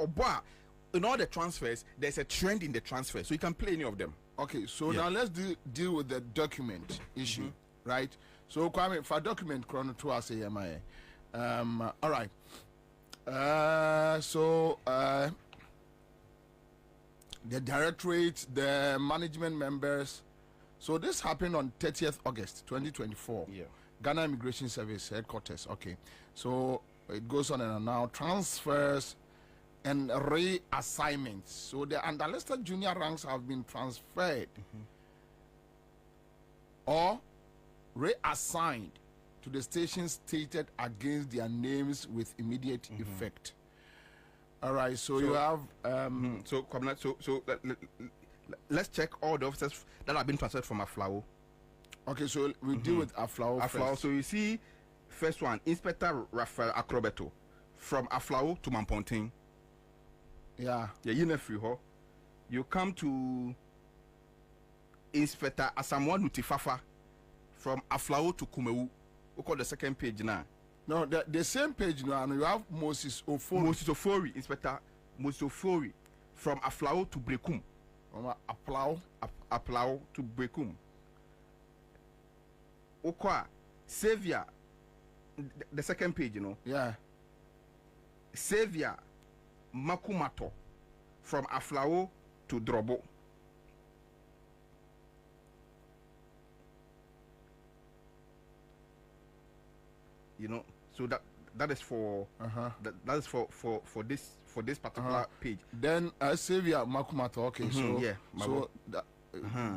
in all the transfers, there's a trend in the transfer, so you can play any of them. Okay, so now let's deal with the document issue, right? So Kwame, for document chrono to us all right. The directorate, the management members. So this happened on 30th August 2024. Yeah. Ghana Immigration Service headquarters. Okay. So it goes on and on now. Transfers and reassignments. So the underlisted junior ranks have been transferred or reassigned to the stations stated against their names with immediate effect. All right, so you have let's check all the officers that have been transferred from Aflao. Okay, so we deal with Aflao first. So you see, first one, Inspector Raphael Acrobeto from Aflao to Mamponting. Yeah. You come to Inspector Asamoah Nutifafa from Aflao to Kumewu. We call the second page now. No, the same page now, and you have Moses Ofori. Moses Ofori, Inspector Moses Ofori from Aflao to Brekum. From Aflao to Brekum. Okwa, Xavier, the second page, you know. Yeah. Xavier Makumato from Aflao to Drobo. You know, so that is for that is for this particular page. Then Xavier Makumato. Okay, so yeah, so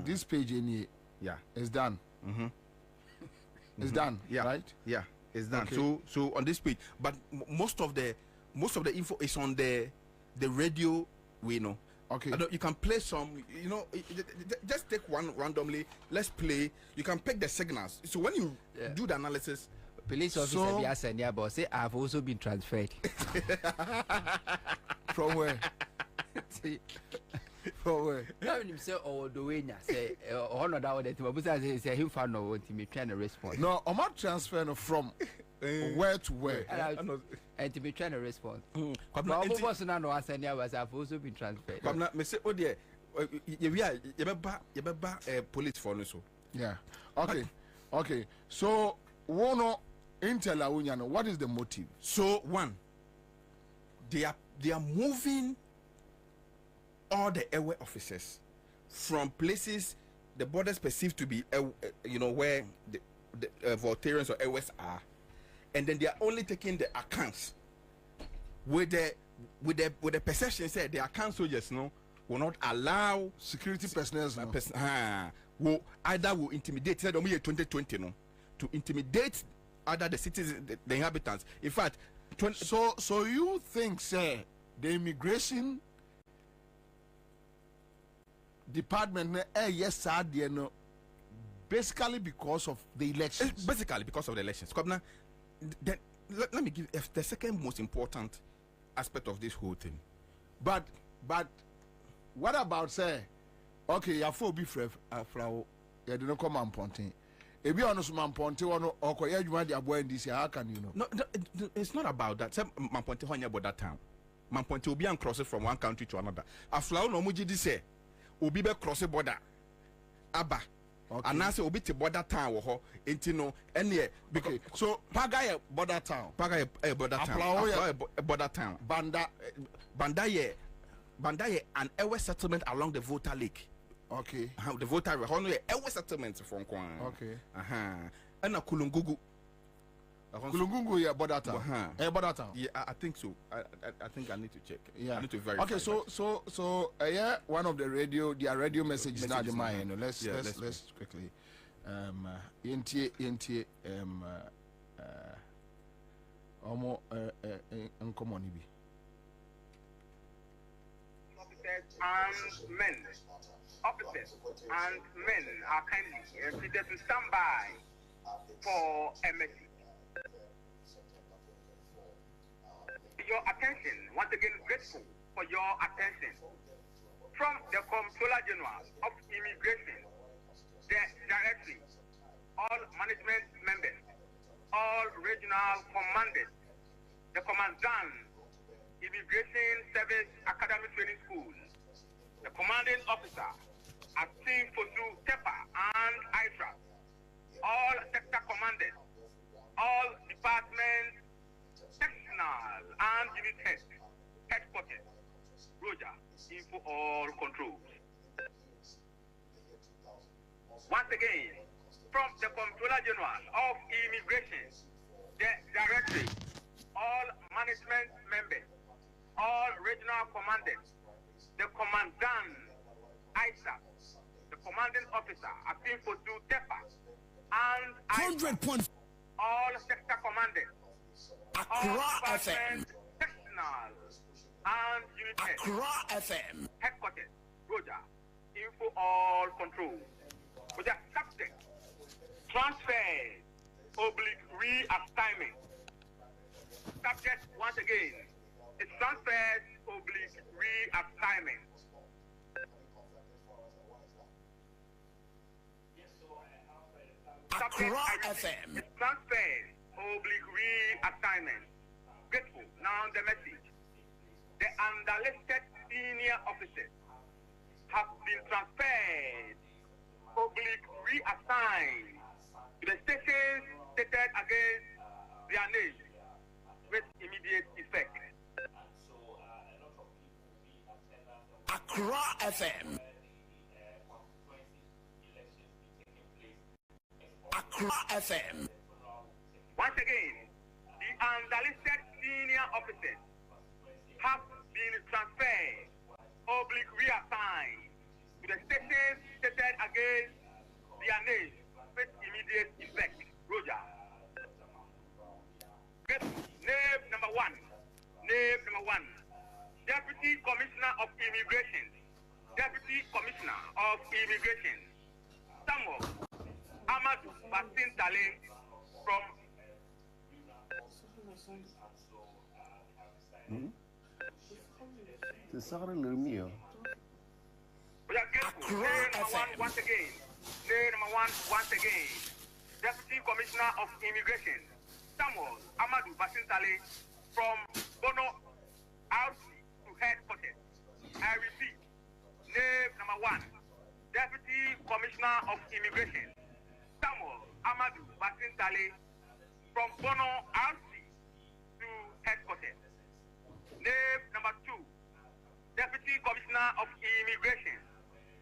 this page in here, is done. It's done. Yeah, right. Yeah, it's done. Okay. So on this page, but most of the info is on the radio. We know. Okay. You can play some. You know, just take one randomly. Let's play. You can pick the signals. So when you do the analysis. Police officer be asked about say I've also been transferred. From where? From where? Now him say the way say honor that one that say him found no want me trying to respond. No, I'm not transferring from where to where. And to be trying to respond. But person now no answer near was I've also been transferred. Come now, me say oh dear, you police for no so. Yeah. Okay. Okay. So one Intel what is the motive? So one, they are moving all the airway officers from places the borders perceived to be where the Voltarians or airways are, and then they are only taking the accounts with the perception said the account soldiers will not allow security personnel will intimidate said 2020 to intimidate other the citizens, the inhabitants. In fact, so you think, sir, the immigration department, yes, sir, basically because of the elections. It's basically because of the elections. Then let me give the second most important aspect of this whole thing. But what about say, okay, you have 4 beef flour, you didn't come on ponting. If you honest, Mamponte, how can you know? No, it's not about that. Mamponte, when you about that town, Mamponte will be on crosses from one country to another. A flower no muji say, will be cross border. Abba, And now say obi te border town wo ho enti no ene because so Paga border town. Paga border town. Applaw border town. Banda ye an ewe settlement along the voter lake. Okay. The voter hono ye ewe settlement from Kwan. Okay. And a Kulungugu. Kulungungu yeah border town. Border town. Yeah, I think so. I think I need to check. Yeah. I need to verify. Okay, so yeah, one of the radio messages now the mine. Let's quickly omo uncommon bi. Officers and men are kindly requested to stand by for MSC. Your attention, once again grateful for your attention. From the Comptroller General of Immigration, the Directory, all management members, all regional commanders, the Commandant, Immigration Service Academy Training Schools, the Commanding Officer, Acting Fosu Tepa and ITRA, all sector commanders, all departments, sectional and unit headquarters, Roger, info all controls. Once again, from the Comptroller General of Immigration, the Directory, all management members, all regional commanders, the Commandant, ISA, the Commanding Officer, Acting Fosu Tepa, and all sector commanders, Accra FM. And unit Accra FM. Headquarters, Roger, info all control. With the subject, transfer, reassignment. Subject, once again, is transfer, reassignment. Accra FM. Transfer, reassignment. Grateful. Now the message. The underlisted senior officers have been transferred, reassigned to the stations stated against their names with immediate effect. Accra FM. Accra FM. Once again, the underlisted senior officers have been transferred, reassigned to the stations stated against their names with immediate effect. Roger. Name number one. Deputy Commissioner of Immigration. Deputy Commissioner of Immigration. Samuel Amadou Basin Tale from Accra FM. Once again. Number one, once again. Deputy Commissioner of Immigration, Samuel Amadou Basin Tale from Bono RC to headquarters. I repeat, name number one. Deputy Commissioner of Immigration, Samuel Amadou Basin Tale from Bono RC to headquarters. Name number two. Deputy Commissioner of Immigration,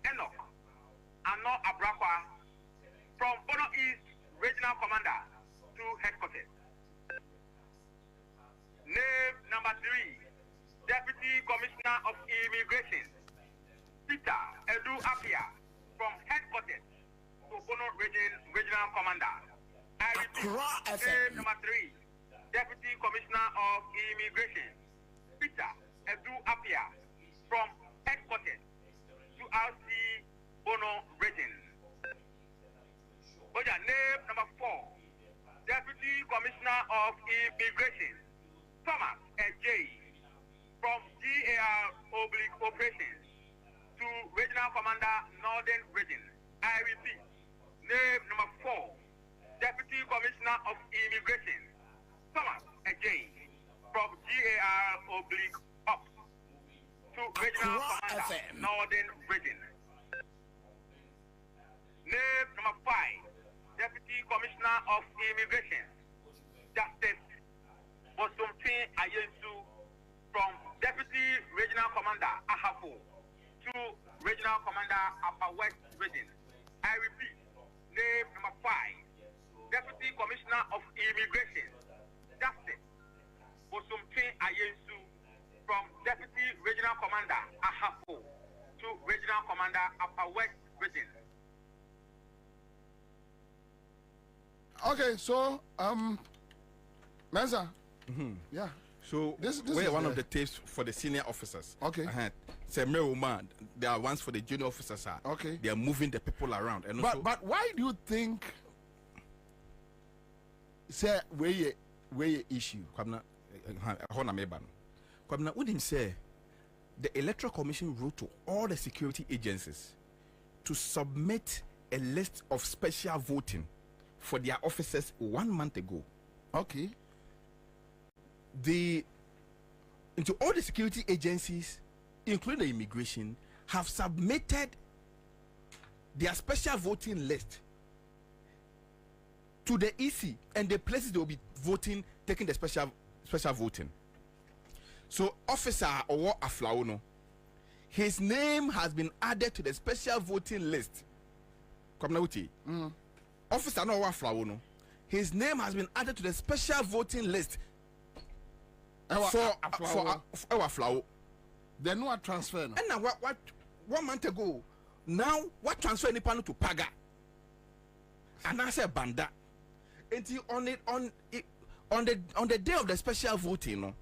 Enoch Ano Abrakwa from Bono East Regional Commander to headquarters. Name number three. Deputy Commissioner of Immigration, Peter Edu Apia from headquarters to Bono Regional Commander. I repeat, name number three. Deputy Commissioner of Immigration, Peter Edu Apia from headquarters to RC Bono Region. Name number four. Deputy Commissioner of Immigration, Thomas J. from GAR/Operations to Regional Commander Northern Region. I repeat, name number four. Deputy Commissioner of Immigration, Thomas J. from GAR/Op to Regional Commander Northern Region. Name of Immigration, Justice Osumtin Ayensu, from Deputy Regional Commander Ahafo to Regional Commander Upper West Region. I repeat, name number 5, Deputy Commissioner of Immigration, Justice Osumtin Ayensu, from Deputy Regional Commander Ahafo to Regional Commander Upper West Region. Okay, so Mensa. Yeah. So this we're one of the tapes for the senior officers. Okay. Say man, there are ones for the junior officers. Okay. They are moving the people around. And but why do you think? Say where issue? Kwabena, what him say? The Electoral Commission wrote to all the security agencies to submit a list of special voting for their officers 1 month ago. Okay. Into all the security agencies, including the immigration, have submitted their special voting list to the EC and the places they will be voting, taking the special voting. So Officer Owo Aflauno, his name has been added to the special voting list. Officer Owo Aflauno, his name has been added to the special voting list for Aflao. They know what transfer. And now what 1 month ago, now what transfer any panel to Paga? And I said Banda. Until on the day of the special voting,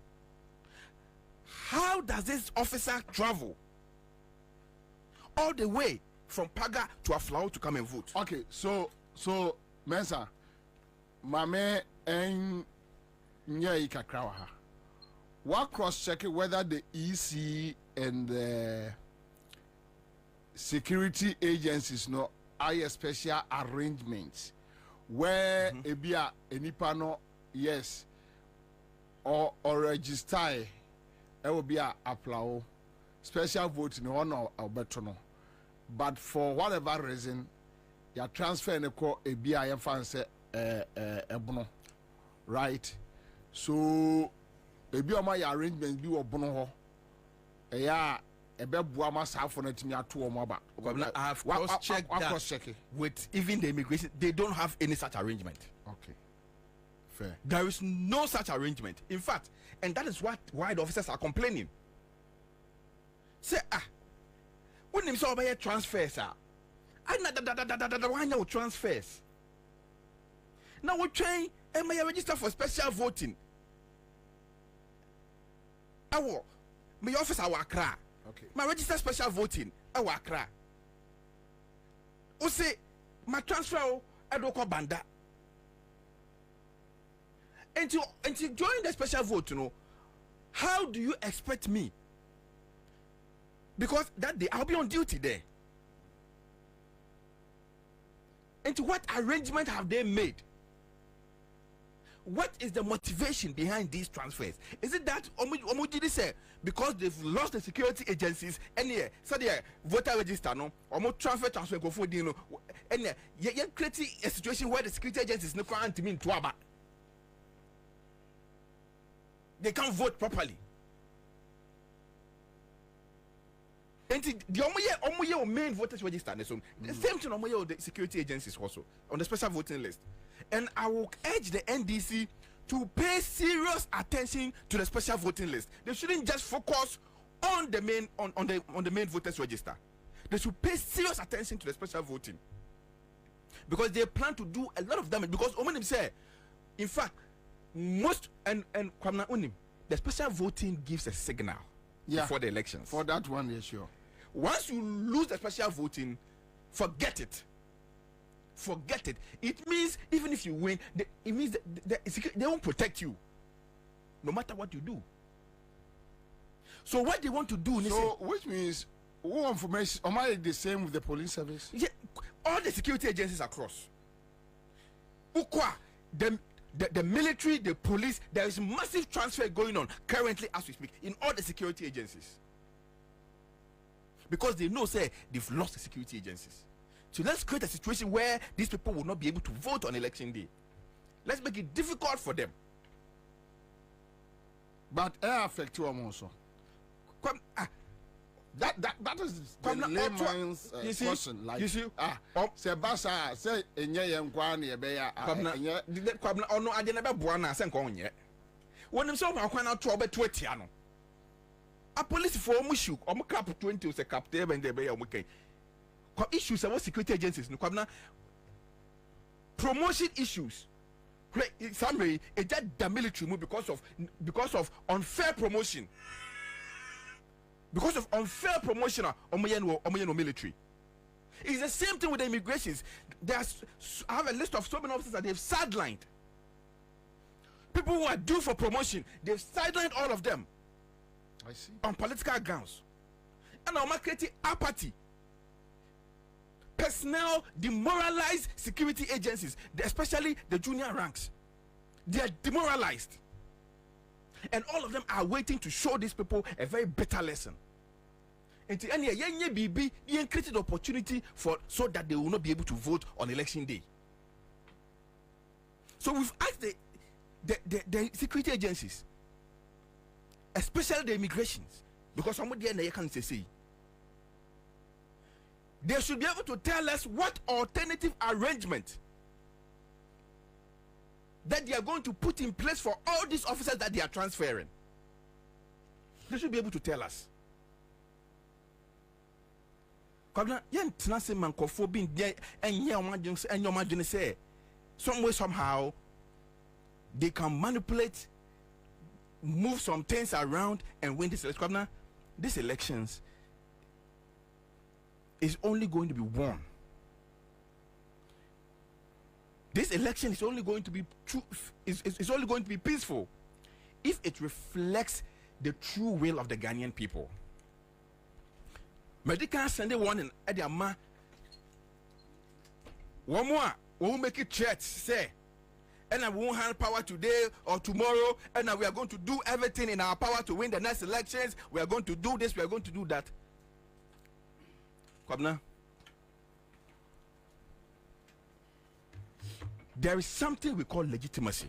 how does this officer travel all the way from Paga to Aflao to come and vote? Okay, so Mensa, Mame and Nyaika Krawaha. What cross checking whether the EC and the security agencies are special arrangements where ebia enipano yes or register it will be a applause special voting on or betono, but for whatever reason you transfer and ebia fancy ebono, right? So ebi o ma ya arrangement bi wo bono ho eya ebe bua ma sa for na timi ato o mo aba. I have cross-checked that with even the immigration. They don't have any such arrangement. Okay, fair. There is no such arrangement. In fact, and that is why the officers are complaining. Say when him saw by transfers why no transfers. Now we trying and may register for special voting. My officer our Accra. Okay. My register special voting our Accra. O say my transfer I don't call Banda. And to join the special vote, how do you expect me? Because that day I'll be on duty there. And to what arrangement have they made? What is the motivation behind these transfers? Is it that Omujidi said because they've lost the security agencies and so the voter register transfer go for and you're creating a situation where the security agencies no can't mean to they can't vote properly. And the omoye main voters register the same thing omoye the security agencies also on the special voting list. And I will urge the NDC to pay serious attention to the special voting list. They shouldn't just focus on the main on the main voters register. They should pay serious attention to the special voting, because they plan to do a lot of damage. Because Omanim say, in fact, most and Kwabena Unim, the special voting gives a signal before the elections. For that one, yes, sure. Once you lose the special voting, forget it. Forget it. It means even if you win, it means they won't protect you, no matter what you do. So what they want to do? Which means all information. Am I the same with the police service? Yeah, all the security agencies across. Ukwa, the military, the police. There is massive transfer going on currently as we speak in all the security agencies, because they know they've lost the security agencies. So let's create a situation where these people will not be able to vote on election day. Let's make it difficult for them. But it affects you also. That is the layman's question. Like, you see, say Basa say enye yenkwane ebeya. Kwabena ono ade na be boa na se nko onye. Wonim se o ma kwan na to obeto atia no. A police for omushu, omu cap 20 se captain and ebeya omu kan. Issues about security agencies no Kwabena promotion issues. Somebody it just the military move because of unfair promotion. Because of unfair promotion omoyen military. It's the same thing with the immigrations. I have a list of so many officers that they've sidelined. People who are due for promotion, they've sidelined all of them. I see. On political grounds. And I'm creating apathy. Personnel demoralized security agencies, especially the junior ranks. They are demoralized. And all of them are waiting to show these people a very bitter lesson. And BB created opportunity so that they will not be able to vote on election day. So we've asked the security agencies, especially the immigrations, because somebody in the can say they should be able to tell us what alternative arrangement that they are going to put in place for all these officers that they are transferring. They should be able to tell us. Some way, somehow, they can manipulate, move some things around, and win this election. These elections is only going to be won. This election is only going to be true. Is only going to be peaceful if it reflects the true will of the Ghanaian people. Medical Sunday warning at the ama. One more, we will make it threats. Say, and we won't have power today or tomorrow, and we are going to do everything in our power to win the next elections. We are going to do this. We are going to do that. Kwabena, there is something we call legitimacy.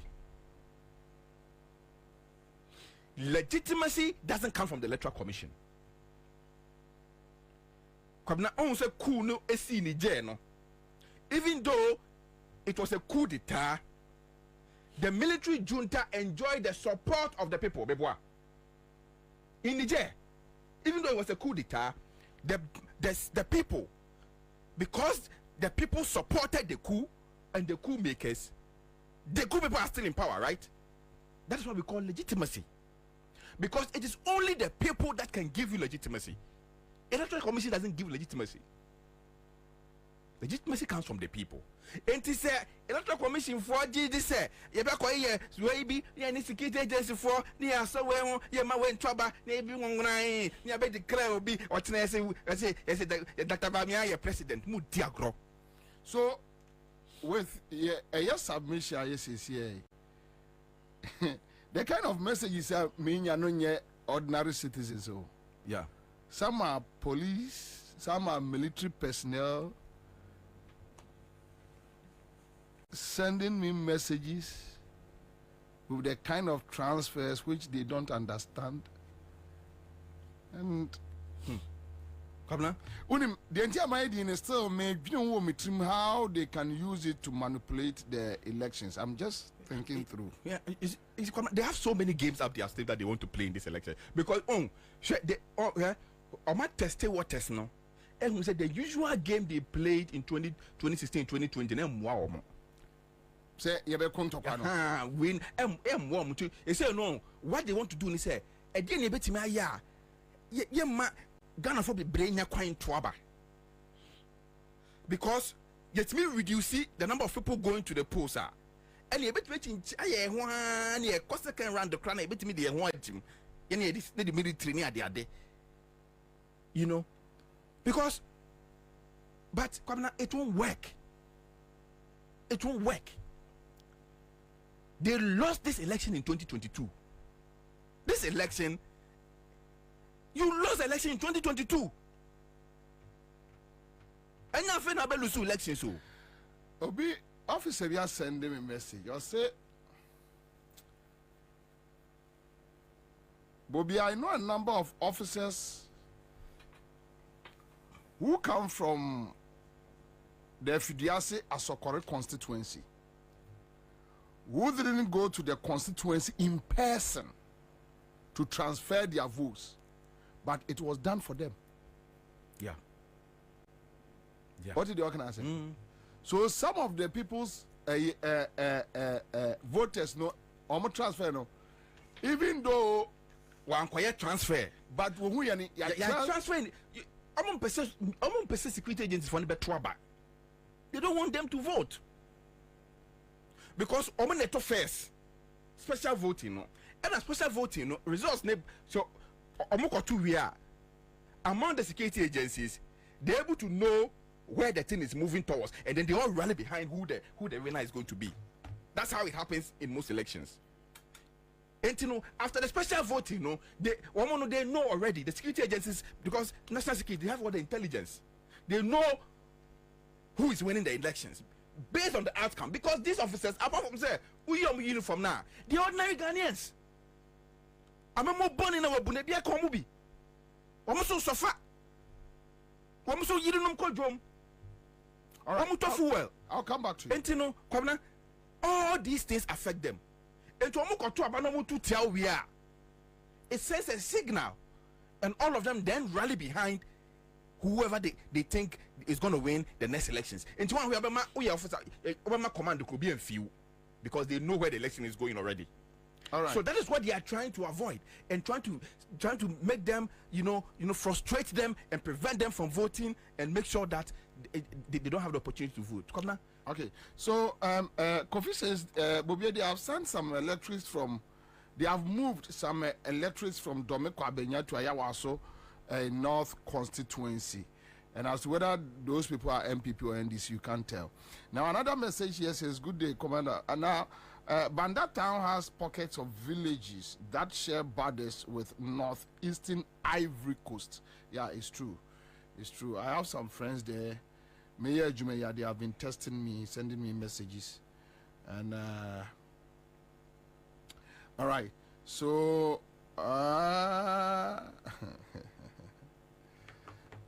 Legitimacy doesn't come from the Electoral Commission. Even though it was a coup d'etat, the military junta enjoyed the support of the people. In Niger, even though it was a coup d'etat, the people, because the people supported the coup and the coup makers, the coup people are still in power, right? That is what we call legitimacy. Because it is only the people that can give you legitimacy. Electoral Commission doesn't give legitimacy. Legitimacy comes from the people. And he said, Electoral Commission for GD you back away, Swaby, any security agency for near so well, you might win trouble, maybe one night, near by the crowd will be what I say, Dr. Bamia, president, Mutiagro. So, with a submission, yes, the kind of messages are mean you're not ordinary citizens. So, yeah. Some are police, some are military personnel sending me messages with the kind of transfers which they don't understand. And Kwabena, the entire idea is still how they can use it to manipulate the elections. I'm just thinking through. Yeah, they have so many games up their sleeve that they want to play in this election. Because I might test what test now. And we said the usual game they played in 2016, 2020, and wow. Say you be win M1 too. They say no. What they want to do is say again. You bet me yeah ma Ghana for be brain ya quite trouble. Because yet me reduce the number of people going to the polls are. And you bet me one yeah cost second round the crown. You bet me the one team. You this the military near the day. You know, because but Kwabena, it won't work. It won't work. They lost this election in 2022. This election, you lost the election in 2022. And you have lose election so. Obi, officer we are sending a message. You say, Bobie, I know a number of officers who come from the Fidiase Asokore constituency, who didn't go to the constituency in person to transfer their votes, but it was done for them. Yeah. What did the organizer say? So some of the people's voters no almost transfer no, even though one quiet transfer, but when we are transferring, almost security agencies for the better back. They don't want them to vote because omo first special voting no, and a special voting no results ne so omo kotu we are among the security agencies. They're able to know where the thing is moving towards, and then they all rally behind who the winner is going to be. That's how it happens in most elections. And you know, after the special voting, you know, they know already the security agencies, because national security, they have all the intelligence. They know who is winning the elections based on the outcome. Because these officers, apart from say, we are uniform now, the ordinary Ghanaians. I'm more born in our Bunebia Komubi. I'm so suffer. I'm so you don't know. All right, I'll come back to you. And you know, Kwabena, all these things affect them. And to tell we are. It sends a signal, and all of them then rally behind whoever they think is going to win the next elections. And to one we officer, Obama command could be in few, because they know where the election is going already. All right. So that is what they are trying to avoid, and trying to make them, frustrate them and prevent them from voting, and make sure that they don't have the opportunity to vote. Come now. Okay. So Kofi says, Bobie, they have sent some electorates from, they have moved some electorates from Kwabena to Ayawaso North constituency. And as to whether those people are MPP or NDC, you can't tell. Now another message here says, good day, Commander. And now Banda Town has pockets of villages that share borders with northeastern Ivory Coast. Yeah, it's true. It's true. I have some friends there. Mayor Jumeya, they have been testing me, sending me messages. And all right. So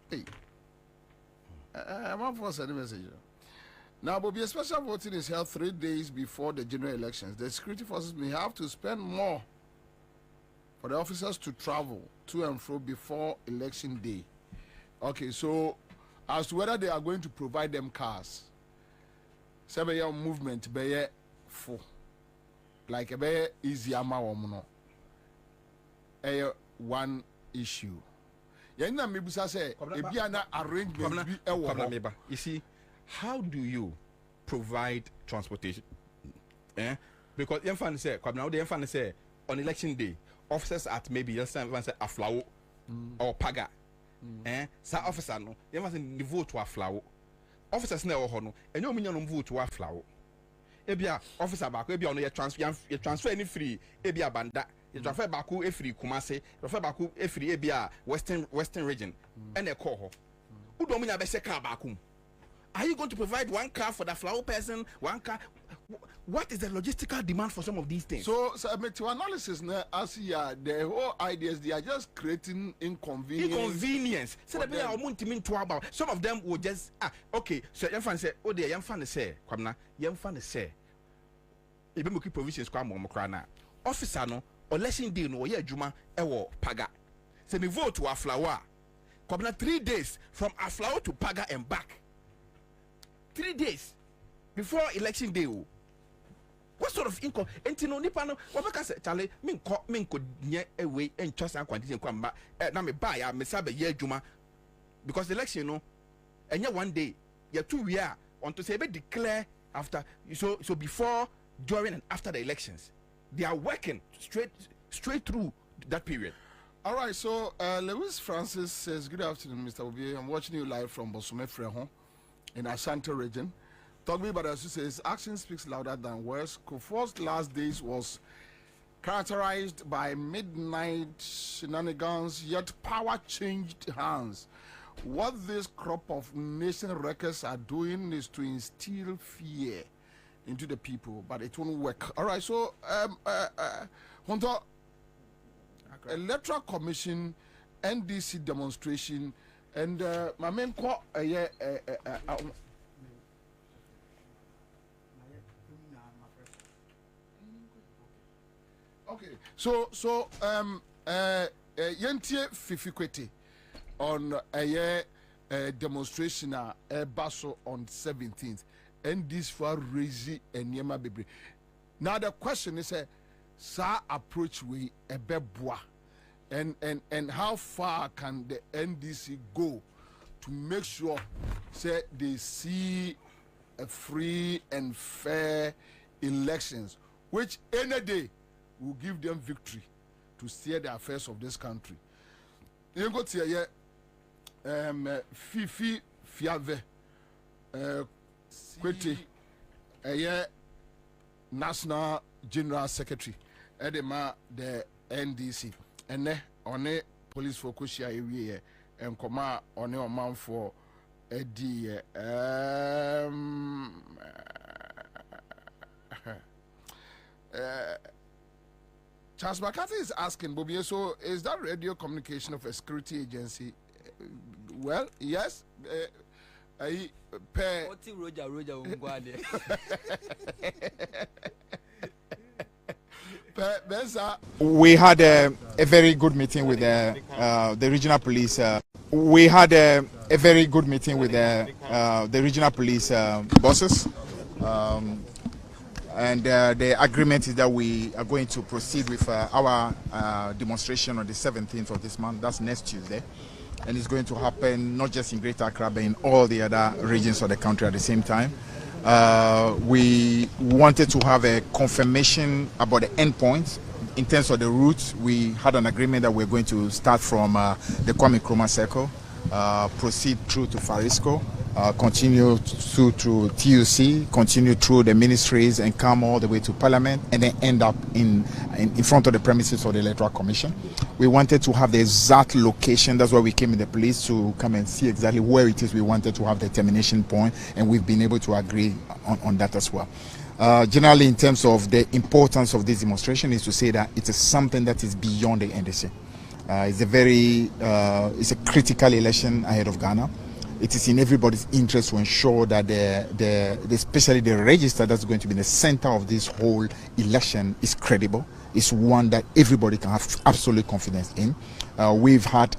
hey. I'm up for sending message. Now, Bobie, a special voting is held 3 days before the general elections. The security forces may have to spend more for the officers to travel to and fro before election day. Okay, so as to whether they are going to provide them cars, say movement be full, like a be easy amount, one issue. Arrangement. You see, how do you provide transportation? Because the fan say, on election day, officers at maybe a flower or paga. Sa officer no, you must vote to a flower. Officers never hono, and you mean vote to a flower. Ebia officer back, maybe on your transfer any free, ebia banda. You transfer baku free Kumase, transfer baku free ebia western region, and a call. Who don't mean a best car bakum? Are you going to provide one car for the flower person, one car? What is the logistical demand for some of these things? So to analysis now, as the whole ideas, they are just creating inconvenience. So the people are wanting to about. Some of them will just okay. So young fan say, oh dear, young fan say, Kwabena, young fan say, if you keep provisions, Kwabena, officer no, election day no, yeah, Juma, ewo paga. So me vote to a flower. Kwabena 3 days from a flower to paga and back. 3 days before election day. What sort of income? And you know, Nipano, what I say, Charlie, min could near away and trust and quantity and come back. Now me buy a Mesabe year Juma because election, you know, and yet one day, you're 2 years on to say, but declare after so before, during, and after the elections. They are working straight through that period. All right, so Lewis Francis says, good afternoon, Mr. Bobie. I'm watching you live from Bosome Frehon in Ashanti region. Talk me about as you says, action speaks louder than words. Kufuor's last days was characterized by midnight shenanigans, yet power changed hands. What this crop of nation wreckers are doing is to instill fear into the people, but it won't work. All right, so Hunter, Electoral Commission, NDC demonstration, and my main call, okay, so yentie fifikwete on a demonstration basso on 17th, and this for raise and yema baby. Now the question is sa approach we a beboa, and how far can the NDC go to make sure say they see a free and fair elections, which any day will give them victory to steer the affairs of this country. You go to here, Fifi Fiave, Kwete, National General Secretary, Edema the NDC, and ne on police for Kushia area and Koma on a man for Eddie. Charles McCarthy is asking, Bobie, so is that radio communication of a security agency? Well, yes. We had a very good meeting with the regional police. We had a very good meeting with the regional police bosses. And the agreement is that we are going to proceed with our demonstration on the 17th of this month. That's next Tuesday. And it's going to happen not just in Greater Accra, but in all the other regions of the country at the same time. We wanted to have a confirmation about the endpoints. In terms of the route, we had an agreement that we're going to start from the Kwame Nkrumah Circle, proceed through to Farisco, continue through TUC, continue through the ministries and come all the way to Parliament, and then end up in front of the premises of the Electoral Commission. We wanted to have the exact location. That's why we came in the police to come and see exactly where it is we wanted to have the termination point, and we've been able to agree on that as well. Generally, in terms of the importance of this demonstration, is to say that it is something that is beyond the NDC. It's a critical election ahead of Ghana. It is in everybody's interest to ensure that especially the register that's going to be in the center of this whole election is credible. It's one that everybody can have absolute confidence in. We've had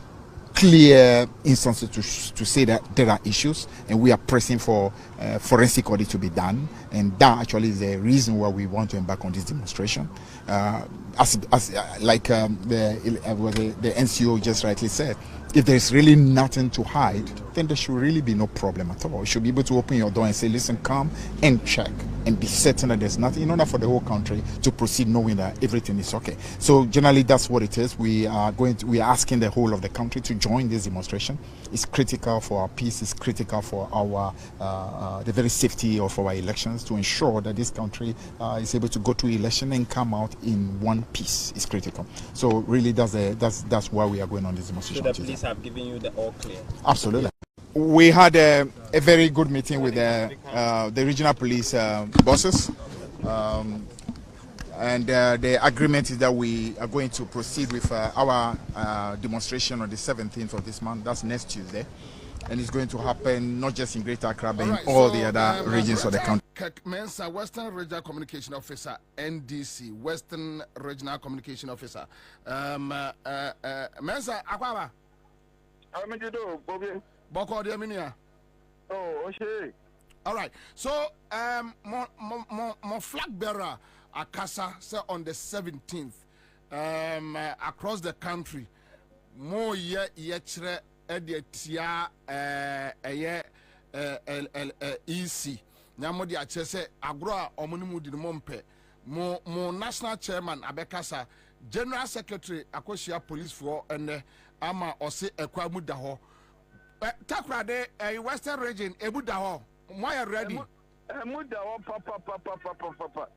clear instances to say that there are issues, and we are pressing for forensic audit to be done, and that actually is the reason why we want to embark on this demonstration. The NCO just rightly said, if there's really nothing to hide, then there should really be no problem at all. You should be able to open your door and say, listen, come and check and be certain that there's nothing, in order for the whole country to proceed knowing that everything is okay. So generally that's what it is. We are asking the whole of the country to join this demonstration. It's critical for our peace, it's critical for our the very safety of our elections, to ensure that this country is able to go to election and come out in one piece. It's critical. So really that's why we are going on this demonstration. So the police have given you the all clear? Absolutely. We had a very good meeting with the regional police bosses. And the agreement is that we are going to proceed with our demonstration on the 17th of this month. That's next Tuesday. And it's going to happen not just in Greater Accra, but in all the other regions of the country. Mensa, Western Regional Communication Officer, NDC, Western Regional Communication Officer. Mensa, Akwaba. How many do, Bobie? Boko de Minia. Oh, okay. All right. So, more flag bearer, Akasa, say on the 17th, across the country, more yetre editia EC. Nyamodi achese agro omunimu di mompe. Mo national chairman Abekasa, general secretary Akosia police for and ama ose ekwamu daho. Takrade Western region ebu daho. Moya ready. Mudaho papa.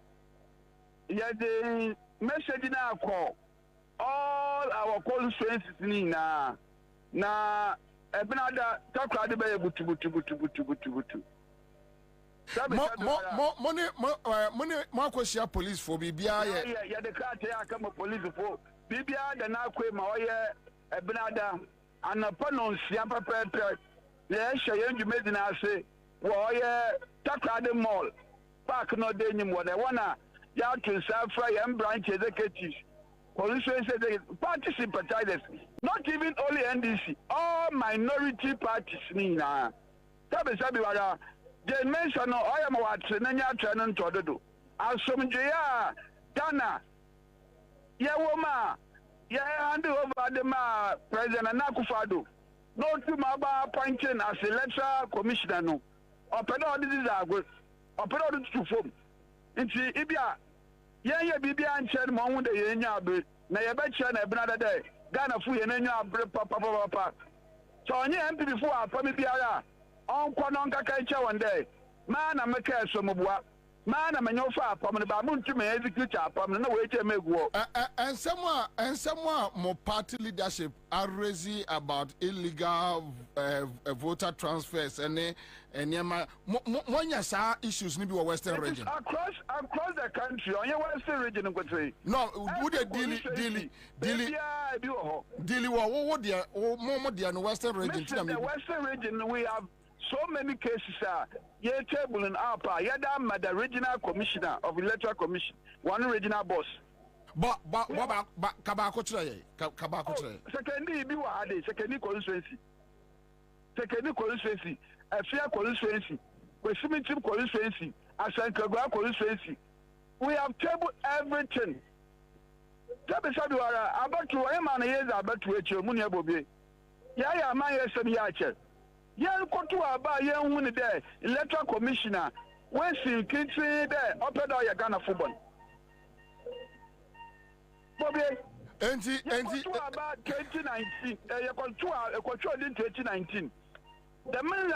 Yeah, the message now call all our constituencies na ebinada takrade be butu. Mo kwashia police for bibia ya de card ya kama police for bibia da na kwe ma oye ebnada anapa no nsia pepepe ya hye ndwumedi na ase wo oye takrade mall park no de nyim wo na wana ya to safra ya branch executives police say they party sympathizers not even only NDC all minority parties ni na sabi wala they mention no oya ma watre na nya atre no ntododo asomdwe ya Ghana ya woma ya hand over the ma president Akufo-Addo no to ma ba appointing as electoral commissioner no opeda all this is agwe opeda all to form nti ibia ye bibia nche mo hu de ye nya abre na ye be che na ebna de Ghana fu ye na nya abre papa so onye MP before apami biara onkwa no nkaka eche one day ma na meka esomobua ma na menyo fa apam ne ba muntu me execute apam na we eche meguo and someone more party leadership are raising about illegal voter transfers and monya sa issues ni bi western region across the country on your western region nkwetwe no would they deal what they more they no western region the western region we have so many cases ye table in apa yada the regional commissioner of electoral commission one regional boss but kabako try secondly bi wa ade secondly constituency afia constituency kwesimintim constituency asankagwa constituency we have tabled everything tabe sabiwara abatu wa ma na yeza abatu eche mu ne Bobie ya man yesem ya ache yen kotu aba yen hu ne de electoral commissioner when sin kitchen there opeda ya Ghana football Bobie enti about 2019 ya kotu in 2019 the man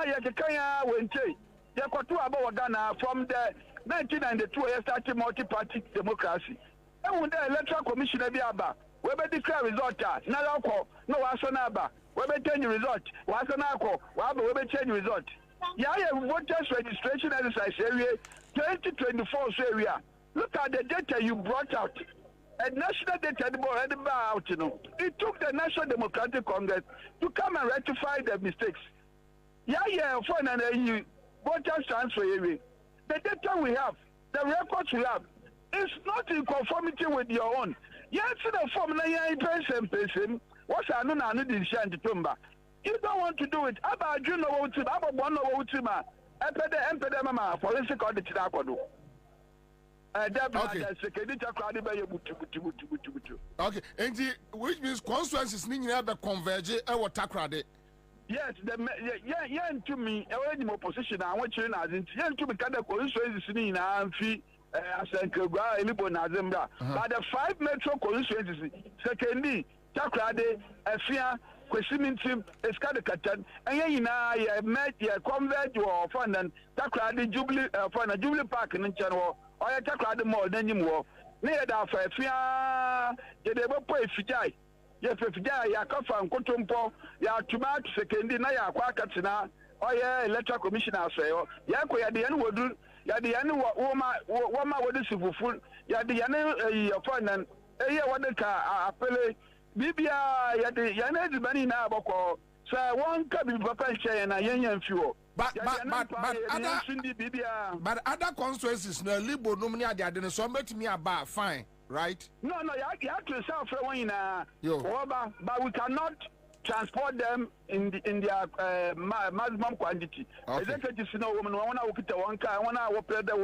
ya kekanya wente ya kotu aba Ghana from the 1992 ya started multi-party democracy and the electoral commissioner bi aba we be declare result na lako no waso na aba we be change result waso na akọ wa we be change result ya voters registration exercise area 2024 so area look at the data you brought out a national data out it took the National Democratic Congress to come and rectify the mistakes for an voters transfer area the data we have the records we have is not in conformity with your own. Yes, the form na person. What's another tumba? You don't want to do it. About you know what to about one know to ma. Empedema forensic audit okay, and which means constituencies need to converge or takrade. Yes, to me, any opposition. I want you to to be kind of constituencies in Amphi. Asankagwa Elibo Nazembra. But the 5 metro constituencies, secondly, Takrade, Afia, Kwesimintim, Eskadekatan, and ye met ye convert your fund and Takrade Jubilee for a Jubilee Park in Channel, or a Takrade more than you more. Near that for Afia, ye never pay Fijai. Yes, Fijai, Yakafa and Kotumpo, Ya Tumat, secondly, Naya Kwakatina, or ye electoral commissioner say, Yako at the end will do. Ya the yani woma wodi sifufu ya the yani opponent wodi ka apele bibia ya the yani edibani na aboko so one ka bi papa share na yenya mfiwo but other constituencies na libo no mni ade so metimi aba fine right no you have to self when na but we cannot transport them in their maximum quantity. Executives know women wanna okita one car, wanna operate the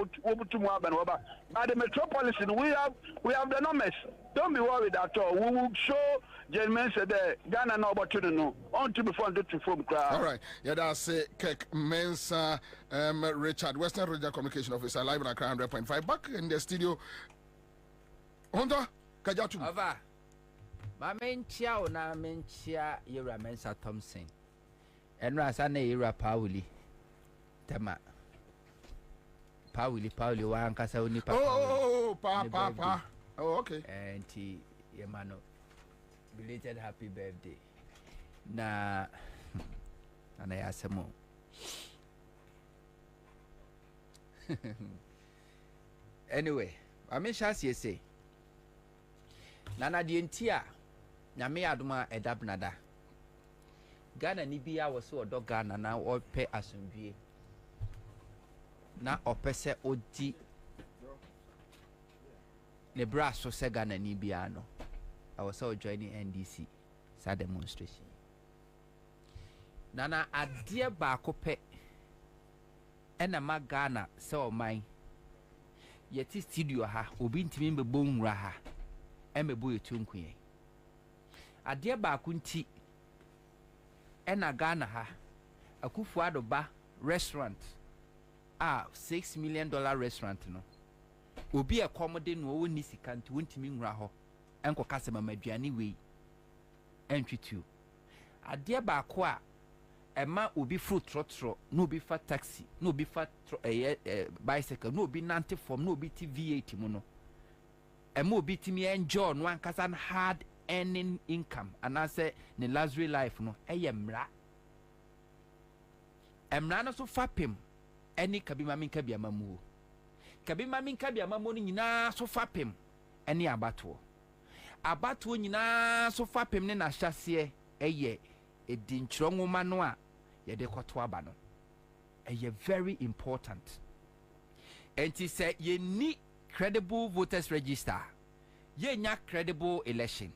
but the metropolis we have the numbers. Don't be worried at all. We will show gentlemen said Ghana no opportunity no. On to before to form crowd. All right. Yeah, that's Kek Mensa Richard, Western Regional Communication Officer, live in Accra 100.5. Back in the studio. Honda Kajatu. Over. Ma menchia ona menchia Yura Mensa Thompson. Enra sana Yura Pauli. Tema. Pauli wa ankasa uni papa. Pa. Oh, okay. And Yemano. Belated happy birthday. Na anayasemo. Anyway, I mean, shall say, Nana the Intia, Name Aduma Edabnada. Ghana Nibia was so a dog Ghana now all pay assembly. Na opese odi Nebra so se Ghana Nibia no. I was all joining NDC sa demonstration. Nana adie baako pe ena ma Ghana se o man yeti studio ha obi ntimi mbebo nwura ha emebo yetunkuye adie baako nti ena Ghana ha Akufo-Addo ba restaurant $6 million restaurant no obi accommodate no woni sika nti wontimi nwura ho enko kase mamaduane we entwitu adie baako a ema obi fruit trotro no obi fa taxi no obi fa bicycle no obi nante form no obi TV8 mu no ema obi timi enjoy no ankasa hard earning income and I say ne luxury life no emra no so fapem eni kabima minka bia mamu kabima minka bia mamu no nyina so fapem eni abato nyina so fapem ne na hyase edinchro nwoma no a yede kwoto aba no very important. And he said ye need credible voters register, ye nya credible election.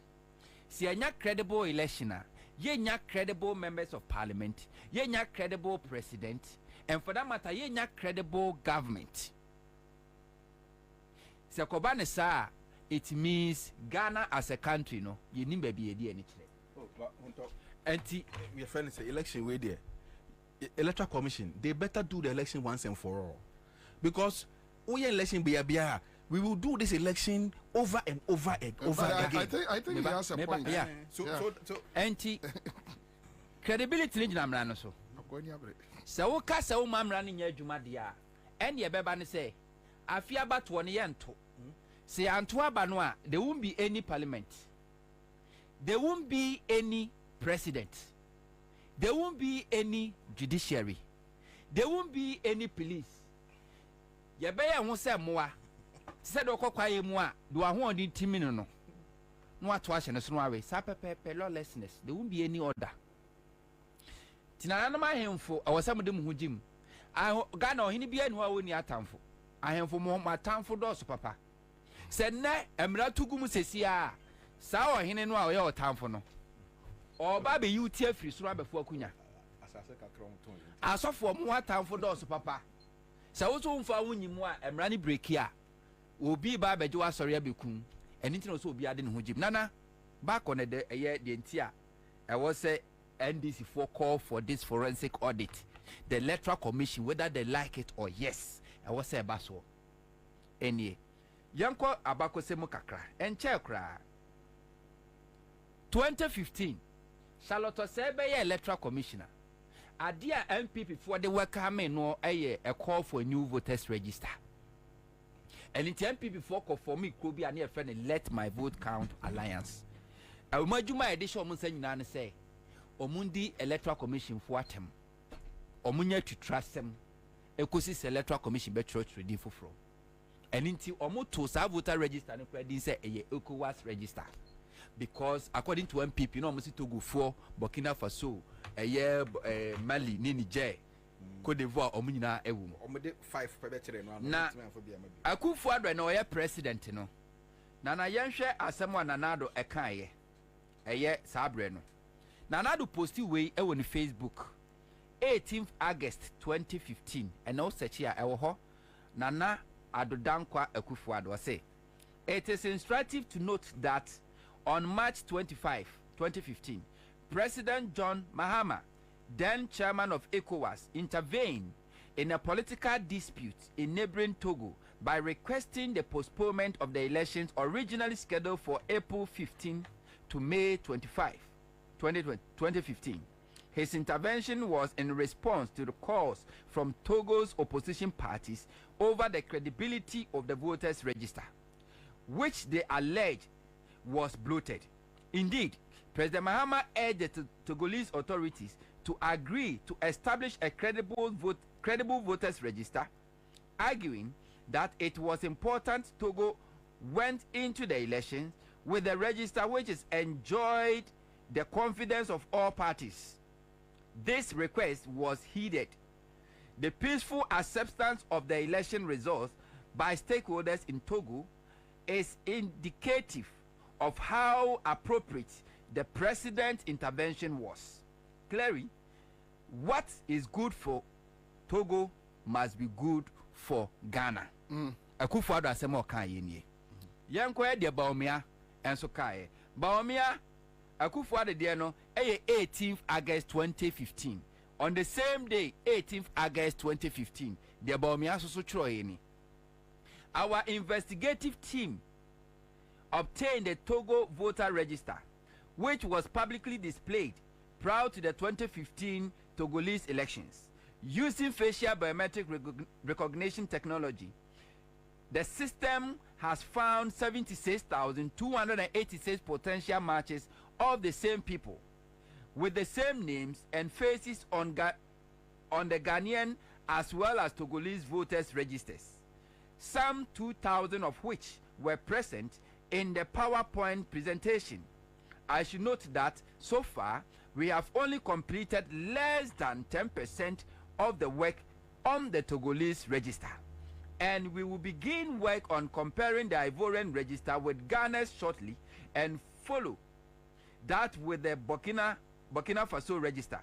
Si ye nya credible election, ye nya credible members of parliament, ye nya credible president, and for that matter ye nya credible government. Se Kwabena sa, it means Ghana as a country no ye nimbe bi edi any anti we friend say election way there. Electoral Commission, they better do the election once and for all. Because we election we will do this election over and over and over again. I think he has a point. Yeah. So anti credibility ni namra no so. So ka se wo mamra ni nya adwuma dia. En ye beba ne say afia bato ne ye nto. Se anto aba no a there won't be any parliament. There won't be any president. There won't be any judiciary. There won't be any police. Yebeye ho se moa. Se do kokwaye mu a do ho odin timi no. No ato ahye ne so no awe. Sa pepe lawlessness. There won't be any order. Tinana no mahemfo awasam de mu hujim. Ghana ohini bia ni ho awoni atamfo. Ahemfo mo matamfo do so papa. Se ne emra tugum sesi a sa ohini no a oye otamfo no. Oba be yuti afiri soro abefo akunya asase kakra onton asofo mo atamfo dos papa sa wo so mfa wonyimu a emra ni breki a obi ba beje wa sori abekun eni ntino so obi ade ne ho jim nana back on the eye de ntia e wo say NDC for call for this forensic audit the Electoral Commission whether they like it or yes e wo say ba so enie yanko abakose mu kakra enche kra 2015 Charlotte Osebe Electoral Commissioner. Adia MPP for the welcome no a call for a new voters register. And it's MPP for me could be a near friend Let My Vote Count Alliance. I will my edition Munsen say Omundi Electoral Commission for them. Omunya to trust them. Ecosis Electoral Commission be church ready for from. And into Omu to voter register and credit say a ECOWAS register. Because according to MPP, you know, to go for Burkina Faso, Mali, Niger, Cote d'Ivoire, Omina, Ewu. 5 pebetre no. Na Akufo-Addo no ye president no. Na yenhwe asemo nanado ekaye. Eye sabre no. Nanado posti we e woni Facebook 18th August 2015 and no search here ewo ho. Nana Adodankwa Akufo-Addo say it is instructive to note that on March 25, 2015, President John Mahama, then chairman of ECOWAS, intervened in a political dispute in neighboring Togo by requesting the postponement of the elections originally scheduled for April 15 to May 25, 2015. His intervention was in response to the calls from Togo's opposition parties over the credibility of the voters' register, which they alleged was bloated. Indeed, President Mahama urged the Togolese authorities to agree to establish a credible voters register arguing that it was important Togo went into the elections with a register which is enjoyed the confidence of all parties. This request was heeded. The peaceful acceptance of the election results by stakeholders in Togo is indicative of how appropriate the president's intervention was. Clearly, what is good for Togo must be good for Ghana. Akufo-Addo asem o kan ye nie. Yenko de Baomia enso kae. Baomia Akufo-Addo de no 18th August 2015. On the same day, 18th August 2015, the Baomia so chro ni. Our investigative team obtained the Togo voter register, which was publicly displayed prior to the 2015 Togolese elections. Using facial biometric recognition technology, the system has found 76,286 potential matches of the same people with the same names and faces on the Ghanaian as well as Togolese voters registers, some 2,000 of which were present in the PowerPoint presentation. I should note that so far we have only completed less than 10% of the work on the Togolese register, and we will begin work on comparing the Ivorian register with Ghana's shortly and follow that with the Burkina Faso register.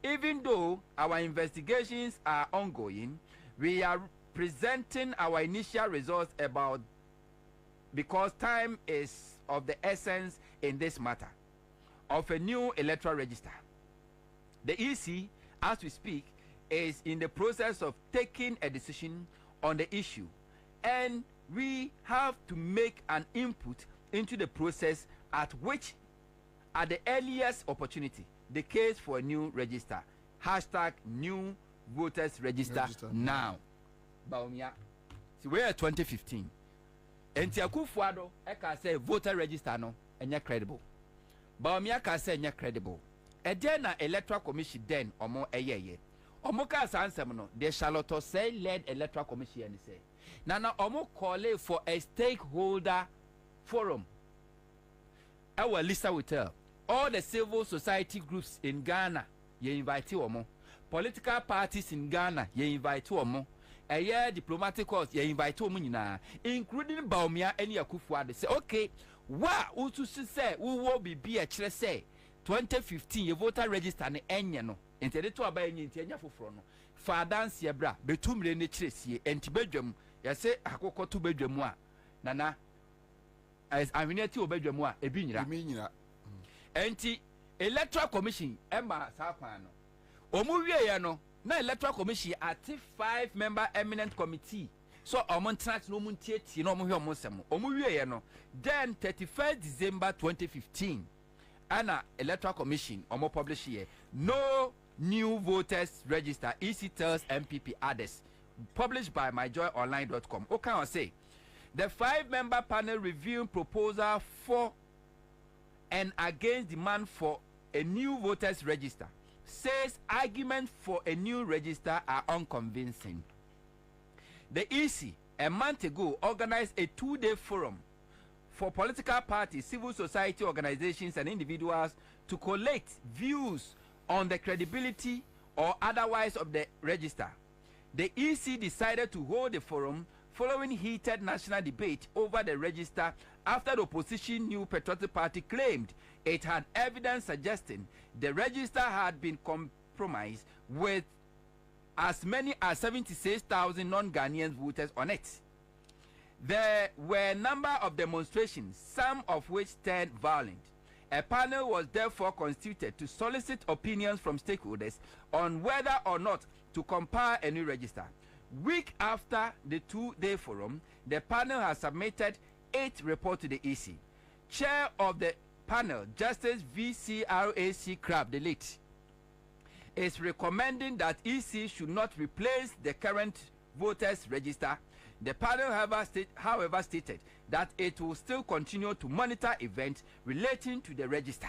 Even though our investigations are ongoing, we are presenting our initial results because time is of the essence in this matter of a new electoral register. The EC, as we speak, is in the process of taking a decision on the issue, and we have to make an input into the process at the earliest opportunity, the case for a new register. #new voters register now. Baomia. See, we're at 2015. Enti Akufo-Addo eka say voter register no enya credible. Baomia ka say enya credible. E den na Electoral Commission den omo eyeye. Omo ka sansem no the Charlotte say led Electoral Commission say. Na omo call for a stakeholder forum. Our Lisa will tell all the civil society groups in Ghana, ye invite omo. Political parties in Ghana, ye invite omo. A year diplomatic course, ye invite omo nyina, including Baomia and Akufo-Addo. Say, okay, utu say, will be a chere say 2015 ye voter register ne enya no. Enti to aba enyi enti enya foforo no. Fa dance ye bra, betumre ne chere sie, enti bedwam, ye say akoko to bedwam a. Nana as avineti obedwam a ebi nyira. Enti Electoral Commission emba sa kwan no. Omu wie ye no na Electoral Commission at 5-member eminent committee. So omo track no mun tie no omo hwe omo sem. Omu wie ye no then 31st December 2015 ana Electoral Commission omo publish here no new voters register EC tells MPP others, published by myjoyonline.com. Okay, I say the 5-member panel reviewing proposal for and against demand for a new voters register says arguments for a new register are unconvincing. The EC a month ago organized a 2-day forum for political parties, civil society organizations and individuals to collect views on the credibility or otherwise of the register. The EC decided to hold a forum following heated national debate over the register after the opposition New Patriotic Party claimed it had evidence suggesting the register had been compromised with as many as 76,000 non-Ghanaian voters on it. There were a number of demonstrations, some of which turned violent. A panel was therefore constituted to solicit opinions from stakeholders on whether or not to compile a new register. Week after the 2-day forum, the panel has submitted 8 reports to the EC. Chair of the panel, Justice VCRAC Crab, the late, is recommending that EC should not replace the current voters register. The panel, however, stated that it will still continue to monitor events relating to the register.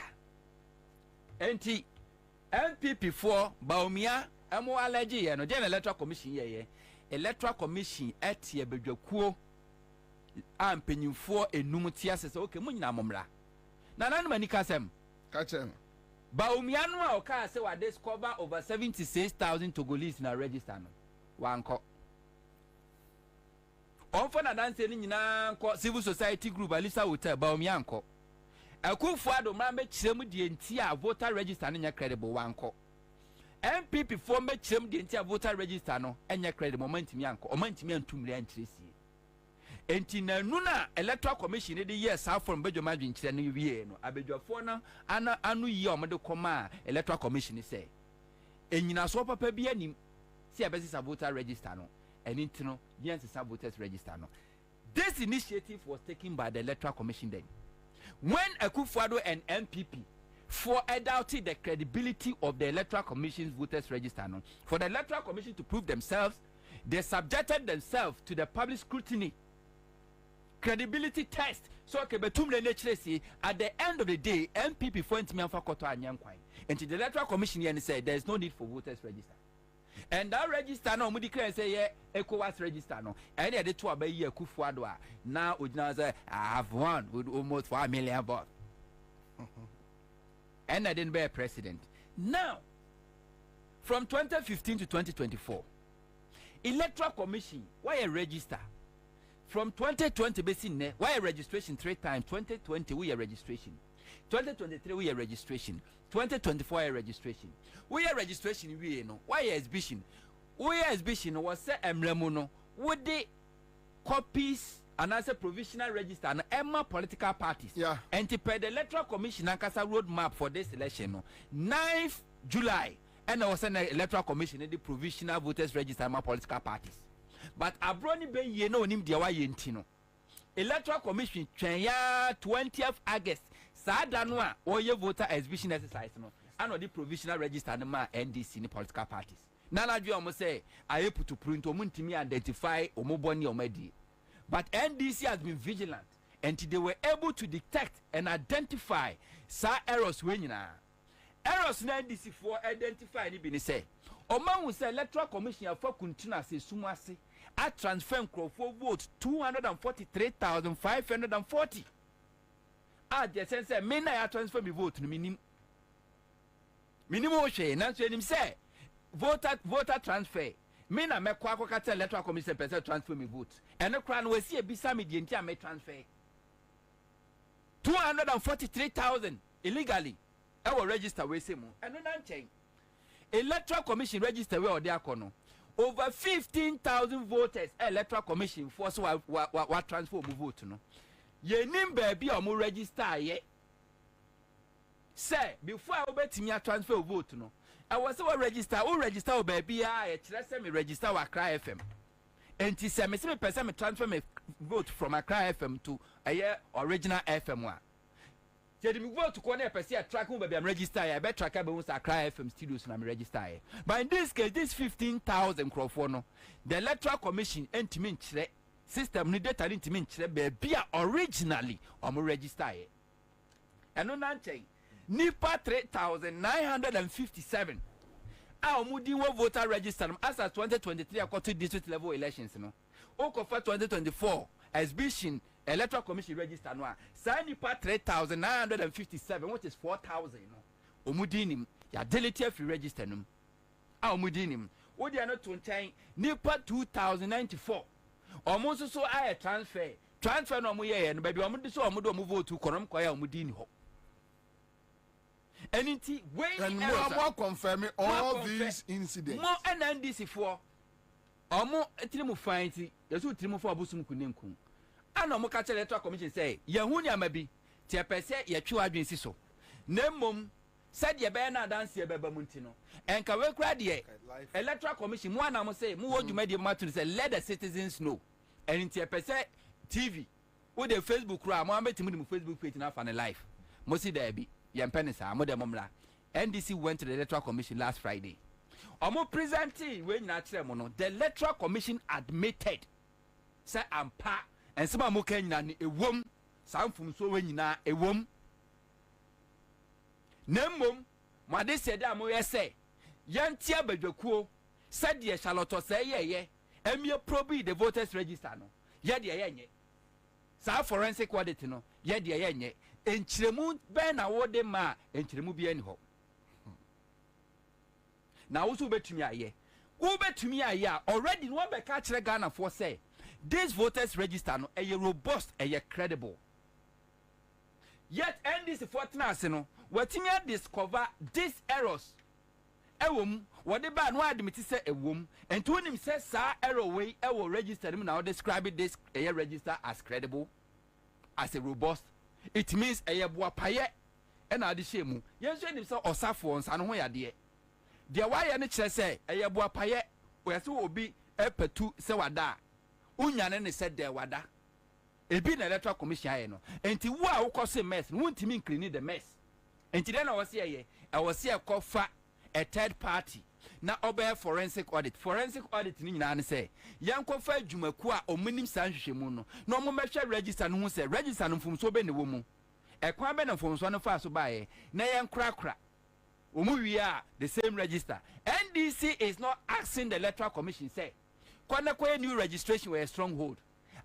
NPP 4 Baomia emo allergy no Electoral Commission electoral commission etie bedwakuo ampanyimfo enum tie asese okay mo nyina momra na nanu mani kasem kachem ba omianu a oka se wa discover over 76,000 Togolese na register no wanko onfo na danse ni nyina nko civil society group Alisa Hotel ba omianko akufu adomra me kirem die nti a voter register no nya credible wanko MPP for me kirem die nti a voter register no enya credible omantimi anko omantimi antumre antresi enti na nuna electoral commission de yes how from bedwama adwenkyere no wie no abedwafo no anu yi omde koma electoral commission say enyina so papa bi anim si abesi voter register no eni ntino yes voters register no. This initiative was taken by the electoral commission then when Akufo-Addo and MPP for doubting the credibility of the electoral commission's voters register no, for the electoral commission to prove themselves, they subjected themselves to the public scrutiny credibility test. So okay, but at the end of the day, MPP went me for Koto and Yankwai. And the electoral commission here said there is no need for voters register. And that register no, we declare say yeah, ECOWAS register no. And they did 2 about year Akufo-Addo. Now I have won with almost 4 million votes. And I didn't be a president. Now, from 2015 to 2024, electoral commission, why a register? From 2020, basically, why a registration 3 times? 2020, we a registration. 2023, we a registration. 2024, a registration. We a registration, we know. Why a exhibition? We a exhibition was set emremono. Would they copies and as a provisional register and Emma political parties? Yeah. And to pay the electoral commission and Kasa roadmap for this election, no 9th July. And I was an electoral commission in the provisional voters register and political parties. But Abroni Ben ye no nim dia wa yentino. Electoral commission twenya 20th August. Sada no a oye voter exhibition exercise no. And the provisional register no ma NDC ni political parties. Nana dwe omo say I put to print omuntimi identify omoboni omedi. But NDC has been vigilant until they were able to detect and identify sa errors when errors na NDC for identify ni bi say oman will say electoral commission for continue say sumase a transfer for vote 243,540. The sense say me na ya transfer me vote no minimum hwe na so enim say voter transfer me na mekwa akokata electoral commission person transfer me vote eno kra no wasi ebisa me die ntia me transfer 243,000 illegally I will register we say mu eno na nchen electoral commission register we ode akono over 15,000 voters electoral commission force wa transfer mu vote no ye nim baby o mu register ye say before I obetimi transfer vote no I was so register baby I me register wa Accra FM. And ti say me person me transfer me vote from Accra FM to original FM one. Jadi me vote ko na person track me baby I'm register I be track be Accra FM studios na me register. But in this case this 15,000 crowd no the electoral commission entimi nkyere system ni data ni ntimi nkyere baby originally am register. Eno na nchen Nipa 3,957. Mudi wo voter register as at 2023 according to district level elections no. Oko for 2024 exhibition electoral commission register no. Sa nipa 3,957 which is 4,000 no. Omudi nim ya delete free register no. Omudi nim. Wo dia no to nchen nipa 2,094. Omo so aye transfer no mo ye no baby omo so omo do omo vote konom koya omudi ni ho. And more confirming all these incidents. More NDC for more trimu find yesu trimu for abusum kunenkum. Ana mo ka tell electoral commission say yehuni amabi ti pese ye twa adwensi so. Nemmom said ye be na dance ye beba munti no. Enka we kra de electoral commission mo ana mo say mo woduma de matu say let the citizens know. And ti pese TV wo the Facebook kra mo ametimu de Facebook page na fa na live. Mo see there be NDC went to the Electoral Commission last Friday. Omo presenting when the Electoral Commission admitted say ampa and some mo Kenya ni ewom some from so when na ewom nemmom ma de said am we say yantia badwakuo said ye Charlotte say ye emia probe the voters register no ye de yenye sa forensic audit no ye de yenye enchiremu ben na wo de ma enchiremu bi ani ho na wo so betumi aye wo betumi aye already no be ka kire Ghana for say this voters register no a robust a credible. Yet end this fortnight no watimi discover these errors ewom what the ban no admit say ewom and to him say sa error way e will register him now describe this a register as credible, as a robust. It means a boapaye and adi shemu yen so him say osafo nsa no ho yade de why any kire say a boapaye we so obi epetu se wada unyane ne said there wada ebi na Electoral Commission aye no enti wo a wokose mess no ntimi clean the mess enti then I was here kofa a third party na obey forensic audit ni nyina ne say yankofa adwumaku a omunim san hwehwemu no na omomehwe register no hu say register no mfumso be ne wo mu ekwan be na mfumso no fa so baaye na yenkrakra omu wi a the same register. NDC is not asking the Electoral Commission say Kwanakwe new registration were a stronghold.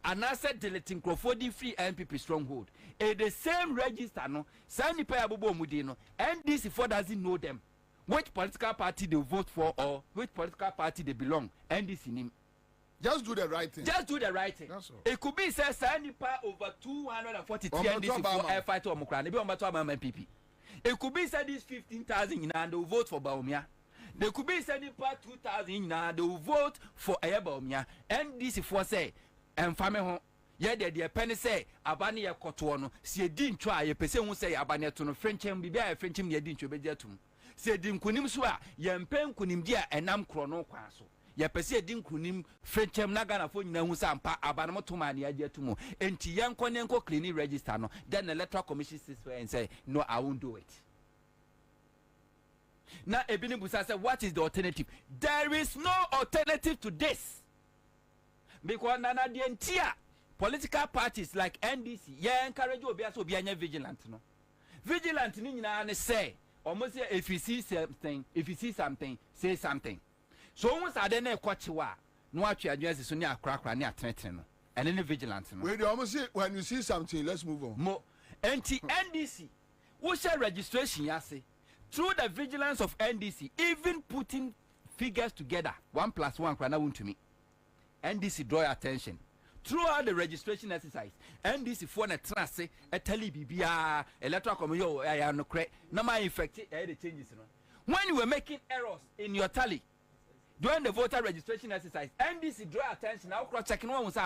And I said deleting Crofodi free MPP stronghold. The same register no Sani Payabubo Mudino. NDC for doesn't know them. Which political party they vote for or which political party they belong. NDC name. Just do the right thing. Just do the right thing. That's all. It could be said Sani Pa over 243 NDC for a fight to Omukran. They be on MPP. It could be said this 15,000 and they will vote for Baumia. They could be sending part 2,000 now. They will vote for Ayabomia. And this is for say, and family home. Yeah, the penny say, Abania Cotuano, see a din try a person who say Abania to no French and be a French in the din to be there to. Say Dim Kunim Swa, Yam Pen Kunim dia and Nam Chrono Quaso. Ya Pessia Dim Kunim, French Nagana for Namusampa, Abanamotumani, I to mo. And Tian Konenko cleaning register no. Then the Electoral Commission sits and say, no, I won't do it. Now, Ebini Busa said, what is the alternative? There is no alternative to this. Because Nana Dientia, political parties like NDC, yeah, encourage you to be vigilant. No? Vigilant, you say, almost if you see something, say something. So once I don't know what you are, no, actually, address is only a crack near threatening. And any vigilant. Wait, almost say, when you see something, let's move on. More. NDC, what's your registration, Yasi? Through the vigilance of NDC, even putting figures together, 1 + 1 can to me. NDC draw your attention. Throughout the registration exercise, NDC for a trust, a telebibia, Electoral Commission, I am no correct. No my effect, the changes. When you were making errors in your tally during the voter registration exercise, NDC draw attention. Now cross checking one was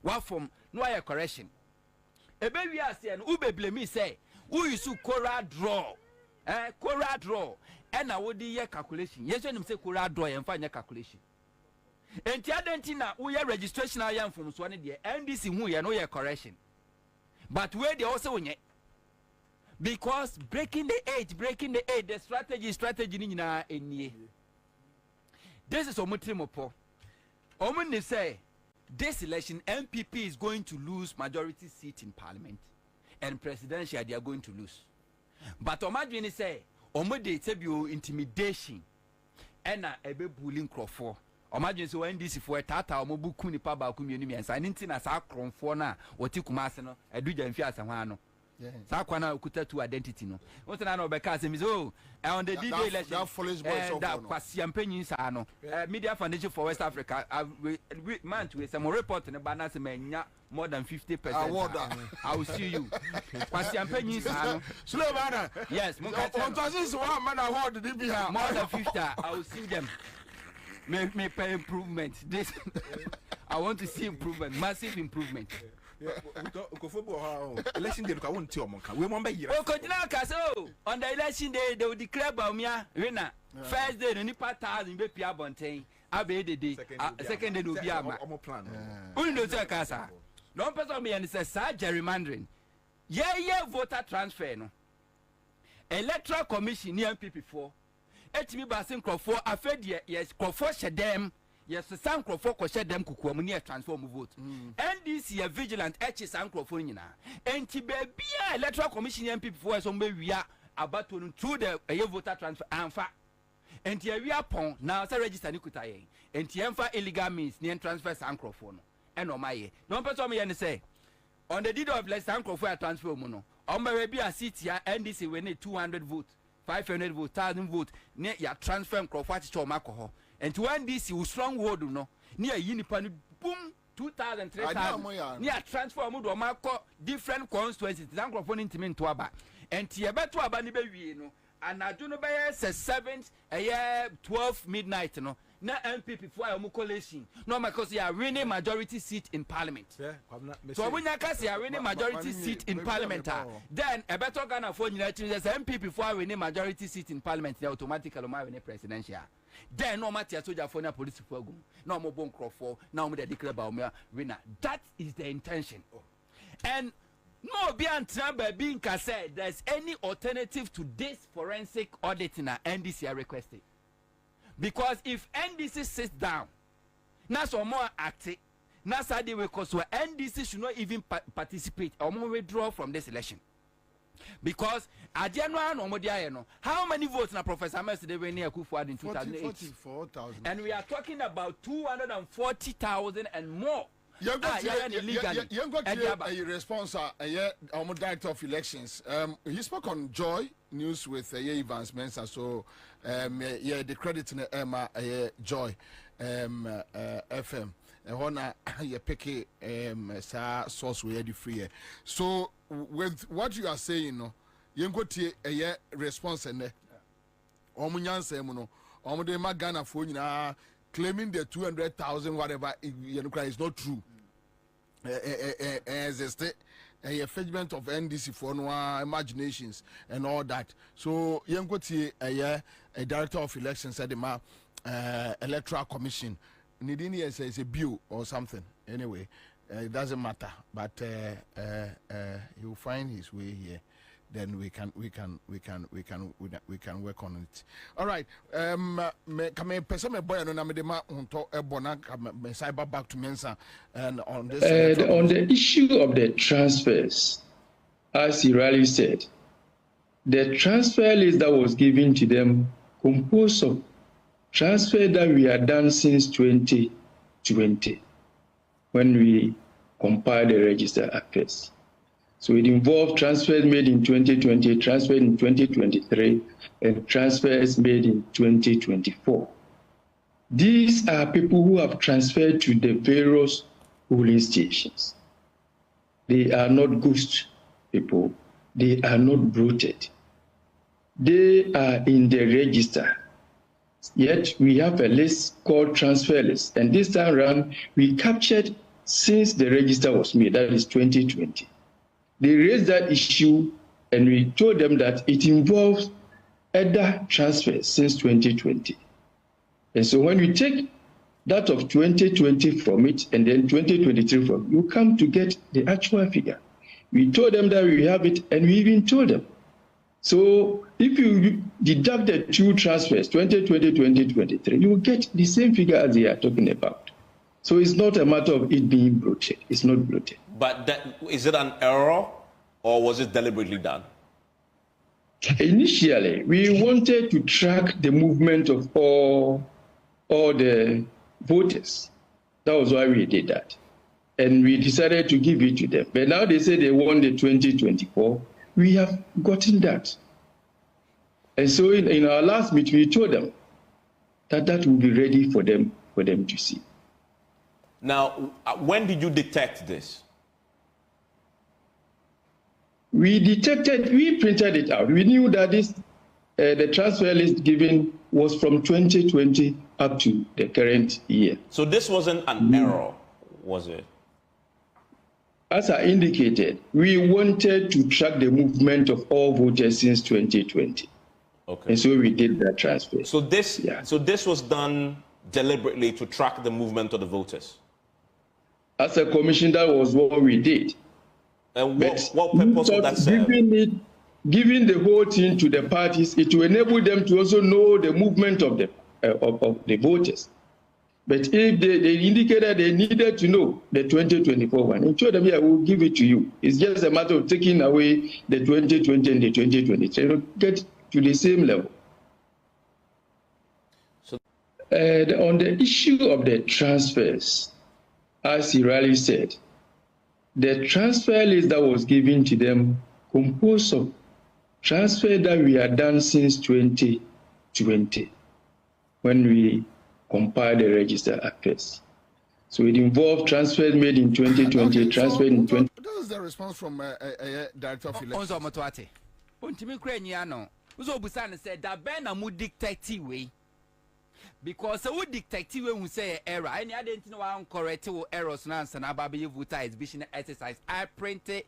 one form, no correction. A baby has said, Ube blame say, who is to Cora draw. Cora draw and I would do calculation. Yes, when you say Cora draw and find your calculation. And Tiadentina, we are registration. I am from Swan, the NDC, who are no correction. But where they also win it because breaking the age, the strategy in ye. This is Omutrimopo. Omuni say this election, MPP is going to lose majority seat in Parliament, and presidential they are going to lose. But imagine say, Omode tebio intimidation, and a bullying Crawford. Imagine so NDC for a tata or mobukuni paba community and signing as a cron for now, or Tikumasano, a duja and Fiasamano. Sakwana kuta to identity no. What I know because him is on the D-Day election. That follows that Kwasiampeni Sano. Media Foundation for West Africa. Man to some report in the balance more than 50%. I will see you. Kwasiampeni Sano. Slovana. Yes, one man award did be more than 50. I will see them. May pay improvement. This I want to see improvement, massive improvement. Election day, I won't tell you. We won't be here. On the election day, they will declare Baumia winner. First day, the Nipa 1,000 be Pia Bontain. I be the day. Second day, will be a plan. Undo Casa. No person me and says, gerrymandering. Yeah, voter transfer. No. Electoral Commission, near PP4. HB Basin Crawford, I fed yes, Crawford shed them. Yes, the San Crawford shed them cook near transform vote. NDC vigilant H Crawford. And Tibia Electoral Commission MPP4 some we are about to through the voter transfer and fact. And here we are pon now say register ni kuta yen. And here illegal means ni transfer sankrofo no. And o my no person me yen say on the deed of less sankrofo transfer mu no. On my be a seat here NDC we need 200 votes, 500 votes, 1000 votes. Ne ya transfer sankrofo ati cho makoho. And to NDC we strong hold no. Ni a yinipa boom 2,000, 3,000. Near transfer mood or marco different constituencies. Sankrofo Incitement to aba. And Tiabeto Abani Baby, no. And I do know by 7th, a year 12 midnight, no. Na MPP for a coalition. No, because you are winning majority seat in Parliament. So when you can see a winning majority seat in Parliament, then a better Ghana for United States MPP for a winning majority seat in Parliament, they automatically win a presidential. Then no matter soldier for na police for go. No more bon crofo. Now me declare about me winner. That is the intention. And no be antramba being said there's any alternative to this forensic audit in NDC are requested. Because if NDC sits down, now some more active, now side we cause NDC should not even participate or more withdraw from this election. Because at January no, how many votes na Professor Mercy they were near Kufuor in 2008? 44,000. And we are talking about 240,000 and more. You got a response, director of elections. He spoke on Joy News with Evans Mensah. So, the credit in Emma Joy FM. Hona ye pick source we the free. So with what you are saying, no, you go to a response and omunyan say no, omude magana for claiming the 200,000 whatever is not true. As a state, a figment of NDC for no imaginations and all that. So you go to a director of elections at the Electoral Commission. Nidini says a bill or something. Anyway, it doesn't matter. But he'll find his way here. Then we can work on it. All right. Come person boy and Namedema unto Ebona cyber back to Mensa and on this. On the issue of the transfers, as he rightly said, the transfer list that was given to them composed of transfer that we had done since 2020 when we compiled the register affairs. So it involved transfers made in 2020, transfers in 2023, and transfers made in 2024. These are people who have transferred to the various polling stations. They are not ghost people. They are not bloated. They are in the register. Yet we have a list called transfer list. And this time around, we captured since the register was made, that is 2020. They raised that issue and we told them that it involves other transfers since 2020. And so when we take that of 2020 from it and then 2023 from it, you come to get the actual figure. We told them that we have it and we even told them. So if you deduct the two transfers, 2020, 2023, you will get the same figure as they are talking about. So it's not a matter of it being bloated. It's not bloated. But is it an error or was it deliberately done? Initially, we wanted to track the movement of all the voters. That was why we did that. And we decided to give it to them. But now they say they want the 2024. We have gotten that. And so in our last meeting, we told them that that will be ready for them to see. Now, when did you detect this? We printed it out. We knew that the transfer list given was from 2020 up to the current year. So this wasn't an error, was it? As I indicated, we wanted to track the movement of all voters since 2020. Okay. And so we did that transfer. So this was done deliberately to track the movement of the voters? As a commission, that was what we did. And what purpose would that serve? Giving the whole thing to the parties, it will enable them to also know the movement of the voters. But if they indicated they needed to know the 2024 one, I'm sure that I will give it to you. It's just a matter of taking away the 2020 and the 2023 to get to the same level. On the issue of the transfers, as he rightly said, the transfer list that was given to them composed of transfer that we had done since 2020 when we compiled the register affairs. So it involved transfers made in 2020, okay, transfer in 20. This is the response from Director of Elections. Onzo Motoate. Untimi kwenyano. Uzo busane said that Ben na mu dictate way. Because who dictate way who say error. Any identity no one correct errors na Ansah na baby voter exhibition exercise. I printed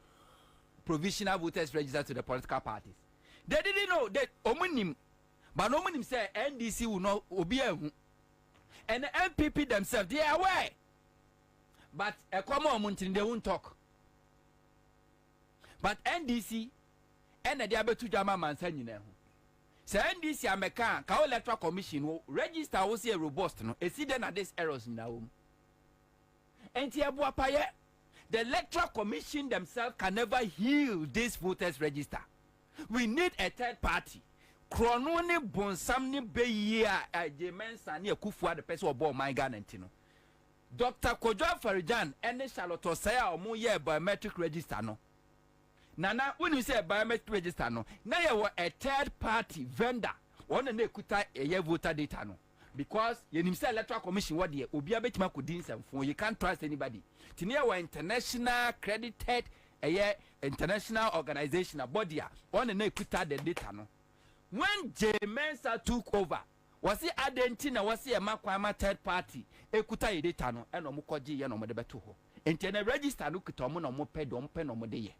provisional voters register to the political parties. They didn't know that omunim, but omunim say NDC will not obi ehu. And the MPP themselves, they are aware. But a common mountain they won't talk. But NDC and the Diabetu Jama man saying you know. So NDC American Electoral Commission will register will see a robust no. A see then at this errors in our and the Electoral Commission themselves can never heal this voters register. We need a third party. Krononi bonsamni beya jemensa ni ekufua the person obo my Ghana. Dr. Kojo Farijan and Charlotte Osaya omo ye biometric register no. Nana when you say biometric register no, now you a third party vendor. One na ekuta eye voter data no. Because you say Electoral Commission what the obi abetima kudin semfo, you can't trust anybody. Tinia wa international credited international organization body one na ekuta the data no. When Mensa took over, was he Argentina, was he a Makwama third party? Ekuta data no, and Omukoji and Omodebeto. And then a register look at Omo Moped on Pen Omode.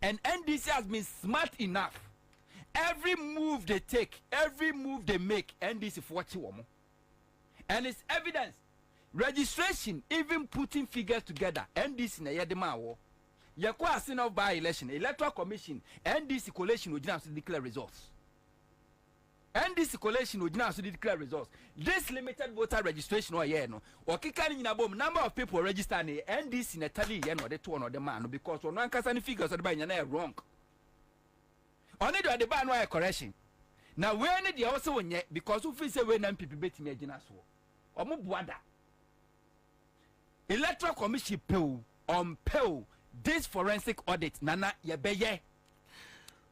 And NDC has been smart enough. Every move they take, every move they make, NDC for what you want. And it's evidence. Registration, even putting figures together, NDC na yedema wo. Yakwa sin of by election, Electoral Commission, NDC coalition would not declare results. NDC coalition would not declare results. This limited voter registration or no, or kikani in a bomb number of people register in NDC in Italy, or the two or the man, because one can figures are by wrong. Only do the ban wire correction. Now where need you also when yet because who feel say when people bet me a or mubuada. Electoral Commission pay this forensic audit nana yebeye.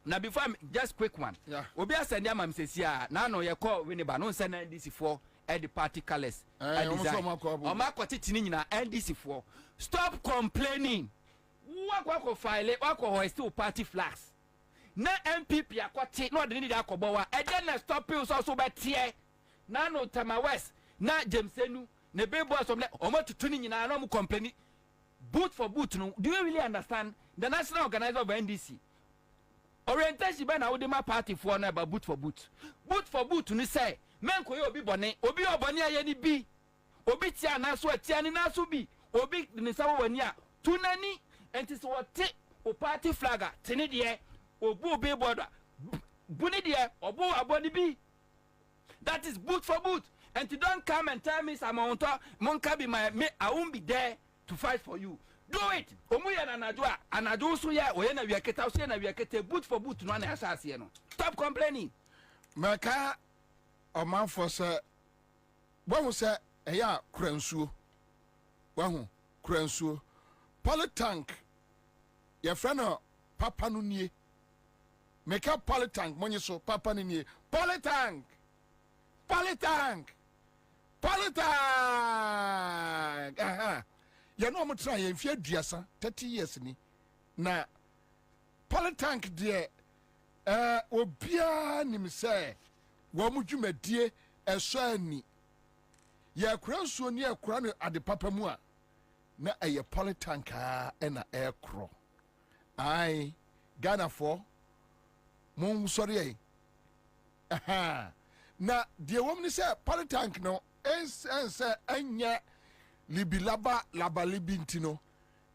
Now before just quick one. Yeah. Obi asend am says ya na no ye call we ba no send NDC for at the party colors. Omakoti tini nyina NDC for. Stop complaining. Wako file wako still party flags. Na MPP akwati no de need akobowa. E den stop you so be tie. Na no Tama West na Jamesenu ne bebo some omo tutuni nyina no mu complaining. Boot for boot, no. Do you really understand the national organizer of NDC? Orientation by now, my party for now about boot for boot. Boot for boot, you say, men ko obi bone, obi oboni ayeni bi, obi tia na so tiani na so bi, obi ni sawo wania, tunani, and tis what o party flagger, tini die, obu be border, buni die, obu aboni bi. That is boot for boot. And you don't come and tell me some monka be my me, I won't be there to fight for you. Do it. Omuya na najua anadu so ya oyena wiaketa so na wiaketa boot for boot no na asase no. Stop complaining. Maka omanfo se wahu se eya kransuo. Wahu kransuo. Politank ye friend no papa no nie. Meka politank monye so papa no nie. Politank. Politank. Politank. Aha. You know I'm trying if you're Diasa 30 years ni na Politank de obia nim say wo mudwumadie eso ani ya kranso ni akura no ade papa mu a na eye Politank a na ekro ai Ghana for mon sorry ai aha na de wo ni say Politank no ense anya libi laba libi ntino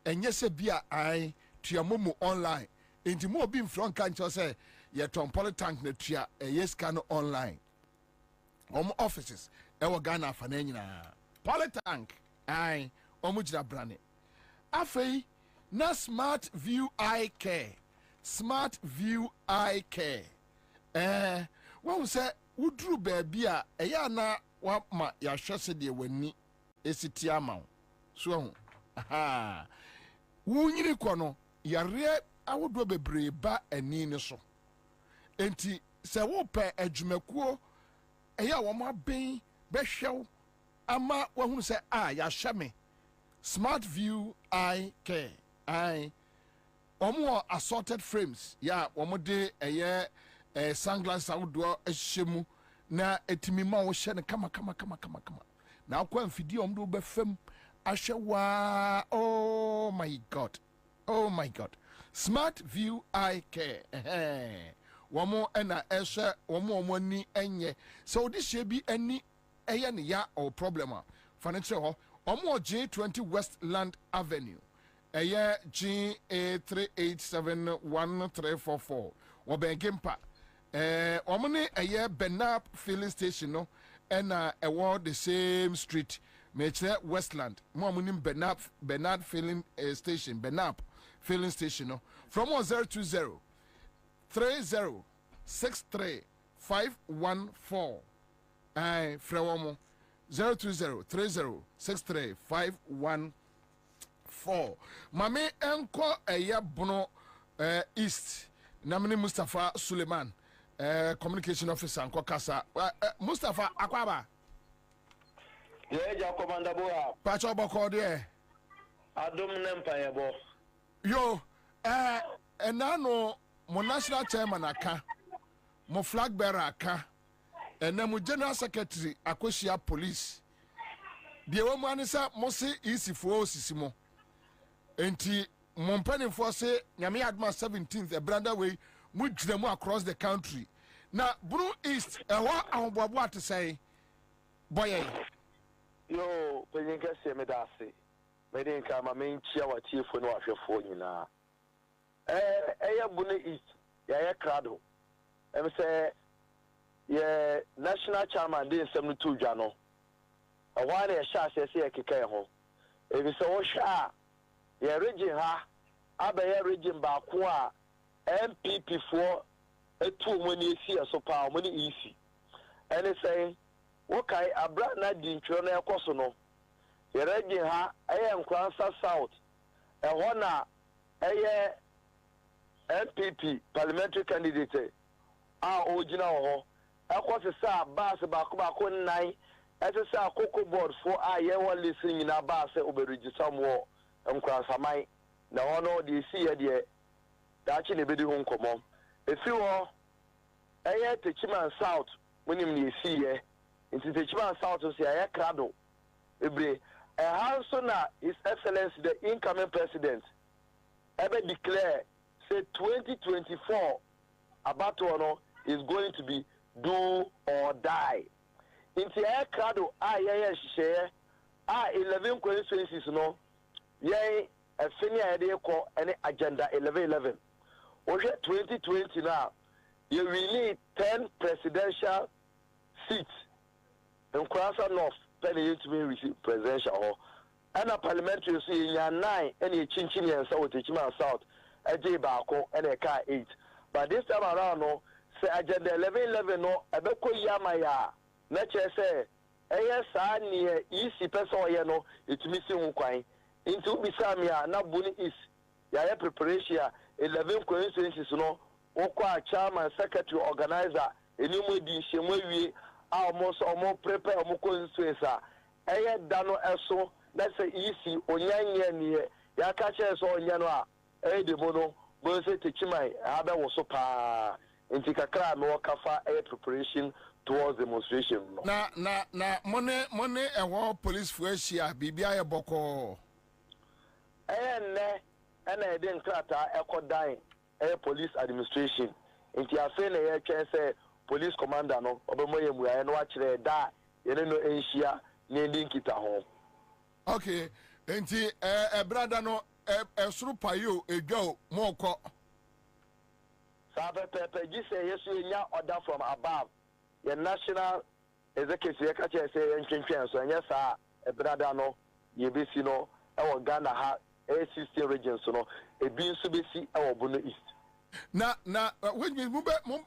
enye se bia ai tuamomo online enti mo obi mfron kan cho se ye ton Politank na tua yes can online offices e wo Ghana afa na nyina Politank ai omujira brane afei na smart view eye care wo say wudru baabi a ɛyɛ na wa ma ya hwese de wani esiti ama so aha wunyiri kɔ no yare awodo bebree ba ani ne so enti sɛ wo pɛ adwumakuo ɛyɛ wo ma ben bɛhwɛw ama wahunu sɛ ya hwɛ me smart view eye care eye omo assorted frames ya omo de ɛyɛ sunglasses awodo ahyɛmu na etimi ma wo hye ne kama na akwa mfidi omdo be fam ahwe wa oh my god smart view eye care womo na ehwe womo ni enye so odi hye bi ani eye ne ya o problem financial ho omo J20 Westland Avenue eye G38711344 wo bengempa omne eye Benap filling station no and award the same street Metre Westland momunim Benap filling station Benap filling station no from 020 3063 514 from 020 3063 514 mame enko eye bono east namini Mustafa Suleiman communication officer nko kasa Mustafa Akwaba ja commander boa pacho boko de adom nempa yebo yo enano mo national chairman aka mo flag bearer aka mo general secretary akosia police de wo mo anisa mo se isifo osisi mo enti mo mpanifo se nyame adma 17th a brother way mujremu across the country na Blue East ewa ahobobo ate say boye yo penyinka se me dase me den ka ma men chia wa tiefo no ahwefo nyina eya Blue East ya krado em say ye national chairman dey nsem no to dwa no ewa na ye sha se ye keka ho ebi se wo hwa ye region ha abaye region ba ko a MPP for etu money esi so pa money isi ene say wokai abra na di ntwo na ekoso no yereje ha eye Ansah South ho na eye MPP parliamentary candidate ogina ho ekoso sa bass ba ko nnan ese sa koko board for ye won listen na bass oberegister mo Ansah mai na hono di isi ye de dachi ne bedi ho nkomo efi wo eye Incitement South munim ne esi ye Incitement South so ya krado ebre hanso na His Excellency the incoming president ebe declare say 2024 abato no is going to be do or die inti ya krado ye hye 11 constituencies no ye afini ade ko ene agenda 1111 Oje 2020 now, you will need 10 presidential seats in Ansah North. Penny to me receive presidential and a parliamentary so you 9 any chinchini and so Incitement South a J Bako and a car 8. But this time around no say agenda 1111 no abeko yamaya nature say sa near easy person you know it's missing kwai into bisamia na buni is ya preparation 11 constituencies no okwa chairman secretary organizer enimu di shemwe almost prepare omo constituency eye dano eso let's say isi onyanye ne ya ka che so onye no a de mono bo se techimai abe wo so pa enti kakra no kafa preparation towards demonstration no na money ewo police fuashia bibia ye boko ne ana ede nkrata ekodan police administration nti afi na ye twen say police commander no obemoye muaye no akire da ye no enhia na ndi nkita ho okay nti brother no esuru payo edwa moko sabe pepe gi say yesu enya order from above ye national executive ye ka che say ye ntwentwen so enya sa brother no ye besi no e wo Ghana ha 16 regions no ebi nso besi e wo Bono East na when we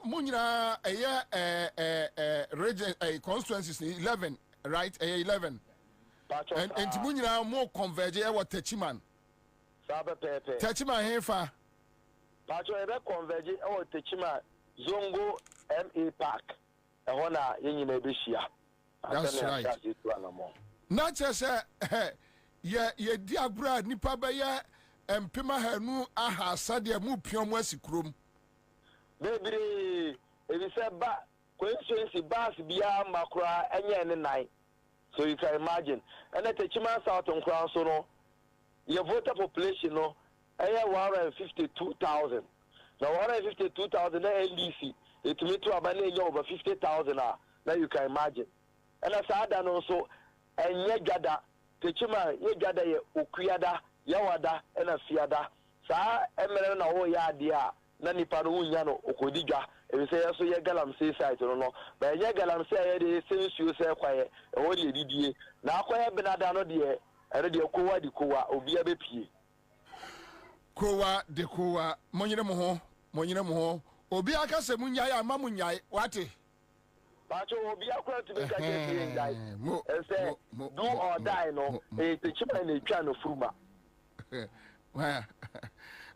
munyina region constituencies 11 right 11 and munyina more converge what Techiman sabe pepe Techiman hefa pacho ebe converge o Techiman Zongo MA Park ehona yenyina ebehia. That's right. Not just ye dia bra nipa ba ya empema hanu aha sadia mu piom asikrom bebre ebi se ba coincidence bas bia makura enye ne nine, so you can imagine and at Chima South on crown so no your voter population no 152,000 now 152,000 na NDC it meet to abane over 50,000 now you can imagine and as I done also enye gada Techima ye gada ye okuyada yawada ena fiada saa emere na wo ya dia na nipa no wunya no okodidwa e se yeso ye galam say site no ba ye galam say ye de sensuo say kwaye e wo de didie na akwaye benada no de ere de kowa di kowa obi abepie kowa de kowa monyere mo ho obi aka se munya ya ma munya wate Pacho obi akwa to be kaje die e say do or die no e Techima na twa no furuma. Well,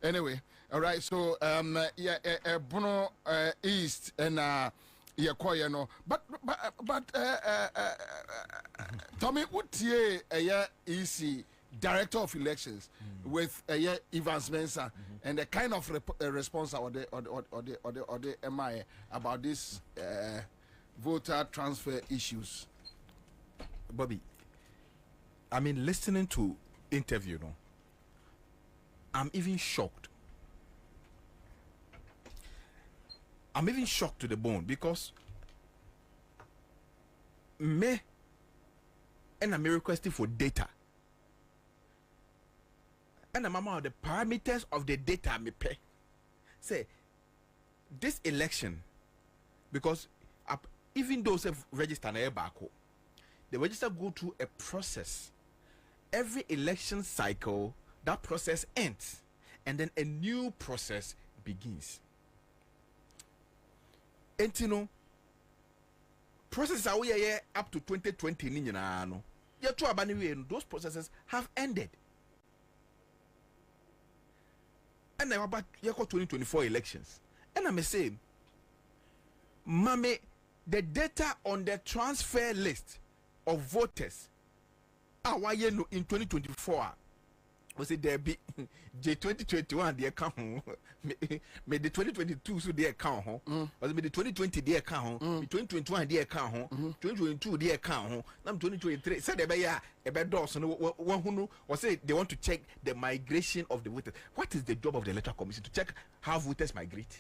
anyway, all right. So Bruno East and yeah, no. But Tommy Utie EC Director of Elections with Evans Mensah and the kind of response or the MI about this voter transfer issues. Bobby, I mean, listening to interview, no. I'm even shocked. I'm even shocked to the bone because me and I'm requesting for data. And I'm about the parameters of the data me pay. Say this election, because even those have registered the register go through a process. Every election cycle, that process ends and then a new process begins. And you know, processes are here up to 2020. Those processes have ended. And now about 2024 elections. And I'm saying, Mame, the data on the transfer list of voters are in 2024. Was it there be J2021 the account? May the 2022 so the account, was it the 2020 the account, 2021 the account, 2022 the account, now 2023. Said a bad doors and one who know or say they want to check the migration of the voters. What is the job of the Electoral Commission? To check how voters migrate?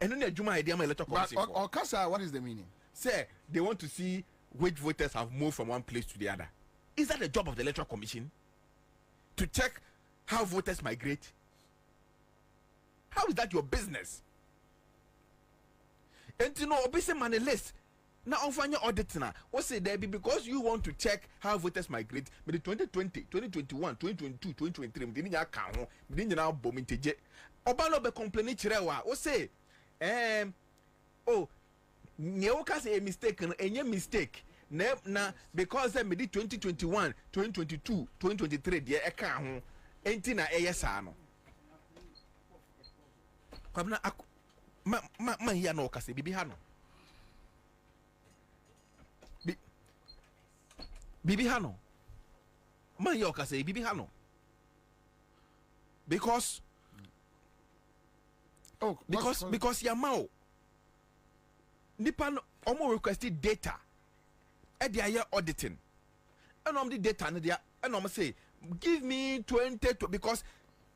And then Juma idea my Electoral Commission. Or Kasa, what is the meaning? Say they want to see which voters have moved from one place to the other. Is that the job of the Electoral Commission? To check how voters migrate? How is that your business? And you know, obviously, money list. Now, on your audit now, what say there be because you want to check how voters migrate? But the 2020, 2021, 2022, 2023, we didn't account. We didn't now bombing to jet. Obano be complaining chirewa. What say? Oh, Nyoka say a mistake and any mistake. Na because they made 2021, 2022, 2023 the account enti na eyesa no. Kwabena ma here no kase bibi ha no. Bibi ha no. Ma here kase bibi ha no. Because Yamao Nipan omo requested data. They are auditing, and the data and I'm say, give me 20 because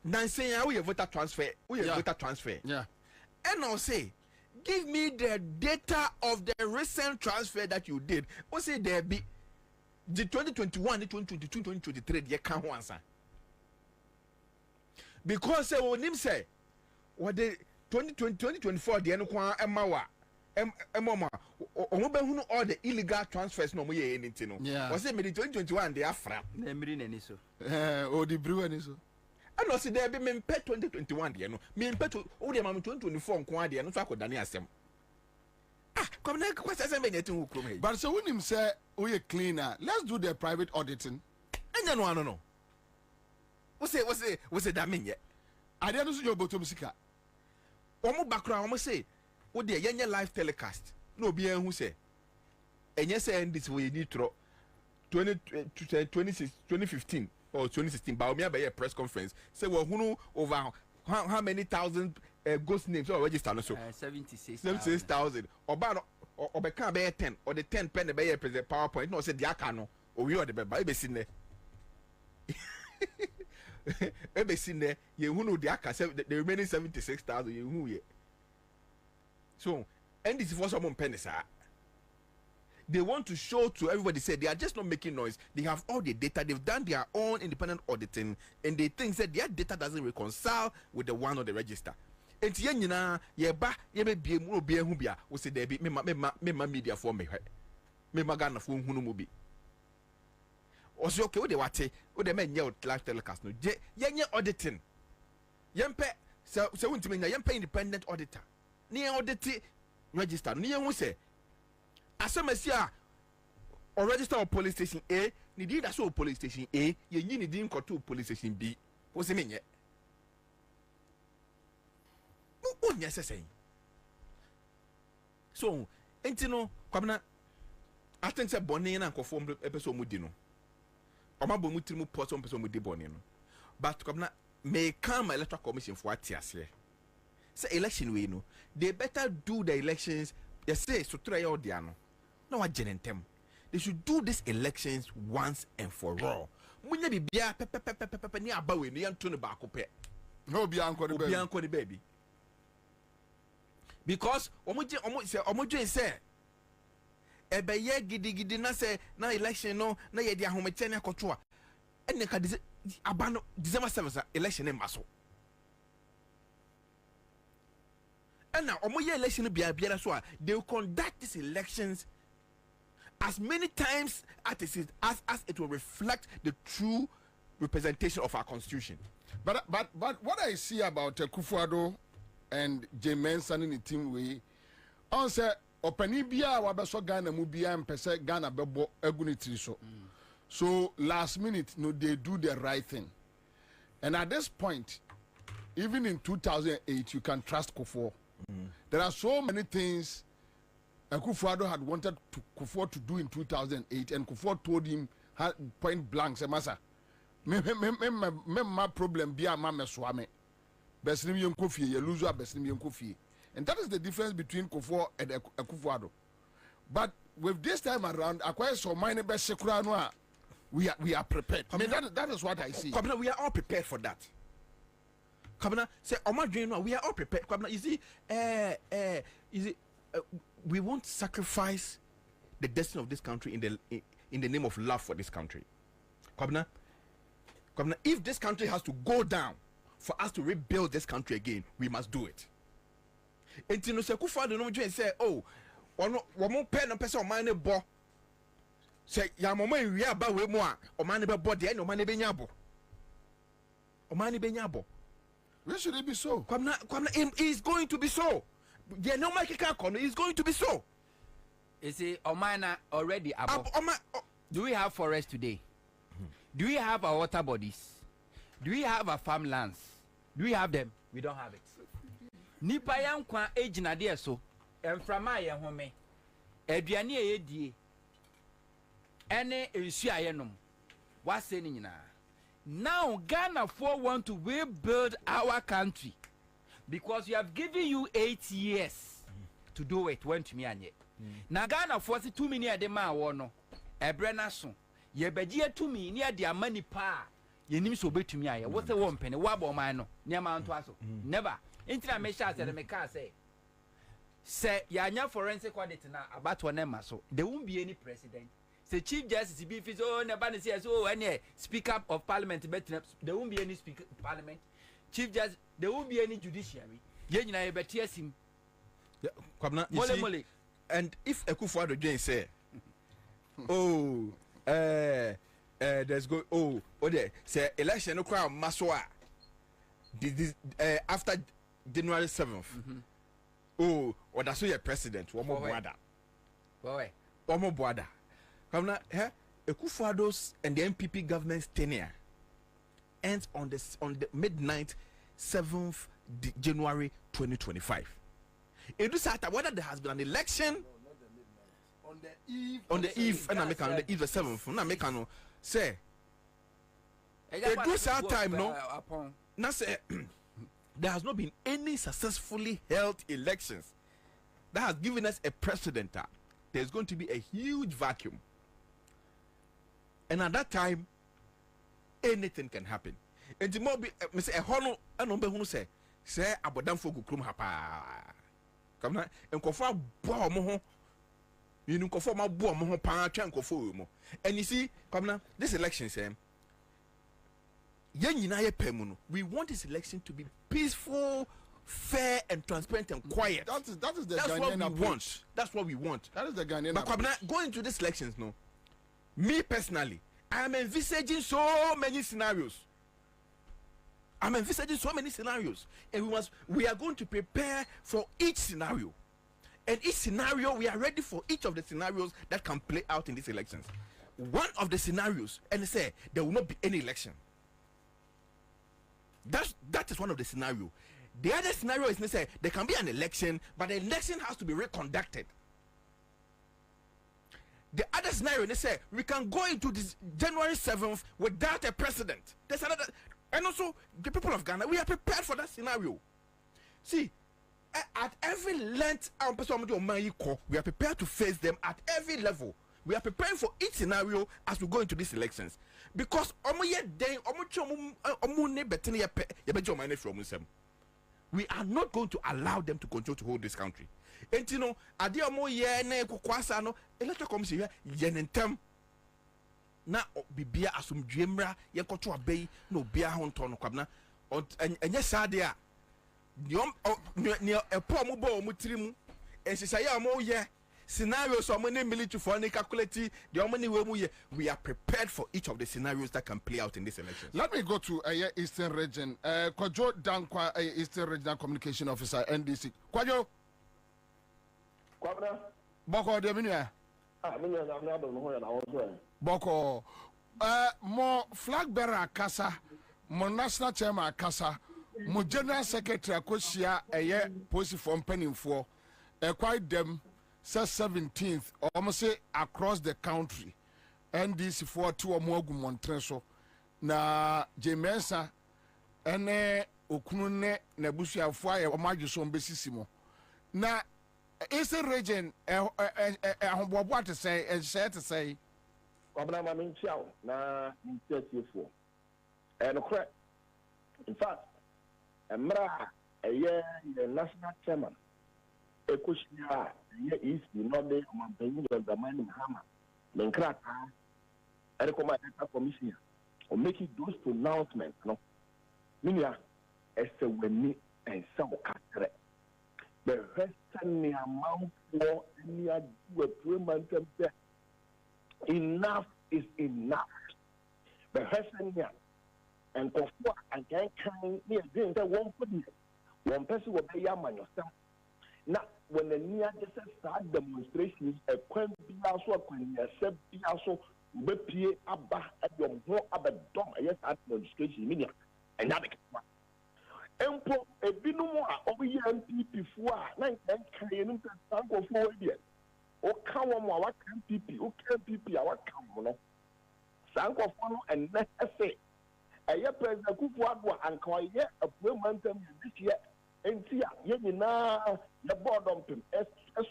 now saying we have voter transfer, yeah. And I'll say, give me the data of the recent transfer that you did. Or say there be the 2021, the 2022, 2023, the account answer. Because when him say, what the 2020, 2024, the Enukwa Emawa. All the illegal transfers no more anything. No. Was it 2021 they are fra? Nemri neniso. Oh, the brewer niso. And also there be me pet 2021 there no. Me pet o de mam 2024 nko there no so akoda ne asem. Come na kwasa asem be nyetin wo krom he. But so when him say we cleaner, let's do the private auditing. Enya no no. Wo say that mean ye. Ade no so your bottom sika. Omo background omo say wo de yenye live telecast. No obi an hu say. Enye say this we need tro 2015 or 2016 ba omi abaye press conference say we hunu over how many thousand ghost names or register no so 76,000 oba no obeka be 10 or the 10 pen be present PowerPoint no say the aka no owi or the be ba e be sin ebe sin ne ye hunu the aka the remaining 76,000 ye hu ye so and this for some pen sa. They want to show to everybody, say they are just not making noise. They have all the data. They've done their own independent auditing, and they think that their data doesn't reconcile with the one on the register. And tiyenina yeba yebe bie mu obi ehu bia wo se there be me media for me Ghana for hunu mu bi. Oso okay wo de wate wo de men ye live telecast no je yenye auditing. Yempe se wuntimi nya yempe independent auditor. Ni audit register ni yen hu se Asamasia or register of police station A, ni did so police station A, ye ni didn't go to police station B. What's the mean? Oh, yes, I say. So, Entino, Kwabena, I think that Bonnie and conform episode Mudino. Or my Bomutimu person person with the Bonino. But Kwabena may come Electoral Commission for what you say. Say election we know. They better do the elections, yes, say, so try all the ano. No, I didn't them. They should do these elections once and for all. Munya be bia pepe ni abawe ni antoni ba ko pe. No be anko the baby. Because omo say ebe ye gidi na say na election no na ye di ahomeche na koto a. Enne ka abano December 7th election en maso. And now omo ye election bia so they will conduct these elections as many times as it will reflect the true representation of our constitution. But what I see about Kufuado and James standing in the team way, on say Openibia wabeso Ghana mubia and pese Ghana bebo egunitri so. So last minute no they do the right thing. And at this point, even in 2008 you can trust Kufuor. There are so many things Kufuor had wanted Kufuor to do in 2008, and Kufuor told him point blank, say, Masa, my problem be a mama swame. Besnim Kofi, you lose your Besnim Kofi. And that is the difference between Kufuor and Kufuor. But with this time around, acquire so many best Sekuranoa, we are prepared. I mean, that is what I see. Kwabena, we are all prepared for that. Kwabena, say, we are all prepared. Kwabena, you see, we won't sacrifice the destiny of this country in the name of love for this country. Kwabena, if this country has to go down for us to rebuild this country again, we must do it. And you know, Kufuor no join say, oh, one pen and person mine bo. Say, ya mama we aba we mo a, o man be bo de, no man be nyabo. O man be nyabo. Where should it be so? Kwabena, is going to be so. Yeah, no Mike Kakono is going to be so. You see, Omana already above. Do we have forests today? Do we have our water bodies? Do we have our farmlands? Do we have them? We don't have it. Nipa yankwa age na de so. Emframa ye home. Aduane ye die. Ene ensu ayenom. What say ni nyina? Now Ghana want to rebuild our country. Because we have given you 8 years to do it. Went to me and yet. Na Ghana for 2 million de ma wono. Ebrena so. Ye beje to me near their money pa. Ye nim so betumi aye. What the one penny wabo man no. Near man to aso. Never. Intina me sha say me car say yanya forensic audit na about one name so. There won't be any president. Say Chief Justice be if oh never say so any Speaker of Parliament better. There won't be any Speaker of Parliament. Chief Justice, there won't be any judiciary. Yenina better him. Kwabena, you see, and if Kufuor again say, oh, there's go, oh, there, say election no crowd maswa. after January 7th. Oh, or that's your president. One more brother. Boy. One more brother. Come now, Ekufuado's and the MPP government's tenure ends on the midnight 7th January 2025. It does matter whether there has been an election on the eve and I make on the eve the 7th. And I make on say it does our time no. Now say there has not been any successfully held elections that has given us a precedent. There's going to be a huge vacuum, and at that time anything can happen. And the more me say a hono anombe hunu say abodam fo gukrum hapa come na enkofo abo mo ho yinu nkofo ma bo mo ho pa twa nkofo mo. And you see come na this election say we want this election to be peaceful, fair, and transparent and quiet. That's what we want. That's what we want. That is the Ghanaian But going to these elections, no. Me personally, I am envisaging so many scenarios. And we are going to prepare for each scenario. And each scenario, we are ready for each of the scenarios that can play out in these elections. One of the scenarios, and they say there will not be any election. That is one of the scenarios. The other scenario is say there can be an election, but the election has to be reconducted. The other scenario, they say we can go into this January 7th without a president. There's another, and also the people of Ghana, we are prepared for that scenario. See, at every length, we are prepared to face them at every level. We are preparing for each scenario as we go into these elections. Because we are not going to allow them to continue to hold this country. And you know, Electoral Commission na bibia asumdwemra yekoto abey no bia honto no kwabna enye sade a ne epo mo bo mo tirimu ensisa ya mo ye scenarios so many military for any calculate the many we are prepared for each of the scenarios that can play out in this election. Let me go to Eastern Region. Kwajo Dankwa, Eastern Regional Communication Officer, NDC. Kwajo. Kwabena. Boko de minua. Minua na na do no ho ya na wo. Boko. Mo flag bearer kasa, mo national chairman kasa, mo general secretary akosia police for mpanimfo. Quite them. 17th, almost say across the country, NDC for 2 or more Montreso. Na Jemensa, ene Okunune, Nebusia Fire, or Majuson Besissimo. Na Eastern Region, what to say, and said to say, Kwabena Mamin Chow, na 34. And correct. In fact, a year the national chairman. Ekushia is not the Montaigne of the man in Hammer, Menkrata, Electoral Commission, or making those pronouncements. No, Minia, as a winning and so catre. The Western amount for any do a enough is enough. The Western and Kofua and can near doing that one person will be young yourself. Now, when the near just start demonstrations, a quen be also accept be also be abba at your more abba dom, yes, at demonstration, media, and that one. Empo, a binomo over here MPP for 9 can sample for years. O come on, what MPP, o can PP, our come, Sanko follow and let us say, a year president Kufuadwa and Koya, a woman this year. And see, you know, the board of him, as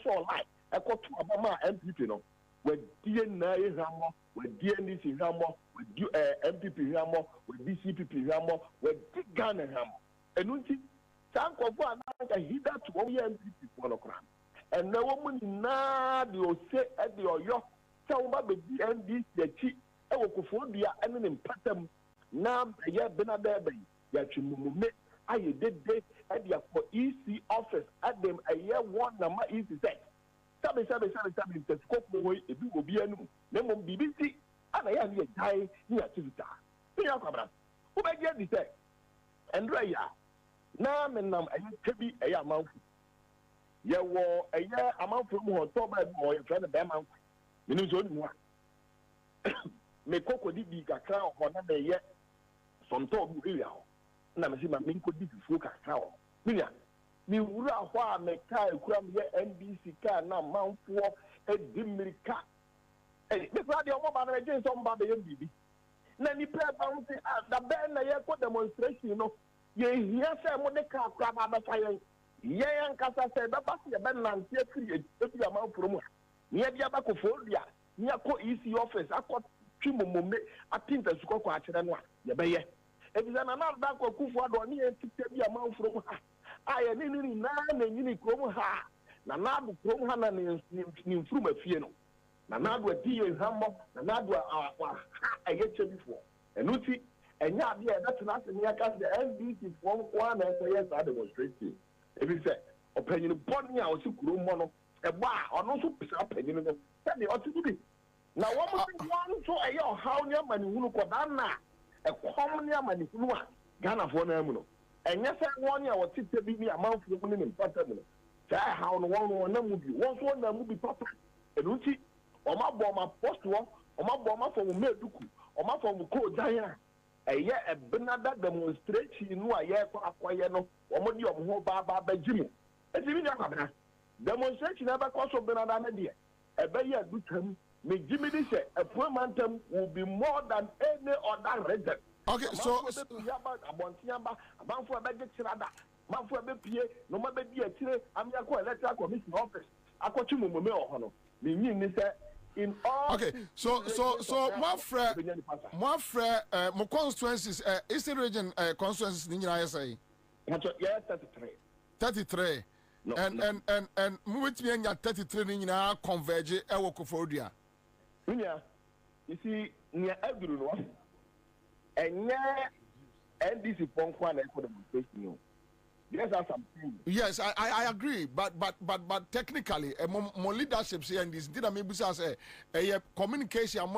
so like, I got to Obama MPP, no, with DNA Ramo, with DNDC Ramo, with MPP Ramo, with DCPP Ramo, with Dick Ghana Ramo. And we see, some of one, I hear that to all MPP for the crime. And no woman now, you say at the Oyo, tell about the DNDC, the chief, I will go for the enemy pattern. Now, yeah, Benabe, Yachimume, I did this. At the for EC office at them a year one number EC set. Sabe, the scope boy, if you will be a name of BBC, and I am here die near Tivita. Who may get this? and Raya. Now, Menam, I can be a amount. Ye were a year amount from who told by boy, friend of them. Minuzon. Me cocoa did be a crown or not a year. Some talk area. Namasi, my minko did fuka cow. William, me would have me car, cram here, NBC car, now Mount 4, a dimly car. Hey, the party of mobile against somebody, baby. Nanny play bounty at the band, I put demonstration, you know. Ye hear some of the car crab at fire. Ye and Casa said, the bus, the band, and see a amount from near the Abacophobia, near Co EC office. I caught Chimum, I think the Scotch and one. Ye if it's an amount back of Kufa, don't need to take the amount from her. I am in nine and unique from her. Nanadu from her and from a fiano. Nanadu a tea in Hamburg, Nanadu I get you before. And Uti, and yeah, that's not the Yakas, the NBC from one and say yes, I demonstrating. If you say, opinion, Bonnie, I was a groom mono, a bar, or no super opinion, tell me what to do. Now, what was one so a young how near Manu Kodana? A common yaman who are Ghana for Namuno. And yes, I want you to sit to be a mouth of women in Patamino. Say how no one will be. Once one will be papa. And Uti, or my bomber post one, or my bomber from Meduku, or my from Co Diana. A year a Benada demonstration, no, a year for Aquayano, or Modi of Mobaba Jimmy. As you know, demonstration never cost of Benada idea. A bear good term. Me Jimmy say a promantum will be more than any other resident. Okay, so okay, so my friend, my constituencies, Eastern region constituencies, Nina say 33. And which mean that 33 in converge Ewokofodia. You see, near everyone, and NDC Pongwan and demonstration. Yes, yes, I agree, but technically, more leadership here and this did maybe say a communication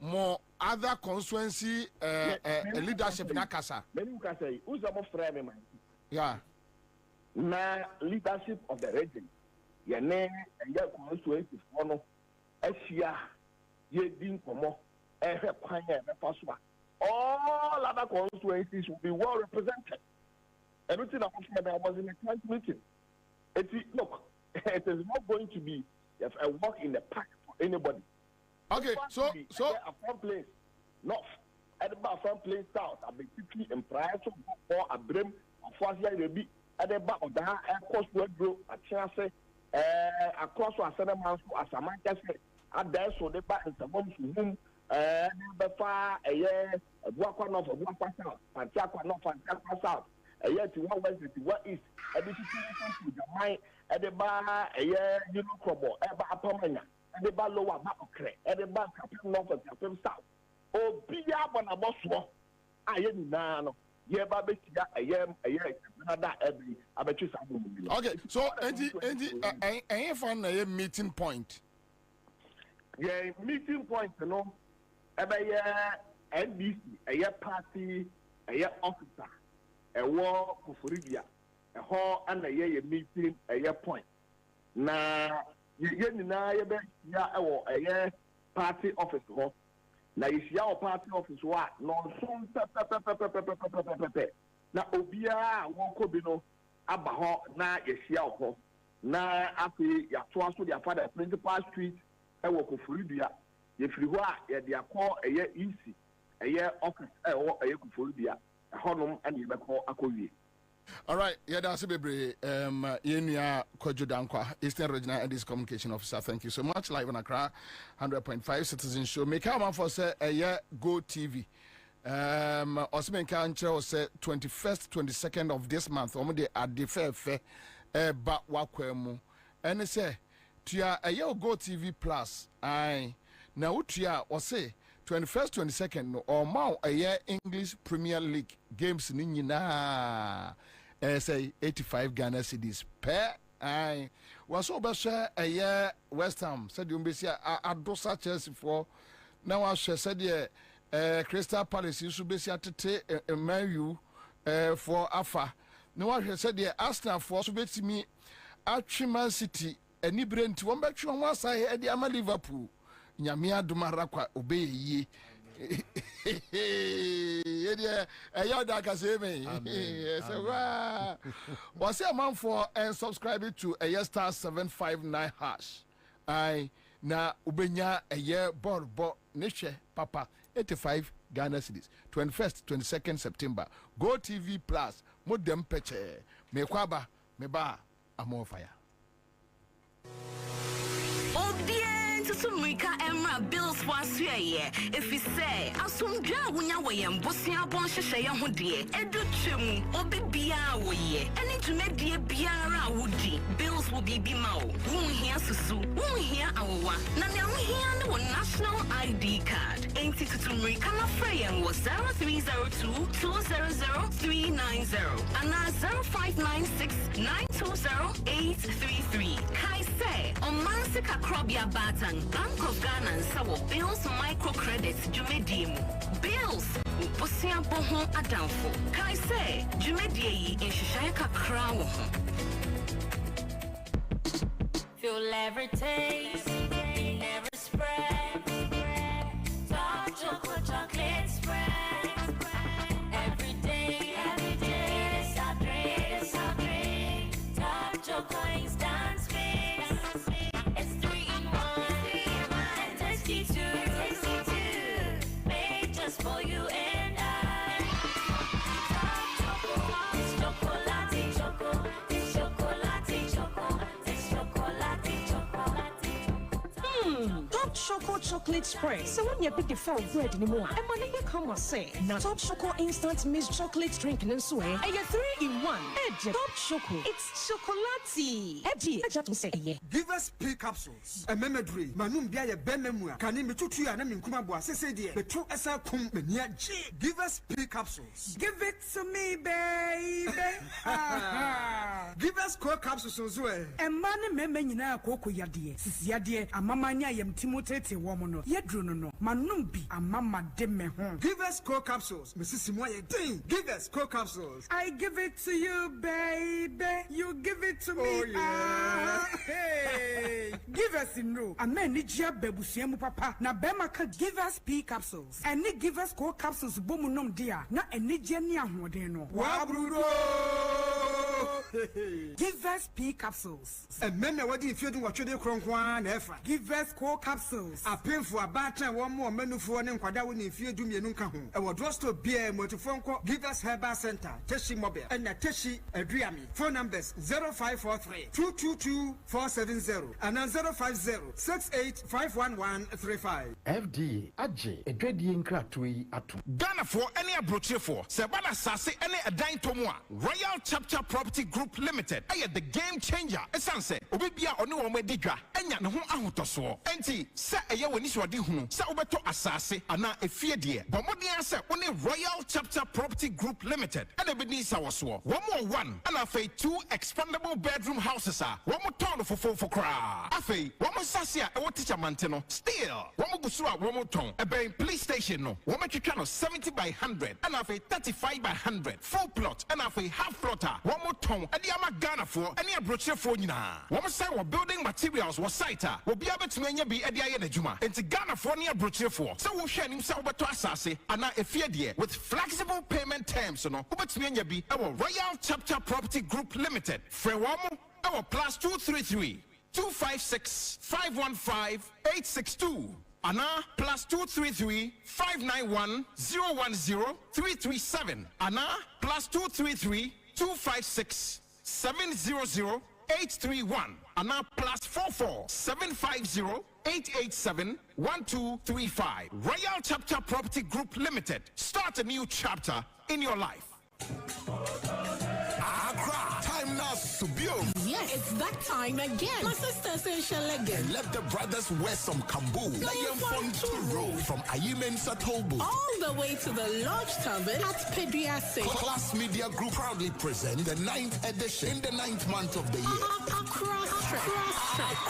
more other constituency leadership in Akasa. Many can say, who's a more friend, man? Yeah. Na leadership of the region. Your name and your constituency for Asia, ye didn't come up, all other constituencies will be well represented. Everything I was in a client meeting. Look, it is not going to be a walk in the park for anybody. Okay, so a front place north, at about front place south, a big city in prior to or a brim, a first year will be at the back of the course word grow a chance across a certain months as a man can say. At there, so they back in some homes whom far a year, a walk on off of one pass out, and jack one off and jack pass out, a year to one west to what is a bit to the mind at the bar, a year, you know, crumble, ever upon at the bar lower back of crack, at the back of north of the south. Oh, be up on a boss war. I am now. Yeah, Bobie, a year, another every. I bet you something. Okay, so I ain't found a meeting point. Yeah, meeting point, you know, every year, NBC, a year party, a year officer, a war for Libya, a hall and a year meeting, a year point. Now, you get in a year party office. Now, you see our party office, what? No, soon, now, Obia, won't go below, Abaho, now, you see our home. Now, after you have to your father, Principal Street. I work for Libya. If you are at the call a year easy, a year office, a year for Libya, a honum, and you call a courier. All right, yeah, that's a baby. Yenya Kojudankwa, Eastern Regional and this Communication Officer. Thank you so much. Live on Accra, 100.5 Citizen Show. Make come for say a year Go TV. Osman Kancho say 21st, 22nd of this month. Omode at the fair, ba wakwemu. And say. Tia a year Go TV Plus. Aye. Now Tia was say 21st, 22nd or more a year English Premier League games Nina. Say 85 Ghana cedis per. Aye. Was over share a year West Ham. Said you be I do such as for now. I said yeah. Crystal Palace used to be at a Man U for afa na wahwɛ sɛ deɛ Arsenal for so betimi atwe Man City ani brent wɔn bɛtwe wɔn asae de ama Liverpool nyame adoma rakwa obeye yeye ɛyɛ da ka se me so wa wɔsɛ amanfo and subscribe to star 759 hash ai na ubenya ɛyɛ borbo ne hwɛ papa 85 Ghana cedis 21st 22nd September Go TV Plus modem peche me kwaba me ba amo fire Tumrika Emra bills was here. If you say, Asumja Wunya Bosia Bon Shaya Hudie, Edu Chum, Obibia Woye, and to make dear Biara Woody, bills will be Bimao, whom here Susu, whom here Awa, Nanyam here no national ID card. Ain't it to Tumrika Frayam was 0302 200 390 and 0596 920 833. Kai say, on Mansika Krobia Batang. Bank of Ghana and Sawo Bills microcredits Jumedium. Bills Uposia Bohon Adamfo. Kai say Jumedi in Shishaka Crown. Feel every taste, it never spread. Dark chocolate spread. Every day, it's our drink. Dark chocolate instant space. It's 3 in 1. Tasty too. Made just for you and I. It's chocolate choco. It's chocolate choco. It's chocolate choco. Top Choco chocolate spread. So when you pick the foul bread anymore, and when you come and say, now Top Choco instant mixed chocolate drink and so and you 3 in 1. Edge Top Choco. It's chocolatey. Edge. I just say yeah. Give us P capsules. A memory. Manum bia benemua. Kani mitutu ya na minkuma bwa sese die. Betu esa kum menia G. Give us P capsules. Give it to me, baby. Give us core capsules ozwe. E mane meme nyina akoko yade. Sisi yade amamanya yem timotete womono. Yedru no. Manum bi amama de me ho. Give us core capsules. Mrs. Moye ding. Give us core capsules. I give it to you, baby. You give it to me. Oh yeah. Hey. Give us in no. Amen ni jia bebusiemu papa. Na bema ka give us P capsules. And ni give us core capsules bomu nom dia. Na eni jeni ahoden no. Wabrudo. Give us P capsules. And men na wadi if you do what you do kronkwa na efa. Give us core capsules. A painful about one more menu for ne nkwada woni if you do me nunka ho. E wo drugstore bia motofonko Give us Herbal Center. Teshi Mobile. And na Teshi Adriami. Phone numbers 0543 222 470 and 050 68 FD Aje Edwedi Nkratui Atu. Ghana for any abroche for Sebana Sase any Adain Tomwa Royal Chapter Property Group Limited. I the game changer. Esanse Obibia Onu Omediga Enya no ho ahotoso. Enti se eye woni so ade hunu se obeto asase ana efie de. Bomodi anse oni Royal Chapter Property Group Limited. And ebedi sawoso. One more one and afa 2 expandable bedroom houses are. One more ton for kra. Afa one more sasia e wo teacher manteno. Still one more gusu a one more ton. E be police station no. One more twitwa no 70 by 100 and afa 35 by 100. Full plot and afa half plotter. One more ton. And the ama Ghana for any abroche for nyina. One more say we building materials was site. We be able to menya be edi aye na juma. Enti Ghana for any abroche for. So we hwe nim say obeto asase ana efie de with flexible payment terms no. Obetumi nya bi e Royal Chapter Property Group Limited. Frewamu our +233 256 515 862. Ana +233 591 010 337. Ana +233 256 700 831. Ana +44 750 887 1235. Royal Chapter Property Group Limited. Start a new chapter in your life. Accra, time now to build. Yes, it's that time again. My sister says she'll again. Let the brothers wear some kambu. Lion fun to roll from Ayumen Satobu. All the way to the Lodge Tavern at Pediase. Class Media Group proudly present the 9th edition in the 9th month of the year. Cross stretch.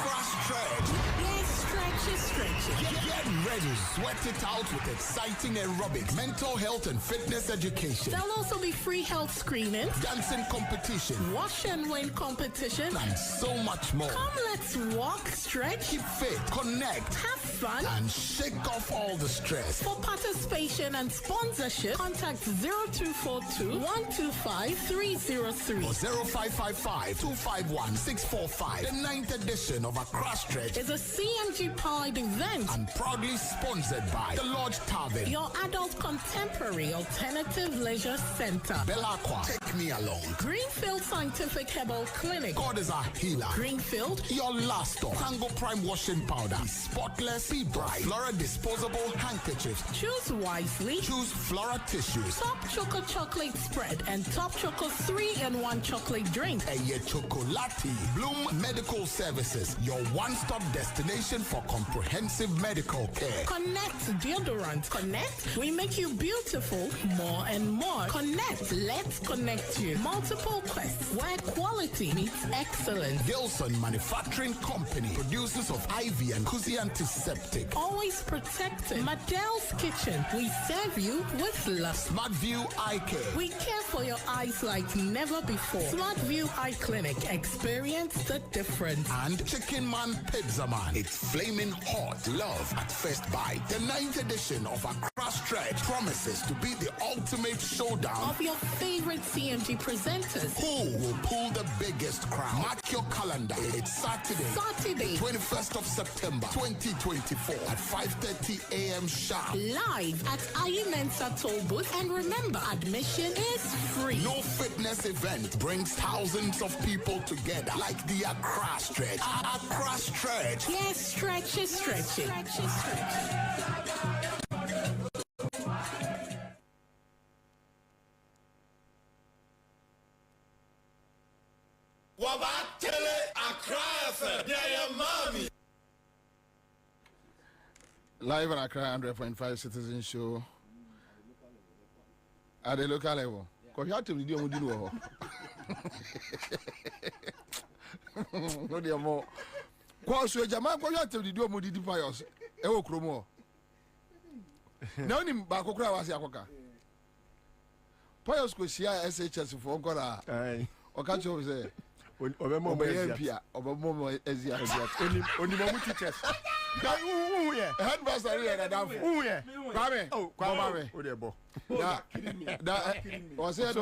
Cross stretch. Let's stretch Get ready, sweat it out with exciting aerobics, mental health and fitness education. There'll also be free health screening, dancing competition, wash and win competition, and so much more. Come, let's walk, stretch, keep fit, connect, have fun, and shake off all the stress. For participation and sponsorship, contact 0242 125 303 or 0555 251 645. The 9th edition of Accra Stretch is a CMG-powered event and proudly sponsored by the Lodge Tavern, your adult contemporary alternative leisure center, Belacqua, Take Me Along, Greenfield Scientific Herbal Clinic, God is our healer, Greenfield, your last stop, Tango Prime Washing Powder, be spotless, be bright, Flora disposable handkerchiefs. Choose wisely. Choose Flora tissues. Top Choco chocolate spread and Top Choco 3-in-1 chocolate drink. Eye Chocolati. Bloom Medical Services, your one-stop destination for comprehensive medical care. Connect deodorant. Connect. We make you beautiful more and more. Connect. Let's connect you. Multiple quests where quality meets excellence. Gilson Manufacturing Company, producers of IV and Kuzi Antiseptic. Always protected. Madel's Kitchen. We serve you with love. Smart View Eye Care. We care for your eyes like never before. Smart View Eye Clinic. Experience the difference. And Chicken Man Pizza Man. It's flaming hot. Love at first bite. The 9th edition of Accra Stretch promises to be the ultimate showdown of your favorite CMG presenters. Who will pull the biggest crown? Mark your calendar. It's Saturday, 21st of September 2024 at 5:30 a.m. sharp. Live at Ansah toll booth. And remember, admission is free. No fitness event brings thousands of people together like the Accra Stretch. Accra Stretch. Yes, stretch it, stretch it. Stretch it, stretch it. Live on Accra 100.5 Citizen Show at the local level. Because you have to do more. No, dear more. Because you have to do more fires. Ewo Kromo. Now, in Bakokra was Yakoka. Pious could see SHS for Gora. Or catch over there. Only more teachers. Headmaster here at Adamfo. Kwame. Kwame. That was it. You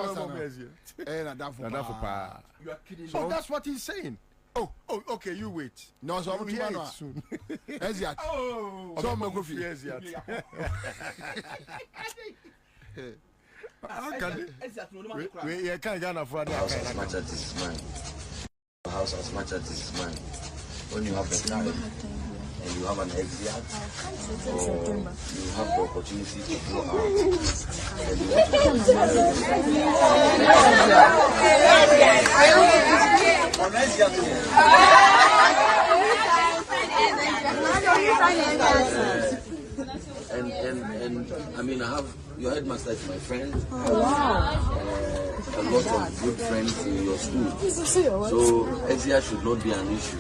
are kidding me. So that's what he's saying. Oh, okay, you wait. No, so I'm hear it soon. Eziat. Oh, so I'm going to Eziat. How can we can't get enough for the house as much as this is mine. The house as much as this is mine. When you have the time and you have an exit, or you have the opportunity to go out, and you want and I mean, I have your headmaster is my friend. A lot of good friends in your school. So exia should not be an issue.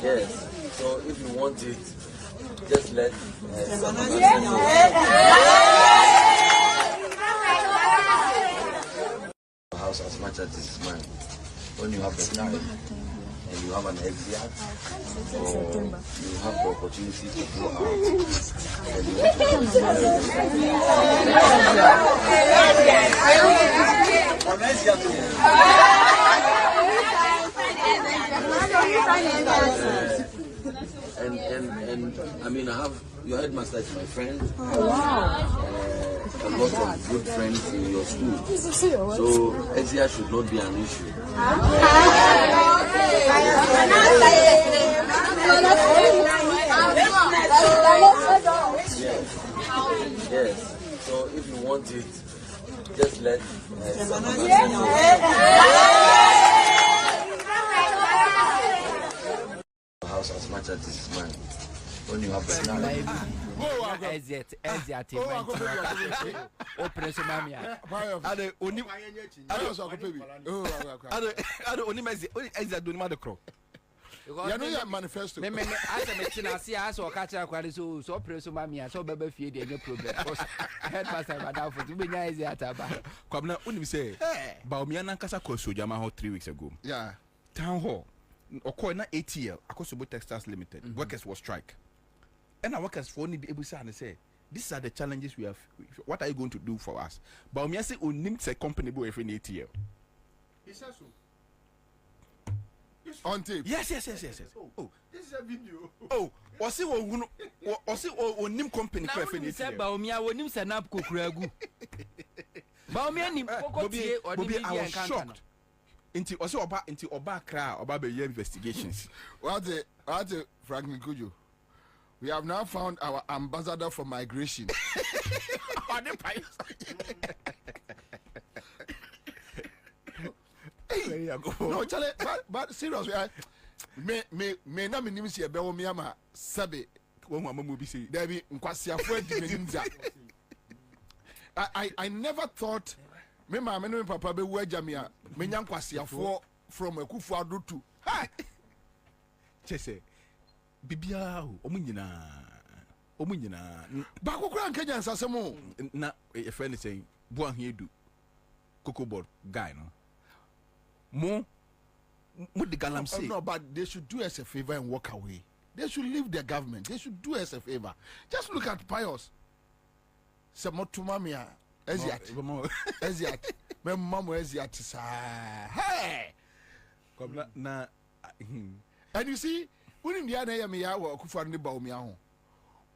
Yes. So if you want it, just let the house as much as this is mine. When you have the time and you have an exit, or you have the opportunity to go out, and you and I mean, I have your headmaster is my friend. A lot of good friends in your school. So exia should not be an issue. Yes. So if you want it, just let the house as much as this is mine. when you have personality. You know your manifesto. Me as a mechina see as or catch a quality so preso mamia so bebe feed any problem. Headmaster madam for to be easy at about. Kwabena unim say Baumia Nankasa Koso Jama 3 weeks ago. Yeah. Town hall. Or na ATL, Akosobo Textiles Limited. Workers will strike. And our workers for only able to say, these are the challenges we have. What are you going to do for us? Baumia say unim say company boy for ATL. He says so. On tape. Yes. Oh, this is a video. Oh, osi onim company for ATL. Say Baumia onim sanap kokuragu. Baumia ni Bobie, I was shocked. Into Oba Kra Oba Be investigations. What the Franklin Kujo? We have now found our ambassador for migration. No, Charlie, but seriously, me na me nimisi ebe wo miama sabe wo mama mo bi say there be nkwasiafo adi me nimza. I never thought me ma me no papa be wu agya me a me nya nkwasiafo from Akufu Adotu. Hi. Chese bibia omu nyina ba kokura nkanya nsasemo na e friend say bo ahedu cocoa board guy no mo the galam say no, but they should do us a favor and walk away. They should leave the government. They should do us a favor. Just look at Pius. Samotumamia Eziat. My mom Eziat sa. Hey. Na and you see, when in the area me ya wo Akufo ne ba o me aho.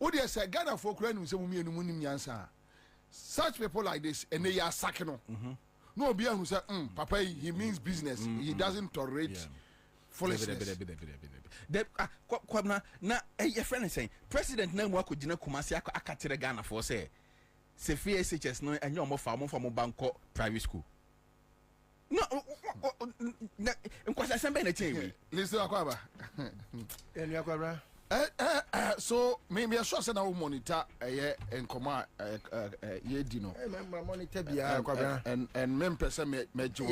O dey say Ghana for kura nu se mu mienu mu nim nyansa. Such people like this and they are sacking no. No be who say papa he means business. He doesn't tolerate foolishness. Kwabena na your friend is saying president na mu akogina Kumasi akatere Ghana for say se FHS no enyo mo fa mo banko private school. No nkwasa sembe na chewe. Listen Akwaba. Enu Akwaba. So maybe I sure say na we monitor enkoma ye di no. Monitor bia Akwaba. And men person me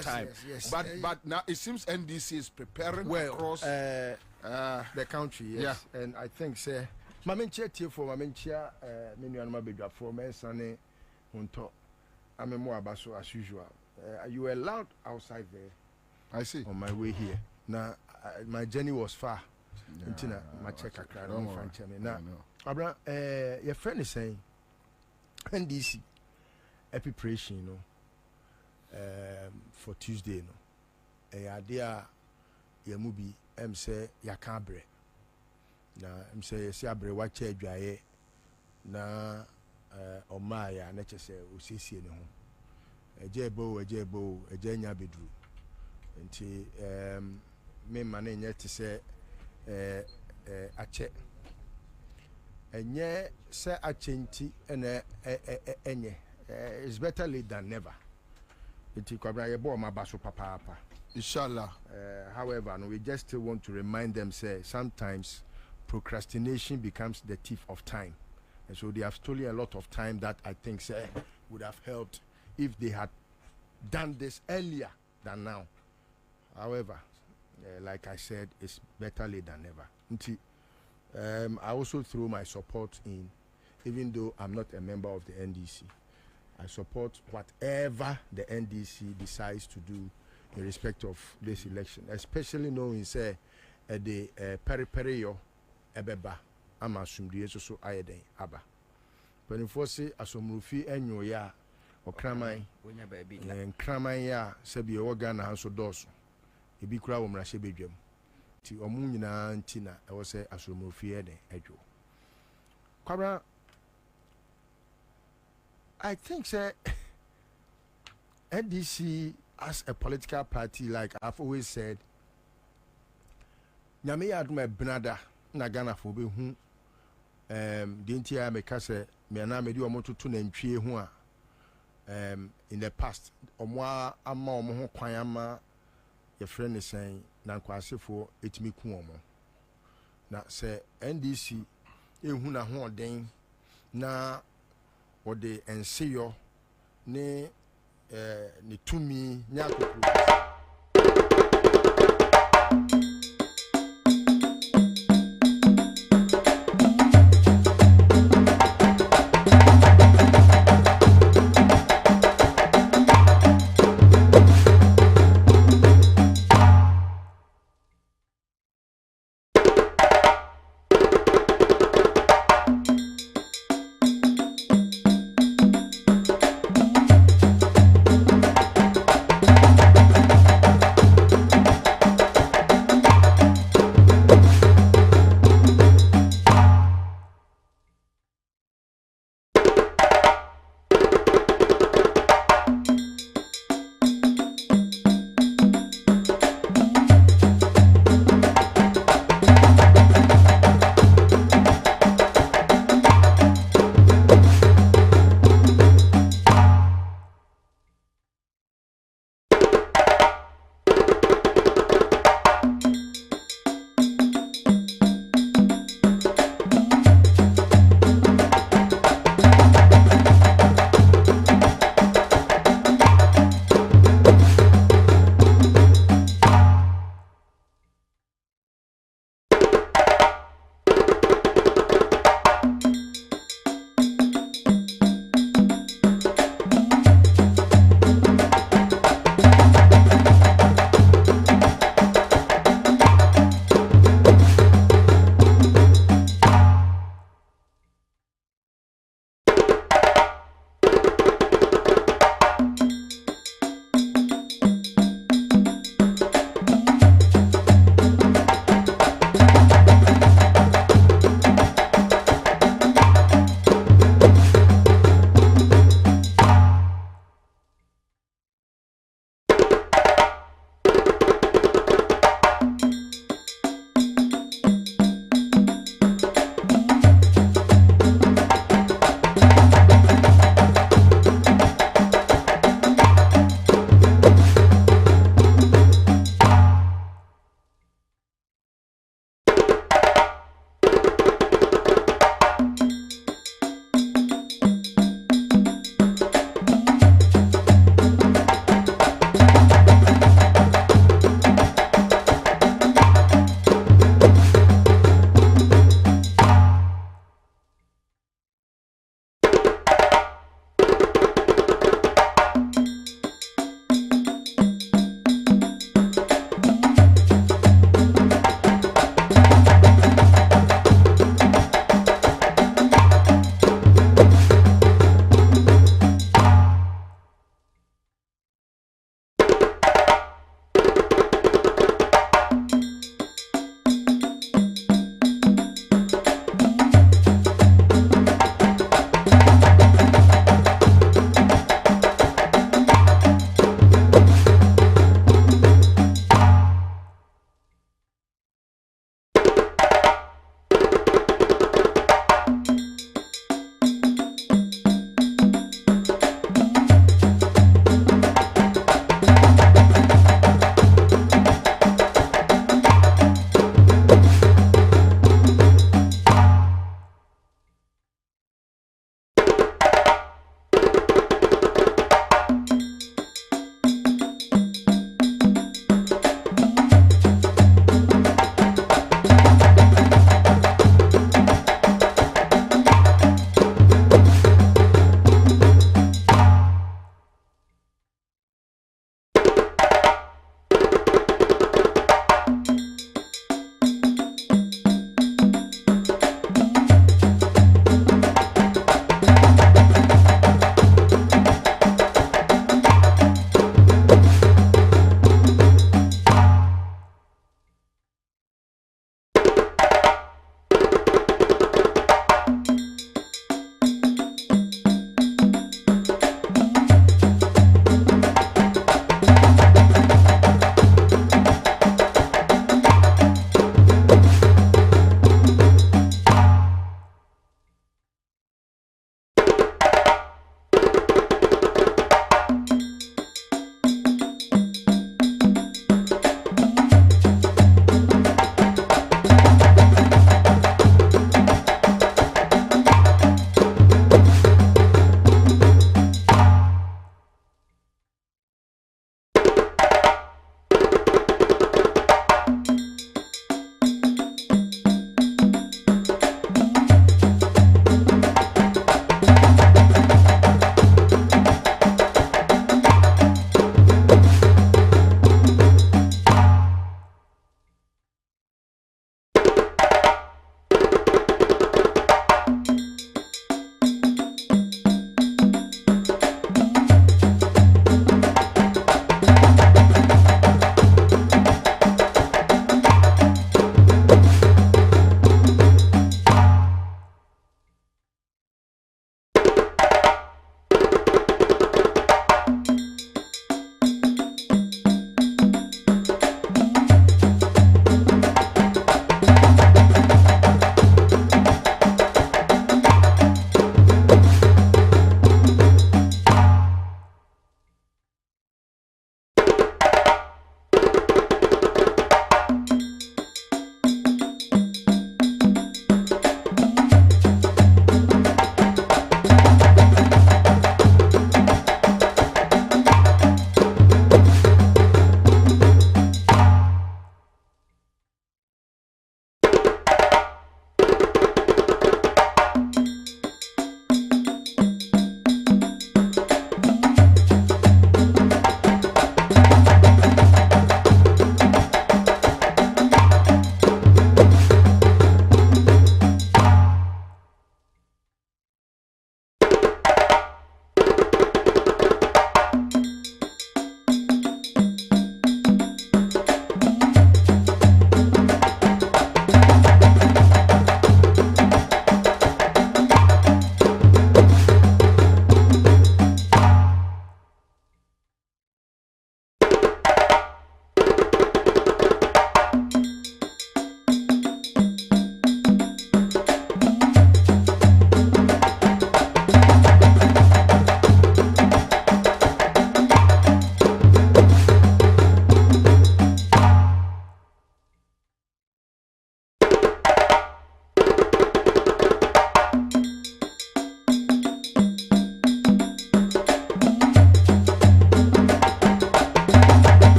time. Yes. But now it seems NDC is preparing across the country. Yes. Yeah. And I think say Mamenchia for Mamenchia menu and Mabedra for Mensane Hunto. I'm a more abaso as usual. You were loud outside there. I see. On my way here. Now my journey was far. Until my check a crowd on French. Now, Abra, your friend is saying NDC preparation, you know, for Tuesday, you know. A idea ya mubi say ya cabre. Na say si abre wache adwaye na omaya na chese osiesie ne ho ejebo ejanya bedru nti me mane nye te se ache enye se achenti ene enye it's better late than never nti kwabra ye bo ma baso papa inshallah. However, no, we just still want to remind them say sometimes procrastination becomes the thief of time, and so they have stolen a lot of time that I think say would have helped if they had done this earlier than now. However, like I said, it's better late than never. I also throw my support in, even though I'm not a member of the NDC. I support whatever the NDC decides to do in respect of this election, especially knowing say the periperio ebeba ama asumdue so ayeden aba penifo se asomrufi enyo ya okraman wonya ba bi nkraman ya sabi e woga na hanso doso ebi kura wo mrahye bedwam ti omu nyina ntina e wo se asomrufi eden adwo kwabra. I think say NDC as a political party, like I've always said, nyame ya aduma benada na Ghana for be hu dinti ya meka se me na me di omo tutu na ntwie hu a in the past omo ama omo ho kwan ama your friend is saying na kwasefo etimi ku omo na se NDC ehu na ho den na wɔde enseyo ne ne tumi nya kokoro